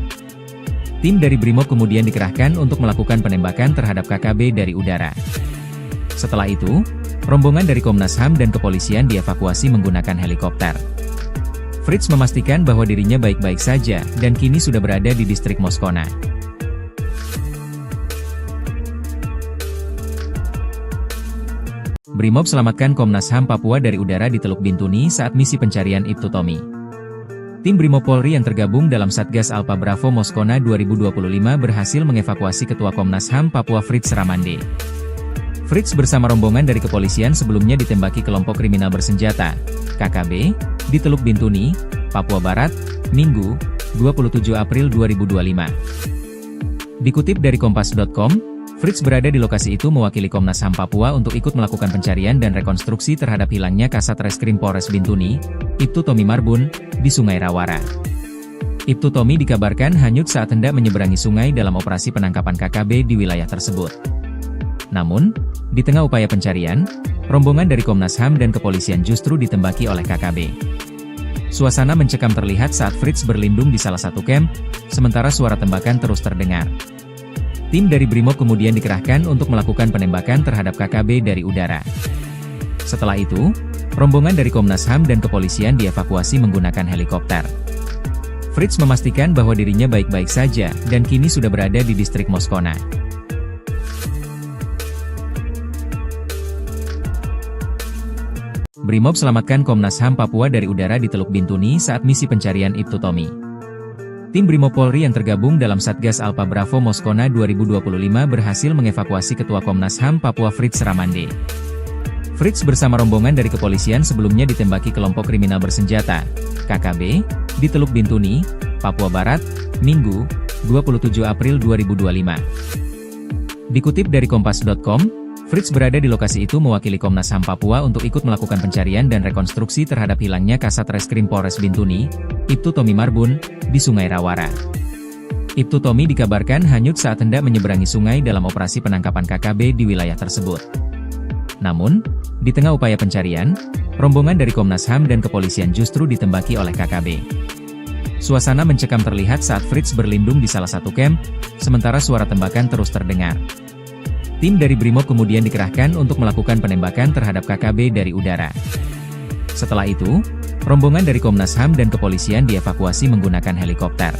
Tim dari Brimob kemudian dikerahkan untuk melakukan penembakan terhadap KKB dari udara. Setelah itu, rombongan dari Komnas HAM dan kepolisian dievakuasi menggunakan helikopter. Fritz memastikan bahwa dirinya baik-baik saja, dan kini sudah berada di distrik Moskona. Brimob selamatkan Komnas HAM Papua dari udara di Teluk Bintuni saat misi pencarian Ibtu Tommy. Tim Brimob Polri yang tergabung dalam Satgas Alpha Bravo Moskona 2025 berhasil mengevakuasi Ketua Komnas HAM Papua Fritz Ramande. Fritz bersama rombongan dari kepolisian sebelumnya ditembaki kelompok kriminal bersenjata, KKB, di Teluk Bintuni, Papua Barat, Minggu, 27 April 2025. Dikutip dari Kompas.com, Fritz berada di lokasi itu mewakili Komnas HAM Papua untuk ikut melakukan pencarian dan rekonstruksi terhadap hilangnya Kasat Reskrim Polres Bintuni, Ibtu Tommy Marbun, di Sungai Rawara. Ibtu Tommy dikabarkan hanyut saat hendak menyeberangi sungai dalam operasi penangkapan KKB di wilayah tersebut. Namun, di tengah upaya pencarian, rombongan dari Komnas HAM dan kepolisian justru ditembaki oleh KKB. Suasana mencekam terlihat saat Fritz berlindung di salah satu camp, sementara suara tembakan terus terdengar. Tim dari Brimob kemudian dikerahkan untuk melakukan penembakan terhadap KKB dari udara. Setelah itu, rombongan dari Komnas HAM dan kepolisian dievakuasi menggunakan helikopter. Fritz memastikan bahwa dirinya baik-baik saja, dan kini sudah berada di distrik Moskona. Brimob selamatkan Komnas HAM Papua dari udara di Teluk Bintuni saat misi pencarian Ibtu Tommy. Tim Brimob Polri yang tergabung dalam Satgas Alpha Bravo Moskona 2025 berhasil mengevakuasi Ketua Komnas HAM Papua Fritz Ramande. Fritz bersama rombongan dari kepolisian sebelumnya ditembaki kelompok kriminal bersenjata, KKB, di Teluk Bintuni, Papua Barat, Minggu, 27 April 2025. Dikutip dari Kompas.com, Fritz berada di lokasi itu mewakili Komnas HAM Papua untuk ikut melakukan pencarian dan rekonstruksi terhadap hilangnya Kasat Reskrim Polres Bintuni, Ibtu Tommy Marbun, di Sungai Rawara. Ibtu Tommy dikabarkan hanyut saat hendak menyeberangi sungai dalam operasi penangkapan KKB di wilayah tersebut. Namun, di tengah upaya pencarian, rombongan dari Komnas HAM dan kepolisian justru ditembaki oleh KKB. Suasana mencekam terlihat saat Fritz berlindung di salah satu camp, sementara suara tembakan terus terdengar. Tim dari Brimob kemudian dikerahkan untuk melakukan penembakan terhadap KKB dari udara. Setelah itu, rombongan dari Komnas HAM dan kepolisian dievakuasi menggunakan helikopter.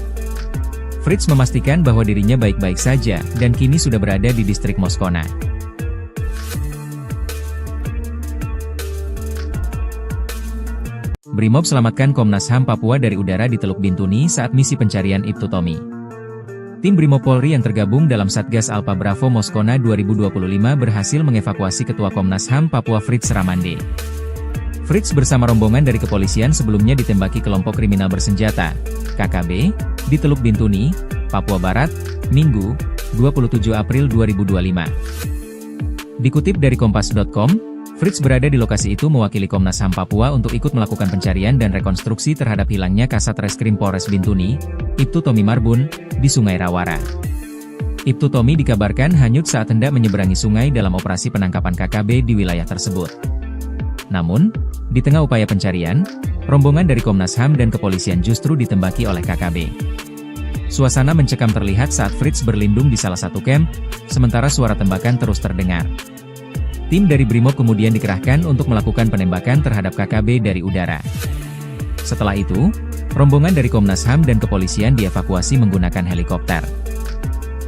Fritz memastikan bahwa dirinya baik-baik saja, dan kini sudah berada di distrik Moskona. Brimob selamatkan Komnas HAM Papua dari udara di Teluk Bintuni saat misi pencarian Ibtu Tommy. Tim Brimob Polri yang tergabung dalam Satgas Alpha Bravo Moskona 2025 berhasil mengevakuasi Ketua Komnas HAM Papua Fritz Ramande. Fritz bersama rombongan dari kepolisian sebelumnya ditembaki kelompok kriminal bersenjata, KKB, di Teluk Bintuni, Papua Barat, Minggu, 27 April 2025. Dikutip dari Kompas.com, Fritz berada di lokasi itu mewakili Komnas HAM Papua untuk ikut melakukan pencarian dan rekonstruksi terhadap hilangnya Kasat Reskrim Polres Bintuni, Ibtu Tommy Marbun, di Sungai Rawara. Ibtu Tommy dikabarkan hanyut saat hendak menyeberangi sungai dalam operasi penangkapan KKB di wilayah tersebut. Namun, di tengah upaya pencarian, rombongan dari Komnas HAM dan kepolisian justru ditembaki oleh KKB. Suasana mencekam terlihat saat Fritz berlindung di salah satu camp, sementara suara tembakan terus terdengar. Tim dari Brimob kemudian dikerahkan untuk melakukan penembakan terhadap KKB dari udara. Setelah itu, rombongan dari Komnas HAM dan kepolisian dievakuasi menggunakan helikopter.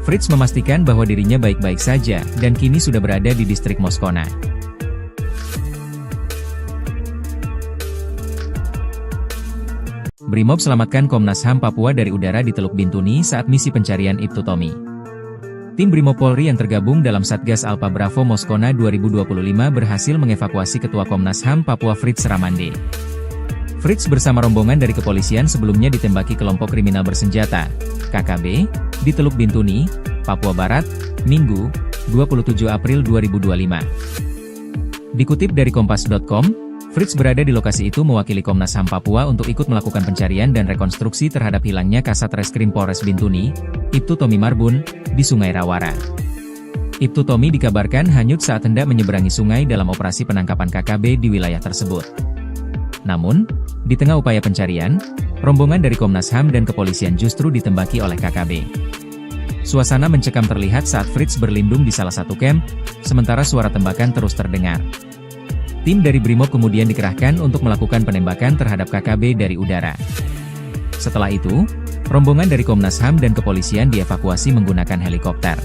Fritz memastikan bahwa dirinya baik-baik saja, dan kini sudah berada di distrik Moskona. Brimob selamatkan Komnas HAM Papua dari udara di Teluk Bintuni saat misi pencarian Ibtu Tommy. Tim Brimob Polri yang tergabung dalam Satgas Alpha Bravo Moskona 2025 berhasil mengevakuasi Ketua Komnas HAM Papua Fritz Ramande. Fritz bersama rombongan dari kepolisian sebelumnya ditembaki kelompok kriminal bersenjata, KKB, di Teluk Bintuni, Papua Barat, Minggu, 27 April 2025. Dikutip dari Kompas.com, Fritz berada di lokasi itu mewakili Komnas HAM Papua untuk ikut melakukan pencarian dan rekonstruksi terhadap hilangnya Kasat Reskrim Polres Bintuni, Ibtu Tommy Marbun, di Sungai Rawara. Ibtu Tommy dikabarkan hanyut saat hendak menyeberangi sungai dalam operasi penangkapan KKB di wilayah tersebut. Namun, di tengah upaya pencarian, rombongan dari Komnas HAM dan kepolisian justru ditembaki oleh KKB. Suasana mencekam terlihat saat Fritz berlindung di salah satu camp, sementara suara tembakan terus terdengar. Tim dari Brimob kemudian dikerahkan untuk melakukan penembakan terhadap KKB dari udara. Setelah itu, rombongan dari Komnas HAM dan kepolisian dievakuasi menggunakan helikopter.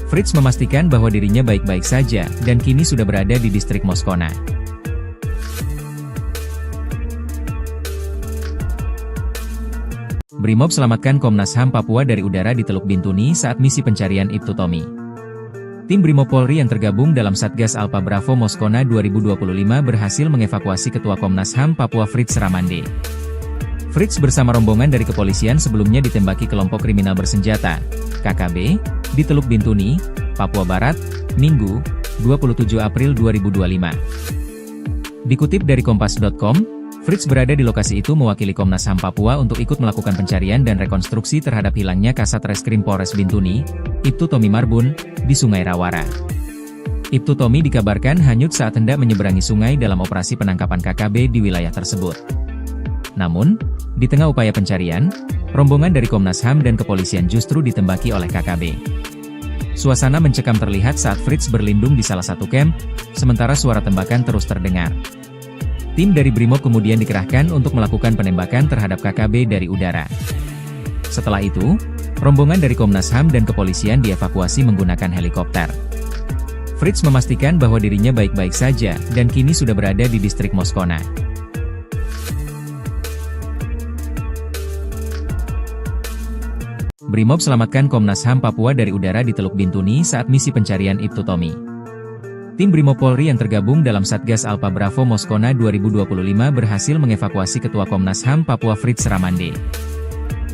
Fritz memastikan bahwa dirinya baik-baik saja, dan kini sudah berada di distrik Moskona. Brimob selamatkan Komnas HAM Papua dari udara di Teluk Bintuni saat misi pencarian Ibtu Tommy. Tim Brimob Polri yang tergabung dalam Satgas Alpha Bravo Moskona 2025 berhasil mengevakuasi Ketua Komnas HAM Papua Fritz Ramande. Fritz bersama rombongan dari kepolisian sebelumnya ditembaki kelompok kriminal bersenjata, KKB, di Teluk Bintuni, Papua Barat, Minggu, 27 April 2025. Dikutip dari Kompas.com, Fritz berada di lokasi itu mewakili Komnas HAM Papua untuk ikut melakukan pencarian dan rekonstruksi terhadap hilangnya Kasat Reskrim Polres Bintuni, Ibtu Tommy Marbun, di Sungai Rawara. Ibtu Tommy dikabarkan hanyut saat hendak menyeberangi sungai dalam operasi penangkapan KKB di wilayah tersebut. Namun, di tengah upaya pencarian, rombongan dari Komnas HAM dan kepolisian justru ditembaki oleh KKB. Suasana mencekam terlihat saat Fritz berlindung di salah satu camp, sementara suara tembakan terus terdengar. Tim dari Brimob kemudian dikerahkan untuk melakukan penembakan terhadap KKB dari udara. Setelah itu, rombongan dari Komnas HAM dan kepolisian dievakuasi menggunakan helikopter. Fritz memastikan bahwa dirinya baik-baik saja, dan kini sudah berada di distrik Moskona. Brimob selamatkan Komnas HAM Papua dari udara di Teluk Bintuni saat misi pencarian Ibtu Tommy. Tim Brimob Polri yang tergabung dalam Satgas Alpha Bravo Moskona 2025 berhasil mengevakuasi Ketua Komnas HAM Papua Fritz Ramande.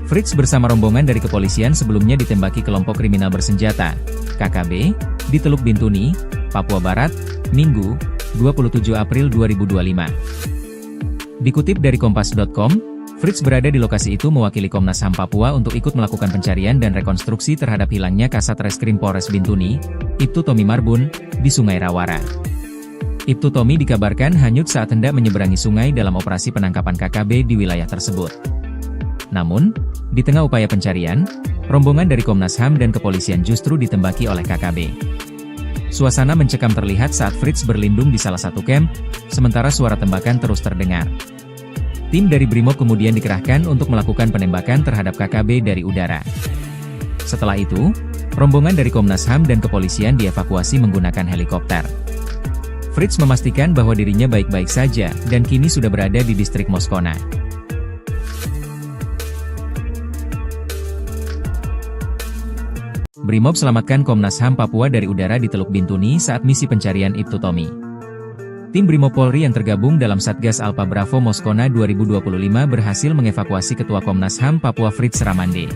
Fritz bersama rombongan dari kepolisian sebelumnya ditembaki kelompok kriminal bersenjata, KKB, di Teluk Bintuni, Papua Barat, Minggu, 27 April 2025. Dikutip dari Kompas.com, Fritz berada di lokasi itu mewakili Komnas HAM Papua untuk ikut melakukan pencarian dan rekonstruksi terhadap hilangnya Kasat Reskrim Polres Bintuni, Ibtu Tommy Marbun, di Sungai Rawara. Ibtu Tommy dikabarkan hanyut saat hendak menyeberangi sungai dalam operasi penangkapan KKB di wilayah tersebut. Namun, di tengah upaya pencarian, rombongan dari Komnas HAM dan kepolisian justru ditembaki oleh KKB. Suasana mencekam terlihat saat Fritz berlindung di salah satu camp, sementara suara tembakan terus terdengar. Tim dari Brimob kemudian dikerahkan untuk melakukan penembakan terhadap KKB dari udara. Setelah itu, rombongan dari Komnas HAM dan kepolisian dievakuasi menggunakan helikopter. Fritz memastikan bahwa dirinya baik-baik saja dan kini sudah berada di distrik Moskona. Brimob selamatkan Komnas HAM Papua dari udara di Teluk Bintuni saat misi pencarian Ibtu Tommy. Tim Brimob Polri yang tergabung dalam Satgas Alpha Bravo Moskona 2025 berhasil mengevakuasi Ketua Komnas HAM Papua Fritz Ramande.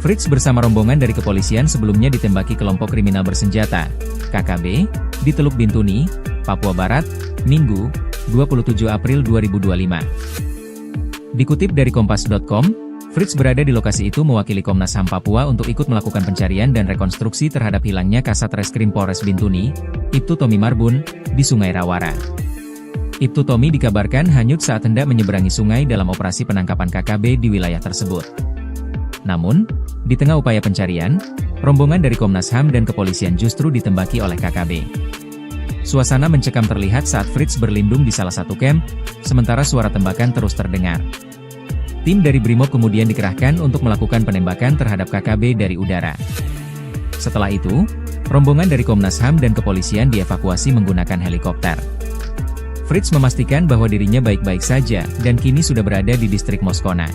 Fritz bersama rombongan dari kepolisian sebelumnya ditembaki kelompok kriminal bersenjata, KKB, di Teluk Bintuni, Papua Barat, Minggu, 27 April 2025. Dikutip dari Kompas.com, Fritz berada di lokasi itu mewakili Komnas HAM Papua untuk ikut melakukan pencarian dan rekonstruksi terhadap hilangnya Kasat Reskrim Polres Bintuni, Ibtu Tommy Marbun, di Sungai Rawara. Ibtu Tommy dikabarkan hanyut saat hendak menyeberangi sungai dalam operasi penangkapan KKB di wilayah tersebut. Namun, di tengah upaya pencarian, rombongan dari Komnas HAM dan kepolisian justru ditembaki oleh KKB. Suasana mencekam terlihat saat Fritz berlindung di salah satu camp, sementara suara tembakan terus terdengar. Tim dari Brimob kemudian dikerahkan untuk melakukan penembakan terhadap KKB dari udara. Setelah itu, rombongan dari Komnas HAM dan kepolisian dievakuasi menggunakan helikopter. Fritz memastikan bahwa dirinya baik-baik saja dan kini sudah berada di distrik Moskona.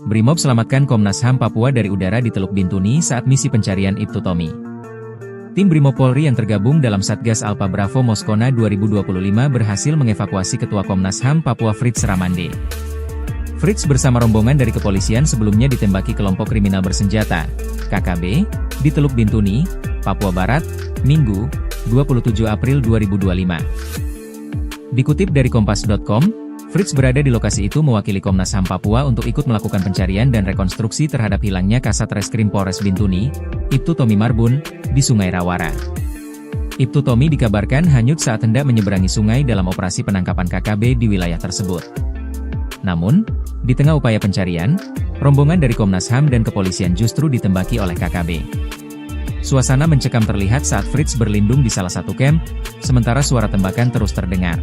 Brimob selamatkan Komnas HAM Papua dari udara di Teluk Bintuni saat misi pencarian Ibtu Tommy. Tim Brimob Polri yang tergabung dalam Satgas Alpha Bravo Moskona 2025 berhasil mengevakuasi Ketua Komnas HAM Papua Fritz Ramande. Fritz bersama rombongan dari kepolisian sebelumnya ditembaki kelompok kriminal bersenjata, KKB, di Teluk Bintuni, Papua Barat, Minggu, 27 April 2025. Dikutip dari Kompas.com, Fritz berada di lokasi itu mewakili Komnas HAM Papua untuk ikut melakukan pencarian dan rekonstruksi terhadap hilangnya Kasat Reskrim Polres Bintuni, Ibtu Tommy Marbun, di Sungai Rawara. Ibtu Tommy dikabarkan hanyut saat hendak menyeberangi sungai dalam operasi penangkapan KKB di wilayah tersebut. Namun, di tengah upaya pencarian, rombongan dari Komnas HAM dan kepolisian justru ditembaki oleh KKB. Suasana mencekam terlihat saat Fritz berlindung di salah satu camp, sementara suara tembakan terus terdengar.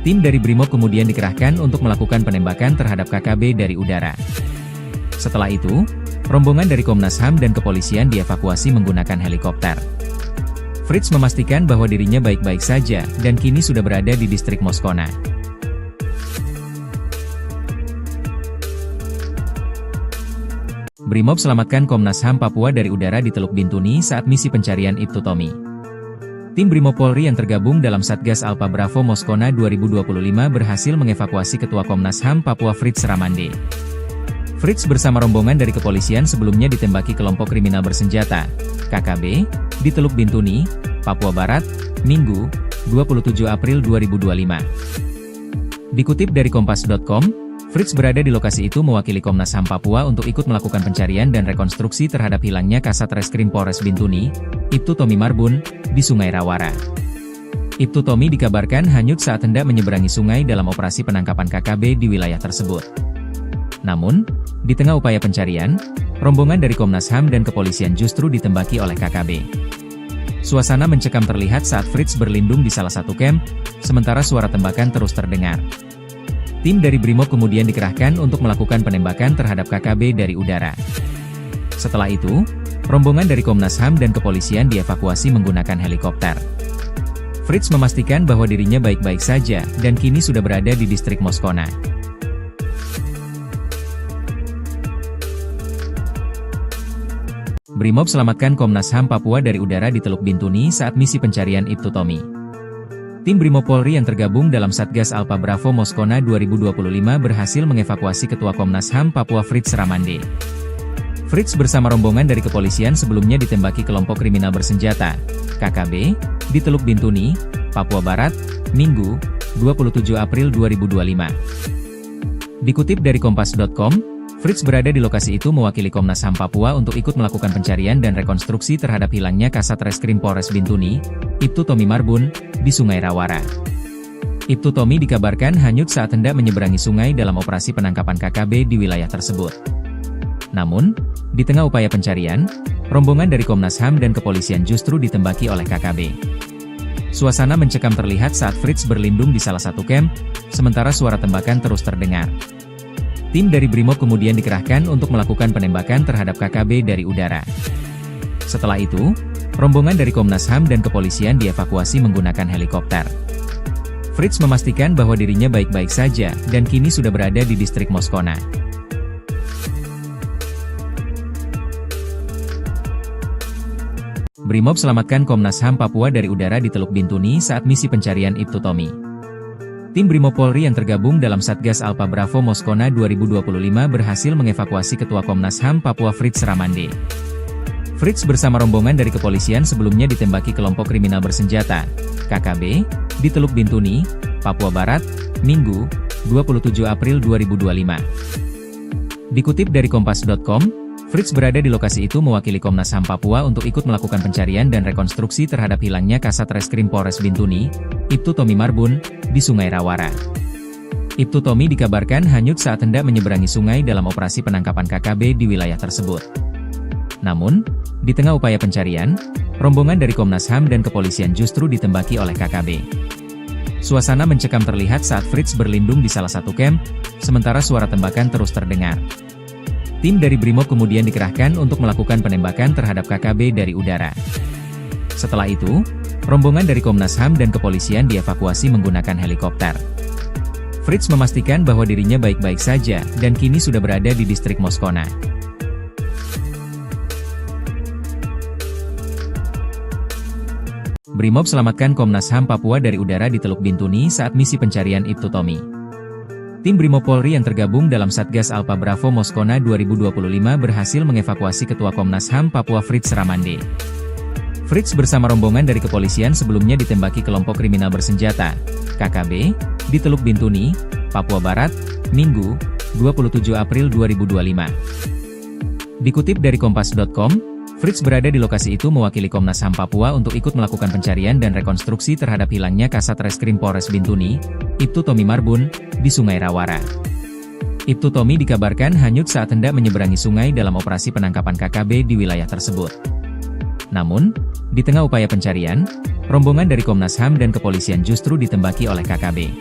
Tim dari Brimob kemudian dikerahkan untuk melakukan penembakan terhadap KKB dari udara. Setelah itu, rombongan dari Komnas HAM dan kepolisian dievakuasi menggunakan helikopter. Fritz memastikan bahwa dirinya baik-baik saja dan kini sudah berada di distrik Moskona. Brimob selamatkan Komnas HAM Papua dari udara di Teluk Bintuni saat misi pencarian Ibtu Tommy. Tim Brimob Polri yang tergabung dalam Satgas Alpha Bravo Moskona 2025 berhasil mengevakuasi Ketua Komnas HAM Papua Fritz Ramande. Fritz bersama rombongan dari kepolisian sebelumnya ditembaki kelompok kriminal bersenjata, KKB, di Teluk Bintuni, Papua Barat, Minggu, 27 April 2025. Dikutip dari Kompas.com, Fritz berada di lokasi itu mewakili Komnas HAM Papua untuk ikut melakukan pencarian dan rekonstruksi terhadap hilangnya Kasat Reskrim Polres Bintuni, Ibtu Tommy Marbun, di Sungai Rawara. Ibtu Tommy dikabarkan hanyut saat hendak menyeberangi sungai dalam operasi penangkapan KKB di wilayah tersebut. Namun, di tengah upaya pencarian, rombongan dari Komnas HAM dan kepolisian justru ditembaki oleh KKB. Suasana mencekam terlihat saat Fritz berlindung di salah satu camp, sementara suara tembakan terus terdengar. Tim dari Brimob kemudian dikerahkan untuk melakukan penembakan terhadap KKB dari udara. Setelah itu, rombongan dari Komnas HAM dan kepolisian dievakuasi menggunakan helikopter. Fritz memastikan bahwa dirinya baik-baik saja dan kini sudah berada di distrik Moskona. Brimob selamatkan Komnas HAM Papua dari udara di Teluk Bintuni saat misi pencarian Ibtu Tommy. Tim Brimob Polri yang tergabung dalam Satgas Alpha Bravo Moskona 2025 berhasil mengevakuasi Ketua Komnas HAM Papua Fritz Ramande. Fritz bersama rombongan dari kepolisian sebelumnya ditembaki kelompok kriminal bersenjata, KKB, di Teluk Bintuni, Papua Barat, Minggu, 27 April 2025. Dikutip dari Kompas.com, Fritz berada di lokasi itu mewakili Komnas HAM Papua untuk ikut melakukan pencarian dan rekonstruksi terhadap hilangnya Kasat Reskrim Polres Bintuni, Ibtu Tommy Marbun, di Sungai Rawara. Ibtu Tommy dikabarkan hanyut saat hendak menyeberangi sungai dalam operasi penangkapan KKB di wilayah tersebut. Namun, di tengah upaya pencarian, rombongan dari Komnas HAM dan kepolisian justru ditembaki oleh KKB. Suasana mencekam terlihat saat Fritz berlindung di salah satu camp, sementara suara tembakan terus terdengar. Tim dari Brimob kemudian dikerahkan untuk melakukan penembakan terhadap KKB dari udara. Setelah itu, rombongan dari Komnas HAM dan kepolisian dievakuasi menggunakan helikopter. Fritz memastikan bahwa dirinya baik-baik saja dan kini sudah berada di distrik Moskona. Brimob selamatkan Komnas HAM Papua dari udara di Teluk Bintuni saat misi pencarian Ibtu Tommy. Tim Brimob Polri yang tergabung dalam Satgas Alpha Bravo Moskona 2025 berhasil mengevakuasi Ketua Komnas HAM Papua Fritz Ramande. Fritz bersama rombongan dari kepolisian sebelumnya ditembaki kelompok kriminal bersenjata, KKB, di Teluk Bintuni, Papua Barat, Minggu, 27 April 2025. Dikutip dari Kompas.com, Fritz berada di lokasi itu mewakili Komnas HAM Papua untuk ikut melakukan pencarian dan rekonstruksi terhadap hilangnya Kasat Reskrim Polres Bintuni, Ibtu Tommy Marbun, di Sungai Rawara. Ibtu Tommy dikabarkan hanyut saat hendak menyeberangi sungai dalam operasi penangkapan KKB di wilayah tersebut. Namun, di tengah upaya pencarian, rombongan dari Komnas HAM dan kepolisian justru ditembaki oleh KKB. Suasana mencekam terlihat saat Fritz berlindung di salah satu camp, sementara suara tembakan terus terdengar. Tim dari Brimob kemudian dikerahkan untuk melakukan penembakan terhadap KKB dari udara. Setelah itu, rombongan dari Komnas HAM dan kepolisian dievakuasi menggunakan helikopter. Fritz memastikan bahwa dirinya baik-baik saja dan kini sudah berada di distrik Moskona. Brimob selamatkan Komnas HAM Papua dari udara di Teluk Bintuni saat misi pencarian Ibtu Tommy. Tim Brimob Polri yang tergabung dalam Satgas Alpha Bravo Moskona 2025 berhasil mengevakuasi Ketua Komnas HAM Papua Fritz Ramande. Fritz bersama rombongan dari kepolisian sebelumnya ditembaki kelompok kriminal bersenjata, KKB, di Teluk Bintuni, Papua Barat, Minggu, 27 April 2025. Dikutip dari Kompas.com, Fritz berada di lokasi itu mewakili Komnas HAM Papua untuk ikut melakukan pencarian dan rekonstruksi terhadap hilangnya Kasat Reskrim Polres Bintuni, Ibtu Tommy Marbun, di Sungai Rawara. Ibtu Tommy dikabarkan hanyut saat hendak menyeberangi sungai dalam operasi penangkapan KKB di wilayah tersebut. Namun, di tengah upaya pencarian, rombongan dari Komnas HAM dan kepolisian justru ditembaki oleh KKB.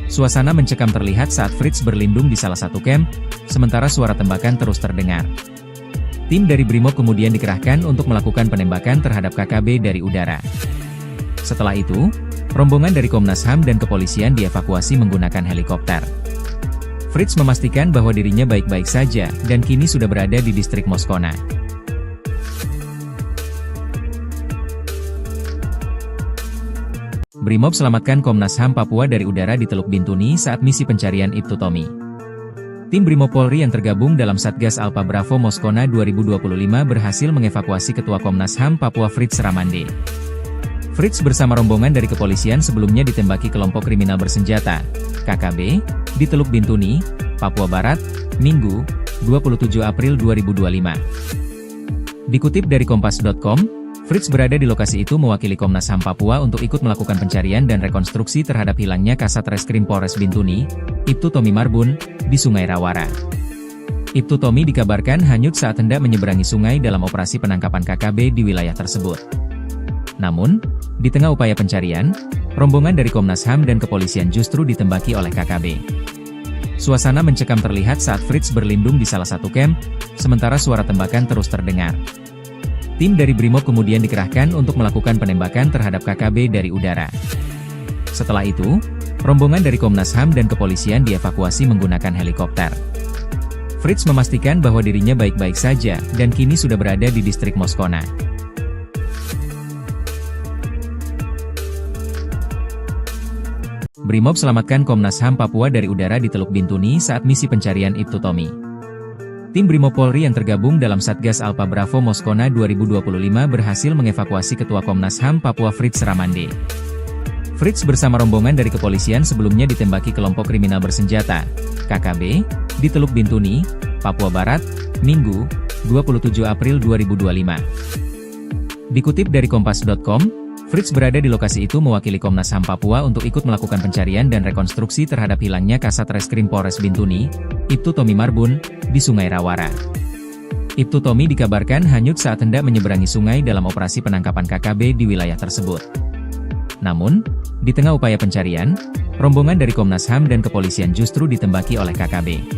Suasana mencekam terlihat saat Fritz berlindung di salah satu camp, sementara suara tembakan terus terdengar. Tim dari Brimob kemudian dikerahkan untuk melakukan penembakan terhadap KKB dari udara. Setelah itu, rombongan dari Komnas HAM dan kepolisian dievakuasi menggunakan helikopter. Fritz memastikan bahwa dirinya baik-baik saja dan kini sudah berada di distrik Moskona. Brimob selamatkan Komnas HAM Papua dari udara di Teluk Bintuni saat misi pencarian Ibtu Tommy. Tim Brimob Polri yang tergabung dalam Satgas Alpha Bravo Moskona 2025 berhasil mengevakuasi Ketua Komnas HAM Papua Fritz Ramande. Fritz bersama rombongan dari kepolisian sebelumnya ditembaki kelompok kriminal bersenjata, KKB, di Teluk Bintuni, Papua Barat, Minggu, 27 April 2025. Dikutip dari Kompas.com, Fritz berada di lokasi itu mewakili Komnas HAM Papua untuk ikut melakukan pencarian dan rekonstruksi terhadap hilangnya Kasat Reskrim Polres Bintuni, Ibtu Tommy Marbun, di Sungai Rawara. Ibtu Tommy dikabarkan hanyut saat hendak menyeberangi sungai dalam operasi penangkapan KKB di wilayah tersebut. Namun, di tengah upaya pencarian, rombongan dari Komnas HAM dan kepolisian justru ditembaki oleh KKB. Suasana mencekam terlihat saat Fritz berlindung di salah satu camp, sementara suara tembakan terus terdengar. Tim dari Brimob kemudian dikerahkan untuk melakukan penembakan terhadap KKB dari udara. Setelah itu, rombongan dari Komnas HAM dan kepolisian dievakuasi menggunakan helikopter. Fritz memastikan bahwa dirinya baik-baik saja dan kini sudah berada di distrik Moskona. Brimob selamatkan Komnas HAM Papua dari udara di Teluk Bintuni saat misi pencarian Ibtu Tommy. Tim Brimob Polri yang tergabung dalam Satgas Alpha Bravo Moskona 2025 berhasil mengevakuasi Ketua Komnas HAM Papua Fritz Ramande. Fritz bersama rombongan dari kepolisian sebelumnya ditembaki kelompok kriminal bersenjata, KKB, di Teluk Bintuni, Papua Barat, Minggu, 27 April 2025. Dikutip dari Kompas.com, Fritz berada di lokasi itu mewakili Komnas HAM Papua untuk ikut melakukan pencarian dan rekonstruksi terhadap hilangnya Kasat Reskrim Polres Bintuni, Ibtu Tommy Marbun, di Sungai Rawara. Ibtu Tommy dikabarkan hanyut saat hendak menyeberangi sungai dalam operasi penangkapan KKB di wilayah tersebut. Namun, di tengah upaya pencarian, rombongan dari Komnas HAM dan kepolisian justru ditembaki oleh KKB.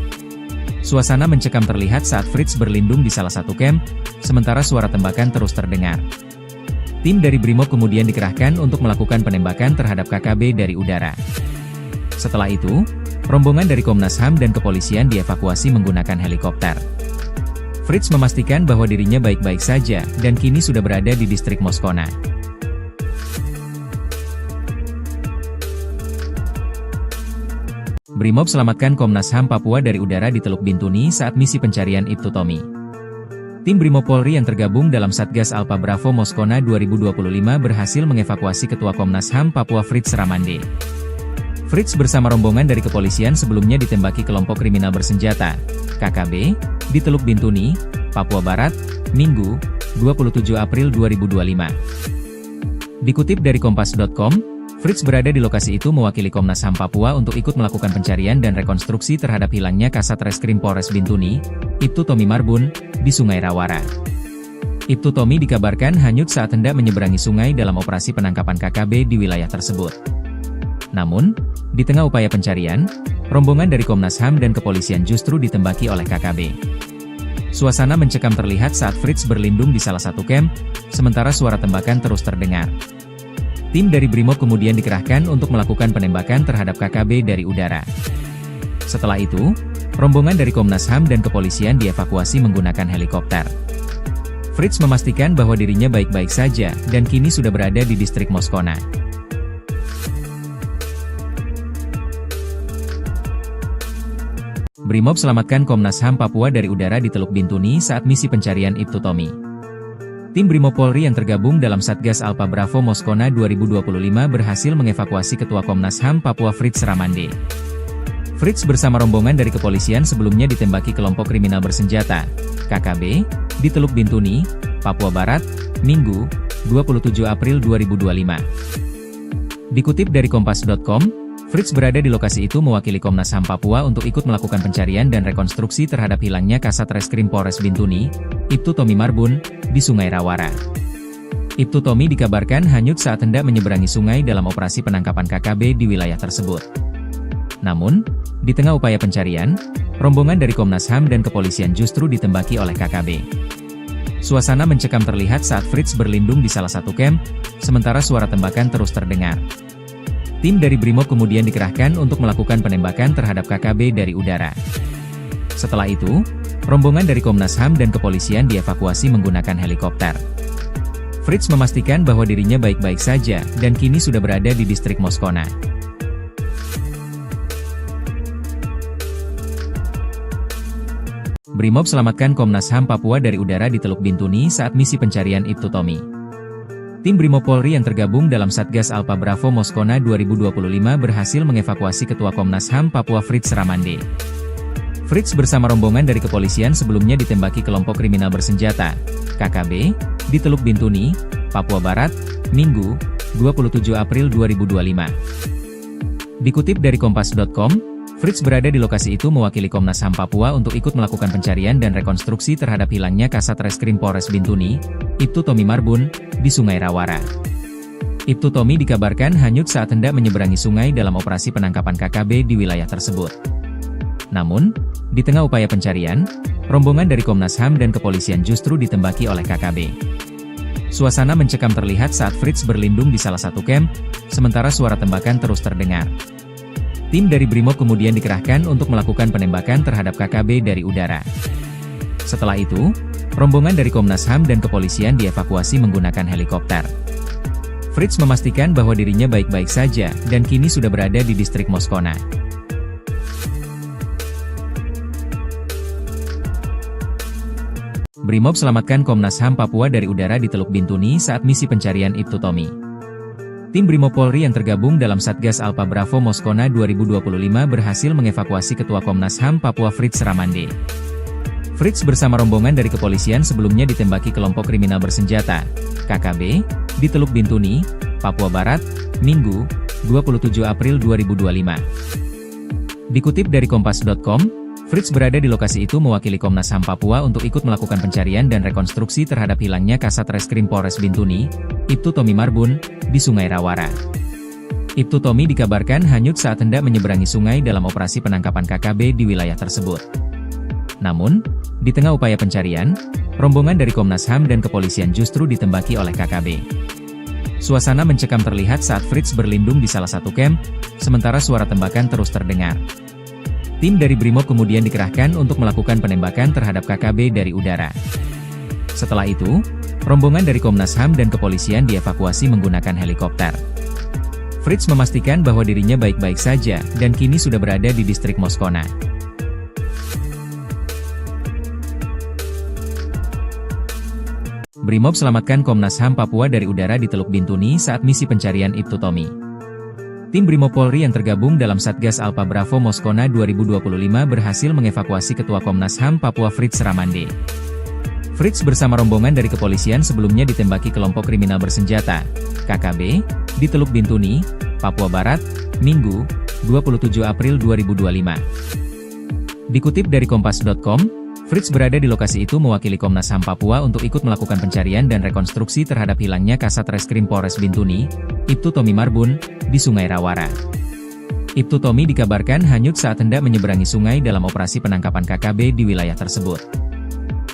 Suasana mencekam terlihat saat Fritz berlindung di salah satu camp, sementara suara tembakan terus terdengar. Tim dari Brimob kemudian dikerahkan untuk melakukan penembakan terhadap KKB dari udara. Setelah itu, rombongan dari Komnas HAM dan kepolisian dievakuasi menggunakan helikopter. Fritz memastikan bahwa dirinya baik-baik saja dan kini sudah berada di distrik Moskona. Brimob selamatkan Komnas HAM Papua dari udara di Teluk Bintuni saat misi pencarian Ibtu Tommy. Tim Brimob Polri yang tergabung dalam Satgas Alpha Bravo Moskona 2025 berhasil mengevakuasi Ketua Komnas HAM Papua Fritz Ramande. Fritz bersama rombongan dari kepolisian sebelumnya ditembaki kelompok kriminal bersenjata, KKB, di Teluk Bintuni, Papua Barat, Minggu, 27 April 2025. Dikutip dari Kompas.com, Fritz berada di lokasi itu mewakili Komnas HAM Papua untuk ikut melakukan pencarian dan rekonstruksi terhadap hilangnya Kasat Reskrim Polres Bintuni, Ibtu Tommy Marbun, di Sungai Rawara. Ibtu Tommy dikabarkan hanyut saat hendak menyeberangi sungai dalam operasi penangkapan KKB di wilayah tersebut. Namun, di tengah upaya pencarian, rombongan dari Komnas HAM dan kepolisian justru ditembaki oleh KKB. Suasana mencekam terlihat saat Fritz berlindung di salah satu camp, sementara suara tembakan terus terdengar. Tim dari Brimob kemudian dikerahkan untuk melakukan penembakan terhadap KKB dari udara. Setelah itu, rombongan dari Komnas HAM dan kepolisian dievakuasi menggunakan helikopter. Fritz memastikan bahwa dirinya baik-baik saja dan kini sudah berada di distrik Moskona. Brimob selamatkan Komnas HAM Papua dari udara di Teluk Bintuni saat misi pencarian Ibtu Tommy. Tim Brimob Polri yang tergabung dalam Satgas Alpha Bravo Moskona 2025 berhasil mengevakuasi Ketua Komnas HAM Papua Fritz Ramande. Fritz bersama rombongan dari kepolisian sebelumnya ditembaki kelompok kriminal bersenjata, KKB, di Teluk Bintuni, Papua Barat, Minggu, 27 April 2025. Dikutip dari Kompas.com, Fritz berada di lokasi itu mewakili Komnas HAM Papua untuk ikut melakukan pencarian dan rekonstruksi terhadap hilangnya Kasat Reskrim Polres Bintuni, Ibtu Tommy Marbun, di Sungai Rawara. Ibtu Tommy dikabarkan hanyut saat hendak menyeberangi sungai dalam operasi penangkapan KKB di wilayah tersebut. Namun, di tengah upaya pencarian, rombongan dari Komnas HAM dan kepolisian justru ditembaki oleh KKB. Suasana mencekam terlihat saat Fritz berlindung di salah satu camp, sementara suara tembakan terus terdengar. Tim dari Brimob kemudian dikerahkan untuk melakukan penembakan terhadap KKB dari udara. Setelah itu, rombongan dari Komnas HAM dan kepolisian dievakuasi menggunakan helikopter. Fritz memastikan bahwa dirinya baik-baik saja dan kini sudah berada di distrik Moskona. Brimob selamatkan Komnas HAM Papua dari udara di Teluk Bintuni saat misi pencarian Ibtu Tommy. Tim Brimob Polri yang tergabung dalam Satgas Alpha Bravo Moskona 2025 berhasil mengevakuasi Ketua Komnas HAM Papua Fritz Ramande. Fritz bersama rombongan dari kepolisian sebelumnya ditembaki kelompok kriminal bersenjata, KKB, di Teluk Bintuni, Papua Barat, Minggu, 27 April 2025. Dikutip dari Kompas.com, Fritz berada di lokasi itu mewakili Komnas HAM Papua untuk ikut melakukan pencarian dan rekonstruksi terhadap hilangnya Kasat Reskrim Polres Bintuni, Ibtu Tommy Marbun, di Sungai Rawara. Ibtu Tommy dikabarkan hanyut saat hendak menyeberangi sungai dalam operasi penangkapan KKB di wilayah tersebut. Namun, di tengah upaya pencarian, rombongan dari Komnas HAM dan kepolisian justru ditembaki oleh KKB. Suasana mencekam terlihat saat Fritz berlindung di salah satu camp, sementara suara tembakan terus terdengar. Tim dari Brimob kemudian dikerahkan untuk melakukan penembakan terhadap KKB dari udara. Setelah itu, rombongan dari Komnas HAM dan kepolisian dievakuasi menggunakan helikopter. Fritz memastikan bahwa dirinya baik-baik saja dan kini sudah berada di distrik Moskona. Brimob selamatkan Komnas HAM Papua dari udara di Teluk Bintuni saat misi pencarian Ibtu Tommy. Tim Brimob Polri yang tergabung dalam Satgas Alpha Bravo Moskona 2025 berhasil mengevakuasi Ketua Komnas HAM Papua Fritz Ramande. Fritz bersama rombongan dari kepolisian sebelumnya ditembaki kelompok kriminal bersenjata, KKB, di Teluk Bintuni, Papua Barat, Minggu, 27 April 2025. Dikutip dari Kompas.com, Fritz berada di lokasi itu mewakili Komnas HAM Papua untuk ikut melakukan pencarian dan rekonstruksi terhadap hilangnya Kasat Reskrim Polres Bintuni, Ibtu Tommy Marbun, di Sungai Rawara. Ibtu Tommy dikabarkan hanyut saat hendak menyeberangi sungai dalam operasi penangkapan KKB di wilayah tersebut. Namun, di tengah upaya pencarian, rombongan dari Komnas HAM dan kepolisian justru ditembaki oleh KKB. Suasana mencekam terlihat saat Fritz berlindung di salah satu camp, sementara suara tembakan terus terdengar. Tim dari Brimob kemudian dikerahkan untuk melakukan penembakan terhadap KKB dari udara. Setelah itu, rombongan dari Komnas HAM dan kepolisian dievakuasi menggunakan helikopter. Fritz memastikan bahwa dirinya baik-baik saja dan kini sudah berada di distrik Moskona. Brimob selamatkan Komnas HAM Papua dari udara di Teluk Bintuni saat misi pencarian Ibtu Tommy. Tim Brimob Polri yang tergabung dalam Satgas Alpha Bravo Moskona 2025 berhasil mengevakuasi Ketua Komnas HAM Papua Fritz Ramande. Fritz bersama rombongan dari kepolisian sebelumnya ditembaki kelompok kriminal bersenjata, KKB, di Teluk Bintuni, Papua Barat, Minggu, 27 April 2025. Dikutip dari Kompas.com, Fritz berada di lokasi itu mewakili Komnas HAM Papua untuk ikut melakukan pencarian dan rekonstruksi terhadap hilangnya Kasat Reskrim Polres Bintuni, Ibtu Tommy Marbun, di Sungai Rawara. Ibtu Tommy dikabarkan hanyut saat hendak menyeberangi sungai dalam operasi penangkapan KKB di wilayah tersebut.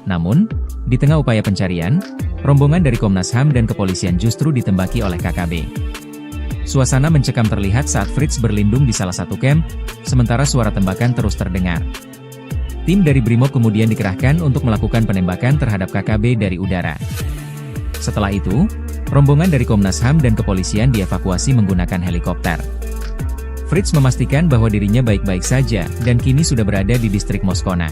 Namun, di tengah upaya pencarian, rombongan dari Komnas HAM dan kepolisian justru ditembaki oleh KKB. Suasana mencekam terlihat saat Fritz berlindung di salah satu camp, sementara suara tembakan terus terdengar. Tim dari Brimob kemudian dikerahkan untuk melakukan penembakan terhadap KKB dari udara. Setelah itu, rombongan dari Komnas HAM dan kepolisian dievakuasi menggunakan helikopter. Fritz memastikan bahwa dirinya baik-baik saja dan kini sudah berada di distrik Moskona.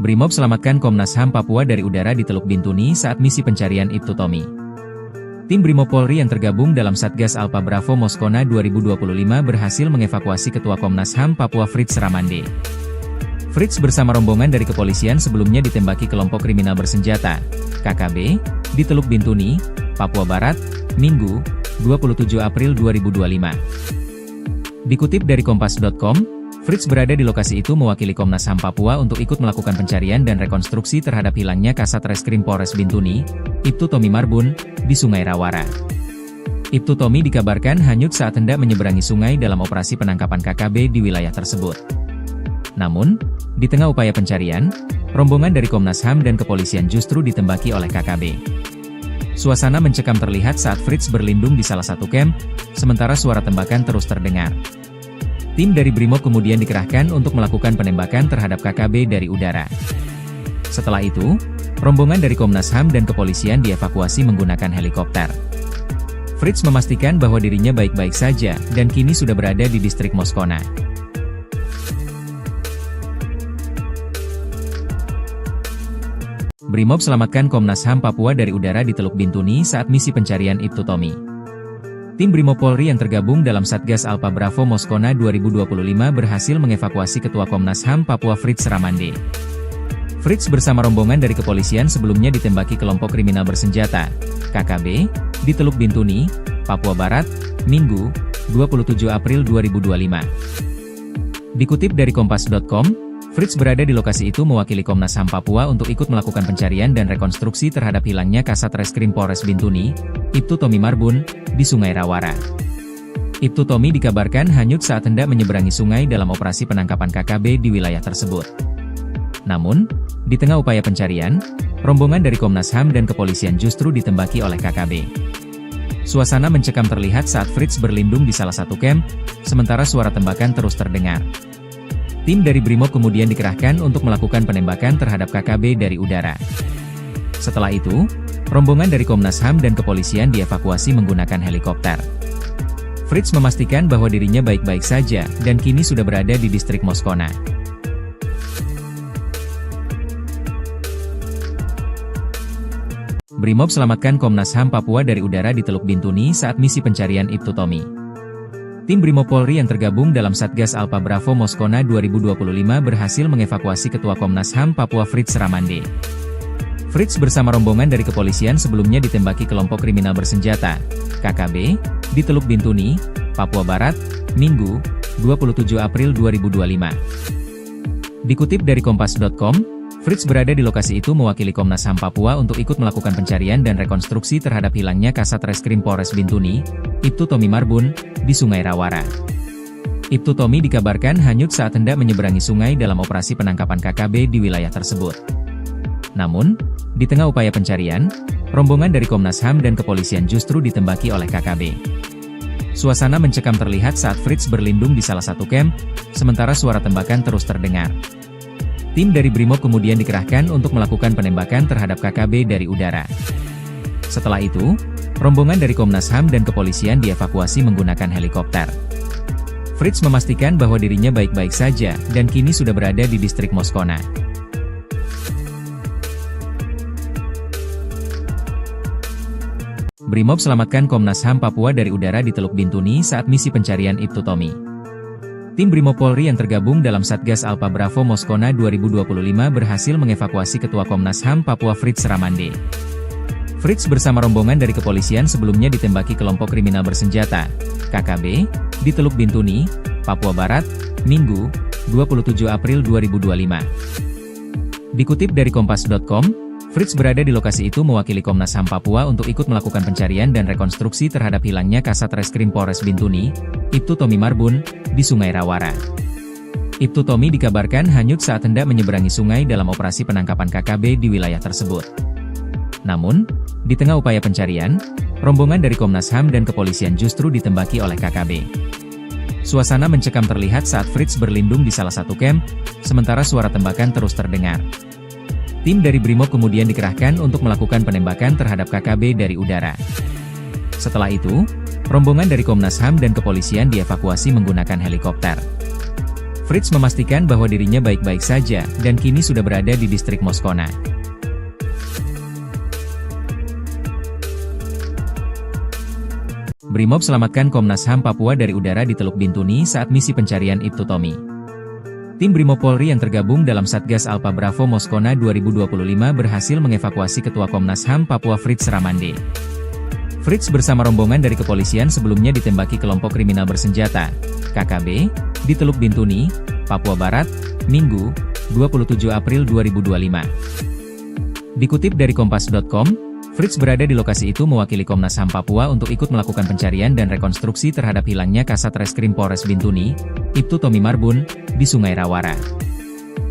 Brimob selamatkan Komnas HAM Papua dari udara di Teluk Bintuni saat misi pencarian Ibtu Tommy. Tim Brimob Polri yang tergabung dalam Satgas Alpha Bravo Moskona 2025 berhasil mengevakuasi Ketua Komnas HAM Papua Fritz Ramande. Fritz bersama rombongan dari kepolisian sebelumnya ditembaki kelompok kriminal bersenjata, KKB, di Teluk Bintuni, Papua Barat, Minggu, 27 April 2025. Dikutip dari Kompas.com, Fritz berada di lokasi itu mewakili Komnas HAM Papua untuk ikut melakukan pencarian dan rekonstruksi terhadap hilangnya Kasat Reskrim Polres Bintuni, Ibtu Tommy Marbun, di Sungai Rawara. Ibtu Tommy dikabarkan hanyut saat hendak menyeberangi sungai dalam operasi penangkapan KKB di wilayah tersebut. Namun, di tengah upaya pencarian, rombongan dari Komnas HAM dan kepolisian justru ditembaki oleh KKB. Suasana mencekam terlihat saat Fritz berlindung di salah satu camp, sementara suara tembakan terus terdengar. Tim dari Brimob kemudian dikerahkan untuk melakukan penembakan terhadap KKB dari udara. Setelah itu, rombongan dari Komnas HAM dan kepolisian dievakuasi menggunakan helikopter. Fritz memastikan bahwa dirinya baik-baik saja dan kini sudah berada di distrik Moskona. Brimob selamatkan Komnas HAM Papua dari udara di Teluk Bintuni saat misi pencarian Ibtu Tommy. Tim Brimob Polri yang tergabung dalam Satgas Alpha Bravo Moskona 2025 berhasil mengevakuasi Ketua Komnas HAM Papua Fritz Ramande. Fritz bersama rombongan dari kepolisian sebelumnya ditembaki kelompok kriminal bersenjata, KKB, di Teluk Bintuni, Papua Barat, Minggu, 27 April 2025. Dikutip dari Kompas.com, Fritz berada di lokasi itu mewakili Komnas HAM Papua untuk ikut melakukan pencarian dan rekonstruksi terhadap hilangnya Kasat Reskrim Polres Bintuni, Ibtu Tommy Marbun, di Sungai Rawara. Ibtu Tommy dikabarkan hanyut saat hendak menyeberangi sungai dalam operasi penangkapan KKB di wilayah tersebut. Namun, di tengah upaya pencarian, rombongan dari Komnas HAM dan kepolisian justru ditembaki oleh KKB. Suasana mencekam terlihat saat Fritz berlindung di salah satu camp, sementara suara tembakan terus terdengar. Tim dari Brimob kemudian dikerahkan untuk melakukan penembakan terhadap KKB dari udara. Setelah itu, rombongan dari Komnas HAM dan kepolisian dievakuasi menggunakan helikopter. Fritz memastikan bahwa dirinya baik-baik saja dan kini sudah berada di distrik Moskona. Brimob selamatkan Komnas HAM Papua dari udara di Teluk Bintuni saat misi pencarian Ibtu Tommy. Tim Brimob Polri yang tergabung dalam Satgas Alpha Bravo Moskona 2025 berhasil mengevakuasi Ketua Komnas HAM Papua Fritz Ramande. Fritz bersama rombongan dari kepolisian sebelumnya ditembaki kelompok kriminal bersenjata, KKB, di Teluk Bintuni, Papua Barat, Minggu, 27 April 2025. Dikutip dari Kompas.com, Fritz berada di lokasi itu mewakili Komnas HAM Papua untuk ikut melakukan pencarian dan rekonstruksi terhadap hilangnya Kasat Reskrim Polres Bintuni, Ibtu Tommy Marbun, di Sungai Rawara. Ibtu Tommy dikabarkan hanyut saat hendak menyeberangi sungai dalam operasi penangkapan KKB di wilayah tersebut. Namun, di tengah upaya pencarian, rombongan dari Komnas HAM dan kepolisian justru ditembaki oleh KKB. Suasana mencekam terlihat saat Fritz berlindung di salah satu camp, sementara suara tembakan terus terdengar. Tim dari Brimob kemudian dikerahkan untuk melakukan penembakan terhadap KKB dari udara. Setelah itu, rombongan dari Komnas HAM dan kepolisian dievakuasi menggunakan helikopter. Fritz memastikan bahwa dirinya baik-baik saja dan kini sudah berada di distrik Moskona. Brimob selamatkan Komnas HAM Papua dari udara di Teluk Bintuni saat misi pencarian Ibtu Tommy. Tim Brimob Polri yang tergabung dalam Satgas Alpha Bravo Moskona 2025 berhasil mengevakuasi Ketua Komnas HAM Papua Fritz Ramande. Fritz bersama rombongan dari kepolisian sebelumnya ditembaki kelompok kriminal bersenjata, KKB, di Teluk Bintuni, Papua Barat, Minggu, 27 April 2025. Dikutip dari Kompas.com, Fritz berada di lokasi itu mewakili Komnas HAM Papua untuk ikut melakukan pencarian dan rekonstruksi terhadap hilangnya Kasat Reskrim Polres Bintuni, Ibtu Tommy Marbun, di Sungai Rawara. Ibtu Tommy dikabarkan hanyut saat hendak menyeberangi sungai dalam operasi penangkapan KKB di wilayah tersebut. Namun, di tengah upaya pencarian, rombongan dari Komnas HAM dan kepolisian justru ditembaki oleh KKB. Suasana mencekam terlihat saat Fritz berlindung di salah satu camp, sementara suara tembakan terus terdengar. Tim dari Brimob kemudian dikerahkan untuk melakukan penembakan terhadap KKB dari udara. Setelah itu, rombongan dari Komnas HAM dan kepolisian dievakuasi menggunakan helikopter. Fritz memastikan bahwa dirinya baik-baik saja dan kini sudah berada di distrik Moskona. Brimob selamatkan Komnas HAM Papua dari udara di Teluk Bintuni saat misi pencarian Ibtu Tommy. Tim Brimob Polri yang tergabung dalam Satgas Alpha Bravo Moskona 2025 berhasil mengevakuasi Ketua Komnas HAM Papua Fritz Ramande. Fritz bersama rombongan dari kepolisian sebelumnya ditembaki kelompok kriminal bersenjata, KKB, di Teluk Bintuni, Papua Barat, Minggu, 27 April 2025. Dikutip dari Kompas.com, Fritz berada di lokasi itu mewakili Komnas HAM Papua untuk ikut melakukan pencarian dan rekonstruksi terhadap hilangnya Kasat Reskrim Polres Bintuni, Ibtu Tommy Marbun, di Sungai Rawara.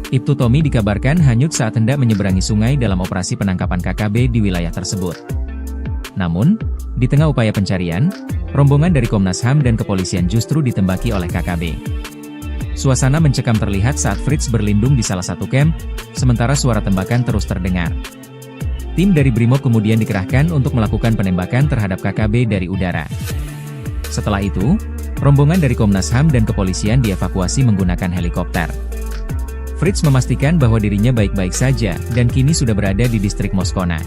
Ibtu Tommy dikabarkan hanyut saat hendak menyeberangi sungai dalam operasi penangkapan KKB di wilayah tersebut. Namun, di tengah upaya pencarian, rombongan dari Komnas HAM dan kepolisian justru ditembaki oleh KKB. Suasana mencekam terlihat saat Fritz berlindung di salah satu camp, sementara suara tembakan terus terdengar. Tim dari Brimob kemudian dikerahkan untuk melakukan penembakan terhadap KKB dari udara. Setelah itu, rombongan dari Komnas HAM dan kepolisian dievakuasi menggunakan helikopter. Fritz memastikan bahwa dirinya baik-baik saja dan kini sudah berada di distrik Moskona.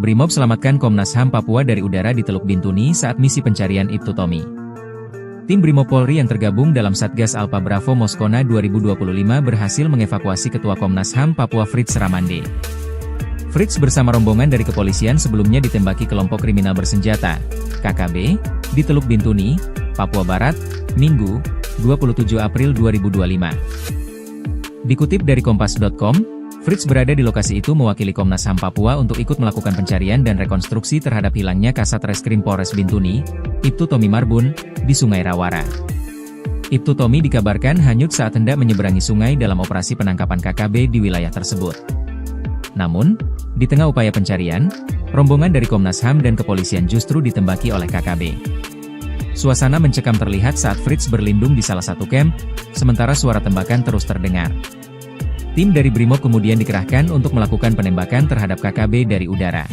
Brimob selamatkan Komnas HAM Papua dari udara di Teluk Bintuni saat misi pencarian Ibtu Tommy. Tim Brimob Polri yang tergabung dalam Satgas Alpha Bravo Moskona 2025 berhasil mengevakuasi Ketua Komnas HAM Papua Fritz Ramande. Fritz bersama rombongan dari kepolisian sebelumnya ditembaki kelompok kriminal bersenjata, KKB, di Teluk Bintuni, Papua Barat, Minggu, 27 April 2025. Dikutip dari Kompas.com, Fritz berada di lokasi itu mewakili Komnas HAM Papua untuk ikut melakukan pencarian dan rekonstruksi terhadap hilangnya Kasat Reskrim Polres Bintuni, Ibtu Tommy Marbun, di Sungai Rawara. Ibtu Tommy dikabarkan hanyut saat hendak menyeberangi sungai dalam operasi penangkapan KKB di wilayah tersebut. Namun, di tengah upaya pencarian, rombongan dari Komnas HAM dan kepolisian justru ditembaki oleh KKB. Suasana mencekam terlihat saat Fritz berlindung di salah satu camp, sementara suara tembakan terus terdengar. Tim dari Brimob kemudian dikerahkan untuk melakukan penembakan terhadap KKB dari udara.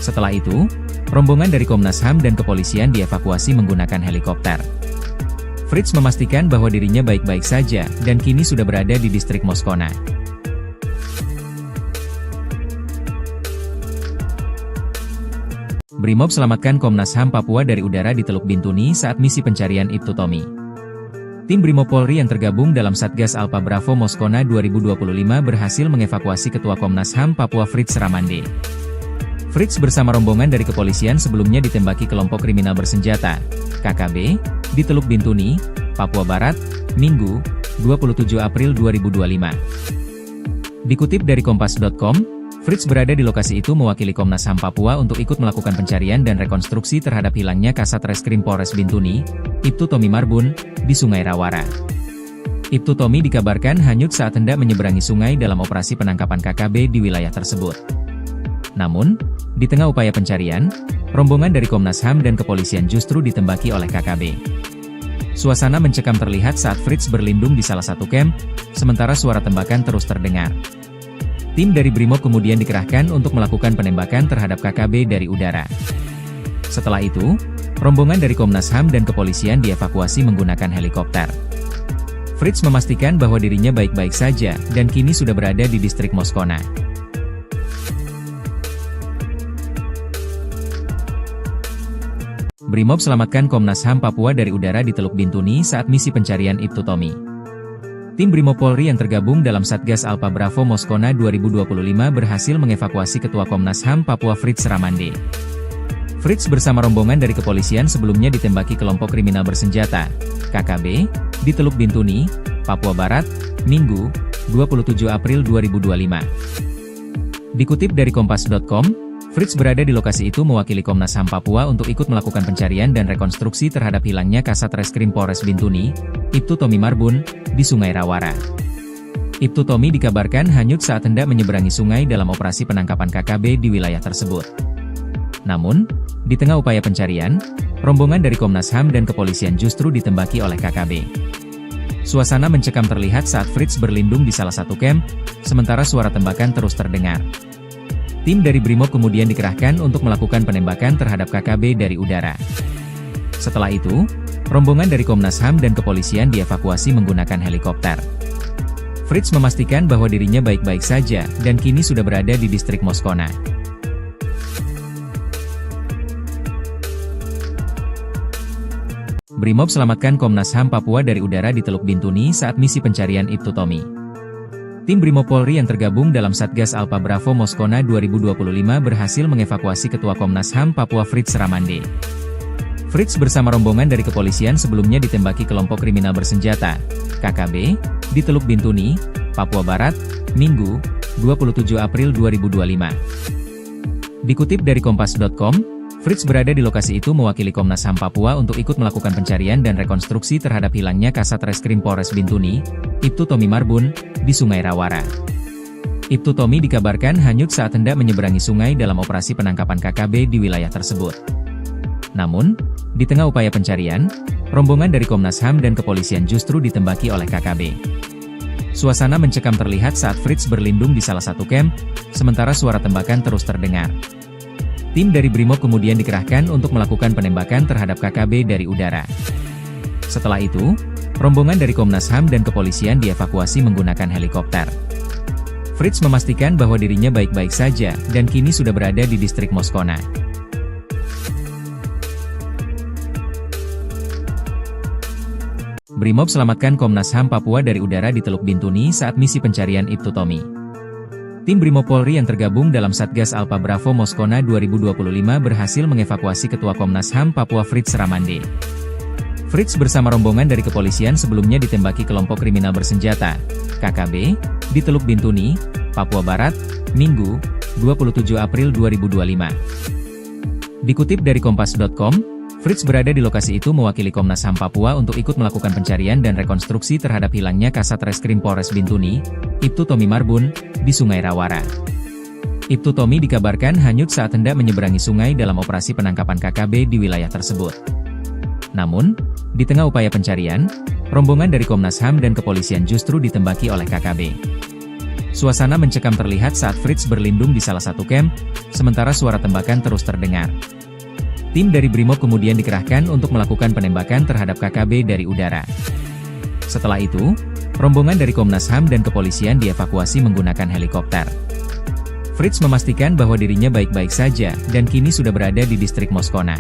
Setelah itu, rombongan dari Komnas HAM dan kepolisian dievakuasi menggunakan helikopter. Fritz memastikan bahwa dirinya baik-baik saja dan kini sudah berada di distrik Moskona. Brimob selamatkan Komnas HAM Papua dari udara di Teluk Bintuni saat misi pencarian Ibtu Tommy. Tim Brimopolri yang tergabung dalam Satgas Alpa Bravo Moskona 2025 berhasil mengevakuasi Ketua Komnas HAM Papua Fritz Ramande. Fritz bersama rombongan dari kepolisian sebelumnya ditembaki kelompok kriminal bersenjata, KKB, di Teluk Bintuni, Papua Barat, Minggu, 27 April 2025. Dikutip dari Kompas.com, Fritz berada di lokasi itu mewakili Komnas HAM Papua untuk ikut melakukan pencarian dan rekonstruksi terhadap hilangnya Kasat Reskrim Polres Bintuni, Ibtu Tommy Marbun, di Sungai Rawara. Ibtu Tommy dikabarkan hanyut saat hendak menyeberangi sungai dalam operasi penangkapan KKB di wilayah tersebut. Namun, di tengah upaya pencarian, rombongan dari Komnas HAM dan kepolisian justru ditembaki oleh KKB. Suasana mencekam terlihat saat Fritz berlindung di salah satu camp, sementara suara tembakan terus terdengar. Tim dari Brimob kemudian dikerahkan untuk melakukan penembakan terhadap KKB dari udara. Setelah itu, rombongan dari Komnas HAM dan kepolisian dievakuasi menggunakan helikopter. Fritz memastikan bahwa dirinya baik-baik saja dan kini sudah berada di distrik Moskona. Brimob selamatkan Komnas HAM Papua dari udara di Teluk Bintuni saat misi pencarian Ibtu Tommy. Tim Brimopolri yang tergabung dalam Satgas Alpa Bravo Moskona 2025 berhasil mengevakuasi Ketua Komnas HAM Papua Fritz Ramande. Fritz bersama rombongan dari kepolisian sebelumnya ditembaki kelompok kriminal bersenjata, KKB, di Teluk Bintuni, Papua Barat, Minggu, 27 April 2025. Dikutip dari Kompas.com, Fritz berada di lokasi itu mewakili Komnas HAM Papua untuk ikut melakukan pencarian dan rekonstruksi terhadap hilangnya Kasat Reskrim Polres Bintuni, Ibtu Tommy Marbun, di Sungai Rawara. Ibtu Tommy dikabarkan hanyut saat hendak menyeberangi sungai dalam operasi penangkapan KKB di wilayah tersebut. Namun, di tengah upaya pencarian, rombongan dari Komnas HAM dan kepolisian justru ditembaki oleh KKB. Suasana mencekam terlihat saat Fritz berlindung di salah satu camp, sementara suara tembakan terus terdengar. Tim dari Brimob kemudian dikerahkan untuk melakukan penembakan terhadap KKB dari udara. Setelah itu, rombongan dari Komnas HAM dan kepolisian dievakuasi menggunakan helikopter. Fritz memastikan bahwa dirinya baik-baik saja dan kini sudah berada di distrik Moskona. Brimob selamatkan Komnas HAM Papua dari udara di Teluk Bintuni saat misi pencarian Ibtu Tommy. Tim Brimopolri yang tergabung dalam Satgas Alpa Bravo Moskona 2025 berhasil mengevakuasi Ketua Komnas HAM Papua Fritz Ramande. Fritz bersama rombongan dari kepolisian sebelumnya ditembaki kelompok kriminal bersenjata, KKB, di Teluk Bintuni, Papua Barat, Minggu, 27 April 2025. Dikutip dari Kompas.com, Fritz berada di lokasi itu mewakili Komnas HAM Papua untuk ikut melakukan pencarian dan rekonstruksi terhadap hilangnya Kasat Reskrim Polres Bintuni, Ibtu Tommy Marbun, di Sungai Rawara. Ibtu Tommy dikabarkan hanyut saat hendak menyeberangi sungai dalam operasi penangkapan KKB di wilayah tersebut. Namun, di tengah upaya pencarian, rombongan dari Komnas HAM dan kepolisian justru ditembaki oleh KKB. Suasana mencekam terlihat saat Fritz berlindung di salah satu camp, sementara suara tembakan terus terdengar. Tim dari Brimob kemudian dikerahkan untuk melakukan penembakan terhadap KKB dari udara. Setelah itu, rombongan dari Komnas HAM dan kepolisian dievakuasi menggunakan helikopter. Fritz memastikan bahwa dirinya baik-baik saja dan kini sudah berada di distrik Moskona. Brimob selamatkan Komnas HAM Papua dari udara di Teluk Bintuni saat misi pencarian Ibtu Tommy. Tim Brimopolri yang tergabung dalam Satgas Alpa Bravo Moskona 2025 berhasil mengevakuasi Ketua Komnas HAM Papua Fritz Ramande. Fritz bersama rombongan dari kepolisian sebelumnya ditembaki kelompok kriminal bersenjata, KKB, di Teluk Bintuni, Papua Barat, Minggu, 27 April 2025. Dikutip dari Kompas.com, Fritz berada di lokasi itu mewakili Komnas HAM Papua untuk ikut melakukan pencarian dan rekonstruksi terhadap hilangnya Kasat Reskrim Polres Bintuni, Ibtu Tommy Marbun, di Sungai Rawara. Ibtu Tommy dikabarkan hanyut saat hendak menyeberangi sungai dalam operasi penangkapan KKB di wilayah tersebut. Namun, di tengah upaya pencarian, rombongan dari Komnas HAM dan kepolisian justru ditembaki oleh KKB. Suasana mencekam terlihat saat Fritz berlindung di salah satu camp, sementara suara tembakan terus terdengar. Tim dari Brimob kemudian dikerahkan untuk melakukan penembakan terhadap KKB dari udara. Setelah itu, rombongan dari Komnas HAM dan kepolisian dievakuasi menggunakan helikopter. Fritz memastikan bahwa dirinya baik-baik saja dan kini sudah berada di distrik Moskona.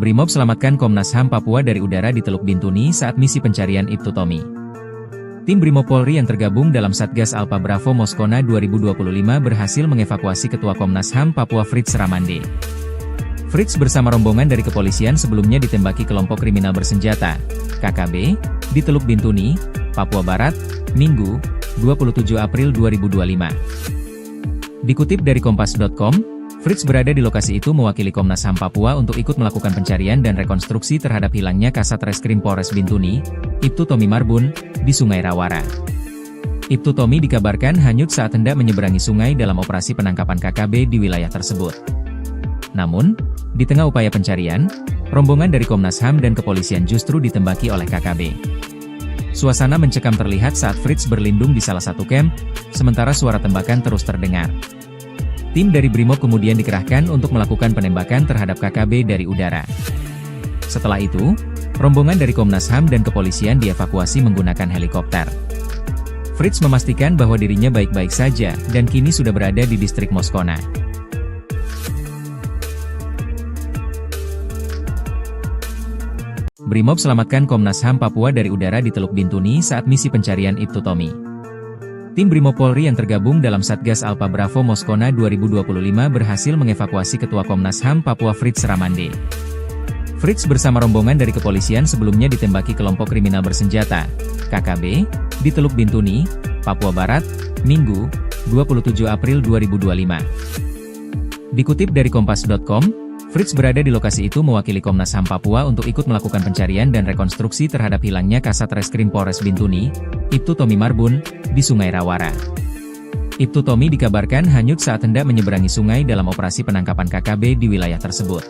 Brimob selamatkan Komnas HAM Papua dari udara di Teluk Bintuni saat misi pencarian Ibtu Tommy. Tim Brimob Polri yang tergabung dalam Satgas Alpha Bravo Moskona 2025 berhasil mengevakuasi Ketua Komnas HAM Papua Fritz Ramande. Fritz bersama rombongan dari kepolisian sebelumnya ditembaki kelompok kriminal bersenjata, KKB, di Teluk Bintuni, Papua Barat, Minggu, 27 April 2025. Dikutip dari Kompas.com, Fritz berada di lokasi itu mewakili Komnas HAM Papua untuk ikut melakukan pencarian dan rekonstruksi terhadap hilangnya Kasat Reskrim Polres Bintuni, Ibtu Tommy Marbun, di Sungai Rawara. Ibtu Tommy dikabarkan hanyut saat hendak menyeberangi sungai dalam operasi penangkapan KKB di wilayah tersebut. Namun, di tengah upaya pencarian, rombongan dari Komnas HAM dan kepolisian justru ditembaki oleh KKB. Suasana mencekam terlihat saat Fritz berlindung di salah satu camp, sementara suara tembakan terus terdengar. Tim dari Brimob kemudian dikerahkan untuk melakukan penembakan terhadap KKB dari udara. Setelah itu, rombongan dari Komnas HAM dan kepolisian dievakuasi menggunakan helikopter. Fritz memastikan bahwa dirinya baik-baik saja dan kini sudah berada di distrik Moskona. Brimob selamatkan Komnas HAM Papua dari udara di Teluk Bintuni saat misi pencarian Ibtu Tommy. Tim Brimob Polri yang tergabung dalam Satgas Alpha Bravo Moskona 2025 berhasil mengevakuasi Ketua Komnas HAM Papua Fritz Ramande. Fritz bersama rombongan dari kepolisian sebelumnya ditembaki kelompok kriminal bersenjata, KKB, di Teluk Bintuni, Papua Barat, Minggu, 27 April 2025. Dikutip dari Kompas.com, Fritz berada di lokasi itu mewakili Komnas HAM Papua untuk ikut melakukan pencarian dan rekonstruksi terhadap hilangnya Kasat Reskrim Polres Bintuni, Ibtu Tommy Marbun, di Sungai Rawara. Ibtu Tommy dikabarkan hanyut saat hendak menyeberangi sungai dalam operasi penangkapan KKB di wilayah tersebut.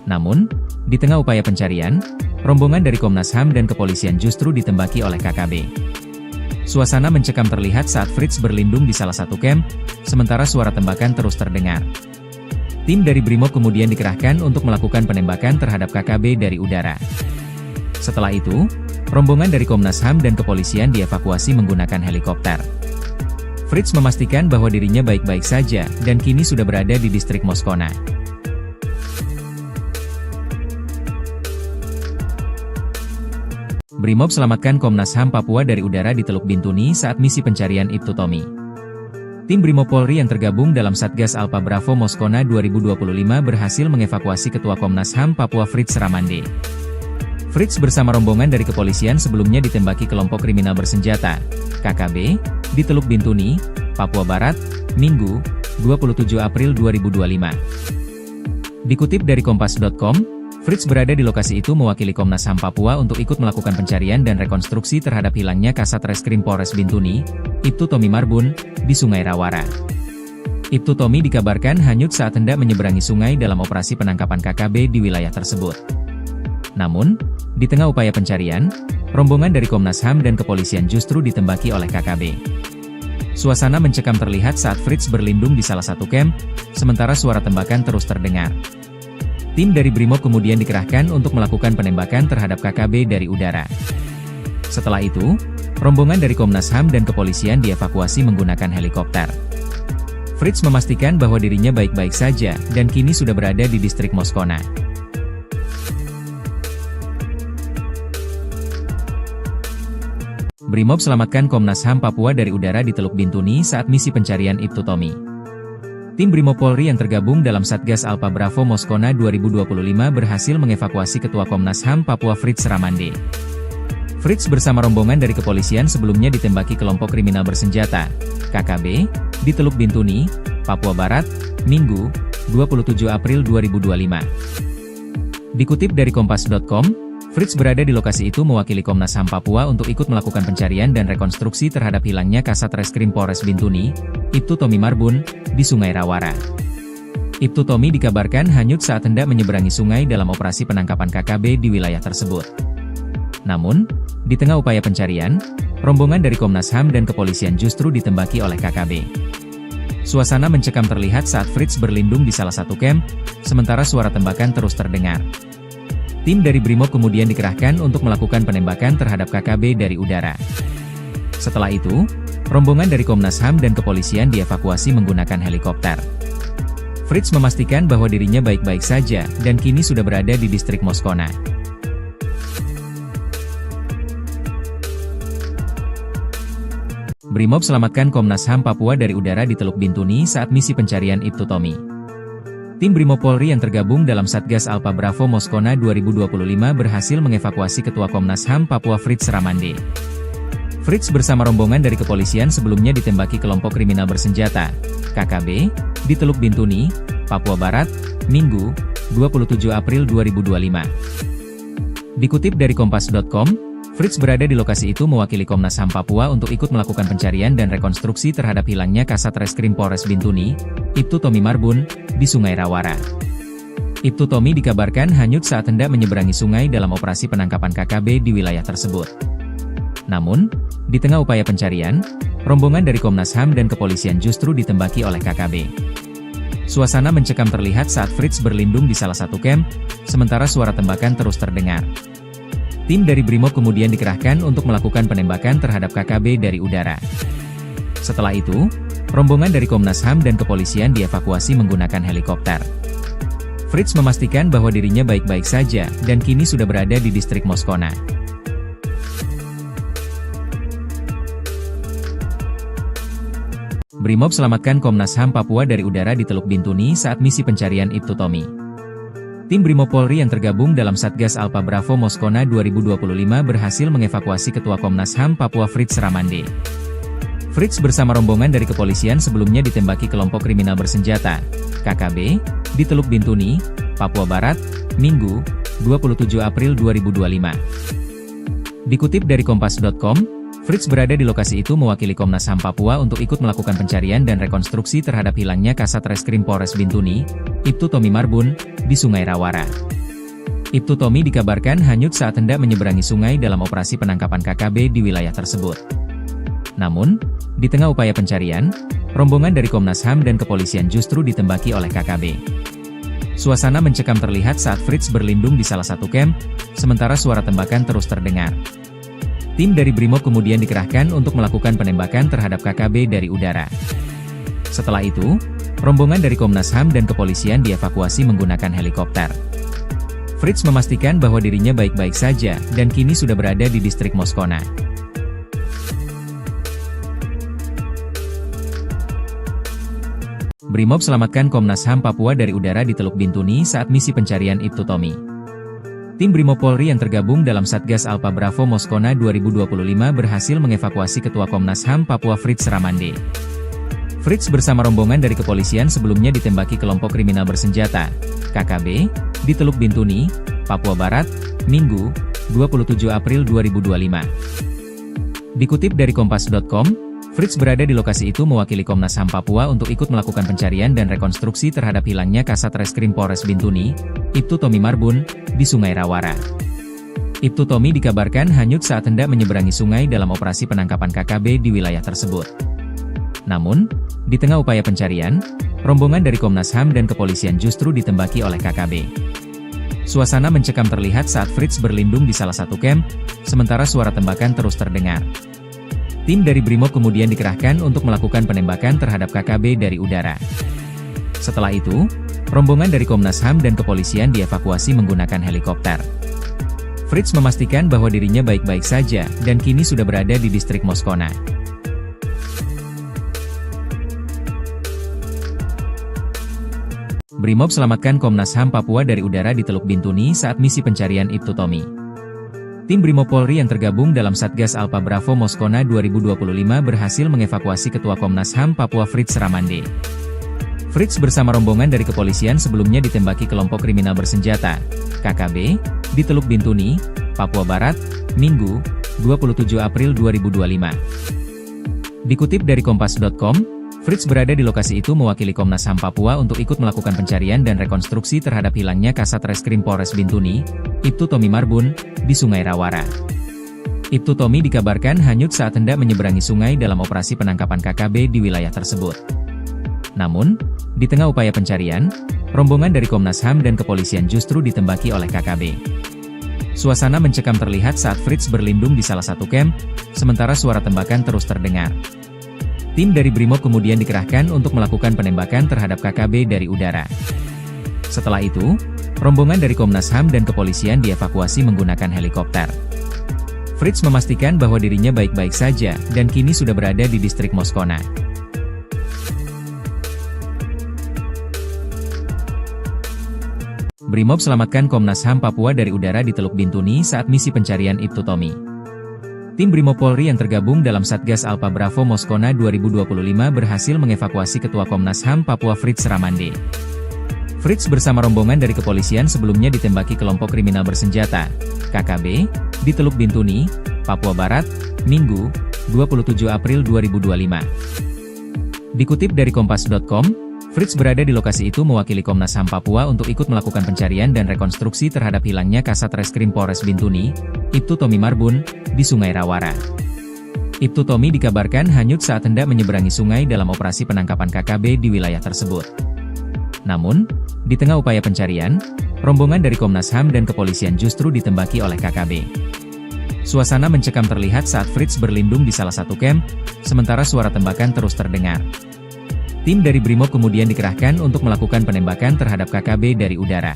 Namun, di tengah upaya pencarian, rombongan dari Komnas HAM dan kepolisian justru ditembaki oleh KKB. Suasana mencekam terlihat saat Fritz berlindung di salah satu camp, sementara suara tembakan terus terdengar. Tim dari Brimob kemudian dikerahkan untuk melakukan penembakan terhadap KKB dari udara. Setelah itu, rombongan dari Komnas HAM dan kepolisian dievakuasi menggunakan helikopter. Fritz memastikan bahwa dirinya baik-baik saja dan kini sudah berada di distrik Moskona. Brimob selamatkan Komnas HAM Papua dari udara di Teluk Bintuni saat misi pencarian Ibtu Tommy. Tim Brimob Polri yang tergabung dalam Satgas Alpha Bravo Moskona 2025 berhasil mengevakuasi Ketua Komnas HAM Papua Fritz Ramande. Fritz bersama rombongan dari kepolisian sebelumnya ditembaki kelompok kriminal bersenjata, KKB, di Teluk Bintuni, Papua Barat, Minggu, 27 April 2025. Dikutip dari Kompas.com, Fritz berada di lokasi itu mewakili Komnas HAM Papua untuk ikut melakukan pencarian dan rekonstruksi terhadap hilangnya Kasat Reskrim Polres Bintuni, Ibtu Tommy Marbun, di Sungai Rawara. Ibtu Tommy dikabarkan hanyut saat hendak menyeberangi sungai dalam operasi penangkapan KKB di wilayah tersebut. Namun, di tengah upaya pencarian, rombongan dari Komnas HAM dan kepolisian justru ditembaki oleh KKB. Suasana mencekam terlihat saat Fritz berlindung di salah satu camp, sementara suara tembakan terus terdengar. Tim dari Brimob kemudian dikerahkan untuk melakukan penembakan terhadap KKB dari udara. Setelah itu, rombongan dari Komnas HAM dan kepolisian dievakuasi menggunakan helikopter. Fritz memastikan bahwa dirinya baik-baik saja dan kini sudah berada di distrik Moskona. Brimob selamatkan Komnas HAM Papua dari udara di Teluk Bintuni saat misi pencarian Ibtu Tommy. Tim Brimob Polri yang tergabung dalam Satgas Alpha Bravo Moskona 2025 berhasil mengevakuasi Ketua Komnas HAM Papua Fritz Ramande. Fritz bersama rombongan dari kepolisian sebelumnya ditembaki kelompok kriminal bersenjata, KKB, di Teluk Bintuni, Papua Barat, Minggu, 27 April 2025. Dikutip dari Kompas.com, Fritz berada di lokasi itu mewakili Komnas HAM Papua untuk ikut melakukan pencarian dan rekonstruksi terhadap hilangnya Kasat Reskrim Polres Bintuni, Ibtu Tommy Marbun, di Sungai Rawara. Ibtu Tommy dikabarkan hanyut saat hendak menyeberangi sungai dalam operasi penangkapan KKB di wilayah tersebut. Namun, di tengah upaya pencarian, rombongan dari Komnas HAM dan kepolisian justru ditembaki oleh KKB. Suasana mencekam terlihat saat Fritz berlindung di salah satu camp, sementara suara tembakan terus terdengar. Tim dari Brimob kemudian dikerahkan untuk melakukan penembakan terhadap KKB dari udara. Setelah itu, rombongan dari Komnas HAM dan kepolisian dievakuasi menggunakan helikopter. Fritz memastikan bahwa dirinya baik-baik saja, dan kini sudah berada di distrik Moskona. Brimob selamatkan Komnas HAM Papua dari udara di Teluk Bintuni saat misi pencarian Ibtu Tommy. Tim Brimob Polri yang tergabung dalam Satgas Alpha Bravo Moskona 2025 berhasil mengevakuasi Ketua Komnas HAM Papua Fritz Ramande. Fritz bersama rombongan dari kepolisian sebelumnya ditembaki kelompok kriminal bersenjata, KKB, di Teluk Bintuni, Papua Barat, Minggu, 27 April 2025. Dikutip dari Kompas.com, Fritz berada di lokasi itu mewakili Komnas HAM Papua untuk ikut melakukan pencarian dan rekonstruksi terhadap hilangnya Kasat Reskrim Polres Bintuni, Ibtu Tommy Marbun, di Sungai Rawara. Ibtu Tommy dikabarkan hanyut saat hendak menyeberangi sungai dalam operasi penangkapan KKB di wilayah tersebut. Namun, di tengah upaya pencarian, rombongan dari Komnas HAM dan kepolisian justru ditembaki oleh KKB. Suasana mencekam terlihat saat Fritz berlindung di salah satu camp, sementara suara tembakan terus terdengar. Tim dari Brimob kemudian dikerahkan untuk melakukan penembakan terhadap KKB dari udara. Setelah itu, rombongan dari Komnas HAM dan kepolisian dievakuasi menggunakan helikopter. Fritz memastikan bahwa dirinya baik-baik saja, dan kini sudah berada di distrik Moskona. Brimob selamatkan Komnas HAM Papua dari udara di Teluk Bintuni saat misi pencarian Ibtu Tommy. Tim Brimob Polri yang tergabung dalam Satgas Alpha Bravo Moskona 2025 berhasil mengevakuasi Ketua Komnas HAM Papua Fritz Ramande. Fritz bersama rombongan dari kepolisian sebelumnya ditembaki kelompok kriminal bersenjata, KKB, di Teluk Bintuni, Papua Barat, Minggu, 27 April 2025. Dikutip dari Kompas.com, Fritz berada di lokasi itu mewakili Komnas HAM Papua untuk ikut melakukan pencarian dan rekonstruksi terhadap hilangnya Kasat Reskrim Polres Bintuni, Ibtu Tommy Marbun, di Sungai Rawara. Ibtu Tommy dikabarkan hanyut saat hendak menyeberangi sungai dalam operasi penangkapan KKB di wilayah tersebut. Namun, di tengah upaya pencarian, rombongan dari Komnas HAM dan kepolisian justru ditembaki oleh KKB. Suasana mencekam terlihat saat Fritz berlindung di salah satu camp, sementara suara tembakan terus terdengar. Tim dari Brimob kemudian dikerahkan untuk melakukan penembakan terhadap KKB dari udara. Setelah itu, rombongan dari Komnas HAM dan kepolisian dievakuasi menggunakan helikopter. Fritz memastikan bahwa dirinya baik-baik saja, dan kini sudah berada di distrik Moskona. Brimob selamatkan Komnas HAM Papua dari udara di Teluk Bintuni saat misi pencarian Ibtu Tommy. Tim Brimob Polri yang tergabung dalam Satgas Alpha Bravo Moskona 2025 berhasil mengevakuasi Ketua Komnas HAM Papua Fritz Ramande. Fritz bersama rombongan dari kepolisian sebelumnya ditembaki kelompok kriminal bersenjata, KKB, di Teluk Bintuni, Papua Barat, Minggu, 27 April 2025. Dikutip dari Kompas.com, Fritz berada di lokasi itu mewakili Komnas HAM Papua untuk ikut melakukan pencarian dan rekonstruksi terhadap hilangnya Kasat Reskrim Polres Bintuni, Ibtu Tommy Marbun, di Sungai Rawara. Ibtu Tommy dikabarkan hanyut saat hendak menyeberangi sungai dalam operasi penangkapan KKB di wilayah tersebut. Namun, di tengah upaya pencarian, rombongan dari Komnas HAM dan kepolisian justru ditembaki oleh KKB. Suasana mencekam terlihat saat Fritz berlindung di salah satu camp, sementara suara tembakan terus terdengar. Tim dari Brimob kemudian dikerahkan untuk melakukan penembakan terhadap KKB dari udara. Setelah itu, rombongan dari Komnas HAM dan kepolisian dievakuasi menggunakan helikopter. Fritz memastikan bahwa dirinya baik-baik saja, dan kini sudah berada di distrik Moskona. Brimob selamatkan Komnas HAM Papua dari udara di Teluk Bintuni saat misi pencarian Ibtu Tommy. Tim Brimob Polri yang tergabung dalam Satgas Alpha Bravo Moskona 2025 berhasil mengevakuasi Ketua Komnas HAM Papua Fritz Ramande. Fritz bersama rombongan dari kepolisian sebelumnya ditembaki kelompok kriminal bersenjata, KKB, di Teluk Bintuni, Papua Barat, Minggu, 27 April 2025. Dikutip dari Kompas.com, Fritz berada di lokasi itu mewakili Komnas HAM Papua untuk ikut melakukan pencarian dan rekonstruksi terhadap hilangnya Kasat Reskrim Polres Bintuni, Ibtu Tommy Marbun, di Sungai Rawara. Ibtu Tommy dikabarkan hanyut saat hendak menyeberangi sungai dalam operasi penangkapan KKB di wilayah tersebut. Namun, di tengah upaya pencarian, rombongan dari Komnas HAM dan kepolisian justru ditembaki oleh KKB. Suasana mencekam terlihat saat Fritz berlindung di salah satu camp, sementara suara tembakan terus terdengar. Tim dari Brimob kemudian dikerahkan untuk melakukan penembakan terhadap KKB dari udara. Setelah itu, rombongan dari Komnas HAM dan kepolisian dievakuasi menggunakan helikopter. Fritz memastikan bahwa dirinya baik-baik saja dan kini sudah berada di distrik Moskona. Brimob selamatkan Komnas HAM Papua dari udara di Teluk Bintuni saat misi pencarian Ibtu Tommy. Tim Brimob Polri yang tergabung dalam Satgas Alpha Bravo Moskona 2025 berhasil mengevakuasi Ketua Komnas HAM Papua Fritz Ramande. Fritz bersama rombongan dari kepolisian sebelumnya ditembaki kelompok kriminal bersenjata, KKB, di Teluk Bintuni, Papua Barat, Minggu, 27 April 2025. Dikutip dari Kompas.com, Fritz berada di lokasi itu mewakili Komnas HAM Papua untuk ikut melakukan pencarian dan rekonstruksi terhadap hilangnya Kasat Reskrim Polres Bintuni, Ibtu Tommy Marbun, di Sungai Rawara. Ibtu Tommy dikabarkan hanyut saat hendak menyeberangi sungai dalam operasi penangkapan KKB di wilayah tersebut. Namun, di tengah upaya pencarian, rombongan dari Komnas HAM dan kepolisian justru ditembaki oleh KKB. Suasana mencekam terlihat saat Fritz berlindung di salah satu camp, sementara suara tembakan terus terdengar. Tim dari Brimob kemudian dikerahkan untuk melakukan penembakan terhadap KKB dari udara.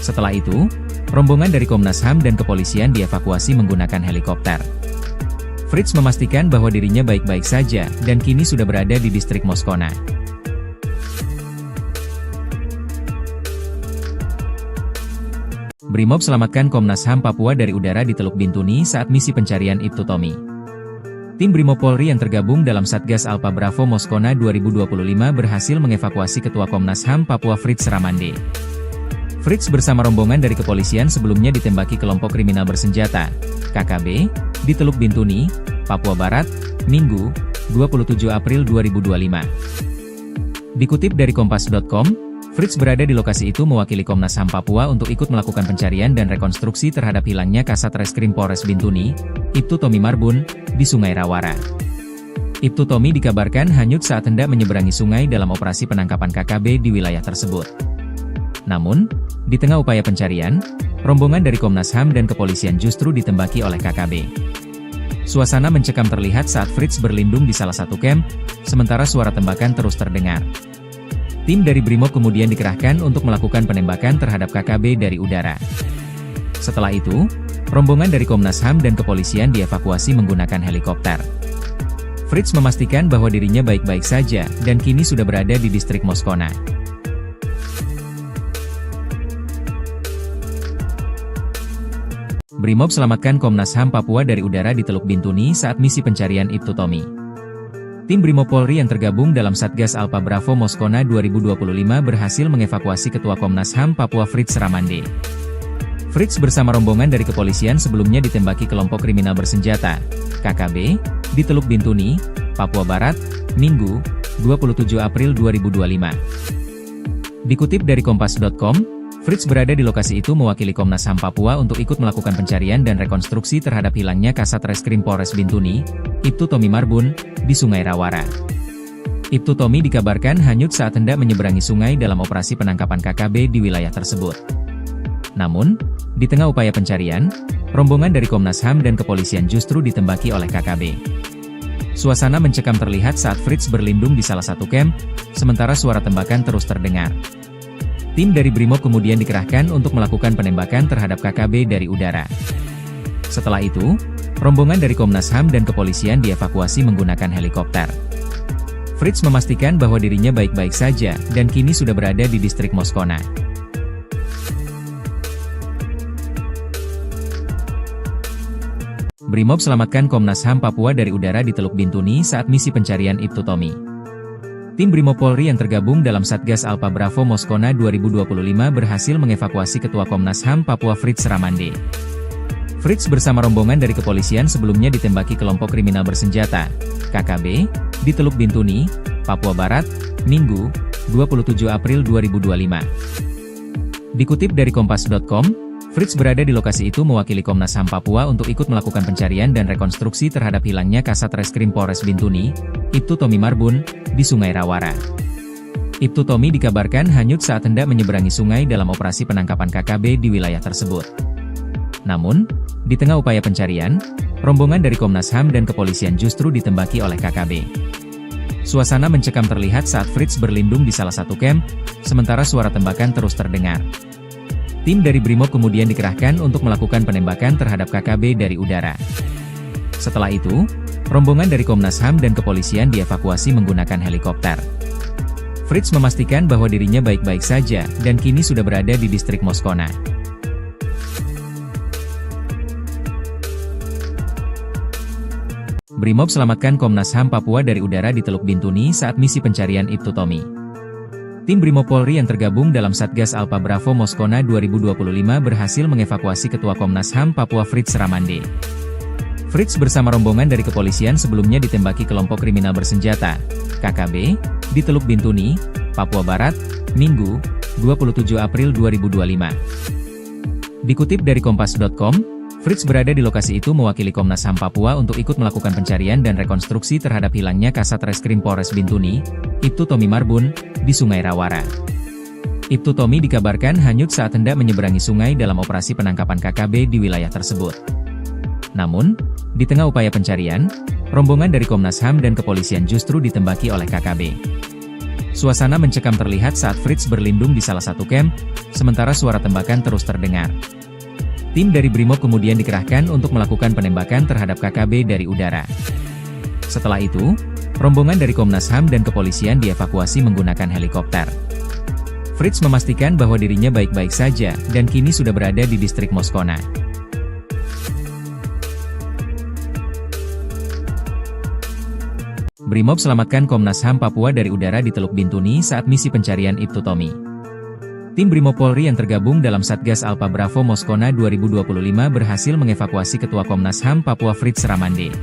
Setelah itu, rombongan dari Komnas HAM dan kepolisian dievakuasi menggunakan helikopter. Fritz memastikan bahwa dirinya baik-baik saja dan kini sudah berada di distrik Moskona. Brimob selamatkan Komnas HAM Papua dari udara di Teluk Bintuni saat misi pencarian Ibtu Tommy. Tim Brimob Polri yang tergabung dalam Satgas Alpha Bravo Moskona 2025 berhasil mengevakuasi Ketua Komnas HAM Papua Fritz Ramande. Fritz bersama rombongan dari kepolisian sebelumnya ditembaki kelompok kriminal bersenjata, KKB, di Teluk Bintuni, Papua Barat, Minggu, 27 April 2025. Dikutip dari Kompas.com, Fritz berada di lokasi itu mewakili Komnas HAM Papua untuk ikut melakukan pencarian dan rekonstruksi terhadap hilangnya Kasat Reskrim Polres Bintuni, Ibtu Tommy Marbun, di Sungai Rawara. Ibtu Tommy dikabarkan hanyut saat hendak menyeberangi sungai dalam operasi penangkapan KKB di wilayah tersebut. Namun, di tengah upaya pencarian, rombongan dari Komnas HAM dan kepolisian justru ditembaki oleh KKB. Suasana mencekam terlihat saat Fritz berlindung di salah satu camp, sementara suara tembakan terus terdengar. Tim dari Brimob kemudian dikerahkan untuk melakukan penembakan terhadap KKB dari udara. Setelah itu, rombongan dari Komnas HAM dan kepolisian dievakuasi menggunakan helikopter. Fritz memastikan bahwa dirinya baik-baik saja dan kini sudah berada di distrik Moskona. Brimob selamatkan Komnas HAM Papua dari udara di Teluk Bintuni saat misi pencarian Ibtu Tommy. Tim Brimob Polri yang tergabung dalam Satgas Alpha Bravo Moskona 2025 berhasil mengevakuasi Ketua Komnas HAM Papua Fritz Ramande. Fritz bersama rombongan dari kepolisian sebelumnya ditembaki kelompok kriminal bersenjata, KKB, di Teluk Bintuni, Papua Barat, Minggu, 27 April 2025. Dikutip dari Kompas.com, Fritz berada di lokasi itu mewakili Komnas HAM Papua untuk ikut melakukan pencarian dan rekonstruksi terhadap hilangnya Kasat Reskrim Polres Bintuni, Ibtu Tommy Marbun, di Sungai Rawara. Ibtu Tommy dikabarkan hanyut saat hendak menyeberangi sungai dalam operasi penangkapan KKB di wilayah tersebut. Namun, di tengah upaya pencarian, rombongan dari Komnas HAM dan kepolisian justru ditembaki oleh KKB. Suasana mencekam terlihat saat Fritz berlindung di salah satu camp, sementara suara tembakan terus terdengar. Tim dari Brimob kemudian dikerahkan untuk melakukan penembakan terhadap KKB dari udara. Setelah itu, rombongan dari Komnas HAM dan kepolisian dievakuasi menggunakan helikopter. Fritz memastikan bahwa dirinya baik-baik saja dan kini sudah berada di distrik Moskona. Brimob selamatkan Komnas HAM Papua dari udara di Teluk Bintuni saat misi pencarian Ibtu Tommy. Tim Brimob Polri yang tergabung dalam Satgas Alpha Bravo Moskona 2025 berhasil mengevakuasi Ketua Komnas HAM Papua Fritz Ramande. Fritz bersama rombongan dari kepolisian sebelumnya ditembaki kelompok kriminal bersenjata, KKB, di Teluk Bintuni, Papua Barat, Minggu, 27 April 2025. Dikutip dari Kompas.com, Fritz berada di lokasi itu mewakili Komnas HAM Papua untuk ikut melakukan pencarian dan rekonstruksi terhadap hilangnya Kasat Reskrim Polres Bintuni, Ibtu Tommy Marbun, di Sungai Rawara. Ibtu Tommy dikabarkan hanyut saat hendak menyeberangi sungai dalam operasi penangkapan KKB di wilayah tersebut. Namun, di tengah upaya pencarian, rombongan dari Komnas HAM dan kepolisian justru ditembaki oleh KKB. Suasana mencekam terlihat saat Fritz berlindung di salah satu kamp, sementara suara tembakan terus terdengar. Tim dari Brimob kemudian dikerahkan untuk melakukan penembakan terhadap KKB dari udara. Setelah itu, rombongan dari Komnas HAM dan kepolisian dievakuasi menggunakan helikopter. Fritz memastikan bahwa dirinya baik-baik saja dan kini sudah berada di distrik Moskona. Brimob selamatkan Komnas HAM Papua dari udara di Teluk Bintuni saat misi pencarian Ibtu Tommy. Tim Brimob Polri yang tergabung dalam Satgas Alpha Bravo Moskona 2025 berhasil mengevakuasi Ketua Komnas HAM Papua Fritz Ramande. Fritz bersama rombongan dari kepolisian sebelumnya ditembaki kelompok kriminal bersenjata, KKB, di Teluk Bintuni, Papua Barat, Minggu, 27 April 2025. Dikutip dari Kompas.com, Fritz berada di lokasi itu mewakili Komnas HAM Papua untuk ikut melakukan pencarian dan rekonstruksi terhadap hilangnya Kasat Reskrim Polres Bintuni, Ibtu Tommy Marbun, di Sungai Rawara. Ibtu Tommy dikabarkan hanyut saat hendak menyeberangi sungai dalam operasi penangkapan KKB di wilayah tersebut. Namun, di tengah upaya pencarian, rombongan dari Komnas HAM dan kepolisian justru ditembaki oleh KKB. Suasana mencekam terlihat saat Fritz berlindung di salah satu kamp, sementara suara tembakan terus terdengar. Tim dari Brimob kemudian dikerahkan untuk melakukan penembakan terhadap KKB dari udara. Setelah itu, rombongan dari Komnas HAM dan kepolisian dievakuasi menggunakan helikopter. Fritz memastikan bahwa dirinya baik-baik saja dan kini sudah berada di distrik Moskona. Brimob selamatkan Komnas HAM Papua dari udara di Teluk Bintuni saat misi pencarian Ibtu Tommy. Tim Brimob Polri yang tergabung dalam Satgas Alpha Bravo Moskona 2025 berhasil mengevakuasi Ketua Komnas HAM Papua Fritz Ramande.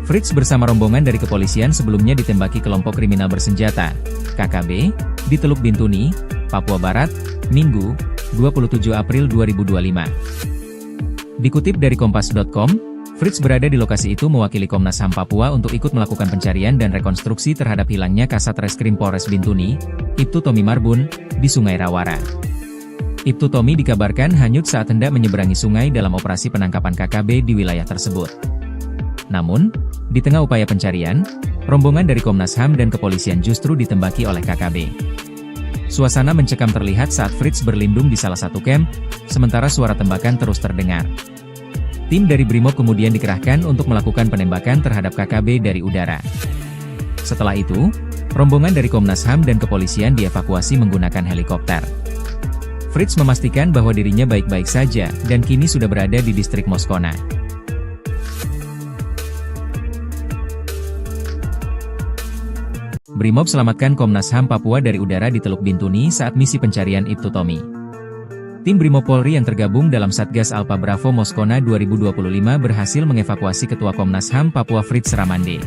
Fritz bersama rombongan dari kepolisian sebelumnya ditembaki kelompok kriminal bersenjata, KKB, di Teluk Bintuni, Papua Barat, Minggu, 27 April 2025. Dikutip dari Kompas.com, Fritz berada di lokasi itu mewakili Komnas HAM Papua untuk ikut melakukan pencarian dan rekonstruksi terhadap hilangnya Kasat Reskrim Polres Bintuni, Ibtu Tommy Marbun, di Sungai Rawara. Ibtu Tommy dikabarkan hanyut saat hendak menyeberangi sungai dalam operasi penangkapan KKB di wilayah tersebut. Namun, di tengah upaya pencarian, rombongan dari Komnas HAM dan kepolisian justru ditembaki oleh KKB. Suasana mencekam terlihat saat Fritz berlindung di salah satu kamp, sementara suara tembakan terus terdengar. Tim dari Brimob kemudian dikerahkan untuk melakukan penembakan terhadap KKB dari udara. Setelah itu, rombongan dari Komnas HAM dan kepolisian dievakuasi menggunakan helikopter. Fritz memastikan bahwa dirinya baik-baik saja dan kini sudah berada di distrik Moskona. Brimob selamatkan Komnas HAM Papua dari udara di Teluk Bintuni saat misi pencarian Ibtu Tommy. Tim Brimob Polri yang tergabung dalam Satgas Alpha Bravo Moskona 2025 berhasil mengevakuasi Ketua Komnas HAM Papua Fritz Ramande.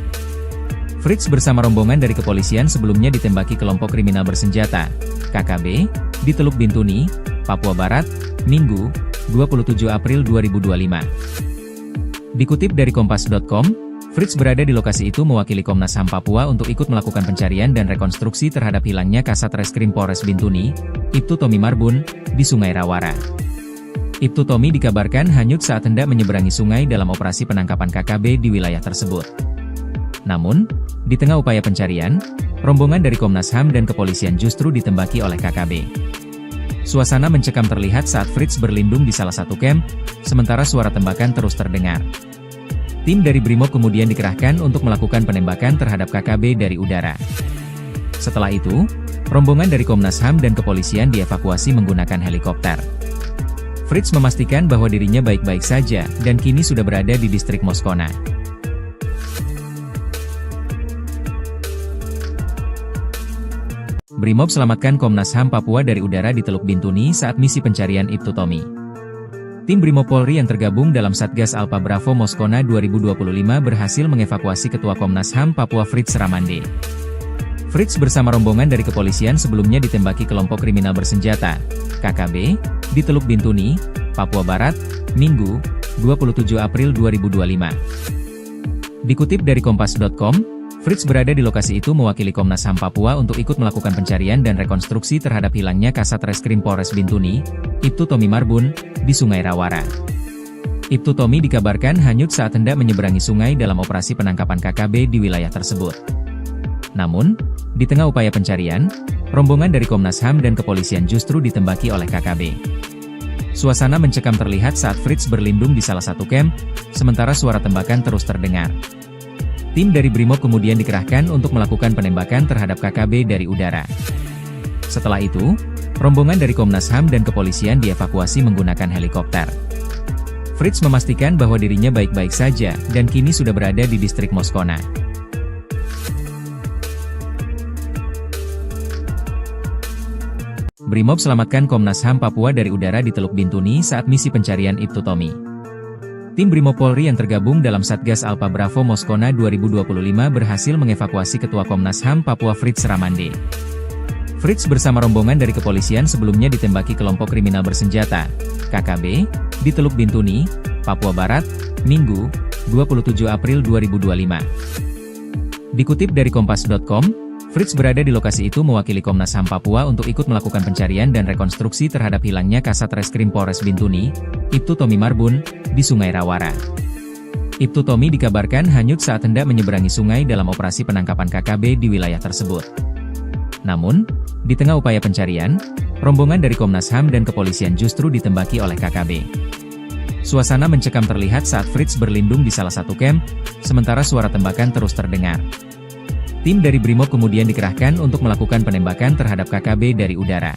Fritz bersama rombongan dari kepolisian sebelumnya ditembaki kelompok kriminal bersenjata, KKB, di Teluk Bintuni, Papua Barat, Minggu, 27 April 2025. Dikutip dari Kompas.com, Fritz berada di lokasi itu mewakili Komnas HAM Papua untuk ikut melakukan pencarian dan rekonstruksi terhadap hilangnya Kasat Reskrim Polres Bintuni, Ibtu Tommy Marbun, di Sungai Rawara. Ibtu Tommy dikabarkan hanyut saat hendak menyeberangi sungai dalam operasi penangkapan KKB di wilayah tersebut. Namun, di tengah upaya pencarian, rombongan dari Komnas HAM dan kepolisian justru ditembaki oleh KKB. Suasana mencekam terlihat saat Fritz berlindung di salah satu kamp, sementara suara tembakan terus terdengar. Tim dari Brimob kemudian dikerahkan untuk melakukan penembakan terhadap KKB dari udara. Setelah itu, rombongan dari Komnas HAM dan kepolisian dievakuasi menggunakan helikopter. Fritz memastikan bahwa dirinya baik-baik saja dan kini sudah berada di distrik Moskona. Brimob selamatkan Komnas HAM Papua dari udara di Teluk Bintuni saat misi pencarian Ibtu Tommy. Tim Brimob Polri yang tergabung dalam Satgas Alpha Bravo Moskona 2025 berhasil mengevakuasi Ketua Komnas HAM Papua Fritz Ramande. Fritz bersama rombongan dari kepolisian sebelumnya ditembaki kelompok kriminal bersenjata, KKB, di Teluk Bintuni, Papua Barat, Minggu, 27 April 2025. Dikutip dari Kompas.com, Fritz berada di lokasi itu mewakili Komnas HAM Papua untuk ikut melakukan pencarian dan rekonstruksi terhadap hilangnya Kasat Reskrim Polres Bintuni, Ibtu Tommy Marbun, di Sungai Rawara. Ibtu Tommy dikabarkan hanyut saat hendak menyeberangi sungai dalam operasi penangkapan KKB di wilayah tersebut. Namun, di tengah upaya pencarian, rombongan dari Komnas HAM dan kepolisian justru ditembaki oleh KKB. Suasana mencekam terlihat saat Fritz berlindung di salah satu kamp, sementara suara tembakan terus terdengar. Tim dari Brimob kemudian dikerahkan untuk melakukan penembakan terhadap KKB dari udara. Setelah itu, rombongan dari Komnas HAM dan kepolisian dievakuasi menggunakan helikopter. Fritz memastikan bahwa dirinya baik-baik saja dan kini sudah berada di distrik Moskona. Brimob selamatkan Komnas HAM Papua dari udara di Teluk Bintuni saat misi pencarian Ibtu Tommy. Tim Brimob Polri yang tergabung dalam Satgas Alpha Bravo Moskona 2025 berhasil mengevakuasi Ketua Komnas HAM Papua Fritz Ramande. Fritz bersama rombongan dari kepolisian sebelumnya ditembaki kelompok kriminal bersenjata, KKB, di Teluk Bintuni, Papua Barat, Minggu, 27 April 2025. Dikutip dari Kompas.com, Fritz berada di lokasi itu mewakili Komnas HAM Papua untuk ikut melakukan pencarian dan rekonstruksi terhadap hilangnya Kasat Reskrim Polres Bintuni, Ibtu Tommy Marbun, di Sungai Rawara. Ibtu Tommy dikabarkan hanyut saat hendak menyeberangi sungai dalam operasi penangkapan KKB di wilayah tersebut. Namun, di tengah upaya pencarian, rombongan dari Komnas HAM dan kepolisian justru ditembaki oleh KKB. Suasana mencekam terlihat saat Fritz berlindung di salah satu kamp, sementara suara tembakan terus terdengar. Tim dari Brimob kemudian dikerahkan untuk melakukan penembakan terhadap KKB dari udara.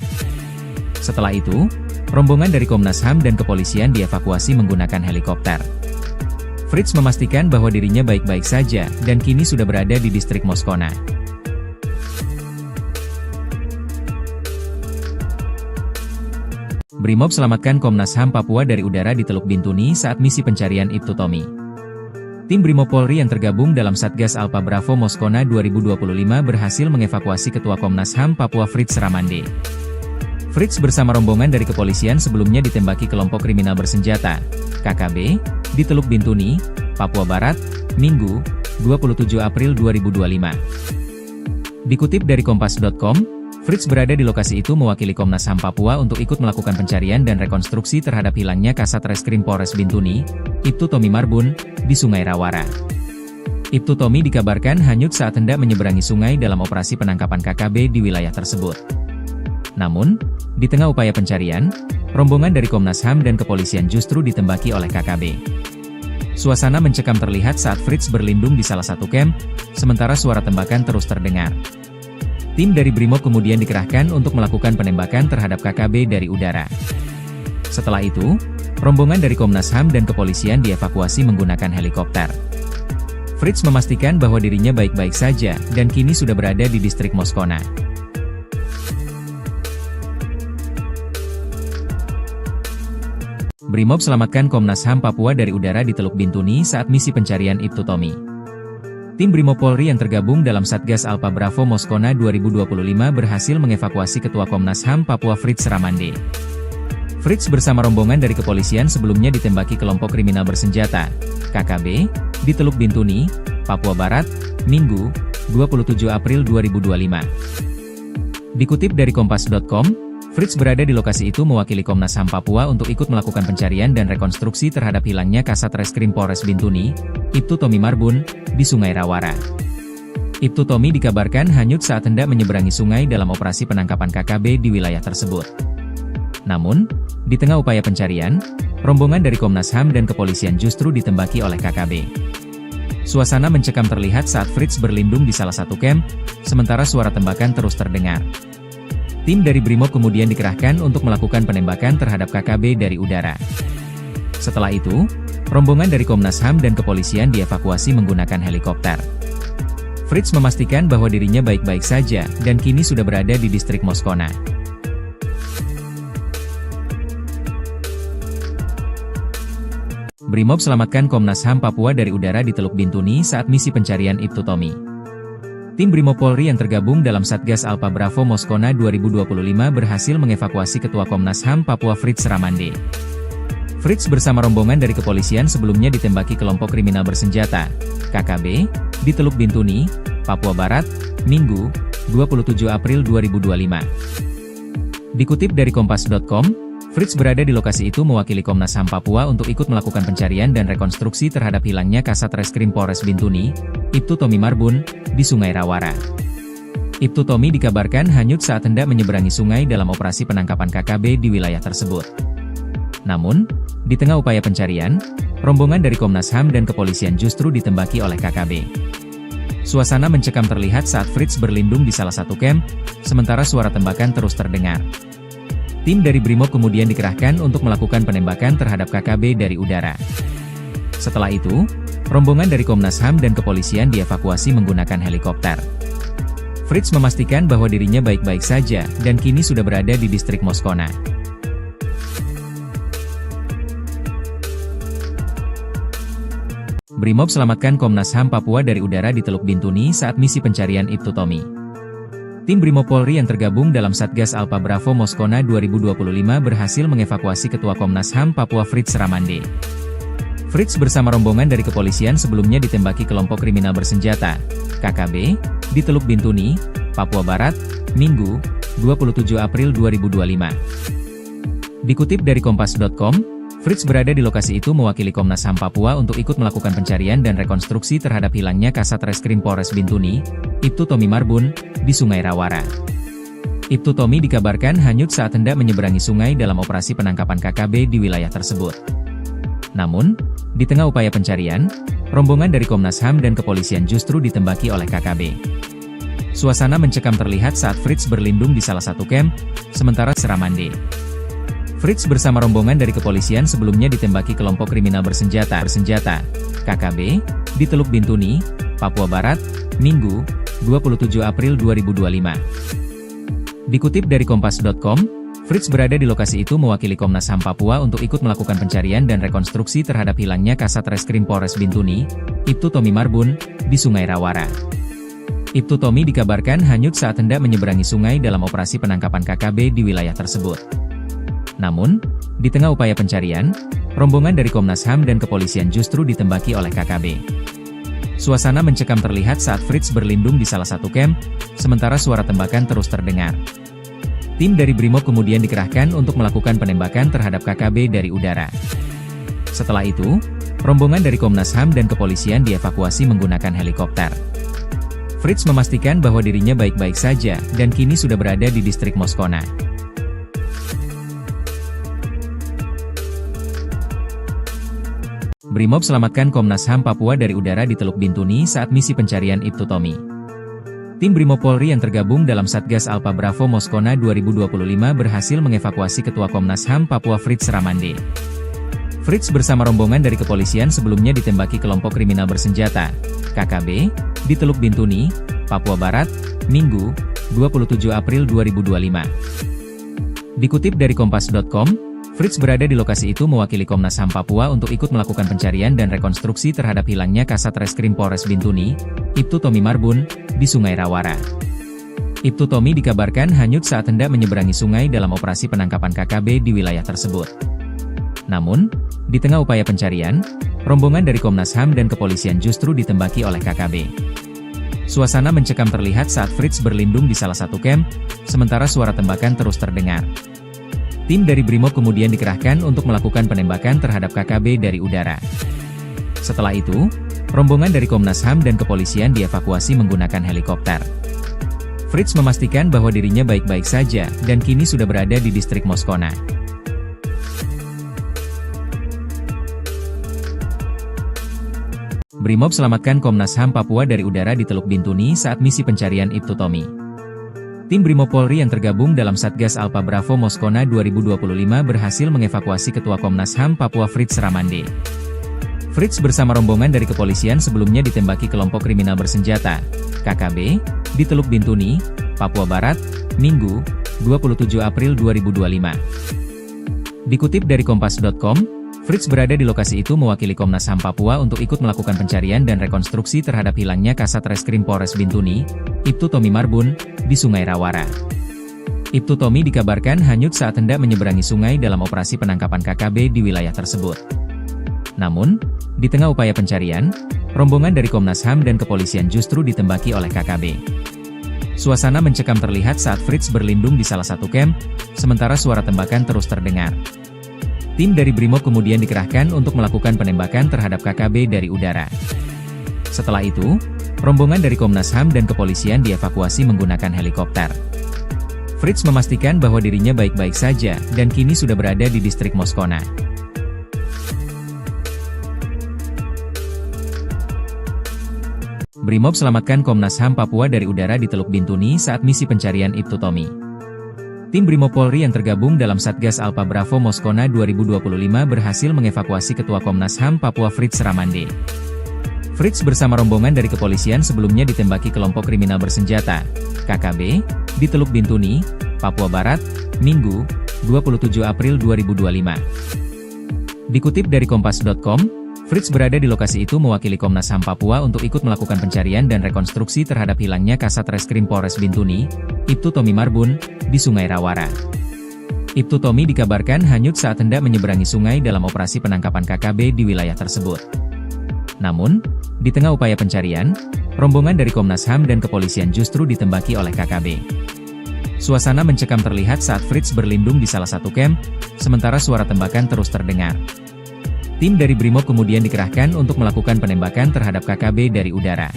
Setelah itu, rombongan dari Komnas HAM dan kepolisian dievakuasi menggunakan helikopter. Fritz memastikan bahwa dirinya baik-baik saja dan kini sudah berada di distrik Moskona. Brimob selamatkan Komnas HAM Papua dari udara di Teluk Bintuni saat misi pencarian Ibtu Tommy. Tim Brimob Polri yang tergabung dalam Satgas Alpha Bravo Moskona 2025 berhasil mengevakuasi Ketua Komnas HAM Papua Fritz Ramande. Fritz bersama rombongan dari kepolisian sebelumnya ditembaki kelompok kriminal bersenjata, KKB, di Teluk Bintuni, Papua Barat, Minggu, 27 April 2025. Dikutip dari Kompas.com, Fritz berada di lokasi itu mewakili Komnas HAM Papua untuk ikut melakukan pencarian dan rekonstruksi terhadap hilangnya Kasat Reskrim Polres Bintuni, Ibtu Tommy Marbun, di Sungai Rawara. Ibtu Tommy dikabarkan hanyut saat hendak menyeberangi sungai dalam operasi penangkapan KKB di wilayah tersebut. Namun, di tengah upaya pencarian, rombongan dari Komnas HAM dan kepolisian justru ditembaki oleh KKB. Suasana mencekam terlihat saat Fritz berlindung di salah satu kamp, sementara suara tembakan terus terdengar. Tim dari Brimob kemudian dikerahkan untuk melakukan penembakan terhadap KKB dari udara. Setelah itu, rombongan dari Komnas HAM dan kepolisian dievakuasi menggunakan helikopter. Fritz memastikan bahwa dirinya baik-baik saja dan kini sudah berada di distrik Moskona. Brimob selamatkan Komnas HAM Papua dari udara di Teluk Bintuni saat misi pencarian Ibtu Tommy. Tim Brimob Polri yang tergabung dalam Satgas Alpha Bravo Moskona 2025 berhasil mengevakuasi Ketua Komnas HAM Papua Fritz Ramande. Fritz bersama rombongan dari kepolisian sebelumnya ditembaki kelompok kriminal bersenjata, KKB, di Teluk Bintuni, Papua Barat, Minggu, 27 April 2025. Dikutip dari Kompas.com, Fritz berada di lokasi itu mewakili Komnas HAM Papua untuk ikut melakukan pencarian dan rekonstruksi terhadap hilangnya Kasat Reskrim Polres Bintuni, Ibtu Tommy Marbun, di Sungai Rawara. Ibtu Tommy dikabarkan hanyut saat hendak menyeberangi sungai dalam operasi penangkapan KKB di wilayah tersebut. Namun, di tengah upaya pencarian, rombongan dari Komnas HAM dan kepolisian justru ditembaki oleh KKB. Suasana mencekam terlihat saat Fritz berlindung di salah satu kamp, sementara suara tembakan terus terdengar. Tim dari Brimob kemudian dikerahkan untuk melakukan penembakan terhadap KKB dari udara. Setelah itu, rombongan dari Komnas HAM dan kepolisian dievakuasi menggunakan helikopter. Fritz memastikan bahwa dirinya baik-baik saja dan kini sudah berada di distrik Moskona. Brimob selamatkan Komnas HAM Papua dari udara di Teluk Bintuni saat misi pencarian Ibtu Tommy. Tim Brimob Polri yang tergabung dalam Satgas Alpha Bravo Moskona 2025 berhasil mengevakuasi Ketua Komnas HAM Papua Fritz Ramande. Fritz bersama rombongan dari kepolisian sebelumnya ditembaki kelompok kriminal bersenjata, KKB, di Teluk Bintuni, Papua Barat, Minggu, 27 April 2025. Dikutip dari Kompas.com, Fritz berada di lokasi itu mewakili Komnas HAM Papua untuk ikut melakukan pencarian dan rekonstruksi terhadap hilangnya Kasat Reskrim Polres Bintuni, Ibtu Tommy Marbun, di Sungai Rawara. Ibtu Tommy dikabarkan hanyut saat hendak menyeberangi sungai dalam operasi penangkapan KKB di wilayah tersebut. Namun, di tengah upaya pencarian, rombongan dari Komnas HAM dan kepolisian justru ditembaki oleh KKB. Suasana mencekam terlihat saat Fritz berlindung di salah satu kamp, sementara suara tembakan terus terdengar. Tim dari Brimob kemudian dikerahkan untuk melakukan penembakan terhadap KKB dari udara. Setelah itu, rombongan dari Komnas HAM dan kepolisian dievakuasi menggunakan helikopter. Fritz memastikan bahwa dirinya baik-baik saja, dan kini sudah berada di distrik Moskona. Brimob selamatkan Komnas HAM Papua dari udara di Teluk Bintuni saat misi pencarian Ibtu Tommy. Tim Brimob Polri yang tergabung dalam Satgas Alpha Bravo Moskona 2025 berhasil mengevakuasi Ketua Komnas HAM Papua Fritz Ramande. Fritz bersama rombongan dari kepolisian sebelumnya ditembaki kelompok kriminal bersenjata, KKB, di Teluk Bintuni, Papua Barat, Minggu, 27 April 2025. Dikutip dari Kompas.com, Fritz berada di lokasi itu mewakili Komnas HAM Papua untuk ikut melakukan pencarian dan rekonstruksi terhadap hilangnya Kasat Reskrim Polres Bintuni, Ibtu Tommy Marbun, di Sungai Rawara. Ibtu Tommy dikabarkan hanyut saat hendak menyeberangi sungai dalam operasi penangkapan KKB di wilayah tersebut. Namun, di tengah upaya pencarian, rombongan dari Komnas HAM dan kepolisian justru ditembaki oleh KKB. Suasana mencekam terlihat saat Fritz berlindung di salah satu kamp, sementara Ramande. Fritz bersama rombongan dari kepolisian sebelumnya ditembaki kelompok kriminal bersenjata, KKB, di Teluk Bintuni, Papua Barat, Minggu, 27 April 2025. Dikutip dari Kompas.com, Fritz berada di lokasi itu mewakili Komnas HAM Papua untuk ikut melakukan pencarian dan rekonstruksi terhadap hilangnya Kasat Reskrim Polres Bintuni, Ibtu Tommy Marbun, di Sungai Rawara. Ibtu Tommy dikabarkan hanyut saat hendak menyeberangi sungai dalam operasi penangkapan KKB di wilayah tersebut. Namun, di tengah upaya pencarian, rombongan dari Komnas HAM dan kepolisian justru ditembaki oleh KKB. Suasana mencekam terlihat saat Fritz berlindung di salah satu kamp, sementara suara tembakan terus terdengar. Tim dari Brimob kemudian dikerahkan untuk melakukan penembakan terhadap KKB dari udara. Setelah itu, rombongan dari Komnas HAM dan kepolisian dievakuasi menggunakan helikopter. Fritz memastikan bahwa dirinya baik-baik saja, dan kini sudah berada di distrik Moskona. Brimob selamatkan Komnas HAM Papua dari udara di Teluk Bintuni saat misi pencarian Ibtu Tommy. Tim Brimob Polri yang tergabung dalam Satgas Alpha Bravo Moskona 2025 berhasil mengevakuasi Ketua Komnas HAM Papua Fritz Ramande. Fritz bersama rombongan dari kepolisian sebelumnya ditembaki kelompok kriminal bersenjata, KKB, di Teluk Bintuni, Papua Barat, Minggu, 27 April 2025. Dikutip dari Kompas.com, Fritz berada di lokasi itu mewakili Komnas HAM Papua untuk ikut melakukan pencarian dan rekonstruksi terhadap hilangnya Kasat Reskrim Polres Bintuni, Ibtu Tommy Marbun, di Sungai Rawara. Ibtu Tommy dikabarkan hanyut saat hendak menyeberangi sungai dalam operasi penangkapan KKB di wilayah tersebut. Namun, di tengah upaya pencarian, rombongan dari Komnas HAM dan kepolisian justru ditembaki oleh KKB. Suasana mencekam terlihat saat Fritz berlindung di salah satu kamp, sementara suara tembakan terus terdengar. Tim dari Brimob kemudian dikerahkan untuk melakukan penembakan terhadap KKB dari udara. Setelah itu, rombongan dari Komnas HAM dan kepolisian dievakuasi menggunakan helikopter. Fritz memastikan bahwa dirinya baik-baik saja, dan kini sudah berada di distrik Moskona. Brimob selamatkan Komnas HAM Papua dari udara di Teluk Bintuni saat misi pencarian Ibtu Tommy. Tim Brimob Polri yang tergabung dalam Satgas Alpha Bravo Moskona 2025 berhasil mengevakuasi Ketua Komnas HAM Papua Fritz Ramande. Fritz bersama rombongan dari kepolisian sebelumnya ditembaki kelompok kriminal bersenjata, KKB, di Teluk Bintuni, Papua Barat, Minggu, 27 April 2025. Dikutip dari Kompas.com, Fritz berada di lokasi itu mewakili Komnas HAM Papua untuk ikut melakukan pencarian dan rekonstruksi terhadap hilangnya Kasat Reskrim Polres Bintuni, Ibtu Tommy Marbun, di Sungai Rawara. Ibtu Tommy dikabarkan hanyut saat hendak menyeberangi sungai dalam operasi penangkapan KKB di wilayah tersebut. Namun, di tengah upaya pencarian, rombongan dari Komnas HAM dan kepolisian justru ditembaki oleh KKB. Suasana mencekam terlihat saat Fritz berlindung di salah satu kamp, sementara suara tembakan terus terdengar. Tim dari Brimob kemudian dikerahkan untuk melakukan penembakan terhadap KKB dari udara. Setelah itu, rombongan dari Komnas HAM dan kepolisian dievakuasi menggunakan helikopter. Fritz memastikan bahwa dirinya baik-baik saja, dan kini sudah berada di distrik Moskona. Brimob selamatkan Komnas HAM Papua dari udara di Teluk Bintuni saat misi pencarian Ibtu Tommy. Tim Brimob Polri yang tergabung dalam Satgas Alpha Bravo Moskona 2025 berhasil mengevakuasi Ketua Komnas HAM Papua Fritz Ramande. Fritz bersama rombongan dari kepolisian sebelumnya ditembaki kelompok kriminal bersenjata, KKB, di Teluk Bintuni, Papua Barat, Minggu, 27 April 2025. Dikutip dari Kompas.com, Fritz berada di lokasi itu mewakili Komnas HAM Papua untuk ikut melakukan pencarian dan rekonstruksi terhadap hilangnya Kasat Reskrim Polres Bintuni, Ibtu Tommy Marbun, di Sungai Rawara. Ibtu Tommy dikabarkan hanyut saat hendak menyeberangi sungai dalam operasi penangkapan KKB di wilayah tersebut. Namun, di tengah upaya pencarian, rombongan dari Komnas HAM dan kepolisian justru ditembaki oleh KKB. Suasana mencekam terlihat saat Fritz berlindung di salah satu camp, sementara suara tembakan terus terdengar. Tim dari Brimob kemudian dikerahkan untuk melakukan penembakan terhadap KKB dari udara.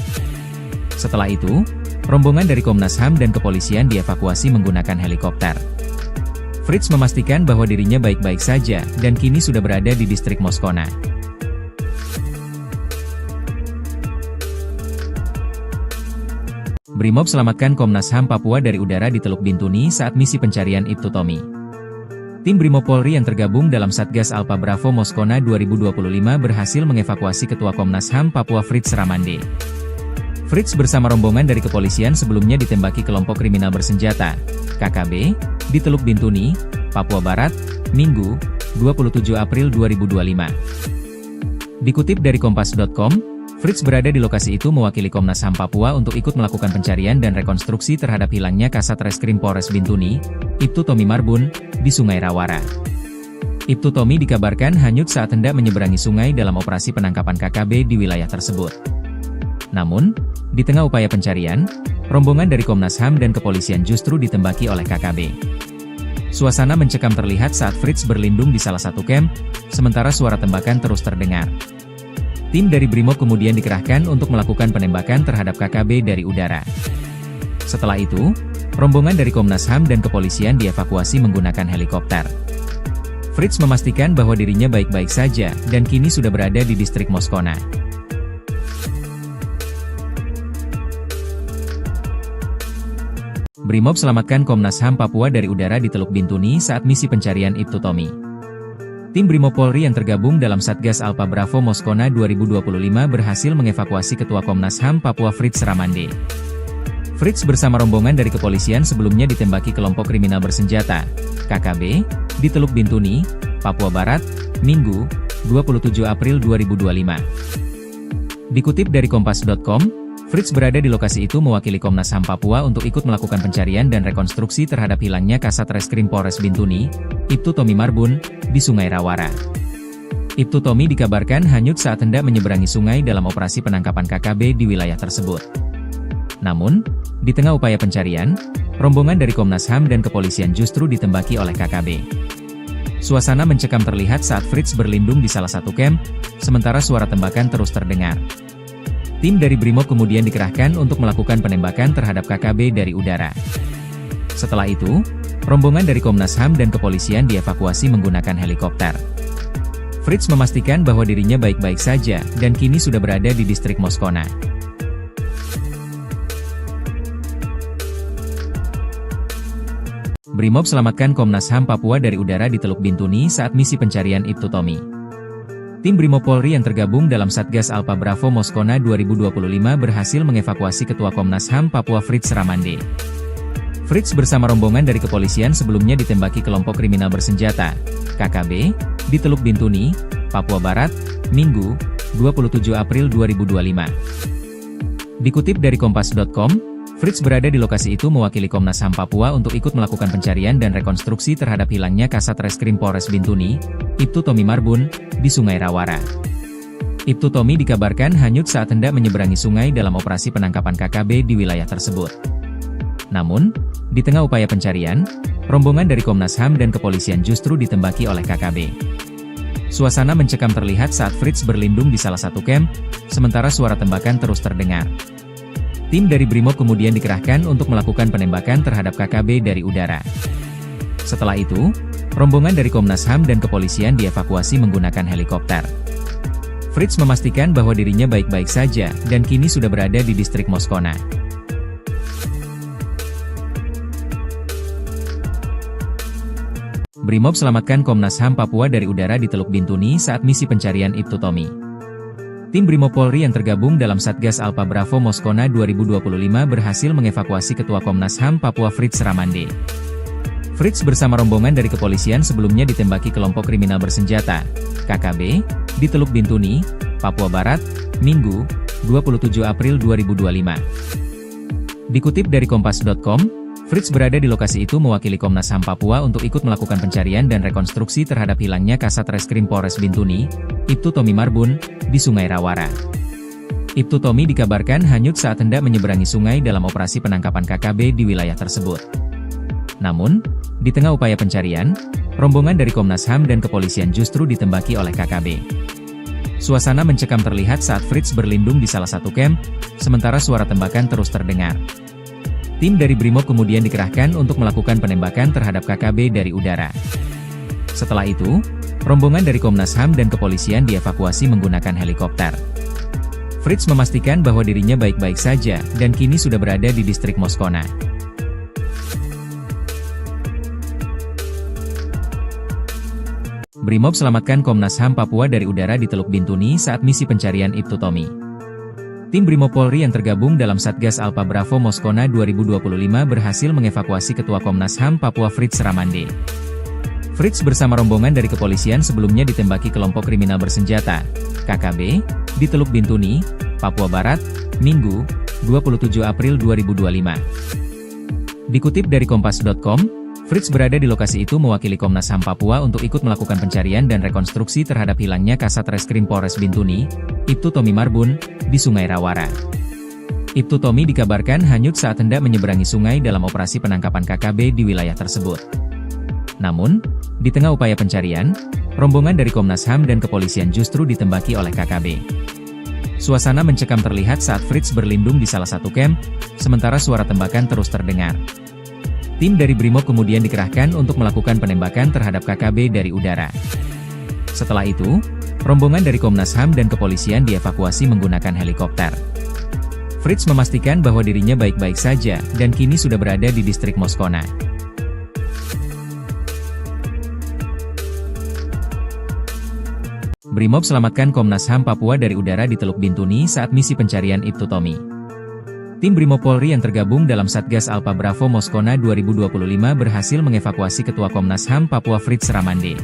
Setelah itu, rombongan dari Komnas HAM dan kepolisian dievakuasi menggunakan helikopter. Fritz memastikan bahwa dirinya baik-baik saja, dan kini sudah berada di distrik Moskona. Brimob selamatkan Komnas HAM Papua dari udara di Teluk Bintuni saat misi pencarian Ibtu Tommy. Tim Brimob Polri yang tergabung dalam Satgas Alpha Bravo Moskona 2025 berhasil mengevakuasi Ketua Komnas HAM Papua Fritz Ramande. Fritz bersama rombongan dari kepolisian sebelumnya ditembaki kelompok kriminal bersenjata, KKB, di Teluk Bintuni, Papua Barat, Minggu, 27 April 2025. Dikutip dari Kompas.com, Fritz berada di lokasi itu mewakili Komnas HAM Papua untuk ikut melakukan pencarian dan rekonstruksi terhadap hilangnya Kasat Reskrim Polres Bintuni, Ibtu Tommy Marbun, di Sungai Rawara. Ibtu Tommy dikabarkan hanyut saat hendak menyeberangi sungai dalam operasi penangkapan KKB di wilayah tersebut. Namun, di tengah upaya pencarian, rombongan dari Komnas HAM dan kepolisian justru ditembaki oleh KKB. Suasana mencekam terlihat saat Fritz berlindung di salah satu camp, sementara suara tembakan terus terdengar. Tim dari Brimob kemudian dikerahkan untuk melakukan penembakan terhadap KKB dari udara. Setelah itu, rombongan dari Komnas HAM dan kepolisian dievakuasi menggunakan helikopter. Fritz memastikan bahwa dirinya baik-baik saja, dan kini sudah berada di distrik Moskona. Brimob selamatkan Komnas HAM Papua dari udara di Teluk Bintuni saat misi pencarian Ibtu Tommy. Tim Brimob Polri yang tergabung dalam Satgas Alpha Bravo Moskona 2025 berhasil mengevakuasi Ketua Komnas HAM Papua Fritz Ramande. Fritz bersama rombongan dari kepolisian sebelumnya ditembaki kelompok kriminal bersenjata, KKB, di Teluk Bintuni, Papua Barat, Minggu, 27 April 2025. Dikutip dari Kompas.com, Fritz berada di lokasi itu mewakili Komnas HAM Papua untuk ikut melakukan pencarian dan rekonstruksi terhadap hilangnya Kasat Reskrim Polres Bintuni, Ibtu Tommy Marbun, di Sungai Rawara. Ibtu Tommy dikabarkan hanyut saat hendak menyeberangi sungai dalam operasi penangkapan KKB di wilayah tersebut. Namun, di tengah upaya pencarian, rombongan dari Komnas HAM dan kepolisian justru ditembaki oleh KKB. Suasana mencekam terlihat saat Fritz berlindung di salah satu camp, sementara suara tembakan terus terdengar. Tim dari Brimob kemudian dikerahkan untuk melakukan penembakan terhadap KKB dari udara. Setelah itu, rombongan dari Komnas HAM dan kepolisian dievakuasi menggunakan helikopter. Fritz memastikan bahwa dirinya baik-baik saja, dan kini sudah berada di distrik Moskona. Brimob selamatkan Komnas HAM Papua dari udara di Teluk Bintuni saat misi pencarian Ibtu Tommy. Tim Brimob Polri yang tergabung dalam Satgas Alpha Bravo Moskona 2025 berhasil mengevakuasi Ketua Komnas HAM Papua Fritz Ramande. Fritz bersama rombongan dari kepolisian sebelumnya ditembaki kelompok kriminal bersenjata, KKB, di Teluk Bintuni, Papua Barat, Minggu, 27 April 2025. Dikutip dari Kompas.com, Fritz berada di lokasi itu mewakili Komnas HAM Papua untuk ikut melakukan pencarian dan rekonstruksi terhadap hilangnya Kasat Reskrim Polres Bintuni, Ibtu Tommy Marbun, di Sungai Rawara. Ibtu Tommy dikabarkan hanyut saat hendak menyeberangi sungai dalam operasi penangkapan KKB di wilayah tersebut. Namun, di tengah upaya pencarian, rombongan dari Komnas HAM dan kepolisian justru ditembaki oleh KKB. Suasana mencekam terlihat saat Fritz berlindung di salah satu camp, sementara suara tembakan terus terdengar. Tim dari Brimob kemudian dikerahkan untuk melakukan penembakan terhadap KKB dari udara. Setelah itu, rombongan dari Komnas HAM dan kepolisian dievakuasi menggunakan helikopter. Fritz memastikan bahwa dirinya baik-baik saja dan kini sudah berada di distrik Moskona. Brimob selamatkan Komnas HAM Papua dari udara di Teluk Bintuni saat misi pencarian Ibtu Tommy. Tim Brimob Polri yang tergabung dalam Satgas Alpha Bravo Moskona 2025 berhasil mengevakuasi Ketua Komnas HAM Papua Fritz Ramande. Fritz bersama rombongan dari kepolisian sebelumnya ditembaki kelompok kriminal bersenjata, KKB, di Teluk Bintuni, Papua Barat, Minggu, 27 April 2025. Dikutip dari Kompas.com, Fritz berada di lokasi itu mewakili Komnas HAM Papua untuk ikut melakukan pencarian dan rekonstruksi terhadap hilangnya Kasat Reskrim Polres Bintuni, Ibtu Tommy Marbun, di Sungai Rawara. Ibtu Tommy dikabarkan hanyut saat hendak menyeberangi sungai dalam operasi penangkapan KKB di wilayah tersebut. Namun, di tengah upaya pencarian, rombongan dari Komnas HAM dan kepolisian justru ditembaki oleh KKB. Suasana mencekam terlihat saat Fritz berlindung di salah satu kamp, sementara suara tembakan terus terdengar. Tim dari Brimob kemudian dikerahkan untuk melakukan penembakan terhadap KKB dari udara. Setelah itu, rombongan dari Komnas HAM dan kepolisian dievakuasi menggunakan helikopter. Fritz memastikan bahwa dirinya baik-baik saja dan kini sudah berada di distrik Moskona. Brimob selamatkan Komnas HAM Papua dari udara di Teluk Bintuni saat misi pencarian Ibtu Tommy. Tim Brimob Polri yang tergabung dalam Satgas Alpha Bravo Moskona 2025 berhasil mengevakuasi Ketua Komnas HAM Papua Fritz Ramande. Fritz bersama rombongan dari kepolisian sebelumnya ditembaki kelompok kriminal bersenjata, KKB, di Teluk Bintuni, Papua Barat, Minggu, 27 April 2025. Dikutip dari Kompas.com, Fritz berada di lokasi itu mewakili Komnas HAM Papua untuk ikut melakukan pencarian dan rekonstruksi terhadap hilangnya Kasat Reskrim Polres Bintuni, Ibtu Tommy Marbun, di Sungai Rawara. Ibtu Tommy dikabarkan hanyut saat hendak menyeberangi sungai dalam operasi penangkapan KKB di wilayah tersebut. Namun, di tengah upaya pencarian, rombongan dari Komnas HAM dan kepolisian justru ditembaki oleh KKB. Suasana mencekam terlihat saat Fritz berlindung di salah satu kamp, sementara suara tembakan terus terdengar. Tim dari Brimob kemudian dikerahkan untuk melakukan penembakan terhadap KKB dari udara. Setelah itu, rombongan dari Komnas HAM dan kepolisian dievakuasi menggunakan helikopter. Fritz memastikan bahwa dirinya baik-baik saja dan kini sudah berada di distrik Moskona. Brimob selamatkan Komnas HAM Papua dari udara di Teluk Bintuni saat misi pencarian Ibtu Tommy. Tim Brimob Polri yang tergabung dalam Satgas Alpha Bravo Moskona 2025 berhasil mengevakuasi Ketua Komnas HAM Papua Fritz Ramande.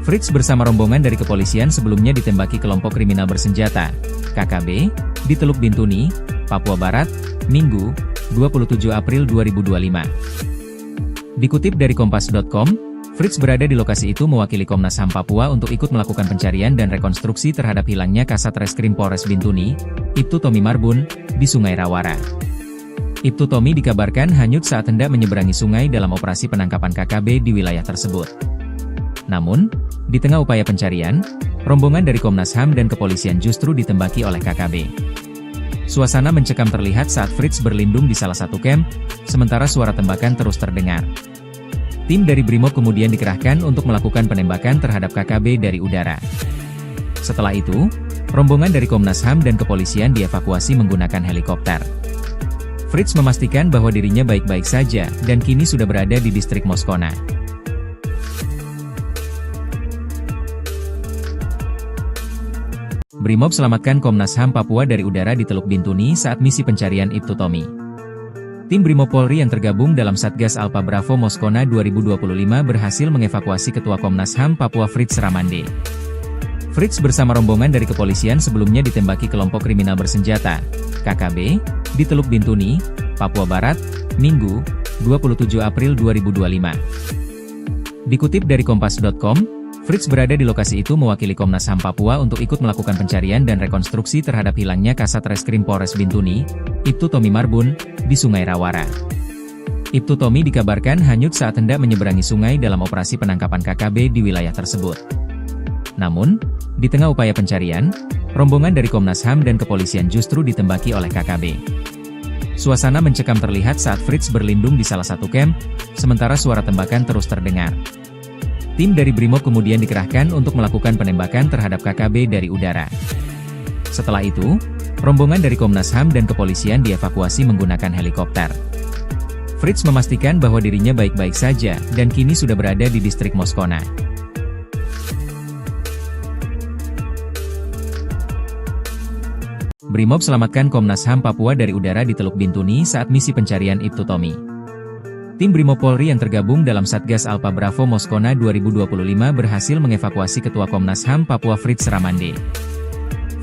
Fritz bersama rombongan dari kepolisian sebelumnya ditembaki kelompok kriminal bersenjata, KKB, di Teluk Bintuni, Papua Barat, Minggu, 27 April 2025. Dikutip dari Kompas.com, Fritz berada di lokasi itu mewakili Komnas HAM Papua untuk ikut melakukan pencarian dan rekonstruksi terhadap hilangnya Kasat Reskrim Polres Bintuni, Ibtu Tommy Marbun, di Sungai Rawara. Ibtu Tommy dikabarkan hanyut saat hendak menyeberangi sungai dalam operasi penangkapan KKB di wilayah tersebut. Namun, di tengah upaya pencarian, rombongan dari Komnas HAM dan kepolisian justru ditembaki oleh KKB. Suasana mencekam terlihat saat Fritz berlindung di salah satu kamp, sementara suara tembakan terus terdengar. Tim dari Brimob kemudian dikerahkan untuk melakukan penembakan terhadap KKB dari udara. Setelah itu, rombongan dari Komnas HAM dan kepolisian dievakuasi menggunakan helikopter. Fritz memastikan bahwa dirinya baik-baik saja dan kini sudah berada di distrik Moskona. Brimob selamatkan Komnas HAM Papua dari udara di Teluk Bintuni saat misi pencarian Ibtu Tommy. Tim Brimob Polri yang tergabung dalam Satgas Alpha Bravo Moskona 2025 berhasil mengevakuasi Ketua Komnas HAM Papua Fritz Ramande. Fritz bersama rombongan dari kepolisian sebelumnya ditembaki kelompok kriminal bersenjata, KKB, di Teluk Bintuni, Papua Barat, Minggu, 27 April 2025. Dikutip dari Kompas.com, Fritz berada di lokasi itu mewakili Komnas HAM Papua untuk ikut melakukan pencarian dan rekonstruksi terhadap hilangnya Kasat Reskrim Polres Bintuni, Ibtu Tommy Marbun, di Sungai Rawara. Ibtu Tommy dikabarkan hanyut saat hendak menyeberangi sungai dalam operasi penangkapan KKB di wilayah tersebut. Namun, di tengah upaya pencarian, rombongan dari Komnas HAM dan kepolisian justru ditembaki oleh KKB. Suasana mencekam terlihat saat Fritz berlindung di salah satu camp, sementara suara tembakan terus terdengar. Tim dari Brimob kemudian dikerahkan untuk melakukan penembakan terhadap KKB dari udara. Setelah itu, rombongan dari Komnas HAM dan kepolisian dievakuasi menggunakan helikopter. Fritz memastikan bahwa dirinya baik-baik saja dan kini sudah berada di distrik Moskona. Brimob selamatkan Komnas HAM Papua dari udara di Teluk Bintuni saat misi pencarian Ibtu Tommy. Tim Brimob Polri yang tergabung dalam Satgas Alpha Bravo Moskona 2025 berhasil mengevakuasi Ketua Komnas HAM Papua Fritz Ramande.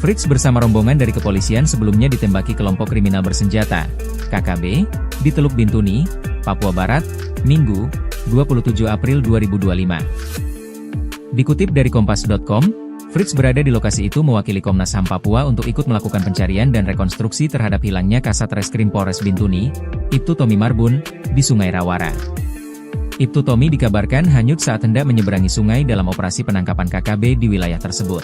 Fritz bersama rombongan dari kepolisian sebelumnya ditembaki kelompok kriminal bersenjata, KKB, di Teluk Bintuni, Papua Barat, Minggu, 27 April 2025. Dikutip dari Kompas.com, Fritz berada di lokasi itu mewakili Komnas HAM Papua untuk ikut melakukan pencarian dan rekonstruksi terhadap hilangnya Kasat Reskrim Polres Bintuni, Ibtu Tommy Marbun, di Sungai Rawara. Ibtu Tommy dikabarkan hanyut saat hendak menyeberangi sungai dalam operasi penangkapan KKB di wilayah tersebut.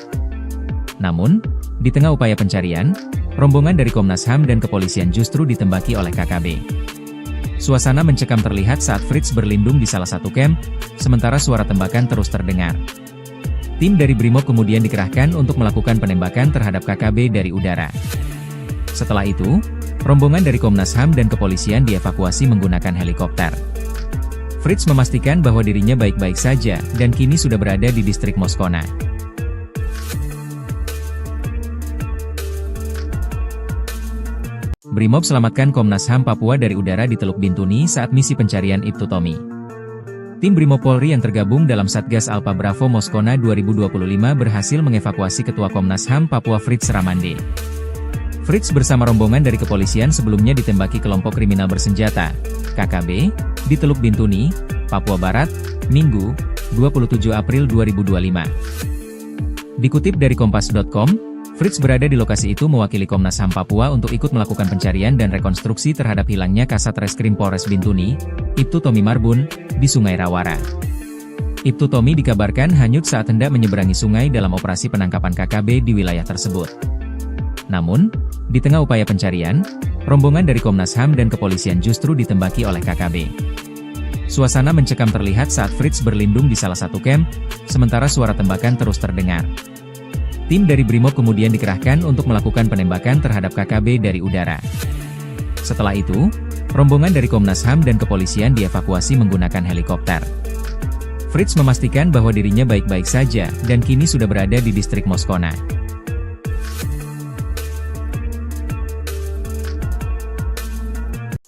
Namun, di tengah upaya pencarian, rombongan dari Komnas HAM dan kepolisian justru ditembaki oleh KKB. Suasana mencekam terlihat saat Fritz berlindung di salah satu camp, sementara suara tembakan terus terdengar. Tim dari Brimob kemudian dikerahkan untuk melakukan penembakan terhadap KKB dari udara. Setelah itu, rombongan dari Komnas HAM dan kepolisian dievakuasi menggunakan helikopter. Fritz memastikan bahwa dirinya baik-baik saja dan kini sudah berada di distrik Moskona. Brimob selamatkan Komnas HAM Papua dari udara di Teluk Bintuni saat misi pencarian Ibtu Tommy. Tim Brimob Polri yang tergabung dalam Satgas Alpha Bravo Moskona 2025 berhasil mengevakuasi Ketua Komnas HAM Papua Fritz Ramande. Fritz bersama rombongan dari kepolisian sebelumnya ditembaki kelompok kriminal bersenjata, KKB, di Teluk Bintuni, Papua Barat, Minggu, 27 April 2025. Dikutip dari Kompas.com, Fritz berada di lokasi itu mewakili Komnas HAM Papua untuk ikut melakukan pencarian dan rekonstruksi terhadap hilangnya Kasat Reskrim Polres Bintuni, Ibtu Tommy Marbun, di Sungai Rawara. Ibtu Tommy dikabarkan hanyut saat hendak menyeberangi sungai dalam operasi penangkapan KKB di wilayah tersebut. Namun, di tengah upaya pencarian, rombongan dari Komnas HAM dan kepolisian justru ditembaki oleh KKB. Suasana mencekam terlihat saat Fritz berlindung di salah satu camp, sementara suara tembakan terus terdengar. Tim dari Brimob kemudian dikerahkan untuk melakukan penembakan terhadap KKB dari udara. Setelah itu, rombongan dari Komnas HAM dan kepolisian dievakuasi menggunakan helikopter. Fritz memastikan bahwa dirinya baik-baik saja dan kini sudah berada di distrik Moskona.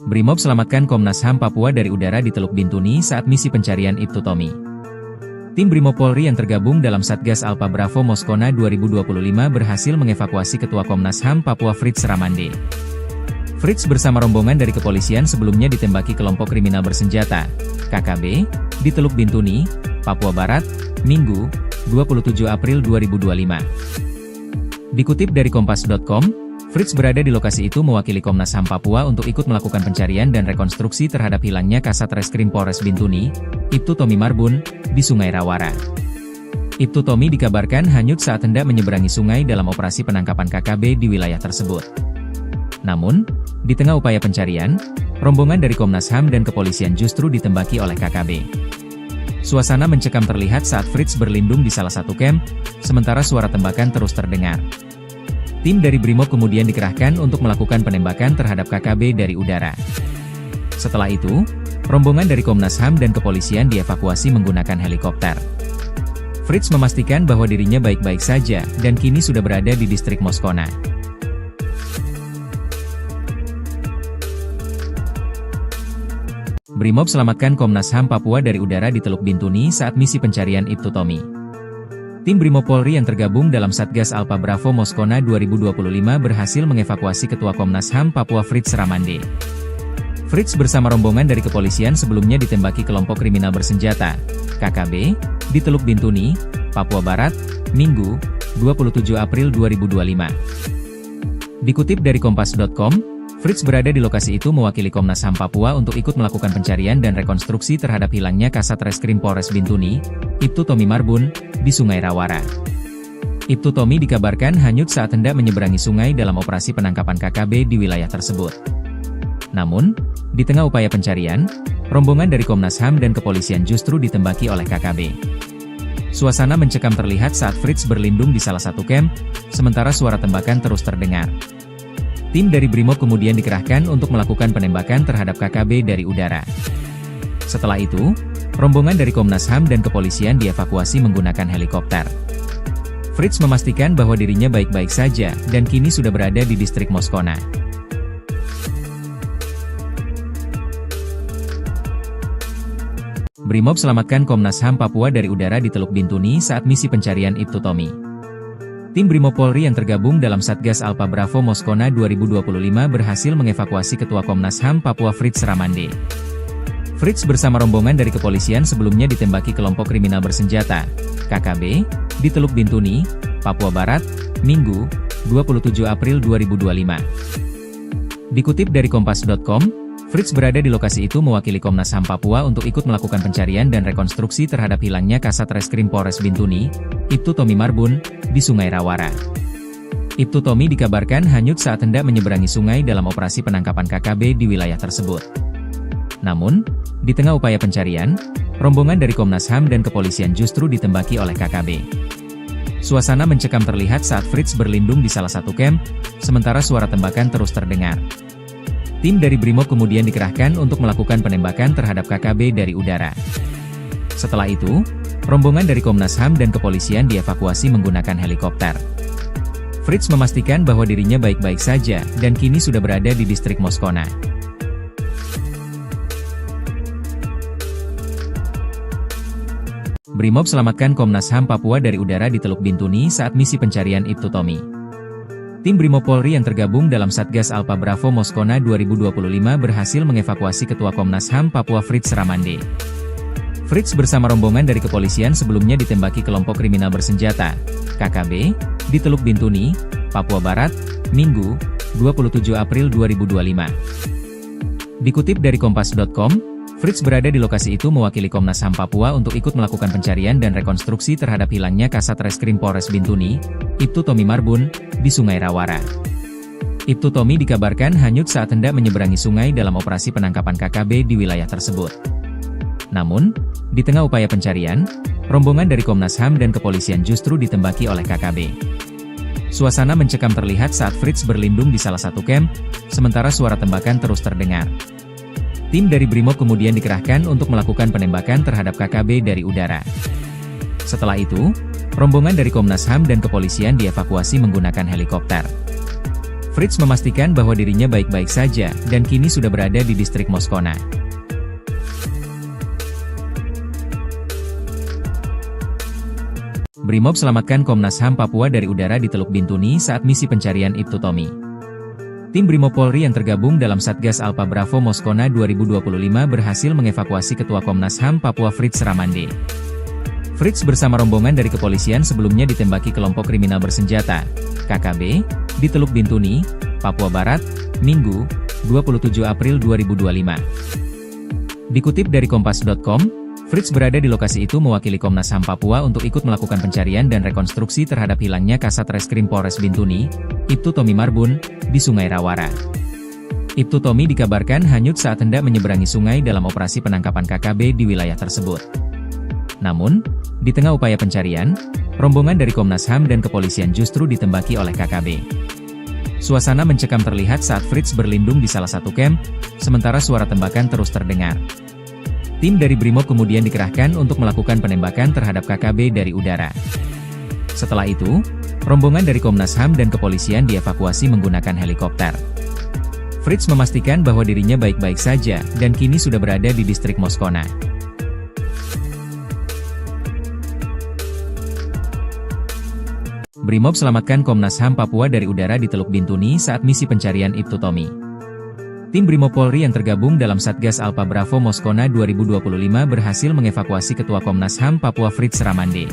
Brimob selamatkan Komnas HAM Papua dari udara di Teluk Bintuni saat misi pencarian Ibtu Tommy. Tim Brimob Polri yang tergabung dalam Satgas Alpha Bravo Moskona 2025 berhasil mengevakuasi Ketua Komnas HAM Papua Fritz Ramande. Fritz bersama rombongan dari kepolisian sebelumnya ditembaki kelompok kriminal bersenjata, KKB, di Teluk Bintuni, Papua Barat, Minggu, 27 April 2025. Dikutip dari Kompas.com, Fritz berada di lokasi itu mewakili Komnas HAM Papua untuk ikut melakukan pencarian dan rekonstruksi terhadap hilangnya Kasat Reskrim Polres Bintuni, Ibtu Tommy Marbun, di Sungai Rawara. Ibtu Tommy dikabarkan hanyut saat hendak menyeberangi sungai dalam operasi penangkapan KKB di wilayah tersebut. Namun, di tengah upaya pencarian, rombongan dari Komnas HAM dan kepolisian justru ditembaki oleh KKB. Suasana mencekam terlihat saat Fritz berlindung di salah satu camp, sementara suara tembakan terus terdengar. Tim dari Brimob kemudian dikerahkan untuk melakukan penembakan terhadap KKB dari udara. Setelah itu, rombongan dari Komnas HAM dan kepolisian dievakuasi menggunakan helikopter. Fritz memastikan bahwa dirinya baik-baik saja dan kini sudah berada di distrik Moskona. Brimob selamatkan Komnas HAM Papua dari udara di Teluk Bintuni saat misi pencarian Ibtu Tommy. Tim Brimob Polri yang tergabung dalam Satgas Alpha Bravo Moskona 2025 berhasil mengevakuasi Ketua Komnas HAM Papua Fritz Ramande. Fritz bersama rombongan dari kepolisian sebelumnya ditembaki kelompok kriminal bersenjata, KKB, di Teluk Bintuni, Papua Barat, Minggu, 27 April 2025. Dikutip dari Kompas.com, Fritz berada di lokasi itu mewakili Komnas HAM Papua untuk ikut melakukan pencarian dan rekonstruksi terhadap hilangnya Kasat Reskrim Polres Bintuni, Ibtu Tommy Marbun, di Sungai Rawara. Ibtu Tommy dikabarkan hanyut saat hendak menyeberangi sungai dalam operasi penangkapan KKB di wilayah tersebut. Namun, di tengah upaya pencarian, rombongan dari Komnas HAM dan kepolisian justru ditembaki oleh KKB. Suasana mencekam terlihat saat Fritz berlindung di salah satu kamp, sementara suara tembakan terus terdengar. Tim dari Brimob kemudian dikerahkan untuk melakukan penembakan terhadap KKB dari udara. Setelah itu, rombongan dari Komnas HAM dan kepolisian dievakuasi menggunakan helikopter. Fritz memastikan bahwa dirinya baik-baik saja dan kini sudah berada di distrik Moskona. Brimob selamatkan Komnas HAM Papua dari udara di Teluk Bintuni saat misi pencarian Ibtu Tommy. Tim Brimob Polri yang tergabung dalam Satgas Alpha Bravo Moskona 2025 berhasil mengevakuasi Ketua Komnas HAM Papua Fritz Ramande. Fritz bersama rombongan dari kepolisian sebelumnya ditembaki kelompok kriminal bersenjata, KKB, di Teluk Bintuni, Papua Barat, Minggu, 27 April 2025. Dikutip dari Kompas.com, Fritz berada di lokasi itu mewakili Komnas HAM Papua untuk ikut melakukan pencarian dan rekonstruksi terhadap hilangnya Kasat Reskrim Polres Bintuni, Ibtu Tommy Marbun, di Sungai Rawara. Ibtu Tommy dikabarkan hanyut saat hendak menyeberangi sungai dalam operasi penangkapan KKB di wilayah tersebut. Namun, di tengah upaya pencarian, rombongan dari Komnas HAM dan kepolisian justru ditembaki oleh KKB. Suasana mencekam terlihat saat Fritz berlindung di salah satu kamp, sementara suara tembakan terus terdengar. Tim dari Brimob kemudian dikerahkan untuk melakukan penembakan terhadap KKB dari udara. Setelah itu, rombongan dari Komnas HAM dan kepolisian dievakuasi menggunakan helikopter. Fritz memastikan bahwa dirinya baik-baik saja dan kini sudah berada di distrik Moskona. Brimob selamatkan Komnas HAM Papua dari udara di Teluk Bintuni saat misi pencarian Ibtu Tommy. Tim Brimob Polri yang tergabung dalam Satgas Alpha Bravo Moskona 2025 berhasil mengevakuasi Ketua Komnas HAM Papua Fritz Ramande. Fritz bersama rombongan dari kepolisian sebelumnya ditembaki kelompok kriminal bersenjata, KKB, di Teluk Bintuni, Papua Barat, Minggu, 27 April 2025. Dikutip dari Kompas.com, Fritz berada di lokasi itu mewakili Komnas HAM Papua untuk ikut melakukan pencarian dan rekonstruksi terhadap hilangnya Kasat Reskrim Polres Bintuni, Ibtu Tommy Marbun, di Sungai Rawara. Ibtu Tommy dikabarkan hanyut saat hendak menyeberangi sungai dalam operasi penangkapan KKB di wilayah tersebut. Namun, di tengah upaya pencarian, rombongan dari Komnas HAM dan kepolisian justru ditembaki oleh KKB. Suasana mencekam terlihat saat Fritz berlindung di salah satu kamp, sementara suara tembakan terus terdengar. Tim dari Brimob kemudian dikerahkan untuk melakukan penembakan terhadap KKB dari udara. Setelah itu, rombongan dari Komnas HAM dan kepolisian dievakuasi menggunakan helikopter. Fritz memastikan bahwa dirinya baik-baik saja dan kini sudah berada di distrik Moskona. Brimob selamatkan Komnas HAM Papua dari udara di Teluk Bintuni saat misi pencarian Ibtu Tommy. Tim Brimob Polri yang tergabung dalam Satgas Alpha Bravo Moskona 2025 berhasil mengevakuasi Ketua Komnas HAM Papua Fritz Ramande. Fritz bersama rombongan dari kepolisian sebelumnya ditembaki kelompok kriminal bersenjata, KKB, di Teluk Bintuni, Papua Barat, Minggu, 27 April 2025. Dikutip dari Kompas.com, Fritz berada di lokasi itu mewakili Komnas HAM Papua untuk ikut melakukan pencarian dan rekonstruksi terhadap hilangnya Kasat Reskrim Polres Bintuni, Ibtu Tommy Marbun, di Sungai Rawara. Ibtu Tommy dikabarkan hanyut saat hendak menyeberangi sungai dalam operasi penangkapan KKB di wilayah tersebut. Namun, di tengah upaya pencarian, rombongan dari Komnas HAM dan kepolisian justru ditembaki oleh KKB. Suasana mencekam terlihat saat Fritz berlindung di salah satu kamp, sementara suara tembakan terus terdengar. Tim dari Brimob kemudian dikerahkan untuk melakukan penembakan terhadap KKB dari udara. Setelah itu, rombongan dari Komnas HAM dan kepolisian dievakuasi menggunakan helikopter. Fritz memastikan bahwa dirinya baik-baik saja dan kini sudah berada di distrik Moskona. Brimob selamatkan Komnas HAM Papua dari udara di Teluk Bintuni saat misi pencarian Ibtu Tommy. Tim Brimob Polri yang tergabung dalam Satgas Alpha Bravo Moskona 2025 berhasil mengevakuasi Ketua Komnas HAM Papua Fritz Ramande.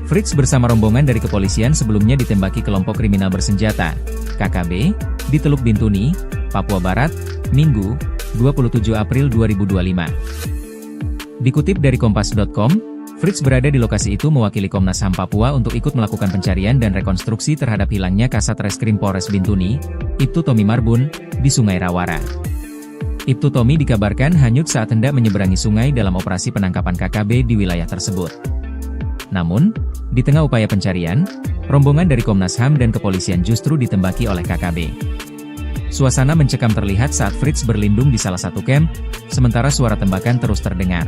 Fritz bersama rombongan dari kepolisian sebelumnya ditembaki kelompok kriminal bersenjata, KKB, di Teluk Bintuni, Papua Barat, Minggu, 27 April 2025. Dikutip dari Kompas.com, Fritz berada di lokasi itu mewakili Komnas HAM Papua untuk ikut melakukan pencarian dan rekonstruksi terhadap hilangnya Kasat Reskrim Polres Bintuni, Ibtu Tommy Marbun, di Sungai Rawara. Ibtu Tommy dikabarkan hanyut saat hendak menyeberangi sungai dalam operasi penangkapan KKB di wilayah tersebut. Namun, di tengah upaya pencarian, rombongan dari Komnas HAM dan kepolisian justru ditembaki oleh KKB. Suasana mencekam terlihat saat Fritz berlindung di salah satu camp, sementara suara tembakan terus terdengar.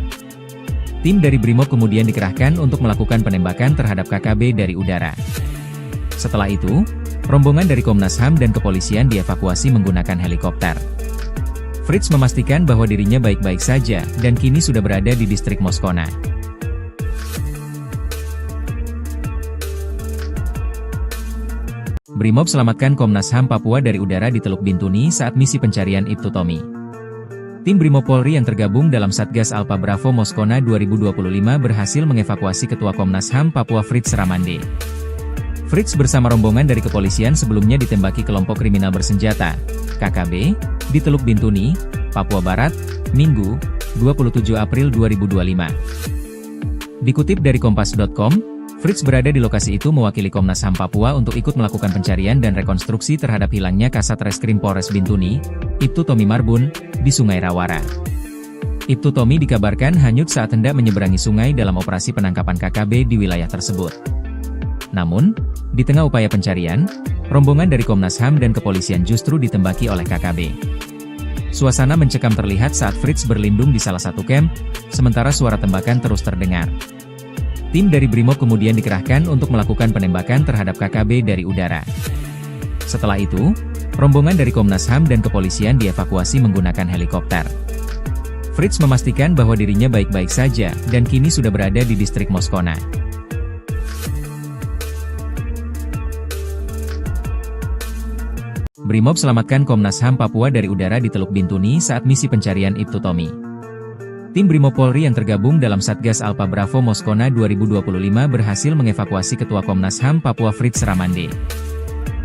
Tim dari Brimob kemudian dikerahkan untuk melakukan penembakan terhadap KKB dari udara. Setelah itu, rombongan dari Komnas HAM dan kepolisian dievakuasi menggunakan helikopter. Fritz memastikan bahwa dirinya baik-baik saja dan kini sudah berada di distrik Moskona. Brimob selamatkan Komnas HAM Papua dari udara di Teluk Bintuni saat misi pencarian Ibtu Tommy. Tim Brimob Polri yang tergabung dalam Satgas Alpha Bravo Moskona 2025 berhasil mengevakuasi Ketua Komnas HAM Papua Fritz Ramande. Fritz bersama rombongan dari kepolisian sebelumnya ditembaki kelompok kriminal bersenjata, KKB, di Teluk Bintuni, Papua Barat, Minggu, 27 April 2025. Dikutip dari Kompas.com, Fritz berada di lokasi itu mewakili Komnas HAM Papua untuk ikut melakukan pencarian dan rekonstruksi terhadap hilangnya Kasat Reskrim Polres Bintuni, Ibtu Tommy Marbun, di Sungai Rawara. Ibtu Tommy dikabarkan hanyut saat hendak menyeberangi sungai dalam operasi penangkapan KKB di wilayah tersebut. Namun, di tengah upaya pencarian, rombongan dari Komnas HAM dan kepolisian justru ditembaki oleh KKB. Suasana mencekam terlihat saat Fritz berlindung di salah satu camp, sementara suara tembakan terus terdengar. Tim dari Brimob kemudian dikerahkan untuk melakukan penembakan terhadap KKB dari udara. Setelah itu, rombongan dari Komnas HAM dan kepolisian dievakuasi menggunakan helikopter. Fritz memastikan bahwa dirinya baik-baik saja dan kini sudah berada di distrik Moskona. Brimob selamatkan Komnas HAM Papua dari udara di Teluk Bintuni saat misi pencarian Ibtu Tommy. Tim Brimob Polri yang tergabung dalam Satgas Alpha Bravo Moskona 2025 berhasil mengevakuasi Ketua Komnas HAM Papua Fritz Ramande.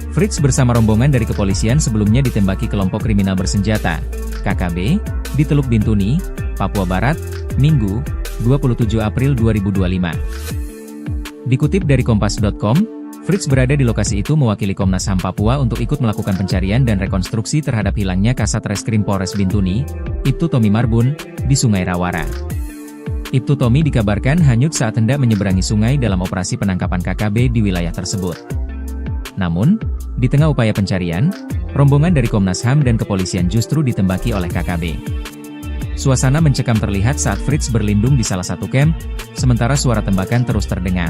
Fritz bersama rombongan dari kepolisian sebelumnya ditembaki kelompok kriminal bersenjata, KKB, di Teluk Bintuni, Papua Barat, Minggu, 27 April 2025. Dikutip dari Kompas.com, Fritz berada di lokasi itu mewakili Komnas HAM Papua untuk ikut melakukan pencarian dan rekonstruksi terhadap hilangnya Kasat Reskrim Polres Bintuni, Ibtu Tommy Marbun, di Sungai Rawara. Ibtu Tommy dikabarkan hanyut saat hendak menyeberangi sungai dalam operasi penangkapan KKB di wilayah tersebut. Namun, di tengah upaya pencarian, rombongan dari Komnas HAM dan kepolisian justru ditembaki oleh KKB. Suasana mencekam terlihat saat Fritz berlindung di salah satu camp, sementara suara tembakan terus terdengar.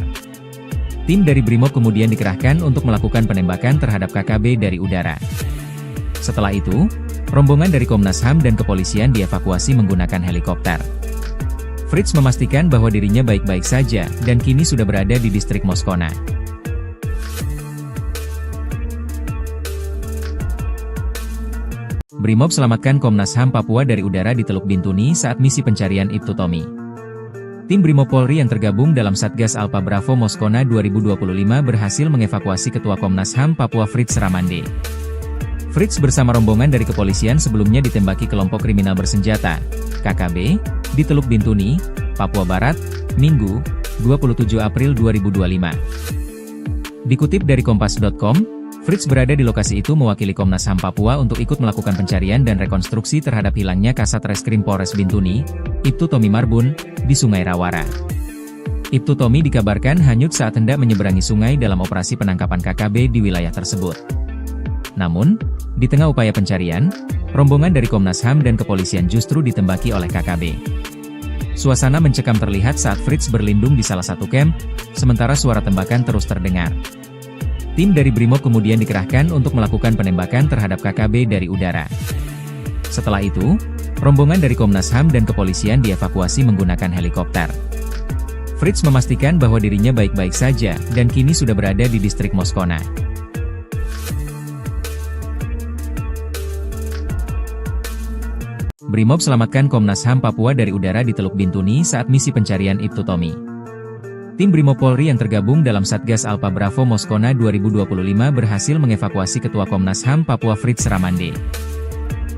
Tim dari Brimob kemudian dikerahkan untuk melakukan penembakan terhadap KKB dari udara. Setelah itu, rombongan dari Komnas HAM dan kepolisian dievakuasi menggunakan helikopter. Fritz memastikan bahwa dirinya baik-baik saja dan kini sudah berada di distrik Moskona. Brimob selamatkan Komnas HAM Papua dari udara di Teluk Bintuni saat misi pencarian Ibtu Tommy. Tim Brimob Polri yang tergabung dalam Satgas Alpha Bravo Moskona 2025 berhasil mengevakuasi Ketua Komnas HAM Papua Fritz Ramande. Fritz bersama rombongan dari kepolisian sebelumnya ditembaki kelompok kriminal bersenjata, KKB, di Teluk Bintuni, Papua Barat, Minggu, 27 April 2025. Dikutip dari Kompas.com, Fritz berada di lokasi itu mewakili Komnas HAM Papua untuk ikut melakukan pencarian dan rekonstruksi terhadap hilangnya Kasat Reskrim Polres Bintuni, Ibtu Tommy Marbun, di Sungai Rawara. Ibtu Tommy dikabarkan hanyut saat hendak menyeberangi sungai dalam operasi penangkapan KKB di wilayah tersebut. Namun, di tengah upaya pencarian, rombongan dari Komnas HAM dan kepolisian justru ditembaki oleh KKB. Suasana mencekam terlihat saat Fritz berlindung di salah satu camp, sementara suara tembakan terus terdengar. Tim dari Brimob kemudian dikerahkan untuk melakukan penembakan terhadap KKB dari udara. Setelah itu, rombongan dari Komnas HAM dan kepolisian dievakuasi menggunakan helikopter. Fritz memastikan bahwa dirinya baik-baik saja dan kini sudah berada di distrik Moskona. Brimob selamatkan Komnas HAM Papua dari udara di Teluk Bintuni saat misi pencarian Ibtu Tommy. Tim Brimob Polri yang tergabung dalam Satgas Alpha Bravo Moskona 2025 berhasil mengevakuasi Ketua Komnas HAM Papua Fritz Ramande.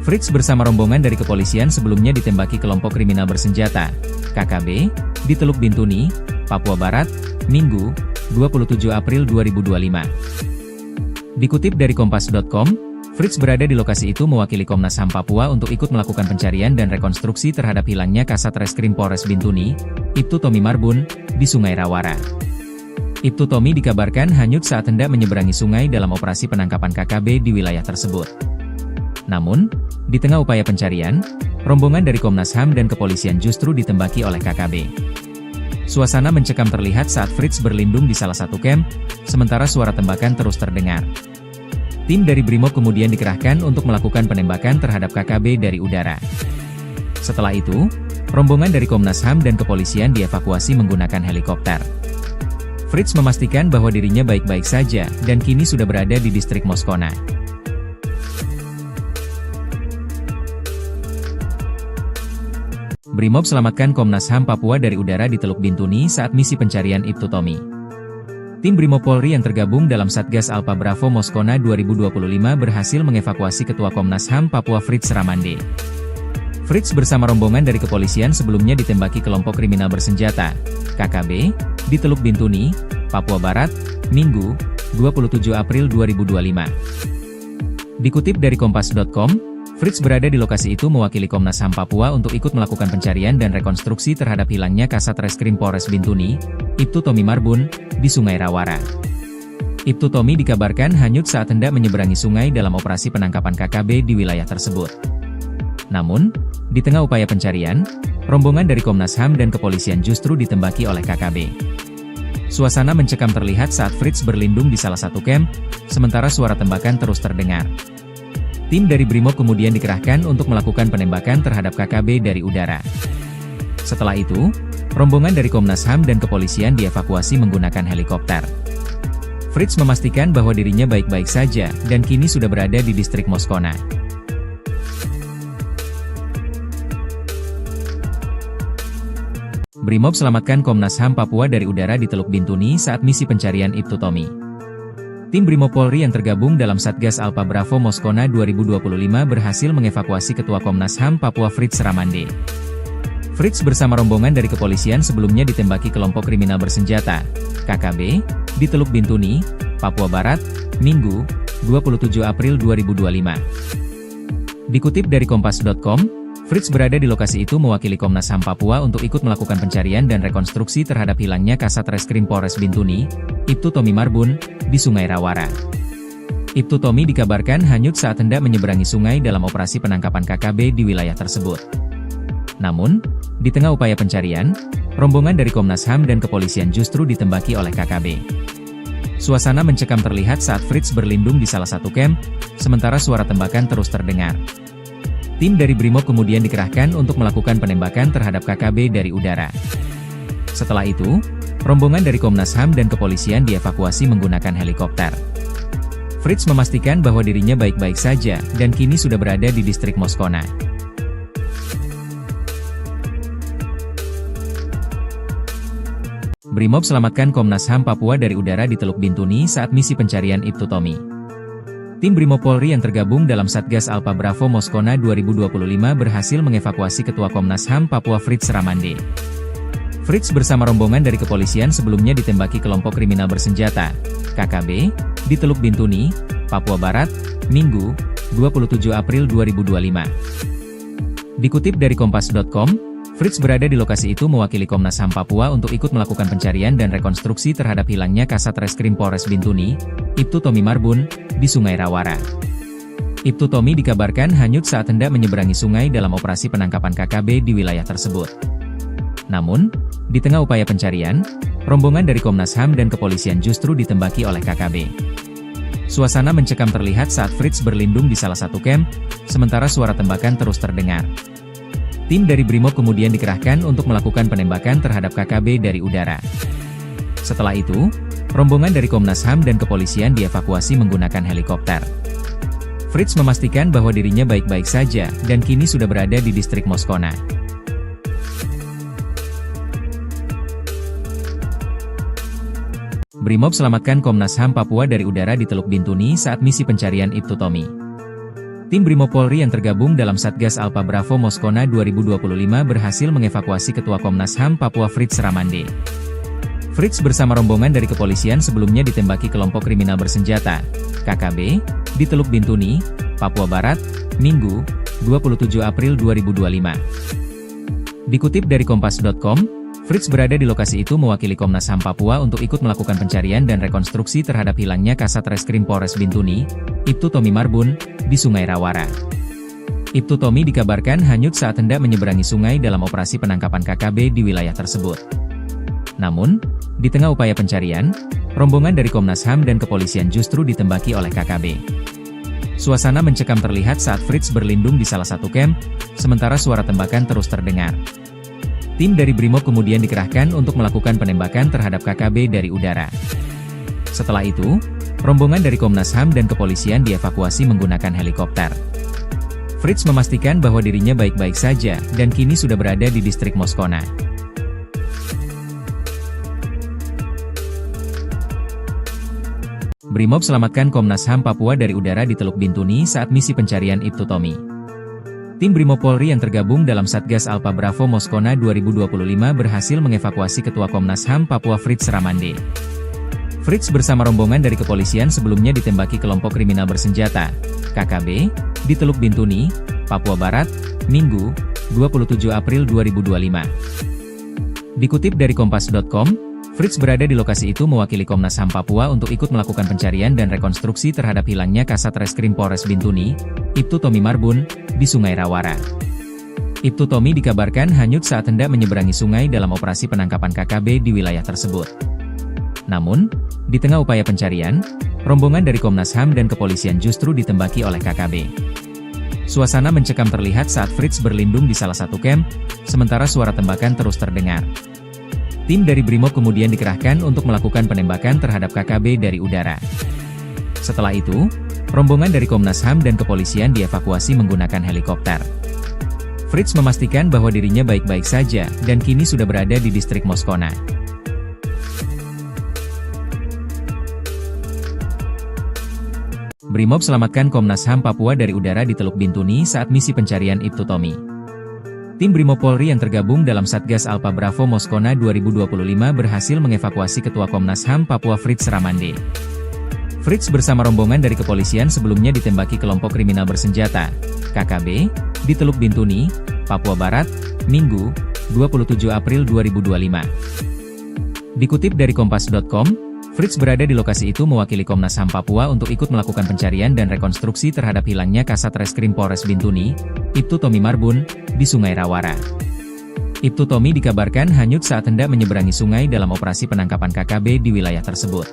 Fritz bersama rombongan dari kepolisian sebelumnya ditembaki kelompok kriminal bersenjata, KKB, di Teluk Bintuni, Papua Barat, Minggu, 27 April 2025. Dikutip dari Kompas.com, Fritz berada di lokasi itu mewakili Komnas HAM Papua untuk ikut melakukan pencarian dan rekonstruksi terhadap hilangnya Kasat Reskrim Polres Bintuni, Ibtu Tommy Marbun, di Sungai Rawara. Ibtu Tommy dikabarkan hanyut saat hendak menyeberangi sungai dalam operasi penangkapan KKB di wilayah tersebut. Namun, di tengah upaya pencarian, rombongan dari Komnas HAM dan kepolisian justru ditembaki oleh KKB. Suasana mencekam terlihat saat Fritz berlindung di salah satu camp, sementara suara tembakan terus terdengar. Tim dari Brimob kemudian dikerahkan untuk melakukan penembakan terhadap KKB dari udara. Setelah itu, rombongan dari Komnas HAM dan kepolisian dievakuasi menggunakan helikopter. Fritz memastikan bahwa dirinya baik-baik saja dan kini sudah berada di distrik Moskona. Brimob selamatkan Komnas HAM Papua dari udara di Teluk Bintuni saat misi pencarian Ibtu Tommy. Tim Brimob Polri yang tergabung dalam Satgas Alpha Bravo Moskona 2025 berhasil mengevakuasi Ketua Komnas HAM Papua Fritz Ramande. Fritz bersama rombongan dari kepolisian sebelumnya ditembaki kelompok kriminal bersenjata, KKB, di Teluk Bintuni, Papua Barat, Minggu, 27 April 2025. Dikutip dari Kompas.com, Fritz berada di lokasi itu mewakili Komnas HAM Papua untuk ikut melakukan pencarian dan rekonstruksi terhadap hilangnya Kasat Reskrim Polres Bintuni, Ibtu Tommy Marbun, di Sungai Rawara. Ibtu Tommy dikabarkan hanyut saat hendak menyeberangi sungai dalam operasi penangkapan KKB di wilayah tersebut. Namun, di tengah upaya pencarian, rombongan dari Komnas HAM dan kepolisian justru ditembaki oleh KKB. Suasana mencekam terlihat saat Fritz berlindung di salah satu camp, sementara suara tembakan terus terdengar. Tim dari Brimob kemudian dikerahkan untuk melakukan penembakan terhadap KKB dari udara. Setelah itu, rombongan dari Komnas HAM dan kepolisian dievakuasi menggunakan helikopter. Fritz memastikan bahwa dirinya baik-baik saja dan kini sudah berada di distrik Moskona. Brimob selamatkan Komnas HAM Papua dari udara di Teluk Bintuni saat misi pencarian Ibtu Tommy. Tim Brimob Polri yang tergabung dalam Satgas Alpha Bravo Moskona 2025 berhasil mengevakuasi Ketua Komnas HAM Papua Fritz Ramande. Fritz bersama rombongan dari kepolisian sebelumnya ditembaki kelompok kriminal bersenjata, KKB, di Teluk Bintuni, Papua Barat, Minggu, 27 April 2025. Dikutip dari Kompas.com, Fritz berada di lokasi itu mewakili Komnas HAM Papua untuk ikut melakukan pencarian dan rekonstruksi terhadap hilangnya Kasat Reskrim Polres Bintuni, Ibtu Tommy Marbun, di Sungai Rawara. Ibtu Tommy dikabarkan hanyut saat hendak menyeberangi sungai dalam operasi penangkapan KKB di wilayah tersebut. Namun, di tengah upaya pencarian, rombongan dari Komnas HAM dan kepolisian justru ditembaki oleh KKB. Suasana mencekam terlihat saat Fritz berlindung di salah satu camp, sementara suara tembakan terus terdengar. Tim dari Brimob kemudian dikerahkan untuk melakukan penembakan terhadap KKB dari udara. Setelah itu, rombongan dari Komnas HAM dan kepolisian dievakuasi menggunakan helikopter. Fritz memastikan bahwa dirinya baik-baik saja dan kini sudah berada di distrik Moskona. Brimob selamatkan Komnas HAM Papua dari udara di Teluk Bintuni saat misi pencarian Ibtu Tommy. Tim Brimob Polri yang tergabung dalam Satgas Alpha Bravo Moskona 2025 berhasil mengevakuasi Ketua Komnas HAM Papua Fritz Ramande. Fritz bersama rombongan dari kepolisian sebelumnya ditembaki kelompok kriminal bersenjata, KKB, di Teluk Bintuni, Papua Barat, Minggu, 27 April 2025. Dikutip dari Kompas.com, Fritz berada di lokasi itu mewakili Komnas HAM Papua untuk ikut melakukan pencarian dan rekonstruksi terhadap hilangnya Kasat Reskrim Polres Bintuni, Ibtu Tommy Marbun, di Sungai Rawara. Ibtu Tommy dikabarkan hanyut saat hendak menyeberangi sungai dalam operasi penangkapan KKB di wilayah tersebut. Namun, di tengah upaya pencarian, rombongan dari Komnas HAM dan kepolisian justru ditembaki oleh KKB. Suasana mencekam terlihat saat Fritz berlindung di salah satu camp, sementara suara tembakan terus terdengar. Tim dari Brimob kemudian dikerahkan untuk melakukan penembakan terhadap KKB dari udara. Setelah itu, rombongan dari Komnas HAM dan kepolisian dievakuasi menggunakan helikopter. Fritz memastikan bahwa dirinya baik-baik saja dan kini sudah berada di distrik Moskona. Brimob selamatkan Komnas HAM Papua dari udara di Teluk Bintuni saat misi pencarian Ibtu Tommy. Tim Brimob Polri yang tergabung dalam Satgas Alpha Bravo Moskona 2025 berhasil mengevakuasi Ketua Komnas HAM Papua Fritz Ramande. Fritz bersama rombongan dari kepolisian sebelumnya ditembaki kelompok kriminal bersenjata, KKB, di Teluk Bintuni, Papua Barat, Minggu, 27 April 2025. Dikutip dari Kompas.com, Fritz berada di lokasi itu mewakili Komnas HAM Papua untuk ikut melakukan pencarian dan rekonstruksi terhadap hilangnya Kasat Reskrim Polres Bintuni, Ibtu Tommy Marbun, di Sungai Rawara. Ibtu Tommy dikabarkan hanyut saat hendak menyeberangi sungai dalam operasi penangkapan KKB di wilayah tersebut. Namun, di tengah upaya pencarian, rombongan dari Komnas HAM dan kepolisian justru ditembaki oleh KKB. Suasana mencekam terlihat saat Fritz berlindung di salah satu camp, sementara suara tembakan terus terdengar. Tim dari Brimob kemudian dikerahkan untuk melakukan penembakan terhadap KKB dari udara. Setelah itu, rombongan dari Komnas HAM dan kepolisian dievakuasi menggunakan helikopter. Fritz memastikan bahwa dirinya baik-baik saja dan kini sudah berada di distrik Moskona. Brimob selamatkan Komnas HAM Papua dari udara di Teluk Bintuni saat misi pencarian Ibtu Tommy. Tim Brimob Polri yang tergabung dalam Satgas Alpha Bravo Moskona 2025 berhasil mengevakuasi Ketua Komnas HAM Papua Fritz Ramande. Fritz bersama rombongan dari kepolisian sebelumnya ditembaki kelompok kriminal bersenjata, KKB, di Teluk Bintuni, Papua Barat, Minggu, 27 April 2025. Dikutip dari Kompas.com, Fritz berada di lokasi itu mewakili Komnas HAM Papua untuk ikut melakukan pencarian dan rekonstruksi terhadap hilangnya Kasat Reskrim Polres Bintuni, Ibtu Tommy Marbun, di Sungai Rawara. Ibtu Tommy dikabarkan hanyut saat hendak menyeberangi sungai dalam operasi penangkapan KKB di wilayah tersebut. Namun, di tengah upaya pencarian, rombongan dari Komnas HAM dan kepolisian justru ditembaki oleh KKB. Suasana mencekam terlihat saat Fritz berlindung di salah satu camp, sementara suara tembakan terus terdengar. Tim dari Brimob kemudian dikerahkan untuk melakukan penembakan terhadap KKB dari udara. Setelah itu, rombongan dari Komnas HAM dan kepolisian dievakuasi menggunakan helikopter. Fritz memastikan bahwa dirinya baik-baik saja dan kini sudah berada di distrik Moskona. Brimob selamatkan Komnas HAM Papua dari udara di Teluk Bintuni saat misi pencarian Ibtu Tommy. Tim Brimob Polri yang tergabung dalam Satgas Alpha Bravo Moskona 2025 berhasil mengevakuasi Ketua Komnas HAM Papua Fritz Ramande. Fritz bersama rombongan dari kepolisian sebelumnya ditembaki kelompok kriminal bersenjata, KKB, di Teluk Bintuni, Papua Barat, Minggu, 27 April 2025. Dikutip dari Kompas.com, Fritz berada di lokasi itu mewakili Komnas HAM Papua untuk ikut melakukan pencarian dan rekonstruksi terhadap hilangnya Kasat Reskrim Polres Bintuni, Ibtu Tommy Marbun, di Sungai Rawara. Ibtu Tommy dikabarkan hanyut saat hendak menyeberangi sungai dalam operasi penangkapan KKB di wilayah tersebut.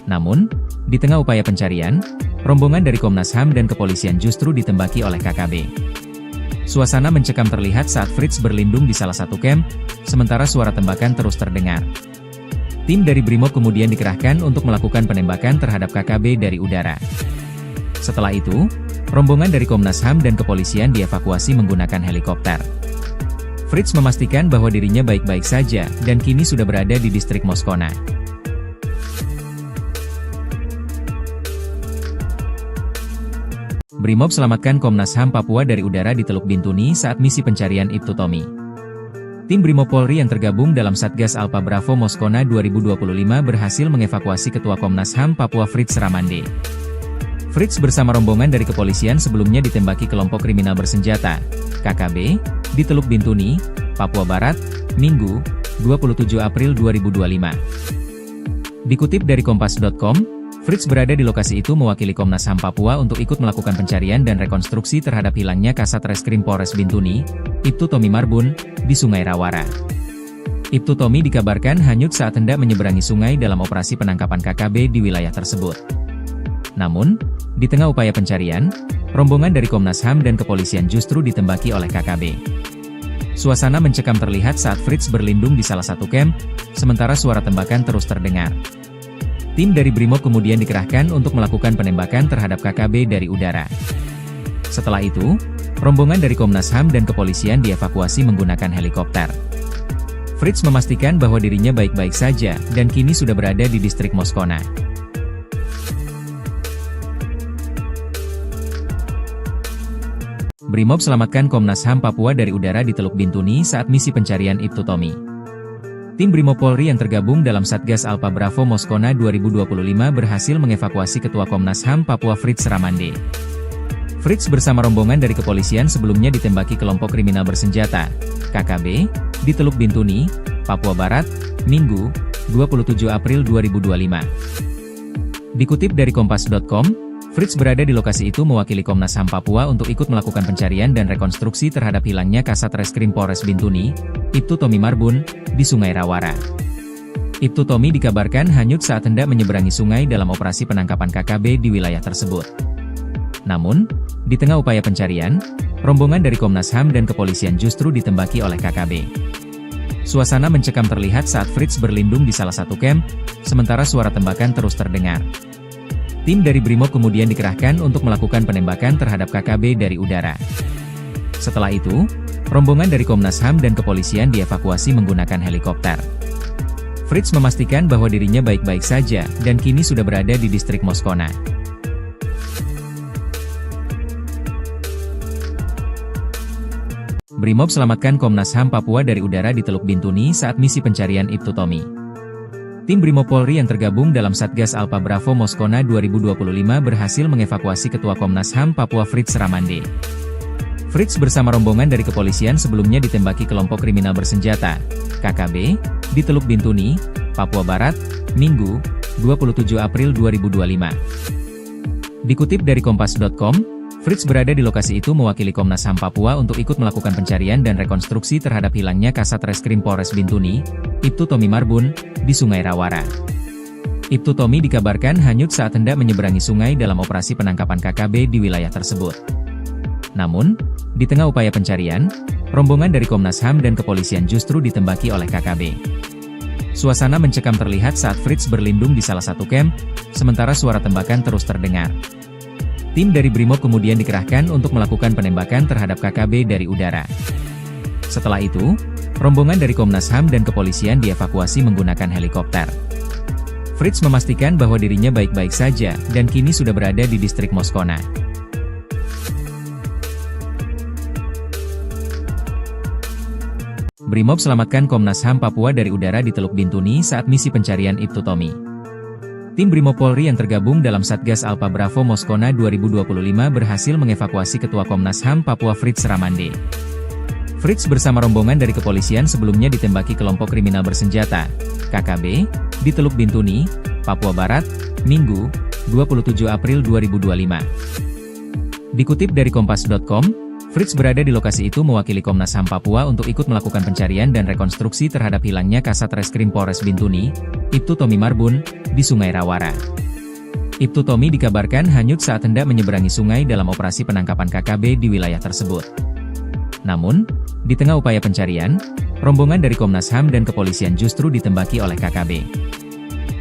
Namun, di tengah upaya pencarian, rombongan dari Komnas HAM dan kepolisian justru ditembaki oleh KKB. Suasana mencekam terlihat saat Fritz berlindung di salah satu camp, sementara suara tembakan terus terdengar. Tim dari Brimob kemudian dikerahkan untuk melakukan penembakan terhadap KKB dari udara. Setelah itu, rombongan dari Komnas HAM dan kepolisian dievakuasi menggunakan helikopter. Fritz memastikan bahwa dirinya baik-baik saja dan kini sudah berada di distrik Moskona. Brimob selamatkan Komnas HAM Papua dari udara di Teluk Bintuni saat misi pencarian Ibtu Tommy. Tim Brimob Polri yang tergabung dalam Satgas Alpha Bravo Moskona 2025 berhasil mengevakuasi Ketua Komnas HAM Papua Fritz Ramande. Fritz bersama rombongan dari kepolisian sebelumnya ditembaki kelompok kriminal bersenjata, KKB, di Teluk Bintuni, Papua Barat, Minggu, 27 April 2025. Dikutip dari Kompas.com, Fritz berada di lokasi itu mewakili Komnas HAM Papua untuk ikut melakukan pencarian dan rekonstruksi terhadap hilangnya Kasat Reskrim Polres Bintuni, Ibtu Tommy Marbun, di Sungai Rawara. Ibtu Tommy dikabarkan hanyut saat hendak menyeberangi sungai dalam operasi penangkapan KKB di wilayah tersebut. Namun, di tengah upaya pencarian, rombongan dari Komnas HAM dan kepolisian justru ditembaki oleh KKB. Suasana mencekam terlihat saat Fritz berlindung di salah satu camp, sementara suara tembakan terus terdengar. Tim dari Brimob kemudian dikerahkan untuk melakukan penembakan terhadap KKB dari udara. Setelah itu, rombongan dari Komnas HAM dan kepolisian dievakuasi menggunakan helikopter. Fritz memastikan bahwa dirinya baik-baik saja dan kini sudah berada di distrik Moskona. Brimob selamatkan Komnas HAM Papua dari udara di Teluk Bintuni saat misi pencarian Ibtu Tommy. Tim Brimob Polri yang tergabung dalam Satgas Alpha Bravo Moskona 2025 berhasil mengevakuasi Ketua Komnas HAM Papua Fritz Ramande. Fritz bersama rombongan dari kepolisian sebelumnya ditembaki kelompok kriminal bersenjata, KKB, di Teluk Bintuni, Papua Barat, Minggu, 27 April 2025. Dikutip dari Kompas.com, Fritz berada di lokasi itu mewakili Komnas HAM Papua untuk ikut melakukan pencarian dan rekonstruksi terhadap hilangnya Kasat Reskrim Polres Bintuni, Ibtu Tommy Marbun, di Sungai Rawara. Ibtu Tommy dikabarkan hanyut saat hendak menyeberangi sungai dalam operasi penangkapan KKB di wilayah tersebut. Namun, di tengah upaya pencarian, rombongan dari Komnas HAM dan kepolisian justru ditembaki oleh KKB. Suasana mencekam terlihat saat Fritz berlindung di salah satu kamp, sementara suara tembakan terus terdengar. Tim dari Brimob kemudian dikerahkan untuk melakukan penembakan terhadap KKB dari udara. Setelah itu, rombongan dari Komnas HAM dan kepolisian dievakuasi menggunakan helikopter. Fritz memastikan bahwa dirinya baik-baik saja dan kini sudah berada di distrik Moskona. Brimob selamatkan Komnas HAM Papua dari udara di Teluk Bintuni saat misi pencarian Ibtu Tommy. Tim Brimob Polri yang tergabung dalam Satgas Alpha Bravo Moskona 2025 berhasil mengevakuasi Ketua Komnas HAM Papua Fritz Ramande. Fritz bersama rombongan dari kepolisian sebelumnya ditembaki kelompok kriminal bersenjata, KKB, di Teluk Bintuni, Papua Barat, Minggu, 27 April 2025. Dikutip dari Kompas.com, Fritz berada di lokasi itu mewakili Komnas HAM Papua untuk ikut melakukan pencarian dan rekonstruksi terhadap hilangnya Kasat Reskrim Polres Bintuni, Ibtu Tommy Marbun, di Sungai Rawara. Ibtu Tommy dikabarkan hanyut saat hendak menyeberangi sungai dalam operasi penangkapan KKB di wilayah tersebut. Namun, di tengah upaya pencarian, rombongan dari Komnas HAM dan kepolisian justru ditembaki oleh KKB. Suasana mencekam terlihat saat Fritz berlindung di salah satu kamp, sementara suara tembakan terus terdengar. Tim dari Brimob kemudian dikerahkan untuk melakukan penembakan terhadap KKB dari udara. Setelah itu, rombongan dari Komnas HAM dan kepolisian dievakuasi menggunakan helikopter. Fritz memastikan bahwa dirinya baik-baik saja dan kini sudah berada di distrik Moskona. Brimob selamatkan Komnas HAM Papua dari udara di Teluk Bintuni saat misi pencarian Ibtu Tommy. Tim Brimob Polri yang tergabung dalam Satgas Alpha Bravo Moskona 2025 berhasil mengevakuasi Ketua Komnas HAM Papua Fritz Ramande. Fritz bersama rombongan dari kepolisian sebelumnya ditembaki kelompok kriminal bersenjata, KKB, di Teluk Bintuni, Papua Barat, Minggu, 27 April 2025. Dikutip dari Kompas.com, Fritz berada di lokasi itu mewakili Komnas HAM Papua untuk ikut melakukan pencarian dan rekonstruksi terhadap hilangnya Kasat Reskrim Polres Bintuni, Ibtu Tommy Marbun, di Sungai Rawara. Ibtu Tommy dikabarkan hanyut saat hendak menyeberangi sungai dalam operasi penangkapan KKB di wilayah tersebut. Namun, di tengah upaya pencarian, rombongan dari Komnas HAM dan kepolisian justru ditembaki oleh KKB.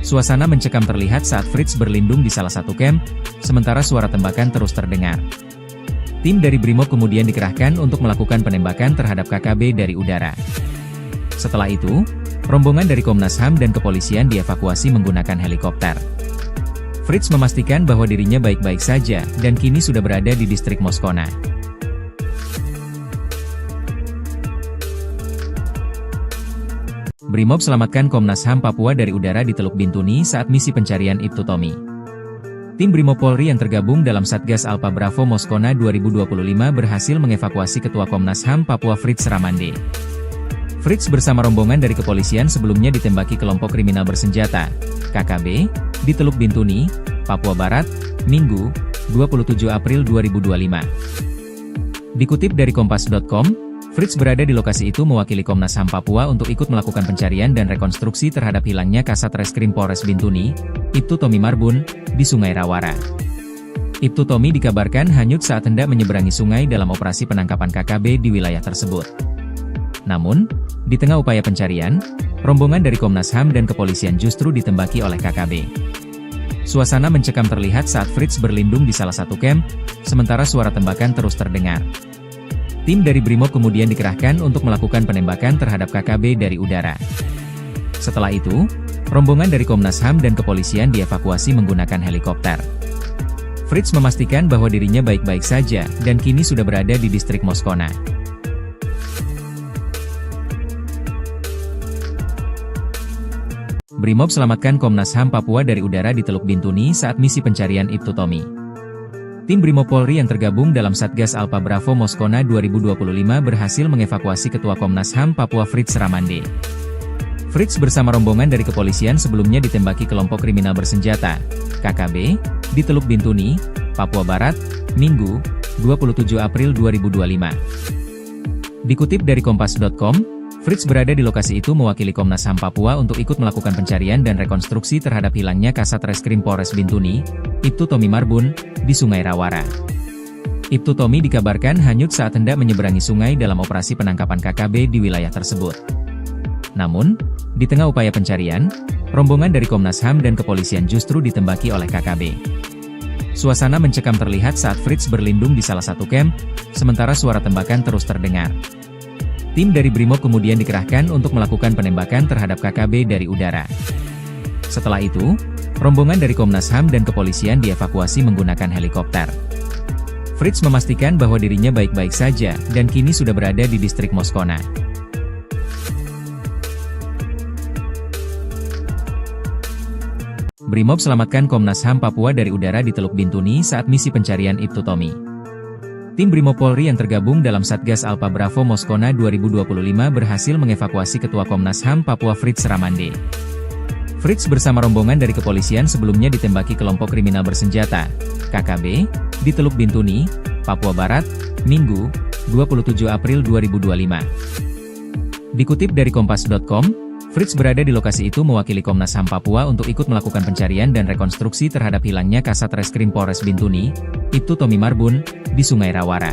Suasana mencekam terlihat saat Fritz berlindung di salah satu kamp, sementara suara tembakan terus terdengar. Tim dari Brimob kemudian dikerahkan untuk melakukan penembakan terhadap KKB dari udara. Setelah itu, rombongan dari Komnas HAM dan kepolisian dievakuasi menggunakan helikopter. Fritz memastikan bahwa dirinya baik-baik saja dan kini sudah berada di distrik Moskona. Brimob selamatkan Komnas HAM Papua dari udara di Teluk Bintuni saat misi pencarian Ibtu Tommy. Tim Brimob Polri yang tergabung dalam Satgas Alpha Bravo Moskona 2025 berhasil mengevakuasi Ketua Komnas HAM Papua Fritz Ramande. Fritz bersama rombongan dari kepolisian sebelumnya ditembaki kelompok kriminal bersenjata, KKB, di Teluk Bintuni, Papua Barat, Minggu, 27 April 2025. Dikutip dari Kompas.com, Fritz berada di lokasi itu mewakili Komnas HAM Papua untuk ikut melakukan pencarian dan rekonstruksi terhadap hilangnya Kasat Reskrim Polres Bintuni, Ibtu Tommy Marbun, di Sungai Rawara. Ibtu Tommy dikabarkan hanyut saat hendak menyeberangi sungai dalam operasi penangkapan KKB di wilayah tersebut. Namun, di tengah upaya pencarian, rombongan dari Komnas HAM dan kepolisian justru ditembaki oleh KKB. Suasana mencekam terlihat saat Fritz berlindung di salah satu kamp, sementara suara tembakan terus terdengar. Tim dari Brimob kemudian dikerahkan untuk melakukan penembakan terhadap KKB dari udara. Setelah itu, rombongan dari Komnas HAM dan kepolisian dievakuasi menggunakan helikopter. Fritz memastikan bahwa dirinya baik-baik saja dan kini sudah berada di distrik Moskona. Brimob selamatkan Komnas HAM Papua dari udara di Teluk Bintuni saat misi pencarian Ibtu Tommy. Tim Brimob Polri yang tergabung dalam Satgas Alpha Bravo Moskona 2025 berhasil mengevakuasi Ketua Komnas HAM Papua Fritz Ramande. Fritz bersama rombongan dari kepolisian sebelumnya ditembaki kelompok kriminal bersenjata, KKB, di Teluk Bintuni, Papua Barat, Minggu, 27 April 2025. Dikutip dari Kompas.com, Fritz berada di lokasi itu mewakili Komnas HAM Papua untuk ikut melakukan pencarian dan rekonstruksi terhadap hilangnya Kasat Reskrim Polres Bintuni, Ibtu Tommy Marbun, di Sungai Rawara. Ibtu Tommy dikabarkan hanyut saat hendak menyeberangi sungai dalam operasi penangkapan KKB di wilayah tersebut. Namun, di tengah upaya pencarian, rombongan dari Komnas HAM dan kepolisian justru ditembaki oleh KKB. Suasana mencekam terlihat saat Fritz berlindung di salah satu camp, sementara suara tembakan terus terdengar. Tim dari Brimob kemudian dikerahkan untuk melakukan penembakan terhadap KKB dari udara. Setelah itu, rombongan dari Komnas HAM dan kepolisian dievakuasi menggunakan helikopter. Fritz memastikan bahwa dirinya baik-baik saja dan kini sudah berada di distrik Moskona. Brimob selamatkan Komnas HAM Papua dari udara di Teluk Bintuni saat misi pencarian Ibtu Tommy. Tim Brimob Polri yang tergabung dalam Satgas Alpha Bravo Moskona 2025 berhasil mengevakuasi Ketua Komnas HAM Papua Fritz Ramande. Fritz bersama rombongan dari kepolisian sebelumnya ditembaki kelompok kriminal bersenjata, KKB, di Teluk Bintuni, Papua Barat, Minggu, 27 April 2025. Dikutip dari Kompas.com, Fritz berada di lokasi itu mewakili Komnas HAM Papua untuk ikut melakukan pencarian dan rekonstruksi terhadap hilangnya Kasat Reskrim Polres Bintuni, Ibtu Tommy Marbun, di Sungai Rawara.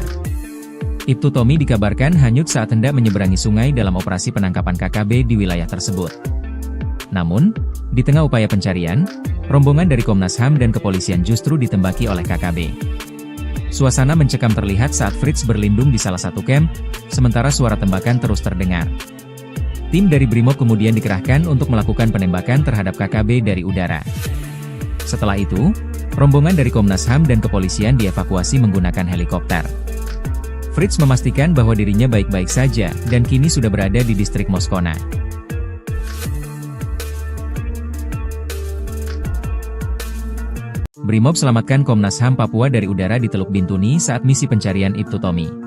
Ibtu Tommy dikabarkan hanyut saat hendak menyeberangi sungai dalam operasi penangkapan KKB di wilayah tersebut. Namun, di tengah upaya pencarian, rombongan dari Komnas HAM dan kepolisian justru ditembaki oleh KKB. Suasana mencekam terlihat saat Fritz berlindung di salah satu camp, sementara suara tembakan terus terdengar. Tim dari Brimob kemudian dikerahkan untuk melakukan penembakan terhadap KKB dari udara. Setelah itu, rombongan dari Komnas HAM dan kepolisian dievakuasi menggunakan helikopter. Fritz memastikan bahwa dirinya baik-baik saja dan kini sudah berada di distrik Moskona. Brimob selamatkan Komnas HAM Papua dari udara di Teluk Bintuni saat misi pencarian Ibtu Tommy.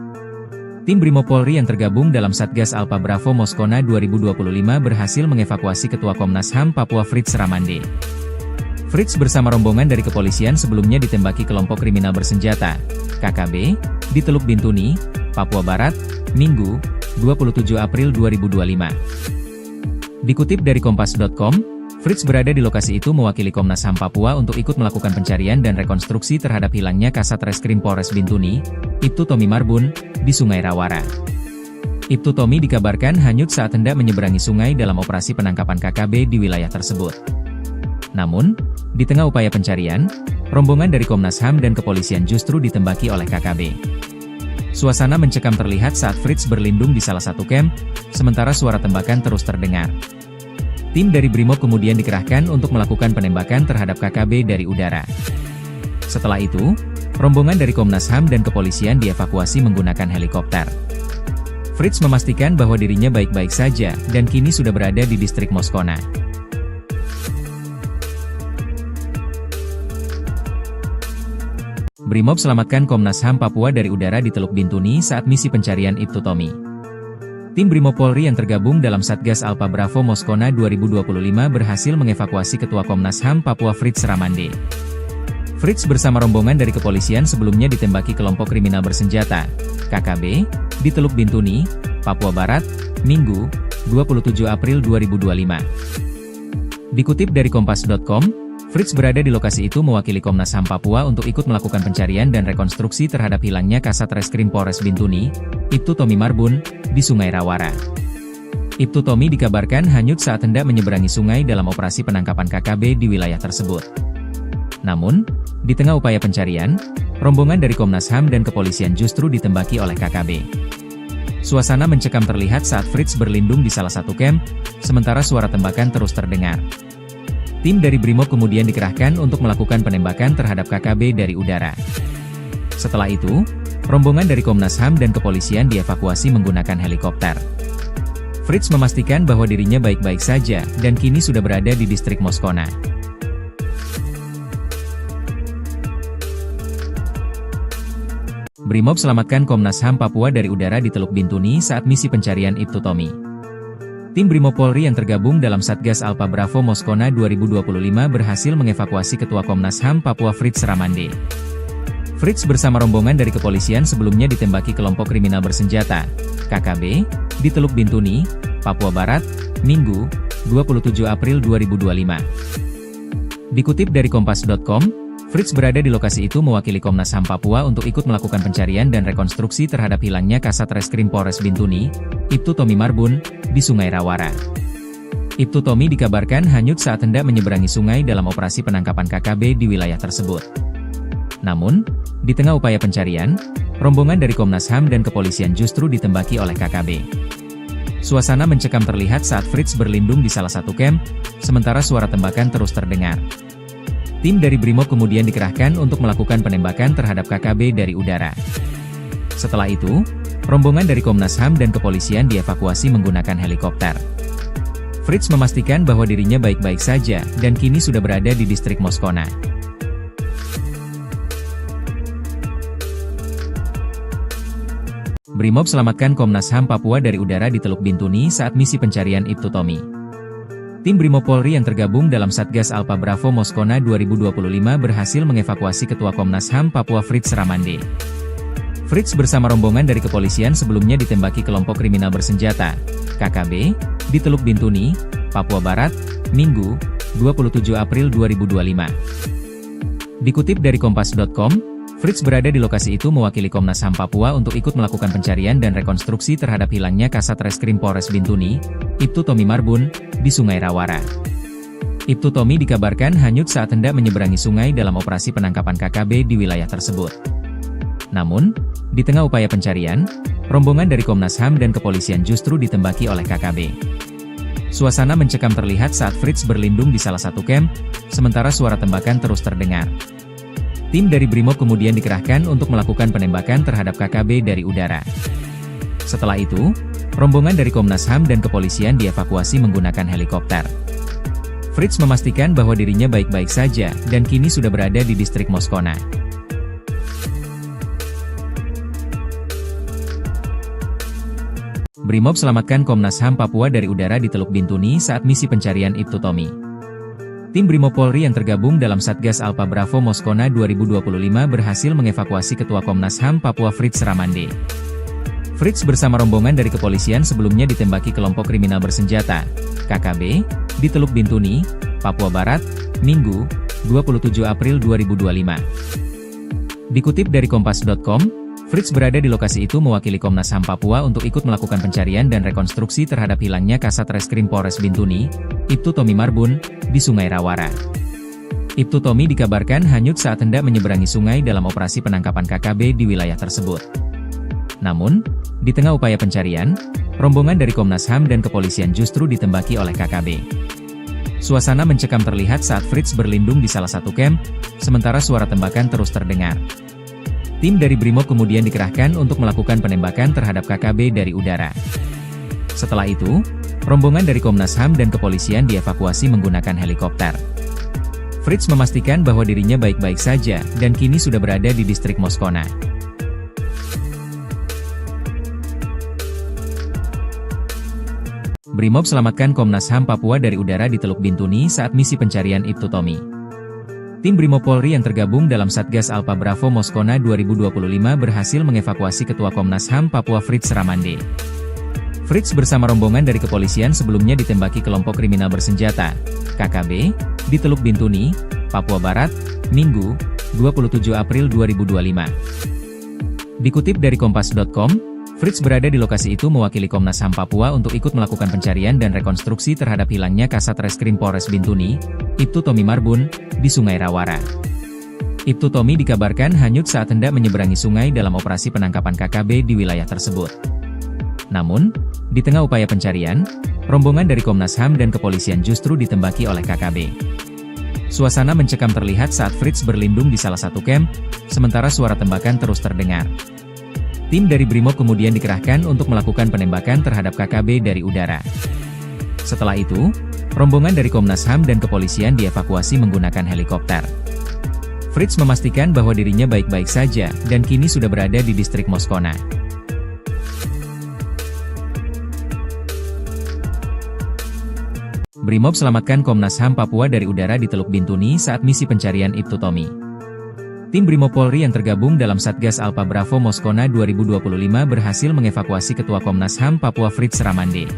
Tim Brimob Polri yang tergabung dalam Satgas Alpha Bravo Moskona 2025 berhasil mengevakuasi Ketua Komnas HAM Papua Fritz Ramande. Fritz bersama rombongan dari kepolisian sebelumnya ditembaki kelompok kriminal bersenjata, KKB, di Teluk Bintuni, Papua Barat, Minggu, 27 April 2025. Dikutip dari Kompas.com, Fritz berada di lokasi itu mewakili Komnas HAM Papua untuk ikut melakukan pencarian dan rekonstruksi terhadap hilangnya Kasat Reskrim Polres Bintuni, Ibtu Tommy Marbun, di Sungai Rawara. Ibtu Tommy dikabarkan hanyut saat hendak menyeberangi sungai dalam operasi penangkapan KKB di wilayah tersebut. Namun, di tengah upaya pencarian, rombongan dari Komnas HAM dan kepolisian justru ditembaki oleh KKB. Suasana mencekam terlihat saat Fritz berlindung di salah satu camp, sementara suara tembakan terus terdengar. Tim dari Brimob kemudian dikerahkan untuk melakukan penembakan terhadap KKB dari udara. Setelah itu, rombongan dari Komnas HAM dan kepolisian dievakuasi menggunakan helikopter. Fritz memastikan bahwa dirinya baik-baik saja dan kini sudah berada di distrik Moskona. Brimob selamatkan Komnas HAM Papua dari udara di Teluk Bintuni saat misi pencarian Ibtu Tommy. Tim Brimob Polri yang tergabung dalam Satgas Alpha Bravo Moskona 2025 berhasil mengevakuasi Ketua Komnas HAM Papua Fritz Ramande. Fritz bersama rombongan dari kepolisian sebelumnya ditembaki kelompok kriminal bersenjata, KKB, di Teluk Bintuni, Papua Barat, Minggu, 27 April 2025. Dikutip dari Kompas.com, Fritz berada di lokasi itu mewakili Komnas HAM Papua untuk ikut melakukan pencarian dan rekonstruksi terhadap hilangnya Kasat Reskrim Polres Bintuni, Ibtu Tommy Marbun, di Sungai Rawara. Ibtu Tommy dikabarkan hanyut saat hendak menyeberangi sungai dalam operasi penangkapan KKB di wilayah tersebut. Namun, di tengah upaya pencarian, rombongan dari Komnas HAM dan kepolisian justru ditembaki oleh KKB. Suasana mencekam terlihat saat Fritz berlindung di salah satu camp, sementara suara tembakan terus terdengar. Tim dari Brimob kemudian dikerahkan untuk melakukan penembakan terhadap KKB dari udara. Setelah itu, rombongan dari Komnas HAM dan kepolisian dievakuasi menggunakan helikopter. Fritz memastikan bahwa dirinya baik-baik saja dan kini sudah berada di distrik Moskona. Brimob selamatkan Komnas HAM Papua dari udara di Teluk Bintuni saat misi pencarian Ibtu Tommy. Tim Brimob Polri yang tergabung dalam Satgas Alpha Bravo Moskona 2025 berhasil mengevakuasi Ketua Komnas HAM Papua Fritz Ramande. Fritz bersama rombongan dari kepolisian sebelumnya ditembaki kelompok kriminal bersenjata, KKB, di Teluk Bintuni, Papua Barat, Minggu, 27 April 2025. Dikutip dari Kompas.com, Fritz berada di lokasi itu mewakili Komnas HAM Papua untuk ikut melakukan pencarian dan rekonstruksi terhadap hilangnya Kasat Reskrim Polres Bintuni, Ibtu Tommy Marbun, di Sungai Rawara. Ibtu Tommy dikabarkan hanyut saat hendak menyeberangi sungai dalam operasi penangkapan KKB di wilayah tersebut. Namun, di tengah upaya pencarian, rombongan dari Komnas HAM dan kepolisian justru ditembaki oleh KKB. Suasana mencekam terlihat saat Fritz berlindung di salah satu camp, sementara suara tembakan terus terdengar. Tim dari Brimob kemudian dikerahkan untuk melakukan penembakan terhadap KKB dari udara. Setelah itu, rombongan dari Komnas HAM dan kepolisian dievakuasi menggunakan helikopter. Fritz memastikan bahwa dirinya baik-baik saja dan kini sudah berada di distrik Moskona. Brimob selamatkan Komnas HAM Papua dari udara di Teluk Bintuni saat misi pencarian Ibtu Tommy. Tim Brimob Polri yang tergabung dalam Satgas Alpha Bravo Moskona 2025 berhasil mengevakuasi Ketua Komnas HAM Papua Fritz Ramande. Fritz bersama rombongan dari kepolisian sebelumnya ditembaki kelompok kriminal bersenjata, KKB, di Teluk Bintuni, Papua Barat, Minggu, 27 April 2025. Dikutip dari Kompas.com, Fritz berada di lokasi itu mewakili Komnas HAM Papua untuk ikut melakukan pencarian dan rekonstruksi terhadap hilangnya Kasat Reskrim Polres Bintuni, Ibtu Tommy Marbun, di Sungai Rawara. Ibtu Tommy dikabarkan hanyut saat hendak menyeberangi sungai dalam operasi penangkapan KKB di wilayah tersebut. Namun, di tengah upaya pencarian, rombongan dari Komnas HAM dan kepolisian justru ditembaki oleh KKB. Suasana mencekam terlihat saat Fritz berlindung di salah satu camp, sementara suara tembakan terus terdengar. Tim dari Brimob kemudian dikerahkan untuk melakukan penembakan terhadap KKB dari udara. Setelah itu, rombongan dari Komnas HAM dan kepolisian dievakuasi menggunakan helikopter. Fritz memastikan bahwa dirinya baik-baik saja dan kini sudah berada di distrik Moskona. Brimob selamatkan Komnas HAM Papua dari udara di Teluk Bintuni saat misi pencarian Ibtu Tommy. Tim Brimob Polri yang tergabung dalam Satgas Alpha Bravo Moskona 2025 berhasil mengevakuasi Ketua Komnas HAM Papua Fritz Ramande. Fritz bersama rombongan dari kepolisian sebelumnya ditembaki kelompok kriminal bersenjata, KKB, di Teluk Bintuni, Papua Barat, Minggu, 27 April 2025. Dikutip dari Kompas.com, Fritz berada di lokasi itu mewakili Komnas HAM Papua untuk ikut melakukan pencarian dan rekonstruksi terhadap hilangnya Kasat Reskrim Polres Bintuni, Ibtu Tommy Marbun, di Sungai Rawara. Ibtu Tommy dikabarkan hanyut saat hendak menyeberangi sungai dalam operasi penangkapan KKB di wilayah tersebut. Namun, di tengah upaya pencarian, rombongan dari Komnas HAM dan kepolisian justru ditembaki oleh KKB. Suasana mencekam terlihat saat Fritz berlindung di salah satu camp, sementara suara tembakan terus terdengar. Tim dari Brimob kemudian dikerahkan untuk melakukan penembakan terhadap KKB dari udara. Setelah itu, rombongan dari Komnas HAM dan kepolisian dievakuasi menggunakan helikopter. Fritz memastikan bahwa dirinya baik-baik saja dan kini sudah berada di distrik Moskona. Brimob selamatkan Komnas HAM Papua dari udara di Teluk Bintuni saat misi pencarian Ibtu Tommy. Tim Brimob Polri yang tergabung dalam Satgas Alpha Bravo Moskona 2025 berhasil mengevakuasi Ketua Komnas HAM Papua Fritz Ramande. Fritz bersama rombongan dari kepolisian sebelumnya ditembaki kelompok kriminal bersenjata, KKB, di Teluk Bintuni, Papua Barat, Minggu, 27 April 2025. Dikutip dari Kompas.com, Fritz berada di lokasi itu mewakili Komnas HAM Papua untuk ikut melakukan pencarian dan rekonstruksi terhadap hilangnya Kasat Reskrim Polres Bintuni, Ibtu Tommy Marbun, di Sungai Rawara. Ibtu Tommy dikabarkan hanyut saat hendak menyeberangi sungai dalam operasi penangkapan KKB di wilayah tersebut. Namun, di tengah upaya pencarian, rombongan dari Komnas HAM dan kepolisian justru ditembaki oleh KKB. Suasana mencekam terlihat saat Fritz berlindung di salah satu camp, sementara suara tembakan terus terdengar. Tim dari Brimob kemudian dikerahkan untuk melakukan penembakan terhadap KKB dari udara. Setelah itu, rombongan dari Komnas HAM dan kepolisian dievakuasi menggunakan helikopter. Fritz memastikan bahwa dirinya baik-baik saja, dan kini sudah berada di distrik Moskona. Brimob selamatkan Komnas HAM Papua dari udara di Teluk Bintuni saat misi pencarian Ibtu Tommy. Tim Brimob Polri yang tergabung dalam Satgas Alpha Bravo Moskona 2025 berhasil mengevakuasi Ketua Komnas HAM Papua Fritz Ramande.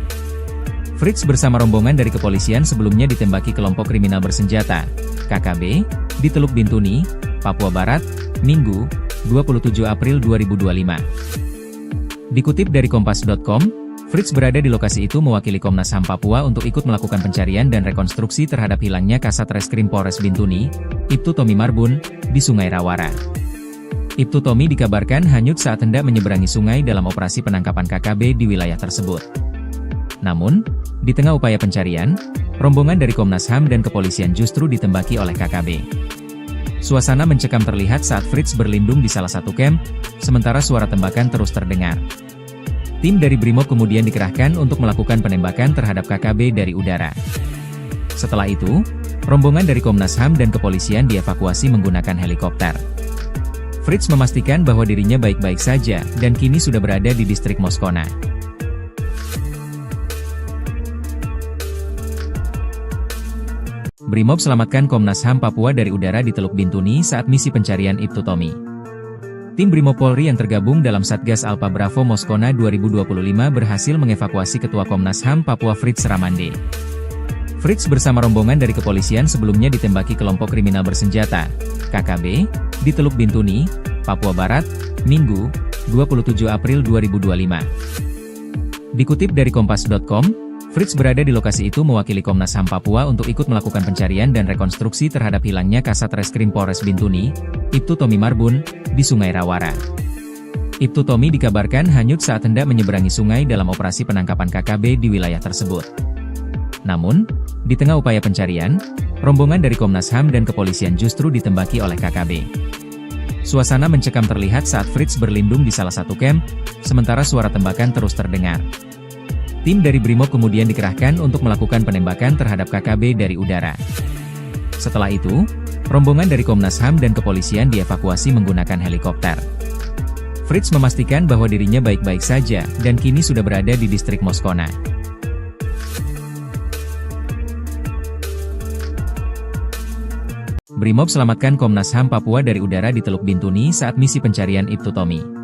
Fritz bersama rombongan dari kepolisian sebelumnya ditembaki kelompok kriminal bersenjata, KKB, di Teluk Bintuni, Papua Barat, Minggu, 27 April 2025. Dikutip dari Kompas.com, Fritz berada di lokasi itu mewakili Komnas HAM Papua untuk ikut melakukan pencarian dan rekonstruksi terhadap hilangnya Kasat Reskrim Polres Bintuni, Ibtu Tommy Marbun, di Sungai Rawara. Ibtu Tommy dikabarkan hanyut saat hendak menyeberangi sungai dalam operasi penangkapan KKB di wilayah tersebut. Namun, di tengah upaya pencarian, rombongan dari Komnas HAM dan kepolisian justru ditembaki oleh KKB. Suasana mencekam terlihat saat Fritz berlindung di salah satu kamp, sementara suara tembakan terus terdengar. Tim dari Brimob kemudian dikerahkan untuk melakukan penembakan terhadap KKB dari udara. Setelah itu, rombongan dari Komnas HAM dan kepolisian dievakuasi menggunakan helikopter. Fritz memastikan bahwa dirinya baik-baik saja, dan kini sudah berada di distrik Moskona. Brimob selamatkan Komnas HAM Papua dari udara di Teluk Bintuni saat misi pencarian Ibtu Tommy. Tim Brimob Polri yang tergabung dalam Satgas Alpha Bravo Moskona 2025 berhasil mengevakuasi Ketua Komnas HAM Papua Fritz Ramande. Fritz bersama rombongan dari kepolisian sebelumnya ditembaki kelompok kriminal bersenjata, KKB, di Teluk Bintuni, Papua Barat, Minggu, 27 April 2025. Dikutip dari Kompas.com, Fritz berada di lokasi itu mewakili Komnas HAM Papua untuk ikut melakukan pencarian dan rekonstruksi terhadap hilangnya Kasat Reskrim Polres Bintuni, Ibtu Tommy Marbun, di Sungai Rawara. Ibtu Tommy dikabarkan hanyut saat hendak menyeberangi sungai dalam operasi penangkapan KKB di wilayah tersebut. Namun, di tengah upaya pencarian, rombongan dari Komnas HAM dan kepolisian justru ditembaki oleh KKB. Suasana mencekam terlihat saat Fritz berlindung di salah satu kamp, sementara suara tembakan terus terdengar. Tim dari Brimob kemudian dikerahkan untuk melakukan penembakan terhadap KKB dari udara. Setelah itu, rombongan dari Komnas HAM dan kepolisian dievakuasi menggunakan helikopter. Fritz memastikan bahwa dirinya baik-baik saja, dan kini sudah berada di distrik Moskona. Brimob selamatkan Komnas HAM Papua dari udara di Teluk Bintuni saat misi pencarian Ibtu Tommy.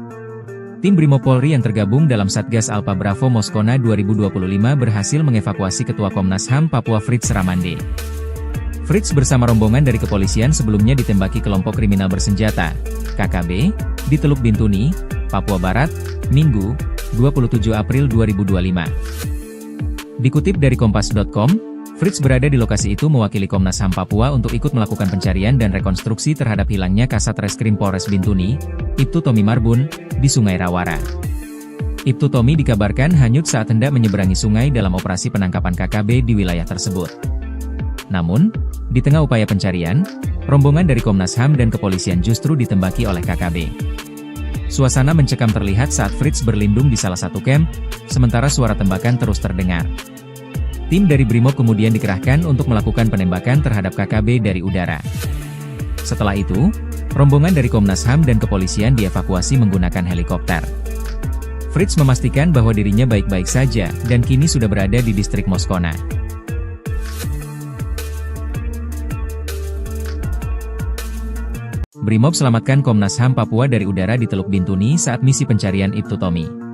Tim Brimob Polri yang tergabung dalam Satgas Alpha Bravo Moskona 2025 berhasil mengevakuasi Ketua Komnas HAM Papua Fritz Ramande. Fritz bersama rombongan dari kepolisian sebelumnya ditembaki kelompok kriminal bersenjata, KKB, di Teluk Bintuni, Papua Barat, Minggu, 27 April 2025. Dikutip dari Kompas.com, Fritz berada di lokasi itu mewakili Komnas HAM Papua untuk ikut melakukan pencarian dan rekonstruksi terhadap hilangnya Kasat Reskrim Polres Bintuni, Ibtu Tommy Marbun, di Sungai Rawara. Ibtu Tommy dikabarkan hanyut saat hendak menyeberangi sungai dalam operasi penangkapan KKB di wilayah tersebut. Namun, di tengah upaya pencarian, rombongan dari Komnas HAM dan kepolisian justru ditembaki oleh KKB. Suasana mencekam terlihat saat Fritz berlindung di salah satu kamp, sementara suara tembakan terus terdengar. Tim dari Brimob kemudian dikerahkan untuk melakukan penembakan terhadap KKB dari udara. Setelah itu, rombongan dari Komnas HAM dan kepolisian dievakuasi menggunakan helikopter. Fritz memastikan bahwa dirinya baik-baik saja, dan kini sudah berada di distrik Moskona. Brimob selamatkan Komnas HAM Papua dari udara di Teluk Bintuni saat misi pencarian Ibtu Tommy.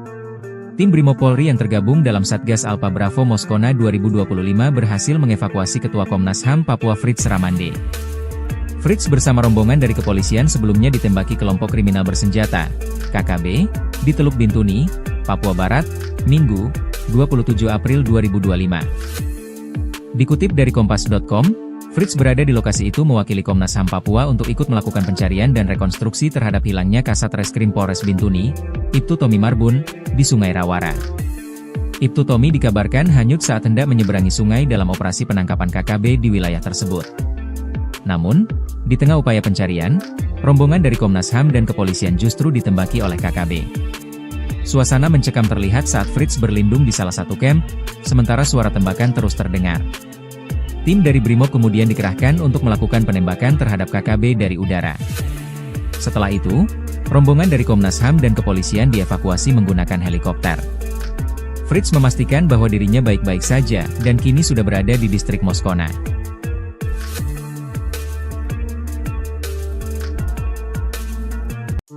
Tim Brimob Polri yang tergabung dalam Satgas Alpha Bravo Moskona 2025 berhasil mengevakuasi Ketua Komnas HAM Papua Fritz Ramande. Fritz bersama rombongan dari kepolisian sebelumnya ditembaki kelompok kriminal bersenjata, KKB, di Teluk Bintuni, Papua Barat, Minggu, 27 April 2025. Dikutip dari Kompas.com, Fritz berada di lokasi itu mewakili Komnas HAM Papua untuk ikut melakukan pencarian dan rekonstruksi terhadap hilangnya Kasat Reskrim Polres Bintuni, Ibtu Tommy Marbun, di Sungai Rawara. Ibtu Tommy dikabarkan hanyut saat hendak menyeberangi sungai dalam operasi penangkapan KKB di wilayah tersebut. Namun, di tengah upaya pencarian, rombongan dari Komnas HAM dan kepolisian justru ditembaki oleh KKB. Suasana mencekam terlihat saat Fritz berlindung di salah satu kamp, sementara suara tembakan terus terdengar. Tim dari Brimob kemudian dikerahkan untuk melakukan penembakan terhadap KKB dari udara. Setelah itu, rombongan dari Komnas HAM dan kepolisian dievakuasi menggunakan helikopter. Fritz memastikan bahwa dirinya baik-baik saja dan kini sudah berada di distrik Moskona.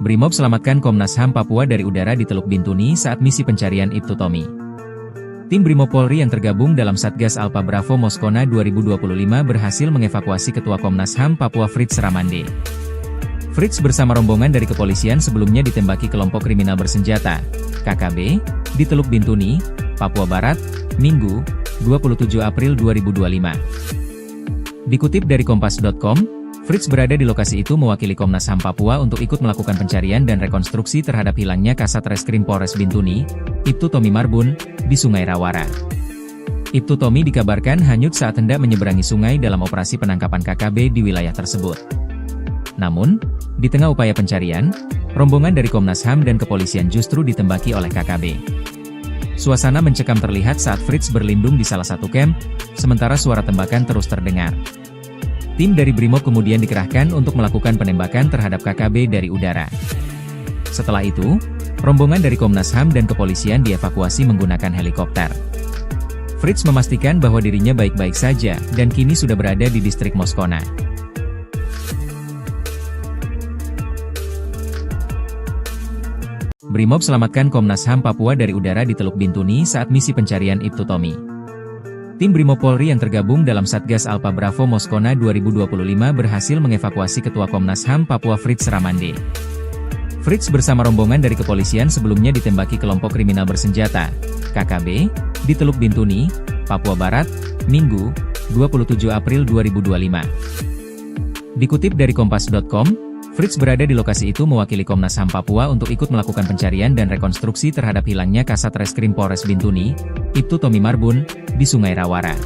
Brimob selamatkan Komnas HAM Papua dari udara di Teluk Bintuni saat misi pencarian Ibtu Tommy. Tim Brimob Polri yang tergabung dalam Satgas Alpha Bravo Moskona 2025 berhasil mengevakuasi Ketua Komnas HAM Papua Fritz Ramande. Fritz bersama rombongan dari kepolisian sebelumnya ditembaki kelompok kriminal bersenjata, KKB, di Teluk Bintuni, Papua Barat, Minggu, 27 April 2025. Dikutip dari Kompas.com, Fritz berada di lokasi itu mewakili Komnas HAM Papua untuk ikut melakukan pencarian dan rekonstruksi terhadap hilangnya Kasat Reskrim Polres Bintuni, Ibtu Tommy Marbun, di Sungai Rawara. Ibtu Tommy dikabarkan hanyut saat hendak menyeberangi sungai dalam operasi penangkapan KKB di wilayah tersebut. Namun, di tengah upaya pencarian, rombongan dari Komnas HAM dan kepolisian justru ditembaki oleh KKB. Suasana mencekam terlihat saat Fritz berlindung di salah satu camp, sementara suara tembakan terus terdengar. Tim dari Brimob kemudian dikerahkan untuk melakukan penembakan terhadap KKB dari udara. Setelah itu, rombongan dari Komnas HAM dan kepolisian dievakuasi menggunakan helikopter. Fritz memastikan bahwa dirinya baik-baik saja dan kini sudah berada di distrik Moskona. Brimob selamatkan Komnas HAM Papua dari udara di Teluk Bintuni saat misi pencarian Ibtu Tommy. Tim Brimob Polri yang tergabung dalam Satgas Alpha Bravo Moskona 2025 berhasil mengevakuasi Ketua Komnas HAM Papua Fritz Ramande. Fritz bersama rombongan dari kepolisian sebelumnya ditembaki kelompok kriminal bersenjata, KKB, di Teluk Bintuni, Papua Barat, Minggu, 27 April 2025. Dikutip dari Kompas.com, Fritz berada di lokasi itu mewakili Komnas HAM Papua untuk ikut melakukan pencarian dan rekonstruksi terhadap hilangnya Kasat Reskrim Polres Bintuni, Ibtu Tommy Marbun, di Sungai Rawara.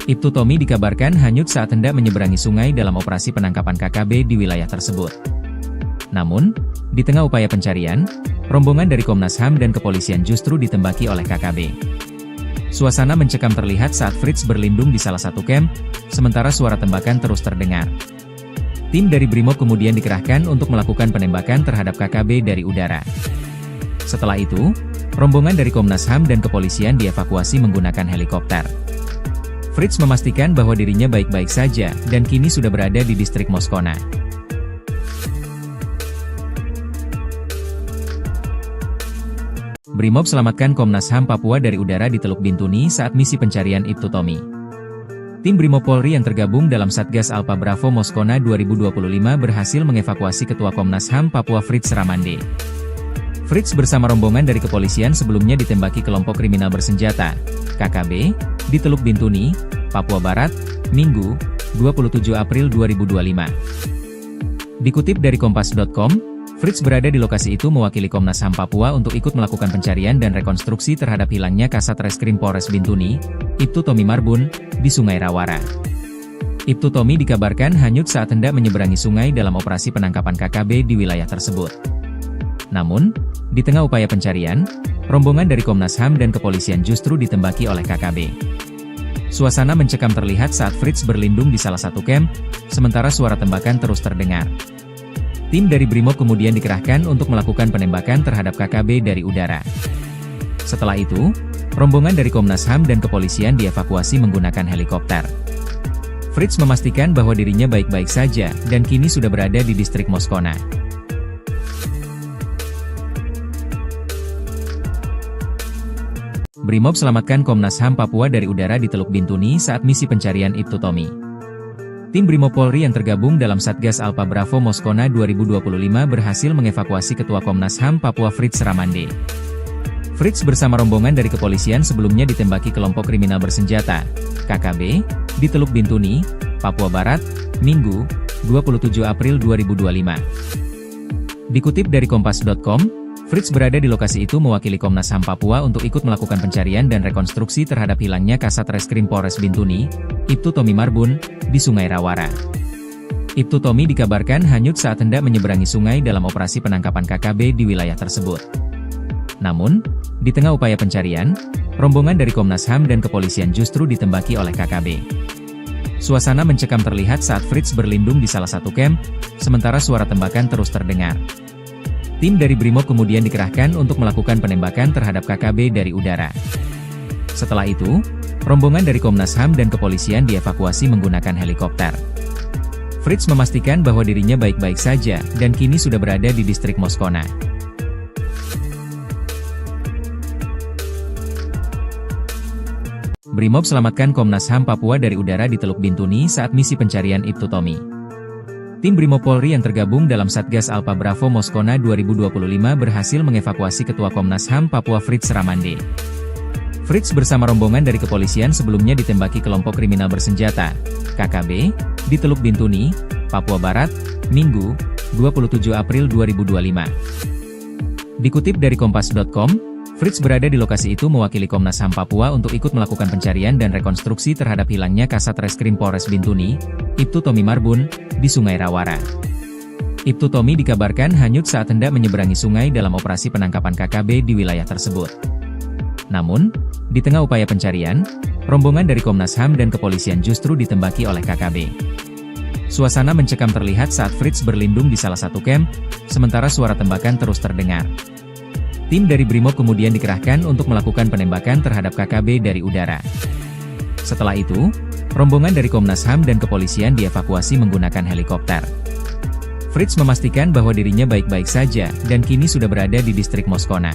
Ibtu Tommy dikabarkan hanyut saat hendak menyeberangi sungai dalam operasi penangkapan KKB di wilayah tersebut. Namun, di tengah upaya pencarian, rombongan dari Komnas HAM dan kepolisian justru ditembaki oleh KKB. Suasana mencekam terlihat saat Fritz berlindung di salah satu camp, sementara suara tembakan terus terdengar. Tim dari Brimob kemudian dikerahkan untuk melakukan penembakan terhadap KKB dari udara. Setelah itu, rombongan dari Komnas HAM dan kepolisian dievakuasi menggunakan helikopter. Fritz memastikan bahwa dirinya baik-baik saja dan kini sudah berada di distrik Moskona. Brimob selamatkan Komnas HAM Papua dari udara di Teluk Bintuni saat misi pencarian Ibtu Tommy. Tim Brimob Polri yang tergabung dalam Satgas Alpha Bravo Moskona 2025 berhasil mengevakuasi Ketua Komnas HAM Papua Fritz Ramande. Fritz bersama rombongan dari kepolisian sebelumnya ditembaki kelompok kriminal bersenjata, KKB, di Teluk Bintuni, Papua Barat, Minggu, 27 April 2025. Dikutip dari Kompas.com, Fritz berada di lokasi itu mewakili Komnas HAM Papua untuk ikut melakukan pencarian dan rekonstruksi terhadap hilangnya Kasat Reskrim Polres Bintuni, Ibtu Tommy Marbun, di Sungai Rawara. Ibtu Tommy dikabarkan hanyut saat hendak menyeberangi sungai dalam operasi penangkapan KKB di wilayah tersebut. Namun, di tengah upaya pencarian, rombongan dari Komnas HAM dan kepolisian justru ditembaki oleh KKB. Suasana mencekam terlihat saat Fritz berlindung di salah satu camp, sementara suara tembakan terus terdengar. Tim dari Brimob kemudian dikerahkan untuk melakukan penembakan terhadap KKB dari udara. Setelah itu, rombongan dari Komnas HAM dan kepolisian dievakuasi menggunakan helikopter. Fritz memastikan bahwa dirinya baik-baik saja dan kini sudah berada di distrik Moskona. Brimob selamatkan Komnas HAM Papua dari udara di Teluk Bintuni saat misi pencarian Ibtu Tommy. Tim Brimob Polri yang tergabung dalam Satgas Alpha Bravo Moskona 2025 berhasil mengevakuasi Ketua Komnas HAM Papua Fritz Ramande. Fritz bersama rombongan dari kepolisian sebelumnya ditembaki kelompok kriminal bersenjata, KKB, di Teluk Bintuni, Papua Barat, Minggu, 27 April 2025. Dikutip dari Kompas.com, Fritz berada di lokasi itu mewakili Komnas HAM Papua untuk ikut melakukan pencarian dan rekonstruksi terhadap hilangnya Kasat Reskrim Polres Bintuni, Ibtu Tommy Marbun, di Sungai Rawara. Ibtu Tommy dikabarkan hanyut saat hendak menyeberangi sungai dalam operasi penangkapan KKB di wilayah tersebut. Namun, di tengah upaya pencarian, rombongan dari Komnas HAM dan kepolisian justru ditembaki oleh KKB. Suasana mencekam terlihat saat Fritz berlindung di salah satu camp, sementara suara tembakan terus terdengar. Tim dari Brimob kemudian dikerahkan untuk melakukan penembakan terhadap KKB dari udara. Setelah itu, rombongan dari Komnas HAM dan kepolisian dievakuasi menggunakan helikopter. Fritz memastikan bahwa dirinya baik-baik saja, dan kini sudah berada di distrik Moskona. Brimob selamatkan Komnas HAM Papua dari udara di Teluk Bintuni saat misi pencarian Ibtu Tommy. Tim Brimob Polri yang tergabung dalam Satgas Alpha Bravo Moskona 2025 berhasil mengevakuasi Ketua Komnas HAM Papua Fritz Ramande. Fritz bersama rombongan dari kepolisian sebelumnya ditembaki kelompok kriminal bersenjata, KKB, di Teluk Bintuni, Papua Barat, Minggu, 27 April 2025. Dikutip dari Kompas.com, Fritz berada di lokasi itu mewakili Komnas HAM Papua untuk ikut melakukan pencarian dan rekonstruksi terhadap hilangnya Kasat Reskrim Polres Bintuni, Ibtu Tommy Marbun, di Sungai Rawara. Ibtu Tommy dikabarkan hanyut saat hendak menyeberangi sungai dalam operasi penangkapan KKB di wilayah tersebut. Namun, di tengah upaya pencarian, rombongan dari Komnas HAM dan kepolisian justru ditembaki oleh KKB. Suasana mencekam terlihat saat Fritz berlindung di salah satu camp, sementara suara tembakan terus terdengar. Tim dari Brimob kemudian dikerahkan untuk melakukan penembakan terhadap KKB dari udara. Setelah itu, rombongan dari Komnas HAM dan kepolisian dievakuasi menggunakan helikopter. Fritz memastikan bahwa dirinya baik-baik saja, dan kini sudah berada di distrik Moskona.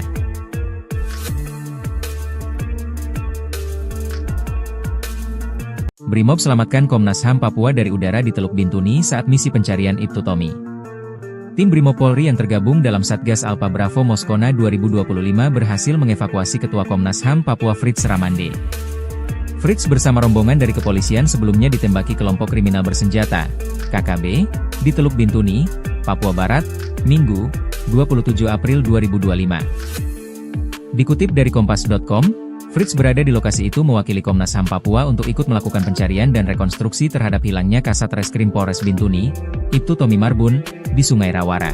Brimob selamatkan Komnas HAM Papua dari udara di Teluk Bintuni saat misi pencarian Ibtu Tommy. Tim Brimob Polri yang tergabung dalam Satgas Alpha Bravo Moskona 2025 berhasil mengevakuasi Ketua Komnas HAM Papua Fritz Ramande. Fritz bersama rombongan dari kepolisian sebelumnya ditembaki kelompok kriminal bersenjata, KKB, di Teluk Bintuni, Papua Barat, Minggu, 27 April 2025. Dikutip dari Kompas.com, Fritz berada di lokasi itu mewakili Komnas HAM Papua untuk ikut melakukan pencarian dan rekonstruksi terhadap hilangnya Kasat Reskrim Polres Bintuni, Ibtu Tommy Marbun, di Sungai Rawara.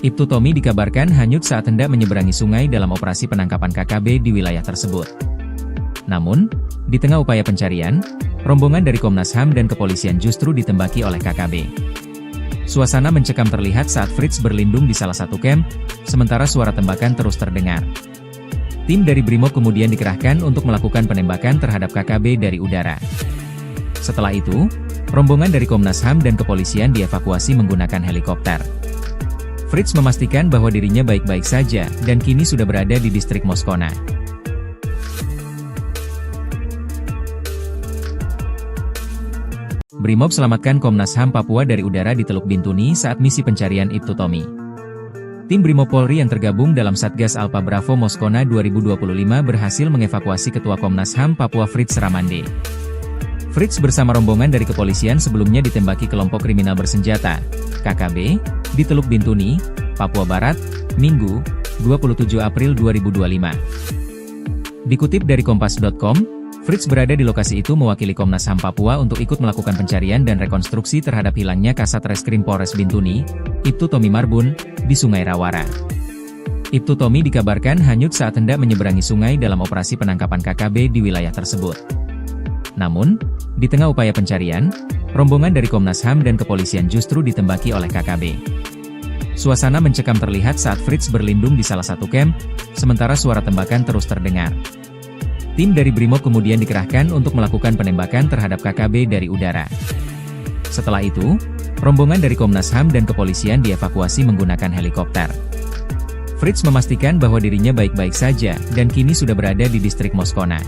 Ibtu Tommy dikabarkan hanyut saat hendak menyeberangi sungai dalam operasi penangkapan KKB di wilayah tersebut. Namun, di tengah upaya pencarian, rombongan dari Komnas HAM dan kepolisian justru ditembaki oleh KKB. Suasana mencekam terlihat saat Fritz berlindung di salah satu camp, sementara suara tembakan terus terdengar. Tim dari Brimob kemudian dikerahkan untuk melakukan penembakan terhadap KKB dari udara. Setelah itu, rombongan dari Komnas HAM dan kepolisian dievakuasi menggunakan helikopter. Fritz memastikan bahwa dirinya baik-baik saja, dan kini sudah berada di distrik Moskona. Brimob selamatkan Komnas HAM Papua dari udara di Teluk Bintuni saat misi pencarian Ibtu Tommy. Tim Brimob Polri yang tergabung dalam Satgas Alpha Bravo Moskona 2025 berhasil mengevakuasi Ketua Komnas HAM Papua Fritz Ramande. Fritz bersama rombongan dari kepolisian sebelumnya ditembaki kelompok kriminal bersenjata, KKB, di Teluk Bintuni, Papua Barat, Minggu, 27 April 2025. Dikutip dari Kompas.com, Fritz berada di lokasi itu mewakili Komnas HAM Papua untuk ikut melakukan pencarian dan rekonstruksi terhadap hilangnya Kasat Reskrim Polres Bintuni, Ibtu Tommy Marbun, di Sungai Rawara. Ibtu Tommy dikabarkan hanyut saat hendak menyeberangi sungai dalam operasi penangkapan KKB di wilayah tersebut. Namun, di tengah upaya pencarian, rombongan dari Komnas HAM dan kepolisian justru ditembaki oleh KKB. Suasana mencekam terlihat saat Fritz berlindung di salah satu camp, sementara suara tembakan terus terdengar. Tim dari Brimob kemudian dikerahkan untuk melakukan penembakan terhadap KKB dari udara. Setelah itu, rombongan dari Komnas HAM dan kepolisian dievakuasi menggunakan helikopter. Fritz memastikan bahwa dirinya baik-baik saja, dan kini sudah berada di distrik Moskona.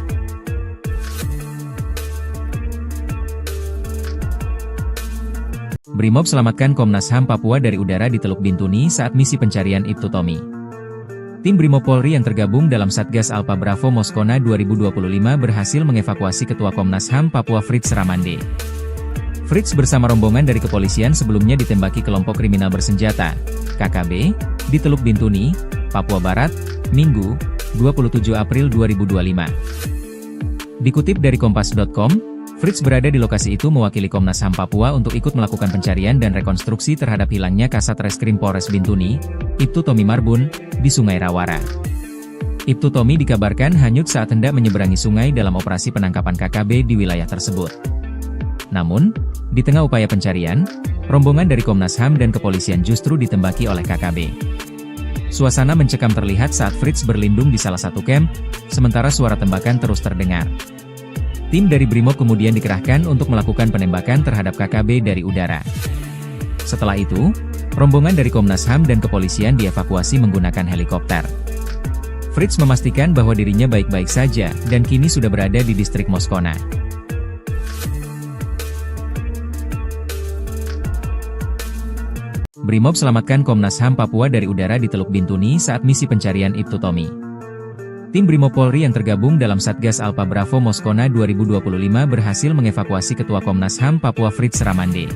Brimob selamatkan Komnas HAM Papua dari udara di Teluk Bintuni saat misi pencarian Ibtu Tommy. Tim Brimob Polri yang tergabung dalam Satgas Alpha Bravo Moskona 2025 berhasil mengevakuasi Ketua Komnas HAM Papua Fritz Ramande. Fritz bersama rombongan dari kepolisian sebelumnya ditembaki kelompok kriminal bersenjata, KKB, di Teluk Bintuni, Papua Barat, Minggu, 27 April 2025. Dikutip dari Kompas.com, Fritz berada di lokasi itu mewakili Komnas HAM Papua untuk ikut melakukan pencarian dan rekonstruksi terhadap hilangnya Kasat Reskrim Polres Bintuni, Ibtu Tommy Marbun, di Sungai Rawara. Ibtu Tommy dikabarkan hanyut saat hendak menyeberangi sungai dalam operasi penangkapan KKB di wilayah tersebut. Namun, di tengah upaya pencarian, rombongan dari Komnas HAM dan kepolisian justru ditembaki oleh KKB. Suasana mencekam terlihat saat Fritz berlindung di salah satu camp, sementara suara tembakan terus terdengar. Tim dari Brimob kemudian dikerahkan untuk melakukan penembakan terhadap KKB dari udara. Setelah itu, rombongan dari Komnas HAM dan kepolisian dievakuasi menggunakan helikopter. Fritz memastikan bahwa dirinya baik-baik saja dan kini sudah berada di distrik Moskona. Brimob selamatkan Komnas HAM Papua dari udara di Teluk Bintuni saat misi pencarian Ibtu Tommy. Tim Brimob Polri yang tergabung dalam Satgas Alpha Bravo Moskona 2025 berhasil mengevakuasi Ketua Komnas HAM Papua Fritz Ramande.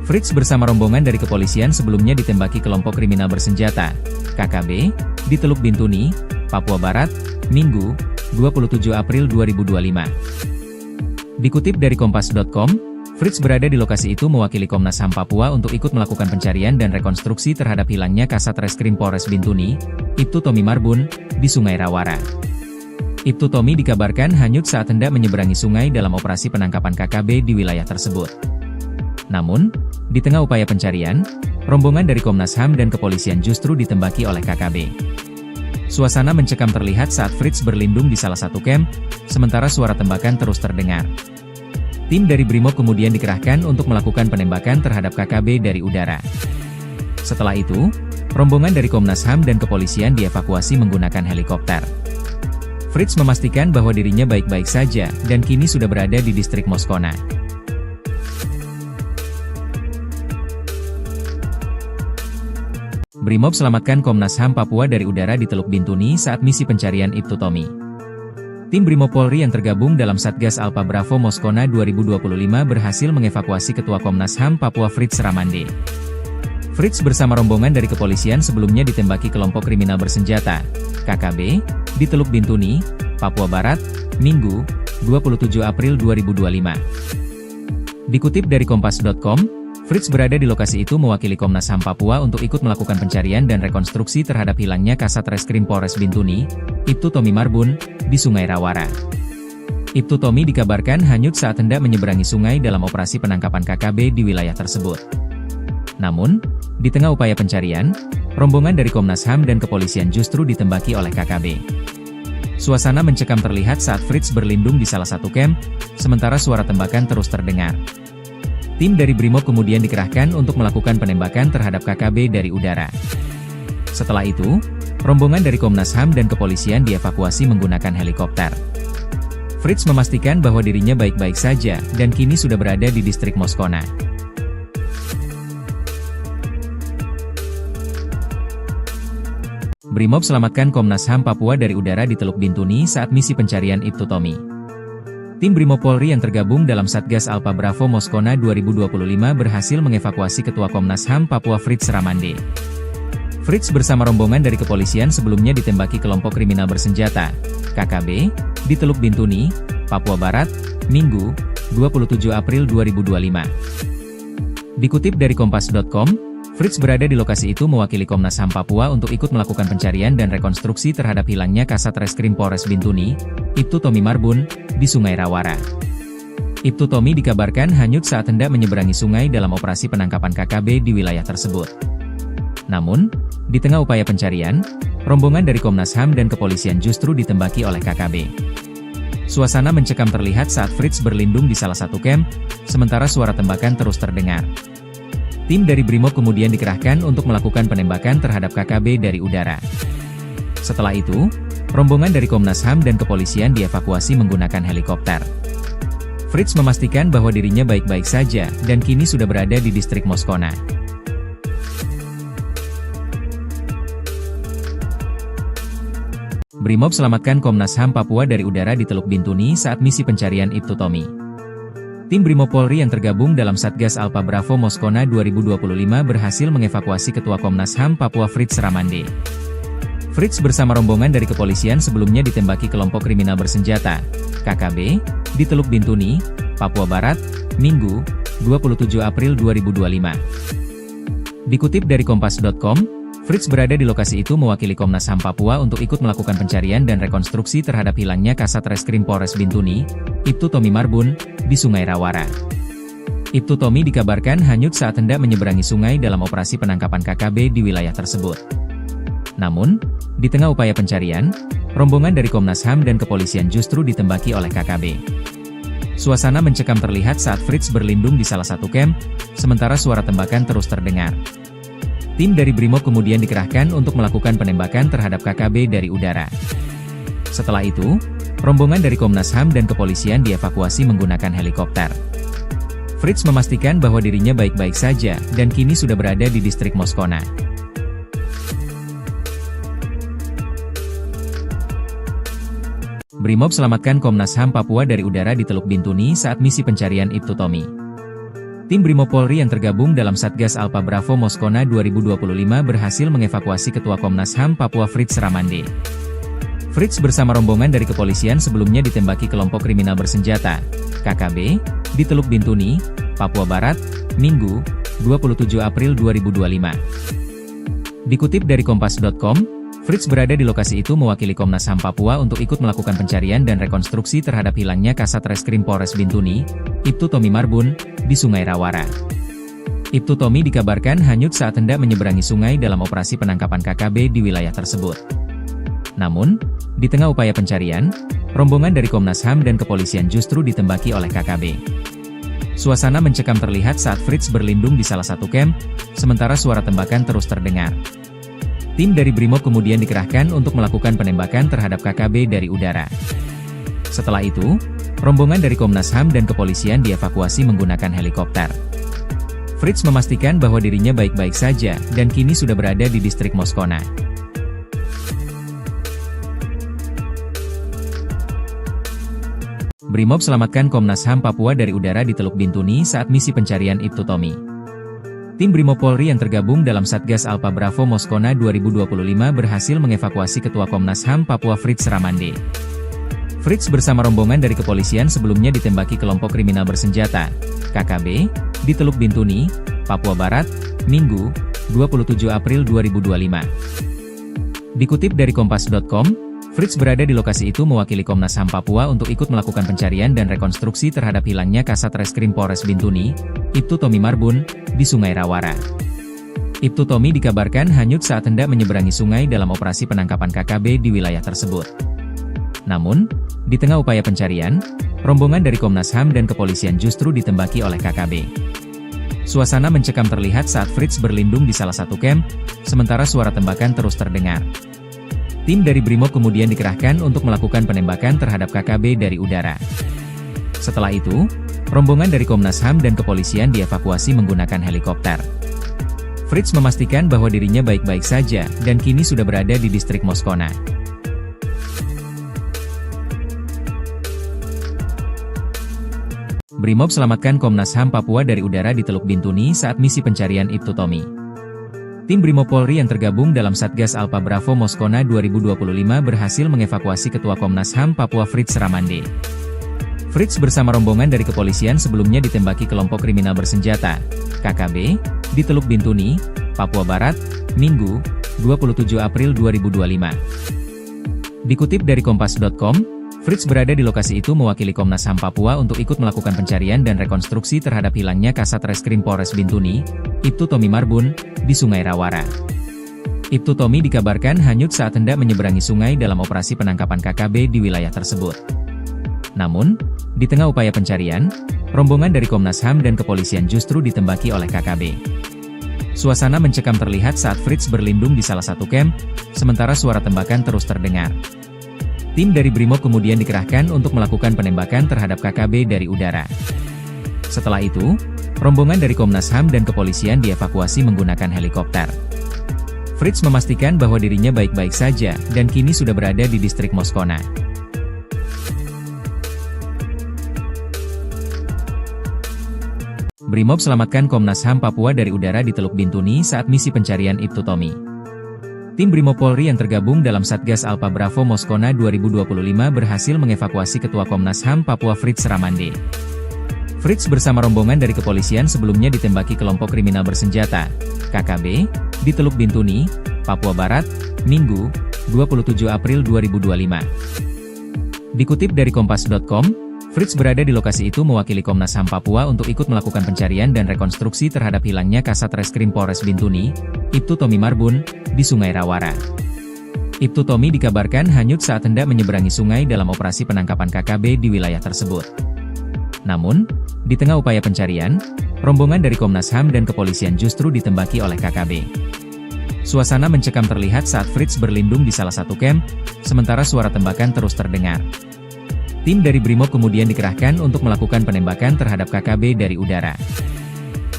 Fritz bersama rombongan dari kepolisian sebelumnya ditembaki kelompok kriminal bersenjata, KKB, di Teluk Bintuni, Papua Barat, Minggu, 27 April 2025. Dikutip dari Kompas.com, Fritz berada di lokasi itu mewakili Komnas HAM Papua untuk ikut melakukan pencarian dan rekonstruksi terhadap hilangnya Kasat Reskrim Polres Bintuni, Ibtu Tommy Marbun, di Sungai Rawara. Ibtu Tommy dikabarkan hanyut saat hendak menyeberangi sungai dalam operasi penangkapan KKB di wilayah tersebut. Namun, di tengah upaya pencarian, rombongan dari Komnas HAM dan kepolisian justru ditembaki oleh KKB. Suasana mencekam terlihat saat Fritz berlindung di salah satu camp, sementara suara tembakan terus terdengar. Tim dari Brimob kemudian dikerahkan untuk melakukan penembakan terhadap KKB dari udara. Setelah itu, rombongan dari Komnas HAM dan kepolisian dievakuasi menggunakan helikopter. Fritz memastikan bahwa dirinya baik-baik saja dan kini sudah berada di distrik Moskona. Brimob selamatkan Komnas HAM Papua dari udara di Teluk Bintuni saat misi pencarian Ibtu Tommy. Tim Brimob Polri yang tergabung dalam Satgas Alpha Bravo Moskona 2025 berhasil mengevakuasi Ketua Komnas HAM Papua Fritz Ramande. Fritz bersama rombongan dari kepolisian sebelumnya ditembaki kelompok kriminal bersenjata, KKB, di Teluk Bintuni, Papua Barat, Minggu, 27 April 2025. Dikutip dari Kompas.com, Fritz berada di lokasi itu mewakili Komnas HAM Papua untuk ikut melakukan pencarian dan rekonstruksi terhadap hilangnya Kasat Reskrim Polres Bintuni, Ibtu Tommy Marbun, di Sungai Rawara. Ibtu Tommy dikabarkan hanyut saat hendak menyeberangi sungai dalam operasi penangkapan KKB di wilayah tersebut. Namun, di tengah upaya pencarian, rombongan dari Komnas HAM dan kepolisian justru ditembaki oleh KKB. Suasana mencekam terlihat saat Fritz berlindung di salah satu camp, sementara suara tembakan terus terdengar. Tim dari Brimob kemudian dikerahkan untuk melakukan penembakan terhadap KKB dari udara. Setelah itu, rombongan dari Komnas HAM dan kepolisian dievakuasi menggunakan helikopter. Fritz memastikan bahwa dirinya baik-baik saja dan kini sudah berada di distrik Moskona. Brimob selamatkan Komnas HAM Papua dari udara di Teluk Bintuni saat misi pencarian Ibtu Tommy. Tim Brimob Polri yang tergabung dalam Satgas Alpha Bravo Moskona 2025 berhasil mengevakuasi Ketua Komnas HAM Papua Fritz Ramande. Fritz bersama rombongan dari kepolisian sebelumnya ditembaki kelompok kriminal bersenjata, KKB, di Teluk Bintuni, Papua Barat, Minggu, 27 April 2025. Dikutip dari Kompas.com, Fritz berada di lokasi itu mewakili Komnas HAM Papua untuk ikut melakukan pencarian dan rekonstruksi terhadap hilangnya Kasat Reskrim Polres Bintuni, Ibtu Tommy Marbun, di Sungai Rawara. Ibtu Tommy dikabarkan hanyut saat hendak menyeberangi sungai dalam operasi penangkapan KKB di wilayah tersebut. Namun, di tengah upaya pencarian, rombongan dari Komnas HAM dan kepolisian justru ditembaki oleh KKB. Suasana mencekam terlihat saat Fritz berlindung di salah satu camp, sementara suara tembakan terus terdengar. Tim dari Brimob kemudian dikerahkan untuk melakukan penembakan terhadap KKB dari udara. Setelah itu, rombongan dari Komnas HAM dan kepolisian dievakuasi menggunakan helikopter. Fritz memastikan bahwa dirinya baik-baik saja dan kini sudah berada di distrik Moskona. Brimob selamatkan Komnas HAM Papua dari udara di Teluk Bintuni saat misi pencarian Ibtu Tommy. Tim Brimob Polri yang tergabung dalam Satgas Alpha Bravo Moskona 2025 berhasil mengevakuasi Ketua Komnas HAM Papua Fritz Ramande. Fritz bersama rombongan dari kepolisian sebelumnya ditembaki kelompok kriminal bersenjata, KKB, di Teluk Bintuni, Papua Barat, Minggu, 27 April 2025. Dikutip dari Kompas.com, Fritz berada di lokasi itu mewakili Komnas HAM Papua untuk ikut melakukan pencarian dan rekonstruksi terhadap hilangnya Kasat Reskrim Polres Bintuni, Ibtu Tommy Marbun, di Sungai Rawara. Ibtu Tommy dikabarkan hanyut saat hendak menyeberangi sungai dalam operasi penangkapan KKB di wilayah tersebut. Namun, di tengah upaya pencarian, rombongan dari Komnas HAM dan kepolisian justru ditembaki oleh KKB. Suasana mencekam terlihat saat Fritz berlindung di salah satu camp, sementara suara tembakan terus terdengar. Tim dari Brimob kemudian dikerahkan untuk melakukan penembakan terhadap KKB dari udara. Setelah itu, rombongan dari Komnas HAM dan kepolisian dievakuasi menggunakan helikopter. Fritz memastikan bahwa dirinya baik-baik saja dan kini sudah berada di distrik Moskona. Brimob selamatkan Komnas HAM Papua dari udara di Teluk Bintuni saat misi pencarian Ibtu Tommy. Tim Brimob Polri yang tergabung dalam Satgas Alpha Bravo Moskona 2025 berhasil mengevakuasi Ketua Komnas HAM Papua Fritz Ramande. Fritz bersama rombongan dari kepolisian sebelumnya ditembaki kelompok kriminal bersenjata, KKB, di Teluk Bintuni, Papua Barat, Minggu, 27 April 2025. Dikutip dari Kompas.com, Fritz berada di lokasi itu mewakili Komnas HAM Papua untuk ikut melakukan pencarian dan rekonstruksi terhadap hilangnya Kasat Reskrim Polres Bintuni, Ibtu Tommy Marbun, di Sungai Rawara. Ibtu Tommy dikabarkan hanyut saat hendak menyeberangi sungai dalam operasi penangkapan KKB di wilayah tersebut. Namun, di tengah upaya pencarian, rombongan dari Komnas HAM dan kepolisian justru ditembaki oleh KKB. Suasana mencekam terlihat saat Fritz berlindung di salah satu camp, sementara suara tembakan terus terdengar. Tim dari Brimob kemudian dikerahkan untuk melakukan penembakan terhadap KKB dari udara. Setelah itu, rombongan dari Komnas HAM dan kepolisian dievakuasi menggunakan helikopter. Fritz memastikan bahwa dirinya baik-baik saja dan kini sudah berada di distrik Moskona. Brimob selamatkan Komnas HAM Papua dari udara di Teluk Bintuni saat misi pencarian Ibtu Tommy. Tim Brimob Polri yang tergabung dalam Satgas Alpha Bravo Moskona 2025 berhasil mengevakuasi Ketua Komnas HAM Papua Fritz Ramande. Fritz bersama rombongan dari kepolisian sebelumnya ditembaki kelompok kriminal bersenjata, KKB, di Teluk Bintuni, Papua Barat, Minggu, 27 April 2025. Dikutip dari Kompas.com, Fritz berada di lokasi itu mewakili Komnas HAM Papua untuk ikut melakukan pencarian dan rekonstruksi terhadap hilangnya Kasat Reskrim Polres Bintuni, Ibtu Tommy Marbun, di Sungai Rawara. Ibtu Tommy dikabarkan hanyut saat hendak menyeberangi sungai dalam operasi penangkapan KKB di wilayah tersebut. Namun, di tengah upaya pencarian, rombongan dari Komnas HAM dan kepolisian justru ditembaki oleh KKB. Suasana mencekam terlihat saat Fritz berlindung di salah satu camp, sementara suara tembakan terus terdengar. Tim dari Brimob kemudian dikerahkan untuk melakukan penembakan terhadap KKB dari udara. Setelah itu, rombongan dari Komnas HAM dan kepolisian dievakuasi menggunakan helikopter. Fritz memastikan bahwa dirinya baik-baik saja dan kini sudah berada di distrik Moskona. Brimob selamatkan Komnas HAM Papua dari udara di Teluk Bintuni saat misi pencarian Ibtu Tommy. Tim Brimob Polri yang tergabung dalam Satgas Alpha Bravo Moskona 2025 berhasil mengevakuasi Ketua Komnas HAM Papua Fritz Ramande. Fritz bersama rombongan dari kepolisian sebelumnya ditembaki kelompok kriminal bersenjata, KKB, di Teluk Bintuni, Papua Barat, Minggu, 27 April 2025. Dikutip dari Kompas.com, Fritz berada di lokasi itu mewakili Komnas HAM Papua untuk ikut melakukan pencarian dan rekonstruksi terhadap hilangnya Kasat Reskrim Polres Bintuni, Ibtu Tommy Marbun, di Sungai Rawara. Ibtu Tommy dikabarkan hanyut saat hendak menyeberangi sungai dalam operasi penangkapan KKB di wilayah tersebut. Namun, di tengah upaya pencarian, rombongan dari Komnas HAM dan kepolisian justru ditembaki oleh KKB. Suasana mencekam terlihat saat Fritz berlindung di salah satu camp, sementara suara tembakan terus terdengar. Tim dari Brimob kemudian dikerahkan untuk melakukan penembakan terhadap KKB dari udara. Setelah itu, rombongan dari Komnas HAM dan kepolisian dievakuasi menggunakan helikopter. Fritz memastikan bahwa dirinya baik-baik saja dan kini sudah berada di distrik Moskona. Brimob selamatkan Komnas HAM Papua dari udara di Teluk Bintuni saat misi pencarian Ibtu Tommy. Tim Brimob Polri yang tergabung dalam Satgas Alpha Bravo Moskona 2025 berhasil mengevakuasi Ketua Komnas HAM Papua Fritz Ramande. Fritz bersama rombongan dari kepolisian sebelumnya ditembaki kelompok kriminal bersenjata, KKB, di Teluk Bintuni, Papua Barat, Minggu, 27 April 2025. Dikutip dari Kompas.com, Fritz berada di lokasi itu mewakili Komnas HAM Papua untuk ikut melakukan pencarian dan rekonstruksi terhadap hilangnya Kasat Reskrim Polres Bintuni, Ibtu Tommy Marbun, di Sungai Rawara. Ibtu Tommy dikabarkan hanyut saat hendak menyeberangi sungai dalam operasi penangkapan KKB di wilayah tersebut. Namun, di tengah upaya pencarian, rombongan dari Komnas HAM dan kepolisian justru ditembaki oleh KKB. Suasana mencekam terlihat saat Fritz berlindung di salah satu camp, sementara suara tembakan terus terdengar. Tim dari Brimob kemudian dikerahkan untuk melakukan penembakan terhadap KKB dari udara.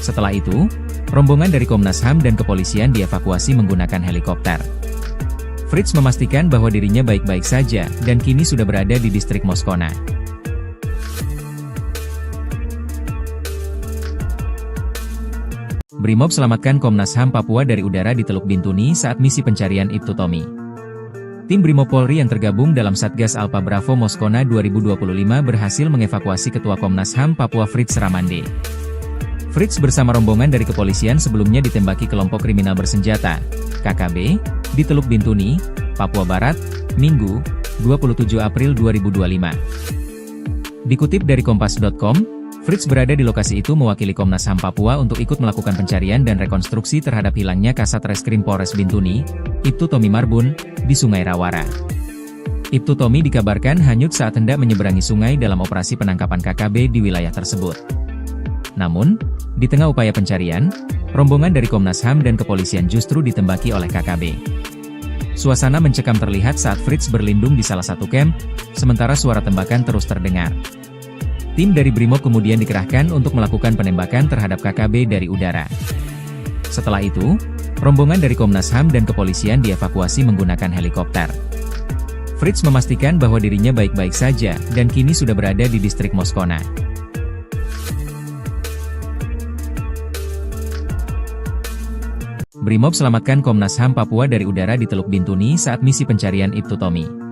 Setelah itu, rombongan dari Komnas HAM dan kepolisian dievakuasi menggunakan helikopter. Fritz memastikan bahwa dirinya baik-baik saja dan kini sudah berada di distrik Moskona. Brimob selamatkan Komnas HAM Papua dari udara di Teluk Bintuni saat misi pencarian Ibtu Tommy. Tim Brimob Polri yang tergabung dalam Satgas Alpha Bravo Moskona 2025 berhasil mengevakuasi Ketua Komnas HAM Papua Fritz Ramande. Fritz bersama rombongan dari kepolisian sebelumnya ditembaki kelompok kriminal bersenjata, KKB, di Teluk Bintuni, Papua Barat, Minggu, 27 April 2025. Dikutip dari Kompas.com, Fritz berada di lokasi itu mewakili Komnas HAM Papua untuk ikut melakukan pencarian dan rekonstruksi terhadap hilangnya Kasat Reskrim Polres Bintuni, Ibtu Tommy Marbun, di Sungai Rawara. Ibtu Tommy dikabarkan hanyut saat hendak menyeberangi sungai dalam operasi penangkapan KKB di wilayah tersebut. Namun, di tengah upaya pencarian, rombongan dari Komnas HAM dan kepolisian justru ditembaki oleh KKB. Suasana mencekam terlihat saat Fritz berlindung di salah satu camp, sementara suara tembakan terus terdengar. Tim dari Brimob kemudian dikerahkan untuk melakukan penembakan terhadap KKB dari udara. Setelah itu, rombongan dari Komnas HAM dan kepolisian dievakuasi menggunakan helikopter. Fritz memastikan bahwa dirinya baik-baik saja dan kini sudah berada di distrik Moskona. Brimob selamatkan Komnas HAM Papua dari udara di Teluk Bintuni saat misi pencarian Ibtu Tommy.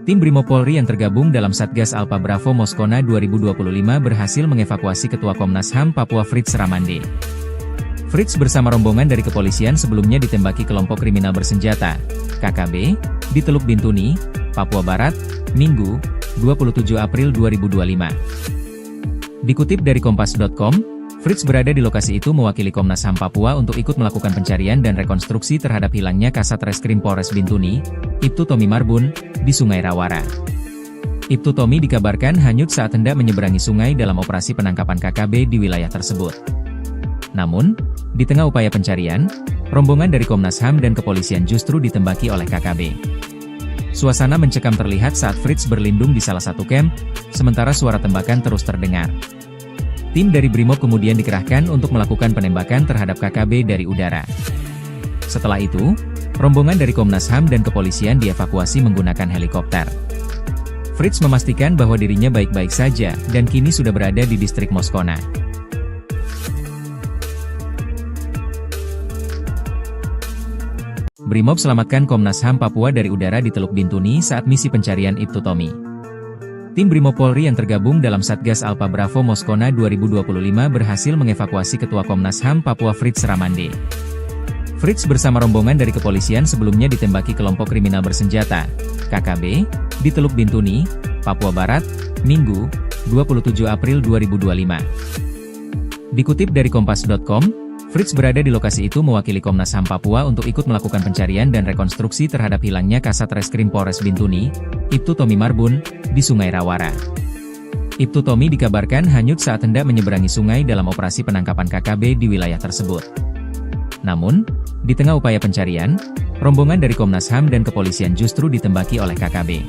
Tim Brimob Polri yang tergabung dalam Satgas Alpha Bravo Moskona 2025 berhasil mengevakuasi Ketua Komnas HAM Papua Fritz Ramande. Fritz bersama rombongan dari kepolisian sebelumnya ditembaki kelompok kriminal bersenjata, KKB, di Teluk Bintuni, Papua Barat, Minggu, 27 April 2025. Dikutip dari Kompas.com, Fritz berada di lokasi itu mewakili Komnas HAM Papua untuk ikut melakukan pencarian dan rekonstruksi terhadap hilangnya Kasat Reskrim Polres Bintuni, Ibtu Tommy Marbun, di Sungai Rawara. Ibtu Tommy dikabarkan hanyut saat hendak menyeberangi sungai dalam operasi penangkapan KKB di wilayah tersebut. Namun, di tengah upaya pencarian, rombongan dari Komnas HAM dan kepolisian justru ditembaki oleh KKB. Suasana mencekam terlihat saat Fritz berlindung di salah satu camp, sementara suara tembakan terus terdengar. Tim dari Brimob kemudian dikerahkan untuk melakukan penembakan terhadap KKB dari udara. Setelah itu, rombongan dari Komnas HAM dan kepolisian dievakuasi menggunakan helikopter. Fritz memastikan bahwa dirinya baik-baik saja dan kini sudah berada di distrik Moskona. Brimob selamatkan Komnas HAM Papua dari udara di Teluk Bintuni saat misi pencarian Ibtu Tommy. Tim Brimob Polri yang tergabung dalam Satgas Alpha Bravo Moskona 2025 berhasil mengevakuasi Ketua Komnas HAM Papua Fritz Ramande. Fritz bersama rombongan dari kepolisian sebelumnya ditembaki kelompok kriminal bersenjata, KKB, di Teluk Bintuni, Papua Barat, Minggu, 27 April 2025. Dikutip dari Kompas.com, Fritz berada di lokasi itu mewakili Komnas HAM Papua untuk ikut melakukan pencarian dan rekonstruksi terhadap hilangnya Kasat Reskrim Polres Bintuni, Ibtu Tommy Marbun, di Sungai Rawara. Ibtu Tommy dikabarkan hanyut saat hendak menyeberangi sungai dalam operasi penangkapan KKB di wilayah tersebut. Namun, di tengah upaya pencarian, rombongan dari Komnas HAM dan kepolisian justru ditembaki oleh KKB.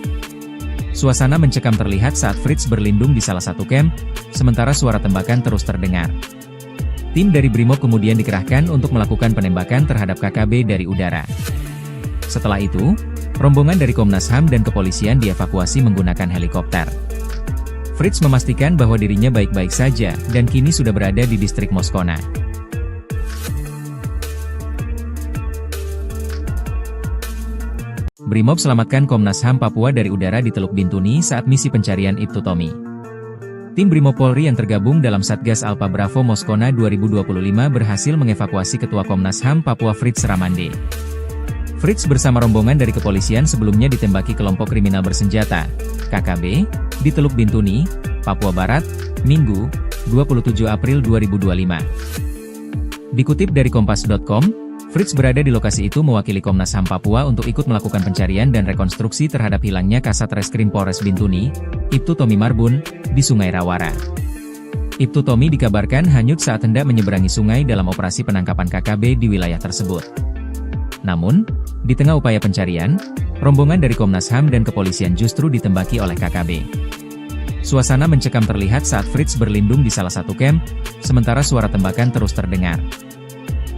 Suasana mencekam terlihat saat Fritz berlindung di salah satu camp, sementara suara tembakan terus terdengar. Tim dari Brimob kemudian dikerahkan untuk melakukan penembakan terhadap KKB dari udara. Setelah itu, rombongan dari Komnas HAM dan kepolisian dievakuasi menggunakan helikopter. Fritz memastikan bahwa dirinya baik-baik saja dan kini sudah berada di distrik Moskona. Brimob selamatkan Komnas HAM Papua dari udara di Teluk Bintuni saat misi pencarian Ibtu Tommy. Tim Brimob Polri yang tergabung dalam Satgas Alpha Bravo Moskona 2025 berhasil mengevakuasi Ketua Komnas HAM Papua Fritz Ramande. Fritz bersama rombongan dari kepolisian sebelumnya ditembaki kelompok kriminal bersenjata, KKB, di Teluk Bintuni, Papua Barat, Minggu, 27 April 2025. Dikutip dari Kompas.com, Fritz berada di lokasi itu mewakili Komnas HAM Papua untuk ikut melakukan pencarian dan rekonstruksi terhadap hilangnya Kasat Reskrim Polres Bintuni, Ibtu Tommy Marbun, di Sungai Rawara. Ibtu Tommy dikabarkan hanyut saat hendak menyeberangi sungai dalam operasi penangkapan KKB di wilayah tersebut. Namun, di tengah upaya pencarian, rombongan dari Komnas HAM dan kepolisian justru ditembaki oleh KKB. Suasana mencekam terlihat saat Fritz berlindung di salah satu camp, sementara suara tembakan terus terdengar.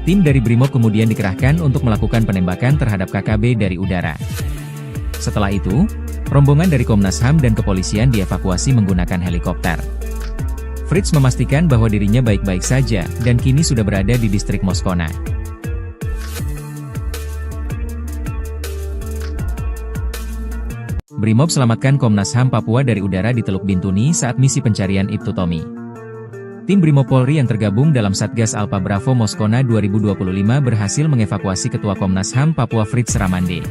Tim dari Brimob kemudian dikerahkan untuk melakukan penembakan terhadap KKB dari udara. Setelah itu, rombongan dari Komnas HAM dan kepolisian dievakuasi menggunakan helikopter. Fritz memastikan bahwa dirinya baik-baik saja dan kini sudah berada di distrik Moskona. Brimob selamatkan Komnas HAM Papua dari udara di Teluk Bintuni saat misi pencarian Ibtu Tommy. Tim Brimob Polri yang tergabung dalam Satgas Alpha Bravo Moskona 2025 berhasil mengevakuasi Ketua Komnas HAM Papua Fritz Ramande.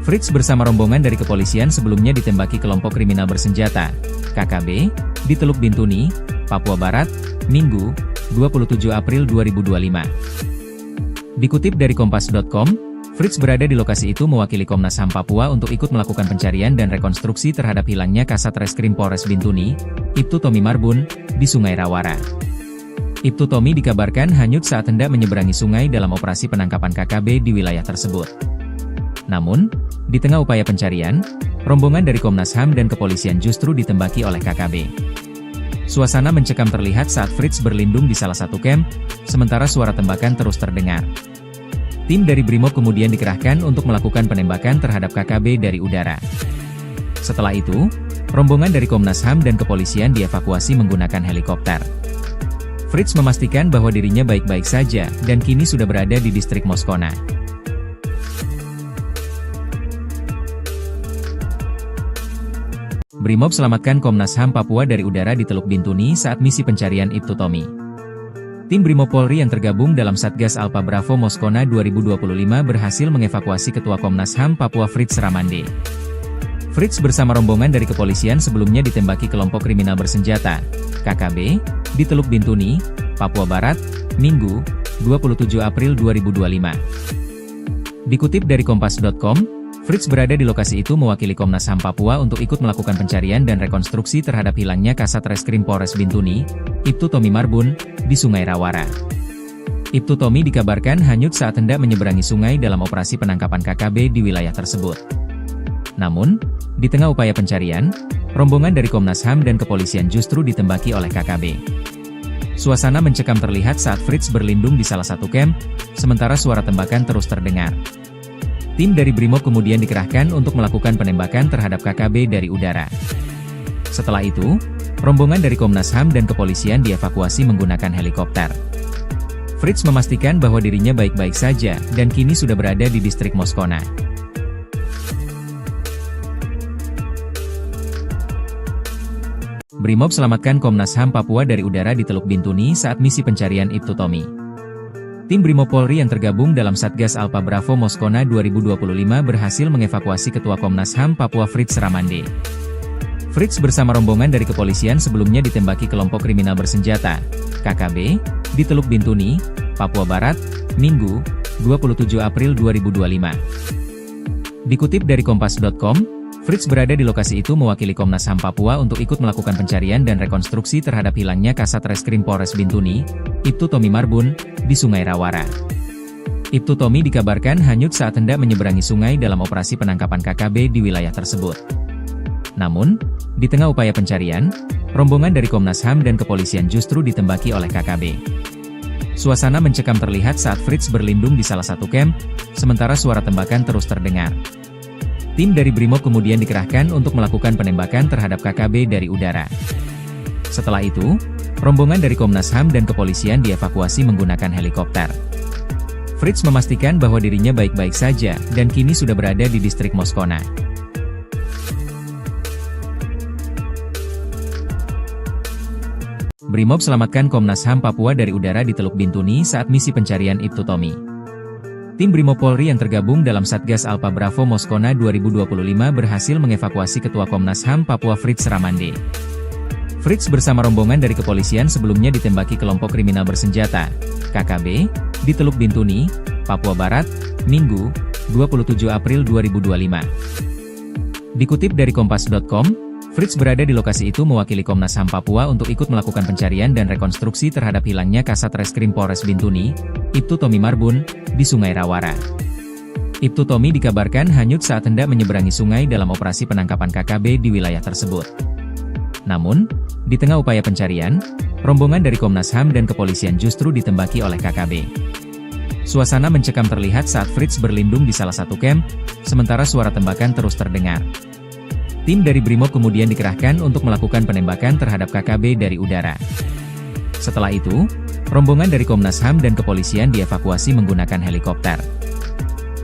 Fritz bersama rombongan dari kepolisian sebelumnya ditembaki kelompok kriminal bersenjata, KKB, di Teluk Bintuni, Papua Barat, Minggu, 27 April 2025. Dikutip dari Kompas.com, Fritz berada di lokasi itu mewakili Komnas HAM Papua untuk ikut melakukan pencarian dan rekonstruksi terhadap hilangnya Kasat Reskrim Polres Bintuni, Ibtu Tommy Marbun, di Sungai Rawara. Ibtu Tommy dikabarkan hanyut saat hendak menyeberangi sungai dalam operasi penangkapan KKB di wilayah tersebut. Namun, di tengah upaya pencarian, rombongan dari Komnas HAM dan kepolisian justru ditembaki oleh KKB. Suasana mencekam terlihat saat Fritz berlindung di salah satu camp, sementara suara tembakan terus terdengar. Tim dari Brimob kemudian dikerahkan untuk melakukan penembakan terhadap KKB dari udara. Setelah itu, rombongan dari Komnas HAM dan kepolisian dievakuasi menggunakan helikopter. Fritz memastikan bahwa dirinya baik-baik saja dan kini sudah berada di distrik Moskona. Brimob selamatkan Komnas HAM Papua dari udara di Teluk Bintuni saat misi pencarian Ibtu Tommy. Tim Brimob Polri yang tergabung dalam Satgas Alpha Bravo Moskona 2025 berhasil mengevakuasi Ketua Komnas HAM Papua Fritz Ramande. Fritz bersama rombongan dari kepolisian sebelumnya ditembaki kelompok kriminal bersenjata, KKB, di Teluk Bintuni, Papua Barat, Minggu, 27 April 2025. Dikutip dari Kompas.com, Fritz berada di lokasi itu mewakili Komnas HAM Papua untuk ikut melakukan pencarian dan rekonstruksi terhadap hilangnya Kasat Reskrim Polres Bintuni, Ibtu Tommy Marbun, di Sungai Rawara. Ibtu Tommy dikabarkan hanyut saat hendak menyeberangi sungai dalam operasi penangkapan KKB di wilayah tersebut. Namun, di tengah upaya pencarian, rombongan dari Komnas HAM dan kepolisian justru ditembaki oleh KKB. Suasana mencekam terlihat saat Fritz berlindung di salah satu camp, sementara suara tembakan terus terdengar. Tim dari Brimob kemudian dikerahkan untuk melakukan penembakan terhadap KKB dari udara. Setelah itu, rombongan dari Komnas HAM dan kepolisian dievakuasi menggunakan helikopter. Fritz memastikan bahwa dirinya baik-baik saja dan kini sudah berada di distrik Moskona. Brimob selamatkan Komnas HAM Papua dari udara di Teluk Bintuni saat misi pencarian Ibtu Tommy. Tim Brimob Polri yang tergabung dalam Satgas Alpha Bravo Moskona 2025 berhasil mengevakuasi Ketua Komnas HAM Papua Fritz Ramande. Fritz bersama rombongan dari kepolisian sebelumnya ditembaki kelompok kriminal bersenjata, KKB, di Teluk Bintuni, Papua Barat, Minggu, 27 April 2025. Dikutip dari Kompas.com, Fritz berada di lokasi itu mewakili Komnas HAM Papua untuk ikut melakukan pencarian dan rekonstruksi terhadap hilangnya Kasat Reskrim Polres Bintuni, Ibtu Tommy Marbun, di Sungai Rawara. Ibtu Tommy dikabarkan hanyut saat hendak menyeberangi sungai dalam operasi penangkapan KKB di wilayah tersebut. Namun, di tengah upaya pencarian, rombongan dari Komnas HAM dan kepolisian justru ditembaki oleh KKB. Suasana mencekam terlihat saat Fritz berlindung di salah satu camp, sementara suara tembakan terus terdengar. Tim dari Brimob kemudian dikerahkan untuk melakukan penembakan terhadap KKB dari udara. Setelah itu, rombongan dari Komnas HAM dan kepolisian dievakuasi menggunakan helikopter. Fritz memastikan bahwa dirinya baik-baik saja dan kini sudah berada di distrik Moskona. Brimob selamatkan Komnas HAM Papua dari udara di Teluk Bintuni saat misi pencarian Ibtu Tommy. Tim Brimopolri yang tergabung dalam Satgas Alpa Bravo Moskona 2025 berhasil mengevakuasi Ketua Komnas HAM Papua Fritz Ramande. Fritz bersama rombongan dari kepolisian sebelumnya ditembaki kelompok kriminal bersenjata, KKB, di Teluk Bintuni, Papua Barat, Minggu, 27 April 2025. Dikutip dari Kompas.com, Fritz berada di lokasi itu mewakili Komnas HAM Papua untuk ikut melakukan pencarian dan rekonstruksi terhadap hilangnya Kasat Reskrim Polres Bintuni, Ibtu Tommy Marbun, di Sungai Rawara. Ibtu Tommy dikabarkan hanyut saat hendak menyeberangi sungai dalam operasi penangkapan KKB di wilayah tersebut. Namun, di tengah upaya pencarian, rombongan dari Komnas HAM dan kepolisian justru ditembaki oleh KKB. Suasana mencekam terlihat saat Fritz berlindung di salah satu camp, sementara suara tembakan terus terdengar. Tim dari Brimob kemudian dikerahkan untuk melakukan penembakan terhadap KKB dari udara. Setelah itu, rombongan dari Komnas HAM dan kepolisian dievakuasi menggunakan helikopter.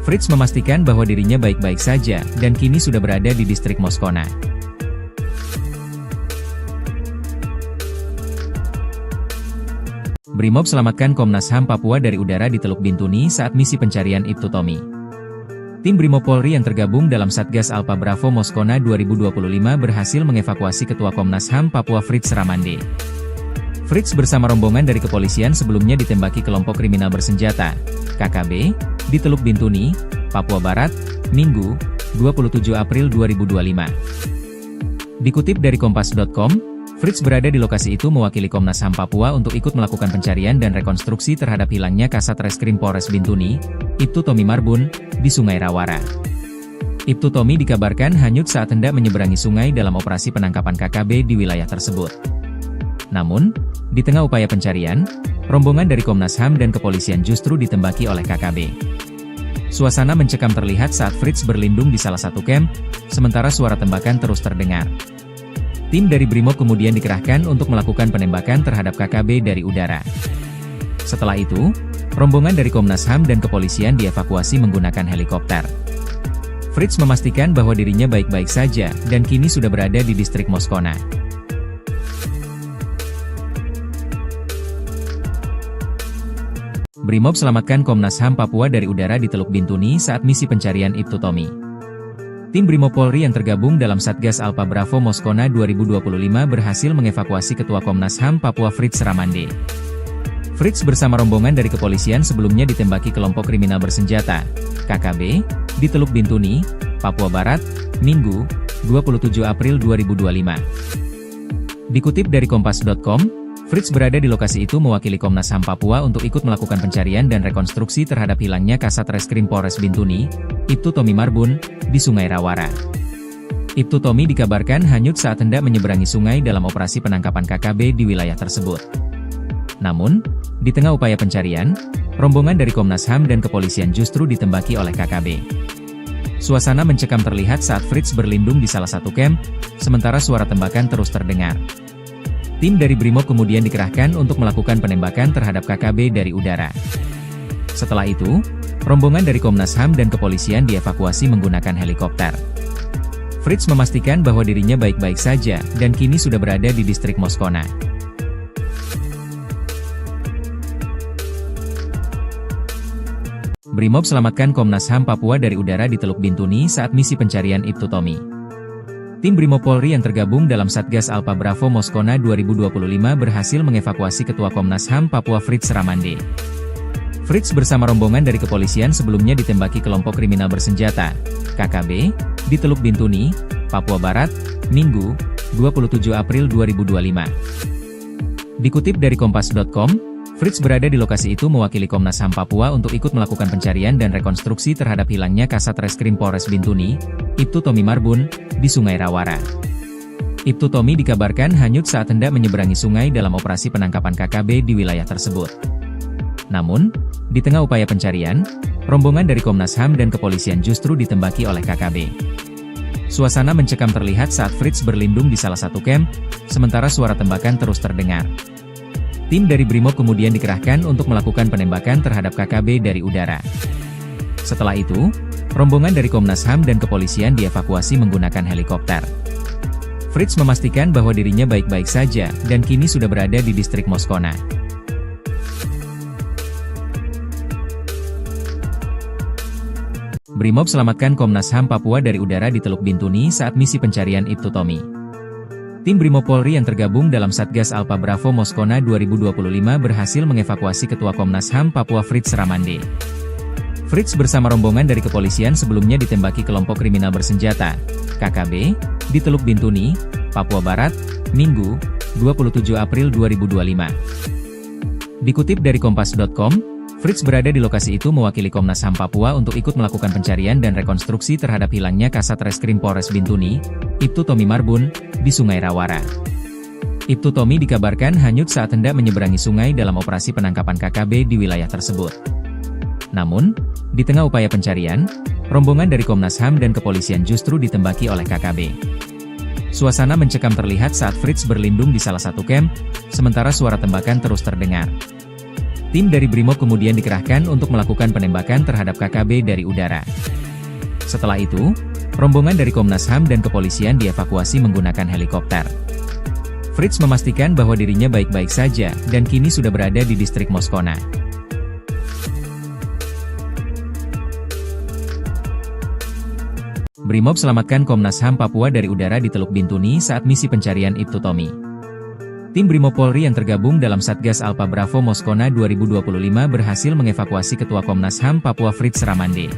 Fritz memastikan bahwa dirinya baik-baik saja dan kini sudah berada di distrik Moskona. Brimob selamatkan Komnas HAM Papua dari udara di Teluk Bintuni saat misi pencarian Ibtu Tommy. Tim Brimopolri yang tergabung dalam Satgas Alpa Bravo Moskona 2025 berhasil mengevakuasi Ketua Komnas HAM Papua Fritz Ramande. Fritz bersama rombongan dari kepolisian sebelumnya ditembaki kelompok kriminal bersenjata, KKB, di Teluk Bintuni, Papua Barat, Minggu, 27 April 2025. Dikutip dari Kompas.com, Fritz berada di lokasi itu mewakili Komnas HAM Papua untuk ikut melakukan pencarian dan rekonstruksi terhadap hilangnya Kasat Reskrim Polres Bintuni, Ibtu Tommy Marbun, di Sungai Rawara. Ibtu Tommy dikabarkan hanyut saat hendak menyeberangi sungai dalam operasi penangkapan KKB di wilayah tersebut. Namun, di tengah upaya pencarian, rombongan dari Komnas HAM dan kepolisian justru ditembaki oleh KKB. Suasana mencekam terlihat saat Fritz berlindung di salah satu camp, sementara suara tembakan terus terdengar. Tim dari Brimob kemudian dikerahkan untuk melakukan penembakan terhadap KKB dari udara. Setelah itu, rombongan dari Komnas HAM dan kepolisian dievakuasi menggunakan helikopter. Fritz memastikan bahwa dirinya baik-baik saja dan kini sudah berada di distrik Moskona. Brimob selamatkan Komnas HAM Papua dari udara di Teluk Bintuni saat misi pencarian Ibtu Tommy. Tim Brimopolri yang tergabung dalam Satgas Alpa Bravo Moskona 2025 berhasil mengevakuasi Ketua Komnas HAM Papua Fritz Ramande. Fritz bersama rombongan dari kepolisian sebelumnya ditembaki kelompok kriminal bersenjata, KKB, di Teluk Bintuni, Papua Barat, Minggu, 27 April 2025. Dikutip dari Kompas.com, Fritz berada di lokasi itu mewakili Komnas HAM Papua untuk ikut melakukan pencarian dan rekonstruksi terhadap hilangnya Kasat Reskrim Polres Bintuni, Ibtu Tommy Marbun, di Sungai Rawara. Ibtu Tommy dikabarkan hanyut saat hendak menyeberangi sungai dalam operasi penangkapan KKB di wilayah tersebut. Namun, di tengah upaya pencarian, rombongan dari Komnas HAM dan kepolisian justru ditembaki oleh KKB. Suasana mencekam terlihat saat Fritz berlindung di salah satu camp, sementara suara tembakan terus terdengar. Tim dari Brimob kemudian dikerahkan untuk melakukan penembakan terhadap KKB dari udara. Setelah itu, rombongan dari Komnas HAM dan kepolisian dievakuasi menggunakan helikopter. Fritz memastikan bahwa dirinya baik-baik saja dan kini sudah berada di distrik Moskona. Brimob selamatkan Komnas HAM Papua dari udara di Teluk Bintuni saat misi pencarian Ibtu Tommy. Tim Brimopolri yang tergabung dalam Satgas Alpa Bravo Moskona 2025 berhasil mengevakuasi Ketua Komnas HAM Papua Fritz Ramande. Fritz bersama rombongan dari kepolisian sebelumnya ditembaki kelompok kriminal bersenjata, KKB, di Teluk Bintuni, Papua Barat, Minggu, 27 April 2025. Dikutip dari Kompas.com, Fritz berada di lokasi itu mewakili Komnas HAM Papua untuk ikut melakukan pencarian dan rekonstruksi terhadap hilangnya Kasat Reskrim Polres Bintuni, Ibtu Tommy Marbun, di Sungai Rawara. Ibtu Tommy dikabarkan hanyut saat hendak menyeberangi sungai dalam operasi penangkapan KKB di wilayah tersebut. Namun, di tengah upaya pencarian, rombongan dari Komnas HAM dan kepolisian justru ditembaki oleh KKB. Suasana mencekam terlihat saat Fritz berlindung di salah satu camp, sementara suara tembakan terus terdengar. Tim dari Brimob kemudian dikerahkan untuk melakukan penembakan terhadap KKB dari udara. Setelah itu, rombongan dari Komnas HAM dan kepolisian dievakuasi menggunakan helikopter. Fritz memastikan bahwa dirinya baik-baik saja dan kini sudah berada di distrik Moskona. Brimob selamatkan Komnas HAM Papua dari udara di Teluk Bintuni saat misi pencarian Ibtu Tommy. Tim Brimob Polri yang tergabung dalam Satgas Alpha Bravo Moskona 2025 berhasil mengevakuasi Ketua Komnas HAM Papua Fritz Ramande. Fritz bersama rombongan dari kepolisian sebelumnya ditembaki kelompok kriminal bersenjata, KKB, di Teluk Bintuni, Papua Barat, Minggu, 27 April 2025. Dikutip dari Kompas.com, Fritz berada di lokasi itu mewakili Komnas HAM Papua untuk ikut melakukan pencarian dan rekonstruksi terhadap hilangnya Kasat Reskrim Polres Bintuni, Ibtu Tommy Marbun, di Sungai Rawara. Ibtu Tommy dikabarkan hanyut saat hendak menyeberangi sungai dalam operasi penangkapan KKB di wilayah tersebut. Namun, di tengah upaya pencarian, rombongan dari Komnas HAM dan kepolisian justru ditembaki oleh KKB. Suasana mencekam terlihat saat Fritz berlindung di salah satu camp, sementara suara tembakan terus terdengar. Tim dari Brimob kemudian dikerahkan untuk melakukan penembakan terhadap KKB dari udara. Setelah itu, rombongan dari Komnas HAM dan kepolisian dievakuasi menggunakan helikopter. Fritz memastikan bahwa dirinya baik-baik saja dan kini sudah berada di distrik Moskona. Brimob selamatkan Komnas HAM Papua dari udara di Teluk Bintuni saat misi pencarian Ibtu Tommy. Tim Brimob Polri yang tergabung dalam Satgas Alpha Bravo Moskona 2025 berhasil mengevakuasi Ketua Komnas HAM Papua Fritz Ramande.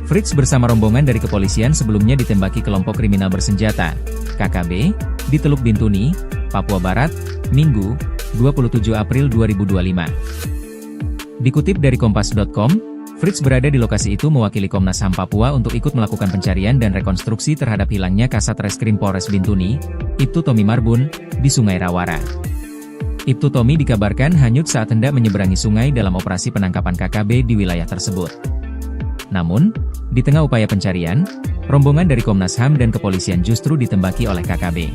Fritz bersama rombongan dari kepolisian sebelumnya ditembaki kelompok kriminal bersenjata, KKB, di Teluk Bintuni, Papua Barat, Minggu, 27 April 2025. Dikutip dari Kompas.com, Fritz berada di lokasi itu mewakili Komnas HAM Papua untuk ikut melakukan pencarian dan rekonstruksi terhadap hilangnya Kasat Reskrim Polres Bintuni, Ibtu Tommy Marbun, di Sungai Rawara. Ibtu Tommy dikabarkan hanyut saat hendak menyeberangi sungai dalam operasi penangkapan KKB di wilayah tersebut. Namun, di tengah upaya pencarian, rombongan dari Komnas HAM dan kepolisian justru ditembaki oleh KKB.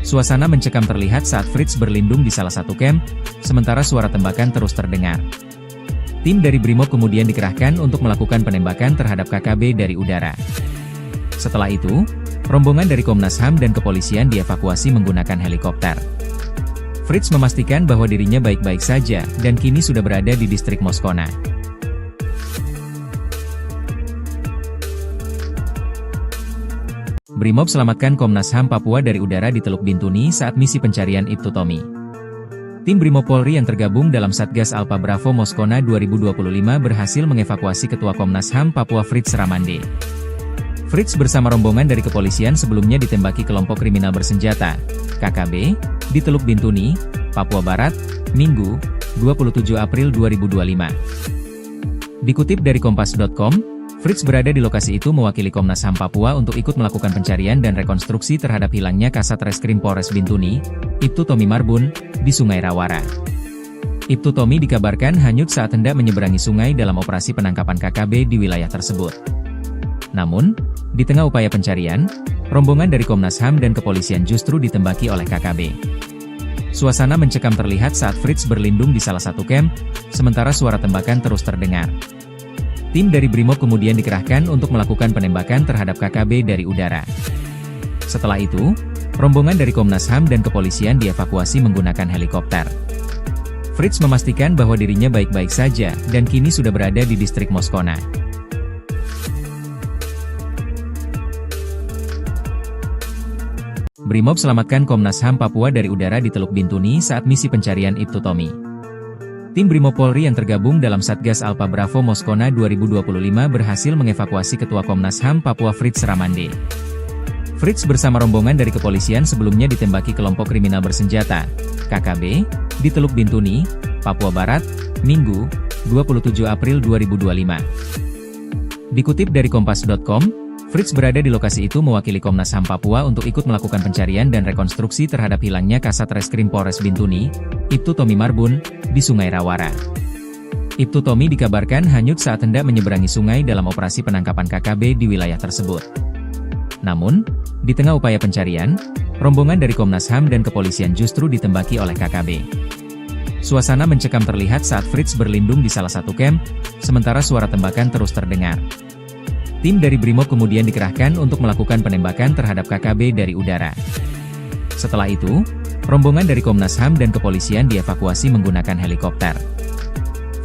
Suasana mencekam terlihat saat Fritz berlindung di salah satu camp, sementara suara tembakan terus terdengar. Tim dari Brimob kemudian dikerahkan untuk melakukan penembakan terhadap KKB dari udara. Setelah itu, rombongan dari Komnas HAM dan kepolisian dievakuasi menggunakan helikopter. Fritz memastikan bahwa dirinya baik-baik saja dan kini sudah berada di distrik Moskona. Brimob selamatkan Komnas HAM Papua dari udara di Teluk Bintuni saat misi pencarian Ibtu Tommy. Tim Brimob Polri yang tergabung dalam Satgas Alpha Bravo Moskona 2025 berhasil mengevakuasi Ketua Komnas HAM Papua Fritz Ramande. Fritz bersama rombongan dari kepolisian sebelumnya ditembaki kelompok kriminal bersenjata, KKB, di Teluk Bintuni, Papua Barat, Minggu, 27 April 2025. Dikutip dari Kompas.com, Fritz berada di lokasi itu mewakili Komnas HAM Papua untuk ikut melakukan pencarian dan rekonstruksi terhadap hilangnya Kasat Reskrim Polres Bintuni, Ibtu Tommy Marbun, di Sungai Rawara. Ibtu Tommy dikabarkan hanyut saat hendak menyeberangi sungai dalam operasi penangkapan KKB di wilayah tersebut. Namun, di tengah upaya pencarian, rombongan dari Komnas HAM dan kepolisian justru ditembaki oleh KKB. Suasana mencekam terlihat saat Fritz berlindung di salah satu camp, sementara suara tembakan terus terdengar. Tim dari Brimob kemudian dikerahkan untuk melakukan penembakan terhadap KKB dari udara. Setelah itu, rombongan dari Komnas HAM dan kepolisian dievakuasi menggunakan helikopter. Fritz memastikan bahwa dirinya baik-baik saja dan kini sudah berada di distrik Moskona. Brimob selamatkan Komnas HAM Papua dari udara di Teluk Bintuni saat misi pencarian Ibtu Tommy. Tim Brimob Polri yang tergabung dalam Satgas Alpha Bravo Moskona 2025 berhasil mengevakuasi Ketua Komnas HAM Papua Fritz Ramande. Fritz bersama rombongan dari kepolisian sebelumnya ditembaki kelompok kriminal bersenjata, KKB, di Teluk Bintuni, Papua Barat, Minggu, 27 April 2025. Dikutip dari Kompas.com, Fritz berada di lokasi itu mewakili Komnas HAM Papua untuk ikut melakukan pencarian dan rekonstruksi terhadap hilangnya Kasat Reskrim Polres Bintuni, Ibtu Tommy Marbun, di Sungai Rawara. Ibtu Tommy dikabarkan hanyut saat hendak menyeberangi sungai dalam operasi penangkapan KKB di wilayah tersebut. Namun, di tengah upaya pencarian, rombongan dari Komnas HAM dan kepolisian justru ditembaki oleh KKB. Suasana mencekam terlihat saat Fritz berlindung di salah satu camp, sementara suara tembakan terus terdengar. Tim dari Brimob kemudian dikerahkan untuk melakukan penembakan terhadap KKB dari udara. Setelah itu, rombongan dari Komnas HAM dan kepolisian dievakuasi menggunakan helikopter.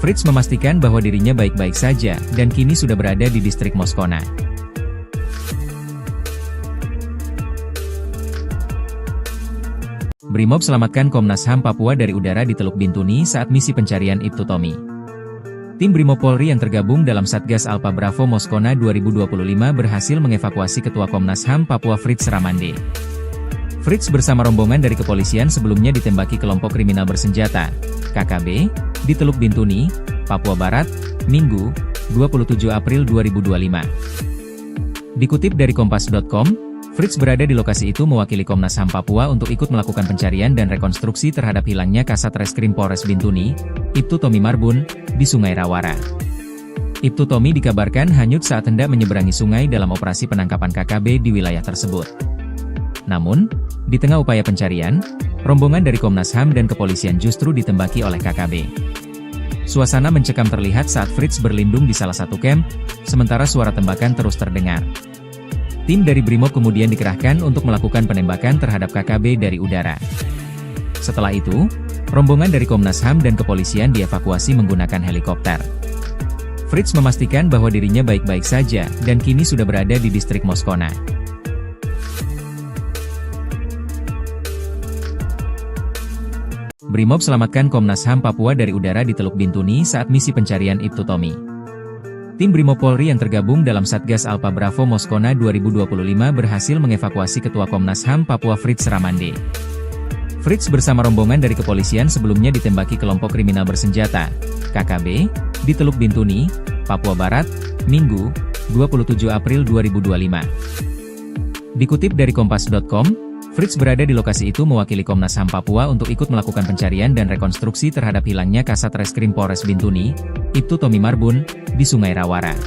Fritz memastikan bahwa dirinya baik-baik saja, dan kini sudah berada di distrik Moskona. Brimob selamatkan Komnas HAM Papua dari udara di Teluk Bintuni saat misi pencarian Ibtu Tommy. Tim Brimob Polri yang tergabung dalam Satgas Alpha Bravo Moskona 2025 berhasil mengevakuasi Ketua Komnas HAM Papua Fritz Ramande. Fritz bersama rombongan dari kepolisian sebelumnya ditembaki kelompok kriminal bersenjata, KKB, di Teluk Bintuni, Papua Barat, Minggu, 27 April 2025. Dikutip dari Kompas.com, Fritz berada di lokasi itu mewakili Komnas HAM Papua untuk ikut melakukan pencarian dan rekonstruksi terhadap hilangnya Kasat Reskrim Polres Bintuni, Ibtu Tommy Marbun, di Sungai Rawara. Ibtu Tommy dikabarkan hanyut saat hendak menyeberangi sungai dalam operasi penangkapan KKB di wilayah tersebut. Namun, di tengah upaya pencarian, rombongan dari Komnas HAM dan kepolisian justru ditembaki oleh KKB. Suasana mencekam terlihat saat Fritz berlindung di salah satu camp, sementara suara tembakan terus terdengar. Tim dari Brimob kemudian dikerahkan untuk melakukan penembakan terhadap KKB dari udara. Setelah itu, rombongan dari Komnas HAM dan kepolisian dievakuasi menggunakan helikopter. Fritz memastikan bahwa dirinya baik-baik saja, dan kini sudah berada di distrik Moskona. Brimob selamatkan Komnas HAM Papua dari udara di Teluk Bintuni saat misi pencarian Ibtu Tommy. Tim Brimob Polri yang tergabung dalam Satgas Alpha Bravo Moskona 2025 berhasil mengevakuasi Ketua Komnas HAM Papua Fritz Ramande. Fritz bersama rombongan dari kepolisian sebelumnya ditembaki kelompok kriminal bersenjata, KKB, di Teluk Bintuni, Papua Barat, Minggu, 27 April 2025. Dikutip dari Kompas.com, Fritz berada di lokasi itu mewakili Komnas HAM Papua untuk ikut melakukan pencarian dan rekonstruksi terhadap hilangnya Kasat Reskrim Polres Bintuni, Ibtu Tommy Marbun, di Sungai Rawara.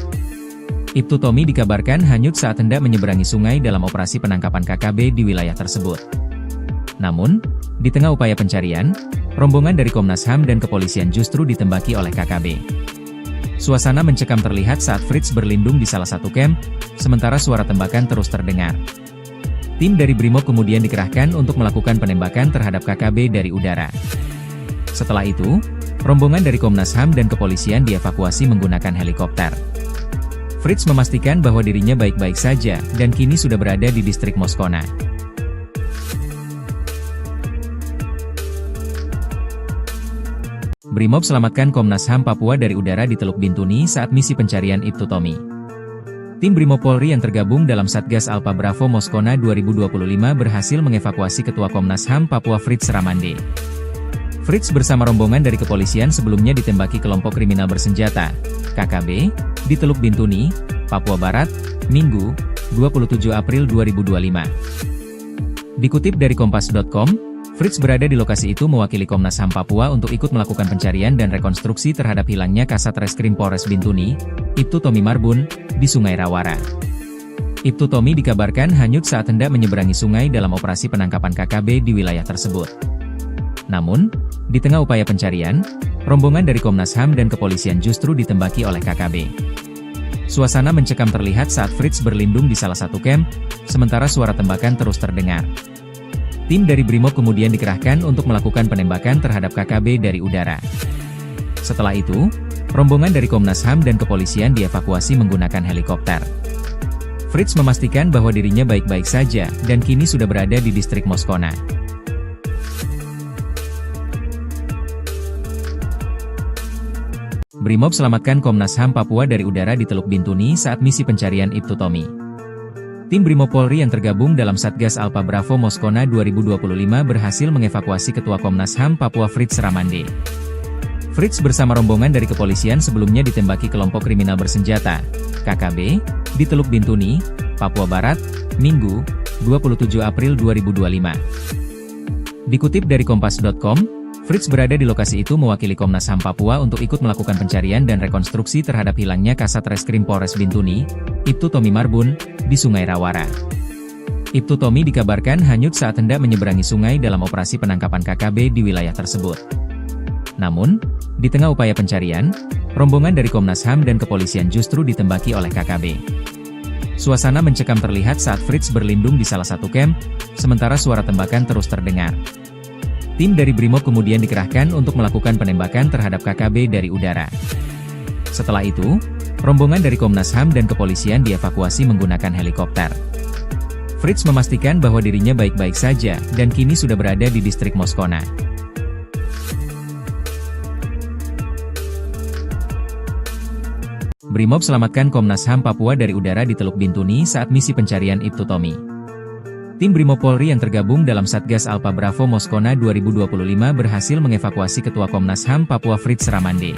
Ibtu Tommy dikabarkan hanyut saat hendak menyeberangi sungai dalam operasi penangkapan KKB di wilayah tersebut. Namun, di tengah upaya pencarian, rombongan dari Komnas HAM dan kepolisian justru ditembaki oleh KKB. Suasana mencekam terlihat saat Fritz berlindung di salah satu camp, sementara suara tembakan terus terdengar. Tim dari Brimob kemudian dikerahkan untuk melakukan penembakan terhadap KKB dari udara. Setelah itu, rombongan dari Komnas HAM dan kepolisian dievakuasi menggunakan helikopter. Fritz memastikan bahwa dirinya baik-baik saja, dan kini sudah berada di distrik Moskona. Brimob selamatkan Komnas HAM Papua dari udara di Teluk Bintuni saat misi pencarian Ibtu Tommy. Tim Brimob Polri yang tergabung dalam Satgas Alpha Bravo Moskona 2025 berhasil mengevakuasi Ketua Komnas HAM Papua Fritz Ramande. Fritz bersama rombongan dari kepolisian sebelumnya ditembaki kelompok kriminal bersenjata, KKB, di Teluk Bintuni, Papua Barat, Minggu, 27 April 2025. Dikutip dari Kompas.com, Fritz berada di lokasi itu mewakili Komnas HAM Papua untuk ikut melakukan pencarian dan rekonstruksi terhadap hilangnya Kasat Reskrim Polres Bintuni, Ibtu Tommy Marbun, di Sungai Rawara. Ibtu Tommy dikabarkan hanyut saat hendak menyeberangi sungai dalam operasi penangkapan KKB di wilayah tersebut. Namun, di tengah upaya pencarian, rombongan dari Komnas HAM dan kepolisian justru ditembaki oleh KKB. Suasana mencekam terlihat saat Fritz berlindung di salah satu camp, sementara suara tembakan terus terdengar. Tim dari Brimob kemudian dikerahkan untuk melakukan penembakan terhadap KKB dari udara. Setelah itu, rombongan dari Komnas HAM dan kepolisian dievakuasi menggunakan helikopter. Fritz memastikan bahwa dirinya baik-baik saja, dan kini sudah berada di distrik Moskona. Brimob selamatkan Komnas HAM Papua dari udara di Teluk Bintuni saat misi pencarian Ibtu Tommy. Tim Brimob Polri yang tergabung dalam Satgas Alpha Bravo Moskona 2025 berhasil mengevakuasi Ketua Komnas HAM Papua Fritz Ramande. Fritz bersama rombongan dari kepolisian sebelumnya ditembaki kelompok kriminal bersenjata, KKB, di Teluk Bintuni, Papua Barat, Minggu, 27 April 2025. Dikutip dari Kompas.com, Fritz berada di lokasi itu mewakili Komnas HAM Papua untuk ikut melakukan pencarian dan rekonstruksi terhadap hilangnya Kasat Reskrim Polres Bintuni, Ibtu Tommy Marbun, di Sungai Rawara. Ibtu Tommy dikabarkan hanyut saat hendak menyeberangi sungai dalam operasi penangkapan KKB di wilayah tersebut. Namun, di tengah upaya pencarian, rombongan dari Komnas HAM dan kepolisian justru ditembaki oleh KKB. Suasana mencekam terlihat saat Fritz berlindung di salah satu camp, sementara suara tembakan terus terdengar. Tim dari Brimob kemudian dikerahkan untuk melakukan penembakan terhadap KKB dari udara. Setelah itu, rombongan dari Komnas HAM dan kepolisian dievakuasi menggunakan helikopter. Fritz memastikan bahwa dirinya baik-baik saja, dan kini sudah berada di distrik Moskona. Brimob selamatkan Komnas HAM Papua dari udara di Teluk Bintuni saat misi pencarian Ibtu Tommy. Tim Brimob Polri yang tergabung dalam Satgas Alpha Bravo Moskona 2025 berhasil mengevakuasi Ketua Komnas HAM Papua Fritz Ramande.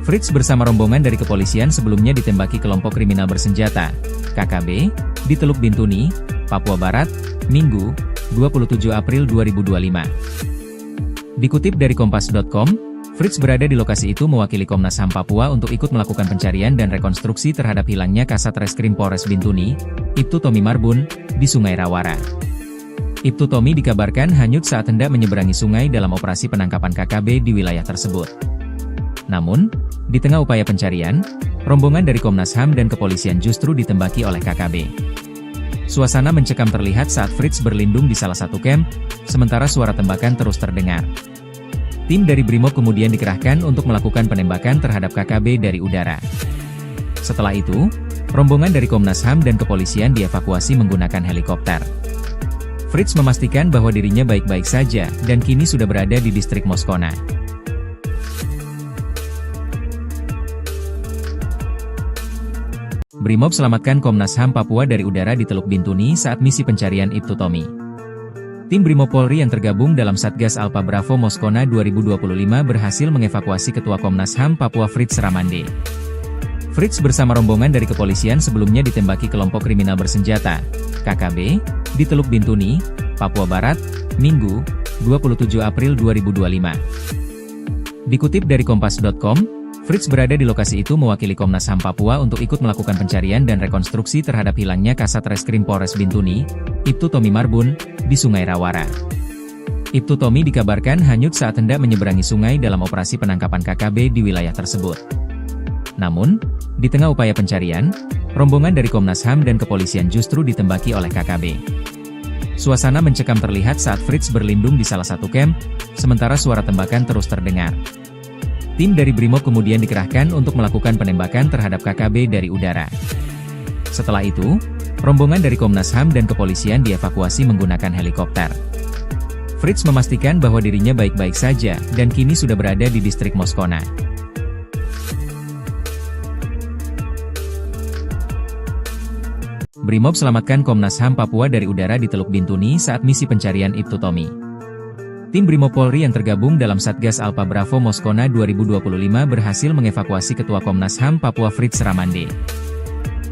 Fritz bersama rombongan dari kepolisian sebelumnya ditembaki kelompok kriminal bersenjata, KKB, di Teluk Bintuni, Papua Barat, Minggu, 27 April 2025. Dikutip dari Kompas.com, Fritz berada di lokasi itu mewakili Komnas HAM Papua untuk ikut melakukan pencarian dan rekonstruksi terhadap hilangnya Kasat Reskrim Polres Bintuni, Ibtu Tommy Marbun, di Sungai Rawara. Ibtu Tommy dikabarkan hanyut saat hendak menyeberangi sungai dalam operasi penangkapan KKB di wilayah tersebut. Namun, di tengah upaya pencarian, rombongan dari Komnas HAM dan kepolisian justru ditembaki oleh KKB. Suasana mencekam terlihat saat Fritz berlindung di salah satu camp, sementara suara tembakan terus terdengar. Tim dari Brimob kemudian dikerahkan untuk melakukan penembakan terhadap KKB dari udara. Setelah itu, rombongan dari Komnas HAM dan kepolisian dievakuasi menggunakan helikopter. Fritz memastikan bahwa dirinya baik-baik saja, dan kini sudah berada di distrik Moskona. Brimob selamatkan Komnas HAM Papua dari udara di Teluk Bintuni saat misi pencarian Ibtu Tommy. Tim Brimob Polri yang tergabung dalam Satgas Alpha Bravo Moskona 2025 berhasil mengevakuasi Ketua Komnas HAM Papua Fritz Ramande. Fritz bersama rombongan dari kepolisian sebelumnya ditembaki kelompok kriminal bersenjata, KKB, di Teluk Bintuni, Papua Barat, Minggu, 27 April 2025. Dikutip dari Kompas.com, Fritz berada di lokasi itu mewakili Komnas HAM Papua untuk ikut melakukan pencarian dan rekonstruksi terhadap hilangnya Kasat Reskrim Polres Bintuni, Ibtu Tommy Marbun, di Sungai Rawara. Ibtu Tommy dikabarkan hanyut saat hendak menyeberangi sungai dalam operasi penangkapan KKB di wilayah tersebut. Namun, di tengah upaya pencarian, rombongan dari Komnas HAM dan kepolisian justru ditembaki oleh KKB. Suasana mencekam terlihat saat Fritz berlindung di salah satu camp, sementara suara tembakan terus terdengar. Tim dari Brimob kemudian dikerahkan untuk melakukan penembakan terhadap KKB dari udara. Setelah itu, rombongan dari Komnas HAM dan kepolisian dievakuasi menggunakan helikopter. Fritz memastikan bahwa dirinya baik-baik saja, dan kini sudah berada di distrik Moskona. Brimob selamatkan Komnas HAM Papua dari udara di Teluk Bintuni saat misi pencarian Ibtu Tommy. Tim Brimob Polri yang tergabung dalam Satgas Alpha Bravo Moskona 2025 berhasil mengevakuasi Ketua Komnas HAM Papua Fritz Ramande.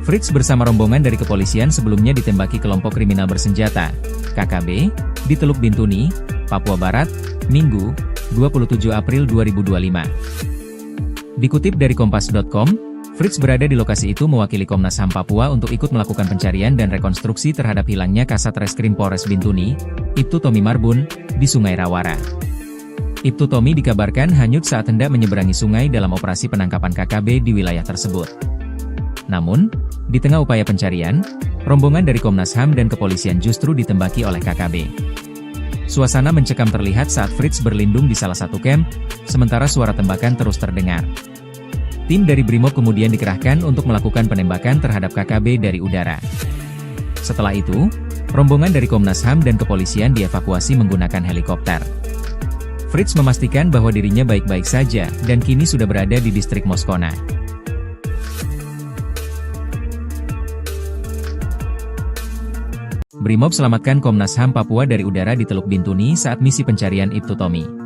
Fritz bersama rombongan dari kepolisian sebelumnya ditembaki kelompok kriminal bersenjata, KKB, di Teluk Bintuni, Papua Barat, Minggu, 27 April 2025. Dikutip dari Kompas.com, Fritz berada di lokasi itu mewakili Komnas HAM Papua untuk ikut melakukan pencarian dan rekonstruksi terhadap hilangnya Kasat Reskrim Polres Bintuni, Ibtu Tommy Marbun, di Sungai Rawara. Ibtu Tommy dikabarkan hanyut saat hendak menyeberangi sungai dalam operasi penangkapan KKB di wilayah tersebut. Namun, di tengah upaya pencarian, rombongan dari Komnas HAM dan kepolisian justru ditembaki oleh KKB. Suasana mencekam terlihat saat Fritz berlindung di salah satu camp, sementara suara tembakan terus terdengar. Tim dari Brimob kemudian dikerahkan untuk melakukan penembakan terhadap KKB dari udara. Setelah itu, rombongan dari Komnas HAM dan kepolisian dievakuasi menggunakan helikopter. Fritz memastikan bahwa dirinya baik-baik saja, dan kini sudah berada di distrik Moskona. Brimob selamatkan Komnas HAM Papua dari udara di Teluk Bintuni saat misi pencarian Ibtu Tommy.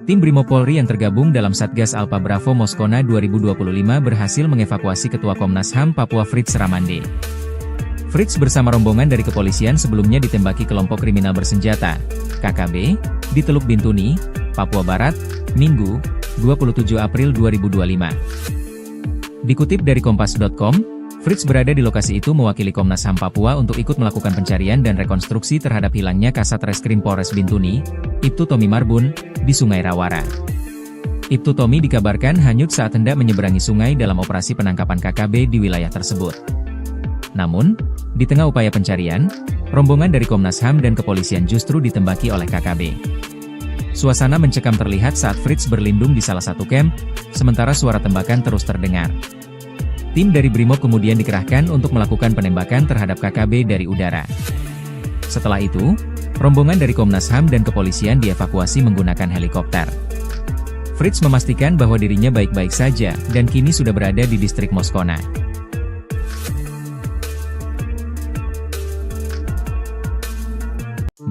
Tim Brimob Polri yang tergabung dalam Satgas Alpha Bravo Moskona 2025 berhasil mengevakuasi Ketua Komnas HAM Papua Fritz Ramande. Fritz bersama rombongan dari kepolisian sebelumnya ditembaki kelompok kriminal bersenjata, KKB, di Teluk Bintuni, Papua Barat, Minggu, 27 April 2025. Dikutip dari Kompas.com, Fritz berada di lokasi itu mewakili Komnas HAM Papua untuk ikut melakukan pencarian dan rekonstruksi terhadap hilangnya Kasat Reskrim Polres Bintuni, Ibtu Tommy Marbun, di Sungai Rawara. Ibtu Tommy dikabarkan hanyut saat hendak menyeberangi sungai dalam operasi penangkapan KKB di wilayah tersebut. Namun, di tengah upaya pencarian, rombongan dari Komnas HAM dan kepolisian justru ditembaki oleh KKB. Suasana mencekam terlihat saat Fritz berlindung di salah satu camp, sementara suara tembakan terus terdengar. Tim dari Brimob kemudian dikerahkan untuk melakukan penembakan terhadap KKB dari udara. Setelah itu, rombongan dari Komnas HAM dan kepolisian dievakuasi menggunakan helikopter. Fritz memastikan bahwa dirinya baik-baik saja, dan kini sudah berada di distrik Moskona.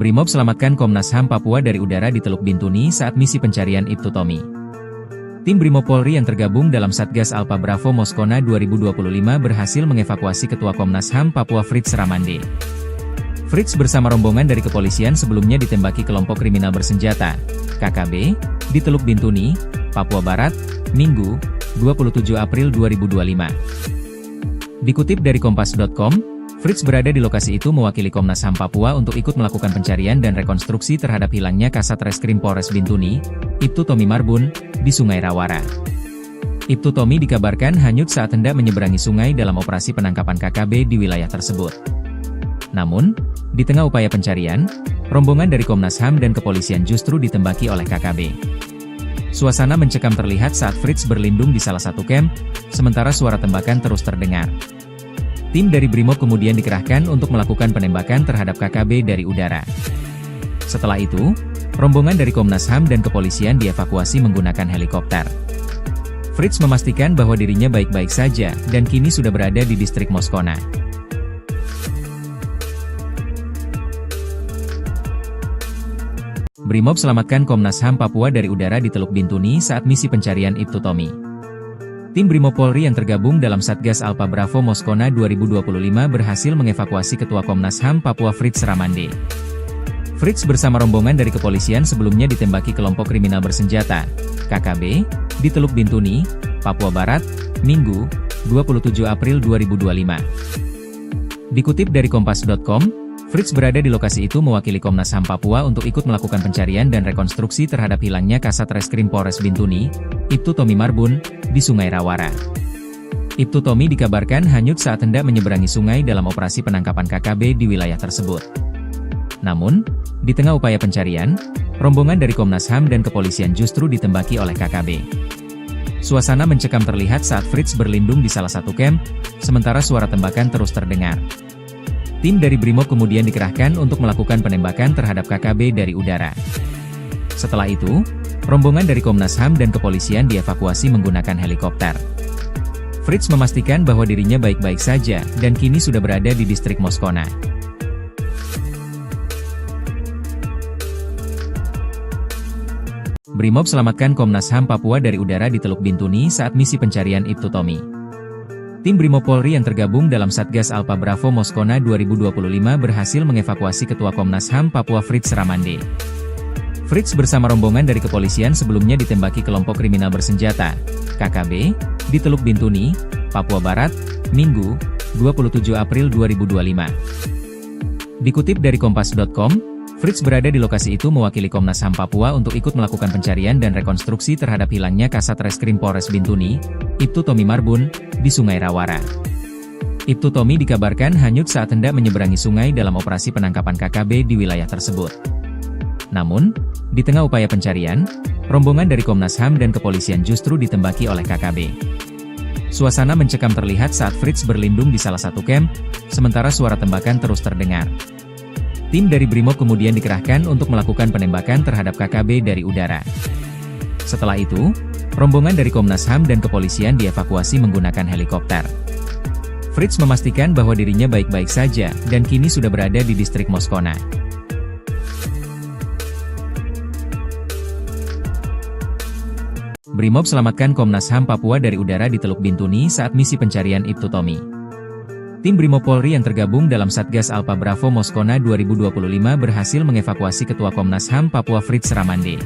Brimob selamatkan Komnas HAM Papua dari udara di Teluk Bintuni saat misi pencarian Ibtu Tommy. Tim Brimob Polri yang tergabung dalam Satgas Alpha Bravo Moskona 2025 berhasil mengevakuasi Ketua Komnas HAM Papua Fritz Ramande. Fritz bersama rombongan dari kepolisian sebelumnya ditembaki kelompok kriminal bersenjata, KKB, di Teluk Bintuni, Papua Barat, Minggu, 27 April 2025. Dikutip dari Kompas.com, Fritz berada di lokasi itu mewakili Komnas HAM Papua untuk ikut melakukan pencarian dan rekonstruksi terhadap hilangnya Kasat Reskrim Polres Bintuni, Ibtu Tommy Marbun, di Sungai Rawara. Ibtu Tommy dikabarkan hanyut saat hendak menyeberangi sungai dalam operasi penangkapan KKB di wilayah tersebut. Namun, di tengah upaya pencarian, rombongan dari Komnas HAM dan kepolisian justru ditembaki oleh KKB. Suasana mencekam terlihat saat Fritz berlindung di salah satu camp, sementara suara tembakan terus terdengar. Tim dari Brimob kemudian dikerahkan untuk melakukan penembakan terhadap KKB dari udara. Setelah itu, rombongan dari Komnas HAM dan kepolisian dievakuasi menggunakan helikopter. Fritz memastikan bahwa dirinya baik-baik saja, dan kini sudah berada di distrik Moskona. Brimob selamatkan Komnas HAM Papua dari udara di Teluk Bintuni saat misi pencarian Ibtu Tommy. Tim Brimob Polri yang tergabung dalam Satgas Alpha Bravo Moskona 2025 berhasil mengevakuasi Ketua Komnas HAM Papua Fritz Ramande. Fritz bersama rombongan dari kepolisian sebelumnya ditembaki kelompok kriminal bersenjata, KKB, di Teluk Bintuni, Papua Barat, Minggu, 27 April 2025. Dikutip dari Kompas.com, Fritz berada di lokasi itu mewakili Komnas HAM Papua untuk ikut melakukan pencarian dan rekonstruksi terhadap hilangnya Kasat Reskrim Polres Bintuni, Ibtu Tommy Marbun, di Sungai Rawara. Ibtu Tommy dikabarkan hanyut saat hendak menyeberangi sungai dalam operasi penangkapan KKB di wilayah tersebut. Namun, di tengah upaya pencarian, rombongan dari Komnas HAM dan kepolisian justru ditembaki oleh KKB. Suasana mencekam terlihat saat Fritz berlindung di salah satu camp, sementara suara tembakan terus terdengar. Tim dari Brimob kemudian dikerahkan untuk melakukan penembakan terhadap KKB dari udara. Setelah itu, rombongan dari Komnas HAM dan kepolisian dievakuasi menggunakan helikopter. Fritz memastikan bahwa dirinya baik-baik saja, dan kini sudah berada di distrik Moskona. Brimob selamatkan Komnas HAM Papua dari udara di Teluk Bintuni saat misi pencarian Ibtu Tommy. Tim Brimob Polri yang tergabung dalam Satgas Alpha Bravo Moskona 2025 berhasil mengevakuasi Ketua Komnas HAM Papua Fritz Ramande. Fritz bersama rombongan dari kepolisian sebelumnya ditembaki kelompok kriminal bersenjata, KKB, di Teluk Bintuni, Papua Barat, Minggu, 27 April 2025. Dikutip dari Kompas.com, Fritz berada di lokasi itu mewakili Komnas HAM Papua untuk ikut melakukan pencarian dan rekonstruksi terhadap hilangnya Kasat Reskrim Polres Bintuni, Ibtu Tommy Marbun, di Sungai Rawara. Ibtu Tommy dikabarkan hanyut saat hendak menyeberangi sungai dalam operasi penangkapan KKB di wilayah tersebut. Namun, di tengah upaya pencarian, rombongan dari Komnas HAM dan kepolisian justru ditembaki oleh KKB. Suasana mencekam terlihat saat Fritz berlindung di salah satu camp, sementara suara tembakan terus terdengar. Tim dari Brimob kemudian dikerahkan untuk melakukan penembakan terhadap KKB dari udara. Setelah itu, rombongan dari Komnas HAM dan kepolisian dievakuasi menggunakan helikopter. Fritz memastikan bahwa dirinya baik-baik saja, dan kini sudah berada di distrik Moskona. Brimob selamatkan Komnas HAM Papua dari udara di Teluk Bintuni saat misi pencarian Ibtu Tommy. Tim Brimob Polri yang tergabung dalam Satgas Alpha Bravo Moskona 2025 berhasil mengevakuasi Ketua Komnas HAM Papua Fritz Ramande.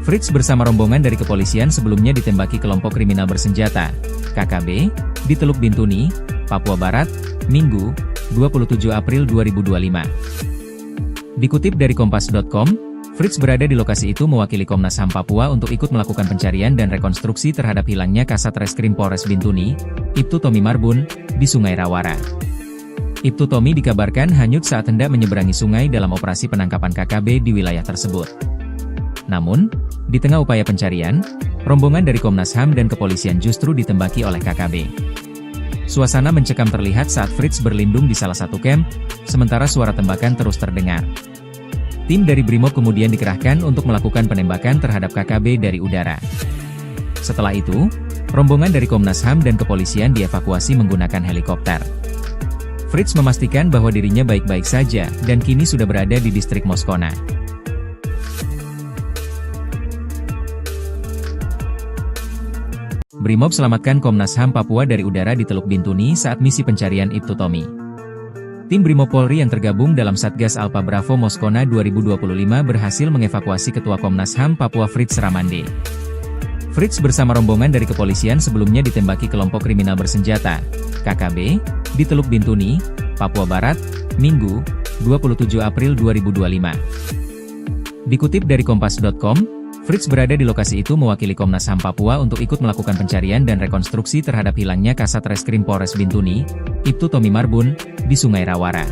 Fritz bersama rombongan dari kepolisian sebelumnya ditembaki kelompok kriminal bersenjata, KKB, di Teluk Bintuni, Papua Barat, Minggu, 27 April 2025. Dikutip dari Kompas.com, Fritz berada di lokasi itu mewakili Komnas HAM Papua untuk ikut melakukan pencarian dan rekonstruksi terhadap hilangnya Kasat Reskrim Polres Bintuni, Ibtu Tommy Marbun, di Sungai Rawara. Ibtu Tommy dikabarkan hanyut saat hendak menyeberangi sungai dalam operasi penangkapan KKB di wilayah tersebut. Namun, di tengah upaya pencarian, rombongan dari Komnas HAM dan kepolisian justru ditembaki oleh KKB. Suasana mencekam terlihat saat Fritz berlindung di salah satu camp, sementara suara tembakan terus terdengar. Tim dari Brimob kemudian dikerahkan untuk melakukan penembakan terhadap KKB dari udara. Setelah itu, rombongan dari Komnas HAM dan kepolisian dievakuasi menggunakan helikopter. Fritz memastikan bahwa dirinya baik-baik saja dan kini sudah berada di distrik Moskona. Brimob selamatkan Komnas HAM Papua dari udara di Teluk Bintuni saat misi pencarian Ibtu Tommy. Tim Brimob Polri yang tergabung dalam Satgas Alpha Bravo Moskona 2025 berhasil mengevakuasi Ketua Komnas HAM Papua Fritz Ramande. Fritz bersama rombongan dari kepolisian sebelumnya ditembaki kelompok kriminal bersenjata, KKB, di Teluk Bintuni, Papua Barat, Minggu, 27 April 2025. Dikutip dari Kompas.com, Fritz berada di lokasi itu mewakili Komnas HAM Papua untuk ikut melakukan pencarian dan rekonstruksi terhadap hilangnya Kasat Reskrim Polres Bintuni, Ibtu Tommy Marbun, di Sungai Rawara.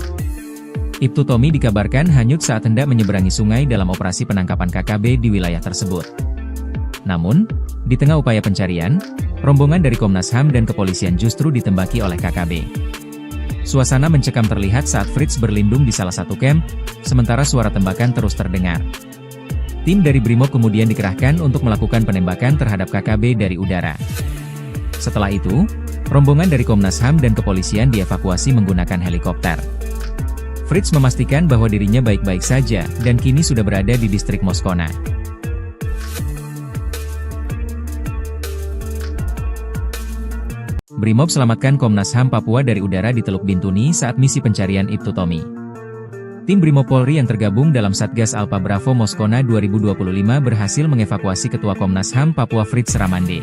Ibtu Tommy dikabarkan hanyut saat hendak menyeberangi sungai dalam operasi penangkapan KKB di wilayah tersebut. Namun, di tengah upaya pencarian, rombongan dari Komnas HAM dan kepolisian justru ditembaki oleh KKB. Suasana mencekam terlihat saat Fritz berlindung di salah satu camp, sementara suara tembakan terus terdengar. Tim dari Brimob kemudian dikerahkan untuk melakukan penembakan terhadap KKB dari udara. Setelah itu, rombongan dari Komnas HAM dan kepolisian dievakuasi menggunakan helikopter. Fritz memastikan bahwa dirinya baik-baik saja dan kini sudah berada di distrik Moskona. Brimob selamatkan Komnas HAM Papua dari udara di Teluk Bintuni saat misi pencarian Ibtu Tommy. Tim Brimob Polri yang tergabung dalam Satgas Alpha Bravo Moskona 2025 berhasil mengevakuasi Ketua Komnas HAM Papua Fritz Ramande.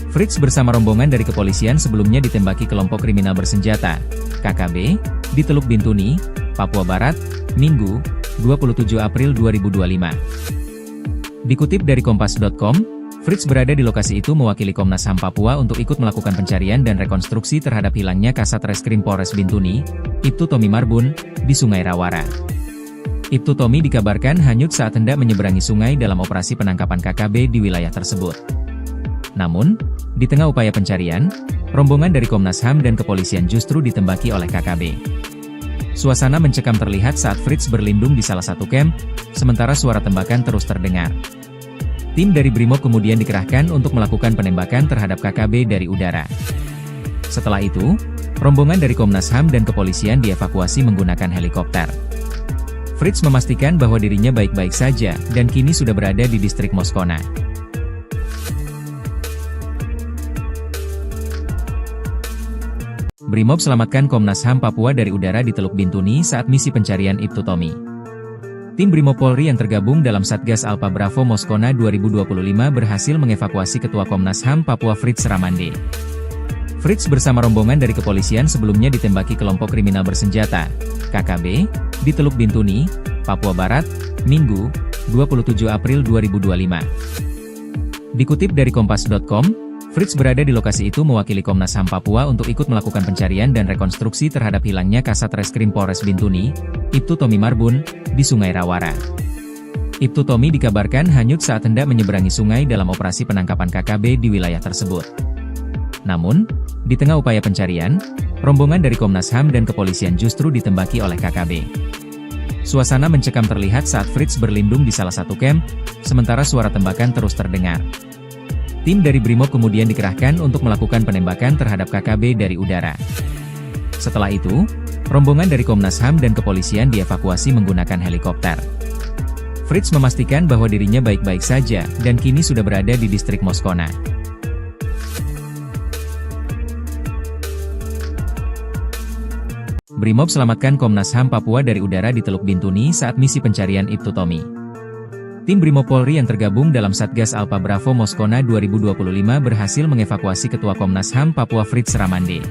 Fritz bersama rombongan dari kepolisian sebelumnya ditembaki kelompok kriminal bersenjata, KKB, di Teluk Bintuni, Papua Barat, Minggu, 27 April 2025. Dikutip dari Kompas.com, Fritz berada di lokasi itu mewakili Komnas HAM Papua untuk ikut melakukan pencarian dan rekonstruksi terhadap hilangnya Kasat Reskrim Polres Bintuni, Ibtu Tommy Marbun, di Sungai Rawara. Ibtu Tommy dikabarkan hanyut saat hendak menyeberangi sungai dalam operasi penangkapan KKB di wilayah tersebut. Namun, di tengah upaya pencarian, rombongan dari Komnas HAM dan kepolisian justru ditembaki oleh KKB. Suasana mencekam terlihat saat Fritz berlindung di salah satu camp, sementara suara tembakan terus terdengar. Tim dari Brimob kemudian dikerahkan untuk melakukan penembakan terhadap KKB dari udara. Setelah itu, rombongan dari Komnas HAM dan kepolisian dievakuasi menggunakan helikopter. Fritz memastikan bahwa dirinya baik-baik saja dan kini sudah berada di distrik Moskona. Brimob selamatkan Komnas HAM Papua dari udara di Teluk Bintuni saat misi pencarian Ibtu Tommy. Tim Brimob Polri yang tergabung dalam Satgas Alpha Bravo Moskona 2025 berhasil mengevakuasi Ketua Komnas HAM Papua Fritz Ramande. Fritz bersama rombongan dari kepolisian sebelumnya ditembaki kelompok kriminal bersenjata, KKB, di Teluk Bintuni, Papua Barat, Minggu, 27 April 2025. Dikutip dari Kompas.com, Fritz berada di lokasi itu mewakili Komnas HAM Papua untuk ikut melakukan pencarian dan rekonstruksi terhadap hilangnya Kasat Reskrim Polres Bintuni, Ibtu Tommy Marbun, di Sungai Rawara. Ibtu Tommy dikabarkan hanyut saat hendak menyeberangi sungai dalam operasi penangkapan KKB di wilayah tersebut. Namun, di tengah upaya pencarian, rombongan dari Komnas HAM dan kepolisian justru ditembaki oleh KKB. Suasana mencekam terlihat saat Fritz berlindung di salah satu camp, sementara suara tembakan terus terdengar. Tim dari Brimob kemudian dikerahkan untuk melakukan penembakan terhadap KKB dari udara. Setelah itu, rombongan dari Komnas HAM dan kepolisian dievakuasi menggunakan helikopter. Fritz memastikan bahwa dirinya baik-baik saja dan kini sudah berada di distrik Moskona. Brimob selamatkan Komnas HAM Papua dari udara di Teluk Bintuni saat misi pencarian Ibtu Tommy. Tim Brimob Polri yang tergabung dalam Satgas Alpha Bravo Moskona 2025 berhasil mengevakuasi Ketua Komnas HAM Papua Fritz Ramande.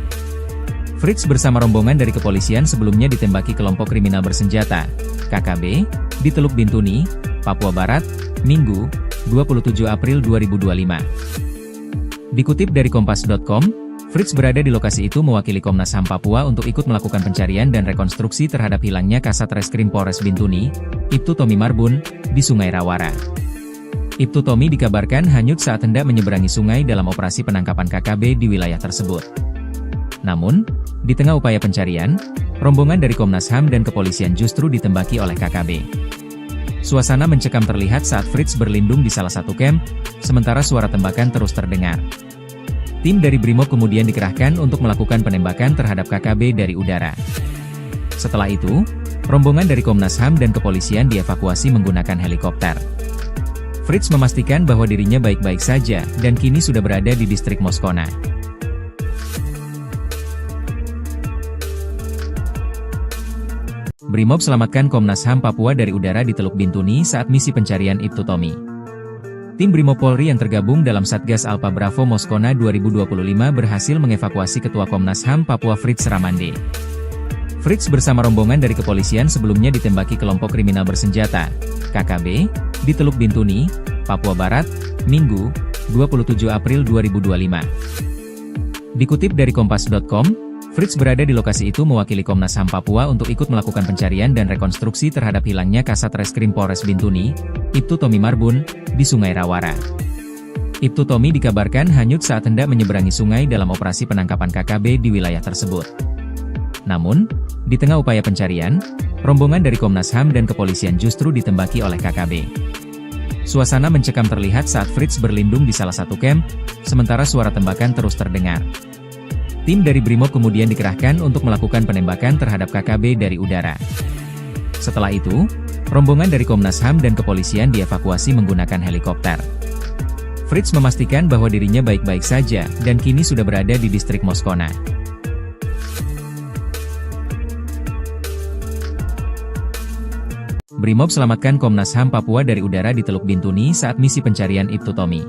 Fritz bersama rombongan dari kepolisian sebelumnya ditembaki kelompok kriminal bersenjata, KKB, di Teluk Bintuni, Papua Barat, Minggu, 27 April 2025. Dikutip dari Kompas.com, Fritz berada di lokasi itu mewakili Komnas HAM Papua untuk ikut melakukan pencarian dan rekonstruksi terhadap hilangnya Kasat Reskrim Polres Bintuni, Ibtu Tommy Marbun, di Sungai Rawara. Ibtu Tommy dikabarkan hanyut saat hendak menyeberangi sungai dalam operasi penangkapan KKB di wilayah tersebut. Namun, di tengah upaya pencarian, rombongan dari Komnas HAM dan kepolisian justru ditembaki oleh KKB. Suasana mencekam terlihat saat Fritz berlindung di salah satu kamp, sementara suara tembakan terus terdengar. Tim dari Brimob kemudian dikerahkan untuk melakukan penembakan terhadap KKB dari udara. Setelah itu, rombongan dari Komnas HAM dan kepolisian dievakuasi menggunakan helikopter. Fritz memastikan bahwa dirinya baik-baik saja dan kini sudah berada di distrik Moskona. Brimob selamatkan Komnas HAM Papua dari udara di Teluk Bintuni saat misi pencarian Ibtu Tommy. Tim Brimob Polri yang tergabung dalam Satgas Alpha Bravo Moskona 2025 berhasil mengevakuasi Ketua Komnas HAM Papua Fritz Ramande. Fritz bersama rombongan dari kepolisian sebelumnya ditembaki kelompok kriminal bersenjata, KKB, di Teluk Bintuni, Papua Barat, Minggu, 27 April 2025. Dikutip dari Kompas.com, Fritz berada di lokasi itu mewakili Komnas HAM Papua untuk ikut melakukan pencarian dan rekonstruksi terhadap hilangnya Kasat Reskrim Polres Bintuni, Ibtu Tommy Marbun, di Sungai Rawara. Ibtu Tommy dikabarkan hanyut saat hendak menyeberangi sungai dalam operasi penangkapan KKB di wilayah tersebut. Namun, di tengah upaya pencarian, rombongan dari Komnas HAM dan kepolisian justru ditembaki oleh KKB. Suasana mencekam terlihat saat Fritz berlindung di salah satu kamp, sementara suara tembakan terus terdengar. Tim dari Brimob kemudian dikerahkan untuk melakukan penembakan terhadap KKB dari udara. Setelah itu, rombongan dari Komnas HAM dan kepolisian dievakuasi menggunakan helikopter. Fritz memastikan bahwa dirinya baik-baik saja dan kini sudah berada di distrik Moskona. Brimob selamatkan Komnas HAM Papua dari udara di Teluk Bintuni saat misi pencarian Ibtu Tommy.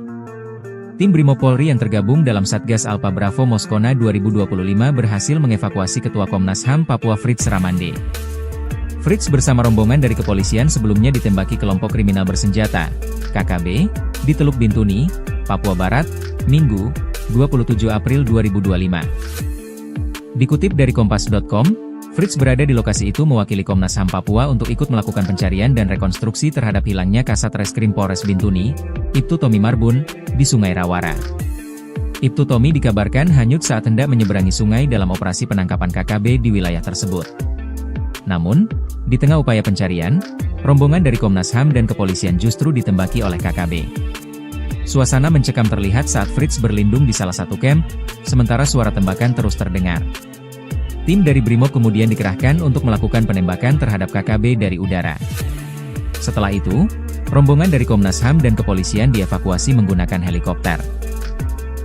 Tim Brimob Polri yang tergabung dalam Satgas Alpha Bravo Moskona 2025 berhasil mengevakuasi Ketua Komnas HAM Papua Fritz Ramande. Fritz bersama rombongan dari kepolisian sebelumnya ditembaki kelompok kriminal bersenjata, KKB, di Teluk Bintuni, Papua Barat, Minggu, 27 April 2025. Dikutip dari Kompas.com, Fritz berada di lokasi itu mewakili Komnas HAM Papua untuk ikut melakukan pencarian dan rekonstruksi terhadap hilangnya Kasat Reskrim Polres Bintuni, Ibtu Tommy Marbun, di Sungai Rawara. Ibtu Tommy dikabarkan hanyut saat hendak menyeberangi sungai dalam operasi penangkapan KKB di wilayah tersebut. Namun, di tengah upaya pencarian, rombongan dari Komnas HAM dan kepolisian justru ditembaki oleh KKB. Suasana mencekam terlihat saat Fritz berlindung di salah satu kamp, sementara suara tembakan terus terdengar. Tim dari Brimob kemudian dikerahkan untuk melakukan penembakan terhadap KKB dari udara. Setelah itu, rombongan dari Komnas HAM dan kepolisian dievakuasi menggunakan helikopter.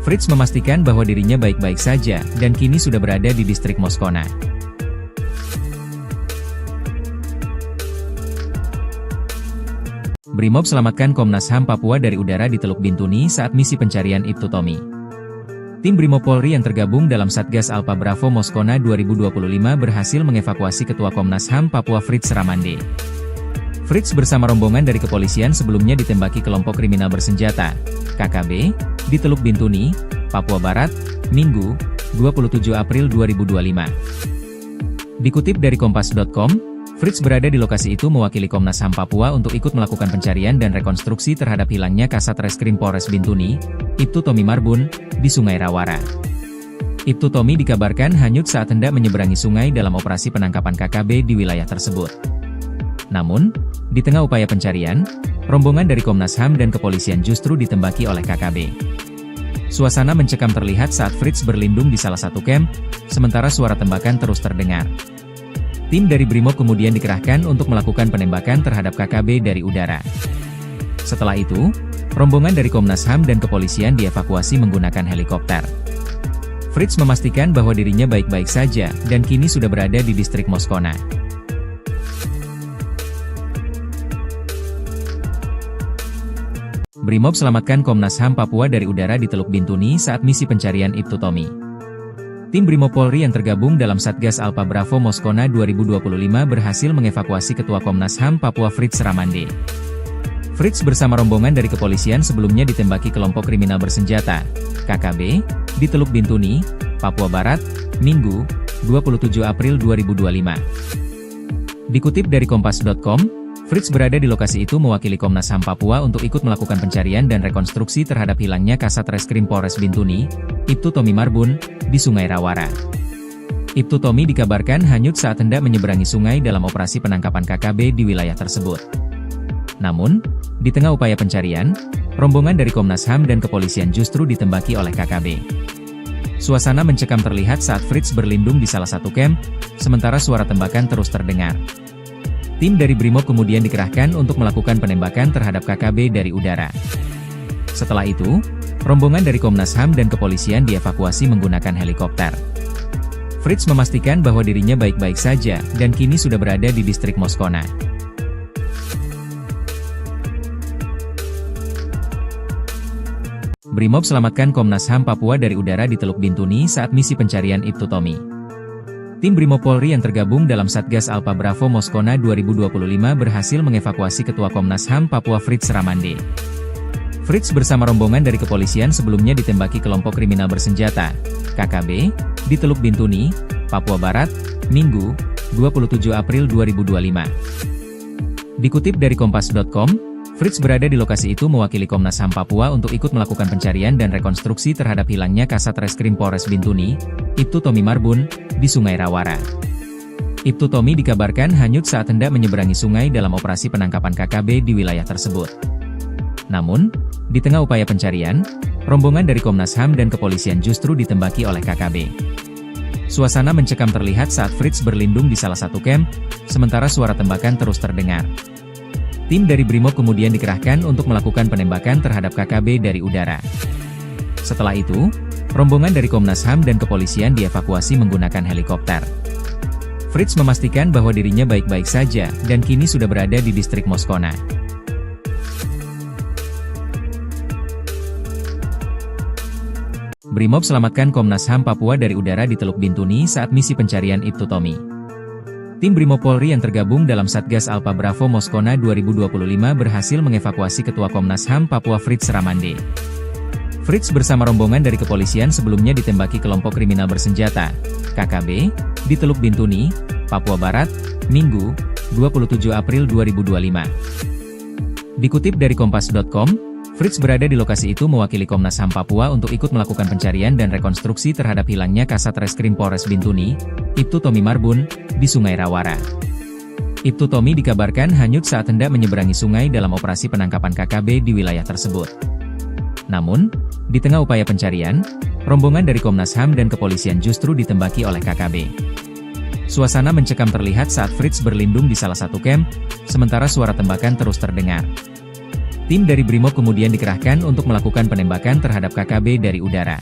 Fritz memastikan bahwa dirinya baik-baik saja dan kini sudah berada di distrik Moskona. Brimob selamatkan Komnas HAM Papua dari udara di Teluk Bintuni saat misi pencarian Ibtu Tommy. Tim Brimob Polri yang tergabung dalam Satgas Alpha Bravo Moskona 2025 berhasil mengevakuasi Ketua Komnas HAM Papua Fritz Ramande. Fritz bersama rombongan dari kepolisian sebelumnya ditembaki kelompok kriminal bersenjata, KKB, di Teluk Bintuni, Papua Barat, Minggu, 27 April 2025. Dikutip dari Kompas.com, Fritz berada di lokasi itu mewakili Komnas HAM Papua untuk ikut melakukan pencarian dan rekonstruksi terhadap hilangnya Kasat Reskrim Polres Bintuni, Ibtu Tommy Marbun, di Sungai Rawara. Ibtu Tommy dikabarkan hanyut saat hendak menyeberangi sungai dalam operasi penangkapan KKB di wilayah tersebut. Namun, di tengah upaya pencarian, rombongan dari Komnas HAM dan kepolisian justru ditembaki oleh KKB. Suasana mencekam terlihat saat Fritz berlindung di salah satu kamp, sementara suara tembakan terus terdengar. Tim dari Brimob kemudian dikerahkan untuk melakukan penembakan terhadap KKB dari udara. Setelah itu, rombongan dari Komnas HAM dan kepolisian dievakuasi menggunakan helikopter. Fritz memastikan bahwa dirinya baik-baik saja dan kini sudah berada di distrik Moskona. Brimob selamatkan Komnas HAM Papua dari udara di Teluk Bintuni saat misi pencarian Ibtu Tommy. Tim Brimob Polri yang tergabung dalam Satgas Alpha Bravo Moskona 2025 berhasil mengevakuasi Ketua Komnas HAM Papua Fritz Ramande. Fritz bersama rombongan dari kepolisian sebelumnya ditembaki kelompok kriminal bersenjata, KKB, di Teluk Bintuni, Papua Barat, Minggu, 27 April 2025. Dikutip dari Kompas.com, Fritz berada di lokasi itu mewakili Komnas HAM Papua untuk ikut melakukan pencarian dan rekonstruksi terhadap hilangnya Kasat Reskrim Polres Bintuni, Ibtu Tommy Marbun, di Sungai Rawara. Ibtu Tommy dikabarkan hanyut saat hendak menyeberangi sungai dalam operasi penangkapan KKB di wilayah tersebut. Namun, di tengah upaya pencarian, rombongan dari Komnas HAM dan kepolisian justru ditembaki oleh KKB. Suasana mencekam terlihat saat Fritz berlindung di salah satu camp, sementara suara tembakan terus terdengar. Tim dari Brimob kemudian dikerahkan untuk melakukan penembakan terhadap KKB dari udara. Setelah itu, rombongan dari Komnas HAM dan kepolisian dievakuasi menggunakan helikopter. Fritz memastikan bahwa dirinya baik-baik saja dan kini sudah berada di distrik Moskona. Brimob selamatkan Komnas HAM Papua dari udara di Teluk Bintuni saat misi pencarian Ibtu Tommy. Tim Brimob Polri yang tergabung dalam Satgas Alpha Bravo Moskona 2025 berhasil mengevakuasi Ketua Komnas HAM Papua Fritz Ramande. Fritz bersama rombongan dari kepolisian sebelumnya ditembaki kelompok kriminal bersenjata, KKB, di Teluk Bintuni, Papua Barat, Minggu, 27 April 2025. Dikutip dari Kompas.com, Fritz berada di lokasi itu mewakili Komnas HAM Papua untuk ikut melakukan pencarian dan rekonstruksi terhadap hilangnya Kasat Reskrim Polres Bintuni, Ibtu Tommy Marbun, di Sungai Rawara. Ibtu Tommy dikabarkan hanyut saat hendak menyeberangi sungai dalam operasi penangkapan KKB di wilayah tersebut. Namun, di tengah upaya pencarian, rombongan dari Komnas HAM dan kepolisian justru ditembaki oleh KKB. Suasana mencekam terlihat saat Fritz berlindung di salah satu camp, sementara suara tembakan terus terdengar. Tim dari Brimob kemudian dikerahkan untuk melakukan penembakan terhadap KKB dari udara. Setelah itu, rombongan dari Komnas HAM dan kepolisian dievakuasi menggunakan helikopter. Fritz memastikan bahwa dirinya baik-baik saja dan kini sudah berada di distrik Moskona. Brimob selamatkan Komnas HAM Papua dari udara di Teluk Bintuni saat misi pencarian Ibtu Tommy. Tim Brimob Polri yang tergabung dalam Satgas Alpha Bravo Moskona 2025 berhasil mengevakuasi Ketua Komnas HAM Papua Fritz Ramande. Fritz bersama rombongan dari kepolisian sebelumnya ditembaki kelompok kriminal bersenjata, KKB, di Teluk Bintuni, Papua Barat, Minggu, 27 April 2025. Dikutip dari Kompas.com, Fritz berada di lokasi itu mewakili Komnas HAM Papua untuk ikut melakukan pencarian dan rekonstruksi terhadap hilangnya Kasat Reskrim Polres Bintuni, Ibtu Tommy Marbun, di Sungai Rawara. Ibtu Tommy dikabarkan hanyut saat hendak menyeberangi sungai dalam operasi penangkapan KKB di wilayah tersebut. Namun, di tengah upaya pencarian, rombongan dari Komnas HAM dan kepolisian justru ditembaki oleh KKB. Suasana mencekam terlihat saat Fritz berlindung di salah satu camp, sementara suara tembakan terus terdengar. Tim dari Brimob kemudian dikerahkan untuk melakukan penembakan terhadap KKB dari udara.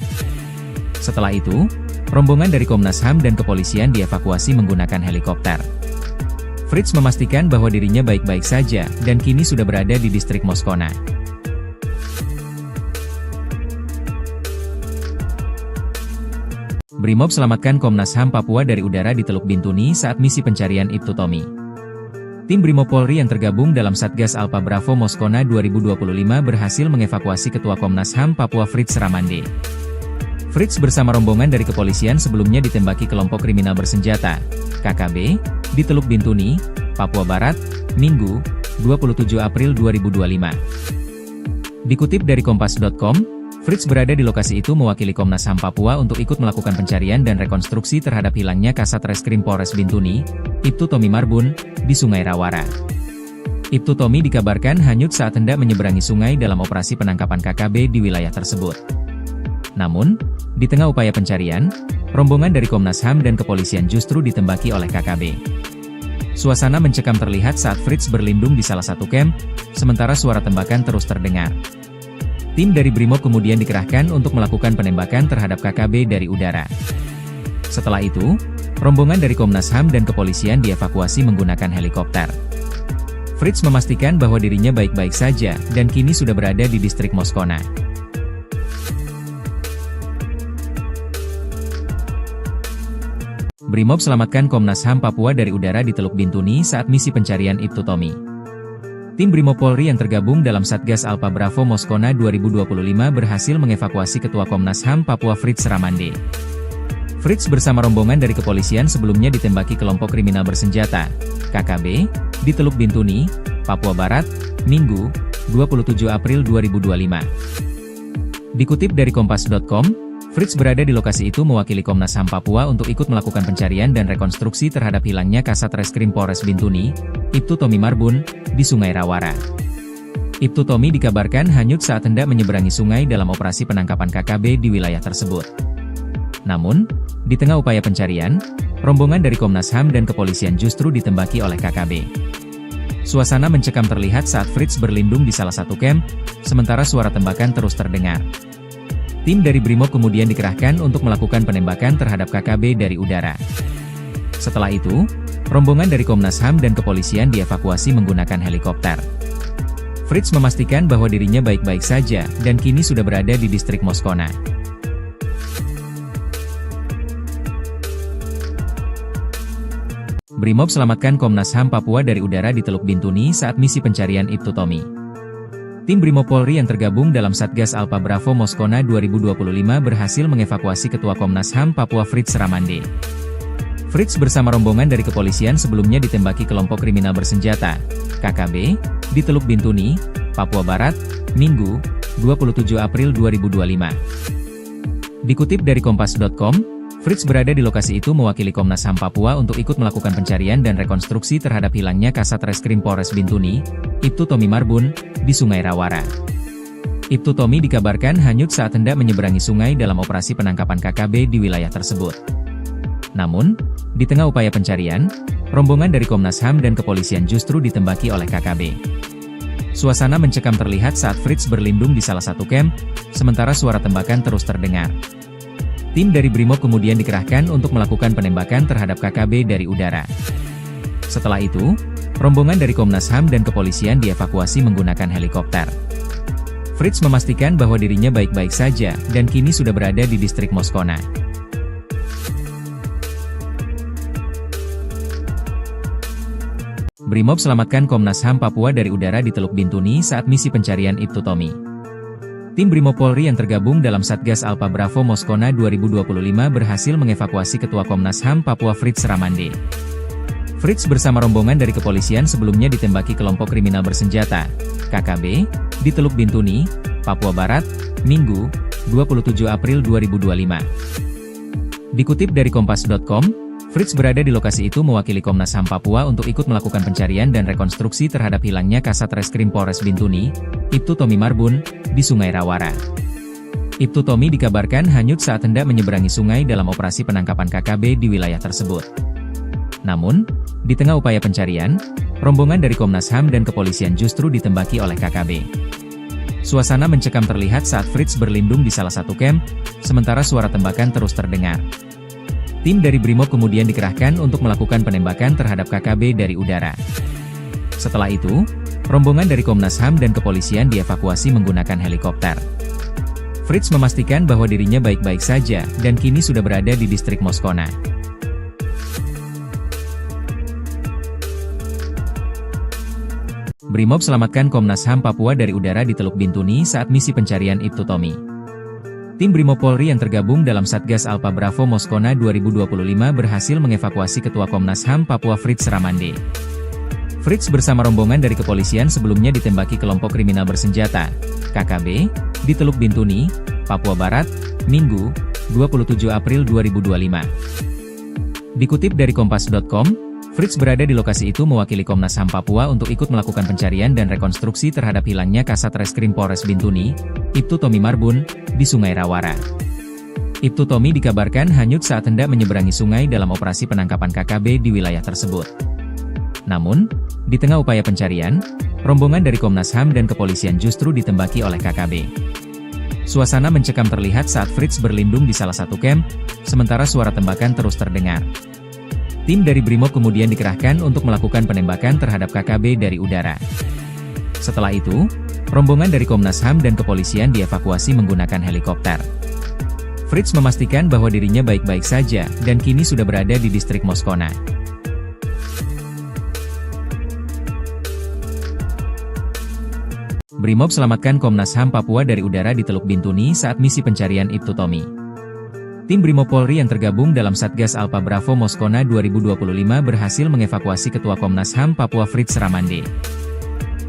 Setelah itu, rombongan dari Komnas HAM dan kepolisian dievakuasi menggunakan helikopter. Fritz memastikan bahwa dirinya baik-baik saja dan kini sudah berada di distrik Moskona. Brimob selamatkan Komnas HAM Papua dari udara di Teluk Bintuni saat misi pencarian Ibtu Tommy. Tim Brimob Polri yang tergabung dalam Satgas Alpha Bravo Moskona 2025 berhasil mengevakuasi Ketua Komnas HAM Papua Fritz Ramande. Fritz bersama rombongan dari kepolisian sebelumnya ditembaki kelompok kriminal bersenjata, KKB, di Teluk Bintuni, Papua Barat, Minggu, 27 April 2025. Dikutip dari Kompas.com, Fritz berada di lokasi itu mewakili Komnas HAM Papua untuk ikut melakukan pencarian dan rekonstruksi terhadap hilangnya Kasat Reskrim Polres Bintuni, Ibtu Tommy Marbun, di Sungai Rawara. Ibtu Tommy dikabarkan hanyut saat hendak menyeberangi sungai dalam operasi penangkapan KKB di wilayah tersebut. Namun, di tengah upaya pencarian, rombongan dari Komnas HAM dan kepolisian justru ditembaki oleh KKB. Suasana mencekam terlihat saat Fritz berlindung di salah satu camp, sementara suara tembakan terus terdengar. Tim dari Brimob kemudian dikerahkan untuk melakukan penembakan terhadap KKB dari udara. Setelah itu, rombongan dari Komnas HAM dan kepolisian dievakuasi menggunakan helikopter. Fritz memastikan bahwa dirinya baik-baik saja dan kini sudah berada di distrik Moskona. Brimob selamatkan Komnas HAM Papua dari udara di Teluk Bintuni saat misi pencarian Ibtu Tommy. Tim Brimob Polri yang tergabung dalam Satgas Alpha Bravo Moskona 2025 berhasil mengevakuasi Ketua Komnas HAM Papua Fritz Ramande. Fritz bersama rombongan dari kepolisian sebelumnya ditembaki kelompok kriminal bersenjata, KKB, di Teluk Bintuni, Papua Barat, Minggu, 27 April 2025. Dikutip dari Kompas.com, Fritz berada di lokasi itu mewakili Komnas HAM Papua untuk ikut melakukan pencarian dan rekonstruksi terhadap hilangnya Kasat Reskrim Polres Bintuni, Ibtu Tommy Marbun, di Sungai Rawara. Ibtu Tommy dikabarkan hanyut saat hendak menyeberangi sungai dalam operasi penangkapan KKB di wilayah tersebut. Namun, di tengah upaya pencarian, rombongan dari Komnas HAM dan kepolisian justru ditembaki oleh KKB. Suasana mencekam terlihat saat Fritz berlindung di salah satu kamp, sementara suara tembakan terus terdengar. Tim dari Brimob kemudian dikerahkan untuk melakukan penembakan terhadap KKB dari udara. Setelah itu, rombongan dari Komnas HAM dan kepolisian dievakuasi menggunakan helikopter. Fritz memastikan bahwa dirinya baik-baik saja dan kini sudah berada di distrik Moskona. Brimob selamatkan Komnas HAM Papua dari udara di Teluk Bintuni saat misi pencarian Ibtu Tommy. Tim Brimob Polri yang tergabung dalam Satgas Alpha Bravo Moskona 2025 berhasil mengevakuasi Ketua Komnas HAM Papua Fritz Ramande. Fritz bersama rombongan dari kepolisian sebelumnya ditembaki kelompok kriminal bersenjata, KKB, di Teluk Bintuni, Papua Barat, Minggu, 27 April 2025. Dikutip dari Kompas.com, Fritz berada di lokasi itu mewakili Komnas HAM Papua untuk ikut melakukan pencarian dan rekonstruksi terhadap hilangnya Kasat Reskrim Polres Bintuni, Ibtu Tommy Marbun, di Sungai Rawara. Ibtu Tommy dikabarkan hanyut saat hendak menyeberangi sungai dalam operasi penangkapan KKB di wilayah tersebut. Namun, di tengah upaya pencarian, rombongan dari Komnas HAM dan kepolisian justru ditembaki oleh KKB. Suasana mencekam terlihat saat Fritz berlindung di salah satu kamp, sementara suara tembakan terus terdengar. Tim dari Brimob kemudian dikerahkan untuk melakukan penembakan terhadap KKB dari udara. Setelah itu, rombongan dari Komnas HAM dan kepolisian dievakuasi menggunakan helikopter. Fritz memastikan bahwa dirinya baik-baik saja dan kini sudah berada di distrik Moskona. Brimob selamatkan Komnas HAM Papua dari udara di Teluk Bintuni saat misi pencarian Ibtu Tommy. Tim Brimob Polri yang tergabung dalam Satgas Alpha Bravo Moskona 2025 berhasil mengevakuasi Ketua Komnas HAM Papua Fritz Ramande. Fritz bersama rombongan dari kepolisian sebelumnya ditembaki kelompok kriminal bersenjata, KKB, di Teluk Bintuni, Papua Barat, Minggu, 27 April 2025. Dikutip dari Kompas.com, Fritz berada di lokasi itu mewakili Komnas HAM Papua untuk ikut melakukan pencarian dan rekonstruksi terhadap hilangnya Kasat Reskrim Polres Bintuni, Ibtu Tommy Marbun, di Sungai Rawara. Ibtu Tommy dikabarkan hanyut saat hendak menyeberangi sungai dalam operasi penangkapan KKB di wilayah tersebut. Namun, di tengah upaya pencarian, rombongan dari Komnas HAM dan kepolisian justru ditembaki oleh KKB. Suasana mencekam terlihat saat Fritz berlindung di salah satu kamp, sementara suara tembakan terus terdengar. Tim dari Brimob kemudian dikerahkan untuk melakukan penembakan terhadap KKB dari udara. Setelah itu, rombongan dari Komnas HAM dan kepolisian dievakuasi menggunakan helikopter. Fritz memastikan bahwa dirinya baik-baik saja dan kini sudah berada di distrik Moskona. Brimob selamatkan Komnas HAM Papua dari udara di Teluk Bintuni saat misi pencarian Ibtu Tommy. Tim Brimob Polri yang tergabung dalam Satgas Alpha Bravo Moskona 2025 berhasil mengevakuasi Ketua Komnas HAM Papua Fritz Ramande. Fritz bersama rombongan dari kepolisian sebelumnya ditembaki kelompok kriminal bersenjata, KKB, di Teluk Bintuni, Papua Barat, Minggu, 27 April 2025. Dikutip dari Kompas.com, Fritz berada di lokasi itu mewakili Komnas HAM Papua untuk ikut melakukan pencarian dan rekonstruksi terhadap hilangnya Kasat Reskrim Polres Bintuni, Ibtu Tommy Marbun, di Sungai Rawara. Ibtu Tommy dikabarkan hanyut saat hendak menyeberangi sungai dalam operasi penangkapan KKB di wilayah tersebut. Namun, di tengah upaya pencarian, rombongan dari Komnas HAM dan kepolisian justru ditembaki oleh KKB. Suasana mencekam terlihat saat Fritz berlindung di salah satu kamp, sementara suara tembakan terus terdengar. Tim dari Brimob kemudian dikerahkan untuk melakukan penembakan terhadap KKB dari udara. Setelah itu, rombongan dari Komnas HAM dan kepolisian dievakuasi menggunakan helikopter. Fritz memastikan bahwa dirinya baik-baik saja dan kini sudah berada di distrik Moskona. Brimob selamatkan Komnas HAM Papua dari udara di Teluk Bintuni saat misi pencarian Ibtu Tommy. Tim Brimob Polri yang tergabung dalam Satgas Alpha Bravo Moskona 2025 berhasil mengevakuasi Ketua Komnas HAM Papua Fritz Ramande.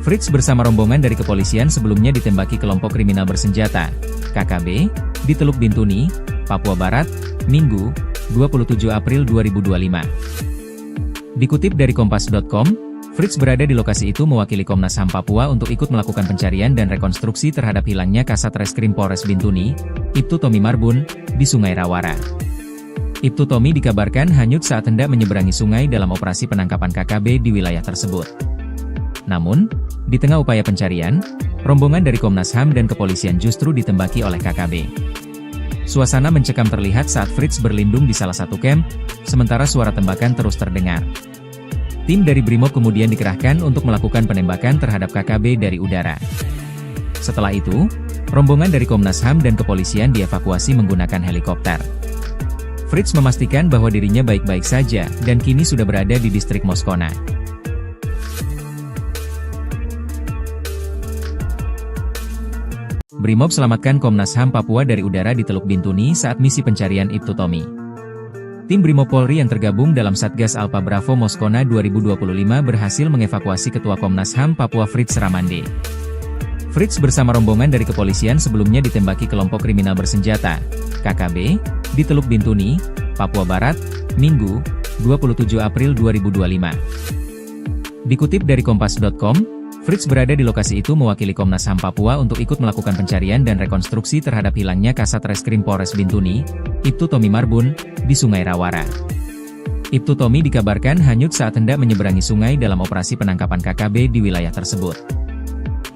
Fritz bersama rombongan dari kepolisian sebelumnya ditembaki kelompok kriminal bersenjata, KKB, di Teluk Bintuni, Papua Barat, Minggu, 27 April 2025. Dikutip dari Kompas.com, Fritz berada di lokasi itu mewakili Komnas HAM Papua untuk ikut melakukan pencarian dan rekonstruksi terhadap hilangnya Kasat Reskrim Polres Bintuni, Ibtu Tommy Marbun, di Sungai Rawara. Ibtu Tommy dikabarkan hanyut saat hendak menyeberangi sungai dalam operasi penangkapan KKB di wilayah tersebut. Namun, di tengah upaya pencarian, rombongan dari Komnas HAM dan kepolisian justru ditembaki oleh KKB. Suasana mencekam terlihat saat Fritz berlindung di salah satu kamp, sementara suara tembakan terus terdengar. Tim dari Brimob kemudian dikerahkan untuk melakukan penembakan terhadap KKB dari udara. Setelah itu, rombongan dari Komnas HAM dan kepolisian dievakuasi menggunakan helikopter. Fritz memastikan bahwa dirinya baik-baik saja dan kini sudah berada di distrik Moskona. Brimob selamatkan Komnas HAM Papua dari udara di Teluk Bintuni saat misi pencarian Ibtu Tommy. Tim Brimob Polri yang tergabung dalam Satgas Alpha Bravo Moskona 2025 berhasil mengevakuasi Ketua Komnas HAM Papua Fritz Ramande. Fritz bersama rombongan dari kepolisian sebelumnya ditembaki kelompok kriminal bersenjata, KKB, di Teluk Bintuni, Papua Barat, Minggu, 27 April 2025. Dikutip dari Kompas.com, Fritz berada di lokasi itu mewakili Komnas HAM Papua untuk ikut melakukan pencarian dan rekonstruksi terhadap hilangnya Kasat Reskrim Polres Bintuni, Ibtu Tommy Marbun, di Sungai Rawara. Ibtu Tommy dikabarkan hanyut saat hendak menyeberangi sungai dalam operasi penangkapan KKB di wilayah tersebut.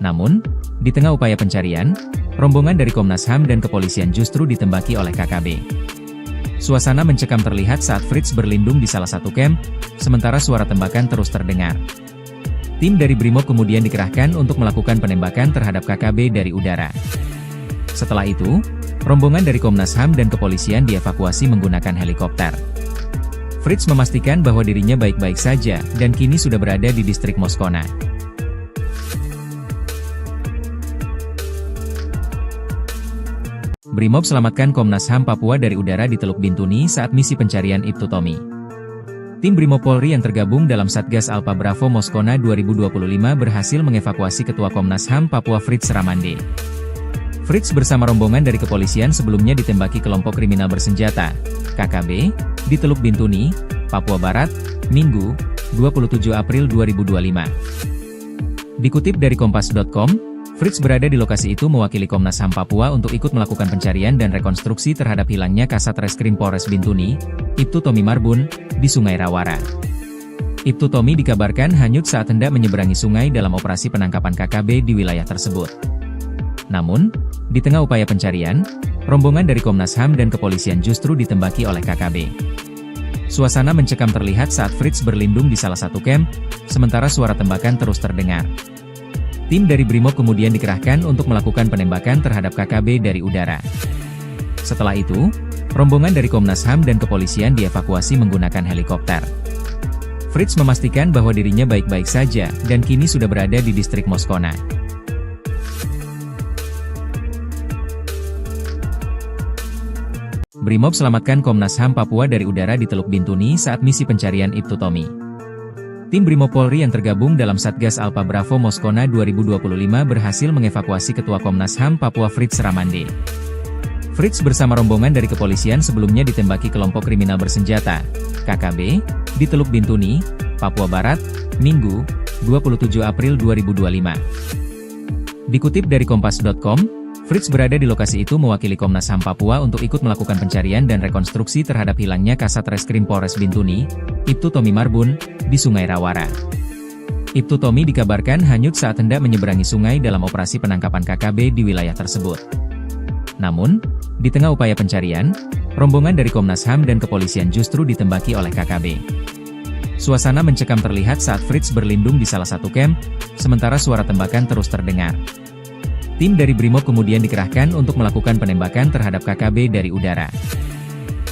Namun, di tengah upaya pencarian, rombongan dari Komnas HAM dan kepolisian justru ditembaki oleh KKB. Suasana mencekam terlihat saat Fritz berlindung di salah satu kamp, sementara suara tembakan terus terdengar. Tim dari Brimob kemudian dikerahkan untuk melakukan penembakan terhadap KKB dari udara. Setelah itu, rombongan dari Komnas HAM dan kepolisian dievakuasi menggunakan helikopter. Fritz memastikan bahwa dirinya baik-baik saja dan kini sudah berada di distrik Moskona. Brimob selamatkan Komnas HAM Papua dari udara di Teluk Bintuni saat misi pencarian Ibtu Tommy. Tim Brimob Polri yang tergabung dalam Satgas Alpha Bravo Moskona 2025 berhasil mengevakuasi Ketua Komnas HAM Papua Fritz Ramande. Fritz bersama rombongan dari kepolisian sebelumnya ditembaki kelompok kriminal bersenjata, KKB, di Teluk Bintuni, Papua Barat, Minggu, 27 April 2025. Dikutip dari Kompas.com, Fritz berada di lokasi itu mewakili Komnas HAM Papua untuk ikut melakukan pencarian dan rekonstruksi terhadap hilangnya Kasat Reskrim Polres Bintuni, Ibtu Tommy Marbun, di Sungai Rawara. Ibtu Tommy dikabarkan hanyut saat hendak menyeberangi sungai dalam operasi penangkapan KKB di wilayah tersebut. Namun, di tengah upaya pencarian, rombongan dari Komnas HAM dan kepolisian justru ditembaki oleh KKB. Suasana mencekam terlihat saat Fritz berlindung di salah satu kamp, sementara suara tembakan terus terdengar. Tim dari Brimob kemudian dikerahkan untuk melakukan penembakan terhadap KKB dari udara. Setelah itu, rombongan dari Komnas HAM dan kepolisian dievakuasi menggunakan helikopter. Fritz memastikan bahwa dirinya baik-baik saja dan kini sudah berada di distrik Moskona. Brimob selamatkan Komnas HAM Papua dari udara di Teluk Bintuni saat misi pencarian Ibtu Tommy. Tim Brimob Polri yang tergabung dalam Satgas Alpha Bravo Moskona 2025 berhasil mengevakuasi Ketua Komnas HAM Papua Fritz Ramande. Fritz bersama rombongan dari kepolisian sebelumnya ditembaki kelompok kriminal bersenjata, KKB, di Teluk Bintuni, Papua Barat, Minggu, 27 April 2025. Dikutip dari Kompas.com, Fritz berada di lokasi itu mewakili Komnas HAM Papua untuk ikut melakukan pencarian dan rekonstruksi terhadap hilangnya Kasat Reskrim Polres Bintuni, Ibtu Tommy Marbun, di Sungai Rawara. Ibtu Tommy dikabarkan hanyut saat hendak menyeberangi sungai dalam operasi penangkapan KKB di wilayah tersebut. Namun, di tengah upaya pencarian, rombongan dari Komnas HAM dan kepolisian justru ditembaki oleh KKB. Suasana mencekam terlihat saat Fritz berlindung di salah satu kamp, sementara suara tembakan terus terdengar. Tim dari Brimob kemudian dikerahkan untuk melakukan penembakan terhadap KKB dari udara.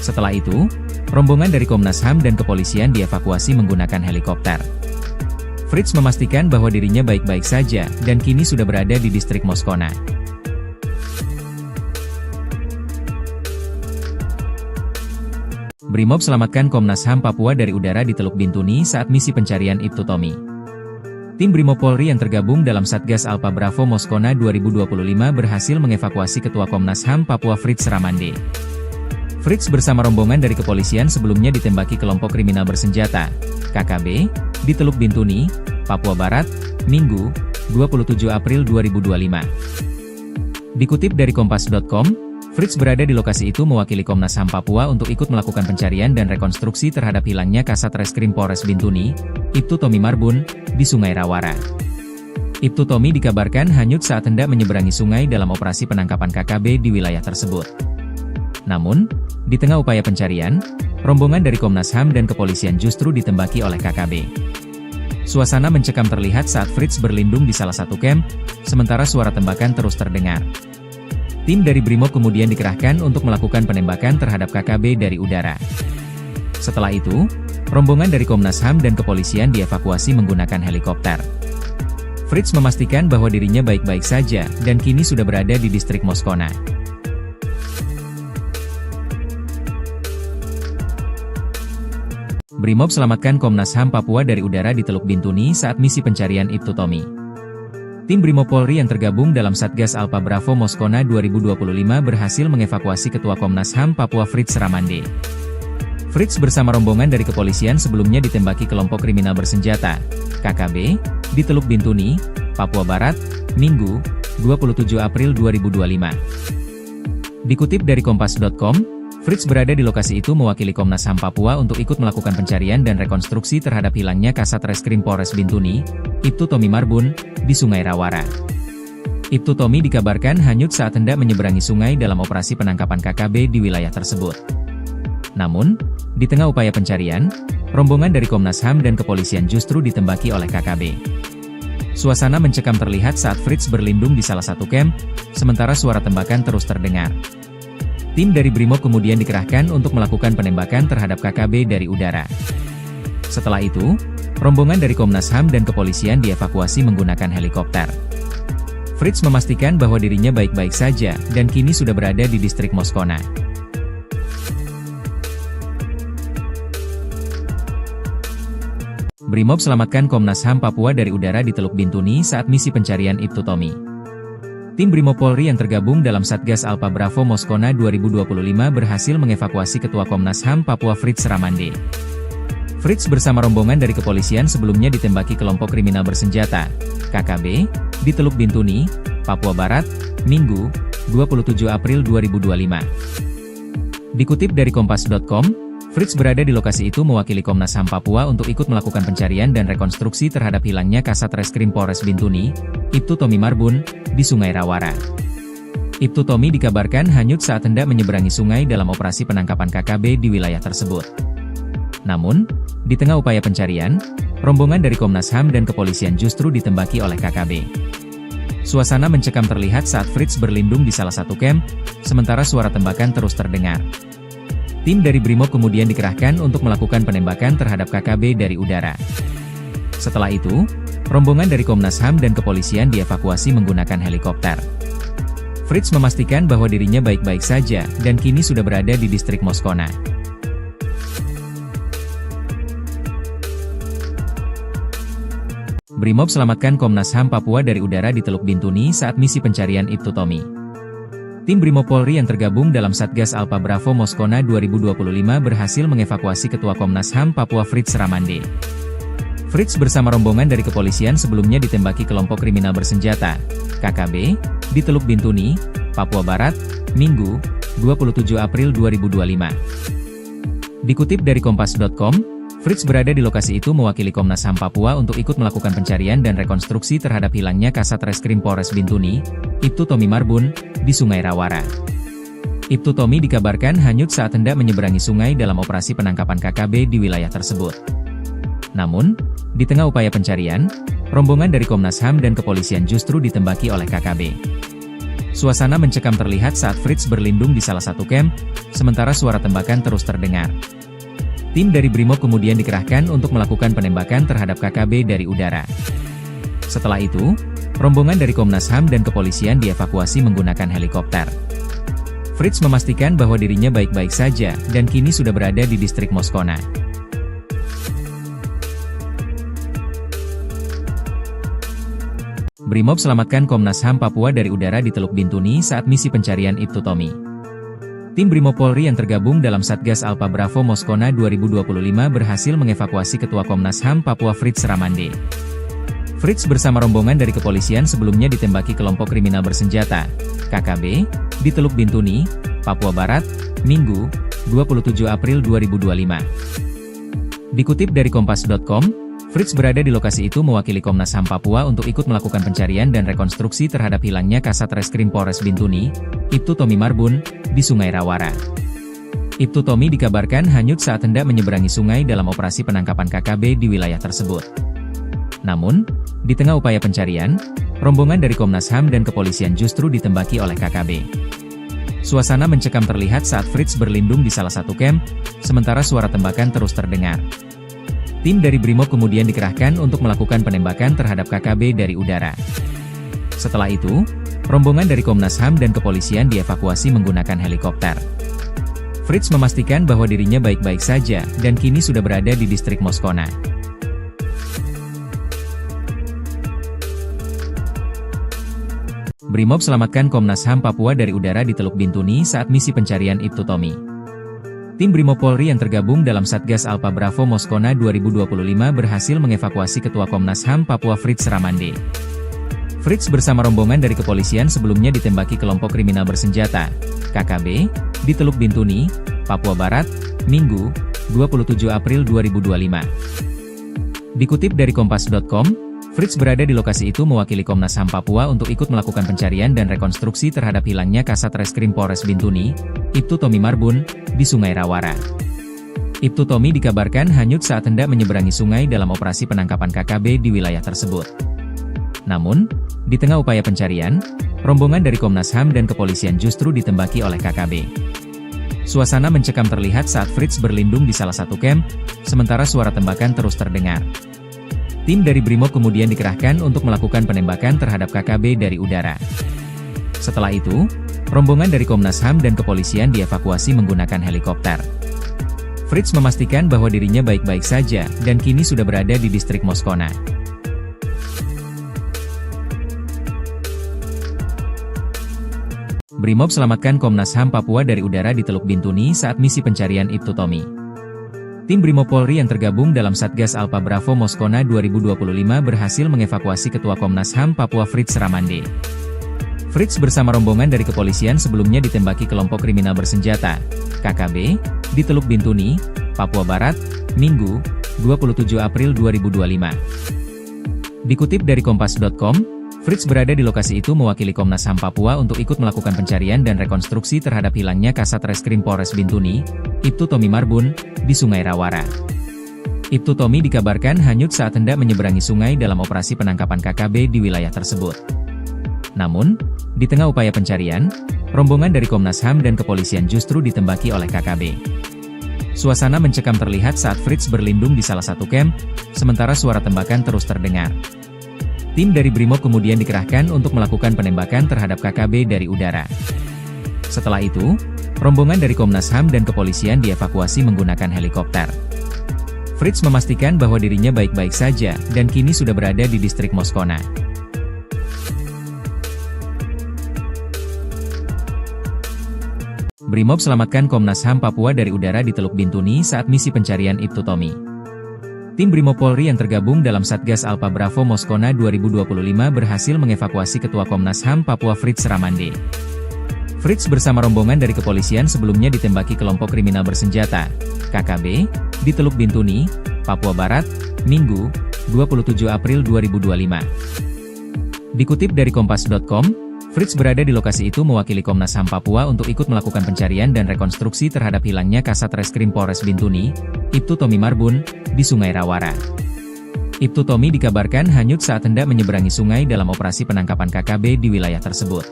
Setelah itu, rombongan dari Komnas HAM dan kepolisian dievakuasi menggunakan helikopter. Fritz memastikan bahwa dirinya baik-baik saja dan kini sudah berada di distrik Moskona. Brimob selamatkan Komnas HAM Papua dari udara di Teluk Bintuni saat misi pencarian Ibtu Tommy. Tim Brimob Polri yang tergabung dalam Satgas Alpa Bravo Moskona 2025 berhasil mengevakuasi Ketua Komnas HAM Papua Fritz Ramande. Fritz bersama rombongan dari kepolisian sebelumnya ditembaki kelompok kriminal bersenjata, KKB, di Teluk Bintuni, Papua Barat, Minggu, 27 April 2025. Dikutip dari Kompas.com, Fritz berada di lokasi itu mewakili Komnas HAM Papua untuk ikut melakukan pencarian dan rekonstruksi terhadap hilangnya Kasat Reskrim Polres Bintuni, Ibtu Tommy Marbun, di Sungai Rawara. Ibtu Tommy dikabarkan hanyut saat hendak menyeberangi sungai dalam operasi penangkapan KKB di wilayah tersebut. Namun, di tengah upaya pencarian, rombongan dari Komnas HAM dan kepolisian justru ditembaki oleh KKB. Suasana mencekam terlihat saat Fritz berlindung di salah satu camp, sementara suara tembakan terus terdengar. Tim dari Brimob kemudian dikerahkan untuk melakukan penembakan terhadap KKB dari udara. Setelah itu, rombongan dari Komnas HAM dan kepolisian dievakuasi menggunakan helikopter. Fritz memastikan bahwa dirinya baik-baik saja dan kini sudah berada di distrik Moskona. Brimob selamatkan Komnas HAM Papua dari udara di Teluk Bintuni saat misi pencarian Ibtu Tommy. Tim Brimob Polri yang tergabung dalam Satgas Alpa Bravo Moskona 2025 berhasil mengevakuasi Ketua Komnas HAM Papua Fritz Ramande. Fritz bersama rombongan dari kepolisian sebelumnya ditembaki kelompok kriminal bersenjata, KKB, di Teluk Bintuni, Papua Barat, Minggu, 27 April 2025. Dikutip dari Kompas.com, Fritz berada di lokasi itu mewakili Komnas HAM Papua untuk ikut melakukan pencarian dan rekonstruksi terhadap hilangnya Kasat Reskrim Polres Bintuni, Ibtu Tommy Marbun, di Sungai Rawara. Ibtu Tommy dikabarkan hanyut saat hendak menyeberangi sungai dalam operasi penangkapan KKB di wilayah tersebut. Namun, di tengah upaya pencarian, rombongan dari Komnas HAM dan kepolisian justru ditembaki oleh KKB. Suasana mencekam terlihat saat Fritz berlindung di salah satu camp, sementara suara tembakan terus terdengar. Tim dari Brimob kemudian dikerahkan untuk melakukan penembakan terhadap KKB dari udara. Setelah itu, rombongan dari Komnas HAM dan kepolisian dievakuasi menggunakan helikopter. Fritz memastikan bahwa dirinya baik-baik saja dan kini sudah berada di distrik Moskona. Brimob selamatkan Komnas HAM Papua dari udara di Teluk Bintuni saat misi pencarian Ibtu Tommy. Tim Brimob Polri yang tergabung dalam Satgas Alpa Bravo Moskona 2025 berhasil mengevakuasi Ketua Komnas HAM Papua Fritz Ramande. Fritz bersama rombongan dari kepolisian sebelumnya ditembaki kelompok kriminal bersenjata, KKB, di Teluk Bintuni, Papua Barat, Minggu, 27 April 2025. Dikutip dari Kompas.com, Fritz berada di lokasi itu mewakili Komnas HAM Papua untuk ikut melakukan pencarian dan rekonstruksi terhadap hilangnya Kasat Reskrim Polres Bintuni, Ibtu Tommy Marbun, di Sungai Rawara. Ibtu Tommy dikabarkan hanyut saat hendak menyeberangi sungai dalam operasi penangkapan KKB di wilayah tersebut. Namun, di tengah upaya pencarian, rombongan dari Komnas HAM dan kepolisian justru ditembaki oleh KKB. Suasana mencekam terlihat saat Fritz berlindung di salah satu camp, sementara suara tembakan terus terdengar. Tim dari Brimob kemudian dikerahkan untuk melakukan penembakan terhadap KKB dari udara. Setelah itu, rombongan dari Komnas HAM dan kepolisian dievakuasi menggunakan helikopter. Fritz memastikan bahwa dirinya baik-baik saja dan kini sudah berada di distrik Moskona. Brimob selamatkan Komnas HAM Papua dari udara di Teluk Bintuni saat misi pencarian Ibtu Tommy. Tim Brimob Polri yang tergabung dalam Satgas Alpa Bravo Moskona 2025 berhasil mengevakuasi Ketua Komnas HAM Papua Fritz Ramande. Fritz bersama rombongan dari kepolisian sebelumnya ditembaki kelompok kriminal bersenjata, KKB, di Teluk Bintuni, Papua Barat, Minggu, 27 April 2025. Dikutip dari Kompas.com, Fritz berada di lokasi itu mewakili Komnas HAM Papua untuk ikut melakukan pencarian dan rekonstruksi terhadap hilangnya Kasat Reskrim Polres Bintuni, Ibtu Tommy Marbun, di Sungai Rawara. Ibtu Tommy dikabarkan hanyut saat hendak menyeberangi sungai dalam operasi penangkapan KKB di wilayah tersebut. Namun, di tengah upaya pencarian, rombongan dari Komnas HAM dan kepolisian justru ditembaki oleh KKB. Suasana mencekam terlihat saat Fritz berlindung di salah satu camp, sementara suara tembakan terus terdengar. Tim dari Brimob kemudian dikerahkan untuk melakukan penembakan terhadap KKB dari udara. Setelah itu, rombongan dari Komnas HAM dan kepolisian dievakuasi menggunakan helikopter. Fritz memastikan bahwa dirinya baik-baik saja dan kini sudah berada di distrik Moskona. Brimob selamatkan Komnas HAM Papua dari udara di Teluk Bintuni saat misi pencarian Ibtu Tommy. Tim Brimob Polri yang tergabung dalam Satgas Alpha Bravo Moskona 2025 berhasil mengevakuasi Ketua Komnas HAM Papua Fritz Ramande. Fritz bersama rombongan dari kepolisian sebelumnya ditembaki kelompok kriminal bersenjata, KKB, di Teluk Bintuni, Papua Barat, Minggu, 27 April 2025. Dikutip dari Kompas.com, Fritz berada di lokasi itu mewakili Komnas HAM Papua untuk ikut melakukan pencarian dan rekonstruksi terhadap hilangnya Kasat Reskrim Polres Bintuni, Ibtu Tommy Marbun, di Sungai Rawara. Ibtu Tommy dikabarkan hanyut saat hendak menyeberangi sungai dalam operasi penangkapan KKB di wilayah tersebut. Namun, di tengah upaya pencarian, rombongan dari Komnas HAM dan kepolisian justru ditembaki oleh KKB. Suasana mencekam terlihat saat Fritz berlindung di salah satu camp, sementara suara tembakan terus terdengar. Tim dari Brimob kemudian dikerahkan untuk melakukan penembakan terhadap KKB dari udara. Setelah itu, rombongan dari Komnas HAM dan kepolisian dievakuasi menggunakan helikopter. Fritz memastikan bahwa dirinya baik-baik saja dan kini sudah berada di distrik Moskona. Brimob selamatkan Komnas HAM Papua dari udara di Teluk Bintuni saat misi pencarian Ibtu Tommy. Tim Brimob Polri yang tergabung dalam Satgas Alpha Bravo Moskona 2025 berhasil mengevakuasi Ketua Komnas HAM Papua Fritz Ramande. Fritz bersama rombongan dari kepolisian sebelumnya ditembaki kelompok kriminal bersenjata, KKB, di Teluk Bintuni, Papua Barat, Minggu, 27 April 2025. Dikutip dari Kompas.com, Fritz berada di lokasi itu mewakili Komnas HAM Papua untuk ikut melakukan pencarian dan rekonstruksi terhadap hilangnya Kasat Reskrim Polres Bintuni, Ibtu Tommy Marbun, di Sungai Rawara. Ibtu Tommy dikabarkan hanyut saat hendak menyeberangi sungai dalam operasi penangkapan KKB di wilayah tersebut. Namun, di tengah upaya pencarian, rombongan dari Komnas HAM dan kepolisian justru ditembaki oleh KKB. Suasana mencekam terlihat saat Fritz berlindung di salah satu camp, sementara suara tembakan terus terdengar. Tim dari Brimob kemudian dikerahkan untuk melakukan penembakan terhadap KKB dari udara. Setelah itu, rombongan dari Komnas HAM dan kepolisian dievakuasi menggunakan helikopter. Fritz memastikan bahwa dirinya baik-baik saja dan kini sudah berada di distrik Moskona. Brimob selamatkan Komnas HAM Papua dari udara di Teluk Bintuni saat misi pencarian Ibtu Tommy. Tim Brimob Polri yang tergabung dalam Satgas Alpha Bravo Moskona 2025 berhasil mengevakuasi Ketua Komnas HAM Papua Fritz Ramande. Fritz bersama rombongan dari kepolisian sebelumnya ditembaki kelompok kriminal bersenjata, KKB, di Teluk Bintuni, Papua Barat, Minggu, 27 April 2025. Dikutip dari Kompas.com, Fritz berada di lokasi itu mewakili Komnas HAM Papua untuk ikut melakukan pencarian dan rekonstruksi terhadap hilangnya Kasat Reskrim Polres Bintuni, Ibtu Tommy Marbun, di Sungai Rawara. Ibtu Tommy dikabarkan hanyut saat hendak menyeberangi sungai dalam operasi penangkapan KKB di wilayah tersebut. Namun, di tengah upaya pencarian, rombongan dari Komnas HAM dan kepolisian justru ditembaki oleh KKB. Suasana mencekam terlihat saat Fritz berlindung di salah satu camp, sementara suara tembakan terus terdengar. Tim dari Brimob kemudian dikerahkan untuk melakukan penembakan terhadap KKB dari udara. Setelah itu, rombongan dari Komnas HAM dan kepolisian dievakuasi menggunakan helikopter. Fritz memastikan bahwa dirinya baik-baik saja dan kini sudah berada di distrik Moskona. Brimob selamatkan Komnas HAM Papua dari udara di Teluk Bintuni saat misi pencarian Ibtu Tommy. Tim Brimob Polri yang tergabung dalam Satgas Alpha Bravo Moskona 2025 berhasil mengevakuasi Ketua Komnas HAM Papua Fritz Ramande. Fritz bersama rombongan dari kepolisian sebelumnya ditembaki kelompok kriminal bersenjata, KKB, di Teluk Bintuni, Papua Barat, Minggu, 27 April 2025. Dikutip dari Kompas.com, Fritz berada di lokasi itu mewakili Komnas HAM Papua untuk ikut melakukan pencarian dan rekonstruksi terhadap hilangnya Kasat Reskrim Polres Bintuni, Ibtu Tommy Marbun, di Sungai Rawara. Ibtu Tommy dikabarkan hanyut saat hendak menyeberangi sungai dalam operasi penangkapan KKB di wilayah tersebut.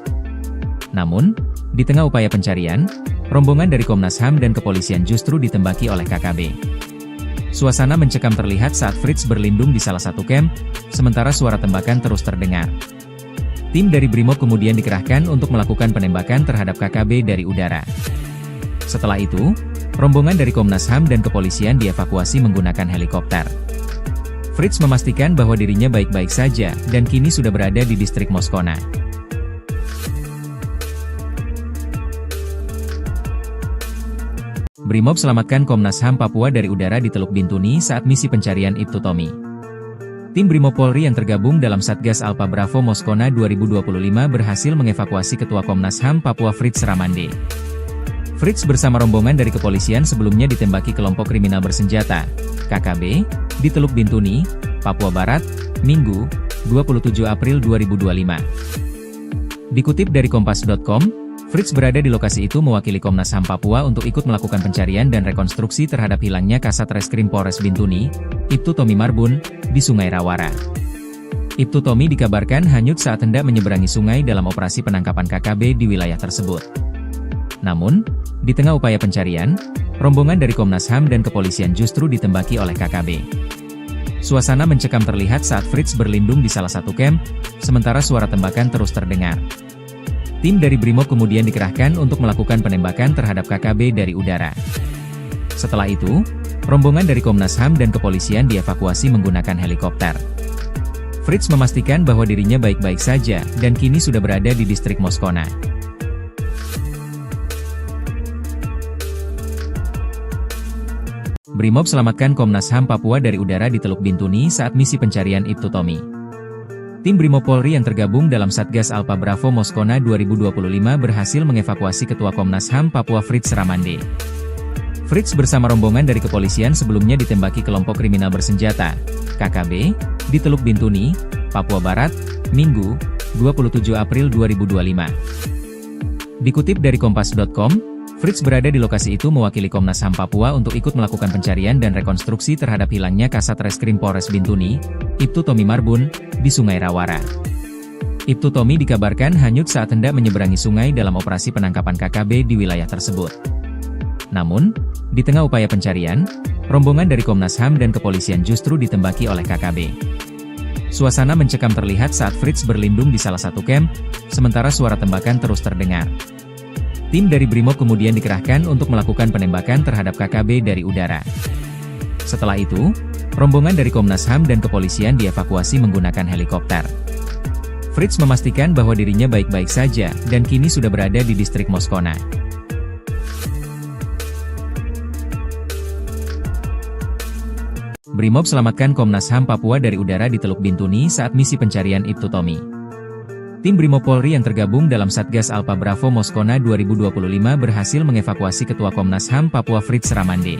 Namun, di tengah upaya pencarian, rombongan dari Komnas HAM dan kepolisian justru ditembaki oleh KKB. Suasana mencekam terlihat saat Fritz berlindung di salah satu camp, sementara suara tembakan terus terdengar. Tim dari Brimob kemudian dikerahkan untuk melakukan penembakan terhadap KKB dari udara. Setelah itu, rombongan dari Komnas HAM dan kepolisian dievakuasi menggunakan helikopter. Fritz memastikan bahwa dirinya baik-baik saja, dan kini sudah berada di distrik Moskona. Brimob selamatkan Komnas HAM Papua dari udara di Teluk Bintuni saat misi pencarian Ibtu Tommy. Tim Brimob Polri yang tergabung dalam Satgas Alpha Bravo Moskona 2025 berhasil mengevakuasi Ketua Komnas HAM Papua Fritz Ramande. Fritz bersama rombongan dari kepolisian sebelumnya ditembaki kelompok kriminal bersenjata, KKB, di Teluk Bintuni, Papua Barat, Minggu, 27 April 2025. Dikutip dari Kompas.com, Fritz berada di lokasi itu mewakili Komnas HAM Papua untuk ikut melakukan pencarian dan rekonstruksi terhadap hilangnya Kasat Reskrim Polres Bintuni, Ibtu Tommy Marbun, di Sungai Rawara. Ibtu Tommy dikabarkan hanyut saat hendak menyeberangi sungai dalam operasi penangkapan KKB di wilayah tersebut. Namun, di tengah upaya pencarian, rombongan dari Komnas HAM dan kepolisian justru ditembaki oleh KKB. Suasana mencekam terlihat saat Fritz berlindung di salah satu camp, sementara suara tembakan terus terdengar. Tim dari Brimob kemudian dikerahkan untuk melakukan penembakan terhadap KKB dari udara. Setelah itu, rombongan dari Komnas HAM dan kepolisian dievakuasi menggunakan helikopter. Fritz memastikan bahwa dirinya baik-baik saja, dan kini sudah berada di distrik Moskona. Brimob selamatkan Komnas HAM Papua dari udara di Teluk Bintuni saat misi pencarian Ibtu Tommy. Tim Brimob Polri yang tergabung dalam Satgas Alpha Bravo Moskona 2025 berhasil mengevakuasi Ketua Komnas HAM Papua Fritz Ramande. Fritz bersama rombongan dari kepolisian sebelumnya ditembaki kelompok kriminal bersenjata, KKB, di Teluk Bintuni, Papua Barat, Minggu, 27 April 2025. Dikutip dari Kompas.com, Fritz berada di lokasi itu mewakili Komnas HAM Papua untuk ikut melakukan pencarian dan rekonstruksi terhadap hilangnya Kasat Reskrim Polres Bintuni, Ibtu Tommy Marbun, di Sungai Rawara. Ibtu Tommy dikabarkan hanyut saat hendak menyeberangi sungai dalam operasi penangkapan KKB di wilayah tersebut. Namun, di tengah upaya pencarian, rombongan dari Komnas HAM dan kepolisian justru ditembaki oleh KKB. Suasana mencekam terlihat saat Fritz berlindung di salah satu camp, sementara suara tembakan terus terdengar. Tim dari Brimob kemudian dikerahkan untuk melakukan penembakan terhadap KKB dari udara. Setelah itu, rombongan dari Komnas HAM dan kepolisian dievakuasi menggunakan helikopter. Fritz memastikan bahwa dirinya baik-baik saja, dan kini sudah berada di distrik Moskona. Brimob selamatkan Komnas HAM Papua dari udara di Teluk Bintuni saat misi pencarian Ibtu Tommy. Tim Brimob Polri yang tergabung dalam Satgas Alpha Bravo Moskona 2025 berhasil mengevakuasi Ketua Komnas HAM Papua Fritz Ramande.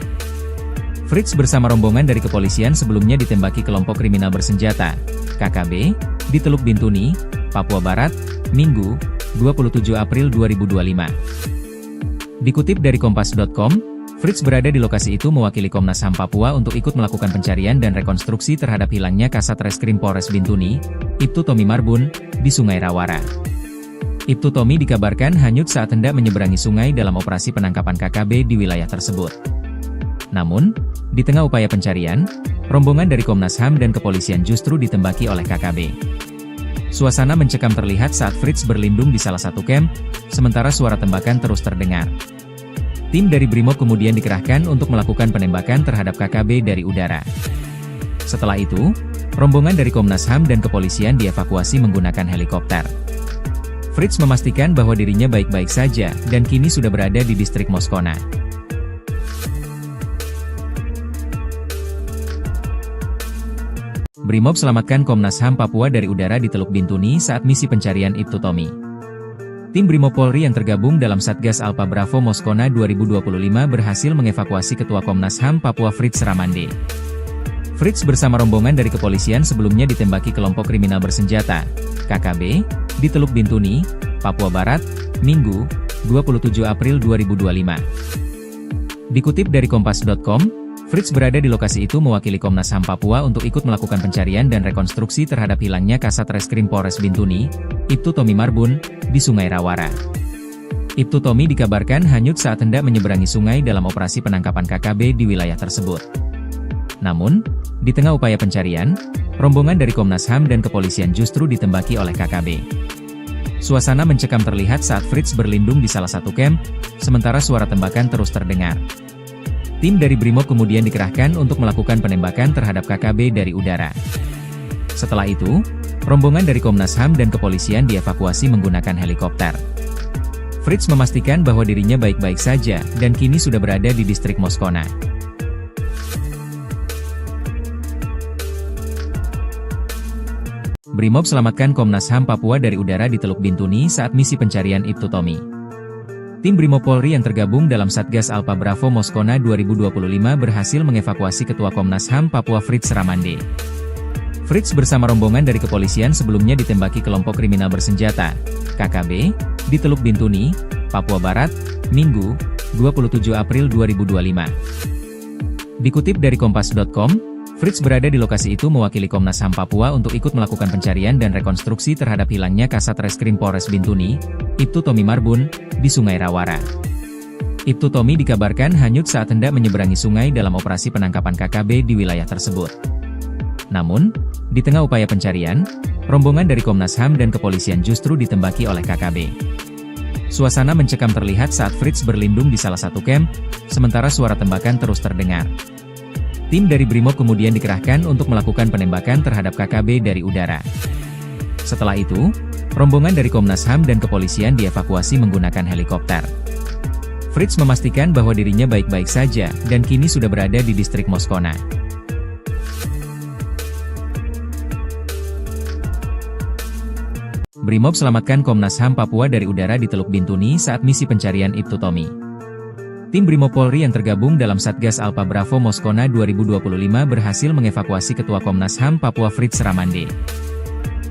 Fritz bersama rombongan dari kepolisian sebelumnya ditembaki kelompok kriminal bersenjata, KKB, di Teluk Bintuni, Papua Barat, Minggu, 27 April 2025. Dikutip dari Kompas.com, Fritz berada di lokasi itu mewakili Komnas HAM Papua untuk ikut melakukan pencarian dan rekonstruksi terhadap hilangnya Kasat Reskrim Polres Bintuni, Ibtu Tommy Marbun, di Sungai Rawara. Ibtu Tommy dikabarkan hanyut saat hendak menyeberangi sungai dalam operasi penangkapan KKB di wilayah tersebut. Namun, di tengah upaya pencarian, rombongan dari Komnas HAM dan kepolisian justru ditembaki oleh KKB. Suasana mencekam terlihat saat Fritz berlindung di salah satu camp, sementara suara tembakan terus terdengar. Tim dari Brimob kemudian dikerahkan untuk melakukan penembakan terhadap KKB dari udara. Setelah itu, rombongan dari Komnas HAM dan kepolisian dievakuasi menggunakan helikopter. Fritz memastikan bahwa dirinya baik-baik saja, dan kini sudah berada di distrik Moskona. Brimob selamatkan Komnas HAM Papua dari udara di Teluk Bintuni saat misi pencarian Ibtu Tommy. Tim Brimob Polri yang tergabung dalam Satgas Alpha Bravo Moskona 2025 berhasil mengevakuasi Ketua Komnas HAM Papua Fritz Ramande. Fritz bersama rombongan dari kepolisian sebelumnya ditembaki kelompok kriminal bersenjata, KKB, di Teluk Bintuni, Papua Barat, Minggu, 27 April 2025. Dikutip dari Kompas.com, Fritz berada di lokasi itu mewakili Komnas HAM Papua untuk ikut melakukan pencarian dan rekonstruksi terhadap hilangnya Kasat Reskrim Polres Bintuni, Ibtu Tommy Marbun, di Sungai Rawara. Ibtu Tommy dikabarkan hanyut saat hendak menyeberangi sungai dalam operasi penangkapan KKB di wilayah tersebut. Namun, di tengah upaya pencarian, rombongan dari Komnas HAM dan kepolisian justru ditembaki oleh KKB. Suasana mencekam terlihat saat Fritz berlindung di salah satu camp, sementara suara tembakan terus terdengar. Tim dari Brimob kemudian dikerahkan untuk melakukan penembakan terhadap KKB dari udara. Setelah itu, rombongan dari Komnas HAM dan kepolisian dievakuasi menggunakan helikopter. Fritz memastikan bahwa dirinya baik-baik saja dan kini sudah berada di distrik Moskona. Brimob selamatkan Komnas HAM Papua dari udara di Teluk Bintuni saat misi pencarian Ibtu Tommy. Tim Brimob Polri yang tergabung dalam Satgas Alpha Bravo Moskona 2025 berhasil mengevakuasi Ketua Komnas HAM Papua Fritz Ramande. Fritz bersama rombongan dari kepolisian sebelumnya ditembaki kelompok kriminal bersenjata, KKB, di Teluk Bintuni, Papua Barat, Minggu, 27 April 2025. Dikutip dari Kompas.com, Fritz berada di lokasi itu mewakili Komnas HAM Papua untuk ikut melakukan pencarian dan rekonstruksi terhadap hilangnya Kasat Reskrim Polres Bintuni, Ibtu Tommy Marbun, di Sungai Rawara. Ibtu Tommy dikabarkan hanyut saat hendak menyeberangi sungai dalam operasi penangkapan KKB di wilayah tersebut. Namun, di tengah upaya pencarian, rombongan dari Komnas HAM dan kepolisian justru ditembaki oleh KKB. Suasana mencekam terlihat saat Fritz berlindung di salah satu camp, sementara suara tembakan terus terdengar. Tim dari Brimob kemudian dikerahkan untuk melakukan penembakan terhadap KKB dari udara. Setelah itu, rombongan dari Komnas HAM dan kepolisian dievakuasi menggunakan helikopter. Fritz memastikan bahwa dirinya baik-baik saja dan kini sudah berada di distrik Moskona. Brimob selamatkan Komnas HAM Papua dari udara di Teluk Bintuni saat misi pencarian Ibtu Tommy. Tim Brimob Polri yang tergabung dalam Satgas Alpha Bravo Moskona 2025 berhasil mengevakuasi Ketua Komnas HAM Papua Fritz Ramande.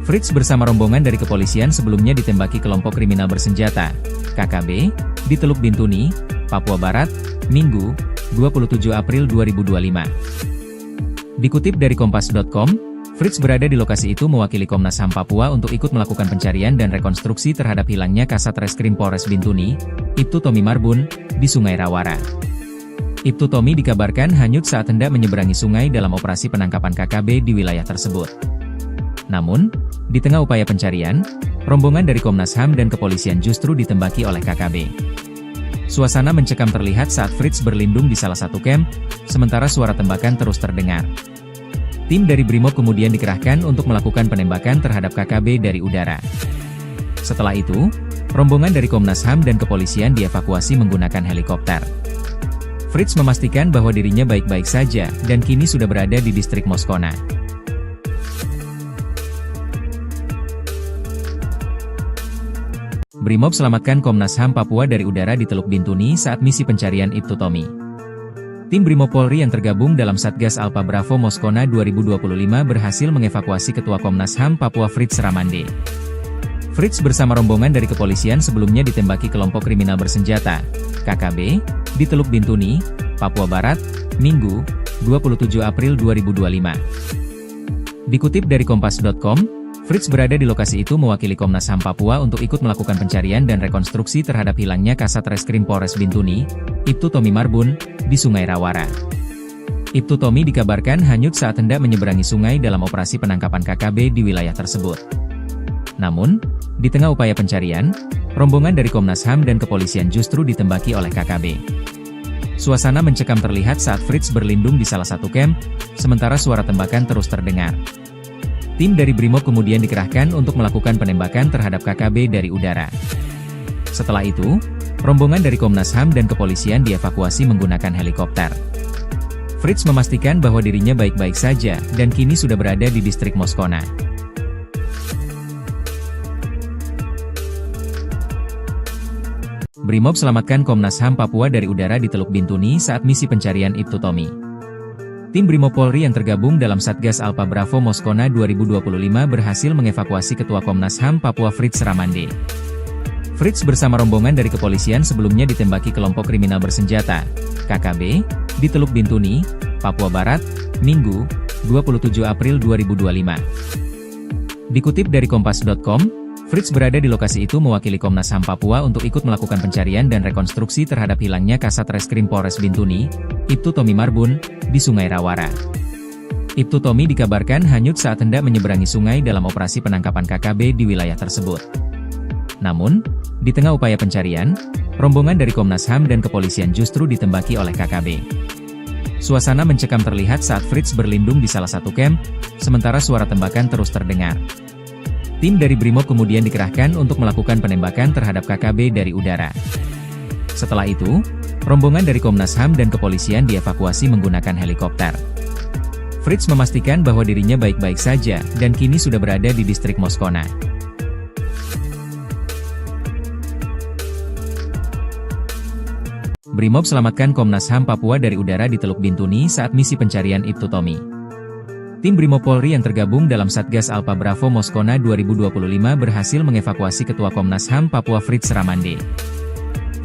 Fritz bersama rombongan dari kepolisian sebelumnya ditembaki kelompok kriminal bersenjata, KKB, di Teluk Bintuni, Papua Barat, Minggu, 27 April 2025. Dikutip dari Kompas.com, Fritz berada di lokasi itu mewakili Komnas HAM Papua untuk ikut melakukan pencarian dan rekonstruksi terhadap hilangnya Kasat Reskrim Polres Bintuni, Ibtu Tommy Marbun, di Sungai Rawara. Ibtu Tommy dikabarkan hanyut saat hendak menyeberangi sungai dalam operasi penangkapan KKB di wilayah tersebut. Namun, di tengah upaya pencarian, rombongan dari Komnas HAM dan kepolisian justru ditembaki oleh KKB. Suasana mencekam terlihat saat Fritz berlindung di salah satu camp, sementara suara tembakan terus terdengar. Tim dari Brimob kemudian dikerahkan untuk melakukan penembakan terhadap KKB dari udara. Setelah itu, rombongan dari Komnas HAM dan kepolisian dievakuasi menggunakan helikopter. Fritz memastikan bahwa dirinya baik-baik saja dan kini sudah berada di distrik Moskona. Brimob selamatkan Komnas HAM Papua dari udara di Teluk Bintuni saat misi pencarian Ibtu Tommy. Tim Brimob Polri yang tergabung dalam Satgas Alpha Bravo Moskona 2025 berhasil mengevakuasi Ketua Komnas HAM Papua Fritz Ramande. Fritz bersama rombongan dari kepolisian sebelumnya ditembaki kelompok kriminal bersenjata, KKB, di Teluk Bintuni, Papua Barat, Minggu, 27 April 2025. Dikutip dari Kompas.com, Fritz berada di lokasi itu mewakili Komnas HAM Papua untuk ikut melakukan pencarian dan rekonstruksi terhadap hilangnya Kasat Reskrim Polres Bintuni, Ibtu Tommy Marbun, di Sungai Rawara. Ibtu Tommy dikabarkan hanyut saat hendak menyeberangi sungai dalam operasi penangkapan KKB di wilayah tersebut. Namun, di tengah upaya pencarian, rombongan dari Komnas HAM dan kepolisian justru ditembaki oleh KKB. Suasana mencekam terlihat saat Fritz berlindung di salah satu camp, sementara suara tembakan terus terdengar. Tim dari Brimob kemudian dikerahkan untuk melakukan penembakan terhadap KKB dari udara. Setelah itu, rombongan dari Komnas HAM dan kepolisian dievakuasi menggunakan helikopter. Fritz memastikan bahwa dirinya baik-baik saja dan kini sudah berada di distrik Moskona. Brimob selamatkan Komnas HAM Papua dari udara di Teluk Bintuni saat misi pencarian Ibtu Tommy. Tim Brimob Polri yang tergabung dalam Satgas Alpha Bravo Moskona 2025 berhasil mengevakuasi Ketua Komnas HAM Papua Fritz Ramande. Fritz bersama rombongan dari kepolisian sebelumnya ditembaki kelompok kriminal bersenjata, KKB, di Teluk Bintuni, Papua Barat, Minggu, 27 April 2025. Dikutip dari Kompas.com, Fritz berada di lokasi itu mewakili Komnas HAM Papua untuk ikut melakukan pencarian dan rekonstruksi terhadap hilangnya Kasat Reskrim Polres Bintuni, Ibtu Tommy Marbun, di Sungai Rawara. Ibtu Tommy dikabarkan hanyut saat hendak menyeberangi sungai dalam operasi penangkapan KKB di wilayah tersebut. Namun, di tengah upaya pencarian, rombongan dari Komnas HAM dan kepolisian justru ditembaki oleh KKB. Suasana mencekam terlihat saat Fritz berlindung di salah satu camp, sementara suara tembakan terus terdengar. Tim dari Brimob kemudian dikerahkan untuk melakukan penembakan terhadap KKB dari udara. Setelah itu, rombongan dari Komnas HAM dan kepolisian dievakuasi menggunakan helikopter. Fritz memastikan bahwa dirinya baik-baik saja dan kini sudah berada di distrik Moskona. Brimob selamatkan Komnas HAM Papua dari udara di Teluk Bintuni saat misi pencarian Ibtu Tommy. Tim Brimob Polri yang tergabung dalam Satgas Alpha Bravo Moskona 2025 berhasil mengevakuasi Ketua Komnas HAM Papua Fritz Ramande.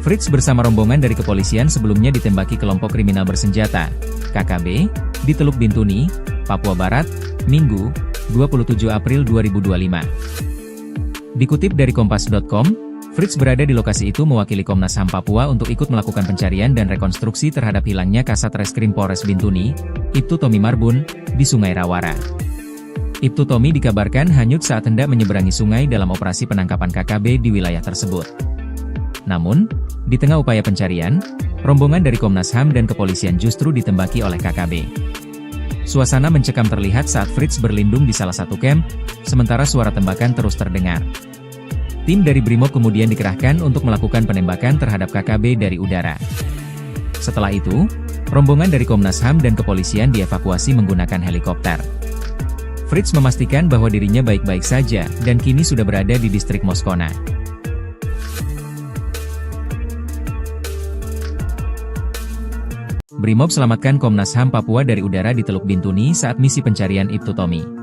Fritz bersama rombongan dari kepolisian sebelumnya ditembaki kelompok kriminal bersenjata, KKB, di Teluk Bintuni, Papua Barat, Minggu, 27 April 2025. Dikutip dari Kompas.com, Fritz berada di lokasi itu mewakili Komnas HAM Papua untuk ikut melakukan pencarian dan rekonstruksi terhadap hilangnya Kasat Reskrim Polres Bintuni, Ibtu Tommy Marbun, di Sungai Rawara. Ibtu Tommy dikabarkan hanyut saat hendak menyeberangi sungai dalam operasi penangkapan KKB di wilayah tersebut. Namun, di tengah upaya pencarian, rombongan dari Komnas HAM dan kepolisian justru ditembaki oleh KKB. Suasana mencekam terlihat saat Fritz berlindung di salah satu camp, sementara suara tembakan terus terdengar. Tim dari Brimob kemudian dikerahkan untuk melakukan penembakan terhadap KKB dari udara. Setelah itu, rombongan dari Komnas HAM dan kepolisian dievakuasi menggunakan helikopter. Fritz memastikan bahwa dirinya baik-baik saja dan kini sudah berada di distrik Moskona. Brimob selamatkan Komnas HAM Papua dari udara di Teluk Bintuni saat misi pencarian Ibtu Tommy.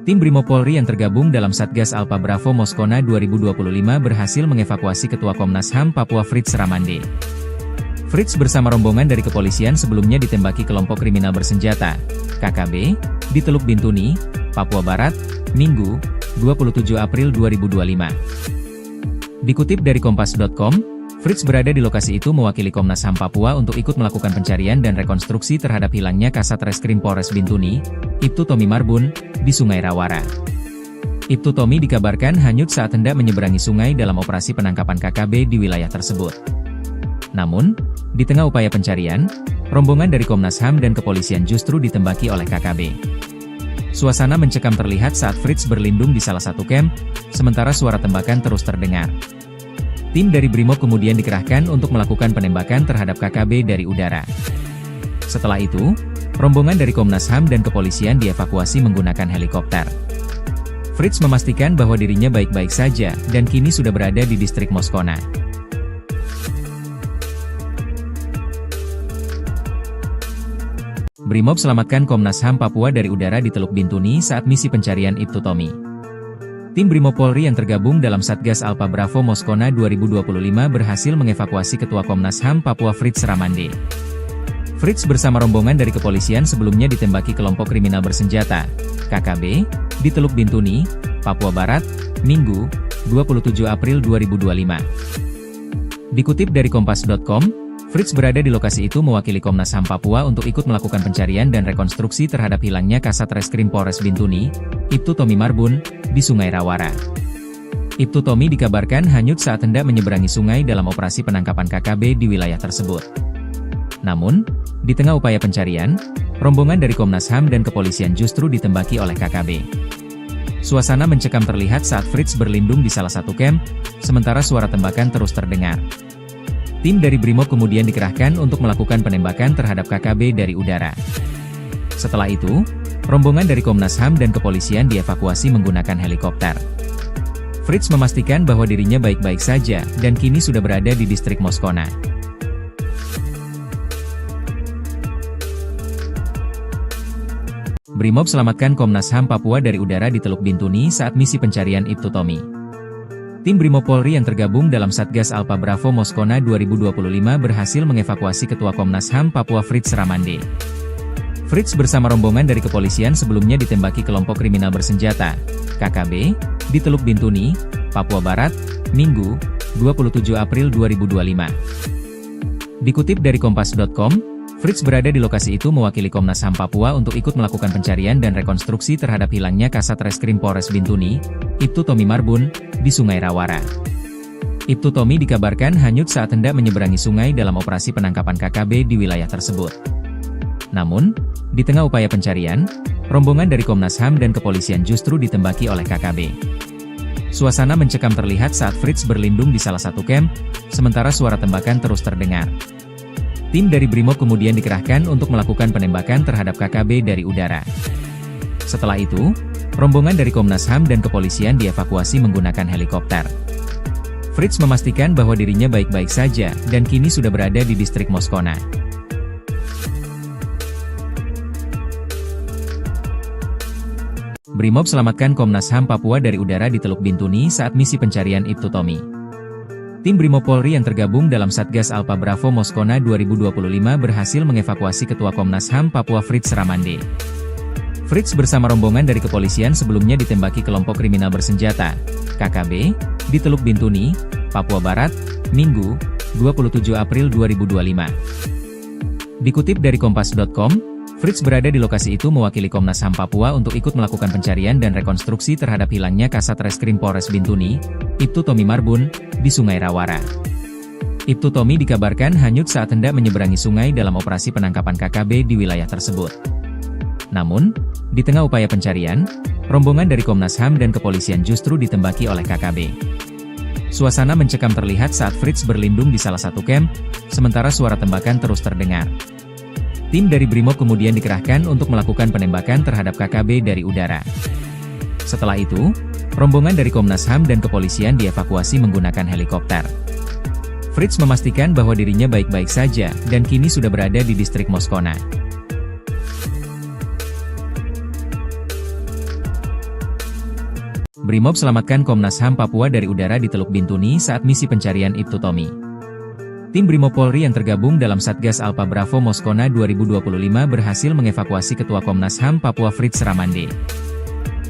Tim Brimob Polri yang tergabung dalam Satgas Alpha Bravo Moskona 2025 berhasil mengevakuasi Ketua Komnas HAM Papua Fritz Ramande. Fritz bersama rombongan dari kepolisian sebelumnya ditembaki kelompok kriminal bersenjata, KKB, di Teluk Bintuni, Papua Barat, Minggu, 27 April 2025. Dikutip dari Kompas.com, Fritz berada di lokasi itu mewakili Komnas HAM Papua untuk ikut melakukan pencarian dan rekonstruksi terhadap hilangnya Kasat Reskrim Polres Bintuni, Ibtu Tommy Marbun, di Sungai Rawara. Ibtu Tommy dikabarkan hanyut saat hendak menyeberangi sungai dalam operasi penangkapan KKB di wilayah tersebut. Namun, di tengah upaya pencarian, rombongan dari Komnas HAM dan kepolisian justru ditembaki oleh KKB. Suasana mencekam terlihat saat Fritz berlindung di salah satu camp, sementara suara tembakan terus terdengar. Tim dari Brimob kemudian dikerahkan untuk melakukan penembakan terhadap KKB dari udara. Setelah itu, rombongan dari Komnas HAM dan kepolisian dievakuasi menggunakan helikopter. Fritz memastikan bahwa dirinya baik-baik saja dan kini sudah berada di distrik Moskona. Brimob selamatkan Komnas HAM Papua dari udara di Teluk Bintuni saat misi pencarian Ibtu Tommy. Tim Brimob Polri yang tergabung dalam Satgas Alpha Bravo Moskona 2025 berhasil mengevakuasi Ketua Komnas HAM Papua Fritz Ramande. Fritz bersama rombongan dari kepolisian sebelumnya ditembaki kelompok kriminal bersenjata, KKB, di Teluk Bintuni, Papua Barat, Minggu, 27 April 2025. Dikutip dari Kompas.com, Fritz berada di lokasi itu mewakili Komnas HAM Papua untuk ikut melakukan pencarian dan rekonstruksi terhadap hilangnya Kasat Reskrim Polres Bintuni, Ibtu Tommy Marbun, di Sungai Rawara. Ibtu Tommy dikabarkan hanyut saat hendak menyeberangi sungai dalam operasi penangkapan KKB di wilayah tersebut. Namun, di tengah upaya pencarian, rombongan dari Komnas HAM dan kepolisian justru ditembaki oleh KKB. Suasana mencekam terlihat saat Fritz berlindung di salah satu camp, sementara suara tembakan terus terdengar. Tim dari Brimob kemudian dikerahkan untuk melakukan penembakan terhadap KKB dari udara. Setelah itu, rombongan dari Komnas HAM dan kepolisian dievakuasi menggunakan helikopter. Fritz memastikan bahwa dirinya baik-baik saja dan kini sudah berada di distrik Moskona. Brimob selamatkan Komnas HAM Papua dari udara di Teluk Bintuni saat misi pencarian Ibtu Tommy. Tim Brimob Polri yang tergabung dalam Satgas Alpha Bravo Moskona 2025 berhasil mengevakuasi Ketua Komnas HAM Papua Fritz Ramande. Fritz bersama rombongan dari kepolisian sebelumnya ditembaki kelompok kriminal bersenjata, KKB, di Teluk Bintuni, Papua Barat, Minggu, 27 April 2025. Dikutip dari Kompas.com, Fritz berada di lokasi itu mewakili Komnas HAM Papua untuk ikut melakukan pencarian dan rekonstruksi terhadap hilangnya Kasat Reskrim Polres Bintuni, Ibtu Tommy Marbun, di Sungai Rawara. Ibtu Tommy dikabarkan hanyut saat hendak menyeberangi sungai dalam operasi penangkapan KKB di wilayah tersebut. Namun, di tengah upaya pencarian, rombongan dari Komnas HAM dan kepolisian justru ditembaki oleh KKB. Suasana mencekam terlihat saat Fritz berlindung di salah satu kamp, sementara suara tembakan terus terdengar. Tim dari Brimob kemudian dikerahkan untuk melakukan penembakan terhadap KKB dari udara. Setelah itu, rombongan dari Komnas HAM dan kepolisian dievakuasi menggunakan helikopter. Fritz memastikan bahwa dirinya baik-baik saja dan kini sudah berada di distrik Moskona. Brimob selamatkan Komnas HAM Papua dari udara di Teluk Bintuni saat misi pencarian Ibtu Tommy. Tim Brimob Polri yang tergabung dalam Satgas Alpha Bravo Moskona 2025 berhasil mengevakuasi Ketua Komnas HAM Papua Fritz Ramande. Fritz bersama rombongan dari kepolisian sebelumnya ditembaki kelompok kriminal bersenjata, KKB, di Teluk Bintuni, Papua Barat, Minggu, 27 April 2025. Dikutip dari Kompas.com, Fritz berada di lokasi itu mewakili Komnas HAM Papua untuk ikut melakukan pencarian dan rekonstruksi terhadap hilangnya Kasat Reskrim Polres Bintuni, Ibtu Tommy Marbun, di Sungai Rawara. Ibtu Tommy dikabarkan hanyut saat hendak menyeberangi sungai dalam operasi penangkapan KKB di wilayah tersebut. Namun, di tengah upaya pencarian, rombongan dari Komnas HAM dan kepolisian justru ditembaki oleh KKB. Suasana mencekam terlihat saat Fritz berlindung di salah satu kamp, sementara suara tembakan terus terdengar. Tim dari Brimob kemudian dikerahkan untuk melakukan penembakan terhadap KKB dari udara. Setelah itu, rombongan dari Komnas HAM dan kepolisian dievakuasi menggunakan helikopter. Fritz memastikan bahwa dirinya baik-baik saja dan kini sudah berada di distrik Moskona. Brimob selamatkan Komnas HAM Papua dari udara di Teluk Bintuni saat misi pencarian Ibtu Tommy. Tim Brimob Polri yang tergabung dalam Satgas Alpha Bravo Moskona 2025 berhasil mengevakuasi Ketua Komnas HAM Papua Fritz Ramande.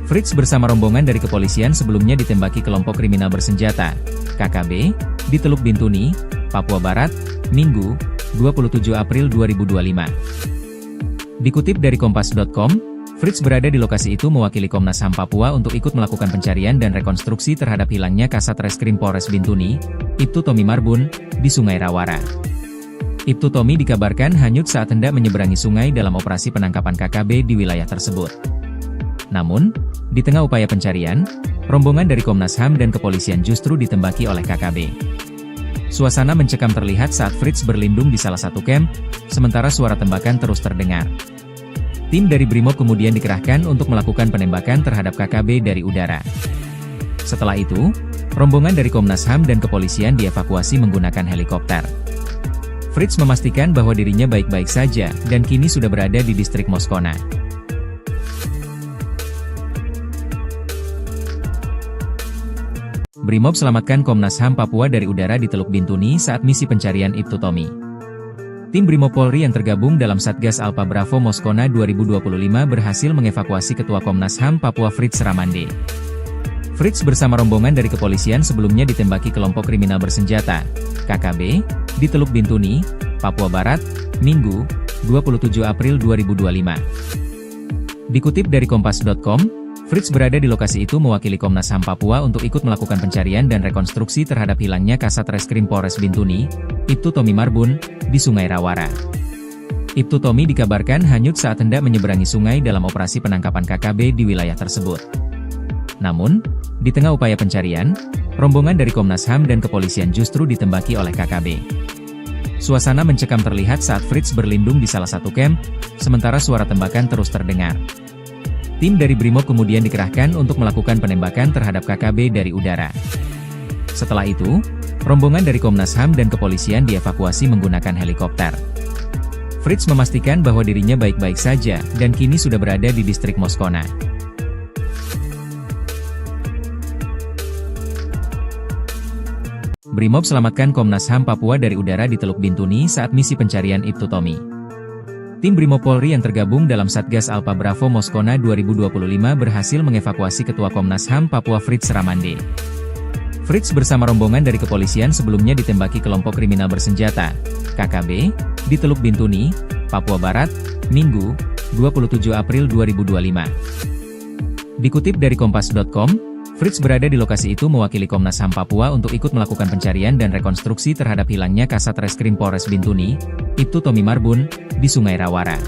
Fritz bersama rombongan dari kepolisian sebelumnya ditembaki kelompok kriminal bersenjata, KKB, di Teluk Bintuni, Papua Barat, Minggu, 27 April 2025. Dikutip dari Kompas.com, Fritz berada di lokasi itu mewakili Komnas HAM Papua untuk ikut melakukan pencarian dan rekonstruksi terhadap hilangnya Kasat Reskrim Polres Bintuni, Ibtu Tommy Marbun, di Sungai Rawara. Ibtu Tommy dikabarkan hanyut saat hendak menyeberangi sungai dalam operasi penangkapan KKB di wilayah tersebut. Namun, di tengah upaya pencarian, rombongan dari Komnas HAM dan kepolisian justru ditembaki oleh KKB. Suasana mencekam terlihat saat Fritz berlindung di salah satu kamp, sementara suara tembakan terus terdengar. Tim dari Brimob kemudian dikerahkan untuk melakukan penembakan terhadap KKB dari udara. Setelah itu, rombongan dari Komnas HAM dan kepolisian dievakuasi menggunakan helikopter. Fritz memastikan bahwa dirinya baik-baik saja dan kini sudah berada di distrik Moskona. Brimob selamatkan Komnas HAM Papua dari udara di Teluk Bintuni saat misi pencarian Ibtu Tommy. Tim Brimob Polri yang tergabung dalam Satgas Alpha Bravo Moskona 2025 berhasil mengevakuasi Ketua Komnas HAM Papua Fritz Ramande. Fritz bersama rombongan dari kepolisian sebelumnya ditembaki kelompok kriminal bersenjata, KKB, di Teluk Bintuni, Papua Barat, Minggu, 27 April 2025. Dikutip dari Kompas.com, Fritz berada di lokasi itu mewakili Komnas HAM Papua untuk ikut melakukan pencarian dan rekonstruksi terhadap hilangnya Kasat Reskrim Polres Bintuni, Ibtu Tommy Marbun, di Sungai Rawara. Ibtu Tommy dikabarkan hanyut saat hendak menyeberangi sungai dalam operasi penangkapan KKB di wilayah tersebut. Namun, di tengah upaya pencarian, rombongan dari Komnas HAM dan kepolisian justru ditembaki oleh KKB. Suasana mencekam terlihat saat Fritz berlindung di salah satu kamp, sementara suara tembakan terus terdengar. Tim dari Brimob kemudian dikerahkan untuk melakukan penembakan terhadap KKB dari udara. Setelah itu, rombongan dari Komnas HAM dan kepolisian dievakuasi menggunakan helikopter. Fritz memastikan bahwa dirinya baik-baik saja dan kini sudah berada di distrik Moskona. Brimob selamatkan Komnas HAM Papua dari udara di Teluk Bintuni saat misi pencarian Ibtu Tommy. Tim Brimob Polri yang tergabung dalam Satgas Alpha Bravo Moskona 2025 berhasil mengevakuasi Ketua Komnas HAM Papua Fritz Ramande. Fritz bersama rombongan dari kepolisian sebelumnya ditembaki kelompok kriminal bersenjata, KKB, di Teluk Bintuni, Papua Barat, Minggu, 27 April 2025. Dikutip dari Kompas.com, Fritz berada di lokasi itu mewakili Komnas HAM Papua untuk ikut melakukan pencarian dan rekonstruksi terhadap hilangnya Kasat Reskrim Polres Bintuni, Ibtu Tommy Marbun, di Sungai Rawara.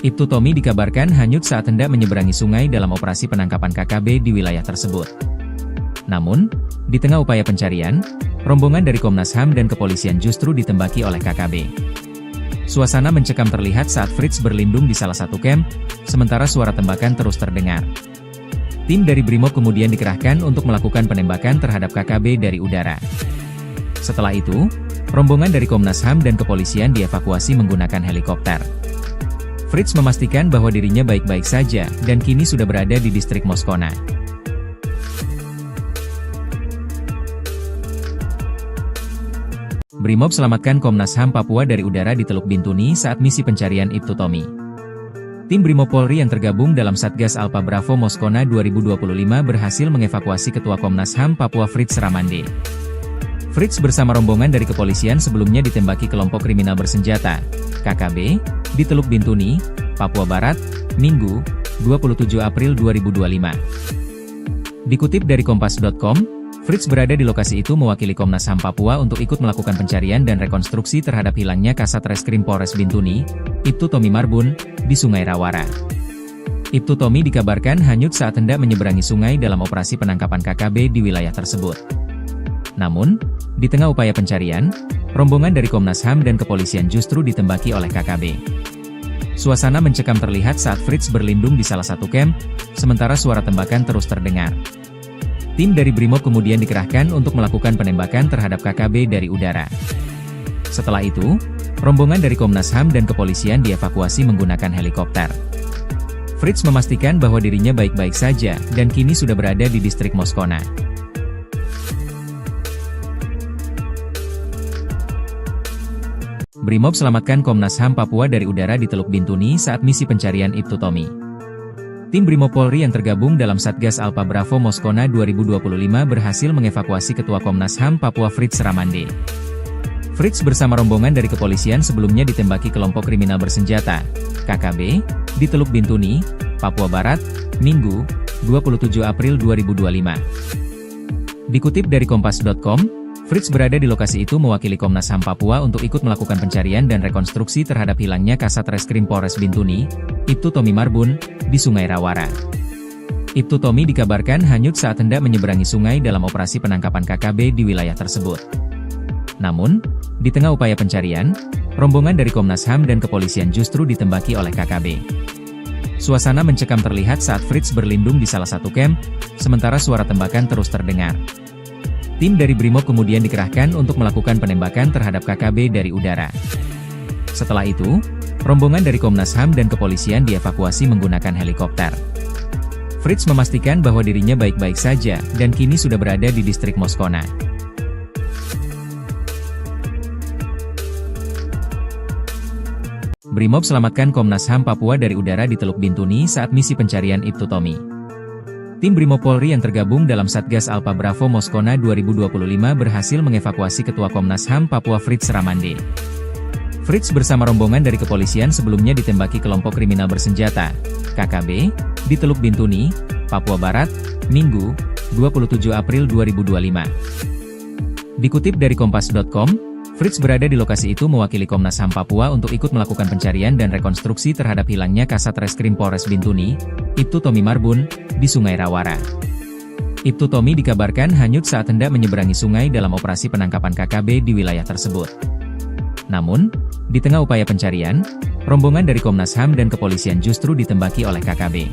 Ibtu Tommy dikabarkan hanyut saat hendak menyeberangi sungai dalam operasi penangkapan KKB di wilayah tersebut. Namun, di tengah upaya pencarian, rombongan dari Komnas HAM dan kepolisian justru ditembaki oleh KKB. Suasana mencekam terlihat saat Fritz berlindung di salah satu kamp, sementara suara tembakan terus terdengar. Tim dari Brimob kemudian dikerahkan untuk melakukan penembakan terhadap KKB dari udara. Setelah itu, rombongan dari Komnas HAM dan kepolisian dievakuasi menggunakan helikopter. Fritz memastikan bahwa dirinya baik-baik saja, dan kini sudah berada di distrik Moskona. Brimob selamatkan Komnas HAM Papua dari udara di Teluk Bintuni saat misi pencarian Ibtu Tommy. Tim Brimob Polri yang tergabung dalam Satgas Alpha Bravo Moskona 2025 berhasil mengevakuasi Ketua Komnas HAM Papua Fritz Ramande. Fritz bersama rombongan dari kepolisian sebelumnya ditembaki kelompok kriminal bersenjata, KKB, di Teluk Bintuni, Papua Barat, Minggu, 27 April 2025. Dikutip dari Kompas.com, Fritz berada di lokasi itu mewakili Komnas HAM Papua untuk ikut melakukan pencarian dan rekonstruksi terhadap hilangnya Kasat Reskrim Polres Bintuni, Ibtu Tommy Marbun, di Sungai Rawara. Ibtu Tommy dikabarkan hanyut saat hendak menyeberangi sungai dalam operasi penangkapan KKB di wilayah tersebut. Namun, di tengah upaya pencarian, rombongan dari Komnas HAM dan kepolisian justru ditembaki oleh KKB. Suasana mencekam terlihat saat Fritz berlindung di salah satu kamp, sementara suara tembakan terus terdengar. Tim dari Brimob kemudian dikerahkan untuk melakukan penembakan terhadap KKB dari udara. Setelah itu, rombongan dari Komnas HAM dan kepolisian dievakuasi menggunakan helikopter. Fritz memastikan bahwa dirinya baik-baik saja, dan kini sudah berada di distrik Moskona. Brimob selamatkan Komnas HAM Papua dari udara di Teluk Bintuni saat misi pencarian Ibtu Tommy. Tim Brimob Polri yang tergabung dalam Satgas Alpha Bravo Moskona 2025 berhasil mengevakuasi Ketua Komnas HAM Papua Fritz Ramande. Fritz bersama rombongan dari kepolisian sebelumnya ditembaki kelompok kriminal bersenjata, KKB, di Teluk Bintuni, Papua Barat, Minggu, 27 April 2025. Dikutip dari Kompas.com, Fritz berada di lokasi itu mewakili Komnas HAM Papua untuk ikut melakukan pencarian dan rekonstruksi terhadap hilangnya Kasat Reskrim Polres Bintuni, Ibtu Tommy Marbun, di Sungai Rawara. Ibtu Tommy dikabarkan hanyut saat hendak menyeberangi sungai dalam operasi penangkapan KKB di wilayah tersebut. Namun, di tengah upaya pencarian, rombongan dari Komnas HAM dan kepolisian justru ditembaki oleh KKB. Suasana mencekam terlihat saat Fritz berlindung di salah satu kamp, sementara suara tembakan terus terdengar. Tim dari Brimob kemudian dikerahkan untuk melakukan penembakan terhadap KKB dari udara. Setelah itu, rombongan dari Komnas HAM dan kepolisian dievakuasi menggunakan helikopter. Fritz memastikan bahwa dirinya baik-baik saja, dan kini sudah berada di distrik Moskona. Brimob selamatkan Komnas HAM Papua dari udara di Teluk Bintuni saat misi pencarian Ibtu Tommy. Tim Brimob Polri yang tergabung dalam Satgas Alpha Bravo Moskona 2025 berhasil mengevakuasi Ketua Komnas HAM Papua Fritz Ramande. Fritz bersama rombongan dari kepolisian sebelumnya ditembaki kelompok kriminal bersenjata, KKB, di Teluk Bintuni, Papua Barat, Minggu, 27 April 2025. Dikutip dari Kompas.com, Fritz berada di lokasi itu mewakili Komnas HAM Papua untuk ikut melakukan pencarian dan rekonstruksi terhadap hilangnya Kasat Reskrim Polres Bintuni, Ibtu Tommy Marbun, di Sungai Rawara. Ibtu Tommy dikabarkan hanyut saat hendak menyeberangi sungai dalam operasi penangkapan KKB di wilayah tersebut. Namun, di tengah upaya pencarian, rombongan dari Komnas HAM dan kepolisian justru ditembaki oleh KKB.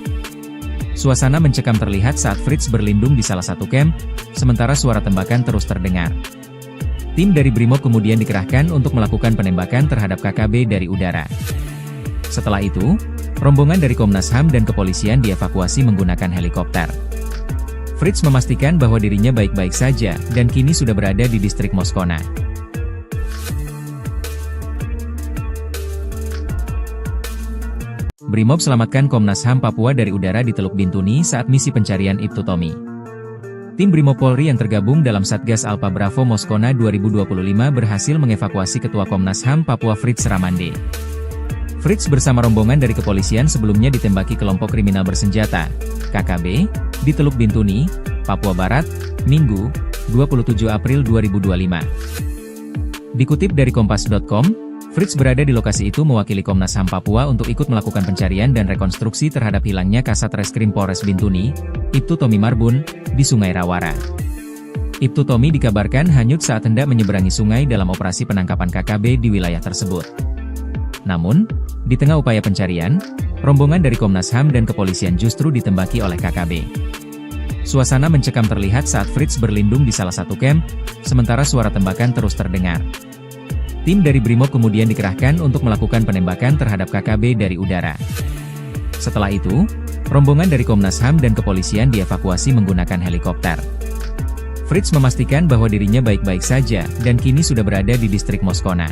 Suasana mencekam terlihat saat Fritz berlindung di salah satu kamp, sementara suara tembakan terus terdengar. Tim dari Brimob kemudian dikerahkan untuk melakukan penembakan terhadap KKB dari udara. Setelah itu, rombongan dari Komnas HAM dan kepolisian dievakuasi menggunakan helikopter. Fritz memastikan bahwa dirinya baik-baik saja, dan kini sudah berada di distrik Moskona. Brimob selamatkan Komnas HAM Papua dari udara di Teluk Bintuni saat misi pencarian Ibtu Tommy. Tim Brimob Polri yang tergabung dalam Satgas Alpha Bravo Moskona 2025 berhasil mengevakuasi Ketua Komnas HAM Papua Fritz Ramande. Fritz bersama rombongan dari kepolisian sebelumnya ditembaki kelompok kriminal bersenjata, KKB, di Teluk Bintuni, Papua Barat, Minggu, 27 April 2025. Dikutip dari Kompas.com, Fritz berada di lokasi itu mewakili Komnas HAM Papua untuk ikut melakukan pencarian dan rekonstruksi terhadap hilangnya Kasat Reskrim Polres Bintuni, Ibtu Tommy Marbun, di Sungai Rawara. Ibtu Tommy dikabarkan hanyut saat hendak menyeberangi sungai dalam operasi penangkapan KKB di wilayah tersebut. Namun, di tengah upaya pencarian, rombongan dari Komnas HAM dan kepolisian justru ditembaki oleh KKB. Suasana mencekam terlihat saat Fritz berlindung di salah satu camp, sementara suara tembakan terus terdengar. Tim dari Brimob kemudian dikerahkan untuk melakukan penembakan terhadap KKB dari udara. Setelah itu, rombongan dari Komnas HAM dan kepolisian dievakuasi menggunakan helikopter. Fritz memastikan bahwa dirinya baik-baik saja dan kini sudah berada di distrik Moskona.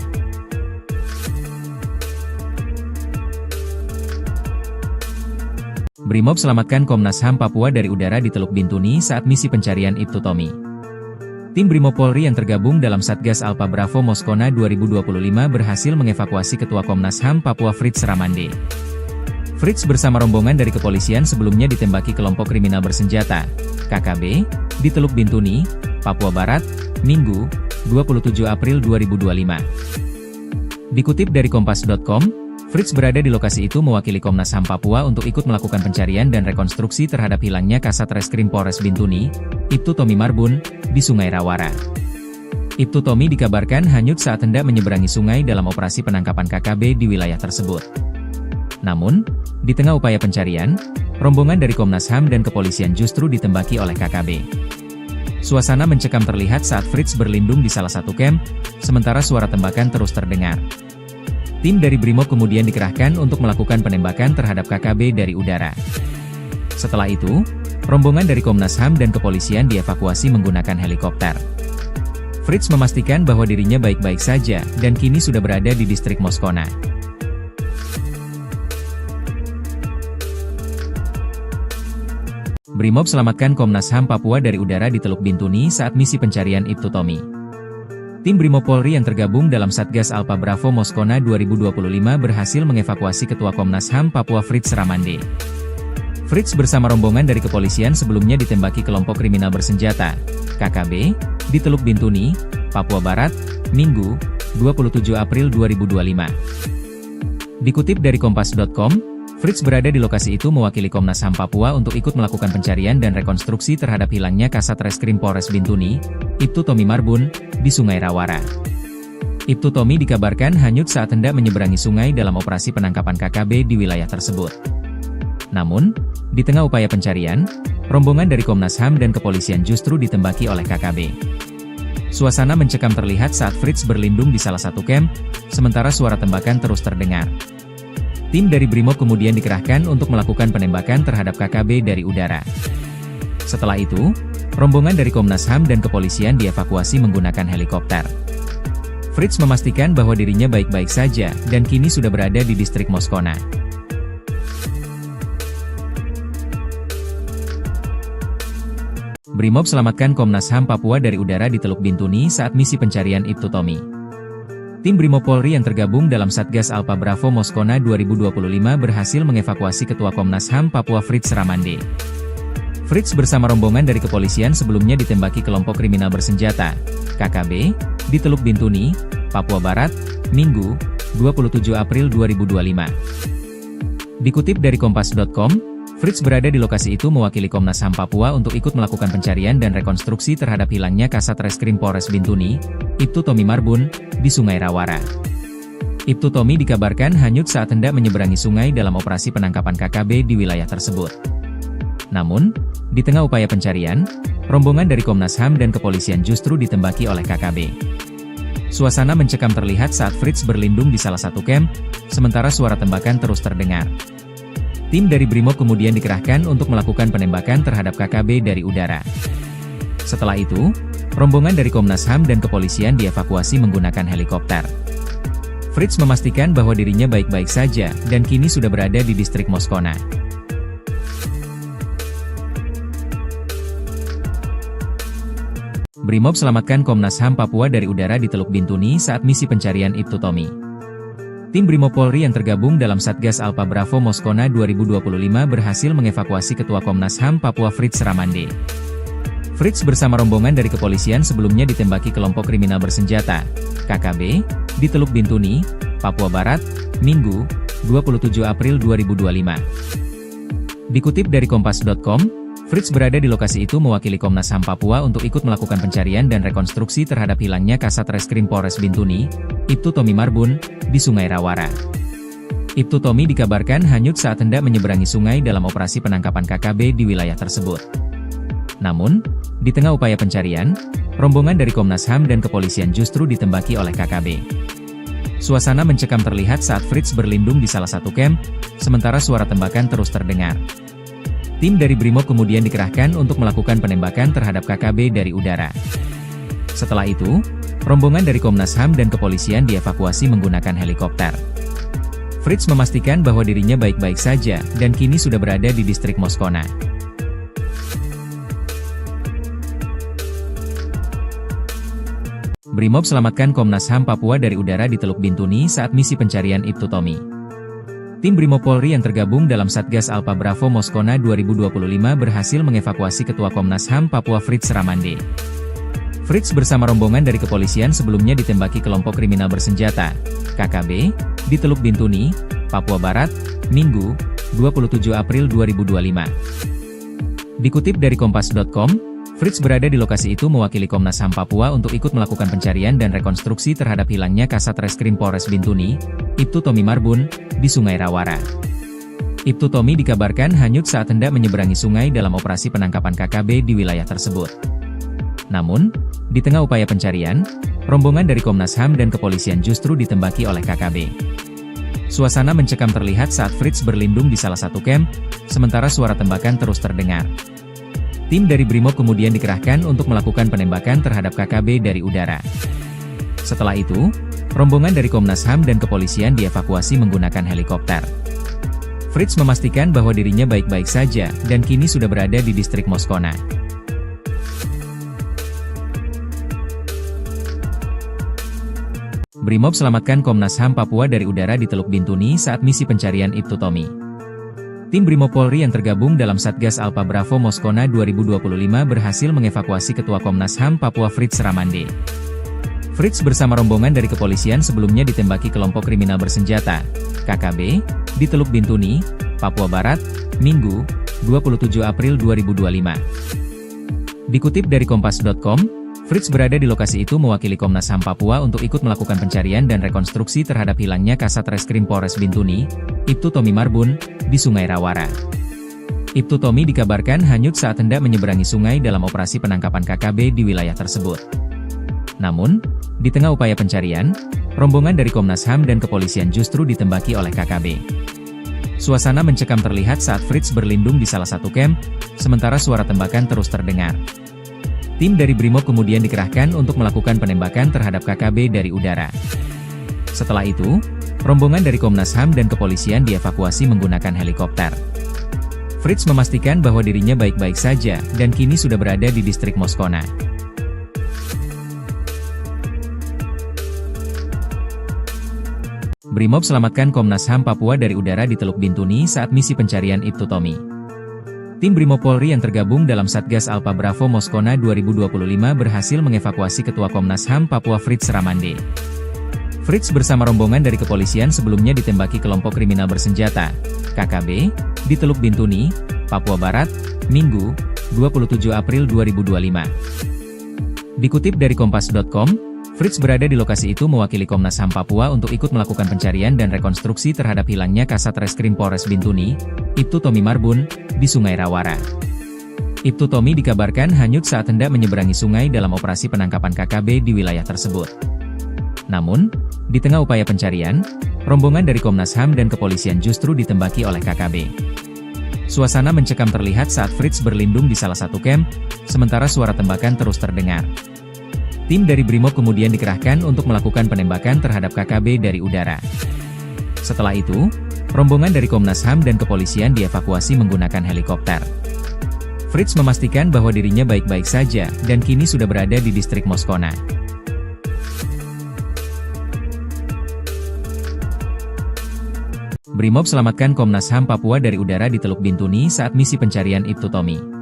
Brimob selamatkan Komnas HAM Papua dari udara di Teluk Bintuni saat misi pencarian Ibtu Tommy. Tim Brimob Polri yang tergabung dalam Satgas Alpha Bravo Moskona 2025 berhasil mengevakuasi Ketua Komnas HAM Papua Fritz Ramande. Fritz bersama rombongan dari kepolisian sebelumnya ditembaki kelompok kriminal bersenjata, KKB, di Teluk Bintuni, Papua Barat, Minggu, 27 April 2025. Dikutip dari Kompas.com, Fritz berada di lokasi itu mewakili Komnas HAM Papua untuk ikut melakukan pencarian dan rekonstruksi terhadap hilangnya Kasat Reskrim Polres Bintuni, Ibtu Tommy Marbun, di Sungai Rawara. Ibtu Tommy dikabarkan hanyut saat hendak menyeberangi sungai dalam operasi penangkapan KKB di wilayah tersebut. Namun, di tengah upaya pencarian, rombongan dari Komnas HAM dan kepolisian justru ditembaki oleh KKB. Suasana mencekam terlihat saat Fritz berlindung di salah satu camp, sementara suara tembakan terus terdengar. Tim dari Brimob kemudian dikerahkan untuk melakukan penembakan terhadap KKB dari udara. Setelah itu, rombongan dari Komnas HAM dan kepolisian dievakuasi menggunakan helikopter. Fritz memastikan bahwa dirinya baik-baik saja dan kini sudah berada di distrik Moskona. Brimob selamatkan Komnas HAM Papua dari udara di Teluk Bintuni saat misi pencarian Ibtu Tommy. Tim Brimob Polri yang tergabung dalam Satgas Alpha Bravo Moskona 2025 berhasil mengevakuasi Ketua Komnas HAM Papua Fritz Ramande. Fritz bersama rombongan dari kepolisian sebelumnya ditembaki kelompok kriminal bersenjata, KKB, di Teluk Bintuni, Papua Barat, Minggu, 27 April 2025. Dikutip dari Kompas.com, Fritz berada di lokasi itu mewakili Komnas HAM Papua untuk ikut melakukan pencarian dan rekonstruksi terhadap hilangnya Kasat Reskrim Polres Bintuni, Ibtu Tommy Marbun, di Sungai Rawara. Ibtu Tommy dikabarkan hanyut saat hendak menyeberangi sungai dalam operasi penangkapan KKB di wilayah tersebut. Namun, di tengah upaya pencarian, rombongan dari Komnas HAM dan kepolisian justru ditembaki oleh KKB. Suasana mencekam terlihat saat Fritz berlindung di salah satu camp, sementara suara tembakan terus terdengar. Tim dari Brimob kemudian dikerahkan untuk melakukan penembakan terhadap KKB dari udara. Setelah itu, rombongan dari Komnas HAM dan kepolisian dievakuasi menggunakan helikopter. Fritz memastikan bahwa dirinya baik-baik saja dan kini sudah berada di distrik Moskona. Brimob selamatkan Komnas HAM Papua dari udara di Teluk Bintuni saat misi pencarian Ibtu Tommy. Tim Brimob Polri yang tergabung dalam Satgas Alpha Bravo Moskona 2025 berhasil mengevakuasi Ketua Komnas HAM Papua Fritz Ramande. Fritz bersama rombongan dari kepolisian sebelumnya ditembaki kelompok kriminal bersenjata, KKB, di Teluk Bintuni, Papua Barat, Minggu, 27 April 2025. Dikutip dari Kompas.com, Fritz berada di lokasi itu mewakili Komnas HAM Papua untuk ikut melakukan pencarian dan rekonstruksi terhadap hilangnya Kasat Reskrim Polres Bintuni, Ibtu Tommy Marbun, di Sungai Rawara. Ibtu Tommy dikabarkan hanyut saat hendak menyeberangi sungai dalam operasi penangkapan KKB di wilayah tersebut. Namun, di tengah upaya pencarian, rombongan dari Komnas HAM dan kepolisian justru ditembaki oleh KKB. Suasana mencekam terlihat saat Fritz berlindung di salah satu camp, sementara suara tembakan terus terdengar. Tim dari Brimob kemudian dikerahkan untuk melakukan penembakan terhadap KKB dari udara. Setelah itu, rombongan dari Komnas HAM dan kepolisian dievakuasi menggunakan helikopter. Fritz memastikan bahwa dirinya baik-baik saja dan kini sudah berada di distrik Moskona. Brimob selamatkan Komnas HAM Papua dari udara di Teluk Bintuni saat misi pencarian Ibtu Tommy. Tim Brimob Polri yang tergabung dalam Satgas Alpha Bravo Moskona 2025 berhasil mengevakuasi Ketua Komnas HAM Papua Fritz Ramande. Fritz bersama rombongan dari kepolisian sebelumnya ditembaki kelompok kriminal bersenjata, KKB, di Teluk Bintuni, Papua Barat, Minggu, 27 April 2025. Dikutip dari Kompas.com, Fritz berada di lokasi itu mewakili Komnas HAM Papua untuk ikut melakukan pencarian dan rekonstruksi terhadap hilangnya Kasat Reskrim Polres Bintuni, Ibtu Tommy Marbun, di Sungai Rawara. Ibtu Tommy dikabarkan hanyut saat hendak menyeberangi sungai dalam operasi penangkapan KKB di wilayah tersebut. Namun, di tengah upaya pencarian, rombongan dari Komnas HAM dan kepolisian justru ditembaki oleh KKB. Suasana mencekam terlihat saat Fritz berlindung di salah satu camp, sementara suara tembakan terus terdengar. Tim dari Brimob kemudian dikerahkan untuk melakukan penembakan terhadap KKB dari udara. Setelah itu, rombongan dari Komnas HAM dan kepolisian dievakuasi menggunakan helikopter. Fritz memastikan bahwa dirinya baik-baik saja dan kini sudah berada di distrik Moskona. Brimob selamatkan Komnas HAM Papua dari udara di Teluk Bintuni saat misi pencarian Ibtu Tommy. Tim Brimob Polri yang tergabung dalam Satgas Alpha Bravo Moskona 2025 berhasil mengevakuasi Ketua Komnas HAM Papua Fritz Ramande. Fritz bersama rombongan dari kepolisian sebelumnya ditembaki kelompok kriminal bersenjata, KKB, di Teluk Bintuni, Papua Barat, Minggu, 27 April 2025. Dikutip dari Kompas.com, Fritz berada di lokasi itu mewakili Komnas HAM Papua untuk ikut melakukan pencarian dan rekonstruksi terhadap hilangnya Kasat Reskrim Polres Bintuni, Ibtu Tommy Marbun, di Sungai Rawara. Ibtu Tommy dikabarkan hanyut saat hendak menyeberangi sungai dalam operasi penangkapan KKB di wilayah tersebut. Namun, di tengah upaya pencarian, rombongan dari Komnas HAM dan kepolisian justru ditembaki oleh KKB. Suasana mencekam terlihat saat Fritz berlindung di salah satu camp, sementara suara tembakan terus terdengar. Tim dari Brimob kemudian dikerahkan untuk melakukan penembakan terhadap KKB dari udara. Setelah itu, rombongan dari Komnas HAM dan kepolisian dievakuasi menggunakan helikopter. Fritz memastikan bahwa dirinya baik-baik saja dan kini sudah berada di distrik Moskona. Brimob selamatkan Komnas HAM Papua dari udara di Teluk Bintuni saat misi pencarian Ibtu Tommy. Tim Brimob Polri yang tergabung dalam Satgas Alpha Bravo Moskona 2025 berhasil mengevakuasi Ketua Komnas HAM Papua Fritz Ramande. Fritz bersama rombongan dari kepolisian sebelumnya ditembaki kelompok kriminal bersenjata, KKB, di Teluk Bintuni, Papua Barat, Minggu, 27 April 2025. Dikutip dari Kompas.com, Fritz berada di lokasi itu mewakili Komnas HAM Papua untuk ikut melakukan pencarian dan rekonstruksi terhadap hilangnya Kasat Reskrim Polres Bintuni, Ibtu Tommy Marbun, di Sungai Rawara. Ibtu Tommy dikabarkan hanyut saat hendak menyeberangi sungai dalam operasi penangkapan KKB di wilayah tersebut. Namun, di tengah upaya pencarian, rombongan dari Komnas HAM dan kepolisian justru ditembaki oleh KKB. Suasana mencekam terlihat saat Fritz berlindung di salah satu camp, sementara suara tembakan terus terdengar. Tim dari Brimob kemudian dikerahkan untuk melakukan penembakan terhadap KKB dari udara. Setelah itu, rombongan dari Komnas HAM dan kepolisian dievakuasi menggunakan helikopter. Fritz memastikan bahwa dirinya baik-baik saja dan kini sudah berada di distrik Moskona. Brimob selamatkan Komnas HAM Papua dari udara di Teluk Bintuni saat misi pencarian Ibtu Tommy. Tim Brimob Polri yang tergabung dalam Satgas Alpha Bravo Moskona 2025 berhasil mengevakuasi Ketua Komnas HAM Papua Fritz Ramande. Fritz bersama rombongan dari kepolisian sebelumnya ditembaki kelompok kriminal bersenjata, KKB, di Teluk Bintuni, Papua Barat, Minggu, 27 April 2025. Dikutip dari Kompas.com, Fritz berada di lokasi itu mewakili Komnas HAM Papua untuk ikut melakukan pencarian dan rekonstruksi terhadap hilangnya Kasat Reskrim Polres Bintuni, Ibtu Tommy Marbun, di Sungai Rawara. Ibtu Tommy dikabarkan hanyut saat hendak menyeberangi sungai dalam operasi penangkapan KKB di wilayah tersebut. Namun, di tengah upaya pencarian, rombongan dari Komnas HAM dan kepolisian justru ditembaki oleh KKB. Suasana mencekam terlihat saat Fritz berlindung di salah satu camp, sementara suara tembakan terus terdengar. Tim dari Brimob kemudian dikerahkan untuk melakukan penembakan terhadap KKB dari udara. Setelah itu, rombongan dari Komnas HAM dan kepolisian dievakuasi menggunakan helikopter. Fritz memastikan bahwa dirinya baik-baik saja dan kini sudah berada di distrik Moskona. Brimob selamatkan Komnas HAM Papua dari udara di Teluk Bintuni saat misi pencarian Ibtu Tommy.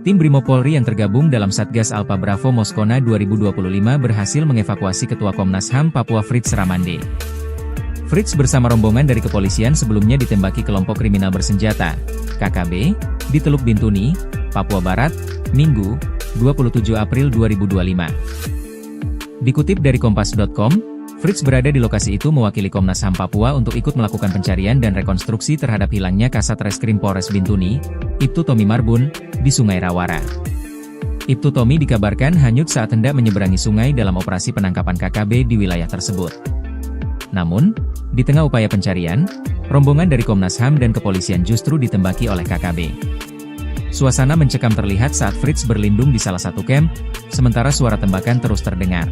Tim Brimob Polri yang tergabung dalam Satgas Alpha Bravo Moskona 2025 berhasil mengevakuasi Ketua Komnas HAM Papua Fritz Ramande. Fritz bersama rombongan dari kepolisian sebelumnya ditembaki kelompok kriminal bersenjata, KKB, di Teluk Bintuni, Papua Barat, Minggu, 27 April 2025. Dikutip dari Kompas.com, Fritz berada di lokasi itu mewakili Komnas HAM Papua untuk ikut melakukan pencarian dan rekonstruksi terhadap hilangnya Kasat Reskrim Polres Bintuni, Ibtu Tommy Marbun, di Sungai Rawara. Ibtu Tommy dikabarkan hanyut saat hendak menyeberangi sungai dalam operasi penangkapan KKB di wilayah tersebut. Namun, di tengah upaya pencarian, rombongan dari Komnas HAM dan kepolisian justru ditembaki oleh KKB. Suasana mencekam terlihat saat Fritz berlindung di salah satu camp, sementara suara tembakan terus terdengar.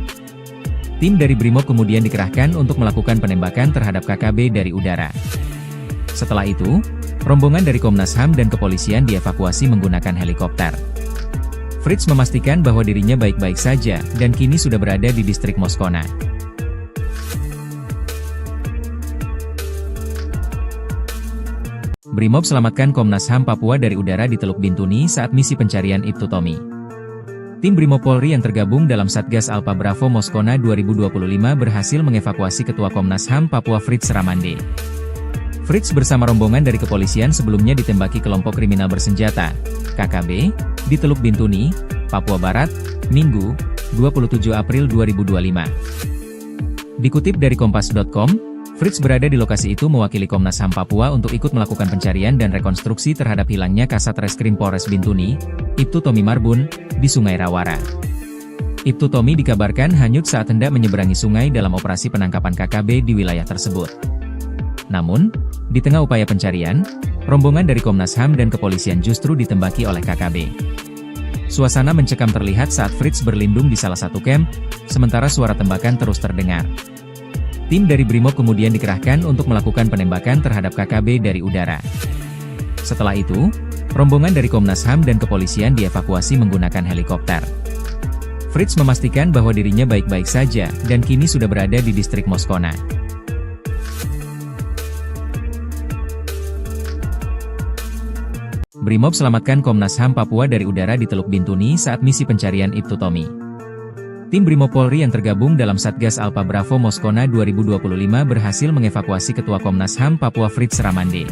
Tim dari Brimob kemudian dikerahkan untuk melakukan penembakan terhadap KKB dari udara. Setelah itu, rombongan dari Komnas HAM dan kepolisian dievakuasi menggunakan helikopter. Fritz memastikan bahwa dirinya baik-baik saja dan kini sudah berada di distrik Moskona. Brimob selamatkan Komnas HAM Papua dari udara di Teluk Bintuni saat misi pencarian Ibtu Tommy. Tim Brimob Polri yang tergabung dalam Satgas Alpha Bravo Moskona 2025 berhasil mengevakuasi Ketua Komnas HAM Papua Fritz Ramande. Fritz bersama rombongan dari kepolisian sebelumnya ditembaki kelompok kriminal bersenjata, KKB, di Teluk Bintuni, Papua Barat, Minggu, 27 April 2025. Dikutip dari Kompas.com, Fritz berada di lokasi itu mewakili Komnas HAM Papua untuk ikut melakukan pencarian dan rekonstruksi terhadap hilangnya Kasat Reskrim Polres Bintuni, Ibtu Tommy Marbun, di Sungai Rawara. Ibtu Tommy dikabarkan hanyut saat hendak menyeberangi sungai dalam operasi penangkapan KKB di wilayah tersebut. Namun, di tengah upaya pencarian, rombongan dari Komnas HAM dan kepolisian justru ditembaki oleh KKB. Suasana mencekam terlihat saat Fritz berlindung di salah satu camp, sementara suara tembakan terus terdengar. Tim dari Brimob kemudian dikerahkan untuk melakukan penembakan terhadap KKB dari udara. Setelah itu, rombongan dari Komnas HAM dan kepolisian dievakuasi menggunakan helikopter. Fritz memastikan bahwa dirinya baik-baik saja dan kini sudah berada di distrik Moskona. Brimob selamatkan Komnas HAM Papua dari udara di Teluk Bintuni saat misi pencarian Ibtu Tommy. Tim Brimob Polri yang tergabung dalam Satgas Alpha Bravo Moskona 2025 berhasil mengevakuasi Ketua Komnas HAM Papua Fritz Ramande.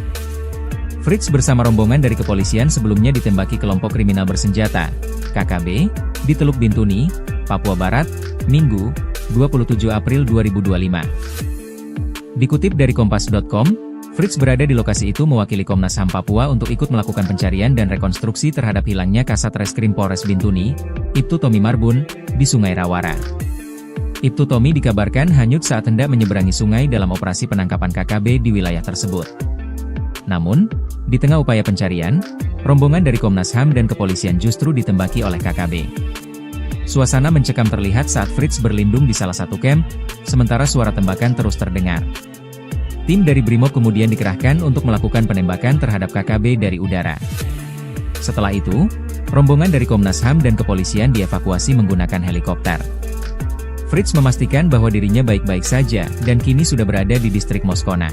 Fritz bersama rombongan dari kepolisian sebelumnya ditembaki kelompok kriminal bersenjata, KKB, di Teluk Bintuni, Papua Barat, Minggu, 27 April 2025. Dikutip dari Kompas.com, Fritz berada di lokasi itu mewakili Komnas HAM Papua untuk ikut melakukan pencarian dan rekonstruksi terhadap hilangnya Kasat Reskrim Polres Bintuni, Ibtu Tommy Marbun, di Sungai Rawara. Ibtu Tommy dikabarkan hanyut saat hendak menyeberangi sungai dalam operasi penangkapan KKB di wilayah tersebut. Namun, di tengah upaya pencarian, rombongan dari Komnas HAM dan kepolisian justru ditembaki oleh KKB. Suasana mencekam terlihat saat Fritz berlindung di salah satu camp, sementara suara tembakan terus terdengar. Tim dari Brimob kemudian dikerahkan untuk melakukan penembakan terhadap KKB dari udara. Setelah itu, rombongan dari Komnas HAM dan kepolisian dievakuasi menggunakan helikopter. Fritz memastikan bahwa dirinya baik-baik saja dan kini sudah berada di distrik Moskona.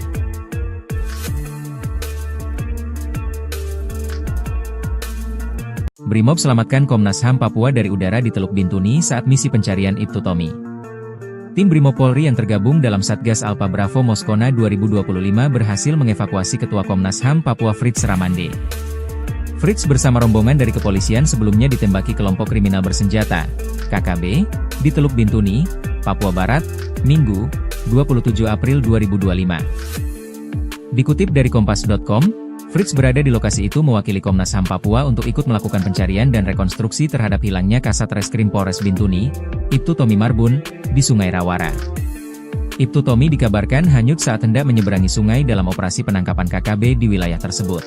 Brimob selamatkan Komnas HAM Papua dari udara di Teluk Bintuni saat misi pencarian Ibtu Tommy. Tim Brimob Polri yang tergabung dalam Satgas Alpha Bravo Moskona 2025 berhasil mengevakuasi Ketua Komnas HAM Papua Fritz Ramande. Fritz bersama rombongan dari kepolisian sebelumnya ditembaki kelompok kriminal bersenjata, KKB, di Teluk Bintuni, Papua Barat, Minggu, 27 April 2025. Dikutip dari Kompas.com, Fritz berada di lokasi itu mewakili Komnas HAM Papua untuk ikut melakukan pencarian dan rekonstruksi terhadap hilangnya Kasat Reskrim Polres Bintuni, Ibtu Tommy Marbun, di Sungai Rawara. Ibtu Tommy dikabarkan hanyut saat hendak menyeberangi sungai dalam operasi penangkapan KKB di wilayah tersebut.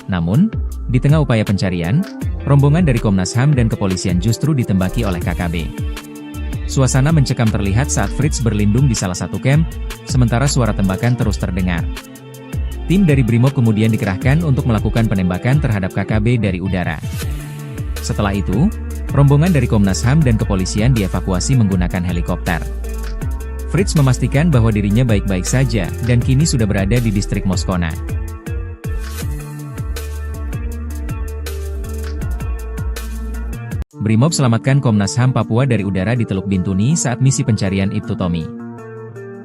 Namun, di tengah upaya pencarian, rombongan dari Komnas HAM dan kepolisian justru ditembaki oleh KKB. Suasana mencekam terlihat saat Fritz berlindung di salah satu camp, sementara suara tembakan terus terdengar. Tim dari Brimob kemudian dikerahkan untuk melakukan penembakan terhadap KKB dari udara. Setelah itu, rombongan dari Komnas HAM dan kepolisian dievakuasi menggunakan helikopter. Fritz memastikan bahwa dirinya baik-baik saja dan kini sudah berada di distrik Moskona. Brimob selamatkan Komnas HAM Papua dari udara di Teluk Bintuni saat misi pencarian Ibtu Tommy.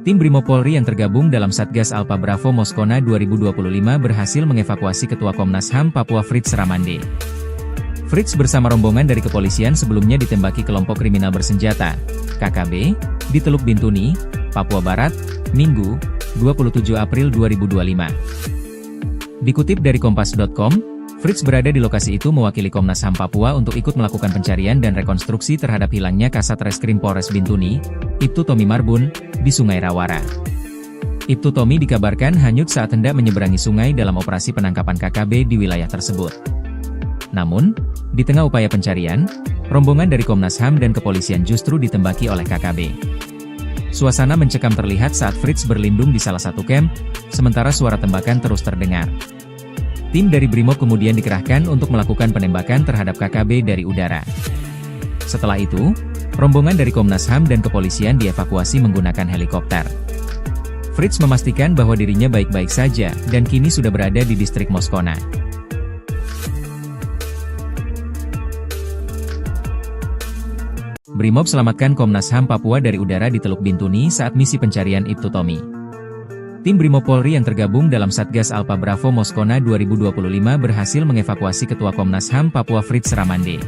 Tim Brimob Polri yang tergabung dalam Satgas Alpa Bravo Moskona 2025 berhasil mengevakuasi Ketua Komnas HAM Papua Fritz Ramande. Fritz bersama rombongan dari kepolisian sebelumnya ditembaki kelompok kriminal bersenjata, KKB, di Teluk Bintuni, Papua Barat, Minggu, 27 April 2025. Dikutip dari Kompas.com, Fritz berada di lokasi itu mewakili Komnas HAM Papua untuk ikut melakukan pencarian dan rekonstruksi terhadap hilangnya Kasat Reskrim Polres Bintuni, Ibtu Tommy Marbun, di Sungai Rawara. Ibtu Tommy dikabarkan hanyut saat hendak menyeberangi sungai dalam operasi penangkapan KKB di wilayah tersebut. Namun, di tengah upaya pencarian, rombongan dari Komnas HAM dan kepolisian justru ditembaki oleh KKB. Suasana mencekam terlihat saat Fritz berlindung di salah satu camp, sementara suara tembakan terus terdengar. Tim dari Brimob kemudian dikerahkan untuk melakukan penembakan terhadap KKB dari udara. Setelah itu, rombongan dari Komnas HAM dan kepolisian dievakuasi menggunakan helikopter. Fritz memastikan bahwa dirinya baik-baik saja dan kini sudah berada di distrik Moskona. Brimob selamatkan Komnas HAM Papua dari udara di Teluk Bintuni saat misi pencarian Ibtu Tommy. Tim Brimob Polri yang tergabung dalam Satgas Alpa Bravo Moskona 2025 berhasil mengevakuasi Ketua Komnas HAM Papua Fritz Ramande.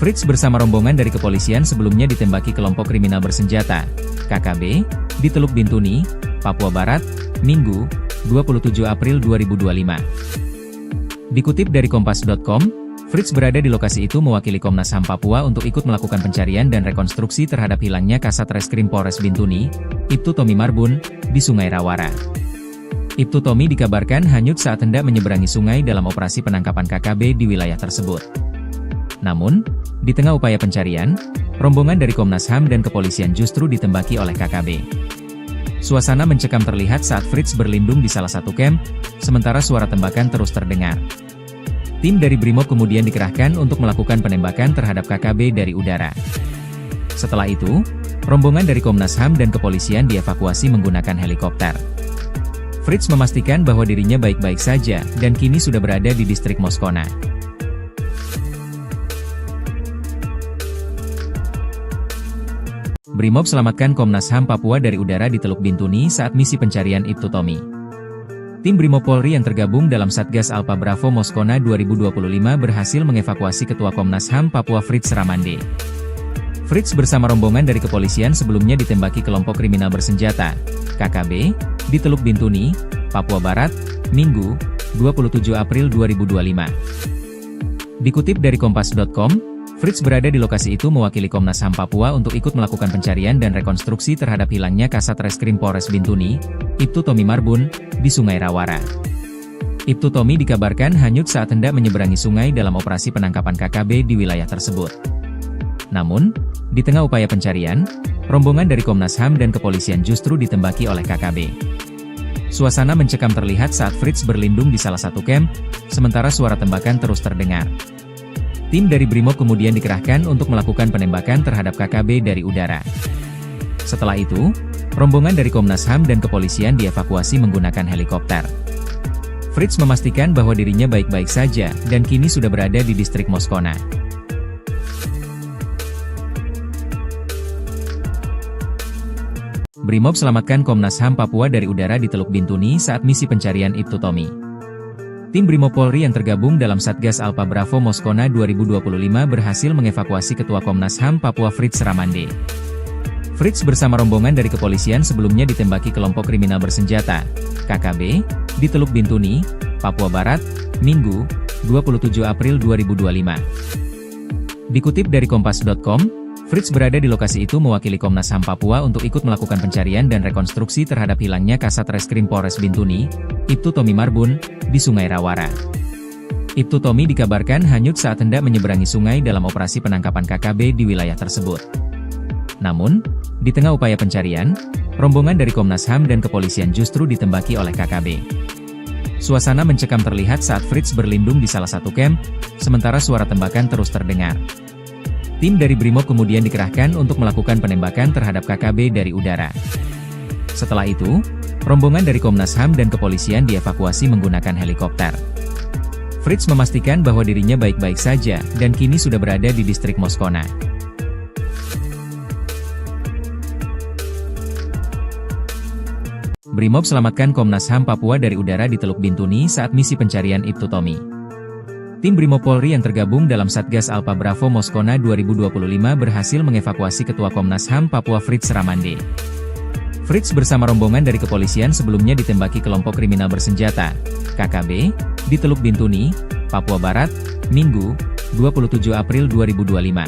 Fritz bersama rombongan dari kepolisian sebelumnya ditembaki kelompok kriminal bersenjata, KKB, di Teluk Bintuni, Papua Barat, Minggu, 27 April 2025. Dikutip dari Kompas.com, Fritz berada di lokasi itu mewakili Komnas HAM Papua untuk ikut melakukan pencarian dan rekonstruksi terhadap hilangnya Kasat Reskrim Polres Bintuni, Ibtu Tommy Marbun, di Sungai Rawara. Ibtu Tommy dikabarkan hanyut saat hendak menyeberangi sungai dalam operasi penangkapan KKB di wilayah tersebut. Namun, di tengah upaya pencarian, rombongan dari Komnas HAM dan kepolisian justru ditembaki oleh KKB. Suasana mencekam terlihat saat Fritz berlindung di salah satu camp, sementara suara tembakan terus terdengar. Tim dari Brimob kemudian dikerahkan untuk melakukan penembakan terhadap KKB dari udara. Setelah itu, rombongan dari Komnas HAM dan kepolisian dievakuasi menggunakan helikopter. Fritz memastikan bahwa dirinya baik-baik saja dan kini sudah berada di distrik Moskona. Brimob selamatkan Komnas HAM Papua dari udara di Teluk Bintuni saat misi pencarian Ibtu Tommy. Tim Brimob Polri yang tergabung dalam Satgas Alpa Bravo Moskona 2025 berhasil mengevakuasi Ketua Komnas HAM Papua Fritz Ramande. Fritz bersama rombongan dari kepolisian sebelumnya ditembaki kelompok kriminal bersenjata, KKB, di Teluk Bintuni, Papua Barat, Minggu, 27 April 2025. Dikutip dari Kompas.com, Fritz berada di lokasi itu mewakili Komnas HAM Papua untuk ikut melakukan pencarian dan rekonstruksi terhadap hilangnya Kasat Reskrim Polres Bintuni, Ibtu Tommy Marbun, di Sungai Rawara. Ibtu Tommy dikabarkan hanyut saat hendak menyeberangi sungai dalam operasi penangkapan KKB di wilayah tersebut. Namun, di tengah upaya pencarian, rombongan dari Komnas HAM dan kepolisian justru ditembaki oleh KKB. Suasana mencekam terlihat saat Fritz berlindung di salah satu camp, sementara suara tembakan terus terdengar. Tim dari Brimob kemudian dikerahkan untuk melakukan penembakan terhadap KKB dari udara. Setelah itu, rombongan dari Komnas HAM dan kepolisian dievakuasi menggunakan helikopter. Fritz memastikan bahwa dirinya baik-baik saja dan kini sudah berada di distrik Moskona. Brimob selamatkan Komnas HAM Papua dari udara di Teluk Bintuni saat misi pencarian Ibtu Tommy. Tim Brimob Polri yang tergabung dalam Satgas Alpa Bravo Moskona 2025 berhasil mengevakuasi Ketua Komnas HAM Papua Fritz Ramande. Fritz bersama rombongan dari kepolisian sebelumnya ditembaki kelompok kriminal bersenjata, KKB, di Teluk Bintuni, Papua Barat, Minggu, 27 April 2025. Dikutip dari Kompas.com, Fritz berada di lokasi itu mewakili Komnas HAM Papua untuk ikut melakukan pencarian dan rekonstruksi terhadap hilangnya Kasat Reskrim Polres Bintuni, Ibtu Tommy Marbun, di Sungai Rawara. Ibtu Tommy dikabarkan hanyut saat hendak menyeberangi sungai dalam operasi penangkapan KKB di wilayah tersebut. Namun, di tengah upaya pencarian, rombongan dari Komnas HAM dan kepolisian justru ditembaki oleh KKB. Suasana mencekam terlihat saat Fritz berlindung di salah satu camp, sementara suara tembakan terus terdengar. Tim dari Brimob kemudian dikerahkan untuk melakukan penembakan terhadap KKB dari udara. Setelah itu, rombongan dari Komnas HAM dan kepolisian dievakuasi menggunakan helikopter. Fritz memastikan bahwa dirinya baik-baik saja dan kini sudah berada di distrik Moskona. Brimob selamatkan Komnas HAM Papua dari udara di Teluk Bintuni saat misi pencarian Ibtu Tommy. Tim Brimob Polri yang tergabung dalam Satgas Alpha Bravo Moskona 2025 berhasil mengevakuasi Ketua Komnas HAM Papua Fritz Ramande. Fritz bersama rombongan dari kepolisian sebelumnya ditembaki kelompok kriminal bersenjata, KKB, di Teluk Bintuni, Papua Barat, Minggu, 27 April 2025.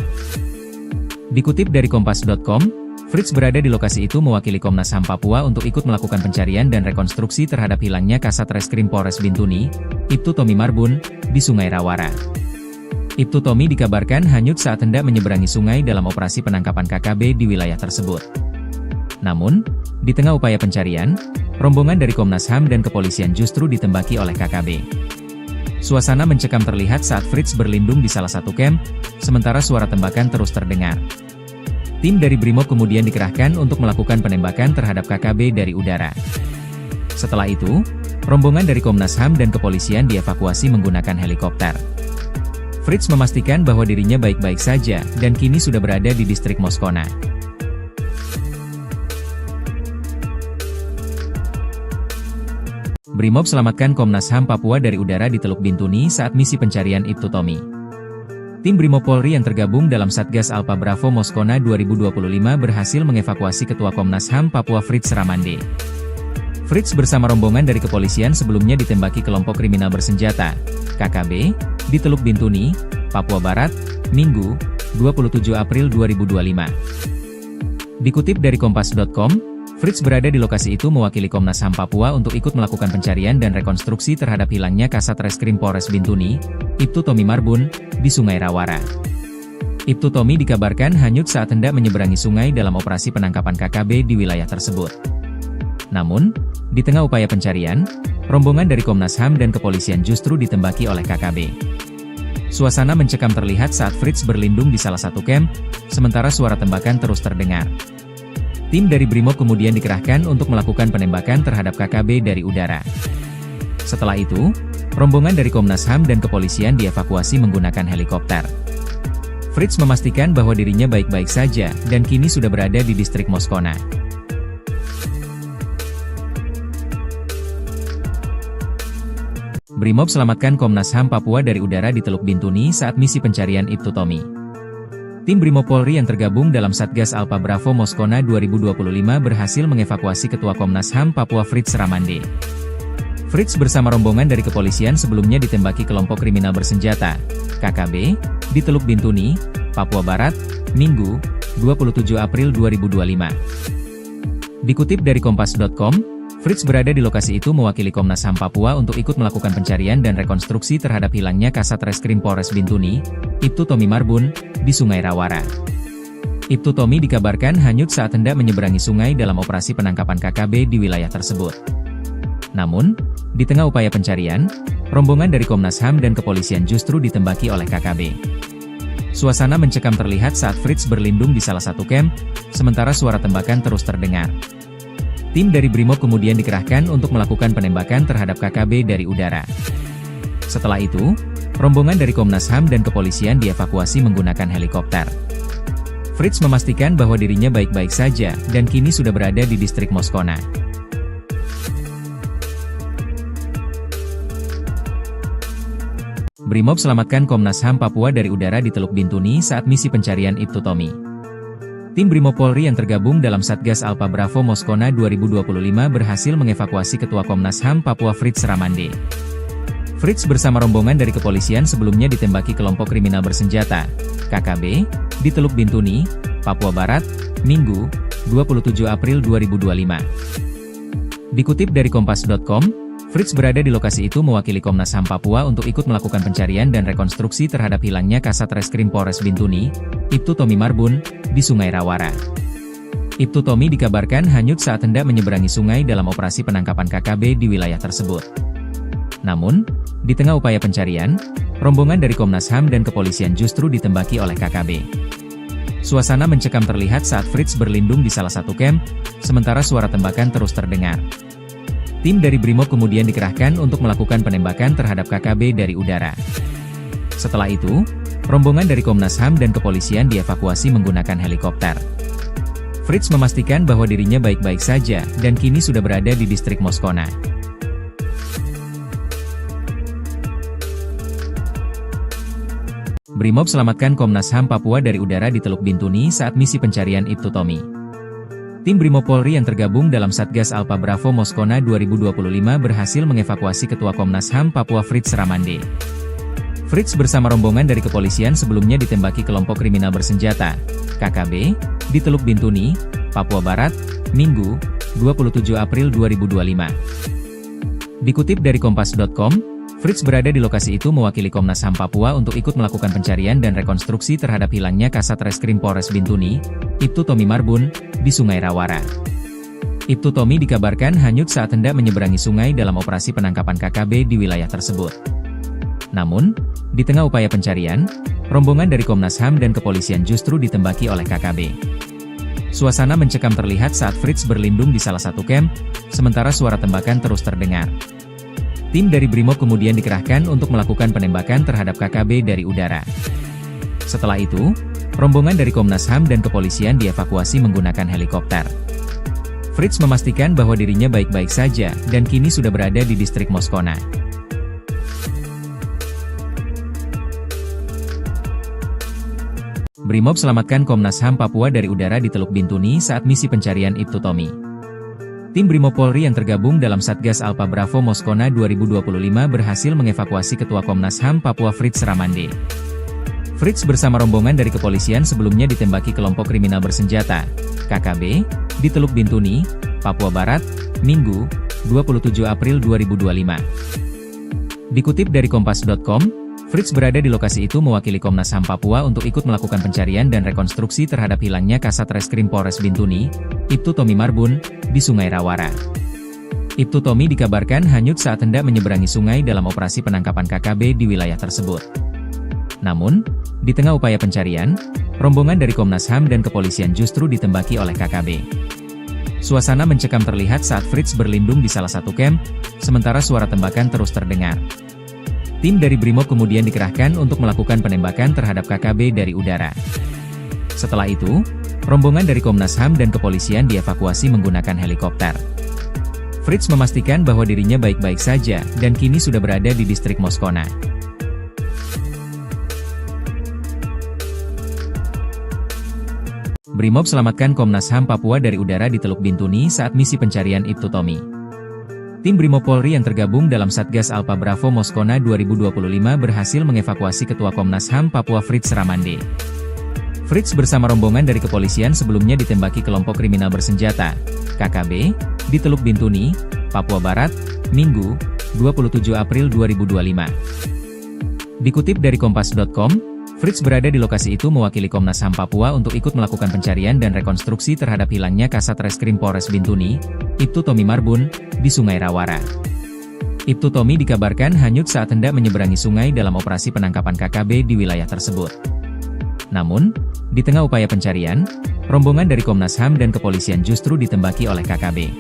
Dikutip dari Kompas.com, Fritz berada di lokasi itu mewakili Komnas HAM Papua untuk ikut melakukan pencarian dan rekonstruksi terhadap hilangnya Kasat Reskrim Polres Bintuni, Ibtu Tommy Marbun, di Sungai Rawara. Ibtu Tommy dikabarkan hanyut saat hendak menyeberangi sungai dalam operasi penangkapan KKB di wilayah tersebut. Namun, di tengah upaya pencarian, rombongan dari Komnas HAM dan kepolisian justru ditembaki oleh KKB. Suasana mencekam terlihat saat Fritz berlindung di salah satu camp, sementara suara tembakan terus terdengar. Tim dari Brimob kemudian dikerahkan untuk melakukan penembakan terhadap KKB dari udara. Setelah itu, rombongan dari Komnas HAM dan kepolisian dievakuasi menggunakan helikopter. Fritz memastikan bahwa dirinya baik-baik saja dan kini sudah berada di distrik Moskona. Brimob selamatkan Komnas HAM Papua dari udara di Teluk Bintuni saat misi pencarian Ibtu Tommy. Tim Brimob Polri yang tergabung dalam Satgas Alpha Bravo Moskona 2025 berhasil mengevakuasi Ketua Komnas HAM Papua Fritz Ramande. Fritz bersama rombongan dari kepolisian sebelumnya ditembaki kelompok kriminal bersenjata, KKB, di Teluk Bintuni, Papua Barat, Minggu, 27 April 2025. Dikutip dari Kompas.com, Fritz berada di lokasi itu mewakili Komnas HAM Papua untuk ikut melakukan pencarian dan rekonstruksi terhadap hilangnya Kasat Reskrim Polres Bintuni, Ibtu Tommy Marbun, di Sungai Rawara. Ibtu Tommy dikabarkan hanyut saat hendak menyeberangi sungai dalam operasi penangkapan KKB di wilayah tersebut. Namun, di tengah upaya pencarian, rombongan dari Komnas HAM dan kepolisian justru ditembaki oleh KKB. Suasana mencekam terlihat saat Fritz berlindung di salah satu camp, sementara suara tembakan terus terdengar. Tim dari Brimob kemudian dikerahkan untuk melakukan penembakan terhadap KKB dari udara. Setelah itu, rombongan dari Komnas HAM dan kepolisian dievakuasi menggunakan helikopter. Fritz memastikan bahwa dirinya baik-baik saja dan kini sudah berada di distrik Moskona. Brimob selamatkan Komnas HAM Papua dari udara di Teluk Bintuni saat misi pencarian Ibtu Tommy. Tim Brimob Polri yang tergabung dalam Satgas Alpha Bravo Moskona 2025 berhasil mengevakuasi Ketua Komnas HAM Papua Fritz Ramande. Fritz bersama rombongan dari kepolisian sebelumnya ditembaki kelompok kriminal bersenjata, KKB, di Teluk Bintuni, Papua Barat, Minggu, 27 April 2025. Dikutip dari Kompas.com, Fritz berada di lokasi itu mewakili Komnas HAM Papua untuk ikut melakukan pencarian dan rekonstruksi terhadap hilangnya Kasat Reskrim Polres Bintuni, Ibtu Tommy Marbun, di Sungai Rawara. Ibtu Tommy dikabarkan hanyut saat hendak menyeberangi sungai dalam operasi penangkapan KKB di wilayah tersebut. Namun, di tengah upaya pencarian, rombongan dari Komnas HAM dan kepolisian justru ditembaki oleh KKB. Suasana mencekam terlihat saat Fritz berlindung di salah satu camp, sementara suara tembakan terus terdengar. Tim dari Brimob kemudian dikerahkan untuk melakukan penembakan terhadap KKB dari udara. Setelah itu, rombongan dari Komnas HAM dan kepolisian dievakuasi menggunakan helikopter. Fritz memastikan bahwa dirinya baik-baik saja dan kini sudah berada di distrik Moskona. Brimob selamatkan Komnas HAM Papua dari udara di Teluk Bintuni saat misi pencarian Ibtu Tommy. Tim Brimob Polri yang tergabung dalam Satgas Alpha Bravo Moskona 2025 berhasil mengevakuasi Ketua Komnas HAM Papua Fritz Ramande. Fritz bersama rombongan dari kepolisian sebelumnya ditembaki kelompok kriminal bersenjata, KKB, di Teluk Bintuni, Papua Barat, Minggu, 27 April 2025. Dikutip dari Kompas.com, Fritz berada di lokasi itu mewakili Komnas HAM Papua untuk ikut melakukan pencarian dan rekonstruksi terhadap hilangnya Kasat Reskrim Polres Bintuni, Ibtu Tommy Marbun, di Sungai Rawara. Ibtu Tommy dikabarkan hanyut saat hendak menyeberangi sungai dalam operasi penangkapan KKB di wilayah tersebut. Namun, di tengah upaya pencarian, rombongan dari Komnas HAM dan kepolisian justru ditembaki oleh KKB. Suasana mencekam terlihat saat Fritz berlindung di salah satu camp, sementara suara tembakan terus terdengar. Tim dari Brimob kemudian dikerahkan untuk melakukan penembakan terhadap KKB dari udara. Setelah itu, rombongan dari Komnas HAM dan kepolisian dievakuasi menggunakan helikopter. Fritz memastikan bahwa dirinya baik-baik saja, dan kini sudah berada di distrik Moskona. Brimob selamatkan Komnas HAM Papua dari udara di Teluk Bintuni saat misi pencarian Ibtu Tommy. Tim Brimob Polri yang tergabung dalam Satgas Alpha Bravo Moskona 2025 berhasil mengevakuasi Ketua Komnas HAM Papua Fritz Ramande. Fritz bersama rombongan dari kepolisian sebelumnya ditembaki kelompok kriminal bersenjata, KKB, di Teluk Bintuni, Papua Barat, Minggu, 27 April 2025. Dikutip dari Kompas.com, Fritz berada di lokasi itu mewakili Komnas HAM Papua untuk ikut melakukan pencarian dan rekonstruksi terhadap hilangnya Kasat Reskrim Polres Bintuni, Ibtu Tommy Marbun, di Sungai Rawara. Ibtu Tommy dikabarkan hanyut saat hendak menyeberangi sungai dalam operasi penangkapan KKB di wilayah tersebut. Namun, di tengah upaya pencarian, rombongan dari Komnas HAM dan kepolisian justru ditembaki oleh KKB. Suasana mencekam terlihat saat Fritz berlindung di salah satu camp, sementara suara tembakan terus terdengar. Tim dari Brimob kemudian dikerahkan untuk melakukan penembakan terhadap KKB dari udara. Setelah itu, rombongan dari Komnas HAM dan kepolisian dievakuasi menggunakan helikopter. Fritz memastikan bahwa dirinya baik-baik saja, dan kini sudah berada di distrik Moskona. Brimob selamatkan Komnas HAM Papua dari udara di Teluk Bintuni saat misi pencarian Ibtu Tommy. Tim Brimob Polri yang tergabung dalam Satgas Alpha Bravo Moskona 2025 berhasil mengevakuasi Ketua Komnas HAM Papua Fritz Ramande. Fritz bersama rombongan dari kepolisian sebelumnya ditembaki kelompok kriminal bersenjata, KKB, di Teluk Bintuni, Papua Barat, Minggu, 27 April 2025. Dikutip dari Kompas.com, Fritz berada di lokasi itu mewakili Komnas HAM Papua untuk ikut melakukan pencarian dan rekonstruksi terhadap hilangnya Kasat Reskrim Polres Bintuni, Ibtu Tommy Marbun, di Sungai Rawara. Ibtu Tommy dikabarkan hanyut saat hendak menyeberangi sungai dalam operasi penangkapan KKB di wilayah tersebut. Namun, di tengah upaya pencarian, rombongan dari Komnas HAM dan kepolisian justru ditembaki oleh KKB. Suasana mencekam terlihat saat Fritz berlindung di salah satu camp, sementara suara tembakan terus terdengar. Tim dari Brimob kemudian dikerahkan untuk melakukan penembakan terhadap KKB dari udara. Setelah itu, rombongan dari Komnas HAM dan kepolisian dievakuasi menggunakan helikopter. Fritz memastikan bahwa dirinya baik-baik saja, dan kini sudah berada di distrik Moskona. Brimob selamatkan Komnas HAM Papua dari udara di Teluk Bintuni saat misi pencarian Ibtu Tommy. Tim Brimob Polri yang tergabung dalam Satgas Alpha Bravo Moskona 2025 berhasil mengevakuasi Ketua Komnas HAM Papua Fritz Ramande. Fritz bersama rombongan dari kepolisian sebelumnya ditembaki kelompok kriminal bersenjata, KKB, di Teluk Bintuni, Papua Barat, Minggu, 27 April 2025. Dikutip dari Kompas.com, Fritz berada di lokasi itu mewakili Komnas HAM Papua untuk ikut melakukan pencarian dan rekonstruksi terhadap hilangnya Kasat Reskrim Polres Bintuni, Ibtu Tommy Marbun, di Sungai Rawara. Ibtu Tommy dikabarkan hanyut saat hendak menyeberangi sungai dalam operasi penangkapan KKB di wilayah tersebut. Namun, di tengah upaya pencarian, rombongan dari Komnas HAM dan kepolisian justru ditembaki oleh KKB.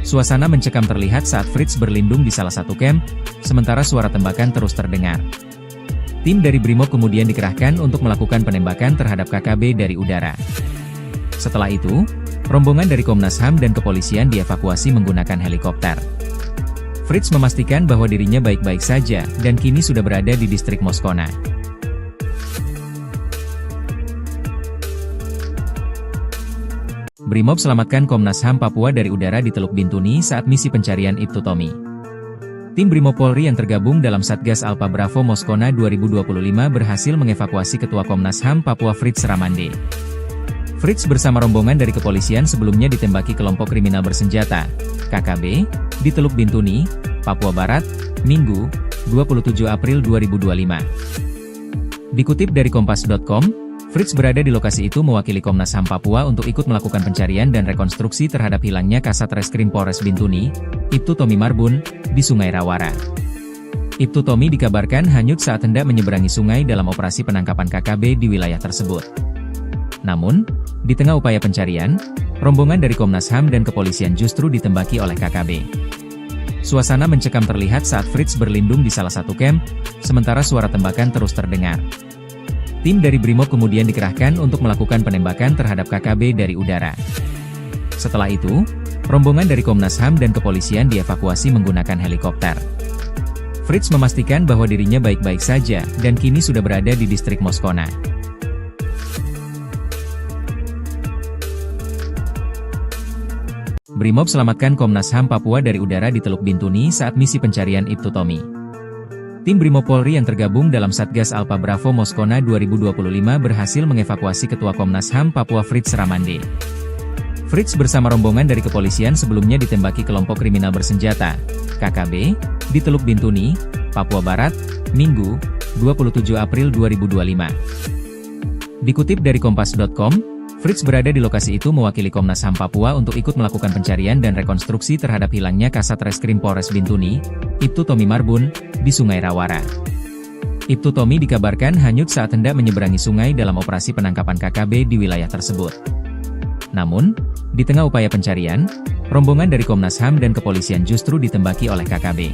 Suasana mencekam terlihat saat Fritz berlindung di salah satu camp, sementara suara tembakan terus terdengar. Tim dari Brimob kemudian dikerahkan untuk melakukan penembakan terhadap KKB dari udara. Setelah itu, rombongan dari Komnas HAM dan kepolisian dievakuasi menggunakan helikopter. Fritz memastikan bahwa dirinya baik-baik saja, dan kini sudah berada di distrik Moskona. Brimob selamatkan Komnas HAM Papua dari udara di Teluk Bintuni saat misi pencarian Ibtu Tommy. Tim Brimob Polri yang tergabung dalam Satgas Alpha Bravo Moskona 2025 berhasil mengevakuasi Ketua Komnas HAM Papua Fritz Ramande. Fritz bersama rombongan dari kepolisian sebelumnya ditembaki kelompok kriminal bersenjata, KKB, di Teluk Bintuni, Papua Barat, Minggu, 27 April 2025. Dikutip dari Kompas.com, Fritz berada di lokasi itu mewakili Komnas HAM Papua untuk ikut melakukan pencarian dan rekonstruksi terhadap hilangnya Kasat Reskrim Polres Bintuni, Ibtu Tommy Marbun, di Sungai Rawara. Ibtu Tommy dikabarkan hanyut saat hendak menyeberangi sungai dalam operasi penangkapan KKB di wilayah tersebut. Namun, di tengah upaya pencarian, rombongan dari Komnas HAM dan kepolisian justru ditembaki oleh KKB. Suasana mencekam terlihat saat Fritz berlindung di salah satu camp, sementara suara tembakan terus terdengar. Tim dari Brimob kemudian dikerahkan untuk melakukan penembakan terhadap KKB dari udara. Setelah itu, rombongan dari Komnas HAM dan kepolisian dievakuasi menggunakan helikopter. Fritz memastikan bahwa dirinya baik-baik saja dan kini sudah berada di distrik Moskona. Brimob selamatkan Komnas HAM Papua dari udara di Teluk Bintuni saat misi pencarian Ibtu Tommy. Tim Brimob Polri yang tergabung dalam Satgas Alpha Bravo Moskona 2025 berhasil mengevakuasi Ketua Komnas HAM Papua Fritz Ramande. Fritz bersama rombongan dari kepolisian sebelumnya ditembaki kelompok kriminal bersenjata, KKB, di Teluk Bintuni, Papua Barat, Minggu, 27 April 2025. Dikutip dari Kompas.com, Fritz berada di lokasi itu mewakili Komnas HAM Papua untuk ikut melakukan pencarian dan rekonstruksi terhadap hilangnya Kasat Reskrim Polres Bintuni, Ibtu Tommy Marbun, di Sungai Rawara. Ibtu Tommy dikabarkan hanyut saat hendak menyeberangi sungai dalam operasi penangkapan KKB di wilayah tersebut. Namun, di tengah upaya pencarian, rombongan dari Komnas HAM dan kepolisian justru ditembaki oleh KKB.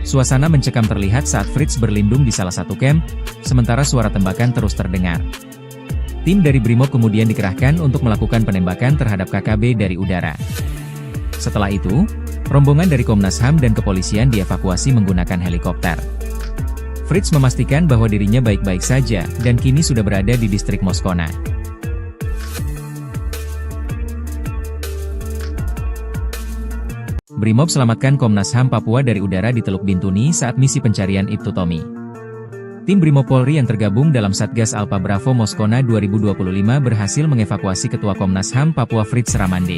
Suasana mencekam terlihat saat Fritz berlindung di salah satu camp, sementara suara tembakan terus terdengar. Tim dari Brimob kemudian dikerahkan untuk melakukan penembakan terhadap KKB dari udara. Setelah itu, rombongan dari Komnas HAM dan kepolisian dievakuasi menggunakan helikopter. Fritz memastikan bahwa dirinya baik-baik saja dan kini sudah berada di distrik Moskona. Brimob selamatkan Komnas HAM Papua dari udara di Teluk Bintuni saat misi pencarian Ibtu Tommy. Tim Brimob Polri yang tergabung dalam Satgas Alpha Bravo Moskona 2025 berhasil mengevakuasi Ketua Komnas HAM Papua Fritz Ramande.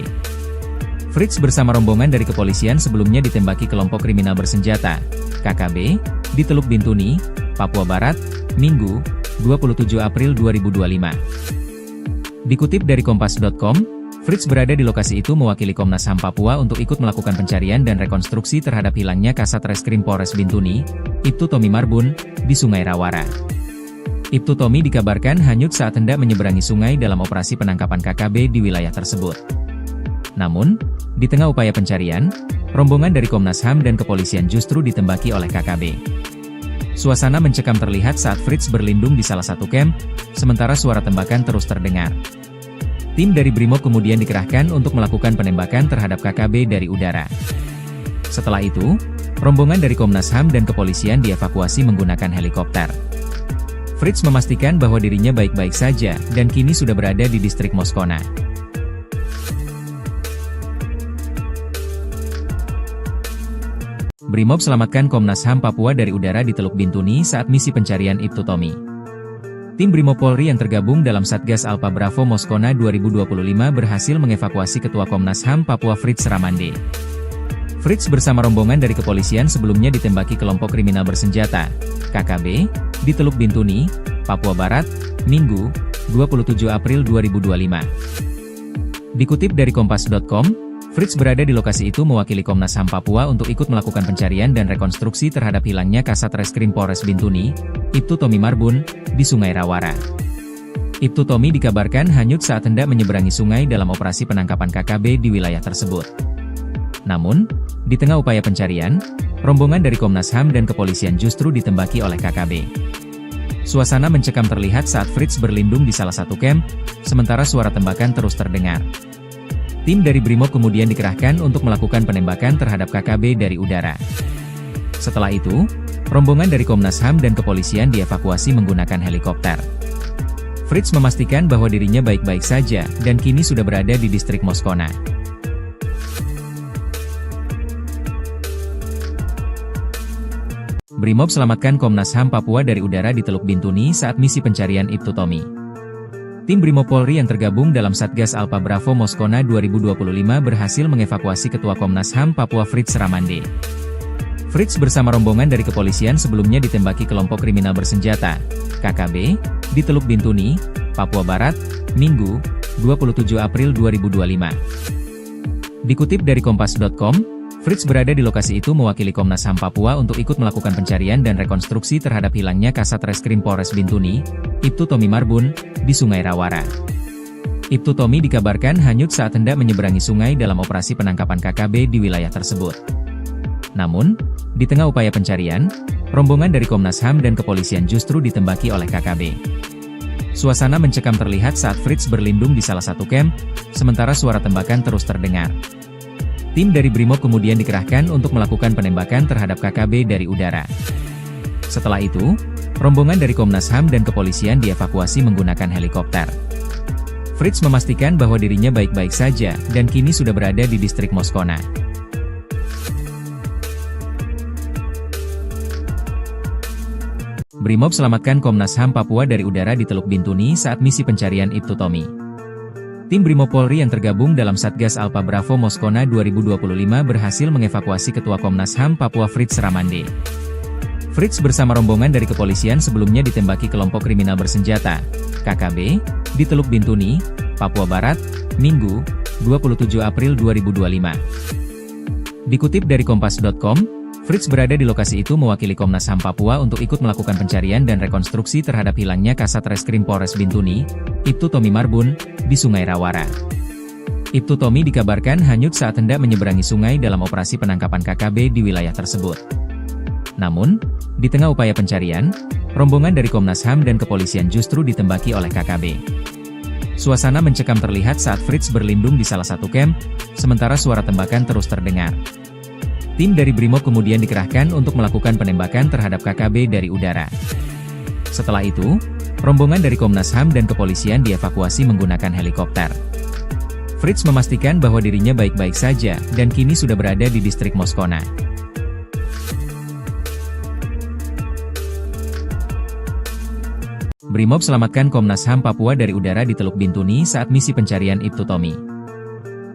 Fritz bersama rombongan dari kepolisian sebelumnya ditembaki kelompok kriminal bersenjata, KKB, di Teluk Bintuni, Papua Barat, Minggu, 27 April 2025. Dikutip dari Kompas.com, Fritz berada di lokasi itu mewakili Komnas HAM Papua untuk ikut melakukan pencarian dan rekonstruksi terhadap hilangnya Kasat Reskrim Polres Bintuni, Ibtu Tommy Marbun, di Sungai Rawara. Ibtu Tommy dikabarkan hanyut saat hendak menyeberangi sungai dalam operasi penangkapan KKB di wilayah tersebut. Namun, di tengah upaya pencarian, rombongan dari Komnas HAM dan kepolisian justru ditembaki oleh KKB. Suasana mencekam terlihat saat Fritz berlindung di salah satu camp, sementara suara tembakan terus terdengar. Tim dari Brimob kemudian dikerahkan untuk melakukan penembakan terhadap KKB dari udara. Setelah itu, rombongan dari Komnas HAM dan kepolisian dievakuasi menggunakan helikopter. Fritz memastikan bahwa dirinya baik-baik saja dan kini sudah berada di distrik Moskona. Brimob selamatkan Komnas HAM Papua dari udara di Teluk Bintuni saat misi pencarian Ibtu Tommy. Tim Brimob Polri yang tergabung dalam Satgas Alpha Bravo Moskona 2025 berhasil mengevakuasi Ketua Komnas HAM Papua Fritz Ramande. Fritz bersama rombongan dari kepolisian sebelumnya ditembaki kelompok kriminal bersenjata, KKB, di Teluk Bintuni, Papua Barat, Minggu, 27 April 2025. Dikutip dari Kompas.com, Fritz berada di lokasi itu mewakili Komnas HAM Papua untuk ikut melakukan pencarian dan rekonstruksi terhadap hilangnya Kasat Reskrim Polres Bintuni, Ibtu Tommy Marbun, di Sungai Rawara. Ibtu Tommy dikabarkan hanyut saat hendak menyeberangi sungai dalam operasi penangkapan KKB di wilayah tersebut. Namun, di tengah upaya pencarian, rombongan dari Komnas HAM dan kepolisian justru ditembaki oleh KKB. Suasana mencekam terlihat saat Fritz berlindung di salah satu camp, sementara suara tembakan terus terdengar. Tim dari Brimob kemudian dikerahkan untuk melakukan penembakan terhadap KKB dari udara. Setelah itu, rombongan dari Komnas HAM dan kepolisian dievakuasi menggunakan helikopter. Fritz memastikan bahwa dirinya baik-baik saja dan kini sudah berada di distrik Moskona. Brimob selamatkan Komnas HAM Papua dari udara di Teluk Bintuni saat misi pencarian Ibtu Tommy. Tim Brimob Polri yang tergabung dalam Satgas Alpha Bravo Moskona 2025 berhasil mengevakuasi Ketua Komnas HAM Papua Fritz Ramande. Fritz bersama rombongan dari kepolisian sebelumnya ditembaki kelompok kriminal bersenjata, KKB, di Teluk Bintuni, Papua Barat, Minggu, 27 April 2025. Dikutip dari Kompas.com, Fritz berada di lokasi itu mewakili Komnas HAM Papua untuk ikut melakukan pencarian dan rekonstruksi terhadap hilangnya Kasat Reskrim Polres Bintuni, Ibtu Tommy Marbun, di Sungai Rawara. Ibtu Tommy dikabarkan hanyut saat hendak menyeberangi sungai dalam operasi penangkapan KKB di wilayah tersebut. Namun, di tengah upaya pencarian, rombongan dari Komnas HAM dan kepolisian justru ditembaki oleh KKB. Suasana mencekam terlihat saat Fritz berlindung di salah satu camp, sementara suara tembakan terus terdengar. Tim dari Brimob kemudian dikerahkan untuk melakukan penembakan terhadap KKB dari udara. Setelah itu, rombongan dari Komnas HAM dan kepolisian dievakuasi menggunakan helikopter. Fritz memastikan bahwa dirinya baik-baik saja, dan kini sudah berada di distrik Moskona. Brimob selamatkan Komnas HAM Papua dari udara di Teluk Bintuni saat misi pencarian Ibtu Tommy. Tim Brimob Polri yang tergabung dalam Satgas Alpha Bravo Moskona 2025 berhasil mengevakuasi Ketua Komnas HAM Papua Fritz Ramande. Fritz bersama rombongan dari kepolisian sebelumnya ditembaki kelompok kriminal bersenjata, KKB, di Teluk Bintuni, Papua Barat, Minggu, 27 April 2025. Dikutip dari Kompas.com, Fritz berada di lokasi itu mewakili Komnas HAM Papua untuk ikut melakukan pencarian dan rekonstruksi terhadap hilangnya Kasat Reskrim Polres Bintuni, Ibtu Tommy Marbun, di Sungai Rawara. Ibtu Tommy dikabarkan hanyut saat hendak menyeberangi sungai dalam operasi penangkapan KKB di wilayah tersebut. Namun, di tengah upaya pencarian, rombongan dari Komnas HAM dan kepolisian justru ditembaki oleh KKB. Suasana mencekam terlihat saat Fritz berlindung di salah satu camp, sementara suara tembakan terus terdengar. Tim dari Brimob kemudian dikerahkan untuk melakukan penembakan terhadap KKB dari udara. Setelah itu, rombongan dari Komnas HAM dan kepolisian dievakuasi menggunakan helikopter. Fritz memastikan bahwa dirinya baik-baik saja, dan kini sudah berada di distrik Moskona. Brimob selamatkan Komnas HAM Papua dari udara di Teluk Bintuni saat misi pencarian Ibtu Tommy.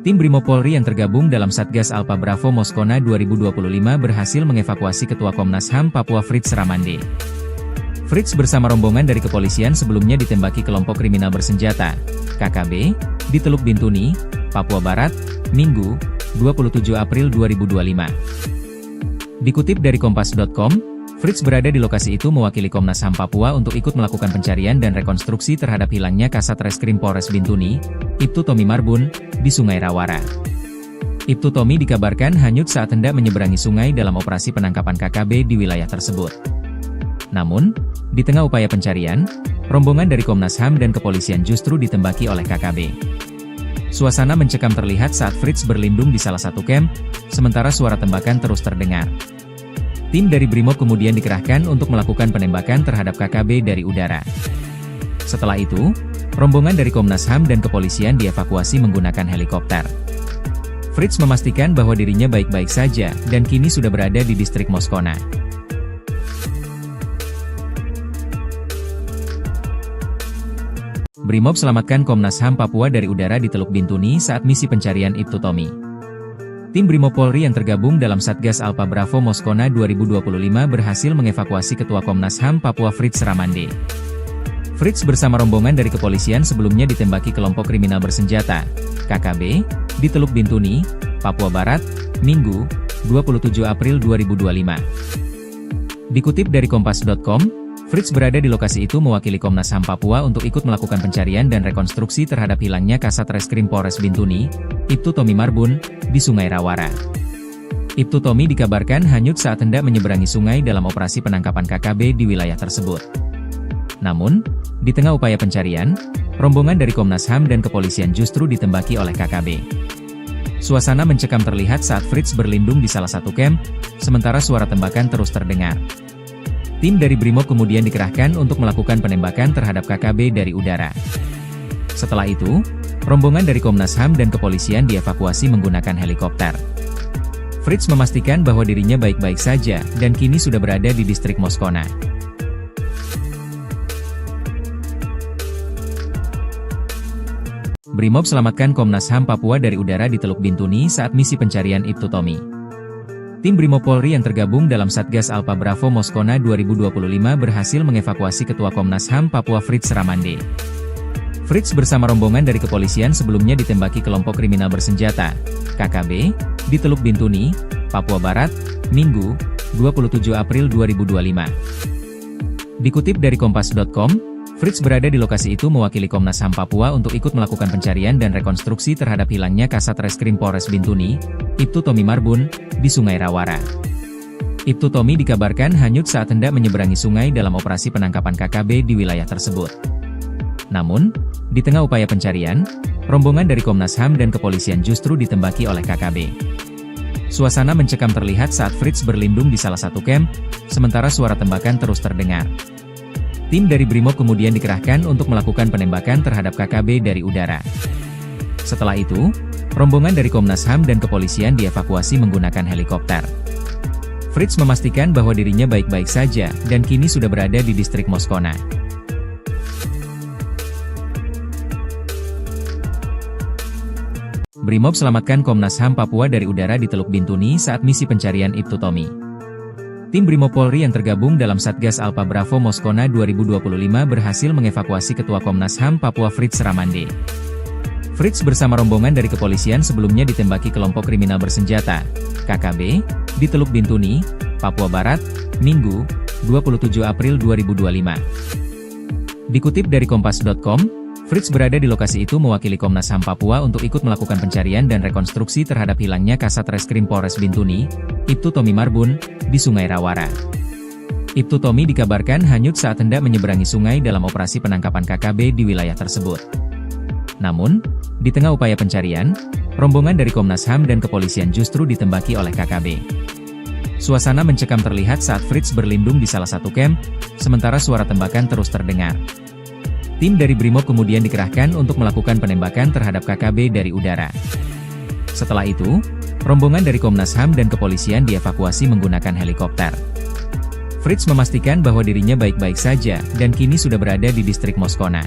Tim Brimob Polri yang tergabung dalam Satgas Alpha Bravo Moskona 2025 berhasil mengevakuasi Ketua Komnas HAM Papua Fritz Ramande. Fritz bersama rombongan dari kepolisian sebelumnya ditembaki kelompok kriminal bersenjata, KKB, di Teluk Bintuni, Papua Barat, Minggu, 27 April 2025. Dikutip dari Kompas.com, Fritz berada di lokasi itu mewakili Komnas HAM Papua untuk ikut melakukan pencarian dan rekonstruksi terhadap hilangnya Kasat Reskrim Polres Bintuni, Ibtu Tommy Marbun, di Sungai Rawara. Ibtu Tommy dikabarkan hanyut saat hendak menyeberangi sungai dalam operasi penangkapan KKB di wilayah tersebut. Namun, di tengah upaya pencarian, rombongan dari Komnas HAM dan kepolisian justru ditembaki oleh KKB. Suasana mencekam terlihat saat Fritz berlindung di salah satu camp, sementara suara tembakan terus terdengar. Tim dari Brimob kemudian dikerahkan untuk melakukan penembakan terhadap KKB dari udara. Setelah itu, rombongan dari Komnas HAM dan kepolisian dievakuasi menggunakan helikopter. Fritz memastikan bahwa dirinya baik-baik saja, dan kini sudah berada di distrik Moskona. Brimob selamatkan Komnas HAM Papua dari udara di Teluk Bintuni saat misi pencarian Ibtu Tommy. Tim Brimob Polri yang tergabung dalam Satgas Alpha Bravo Moskona 2025 berhasil mengevakuasi Ketua Komnas HAM Papua Fritz Ramande. Fritz bersama rombongan dari kepolisian sebelumnya ditembaki kelompok kriminal bersenjata, KKB, di Teluk Bintuni, Papua Barat, Minggu, 27 April 2025. Dikutip dari Kompas.com, Fritz berada di lokasi itu mewakili Komnas HAM Papua untuk ikut melakukan pencarian dan rekonstruksi terhadap hilangnya Kasat Reskrim Polres Bintuni, Ibtu Tommy Marbun, di Sungai Rawara. Ibtu Tommy dikabarkan hanyut saat hendak menyeberangi sungai dalam operasi penangkapan KKB di wilayah tersebut. Namun, di tengah upaya pencarian, rombongan dari Komnas HAM dan kepolisian justru ditembaki oleh KKB. Suasana mencekam terlihat saat Fritz berlindung di salah satu camp, sementara suara tembakan terus terdengar. Tim dari Brimob kemudian dikerahkan untuk melakukan penembakan terhadap KKB dari udara. Setelah itu, rombongan dari Komnas HAM dan kepolisian dievakuasi menggunakan helikopter. Fritz memastikan bahwa dirinya baik-baik saja, dan kini sudah berada di distrik Moskona. Brimob selamatkan Komnas HAM Papua dari udara di Teluk Bintuni saat misi pencarian Ibtu Tommy. Tim Brimob Polri yang tergabung dalam Satgas Alpha Bravo Moskona 2025 berhasil mengevakuasi Ketua Komnas HAM Papua Fritz Ramande. Fritz bersama rombongan dari kepolisian sebelumnya ditembaki kelompok kriminal bersenjata, KKB, di Teluk Bintuni, Papua Barat, Minggu, 27 April 2025. Dikutip dari Kompas.com, Fritz berada di lokasi itu mewakili Komnas HAM Papua untuk ikut melakukan pencarian dan rekonstruksi terhadap hilangnya Kasat Reskrim Polres Bintuni, Ibtu Tommy Marbun, di Sungai Rawara. Ibtu Tommy dikabarkan hanyut saat hendak menyeberangi sungai dalam operasi penangkapan KKB di wilayah tersebut. Namun, di tengah upaya pencarian, rombongan dari Komnas HAM dan kepolisian justru ditembaki oleh KKB. Suasana mencekam terlihat saat Fritz berlindung di salah satu camp, sementara suara tembakan terus terdengar. Tim dari Brimob kemudian dikerahkan untuk melakukan penembakan terhadap KKB dari udara. Setelah itu, rombongan dari Komnas HAM dan kepolisian dievakuasi menggunakan helikopter. Fritz memastikan bahwa dirinya baik-baik saja dan kini sudah berada di distrik Moskona. Brimob selamatkan Komnas HAM Papua dari udara di Teluk Bintuni saat misi pencarian Ibtu Tommy. Tim Brimob Polri yang tergabung dalam Satgas Alpha Bravo Moskona 2025 berhasil mengevakuasi Ketua Komnas HAM Papua Fritz Ramande. Fritz bersama rombongan dari kepolisian sebelumnya ditembaki kelompok kriminal bersenjata, KKB, di Teluk Bintuni, Papua Barat, Minggu, 27 April 2025. Dikutip dari Kompas.com, Fritz berada di lokasi itu mewakili Komnas HAM Papua untuk ikut melakukan pencarian dan rekonstruksi terhadap hilangnya Kasat Reskrim Polres Bintuni, Ibtu Tommy Marbun, di Sungai Rawara. Ibtu Tommy dikabarkan hanyut saat hendak menyeberangi sungai dalam operasi penangkapan KKB di wilayah tersebut. Namun, di tengah upaya pencarian, rombongan dari Komnas HAM dan kepolisian justru ditembaki oleh KKB. Suasana mencekam terlihat saat Fritz berlindung di salah satu camp, sementara suara tembakan terus terdengar. Tim dari Brimob kemudian dikerahkan untuk melakukan penembakan terhadap KKB dari udara. Setelah itu, rombongan dari Komnas HAM dan kepolisian dievakuasi menggunakan helikopter. Fritz memastikan bahwa dirinya baik-baik saja dan kini sudah berada di distrik Moskona.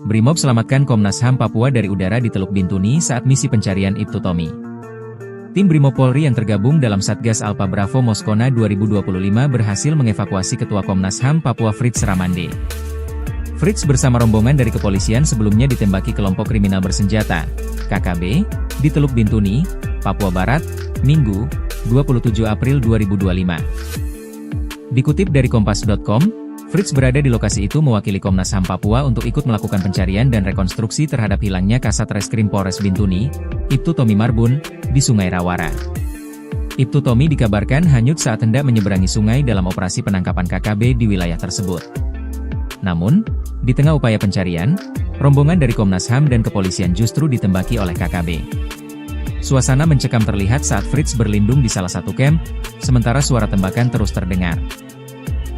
Brimob selamatkan Komnas HAM Papua dari udara di Teluk Bintuni saat misi pencarian Ibtu Tommy. Tim Brimob Polri yang tergabung dalam Satgas Alpha Bravo Moskona 2025 berhasil mengevakuasi Ketua Komnas HAM Papua Fritz Ramande. Fritz bersama rombongan dari kepolisian sebelumnya ditembaki kelompok kriminal bersenjata, KKB, di Teluk Bintuni, Papua Barat, Minggu, 27 April 2025. Dikutip dari Kompas.com, Fritz berada di lokasi itu mewakili Komnas HAM Papua untuk ikut melakukan pencarian dan rekonstruksi terhadap hilangnya Kasat Reskrim Polres Bintuni, Ibtu Tommy Marbun, di Sungai Rawara. Ibtu Tommy dikabarkan hanyut saat hendak menyeberangi sungai dalam operasi penangkapan KKB di wilayah tersebut. Namun, di tengah upaya pencarian, rombongan dari Komnas HAM dan kepolisian justru ditembaki oleh KKB. Suasana mencekam terlihat saat Fritz berlindung di salah satu camp, sementara suara tembakan terus terdengar.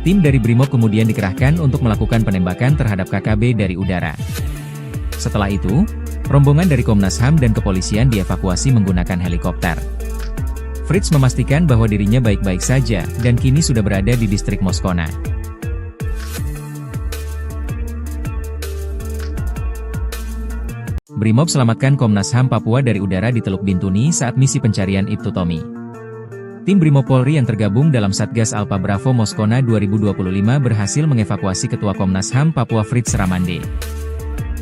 Tim dari Brimob kemudian dikerahkan untuk melakukan penembakan terhadap KKB dari udara. Setelah itu, rombongan dari Komnas HAM dan kepolisian dievakuasi menggunakan helikopter. Fritz memastikan bahwa dirinya baik-baik saja dan kini sudah berada di distrik Moskona. Brimob selamatkan Komnas HAM Papua dari udara di Teluk Bintuni saat misi pencarian Ibtu Tommy. Tim Brimob Polri yang tergabung dalam Satgas Alpha Bravo Moskona 2025 berhasil mengevakuasi Ketua Komnas HAM Papua Fritz Ramande.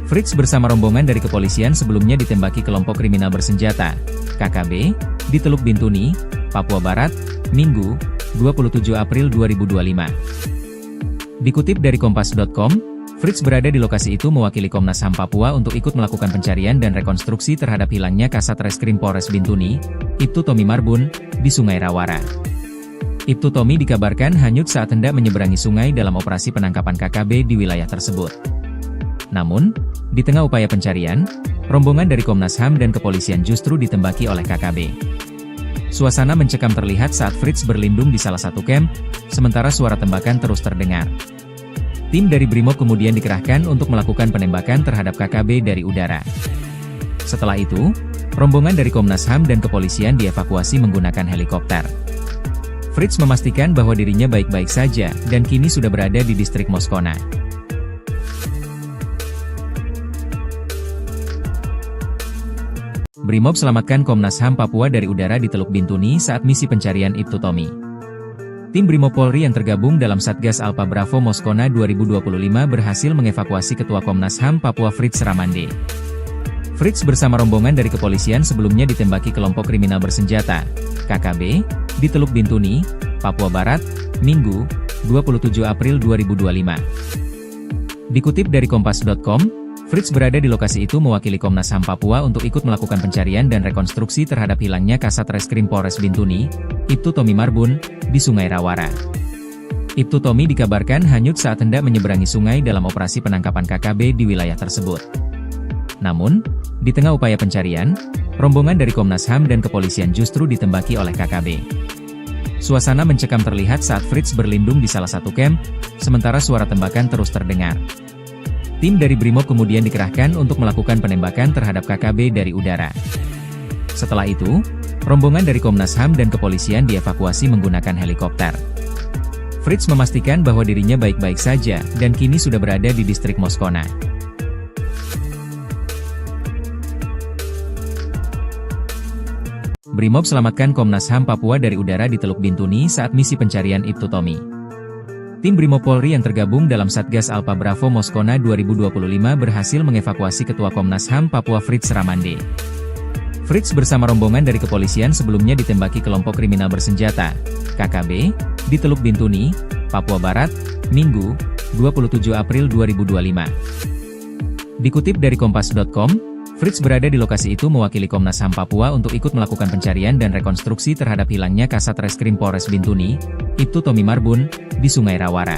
Fritz bersama rombongan dari kepolisian sebelumnya ditembaki kelompok kriminal bersenjata, KKB, di Teluk Bintuni, Papua Barat, Minggu, 27 April 2025. Dikutip dari Kompas.com, Fritz berada di lokasi itu mewakili Komnas HAM Papua untuk ikut melakukan pencarian dan rekonstruksi terhadap hilangnya Kasat Reskrim Polres Bintuni, Ibtu Tommy Marbun, di Sungai Rawara. Ibtu Tommy dikabarkan hanyut saat hendak menyeberangi sungai dalam operasi penangkapan KKB di wilayah tersebut. Namun, di tengah upaya pencarian, rombongan dari Komnas HAM dan kepolisian justru ditembaki oleh KKB. Suasana mencekam terlihat saat Fritz berlindung di salah satu camp, sementara suara tembakan terus terdengar. Tim dari Brimob kemudian dikerahkan untuk melakukan penembakan terhadap KKB dari udara. Setelah itu, rombongan dari Komnas HAM dan kepolisian dievakuasi menggunakan helikopter. Fritz memastikan bahwa dirinya baik-baik saja dan kini sudah berada di distrik Moskona. Brimob selamatkan Komnas HAM Papua dari udara di Teluk Bintuni saat misi pencarian Ibtu Tommy. Tim Brimob Polri yang tergabung dalam Satgas Alpha Bravo Moskona 2025 berhasil mengevakuasi Ketua Komnas HAM Papua Fritz Ramande. Fritz bersama rombongan dari kepolisian sebelumnya ditembaki kelompok kriminal bersenjata, KKB, di Teluk Bintuni, Papua Barat, Minggu, 27 April 2025. Dikutip dari Kompas.com, Fritz berada di lokasi itu mewakili Komnas HAM Papua untuk ikut melakukan pencarian dan rekonstruksi terhadap hilangnya Kasat Reskrim Polres Bintuni, Ibtu Tommy Marbun, di Sungai Rawara. Ibtu Tommy dikabarkan hanyut saat hendak menyeberangi sungai dalam operasi penangkapan KKB di wilayah tersebut. Namun, di tengah upaya pencarian, rombongan dari Komnas HAM dan kepolisian justru ditembaki oleh KKB. Suasana mencekam terlihat saat Fritz berlindung di salah satu camp, sementara suara tembakan terus terdengar. Tim dari Brimob kemudian dikerahkan untuk melakukan penembakan terhadap KKB dari udara. Setelah itu, rombongan dari Komnas HAM dan kepolisian dievakuasi menggunakan helikopter. Fritz memastikan bahwa dirinya baik-baik saja dan kini sudah berada di distrik Moskona. Brimob selamatkan Komnas HAM Papua dari udara di Teluk Bintuni saat misi pencarian Ibtu Tommy. Tim Brimob Polri yang tergabung dalam Satgas Alpha Bravo Moskona 2025 berhasil mengevakuasi Ketua Komnas HAM Papua Fritz Ramande. Fritz bersama rombongan dari kepolisian sebelumnya ditembaki kelompok kriminal bersenjata, KKB, di Teluk Bintuni, Papua Barat, Minggu, 27 April 2025. Dikutip dari Kompas.com, Fritz berada di lokasi itu mewakili Komnas HAM Papua untuk ikut melakukan pencarian dan rekonstruksi terhadap hilangnya Kasat Reskrim Polres Bintuni, Ibtu Tommy Marbun, di Sungai Rawara.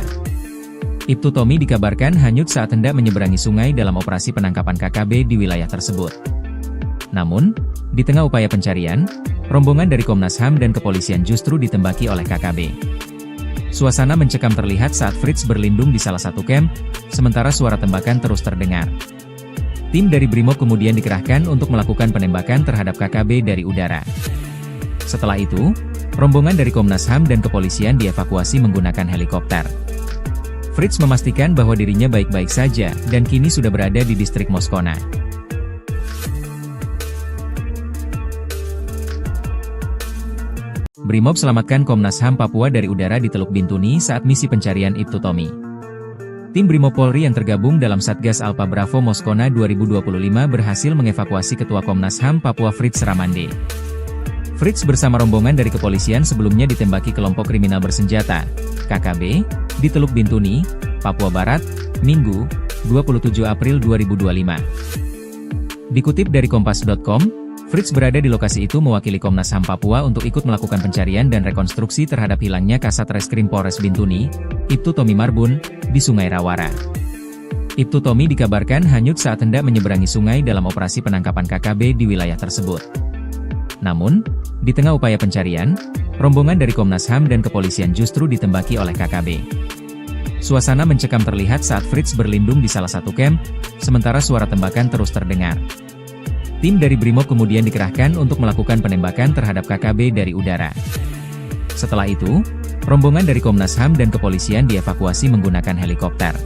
Ibtu Tommy dikabarkan hanyut saat hendak menyeberangi sungai dalam operasi penangkapan KKB di wilayah tersebut. Namun, di tengah upaya pencarian, rombongan dari Komnas HAM dan kepolisian justru ditembaki oleh KKB. Suasana mencekam terlihat saat Fritz berlindung di salah satu camp, sementara suara tembakan terus terdengar. Tim dari Brimob kemudian dikerahkan untuk melakukan penembakan terhadap KKB dari udara. Setelah itu, rombongan dari Komnas HAM dan kepolisian dievakuasi menggunakan helikopter. Fritz memastikan bahwa dirinya baik-baik saja dan kini sudah berada di distrik Moskona. Brimob selamatkan Komnas HAM Papua dari udara di Teluk Bintuni saat misi pencarian Ibtu Tommy. Tim Brimob Polri yang tergabung dalam Satgas Alpha Bravo Moskona 2025 berhasil mengevakuasi Ketua Komnas HAM Papua Fritz Ramande. Fritz bersama rombongan dari kepolisian sebelumnya ditembaki kelompok kriminal bersenjata, KKB, di Teluk Bintuni, Papua Barat, Minggu, 27 April 2025. Dikutip dari Kompas.com, Fritz berada di lokasi itu mewakili Komnas HAM Papua untuk ikut melakukan pencarian dan rekonstruksi terhadap hilangnya Kasat Reskrim Polres Bintuni, Ibtu Tommy Marbun, di Sungai Rawara. Ibtu Tommy dikabarkan hanyut saat hendak menyeberangi sungai dalam operasi penangkapan KKB di wilayah tersebut. Namun, di tengah upaya pencarian, rombongan dari Komnas HAM dan kepolisian justru ditembaki oleh KKB. Suasana mencekam terlihat saat Fritz berlindung di salah satu camp, sementara suara tembakan terus terdengar. Tim dari Brimob kemudian dikerahkan untuk melakukan penembakan terhadap KKB dari udara. Setelah itu, rombongan dari Komnas HAM dan kepolisian dievakuasi menggunakan helikopter.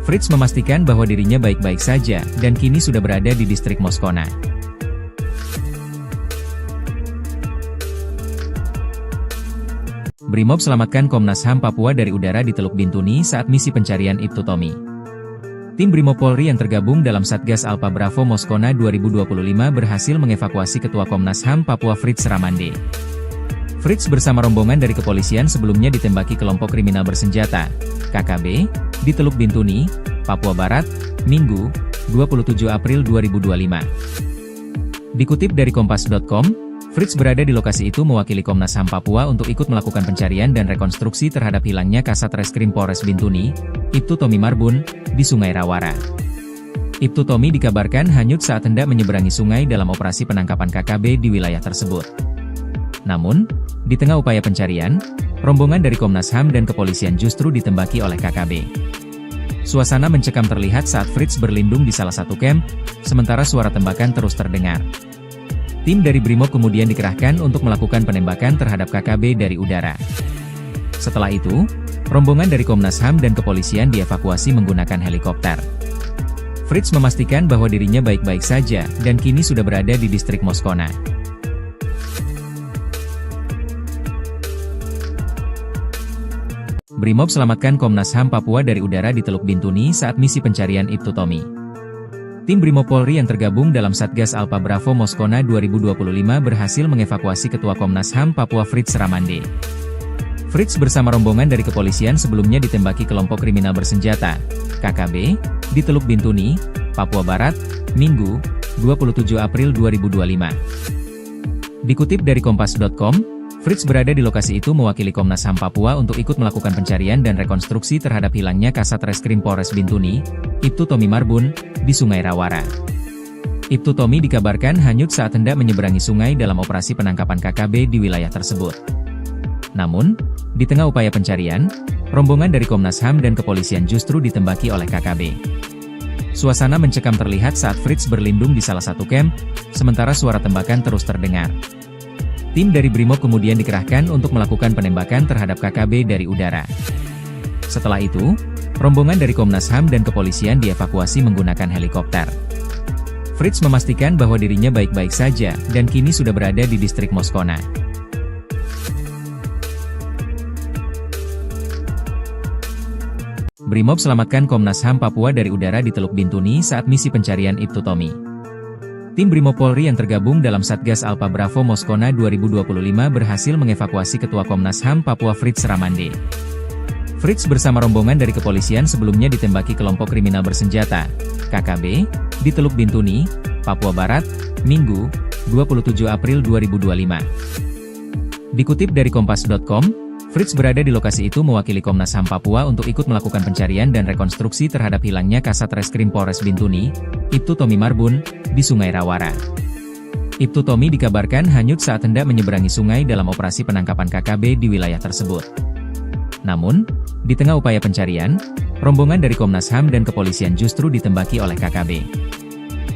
Fritz memastikan bahwa dirinya baik-baik saja dan kini sudah berada di distrik Moskona. Brimob selamatkan Komnas HAM Papua dari udara di Teluk Bintuni saat misi pencarian Ibtu Tommy. Tim Brimob Polri yang tergabung dalam Satgas Alpha Bravo Moskona 2025 berhasil mengevakuasi Ketua Komnas HAM Papua Fritz Ramande. Fritz bersama rombongan dari kepolisian sebelumnya ditembaki kelompok kriminal bersenjata, KKB, di Teluk Bintuni, Papua Barat, Minggu, 27 April 2025. Dikutip dari Kompas.com, Fritz berada di lokasi itu mewakili Komnas HAM Papua untuk ikut melakukan pencarian dan rekonstruksi terhadap hilangnya Kasat Reskrim Polres Bintuni, Ibtu Tommy Marbun, di Sungai Rawara. Ibtu Tommy dikabarkan hanyut saat hendak menyeberangi sungai dalam operasi penangkapan KKB di wilayah tersebut. Namun, di tengah upaya pencarian, rombongan dari Komnas HAM dan kepolisian justru ditembaki oleh KKB. Suasana mencekam terlihat saat Fritz berlindung di salah satu camp, sementara suara tembakan terus terdengar. Tim dari Brimob kemudian dikerahkan untuk melakukan penembakan terhadap KKB dari udara. Setelah itu, rombongan dari Komnas HAM dan kepolisian dievakuasi menggunakan helikopter. Fritz memastikan bahwa dirinya baik-baik saja dan kini sudah berada di distrik Moskona. Brimob selamatkan Komnas HAM Papua dari udara di Teluk Bintuni saat misi pencarian Ibtu Tommy. Tim Brimob Polri yang tergabung dalam Satgas Alpha Bravo Moskona 2025 berhasil mengevakuasi Ketua Komnas HAM Papua Fritz Ramande. Fritz bersama rombongan dari kepolisian sebelumnya ditembaki kelompok kriminal bersenjata, KKB, di Teluk Bintuni, Papua Barat, Minggu, 27 April 2025. Dikutip dari Kompas.com, Fritz berada di lokasi itu mewakili Komnas HAM Papua untuk ikut melakukan pencarian dan rekonstruksi terhadap hilangnya Kasat Reskrim Polres Bintuni, Ibtu Tommy Marbun, di Sungai Rawara. Ibtu Tommy dikabarkan hanyut saat hendak menyeberangi sungai dalam operasi penangkapan KKB di wilayah tersebut. Namun, di tengah upaya pencarian, rombongan dari Komnas HAM dan kepolisian justru ditembaki oleh KKB. Suasana mencekam terlihat saat Fritz berlindung di salah satu camp, sementara suara tembakan terus terdengar. Tim dari Brimob kemudian dikerahkan untuk melakukan penembakan terhadap KKB dari udara. Setelah itu, rombongan dari Komnas HAM dan kepolisian dievakuasi menggunakan helikopter. Fritz memastikan bahwa dirinya baik-baik saja, dan kini sudah berada di distrik Moskona. Brimob selamatkan Komnas HAM Papua dari udara di Teluk Bintuni saat misi pencarian Ibtu Tommy. Tim Brimob Polri yang tergabung dalam Satgas Alpha Bravo Moskona 2025 berhasil mengevakuasi Ketua Komnas HAM Papua Fritz Ramande. Fritz bersama rombongan dari kepolisian sebelumnya ditembaki kelompok kriminal bersenjata, KKB, di Teluk Bintuni, Papua Barat, Minggu, 27 April 2025. Dikutip dari Kompas.com, Fritz berada di lokasi itu mewakili Komnas HAM Papua untuk ikut melakukan pencarian dan rekonstruksi terhadap hilangnya Kasat Reskrim Polres Bintuni, Ibtu Tommy Marbun, di Sungai Rawara. Ibtu Tommy dikabarkan hanyut saat hendak menyeberangi sungai dalam operasi penangkapan KKB di wilayah tersebut. Namun, di tengah upaya pencarian, rombongan dari Komnas HAM dan kepolisian justru ditembaki oleh KKB.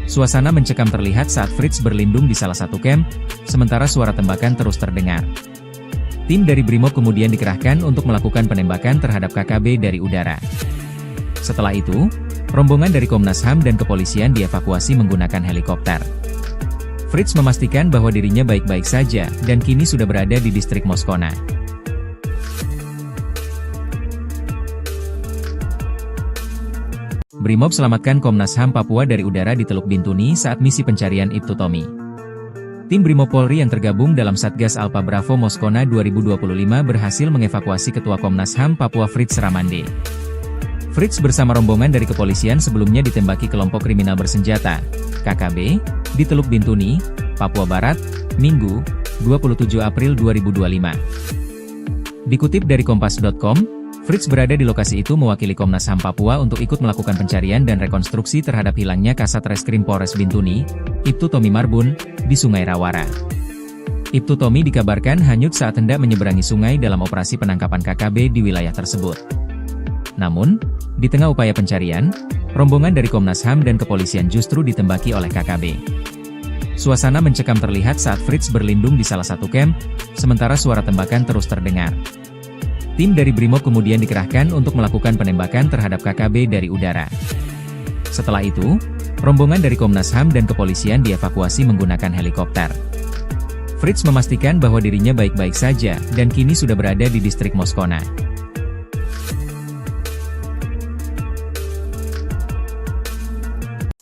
Suasana mencekam terlihat saat Fritz berlindung di salah satu camp, sementara suara tembakan terus terdengar. Tim dari Brimob kemudian dikerahkan untuk melakukan penembakan terhadap KKB dari udara. Setelah itu, rombongan dari Komnas HAM dan kepolisian dievakuasi menggunakan helikopter. Fritz memastikan bahwa dirinya baik-baik saja, dan kini sudah berada di distrik Moskona. Brimob selamatkan Komnas HAM Papua dari udara di Teluk Bintuni saat misi pencarian Ibtu Tommy. Tim Brimob Polri yang tergabung dalam Satgas Alpha Bravo Moskona 2025 berhasil mengevakuasi Ketua Komnas HAM Papua Fritz Ramande. Fritz bersama rombongan dari kepolisian sebelumnya ditembaki kelompok kriminal bersenjata, KKB, di Teluk Bintuni, Papua Barat, Minggu, 27 April 2025. Dikutip dari Kompas.com, Fritz berada di lokasi itu mewakili Komnas HAM Papua untuk ikut melakukan pencarian dan rekonstruksi terhadap hilangnya Kasat Reskrim Polres Bintuni, Ibtu Tommy Marbun, di Sungai Rawara. Ibtu Tommy dikabarkan hanyut saat hendak menyeberangi sungai dalam operasi penangkapan KKB di wilayah tersebut. Namun, di tengah upaya pencarian, rombongan dari Komnas HAM dan kepolisian justru ditembaki oleh KKB. Suasana mencekam terlihat saat Fritz berlindung di salah satu camp, sementara suara tembakan terus terdengar. Tim dari Brimob kemudian dikerahkan untuk melakukan penembakan terhadap KKB dari udara. Setelah itu, rombongan dari Komnas HAM dan kepolisian dievakuasi menggunakan helikopter. Fritz memastikan bahwa dirinya baik-baik saja, dan kini sudah berada di distrik Moskona.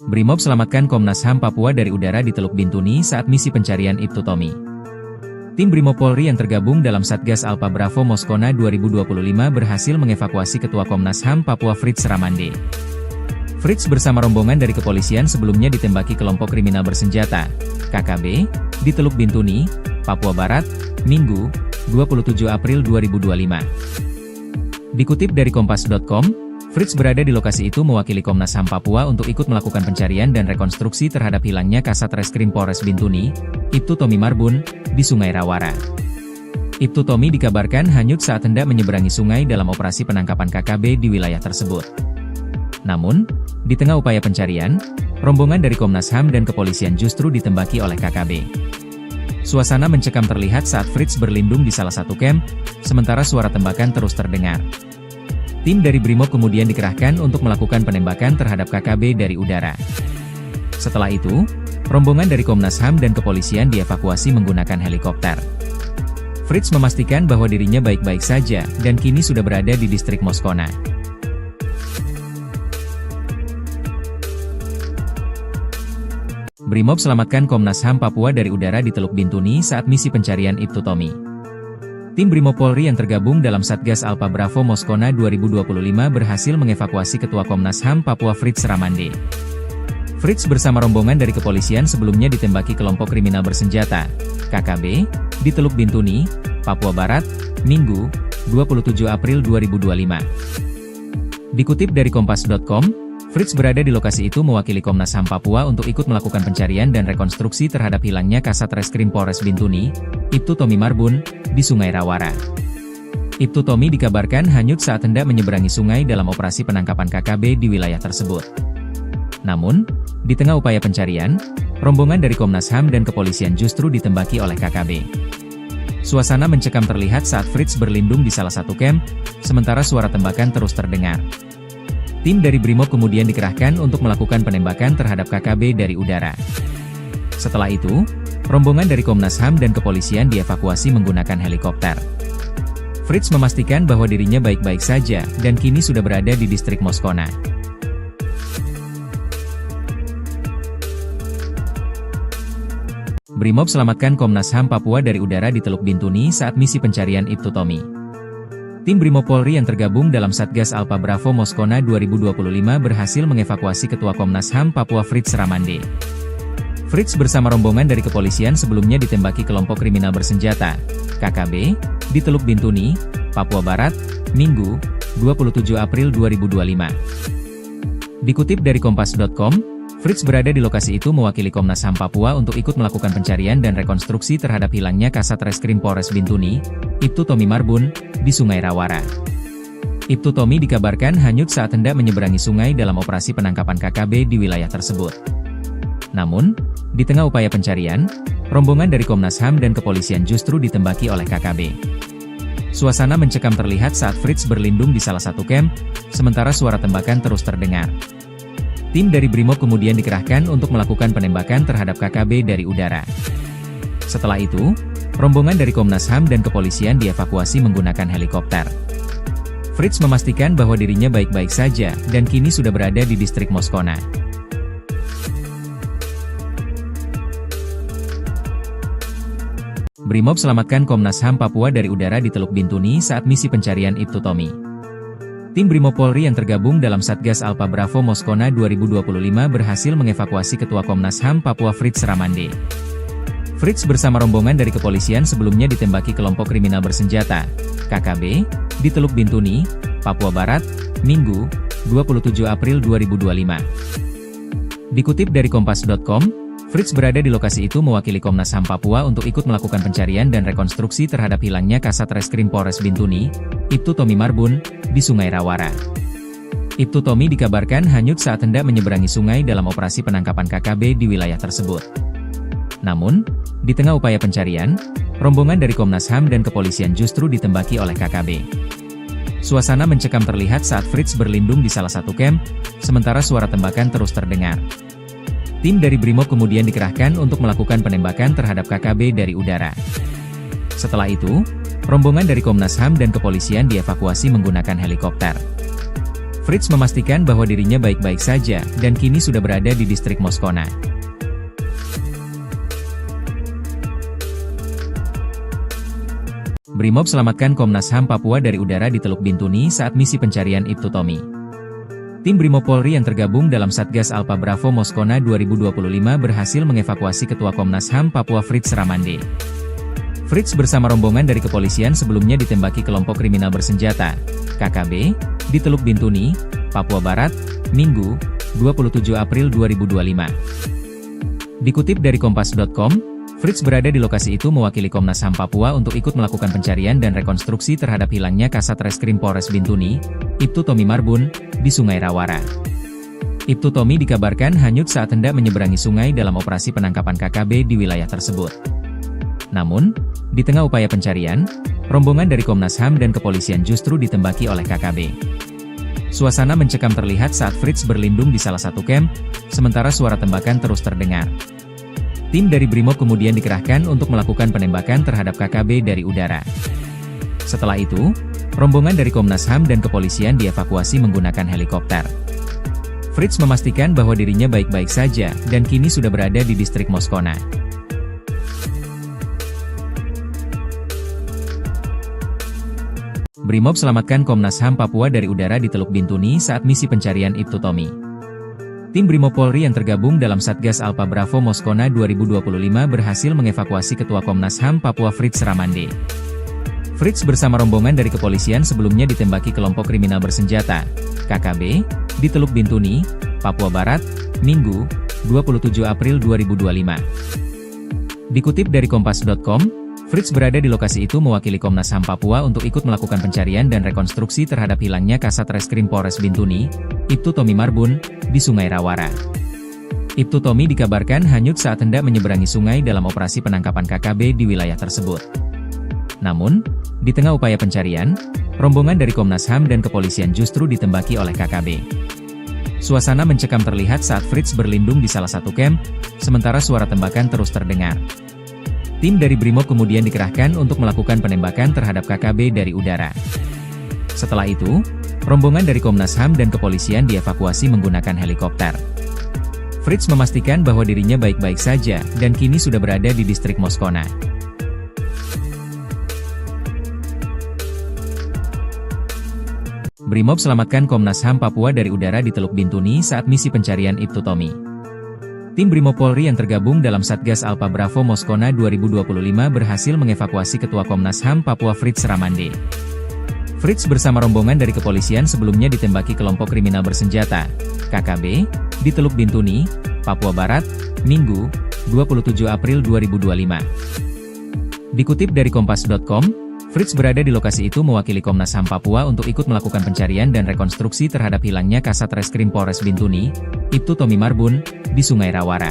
Brimob selamatkan Komnas HAM Papua dari udara di Teluk Bintuni saat misi pencarian Ibtu Tommy. Tim Brimob Polri yang tergabung dalam Satgas Alpha Bravo Moskona 2025 berhasil mengevakuasi Ketua Komnas HAM Papua Fritz Ramande. Fritz bersama rombongan dari kepolisian sebelumnya ditembaki kelompok kriminal bersenjata, KKB, di Teluk Bintuni, Papua Barat, Minggu, 27 April 2025. Dikutip dari Kompas.com, Fritz berada di lokasi itu mewakili Komnas HAM Papua untuk ikut melakukan pencarian dan rekonstruksi terhadap hilangnya Kasat Reskrim Polres Bintuni, Ibtu Tommy Marbun, di Sungai Rawara. Ibtu Tommy dikabarkan hanyut saat hendak menyeberangi sungai dalam operasi penangkapan KKB di wilayah tersebut. Namun, di tengah upaya pencarian, rombongan dari Komnas HAM dan kepolisian justru ditembaki oleh KKB. Suasana mencekam terlihat saat Fritz berlindung di salah satu camp, sementara suara tembakan terus terdengar. Tim dari Brimob kemudian dikerahkan untuk melakukan penembakan terhadap KKB dari udara. Setelah itu, rombongan dari Komnas HAM dan kepolisian dievakuasi menggunakan helikopter. Fritz memastikan bahwa dirinya baik-baik saja, dan kini sudah berada di distrik Moskona. Brimob selamatkan Komnas HAM Papua dari udara di Teluk Bintuni saat misi pencarian Ibtu Tommy. Tim Brimob Polri yang tergabung dalam Satgas Alpha Bravo Moskona 2025 berhasil mengevakuasi Ketua Komnas HAM Papua Fritz Ramande. Fritz bersama rombongan dari kepolisian sebelumnya ditembaki kelompok kriminal bersenjata, KKB, di Teluk Bintuni, Papua Barat, Minggu, 27 April 2025. Dikutip dari Kompas.com, Fritz berada di lokasi itu mewakili Komnas HAM Papua untuk ikut melakukan pencarian dan rekonstruksi terhadap hilangnya Kasat Reskrim Polres Bintuni, Ibtu Tommy Marbun, di Sungai Rawara. Ibtu Tommy dikabarkan hanyut saat hendak menyeberangi sungai dalam operasi penangkapan KKB di wilayah tersebut. Namun, di tengah upaya pencarian, rombongan dari Komnas HAM dan kepolisian justru ditembaki oleh KKB. Suasana mencekam terlihat saat Fritz berlindung di salah satu camp, sementara suara tembakan terus terdengar. Tim dari Brimob kemudian dikerahkan untuk melakukan penembakan terhadap KKB dari udara. Setelah itu, rombongan dari Komnas HAM dan kepolisian dievakuasi menggunakan helikopter. Fritz memastikan bahwa dirinya baik-baik saja dan kini sudah berada di distrik Moskona. Brimob selamatkan Komnas HAM Papua dari udara di Teluk Bintuni saat misi pencarian Ibtu Tommy. Tim Brimob Polri yang tergabung dalam Satgas Alpha Bravo Moskona 2025 berhasil mengevakuasi Ketua Komnas HAM Papua Fritz Ramande. Fritz bersama rombongan dari kepolisian sebelumnya ditembaki kelompok kriminal bersenjata, KKB, di Teluk Bintuni, Papua Barat, Minggu, 27 April 2025. Dikutip dari Kompas.com, Fritz berada di lokasi itu mewakili Komnas HAM Papua untuk ikut melakukan pencarian dan rekonstruksi terhadap hilangnya Kasat Reskrim Polres Bintuni, Ibtu Tommy Marbun, di Sungai Rawara. Ibtu Tommy dikabarkan hanyut saat hendak menyeberangi sungai dalam operasi penangkapan KKB di wilayah tersebut. Namun, di tengah upaya pencarian, rombongan dari Komnas HAM dan kepolisian justru ditembaki oleh KKB. Suasana mencekam terlihat saat Fritz berlindung di salah satu camp, sementara suara tembakan terus terdengar. Tim dari Brimob kemudian dikerahkan untuk melakukan penembakan terhadap KKB dari udara. Setelah itu, rombongan dari Komnas HAM dan kepolisian dievakuasi menggunakan helikopter. Fritz memastikan bahwa dirinya baik-baik saja dan kini sudah berada di distrik Moskona. Brimob selamatkan Komnas HAM Papua dari udara di Teluk Bintuni saat misi pencarian Ibtu Tommy. Tim Brimob Polri yang tergabung dalam Satgas Alpha Bravo Moskona 2025 berhasil mengevakuasi Ketua Komnas HAM Papua Fritz Ramande. Fritz bersama rombongan dari kepolisian sebelumnya ditembaki kelompok kriminal bersenjata, KKB, di Teluk Bintuni, Papua Barat, Minggu, 27 April 2025. Dikutip dari Kompas.com, Fritz berada di lokasi itu mewakili Komnas HAM Papua untuk ikut melakukan pencarian dan rekonstruksi terhadap hilangnya Kasat Reskrim Polres Bintuni, Ibtu Tommy Marbun, di Sungai Rawara. Ibtu Tommy dikabarkan hanyut saat hendak menyeberangi sungai dalam operasi penangkapan KKB di wilayah tersebut. Namun, di tengah upaya pencarian, rombongan dari Komnas HAM dan kepolisian justru ditembaki oleh KKB. Suasana mencekam terlihat saat Fritz berlindung di salah satu camp, sementara suara tembakan terus terdengar. Tim dari Brimob kemudian dikerahkan untuk melakukan penembakan terhadap KKB dari udara. Setelah itu, rombongan dari Komnas HAM dan kepolisian dievakuasi menggunakan helikopter. Fritz memastikan bahwa dirinya baik-baik saja dan kini sudah berada di distrik Moskona. Brimob selamatkan Komnas HAM Papua dari udara di Teluk Bintuni saat misi pencarian Ibtu Tommy. Tim Brimob Polri yang tergabung dalam Satgas Alpha Bravo Moskona 2025 berhasil mengevakuasi Ketua Komnas HAM Papua Fritz Ramande. Fritz bersama rombongan dari kepolisian sebelumnya ditembaki kelompok kriminal bersenjata, KKB, di Teluk Bintuni, Papua Barat, Minggu, 27 April 2025. Dikutip dari Kompas.com, Fritz berada di lokasi itu mewakili Komnas HAM Papua untuk ikut melakukan pencarian dan rekonstruksi terhadap hilangnya Kasat Reskrim Polres Bintuni, Ibtu Tommy Marbun, di Sungai Rawara. Ibtu Tommy dikabarkan hanyut saat hendak menyeberangi sungai dalam operasi penangkapan KKB di wilayah tersebut. Namun, di tengah upaya pencarian, rombongan dari Komnas HAM dan kepolisian justru ditembaki oleh KKB. Suasana mencekam terlihat saat Fritz berlindung di salah satu camp, sementara suara tembakan terus terdengar. Tim dari Brimob kemudian dikerahkan untuk melakukan penembakan terhadap KKB dari udara. Setelah itu, rombongan dari Komnas HAM dan kepolisian dievakuasi menggunakan helikopter. Fritz memastikan bahwa dirinya baik-baik saja dan kini sudah berada di distrik Moskona. Brimob selamatkan Komnas HAM Papua dari udara di Teluk Bintuni saat misi pencarian Ibtu Tommy. Tim Brimob Polri yang tergabung dalam Satgas Alpha Bravo Moskona 2025 berhasil mengevakuasi Ketua Komnas HAM Papua Fritz Ramande. Fritz bersama rombongan dari kepolisian sebelumnya ditembaki kelompok kriminal bersenjata, KKB, di Teluk Bintuni, Papua Barat, Minggu, 27 April 2025. Dikutip dari Kompas.com, Fritz berada di lokasi itu mewakili Komnas HAM Papua untuk ikut melakukan pencarian dan rekonstruksi terhadap hilangnya Kasat Reskrim Polres Bintuni, Ibtu Tommy Marbun, di Sungai Rawara. Ibtu Tommy dikabarkan hanyut saat hendak menyeberangi sungai dalam operasi penangkapan KKB di wilayah tersebut. Namun, di tengah upaya pencarian, rombongan dari Komnas HAM dan kepolisian justru ditembaki oleh KKB. Suasana mencekam terlihat saat Fritz berlindung di salah satu kamp, sementara suara tembakan terus terdengar. Tim dari Brimob kemudian dikerahkan untuk melakukan penembakan terhadap KKB dari udara. Setelah itu, rombongan dari Komnas HAM dan kepolisian dievakuasi menggunakan helikopter. Fritz memastikan bahwa dirinya baik-baik saja dan kini sudah berada di distrik Moskona. Brimob selamatkan Komnas HAM Papua dari udara di Teluk Bintuni saat misi pencarian Ibtu Tommy. Tim Brimob Polri yang tergabung dalam Satgas Alpha Bravo Moskona 2025 berhasil mengevakuasi Ketua Komnas HAM Papua Fritz Ramande. Fritz bersama rombongan dari kepolisian sebelumnya ditembaki kelompok kriminal bersenjata, KKB, di Teluk Bintuni, Papua Barat, Minggu, 27 April 2025. Dikutip dari Kompas.com, Fritz berada di lokasi itu mewakili Komnas HAM Papua untuk ikut melakukan pencarian dan rekonstruksi terhadap hilangnya Kasat Reskrim Polres Bintuni, Ibtu Tommy Marbun, di Sungai Rawara.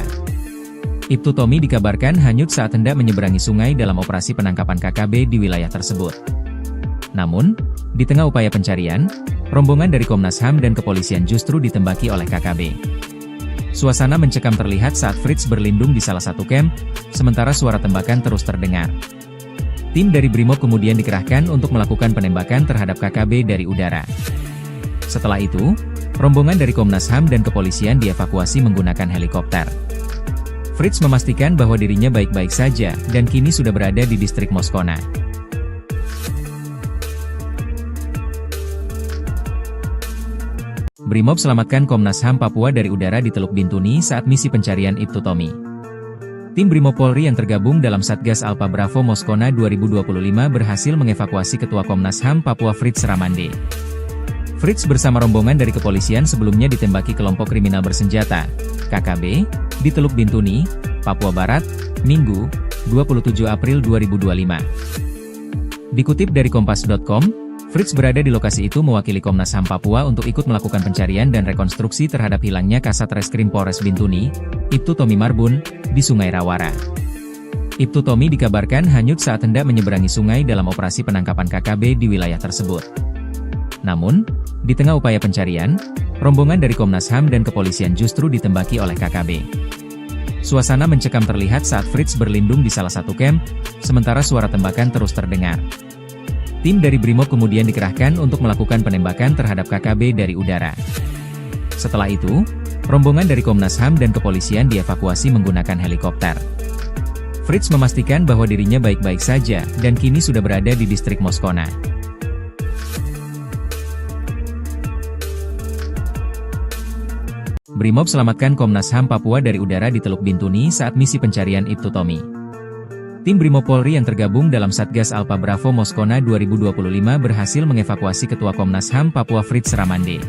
Ibtu Tommy dikabarkan hanyut saat hendak menyeberangi sungai dalam operasi penangkapan KKB di wilayah tersebut. Namun, di tengah upaya pencarian, rombongan dari Komnas HAM dan kepolisian justru ditembaki oleh KKB. Suasana mencekam terlihat saat Fritz berlindung di salah satu kamp, sementara suara tembakan terus terdengar. Tim dari Brimob kemudian dikerahkan untuk melakukan penembakan terhadap KKB dari udara. Setelah itu, rombongan dari Komnas HAM dan kepolisian dievakuasi menggunakan helikopter. Fritz memastikan bahwa dirinya baik-baik saja dan kini sudah berada di distrik Moskona. Brimob selamatkan Komnas HAM Papua dari udara di Teluk Bintuni saat misi pencarian Ibtu Tommy. Tim Brimob Polri yang tergabung dalam Satgas Alpha Bravo Moskona 2025 berhasil mengevakuasi Ketua Komnas HAM Papua Fritz Ramande. Fritz bersama rombongan dari kepolisian sebelumnya ditembaki kelompok kriminal bersenjata, KKB, di Teluk Bintuni, Papua Barat, Minggu, 27 April 2025. Dikutip dari Kompas.com, Fritz berada di lokasi itu mewakili Komnas HAM Papua untuk ikut melakukan pencarian dan rekonstruksi terhadap hilangnya Kasat Reskrim Polres Bintuni, Ibtu Tommy Marbun, di Sungai Rawara. Ibtu Tommy dikabarkan hanyut saat hendak menyeberangi sungai dalam operasi penangkapan KKB di wilayah tersebut. Namun, di tengah upaya pencarian, rombongan dari Komnas HAM dan kepolisian justru ditembaki oleh KKB. Suasana mencekam terlihat saat Fritz berlindung di salah satu kamp, sementara suara tembakan terus terdengar. Tim dari Brimob kemudian dikerahkan untuk melakukan penembakan terhadap KKB dari udara. Setelah itu, rombongan dari Komnas HAM dan kepolisian dievakuasi menggunakan helikopter. Fritz memastikan bahwa dirinya baik-baik saja dan kini sudah berada di distrik Moskona. Brimob selamatkan Komnas HAM Papua dari udara di Teluk Bintuni saat misi pencarian Ibtu Tommy. Tim Brimob Polri yang tergabung dalam Satgas Alpha Bravo Moskona 2025 berhasil mengevakuasi Ketua Komnas HAM Papua Fritz Ramande.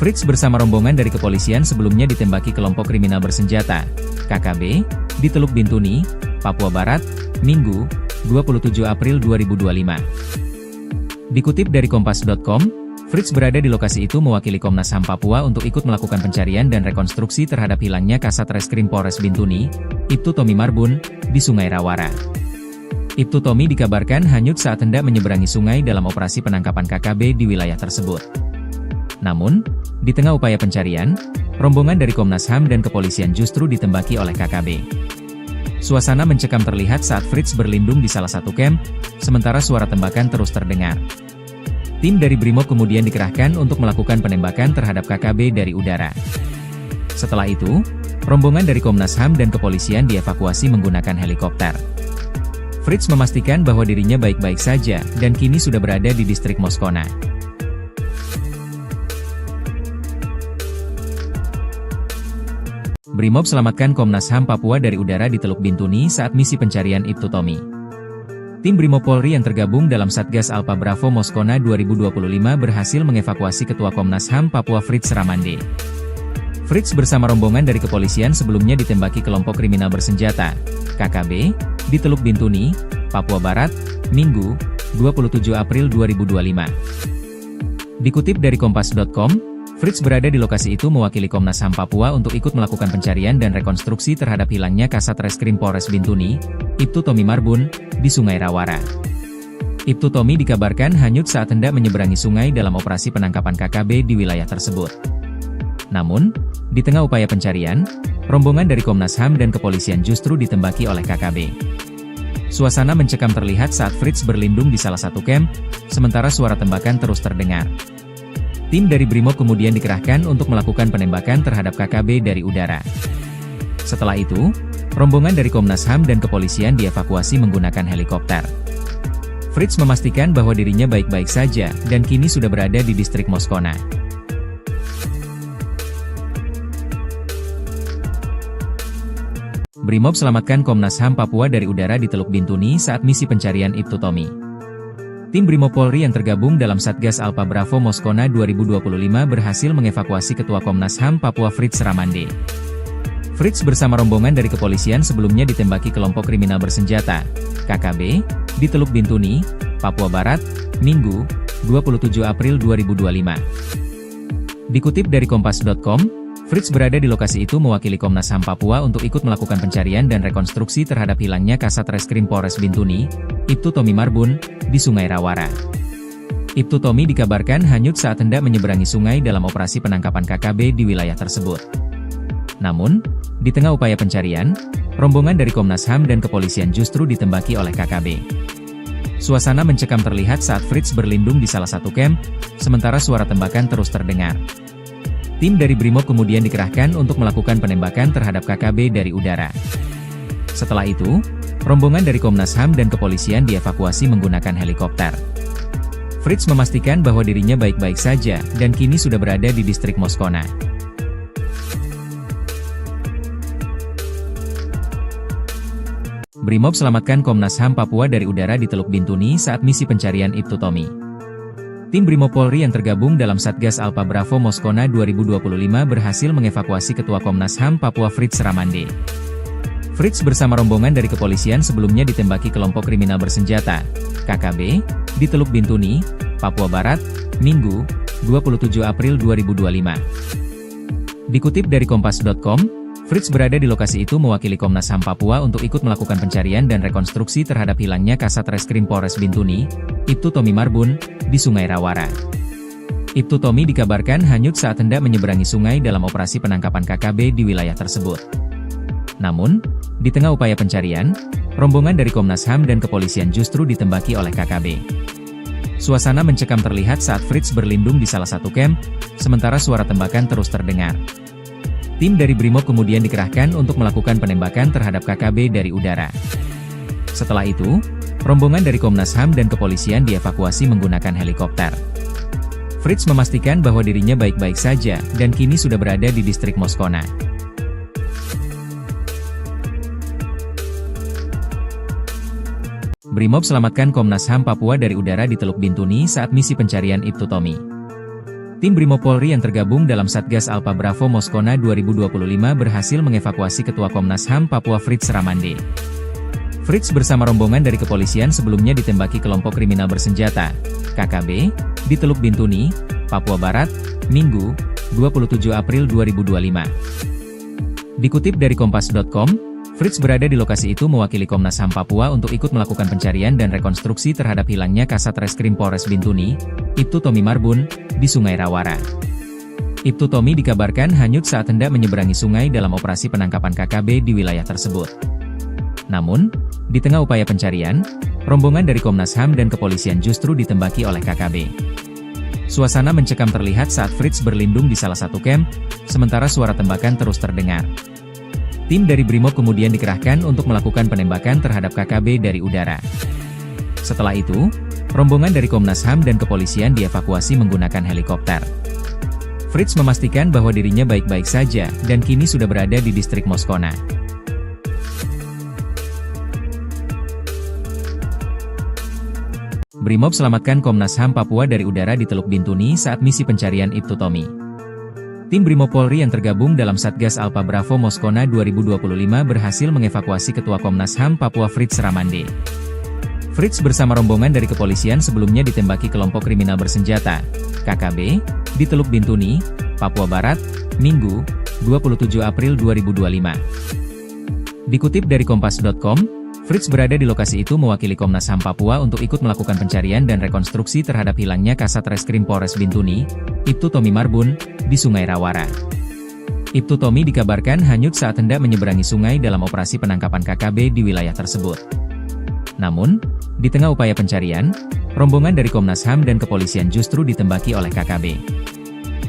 Fritz bersama rombongan dari kepolisian sebelumnya ditembaki kelompok kriminal bersenjata, KKB, di Teluk Bintuni, Papua Barat, Minggu, 27 April 2025. Dikutip dari Kompas.com, Fritz berada di lokasi itu mewakili Komnas HAM Papua untuk ikut melakukan pencarian dan rekonstruksi terhadap hilangnya Kasat Reskrim Polres Bintuni, Ibtu Tommy Marbun, di Sungai Rawara. Ibtu Tommy dikabarkan hanyut saat hendak menyeberangi sungai dalam operasi penangkapan KKB di wilayah tersebut. Namun, di tengah upaya pencarian, rombongan dari Komnas HAM dan kepolisian justru ditembaki oleh KKB. Suasana mencekam terlihat saat Fritz berlindung di salah satu kamp, sementara suara tembakan terus terdengar. Tim dari Brimob kemudian dikerahkan untuk melakukan penembakan terhadap KKB dari udara. Setelah itu, rombongan dari Komnas HAM dan kepolisian dievakuasi menggunakan helikopter. Fritz memastikan bahwa dirinya baik-baik saja dan kini sudah berada di distrik Moskona. Brimob selamatkan Komnas HAM Papua dari udara di Teluk Bintuni saat misi pencarian Ibtu Tommy. Tim Brimob Polri yang tergabung dalam Satgas Alpha Bravo Moskona 2025 berhasil mengevakuasi Ketua Komnas HAM Papua Fritz Ramande. Fritz bersama rombongan dari kepolisian sebelumnya ditembaki kelompok kriminal bersenjata, KKB, di Teluk Bintuni, Papua Barat, Minggu, 27 April 2025. Dikutip dari Kompas.com, Fritz berada di lokasi itu mewakili Komnas HAM Papua untuk ikut melakukan pencarian dan rekonstruksi terhadap hilangnya Kasat Reskrim Polres Bintuni, Ibtu Tommy Marbun, di Sungai Rawara. Ibtu Tommy dikabarkan hanyut saat hendak menyeberangi sungai dalam operasi penangkapan KKB di wilayah tersebut. Namun, di tengah upaya pencarian, rombongan dari Komnas HAM dan kepolisian justru ditembaki oleh KKB. Suasana mencekam terlihat saat Fritz berlindung di salah satu camp, sementara suara tembakan terus terdengar. Tim dari Brimob kemudian dikerahkan untuk melakukan penembakan terhadap KKB dari udara. Setelah itu, rombongan dari Komnas HAM dan kepolisian dievakuasi menggunakan helikopter. Fritz memastikan bahwa dirinya baik-baik saja dan kini sudah berada di distrik Moskona. Brimob selamatkan Komnas HAM Papua dari udara di Teluk Bintuni saat misi pencarian Ibtu Tommy. Tim Brimob Polri yang tergabung dalam Satgas Alpha Bravo Moskona 2025 berhasil mengevakuasi Ketua Komnas HAM Papua Fritz Ramande. Fritz bersama rombongan dari kepolisian sebelumnya ditembaki kelompok kriminal bersenjata, KKB, di Teluk Bintuni, Papua Barat, Minggu, 27 April 2025. Dikutip dari Kompas.com, Fritz berada di lokasi itu mewakili Komnas HAM Papua untuk ikut melakukan pencarian dan rekonstruksi terhadap hilangnya Kasat Reskrim Polres Bintuni, Ibtu Tommy Marbun, di Sungai Rawara. Ibtu Tommy dikabarkan hanyut saat hendak menyeberangi sungai dalam operasi penangkapan KKB di wilayah tersebut. Namun, di tengah upaya pencarian, rombongan dari Komnas HAM dan kepolisian justru ditembaki oleh KKB. Suasana mencekam terlihat saat Fritz berlindung di salah satu camp, sementara suara tembakan terus terdengar. Tim dari Brimob kemudian dikerahkan untuk melakukan penembakan terhadap KKB dari udara. Setelah itu, rombongan dari Komnas HAM dan kepolisian dievakuasi menggunakan helikopter. Fritz memastikan bahwa dirinya baik-baik saja dan kini sudah berada di distrik Moskona. Brimob selamatkan Komnas HAM Papua dari udara di Teluk Bintuni saat misi pencarian Ibtu Tommy. Tim Brimob Polri yang tergabung dalam Satgas Alpha Bravo Moskona 2025 berhasil mengevakuasi Ketua Komnas HAM Papua Fritz Ramande. Fritz bersama rombongan dari kepolisian sebelumnya ditembaki kelompok kriminal bersenjata, KKB, di Teluk Bintuni, Papua Barat, Minggu, 27 April 2025. Dikutip dari Kompas.com, Fritz berada di lokasi itu mewakili Komnas HAM Papua untuk ikut melakukan pencarian dan rekonstruksi terhadap hilangnya Kasat Reskrim Polres Bintuni, Ibtu Tommy Marbun, di Sungai Rawara. Ibtu Tommy dikabarkan hanyut saat hendak menyeberangi sungai dalam operasi penangkapan KKB di wilayah tersebut. Namun, di tengah upaya pencarian, rombongan dari Komnas HAM dan kepolisian justru ditembaki oleh KKB. Suasana mencekam terlihat saat Fritz berlindung di salah satu camp, sementara suara tembakan terus terdengar. Tim dari Brimob kemudian dikerahkan untuk melakukan penembakan terhadap KKB dari udara. Setelah itu, rombongan dari Komnas HAM dan kepolisian dievakuasi menggunakan helikopter. Fritz memastikan bahwa dirinya baik-baik saja dan kini sudah berada di distrik Moskona. . 「 Brimob selamatkan Komnas HAM Papua dari udara di Teluk Bintuni saat misi pencarian Ibtu Tommy. Tim Brimob Polri yang tergabung dalam Satgas Alpha Bravo Moskona 2025 berhasil mengevakuasi Ketua Komnas HAM Papua Fritz Ramande. Fritz bersama rombongan dari kepolisian sebelumnya ditembaki kelompok kriminal bersenjata, KKB, di Teluk Bintuni, Papua Barat, Minggu, 27 April 2025. Dikutip dari Kompas.com, Fritz berada di lokasi itu mewakili Komnas HAM Papua untuk ikut melakukan pencarian dan rekonstruksi terhadap hilangnya Kasat Reskrim Polres Bintuni, Ibtu Tommy Marbun, di Sungai Rawara. Ibtu Tommy dikabarkan hanyut saat hendak menyeberangi sungai dalam operasi penangkapan KKB di wilayah tersebut. Namun, di tengah upaya pencarian, rombongan dari Komnas HAM dan kepolisian justru ditembaki oleh KKB. Suasana mencekam terlihat saat Fritz berlindung di salah satu camp, sementara suara tembakan terus terdengar. Tim dari Brimob kemudian dikerahkan untuk melakukan penembakan terhadap KKB dari udara. Setelah itu, rombongan dari Komnas HAM dan kepolisian dievakuasi menggunakan helikopter. Fritz memastikan bahwa dirinya baik-baik saja dan kini sudah berada di distrik Moskona. Brimob selamatkan Komnas HAM Papua dari udara di Teluk Bintuni saat misi pencarian Ibtu Tommy. Tim Brimob Polri yang tergabung dalam Satgas Alpha Bravo Moskona 2025 berhasil mengevakuasi Ketua Komnas HAM Papua Fritz Ramande. Fritz bersama rombongan dari kepolisian sebelumnya ditembaki kelompok kriminal bersenjata, KKB, di Teluk Bintuni, Papua Barat, Minggu, 27 April 2025. Dikutip dari Kompas.com, Fritz berada di lokasi itu mewakili Komnas HAM Papua untuk ikut melakukan pencarian dan rekonstruksi terhadap hilangnya Kasat Reskrim Polres Bintuni, Ibtu Tommy Marbun, di Sungai Rawara. Ibtu Tommy dikabarkan hanyut saat hendak menyeberangi sungai dalam operasi penangkapan KKB di wilayah tersebut. Namun, di tengah upaya pencarian, rombongan dari Komnas HAM dan kepolisian justru ditembaki oleh KKB.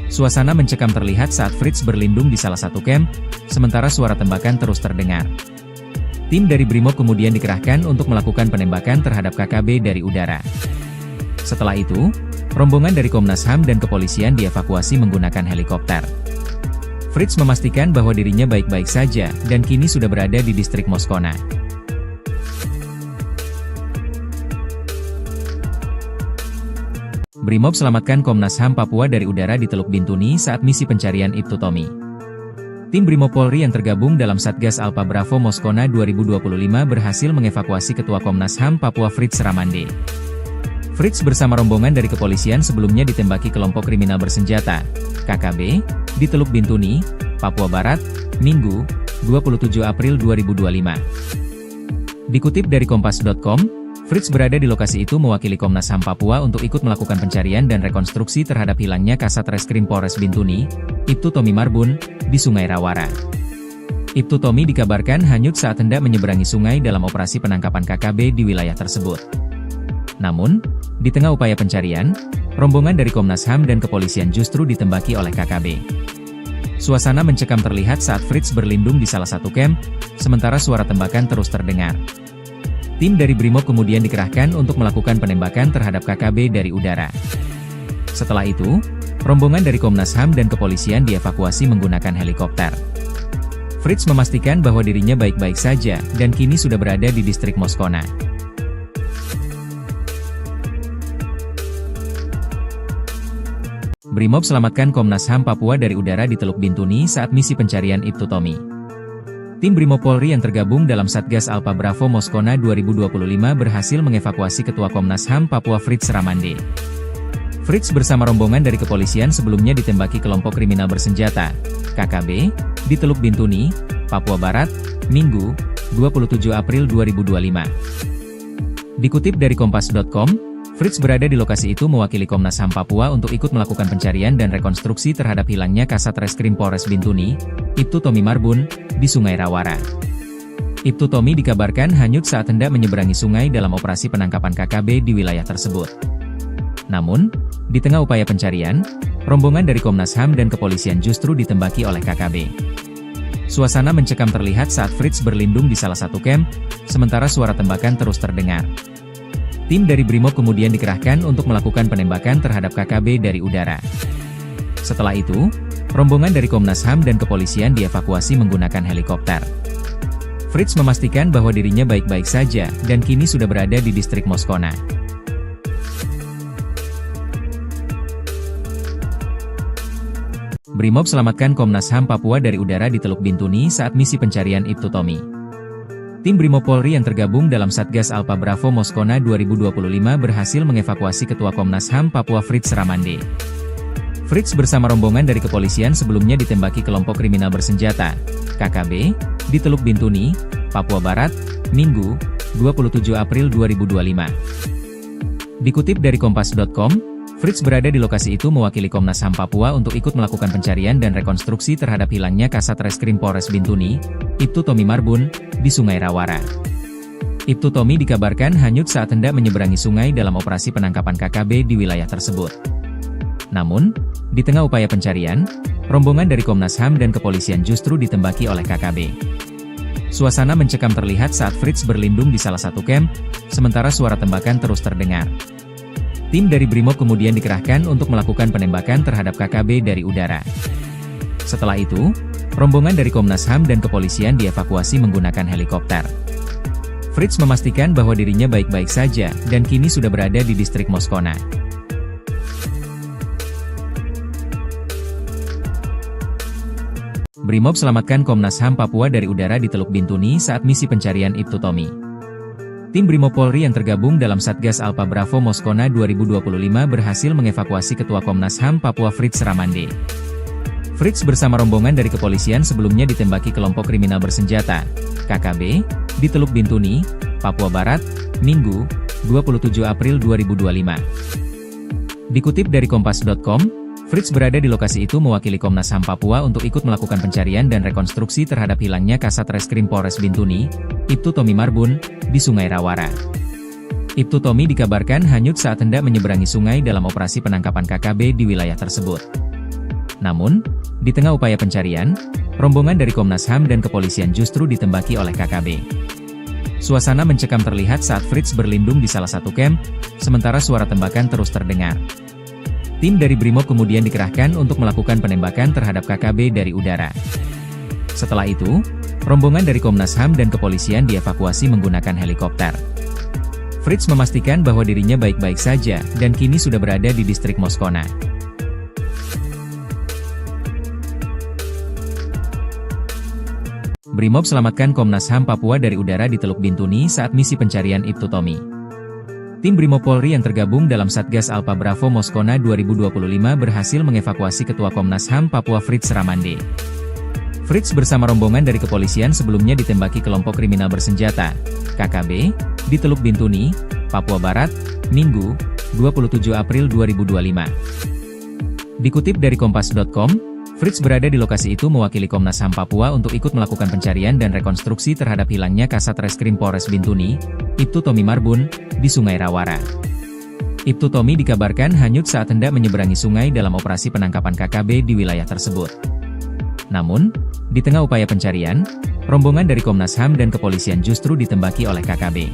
Suasana mencekam terlihat saat Fritz berlindung di salah satu camp, sementara suara tembakan terus terdengar. Tim dari Brimob kemudian dikerahkan untuk melakukan penembakan terhadap KKB dari udara. Setelah itu, rombongan dari Komnas HAM dan kepolisian dievakuasi menggunakan helikopter. Fritz memastikan bahwa dirinya baik-baik saja dan kini sudah berada di distrik Moskona. Brimob selamatkan Komnas HAM Papua dari udara di Teluk Bintuni saat misi pencarian Ibtu Tommy. Tim Brimob Polri yang tergabung dalam Satgas Alpha Bravo Moskona 2025 berhasil mengevakuasi Ketua Komnas HAM Papua Fritz Ramande. Fritz bersama rombongan dari kepolisian sebelumnya ditembaki kelompok kriminal bersenjata, KKB, di Teluk Bintuni, Papua Barat, Minggu, 27 April 2025. Dikutip dari Kompas.com, Fritz berada di lokasi itu mewakili Komnas HAM Papua untuk ikut melakukan pencarian dan rekonstruksi terhadap hilangnya Kasat Reskrim Polres Bintuni, Ibtu Tommy Marbun, di Sungai Rawara. Ibtu Tommy dikabarkan hanyut saat hendak menyeberangi sungai dalam operasi penangkapan KKB di wilayah tersebut. Namun, di tengah upaya pencarian, rombongan dari Komnas HAM dan kepolisian justru ditembaki oleh KKB. Suasana mencekam terlihat saat Fritz berlindung di salah satu camp, sementara suara tembakan terus terdengar. Tim dari Brimob kemudian dikerahkan untuk melakukan penembakan terhadap KKB dari udara. Setelah itu, rombongan dari Komnas HAM dan kepolisian dievakuasi menggunakan helikopter. Fritz memastikan bahwa dirinya baik-baik saja dan kini sudah berada di distrik Moskona. Brimob selamatkan Komnas HAM Papua dari udara di Teluk Bintuni saat misi pencarian Ibtu Tommy. Tim Brimob Polri yang tergabung dalam Satgas Alpha Bravo Moskona 2025 berhasil mengevakuasi Ketua Komnas HAM Papua Fritz Ramande. Fritz bersama rombongan dari kepolisian sebelumnya ditembaki kelompok kriminal bersenjata, KKB, di Teluk Bintuni, Papua Barat, Minggu, 27 April 2025. Dikutip dari Kompas.com, Fritz berada di lokasi itu mewakili Komnas HAM Papua untuk ikut melakukan pencarian dan rekonstruksi terhadap hilangnya Kasat Reskrim Polres Bintuni, Ibtu Tommy Marbun, di Sungai Rawara. Ibtu Tommy dikabarkan hanyut saat hendak menyeberangi sungai dalam operasi penangkapan KKB di wilayah tersebut. Namun, di tengah upaya pencarian, rombongan dari Komnas HAM dan kepolisian justru ditembaki oleh KKB. Suasana mencekam terlihat saat Fritz berlindung di salah satu camp, sementara suara tembakan terus terdengar. Tim dari Brimob kemudian dikerahkan untuk melakukan penembakan terhadap KKB dari udara. Setelah itu, rombongan dari Komnas HAM dan kepolisian dievakuasi menggunakan helikopter. Fritz memastikan bahwa dirinya baik-baik saja dan kini sudah berada di distrik Moskona. Brimob selamatkan Komnas HAM Papua dari udara di Teluk Bintuni saat misi pencarian Ibtu Tommy. Tim Brimob Polri yang tergabung dalam Satgas Alpha Bravo Moskona 2025 berhasil mengevakuasi Ketua Komnas HAM Papua Fritz Ramande. Fritz bersama rombongan dari kepolisian sebelumnya ditembaki kelompok kriminal bersenjata, KKB, di Teluk Bintuni, Papua Barat, Minggu, 27 April 2025. Dikutip dari Kompas.com, Fritz berada di lokasi itu mewakili Komnas HAM Papua untuk ikut melakukan pencarian dan rekonstruksi terhadap hilangnya Kasat Reskrim Polres Bintuni, Ibtu Tommy Marbun, di Sungai Rawara. Ibtu Tommy dikabarkan hanyut saat hendak menyeberangi sungai dalam operasi penangkapan KKB di wilayah tersebut. Namun, di tengah upaya pencarian, rombongan dari Komnas HAM dan kepolisian justru ditembaki oleh KKB. Suasana mencekam terlihat saat Fritz berlindung di salah satu camp, sementara suara tembakan terus terdengar. Tim dari Brimob kemudian dikerahkan untuk melakukan penembakan terhadap KKB dari udara. Setelah itu, rombongan dari Komnas HAM dan kepolisian dievakuasi menggunakan helikopter. Fritz memastikan bahwa dirinya baik-baik saja, dan kini sudah berada di distrik Moskona. Brimob selamatkan Komnas HAM Papua dari udara di Teluk Bintuni saat misi pencarian Ibtu Tommy. Tim Brimob Polri yang tergabung dalam Satgas Alpha Bravo Moskona 2025 berhasil mengevakuasi Ketua Komnas HAM Papua Fritz Ramande. Fritz bersama rombongan dari kepolisian sebelumnya ditembaki kelompok kriminal bersenjata, KKB, di Teluk Bintuni, Papua Barat, Minggu, 27 April 2025. Dikutip dari Kompas.com, Fritz berada di lokasi itu mewakili Komnas HAM Papua untuk ikut melakukan pencarian dan rekonstruksi terhadap hilangnya Kasat Reskrim Polres Bintuni, Ibtu Tommy Marbun, di Sungai Rawara. Ibtu Tommy dikabarkan hanyut saat hendak menyeberangi sungai dalam operasi penangkapan KKB di wilayah tersebut. Namun, di tengah upaya pencarian, rombongan dari Komnas HAM dan kepolisian justru ditembaki oleh KKB. Suasana mencekam terlihat saat Fritz berlindung di salah satu camp, sementara suara tembakan terus terdengar. Tim dari Brimob kemudian dikerahkan untuk melakukan penembakan terhadap KKB dari udara. Setelah itu, rombongan dari Komnas HAM dan kepolisian dievakuasi menggunakan helikopter. Fritz memastikan bahwa dirinya baik-baik saja, dan kini sudah berada di distrik Moskona. Brimob selamatkan Komnas HAM Papua dari udara di Teluk Bintuni saat misi pencarian Ibtu Tommy. Tim Brimob Polri yang tergabung dalam Satgas Alpha Bravo Moskona 2025 berhasil mengevakuasi Ketua Komnas HAM Papua Fritz Ramande. Fritz bersama rombongan dari kepolisian sebelumnya ditembaki kelompok kriminal bersenjata, KKB, di Teluk Bintuni, Papua Barat, Minggu, 27 April 2025. Dikutip dari Kompas.com, Fritz berada di lokasi itu mewakili Komnas HAM Papua untuk ikut melakukan pencarian dan rekonstruksi terhadap hilangnya Kasat Reskrim Polres Bintuni, Ibtu Tommy Marbun, di Sungai Rawara. Ibtu Tommy dikabarkan hanyut saat hendak menyeberangi sungai dalam operasi penangkapan KKB di wilayah tersebut. Namun, di tengah upaya pencarian, rombongan dari Komnas HAM dan kepolisian justru ditembaki oleh KKB.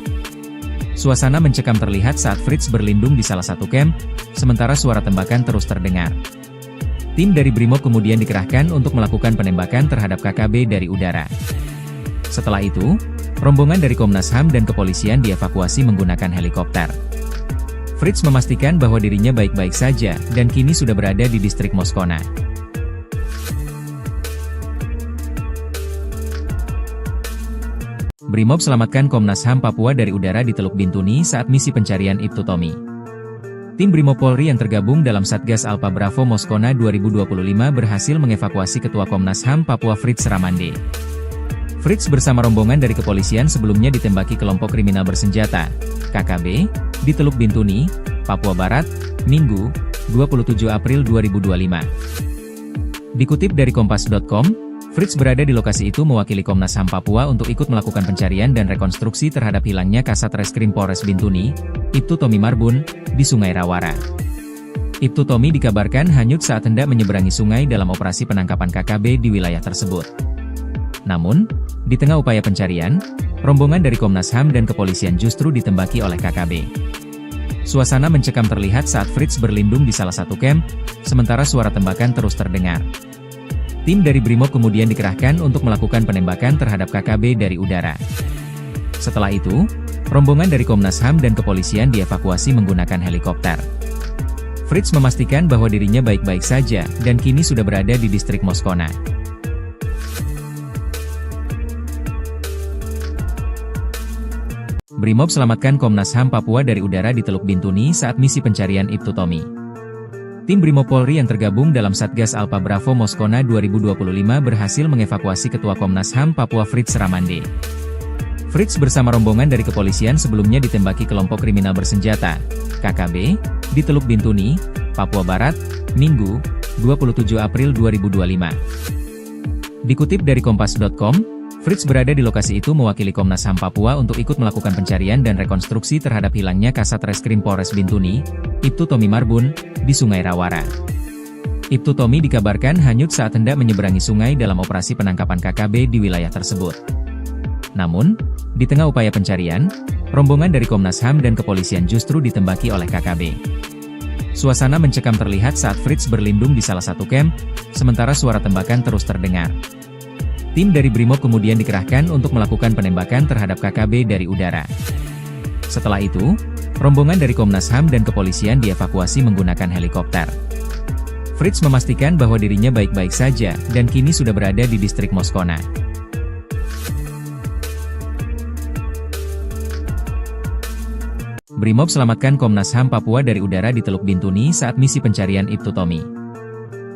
Suasana mencekam terlihat saat Fritz berlindung di salah satu camp, sementara suara tembakan terus terdengar. Tim dari Brimob kemudian dikerahkan untuk melakukan penembakan terhadap KKB dari udara. Setelah itu, rombongan dari Komnas HAM dan kepolisian dievakuasi menggunakan helikopter. Fritz memastikan bahwa dirinya baik-baik saja, dan kini sudah berada di distrik Moskona. Brimob selamatkan Komnas HAM Papua dari udara di Teluk Bintuni saat misi pencarian Ibtu Tommy. Tim Brimob Polri yang tergabung dalam Satgas Alpha Bravo Moskona 2025 berhasil mengevakuasi Ketua Komnas HAM Papua Fritz Ramande. Fritz bersama rombongan dari kepolisian sebelumnya ditembaki kelompok kriminal bersenjata, KKB, di Teluk Bintuni, Papua Barat, Minggu, 27 April 2025. Dikutip dari Kompas.com, Fritz berada di lokasi itu mewakili Komnas HAM Papua untuk ikut melakukan pencarian dan rekonstruksi terhadap hilangnya Kasat Reskrim Polres Bintuni, Ibtu Tommy Marbun, di Sungai Rawara. Ibtu Tommy dikabarkan hanyut saat hendak menyeberangi sungai dalam operasi penangkapan KKB di wilayah tersebut. Namun, di tengah upaya pencarian, rombongan dari Komnas HAM dan kepolisian justru ditembaki oleh KKB. Suasana mencekam terlihat saat Fritz berlindung di salah satu camp, sementara suara tembakan terus terdengar. Tim dari Brimob kemudian dikerahkan untuk melakukan penembakan terhadap KKB dari udara. Setelah itu, rombongan dari Komnas HAM dan kepolisian dievakuasi menggunakan helikopter. Fritz memastikan bahwa dirinya baik-baik saja, dan kini sudah berada di distrik Moskona. Brimob selamatkan Komnas HAM Papua dari udara di Teluk Bintuni saat misi pencarian Ibtu Tommy. Tim Brimob Polri yang tergabung dalam Satgas Alpha Bravo Moskona 2025 berhasil mengevakuasi Ketua Komnas HAM Papua Fritz Ramande. Fritz bersama rombongan dari kepolisian sebelumnya ditembaki kelompok kriminal bersenjata, KKB, di Teluk Bintuni, Papua Barat, Minggu, 27 April 2025. Dikutip dari Kompas.com, Fritz berada di lokasi itu mewakili Komnas HAM Papua untuk ikut melakukan pencarian dan rekonstruksi terhadap hilangnya Kasat Reskrim Polres Bintuni, Ibtu Tommy Marbun, di Sungai Rawara. Ibtu Tommy dikabarkan hanyut saat hendak menyeberangi sungai dalam operasi penangkapan KKB di wilayah tersebut. Namun, di tengah upaya pencarian, rombongan dari Komnas HAM dan kepolisian justru ditembaki oleh KKB. Suasana mencekam terlihat saat Fritz berlindung di salah satu camp, sementara suara tembakan terus terdengar. Tim dari Brimob kemudian dikerahkan untuk melakukan penembakan terhadap KKB dari udara. Setelah itu, rombongan dari Komnas HAM dan kepolisian dievakuasi menggunakan helikopter. Fritz memastikan bahwa dirinya baik-baik saja, dan kini sudah berada di distrik Moskona. Brimob selamatkan Komnas HAM Papua dari udara di Teluk Bintuni saat misi pencarian Ibtu Tommy.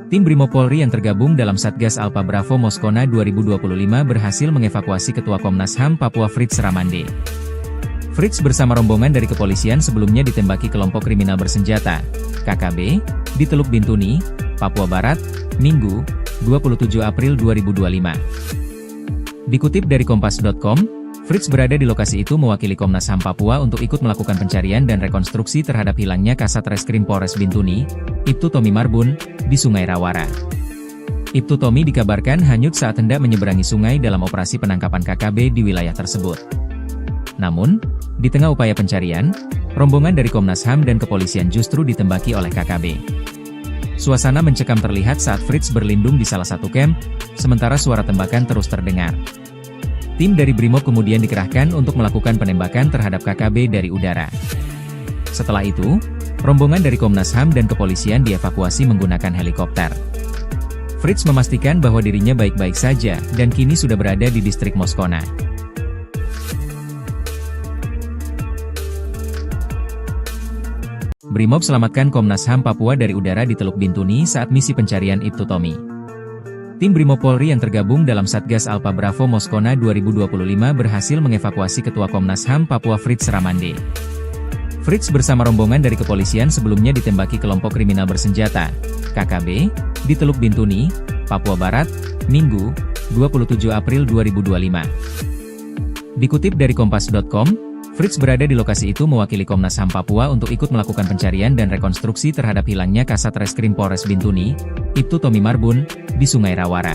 Tim Brimob Polri yang tergabung dalam Satgas Alpha Bravo Moskona 2025 berhasil mengevakuasi Ketua Komnas HAM Papua Fritz Ramande. Fritz bersama rombongan dari kepolisian sebelumnya ditembaki kelompok kriminal bersenjata, KKB, di Teluk Bintuni, Papua Barat, Minggu, 27 April 2025. Dikutip dari Kompas.com, Fritz berada di lokasi itu mewakili Komnas HAM Papua untuk ikut melakukan pencarian dan rekonstruksi terhadap hilangnya Kasat Reskrim Polres Bintuni, Ibtu Tommy Marbun, di Sungai Rawara. Ibtu Tommy dikabarkan hanyut saat hendak menyeberangi sungai dalam operasi penangkapan KKB di wilayah tersebut. Namun, di tengah upaya pencarian, rombongan dari Komnas HAM dan kepolisian justru ditembaki oleh KKB. Suasana mencekam terlihat saat Fritz berlindung di salah satu camp, sementara suara tembakan terus terdengar. Tim dari Brimob kemudian dikerahkan untuk melakukan penembakan terhadap KKB dari udara. Setelah itu, rombongan dari Komnas HAM dan kepolisian dievakuasi menggunakan helikopter. Fritz memastikan bahwa dirinya baik-baik saja, dan kini sudah berada di distrik Moskona. Brimob selamatkan Komnas HAM Papua dari udara di Teluk Bintuni saat misi pencarian Ibtu Tommy. Tim Brimob Polri yang tergabung dalam Satgas Alpha Bravo Moskona 2025 berhasil mengevakuasi Ketua Komnas HAM Papua Fritz Ramande. Fritz bersama rombongan dari kepolisian sebelumnya ditembaki kelompok kriminal bersenjata, KKB, di Teluk Bintuni, Papua Barat, Minggu, 27 April 2025. Dikutip dari Kompas.com, Fritz berada di lokasi itu mewakili Komnas HAM Papua untuk ikut melakukan pencarian dan rekonstruksi terhadap hilangnya Kasat Reskrim Polres Bintuni, Ibtu Tommy Marbun, di Sungai Rawara.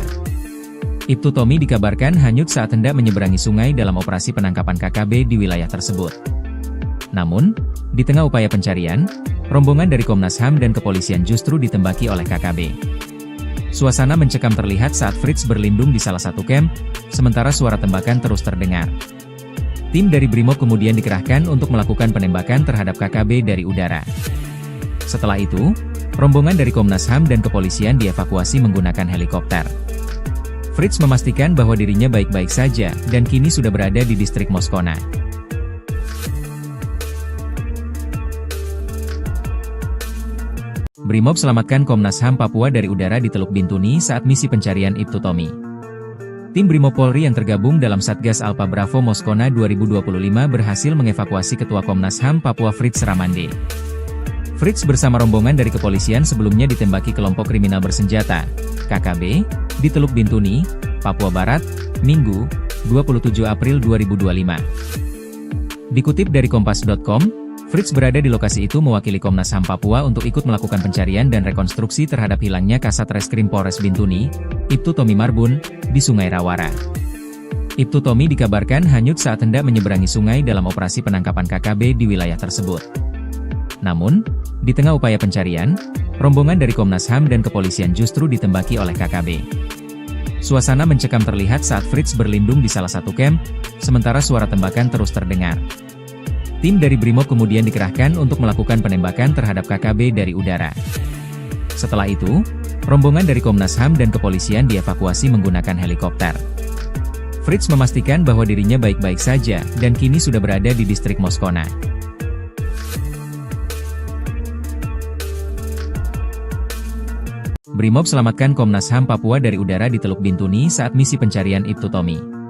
Ibtu Tommy dikabarkan hanyut saat hendak menyeberangi sungai dalam operasi penangkapan KKB di wilayah tersebut. Namun, di tengah upaya pencarian, rombongan dari Komnas HAM dan kepolisian justru ditembaki oleh KKB. Suasana mencekam terlihat saat Fritz berlindung di salah satu camp, sementara suara tembakan terus terdengar. Tim dari Brimob kemudian dikerahkan untuk melakukan penembakan terhadap KKB dari udara. Setelah itu, rombongan dari Komnas HAM dan kepolisian dievakuasi menggunakan helikopter. Fritz memastikan bahwa dirinya baik-baik saja, dan kini sudah berada di distrik Moskona. Brimob selamatkan Komnas HAM Papua dari udara di Teluk Bintuni saat misi pencarian Ibtu Tommy. Tim Brimob Polri yang tergabung dalam Satgas Alpha Bravo Moskona 2025 berhasil mengevakuasi Ketua Komnas HAM Papua Fritz Ramande. Fritz bersama rombongan dari kepolisian sebelumnya ditembaki kelompok kriminal bersenjata, KKB, di Teluk Bintuni, Papua Barat, Minggu, 27 April 2025. Dikutip dari Kompas.com, Fritz berada di lokasi itu mewakili Komnas HAM Papua untuk ikut melakukan pencarian dan rekonstruksi terhadap hilangnya Kasat Reskrim Polres Bintuni, Ibtu Tommy Marbun, di Sungai Rawara. Ibtu Tommy dikabarkan hanyut saat hendak menyeberangi sungai dalam operasi penangkapan KKB di wilayah tersebut. Namun, di tengah upaya pencarian, rombongan dari Komnas HAM dan kepolisian justru ditembaki oleh KKB. Suasana mencekam terlihat saat Fritz berlindung di salah satu camp, sementara suara tembakan terus terdengar. Tim dari Brimob kemudian dikerahkan untuk melakukan penembakan terhadap KKB dari udara. Setelah itu, rombongan dari Komnas HAM dan kepolisian dievakuasi menggunakan helikopter. Fritz memastikan bahwa dirinya baik-baik saja, dan kini sudah berada di distrik Moskona. Brimob selamatkan Komnas HAM Papua dari udara di Teluk Bintuni saat misi pencarian Ibtu Tommy.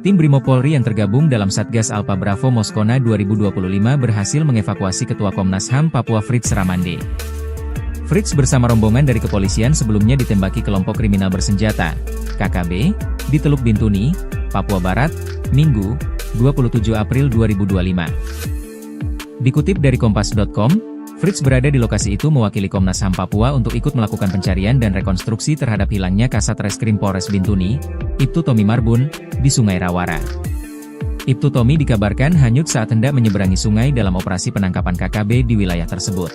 Tim Brimob Polri yang tergabung dalam Satgas Alpha Bravo Moskona 2025 berhasil mengevakuasi Ketua Komnas HAM Papua Fritz Ramande. Fritz bersama rombongan dari kepolisian sebelumnya ditembaki kelompok kriminal bersenjata, KKB, di Teluk Bintuni, Papua Barat, Minggu, 27 April 2025. Dikutip dari Kompas.com, Fritz berada di lokasi itu mewakili Komnas HAM Papua untuk ikut melakukan pencarian dan rekonstruksi terhadap hilangnya Kasat Reskrim Polres Bintuni, Ibtu Tommy Marbun, di Sungai Rawara. Ibtu Tommy dikabarkan hanyut saat hendak menyeberangi sungai dalam operasi penangkapan KKB di wilayah tersebut.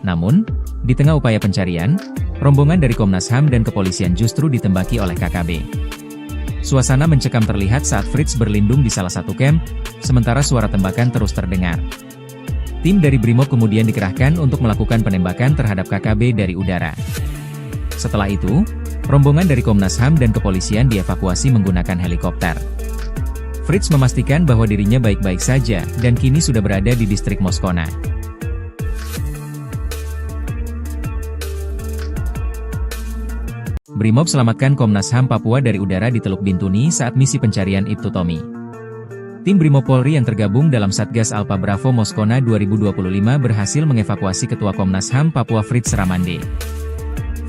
Namun, di tengah upaya pencarian, rombongan dari Komnas HAM dan kepolisian justru ditembaki oleh KKB. Suasana mencekam terlihat saat Fritz berlindung di salah satu camp, sementara suara tembakan terus terdengar. Tim dari Brimob kemudian dikerahkan untuk melakukan penembakan terhadap KKB dari udara. Setelah itu, rombongan dari Komnas HAM dan kepolisian dievakuasi menggunakan helikopter. Fritz memastikan bahwa dirinya baik-baik saja, dan kini sudah berada di distrik Moskona. Brimob selamatkan Komnas HAM Papua dari udara di Teluk Bintuni saat misi pencarian Ibtu Tommy. Tim Brimob Polri yang tergabung dalam Satgas Alpha Bravo Moskona 2025 berhasil mengevakuasi Ketua Komnas HAM Papua Fritz Ramande.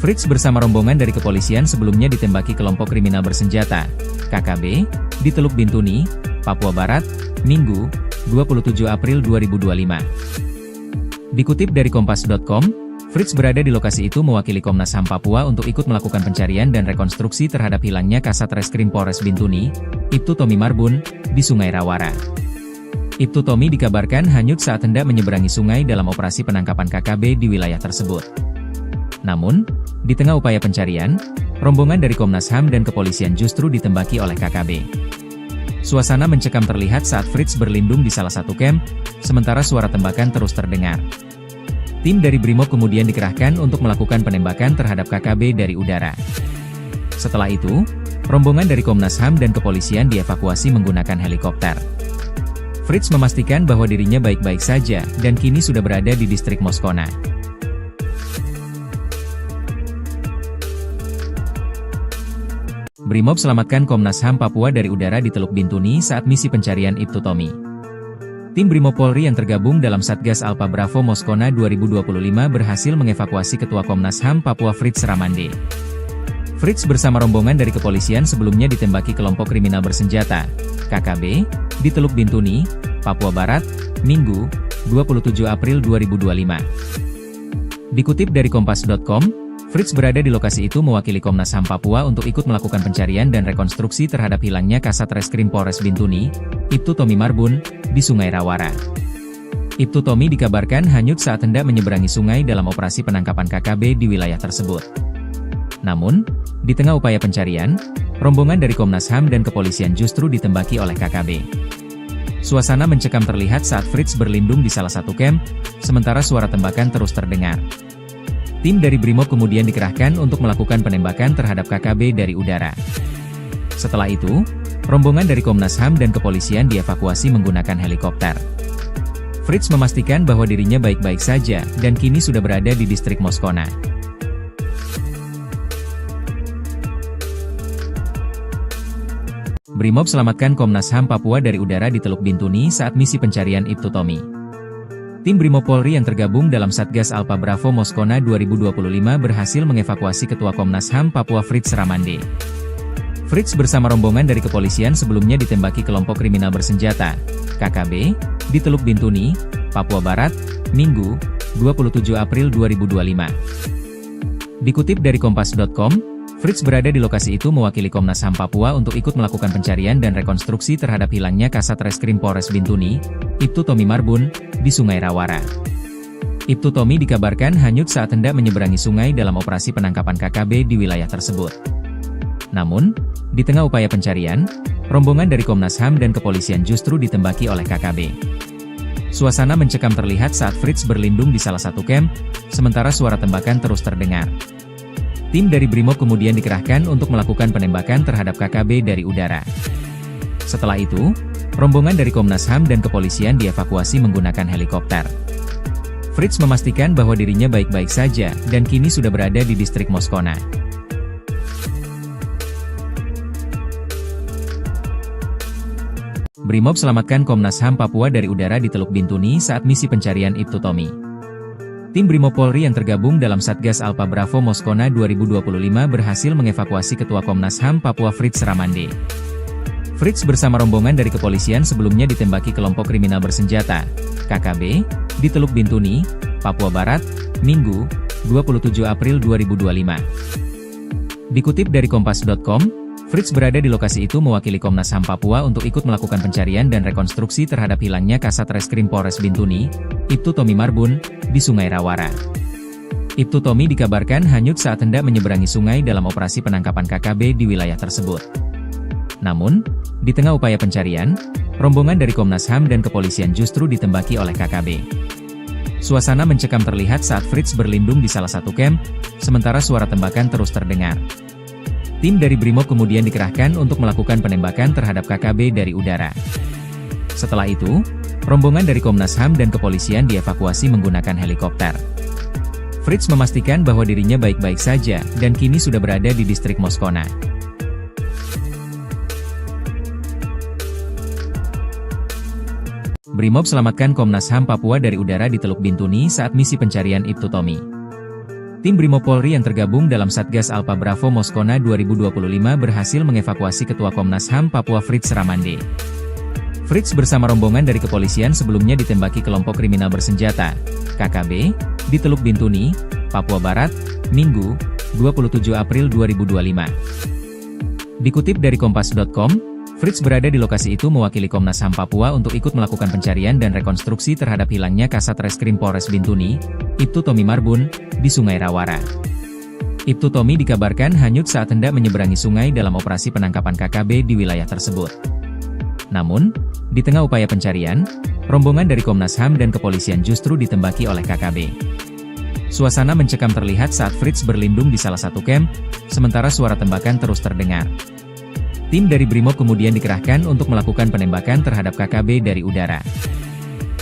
Fritz bersama rombongan dari kepolisian sebelumnya ditembaki kelompok kriminal bersenjata, KKB, di Teluk Bintuni, Papua Barat, Minggu, 27 April 2025. Dikutip dari Kompas.com, Fritz berada di lokasi itu mewakili Komnas HAM Papua untuk ikut melakukan pencarian dan rekonstruksi terhadap hilangnya Kasat Reskrim Polres Bintuni, Ibtu Tommy Marbun, di Sungai Rawara. Ibtu Tommy dikabarkan hanyut saat hendak menyeberangi sungai dalam operasi penangkapan KKB di wilayah tersebut. Namun, di tengah upaya pencarian, rombongan dari Komnas HAM dan kepolisian justru ditembaki oleh KKB. Suasana mencekam terlihat saat Fritz berlindung di salah satu camp, sementara suara tembakan terus terdengar. Tim dari Brimob kemudian dikerahkan untuk melakukan penembakan terhadap KKB dari udara. Setelah itu, rombongan dari Komnas HAM dan kepolisian dievakuasi menggunakan helikopter. Fritz memastikan bahwa dirinya baik-baik saja, dan kini sudah berada di distrik Moskona. Brimob selamatkan Komnas HAM Papua dari udara di Teluk Bintuni saat misi pencarian Ibtu Tommy. Tim Brimob Polri yang tergabung dalam Satgas Alpha Bravo Moskona 2025 berhasil mengevakuasi Ketua Komnas HAM Papua Fritz Ramande. Fritz bersama rombongan dari kepolisian sebelumnya ditembaki kelompok kriminal bersenjata, KKB, di Teluk Bintuni, Papua Barat, Minggu, 27 April 2025. Dikutip dari Kompas.com, Fritz berada di lokasi itu mewakili Komnas HAM Papua untuk ikut melakukan pencarian dan rekonstruksi terhadap hilangnya Kasat Reskrim Polres Bintuni, Ibtu Tommy Marbun, di Sungai Rawara. Ibtu Tommy dikabarkan hanyut saat hendak menyeberangi sungai dalam operasi penangkapan KKB di wilayah tersebut. Namun, di tengah upaya pencarian, rombongan dari Komnas HAM dan kepolisian justru ditembaki oleh KKB. Suasana mencekam terlihat saat Fritz berlindung di salah satu camp, sementara suara tembakan terus terdengar. Tim dari Brimob kemudian dikerahkan untuk melakukan penembakan terhadap KKB dari udara. Setelah itu, rombongan dari Komnas HAM dan kepolisian dievakuasi menggunakan helikopter. Fritz memastikan bahwa dirinya baik-baik saja, dan kini sudah berada di distrik Moskona. Brimob selamatkan Komnas HAM Papua dari udara di Teluk Bintuni saat misi pencarian Ibtu Tommy. Tim Brimob Polri yang tergabung dalam Satgas Alpha Bravo Moskona 2025 berhasil mengevakuasi Ketua Komnas HAM Papua Fritz Ramande. Fritz bersama rombongan dari kepolisian sebelumnya ditembaki kelompok kriminal bersenjata, KKB, di Teluk Bintuni, Papua Barat, Minggu, 27 April 2025. Dikutip dari Kompas.com, Fritz berada di lokasi itu mewakili Komnas HAM Papua untuk ikut melakukan pencarian dan rekonstruksi terhadap hilangnya Kasat Reskrim Polres Bintuni, Ibtu Tommy Marbun, di Sungai Rawara. Ibtu Tommy dikabarkan hanyut saat hendak menyeberangi sungai dalam operasi penangkapan KKB di wilayah tersebut. Namun, di tengah upaya pencarian, rombongan dari Komnas HAM dan kepolisian justru ditembaki oleh KKB. Suasana mencekam terlihat saat Fritz berlindung di salah satu camp, sementara suara tembakan terus terdengar. Tim dari Brimob kemudian dikerahkan untuk melakukan penembakan terhadap KKB dari udara. Setelah itu, rombongan dari Komnas HAM dan kepolisian dievakuasi menggunakan helikopter. Fritz memastikan bahwa dirinya baik-baik saja, dan kini sudah berada di distrik Moskona. Brimob selamatkan Komnas HAM Papua dari udara di Teluk Bintuni saat misi pencarian Ibtu Tommy. Tim Brimob Polri yang tergabung dalam Satgas Alpha Bravo Moskona 2025 berhasil mengevakuasi Ketua Komnas HAM Papua Fritz Ramande. Fritz bersama rombongan dari kepolisian sebelumnya ditembaki kelompok kriminal bersenjata, KKB, di Teluk Bintuni, Papua Barat, Minggu, 27 April 2025. Dikutip dari Kompas.com, Fritz berada di lokasi itu mewakili Komnas HAM Papua untuk ikut melakukan pencarian dan rekonstruksi terhadap hilangnya Kasat Reskrim Polres Bintuni, Ibtu Tommy Marbun, di Sungai Rawara. Ibtu Tommy dikabarkan hanyut saat hendak menyeberangi sungai dalam operasi penangkapan KKB di wilayah tersebut. Namun, di tengah upaya pencarian, rombongan dari Komnas HAM dan kepolisian justru ditembaki oleh KKB. Suasana mencekam terlihat saat Fritz berlindung di salah satu camp, sementara suara tembakan terus terdengar. Tim dari Brimob kemudian dikerahkan untuk melakukan penembakan terhadap KKB dari udara. Setelah itu, rombongan dari Komnas HAM dan kepolisian dievakuasi menggunakan helikopter. Fritz memastikan bahwa dirinya baik-baik saja dan kini sudah berada di distrik Moskona. Brimob selamatkan Komnas HAM Papua dari udara di Teluk Bintuni saat misi pencarian Ibtu Tommy. Tim Brimob Polri yang tergabung dalam Satgas Alpha Bravo Moskona 2025 berhasil mengevakuasi Ketua Komnas HAM Papua Fritz Ramande. Fritz bersama rombongan dari kepolisian sebelumnya ditembaki kelompok kriminal bersenjata, KKB, di Teluk Bintuni, Papua Barat, Minggu, 27 April 2025. Dikutip dari Kompas.com, Fritz berada di lokasi itu mewakili Komnas HAM Papua untuk ikut melakukan pencarian dan rekonstruksi terhadap hilangnya Kasat Reskrim Polres Bintuni, Ibtu Tommy Marbun, di Sungai Rawara. Ibtu Tommy dikabarkan hanyut saat hendak menyeberangi sungai dalam operasi penangkapan KKB di wilayah tersebut. Namun, di tengah upaya pencarian, rombongan dari Komnas HAM dan kepolisian justru ditembaki oleh KKB. Suasana mencekam terlihat saat Fritz berlindung di salah satu camp, sementara suara tembakan terus terdengar. Tim dari Brimob kemudian dikerahkan untuk melakukan penembakan terhadap KKB dari udara.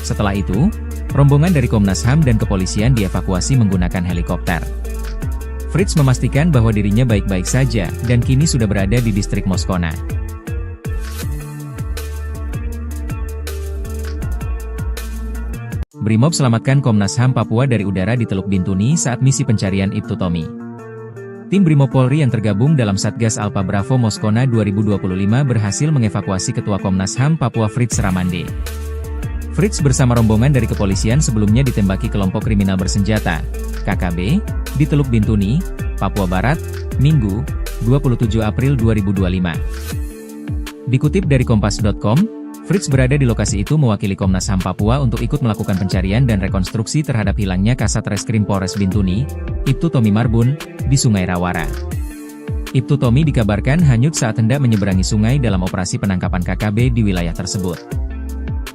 Setelah itu, rombongan dari Komnas HAM dan kepolisian dievakuasi menggunakan helikopter. Fritz memastikan bahwa dirinya baik-baik saja dan kini sudah berada di distrik Moskona. Brimob selamatkan Komnas HAM Papua dari udara di Teluk Bintuni saat misi pencarian Ibtu Tommy. Tim Brimob Polri yang tergabung dalam Satgas Alpha Bravo Moskona 2025 berhasil mengevakuasi Ketua Komnas HAM Papua Fritz Ramande. Fritz bersama rombongan dari kepolisian sebelumnya ditembaki kelompok kriminal bersenjata, KKB, di Teluk Bintuni, Papua Barat, Minggu, 27 April 2025. Dikutip dari Kompas.com, Fritz berada di lokasi itu mewakili Komnas HAM Papua untuk ikut melakukan pencarian dan rekonstruksi terhadap hilangnya Kasat Reskrim Polres Bintuni, Ibtu Tommy Marbun, di Sungai Rawara. Ibtu Tommy dikabarkan hanyut saat hendak menyeberangi sungai dalam operasi penangkapan KKB di wilayah tersebut.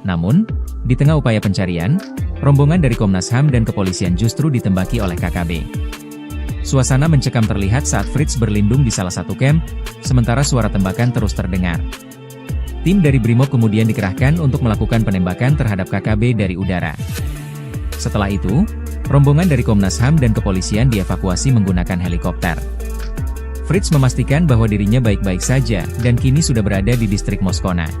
Namun, di tengah upaya pencarian, rombongan dari Komnas HAM dan kepolisian justru ditembaki oleh KKB. Suasana mencekam terlihat saat Fritz berlindung di salah satu camp, sementara suara tembakan terus terdengar. Tim dari Brimob kemudian dikerahkan untuk melakukan penembakan terhadap KKB dari udara. Setelah itu, rombongan dari Komnas HAM dan kepolisian dievakuasi menggunakan helikopter. Fritz memastikan bahwa dirinya baik-baik saja dan kini sudah berada di distrik Moskona.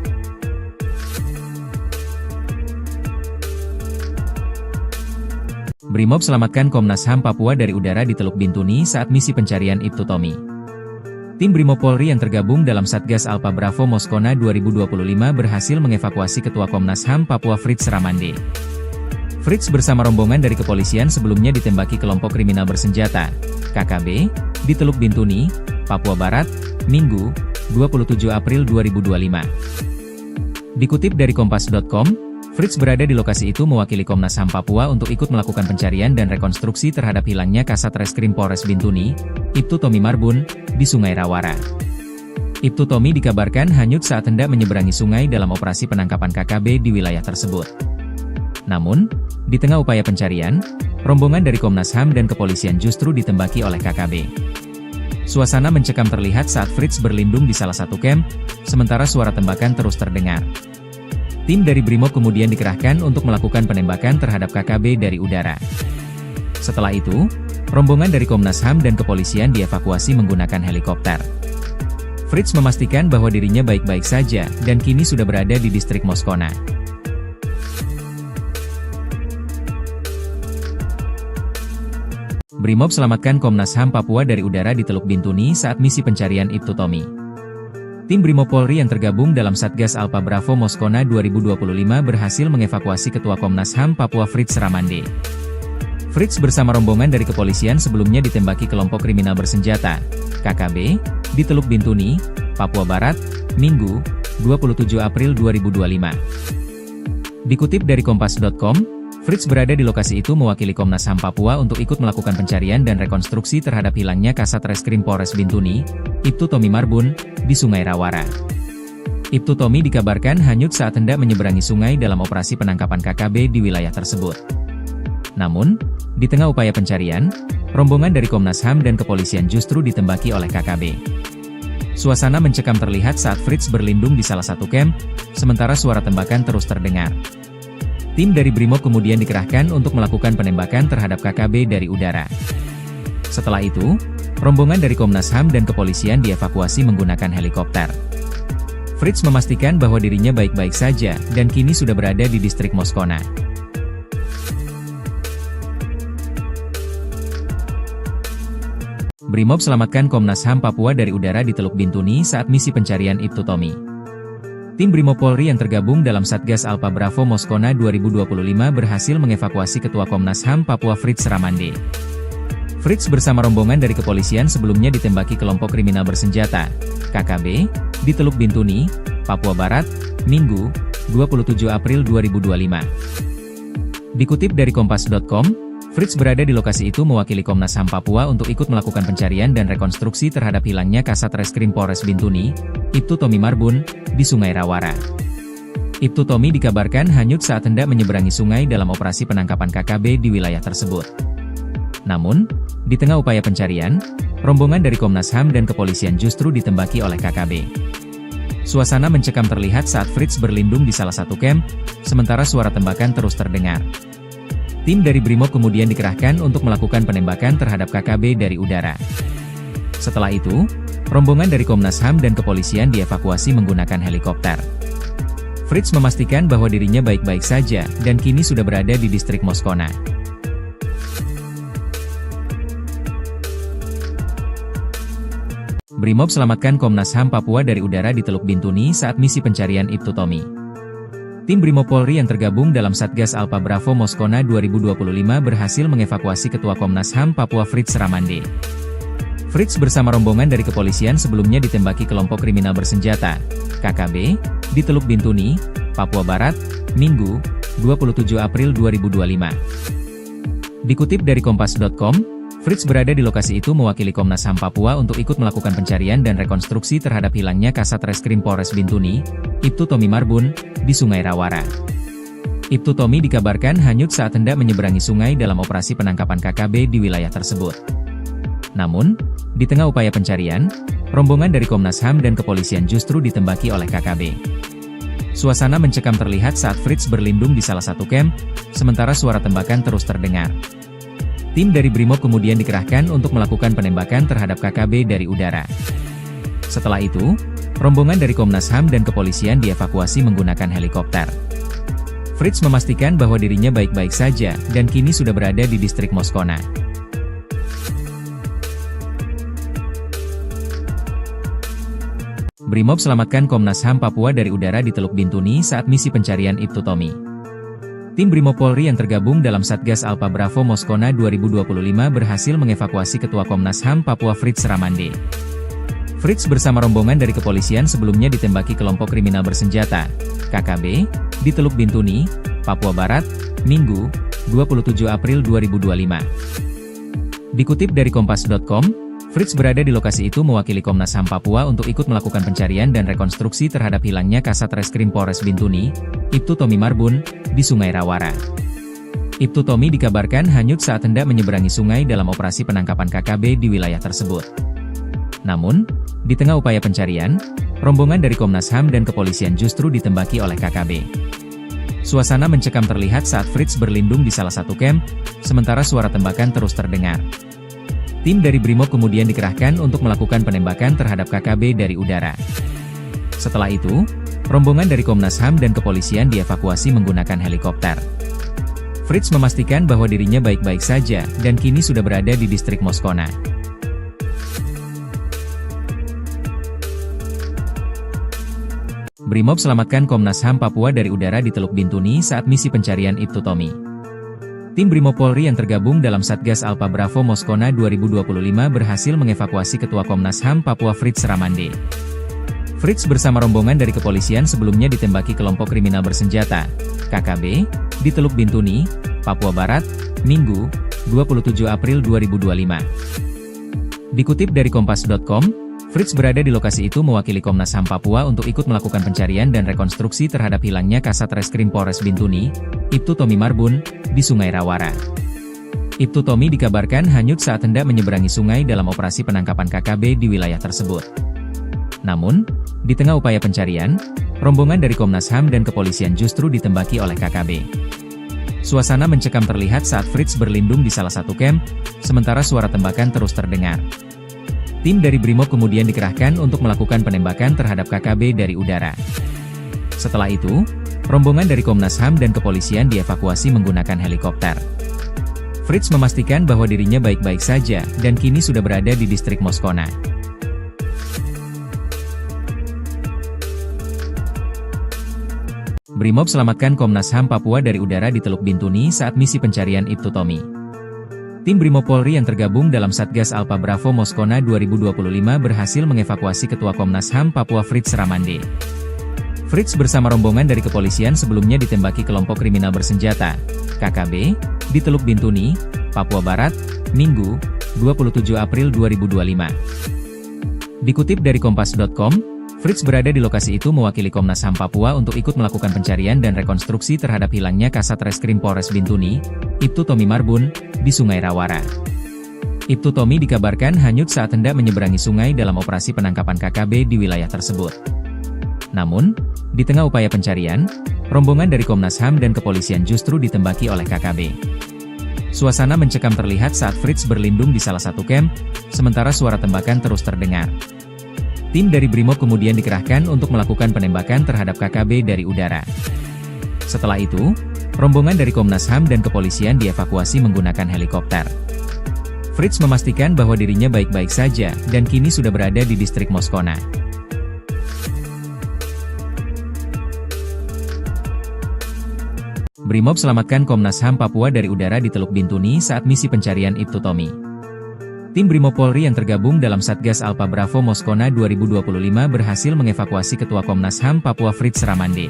Brimob selamatkan Komnas HAM Papua dari udara di Teluk Bintuni saat misi pencarian Ibtu Tommy. Tim Brimob Polri yang tergabung dalam Satgas Alpha Bravo Moskona 2025 berhasil mengevakuasi Ketua Komnas HAM Papua Fritz Ramande. Fritz bersama rombongan dari kepolisian sebelumnya ditembaki kelompok kriminal bersenjata, KKB, di Teluk Bintuni, Papua Barat, Minggu, 27 April 2025. Dikutip dari Kompas.com, Fritz berada di lokasi itu mewakili Komnas HAM Papua untuk ikut melakukan pencarian dan rekonstruksi terhadap hilangnya Kasat Reskrim Polres Bintuni, Ibtu Tommy Marbun, di Sungai Rawara. Ibtu Tommy dikabarkan hanyut saat hendak menyeberangi sungai dalam operasi penangkapan KKB di wilayah tersebut. Namun, di tengah upaya pencarian, rombongan dari Komnas HAM dan kepolisian justru ditembaki oleh KKB. Suasana mencekam terlihat saat Fritz berlindung di salah satu camp, sementara suara tembakan terus terdengar. Tim dari Brimob kemudian dikerahkan untuk melakukan penembakan terhadap KKB dari udara. Setelah itu, rombongan dari Komnas HAM dan kepolisian dievakuasi menggunakan helikopter. Fritz memastikan bahwa dirinya baik-baik saja dan kini sudah berada di distrik Moskona. Brimob selamatkan Komnas HAM Papua dari udara di Teluk Bintuni saat misi pencarian Ibtu Tommy. Tim Brimob Polri yang tergabung dalam Satgas Alpha Bravo Moskona 2025 berhasil mengevakuasi Ketua Komnas HAM Papua Fritz Ramande. Fritz bersama rombongan dari kepolisian sebelumnya ditembaki kelompok kriminal bersenjata, KKB, di Teluk Bintuni, Papua Barat, Minggu, 27 April 2025. Dikutip dari Kompas.com, Fritz berada di lokasi itu mewakili Komnas HAM Papua untuk ikut melakukan pencarian dan rekonstruksi terhadap hilangnya Kasat Reskrim Polres Bintuni, Ibtu Tommy Marbun, di Sungai Rawara. Ibtu Tommy dikabarkan hanyut saat hendak menyeberangi sungai dalam operasi penangkapan KKB di wilayah tersebut. Namun, di tengah upaya pencarian, rombongan dari Komnas HAM dan kepolisian justru ditembaki oleh KKB. Suasana mencekam terlihat saat Fritz berlindung di salah satu camp, sementara suara tembakan terus terdengar. Tim dari Brimob kemudian dikerahkan untuk melakukan penembakan terhadap KKB dari udara. Setelah itu, rombongan dari Komnas HAM dan kepolisian dievakuasi menggunakan helikopter. Fritz memastikan bahwa dirinya baik-baik saja dan kini sudah berada di distrik Moskona. Brimob selamatkan Komnas HAM Papua dari udara di Teluk Bintuni saat misi pencarian Ibtu Tommy. Tim Brimob Polri yang tergabung dalam Satgas Alpha Bravo Moskona 2025 berhasil mengevakuasi Ketua Komnas HAM Papua Fritz Ramande. Fritz bersama rombongan dari kepolisian sebelumnya ditembaki kelompok kriminal bersenjata, KKB, di Teluk Bintuni, Papua Barat, Minggu, 27 April 2025. Dikutip dari Kompas.com, Fritz berada di lokasi itu mewakili Komnas HAM Papua untuk ikut melakukan pencarian dan rekonstruksi terhadap hilangnya Kasat Reskrim Polres Bintuni, Ibtu Tommy Marbun, di Sungai Rawara. Ibtu Tommy dikabarkan hanyut saat hendak menyeberangi sungai dalam operasi penangkapan KKB di wilayah tersebut. Namun, di tengah upaya pencarian, rombongan dari Komnas HAM dan kepolisian justru ditembaki oleh KKB. Suasana mencekam terlihat saat Fritz berlindung di salah satu camp, sementara suara tembakan terus terdengar. Tim dari Brimob kemudian dikerahkan untuk melakukan penembakan terhadap KKB dari udara. Setelah itu, rombongan dari Komnas HAM dan kepolisian dievakuasi menggunakan helikopter. Fritz memastikan bahwa dirinya baik-baik saja dan kini sudah berada di distrik Moskona. Brimob selamatkan Komnas HAM Papua dari udara di Teluk Bintuni saat misi pencarian Ibtu Tommy. Tim Brimob Polri yang tergabung dalam Satgas Alpha Bravo Moskona 2025 berhasil mengevakuasi Ketua Komnas HAM Papua Fritz Ramande. Fritz bersama rombongan dari kepolisian sebelumnya ditembaki kelompok kriminal bersenjata, KKB, di Teluk Bintuni, Papua Barat, Minggu, 27 April 2025. Dikutip dari Kompas.com, Fritz berada di lokasi itu mewakili Komnas HAM Papua untuk ikut melakukan pencarian dan rekonstruksi terhadap hilangnya Kasat Reskrim Polres Bintuni, Ibtu Tommy Marbun, di Sungai Rawara. Ibtu Tommy dikabarkan hanyut saat hendak menyeberangi sungai dalam operasi penangkapan KKB di wilayah tersebut. Namun, di tengah upaya pencarian, rombongan dari Komnas HAM dan kepolisian justru ditembaki oleh KKB. Suasana mencekam terlihat saat Fritz berlindung di salah satu camp, sementara suara tembakan terus terdengar. Tim dari Brimob kemudian dikerahkan untuk melakukan penembakan terhadap KKB dari udara. Setelah itu, rombongan dari Komnas HAM dan kepolisian dievakuasi menggunakan helikopter. Fritz memastikan bahwa dirinya baik-baik saja dan kini sudah berada di distrik Moskona. Brimob selamatkan Komnas HAM Papua dari udara di Teluk Bintuni saat misi pencarian Ibtu Tommy. Tim Brimob Polri yang tergabung dalam Satgas Alpha Bravo Moskona 2025 berhasil mengevakuasi Ketua Komnas HAM Papua Fritz Ramande. Fritz bersama rombongan dari kepolisian sebelumnya ditembaki kelompok kriminal bersenjata, KKB, di Teluk Bintuni, Papua Barat, Minggu, 27 April 2025. Dikutip dari Kompas.com, Fritz berada di lokasi itu mewakili Komnas HAM Papua untuk ikut melakukan pencarian dan rekonstruksi terhadap hilangnya Kasat Reskrim Polres Bintuni, Ibtu Tommy Marbun, di Sungai Rawara. Ibtu Tommy dikabarkan hanyut saat hendak menyeberangi sungai dalam operasi penangkapan KKB di wilayah tersebut. Namun, di tengah upaya pencarian, rombongan dari Komnas HAM dan kepolisian justru ditembaki oleh KKB. Suasana mencekam terlihat saat Fritz berlindung di salah satu camp, sementara suara tembakan terus terdengar. Tim dari Brimob kemudian dikerahkan untuk melakukan penembakan terhadap KKB dari udara. Setelah itu, rombongan dari Komnas HAM dan kepolisian dievakuasi menggunakan helikopter. Fritz memastikan bahwa dirinya baik-baik saja dan kini sudah berada di distrik Moskona. Brimob selamatkan Komnas HAM Papua dari udara di Teluk Bintuni saat misi pencarian Ibtu Tommy. Tim Brimob Polri yang tergabung dalam Satgas Alpha Bravo Moskona 2025 berhasil mengevakuasi Ketua Komnas HAM Papua Fritz Ramande. Fritz bersama rombongan dari kepolisian sebelumnya ditembaki kelompok kriminal bersenjata, KKB, di Teluk Bintuni, Papua Barat, Minggu, 27 April 2025. Dikutip dari Kompas.com, Fritz berada di lokasi itu mewakili Komnas HAM Papua untuk ikut melakukan pencarian dan rekonstruksi terhadap hilangnya Kasat Reskrim Polres Bintuni, Ibtu Tommy Marbun, di Sungai Rawara. Ibtu Tommy dikabarkan hanyut saat hendak menyeberangi sungai dalam operasi penangkapan KKB di wilayah tersebut. Namun, di tengah upaya pencarian, rombongan dari Komnas HAM dan kepolisian justru ditembaki oleh KKB. Suasana mencekam terlihat saat Fritz berlindung di salah satu camp, sementara suara tembakan terus terdengar. Tim dari Brimob kemudian dikerahkan untuk melakukan penembakan terhadap KKB dari udara. Setelah itu, rombongan dari Komnas HAM dan kepolisian dievakuasi menggunakan helikopter. Fritz memastikan bahwa dirinya baik-baik saja dan kini sudah berada di distrik Moskona. Brimob selamatkan Komnas HAM Papua dari udara di Teluk Bintuni saat misi pencarian Ibtu Tommy. Tim Brimob Polri yang tergabung dalam Satgas Alpha Bravo Moskona 2025 berhasil mengevakuasi Ketua Komnas HAM Papua Fritz Ramande. Fritz bersama rombongan dari kepolisian sebelumnya ditembaki kelompok kriminal bersenjata, KKB, di Teluk Bintuni, Papua Barat, Minggu, 27 April 2025. Dikutip dari Kompas.com, Fritz berada di lokasi itu mewakili Komnas HAM Papua untuk ikut melakukan pencarian dan rekonstruksi terhadap hilangnya Kasat Reskrim Polres Bintuni, Ibtu Tommy Marbun, di Sungai Rawara. Ibtu Tommy dikabarkan hanyut saat hendak menyeberangi sungai dalam operasi penangkapan KKB di wilayah tersebut. Namun, di tengah upaya pencarian, rombongan dari Komnas HAM dan kepolisian justru ditembaki oleh KKB. Suasana mencekam terlihat saat Fritz berlindung di salah satu camp, sementara suara tembakan terus terdengar. Tim dari Brimob kemudian dikerahkan untuk melakukan penembakan terhadap KKB dari udara. Setelah itu, rombongan dari Komnas HAM dan kepolisian dievakuasi menggunakan helikopter. Fritz memastikan bahwa dirinya baik-baik saja dan kini sudah berada di distrik Moskona. Brimob selamatkan Komnas HAM Papua dari udara di Teluk Bintuni saat misi pencarian Ibtu Tommy. Tim Brimob Polri yang tergabung dalam Satgas Alpha Bravo Moskona 2025 berhasil mengevakuasi Ketua Komnas HAM Papua Fritz Ramande.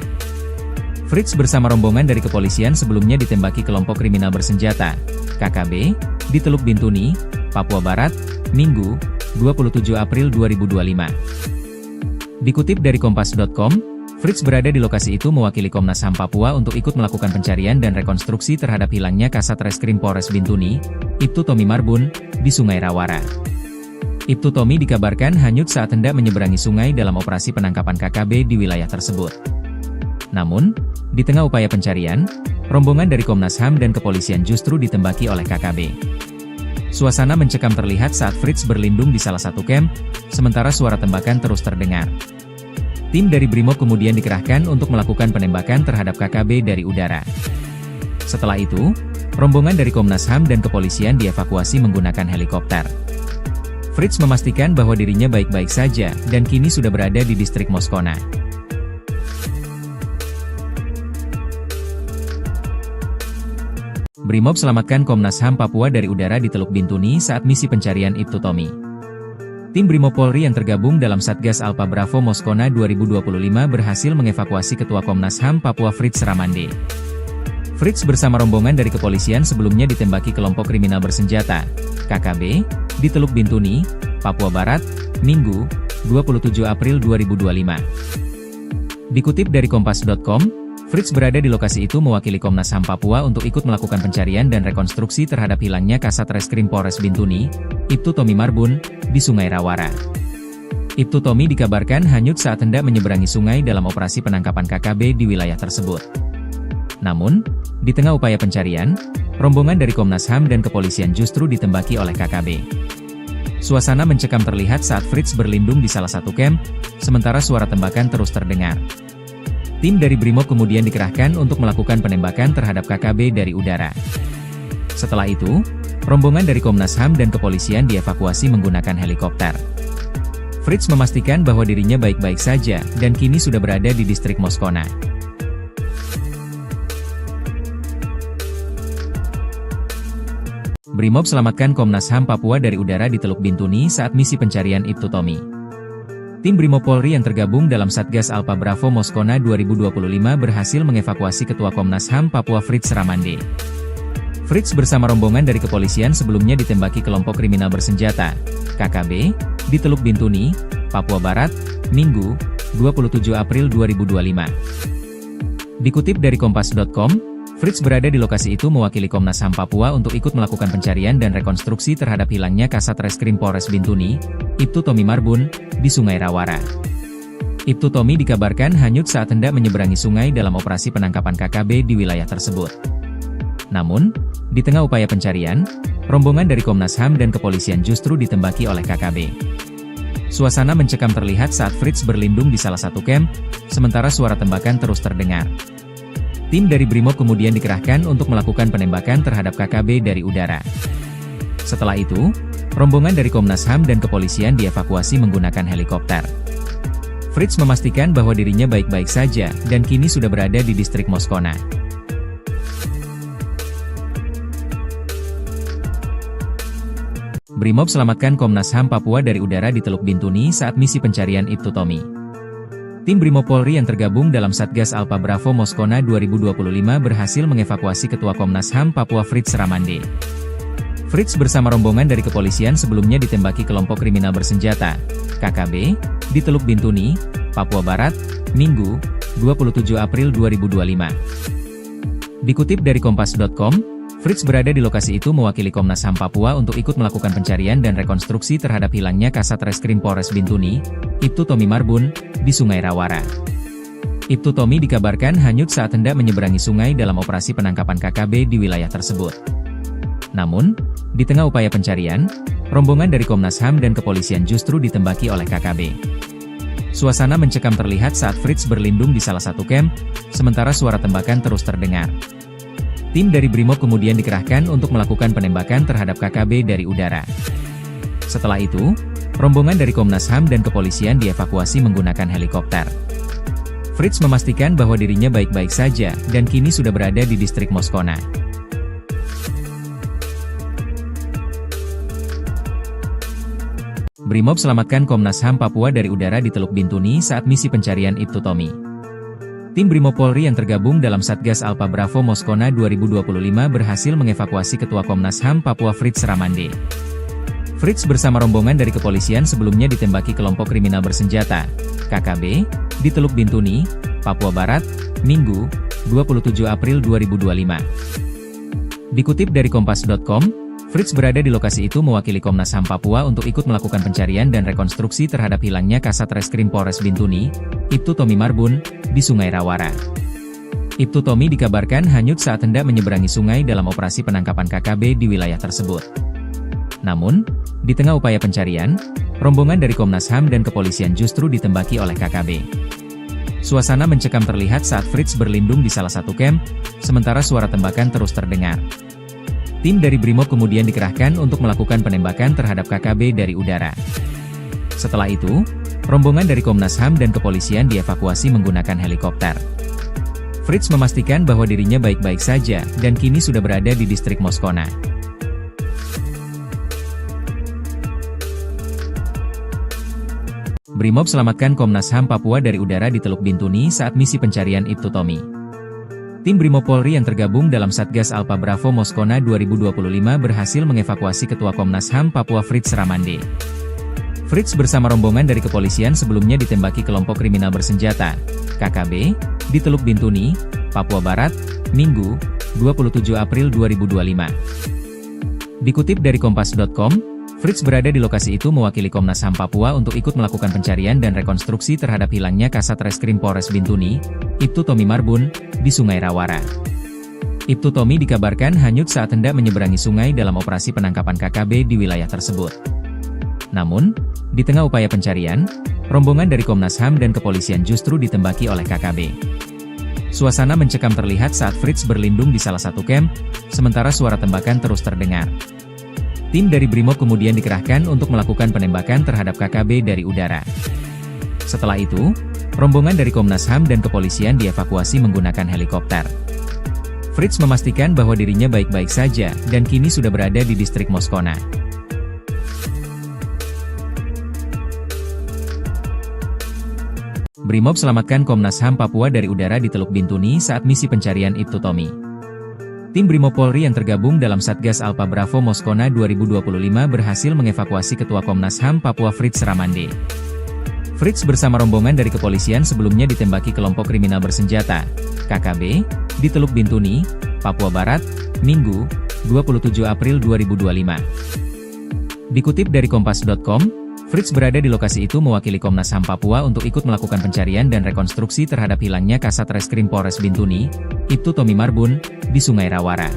Fritz bersama rombongan dari kepolisian sebelumnya ditembaki kelompok kriminal bersenjata, KKB, di Teluk Bintuni, Papua Barat, Minggu, 27 April 2025. Dikutip dari Kompas.com, Fritz berada di lokasi itu mewakili Komnas HAM Papua untuk ikut melakukan pencarian dan rekonstruksi terhadap hilangnya Kasat Reskrim Polres Bintuni, Ibtu Tommy Marbun, di Sungai Rawara. Ibtu Tommy dikabarkan hanyut saat hendak menyeberangi sungai dalam operasi penangkapan KKB di wilayah tersebut. Namun, di tengah upaya pencarian, rombongan dari Komnas HAM dan kepolisian justru ditembaki oleh KKB. Suasana mencekam terlihat saat Fritz berlindung di salah satu camp, sementara suara tembakan terus terdengar. Tim dari Brimob kemudian dikerahkan untuk melakukan penembakan terhadap KKB dari udara. Setelah itu, rombongan dari Komnas HAM dan kepolisian dievakuasi menggunakan helikopter. Fritz memastikan bahwa dirinya baik-baik saja dan kini sudah berada di distrik Moskona. Brimob selamatkan Komnas HAM Papua dari udara di Teluk Bintuni saat misi pencarian Ibtu Tommy. Tim Brimob Polri yang tergabung dalam Satgas Alpha Bravo Moskona 2025 berhasil mengevakuasi Ketua Komnas HAM Papua Fritz Ramande. Fritz bersama rombongan dari kepolisian sebelumnya ditembaki kelompok kriminal bersenjata, KKB, di Teluk Bintuni, Papua Barat, Minggu, 27 April 2025. Dikutip dari Kompas.com, Fritz berada di lokasi itu mewakili Komnas HAM Papua untuk ikut melakukan pencarian dan rekonstruksi terhadap hilangnya Kasat Reskrim Polres Bintuni, Ibtu Tommy Marbun, di Sungai Rawara. Ibtu Tommy dikabarkan hanyut saat hendak menyeberangi sungai dalam operasi penangkapan KKB di wilayah tersebut. Namun, di tengah upaya pencarian, rombongan dari Komnas HAM dan kepolisian justru ditembaki oleh KKB. Suasana mencekam terlihat saat Fritz berlindung di salah satu camp, sementara suara tembakan terus terdengar. Tim dari Brimob kemudian dikerahkan untuk melakukan penembakan terhadap KKB dari udara. Setelah itu, rombongan dari Komnas HAM dan kepolisian dievakuasi menggunakan helikopter. Fritz memastikan bahwa dirinya baik-baik saja dan kini sudah berada di distrik Moskona. Brimob selamatkan Komnas HAM Papua dari udara di Teluk Bintuni saat misi pencarian Ibtu Tommy. Tim Brimob Polri yang tergabung dalam Satgas Alpha Bravo Moskona 2025 berhasil mengevakuasi Ketua Komnas HAM Papua Fritz Ramande. Fritz bersama rombongan dari kepolisian sebelumnya ditembaki kelompok kriminal bersenjata, KKB, di Teluk Bintuni, Papua Barat, Minggu, 27 April 2025. Dikutip dari Kompas.com, Fritz berada di lokasi itu mewakili Komnas HAM Papua untuk ikut melakukan pencarian dan rekonstruksi terhadap hilangnya Kasat Reskrim Polres Bintuni, Ibtu Tommy Marbun, di Sungai Rawara. Ibtu Tommy dikabarkan hanyut saat hendak menyeberangi sungai dalam operasi penangkapan KKB di wilayah tersebut. Namun, di tengah upaya pencarian, rombongan dari Komnas HAM dan kepolisian justru ditembaki oleh KKB. Suasana mencekam terlihat saat Fritz berlindung di salah satu kamp, sementara suara tembakan terus terdengar. Tim dari Brimob kemudian dikerahkan untuk melakukan penembakan terhadap KKB dari udara. Setelah itu, rombongan dari Komnas HAM dan kepolisian dievakuasi menggunakan helikopter. Fritz memastikan bahwa dirinya baik-baik saja dan kini sudah berada di distrik Moskona. Brimob selamatkan Komnas HAM Papua dari udara di Teluk Bintuni saat misi pencarian Ibtu Tommy. Tim Brimob Polri yang tergabung dalam Satgas Alpha Bravo Moskona 2025 berhasil mengevakuasi Ketua Komnas HAM Papua Fritz Ramande. Fritz bersama rombongan dari kepolisian sebelumnya ditembaki kelompok kriminal bersenjata, KKB, di Teluk Bintuni, Papua Barat, Minggu, 27 April 2025. Dikutip dari Kompas.com, Fritz berada di lokasi itu mewakili Komnas HAM Papua untuk ikut melakukan pencarian dan rekonstruksi terhadap hilangnya Kasat Reskrim Polres Bintuni, Ibtu Tommy Marbun, di Sungai Rawara. Ibtu Tommy dikabarkan hanyut saat hendak menyeberangi sungai dalam operasi penangkapan KKB di wilayah tersebut. Namun, di tengah upaya pencarian, rombongan dari Komnas HAM dan kepolisian justru ditembaki oleh KKB. Suasana mencekam terlihat saat Fritz berlindung di salah satu kamp, sementara suara tembakan terus terdengar. Tim dari Brimob kemudian dikerahkan untuk melakukan penembakan terhadap KKB dari udara. Setelah itu, rombongan dari Komnas HAM dan kepolisian dievakuasi menggunakan helikopter. Fritz memastikan bahwa dirinya baik-baik saja dan kini sudah berada di distrik Moskona. Brimob selamatkan Komnas HAM Papua dari udara di Teluk Bintuni saat misi pencarian Ibtu Tommy. Tim Brimob Polri yang tergabung dalam Satgas Alpha Bravo Moskona 2025 berhasil mengevakuasi Ketua Komnas HAM Papua Fritz Ramande. Fritz bersama rombongan dari kepolisian sebelumnya ditembaki kelompok kriminal bersenjata, KKB, di Teluk Bintuni, Papua Barat, Minggu, 27 April 2025. Dikutip dari Kompas.com, Fritz berada di lokasi itu mewakili Komnas HAM Papua untuk ikut melakukan pencarian dan rekonstruksi terhadap hilangnya Kasat Reskrim Polres Bintuni, Ibtu Tommy Marbun, di Sungai Rawara. Ibtu Tommy dikabarkan hanyut saat hendak menyeberangi sungai dalam operasi penangkapan KKB di wilayah tersebut. Namun, di tengah upaya pencarian, rombongan dari Komnas HAM dan kepolisian justru ditembaki oleh KKB. Suasana mencekam terlihat saat Fritz berlindung di salah satu kamp, sementara suara tembakan terus terdengar. Tim dari Brimob kemudian dikerahkan untuk melakukan penembakan terhadap KKB dari udara. Setelah itu, rombongan dari Komnas HAM dan kepolisian dievakuasi menggunakan helikopter. Fritz memastikan bahwa dirinya baik-baik saja dan kini sudah berada di distrik Moskona. Brimob selamatkan Komnas HAM Papua dari udara di Teluk Bintuni saat misi pencarian Ibtu Tommy. Tim Brimob Polri yang tergabung dalam Satgas Alpha Bravo Moskona 2025 berhasil mengevakuasi Ketua Komnas HAM Papua Fritz Ramande. Fritz bersama rombongan dari kepolisian sebelumnya ditembaki kelompok kriminal bersenjata, KKB, di Teluk Bintuni, Papua Barat, Minggu, 27 April 2025. Dikutip dari Kompas.com, Fritz berada di lokasi itu mewakili Komnas HAM Papua untuk ikut melakukan pencarian dan rekonstruksi terhadap hilangnya Kasat Reskrim Polres Bintuni, Ibtu Tommy Marbun, di Sungai Rawara. Ibtu Tommy dikabarkan hanyut saat hendak menyeberangi sungai dalam operasi penangkapan KKB di wilayah tersebut. Namun, di tengah upaya pencarian, rombongan dari Komnas HAM dan kepolisian justru ditembaki oleh KKB. Suasana mencekam terlihat saat Fritz berlindung di salah satu kamp, sementara suara tembakan terus terdengar. Tim dari Brimob kemudian dikerahkan untuk melakukan penembakan terhadap KKB dari udara. Setelah itu, rombongan dari Komnas HAM dan kepolisian dievakuasi menggunakan helikopter. Fritz memastikan bahwa dirinya baik-baik saja dan kini sudah berada di distrik Moskona. Brimob selamatkan Komnas HAM Papua dari udara di Teluk Bintuni saat misi pencarian Ibtu Tommy. Tim Brimopolri yang tergabung dalam Satgas Alpa Bravo Moskona 2025 berhasil mengevakuasi Ketua Komnas HAM Papua Fritz Ramande. Fritz bersama rombongan dari kepolisian sebelumnya ditembaki kelompok kriminal bersenjata, KKB, di Teluk Bintuni, Papua Barat, Minggu, 27 April 2025. Dikutip dari Kompas.com, Fritz berada di lokasi itu mewakili Komnas HAM Papua untuk ikut melakukan pencarian dan rekonstruksi terhadap hilangnya Kasat Reskrim Polres Bintuni, Ibtu Tommy Marbun, di Sungai Rawara.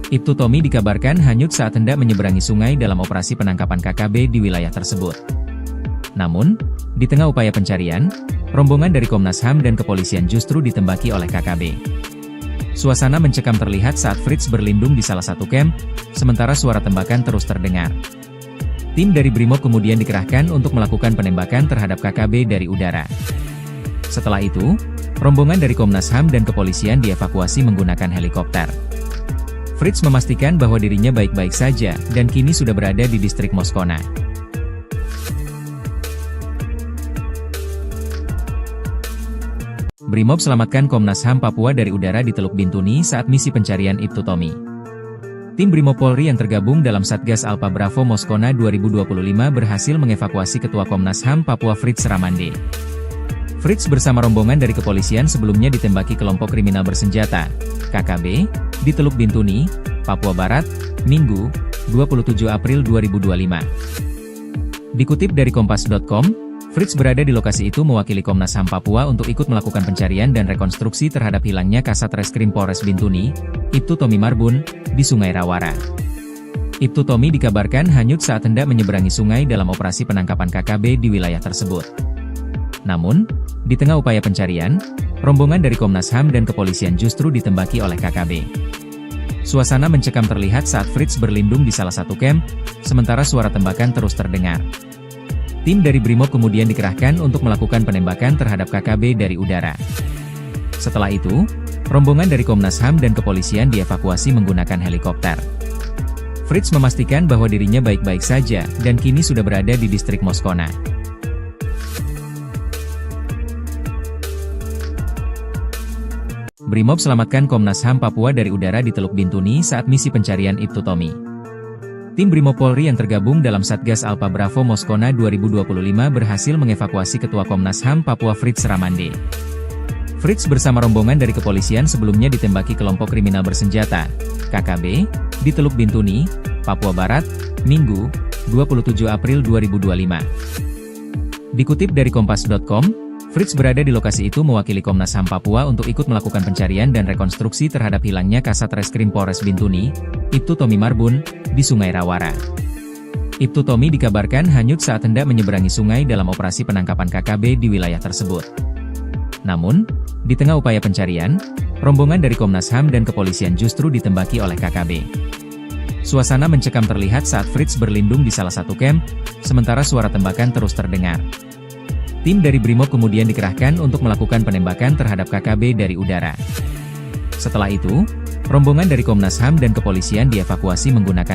Ibtu Tommy dikabarkan hanyut saat hendak menyeberangi sungai dalam operasi penangkapan KKB di wilayah tersebut. Namun, di tengah upaya pencarian, rombongan dari Komnas HAM dan kepolisian justru ditembaki oleh KKB. Suasana mencekam terlihat saat Fritz berlindung di salah satu camp, sementara suara tembakan terus terdengar. Tim dari Brimob kemudian dikerahkan untuk melakukan penembakan terhadap KKB dari udara. Setelah itu, rombongan dari Komnas HAM dan kepolisian dievakuasi menggunakan helikopter. Fritz memastikan bahwa dirinya baik-baik saja dan kini sudah berada di distrik Moskona. Brimob selamatkan Komnas HAM Papua dari udara di Teluk Bintuni saat misi pencarian Ibtu Tommy. Tim Brimopolri yang tergabung dalam Satgas Alpa Bravo Moskona 2025 berhasil mengevakuasi Ketua Komnas HAM Papua Fritz Ramande. Fritz bersama rombongan dari kepolisian sebelumnya ditembaki kelompok kriminal bersenjata, KKB, di Teluk Bintuni, Papua Barat, Minggu, 27 April 2025. Dikutip dari Kompas.com, Fritz berada di lokasi itu mewakili Komnas HAM Papua untuk ikut melakukan pencarian dan rekonstruksi terhadap hilangnya Kasat Reskrim Polres Bintuni, Ibtu Tommy Marbun, di Sungai Rawara. Ibtu Tommy dikabarkan hanyut saat hendak menyeberangi sungai dalam operasi penangkapan KKB di wilayah tersebut. Namun, di tengah upaya pencarian, rombongan dari Komnas HAM dan kepolisian justru ditembaki oleh KKB. Suasana mencekam terlihat saat Fritz berlindung di salah satu camp, sementara suara tembakan terus terdengar. Tim dari Brimob kemudian dikerahkan untuk melakukan penembakan terhadap KKB dari udara. Setelah itu, rombongan dari Komnas HAM dan kepolisian dievakuasi menggunakan helikopter. Fritz memastikan bahwa dirinya baik-baik saja dan kini sudah berada di distrik Moskona. Brimob selamatkan Komnas HAM Papua dari udara di Teluk Bintuni saat misi pencarian Ibtu Tommy. Tim Brimopolri yang tergabung dalam Satgas Alpa Bravo Moskona 2025 berhasil mengevakuasi Ketua Komnas HAM Papua Fritz Ramande. Fritz bersama rombongan dari kepolisian sebelumnya ditembaki kelompok kriminal bersenjata, KKB, di Teluk Bintuni, Papua Barat, Minggu, 27 April 2025. Dikutip dari Kompas.com, Fritz berada di lokasi itu mewakili Komnas HAM Papua untuk ikut melakukan pencarian dan rekonstruksi terhadap hilangnya Kasat Reskrim Polres Bintuni, Ibtu Tommy Marbun, di Sungai Rawara. Ibtu Tommy dikabarkan hanyut saat hendak menyeberangi sungai dalam operasi penangkapan KKB di wilayah tersebut. Namun, di tengah upaya pencarian, rombongan dari Komnas HAM dan kepolisian justru ditembaki oleh KKB. Suasana mencekam terlihat saat Fritz berlindung di salah satu camp, sementara suara tembakan terus terdengar. Tim dari Brimob kemudian dikerahkan untuk melakukan penembakan terhadap KKB dari udara. Setelah itu, rombongan dari Komnas HAM dan kepolisian dievakuasi menggunakan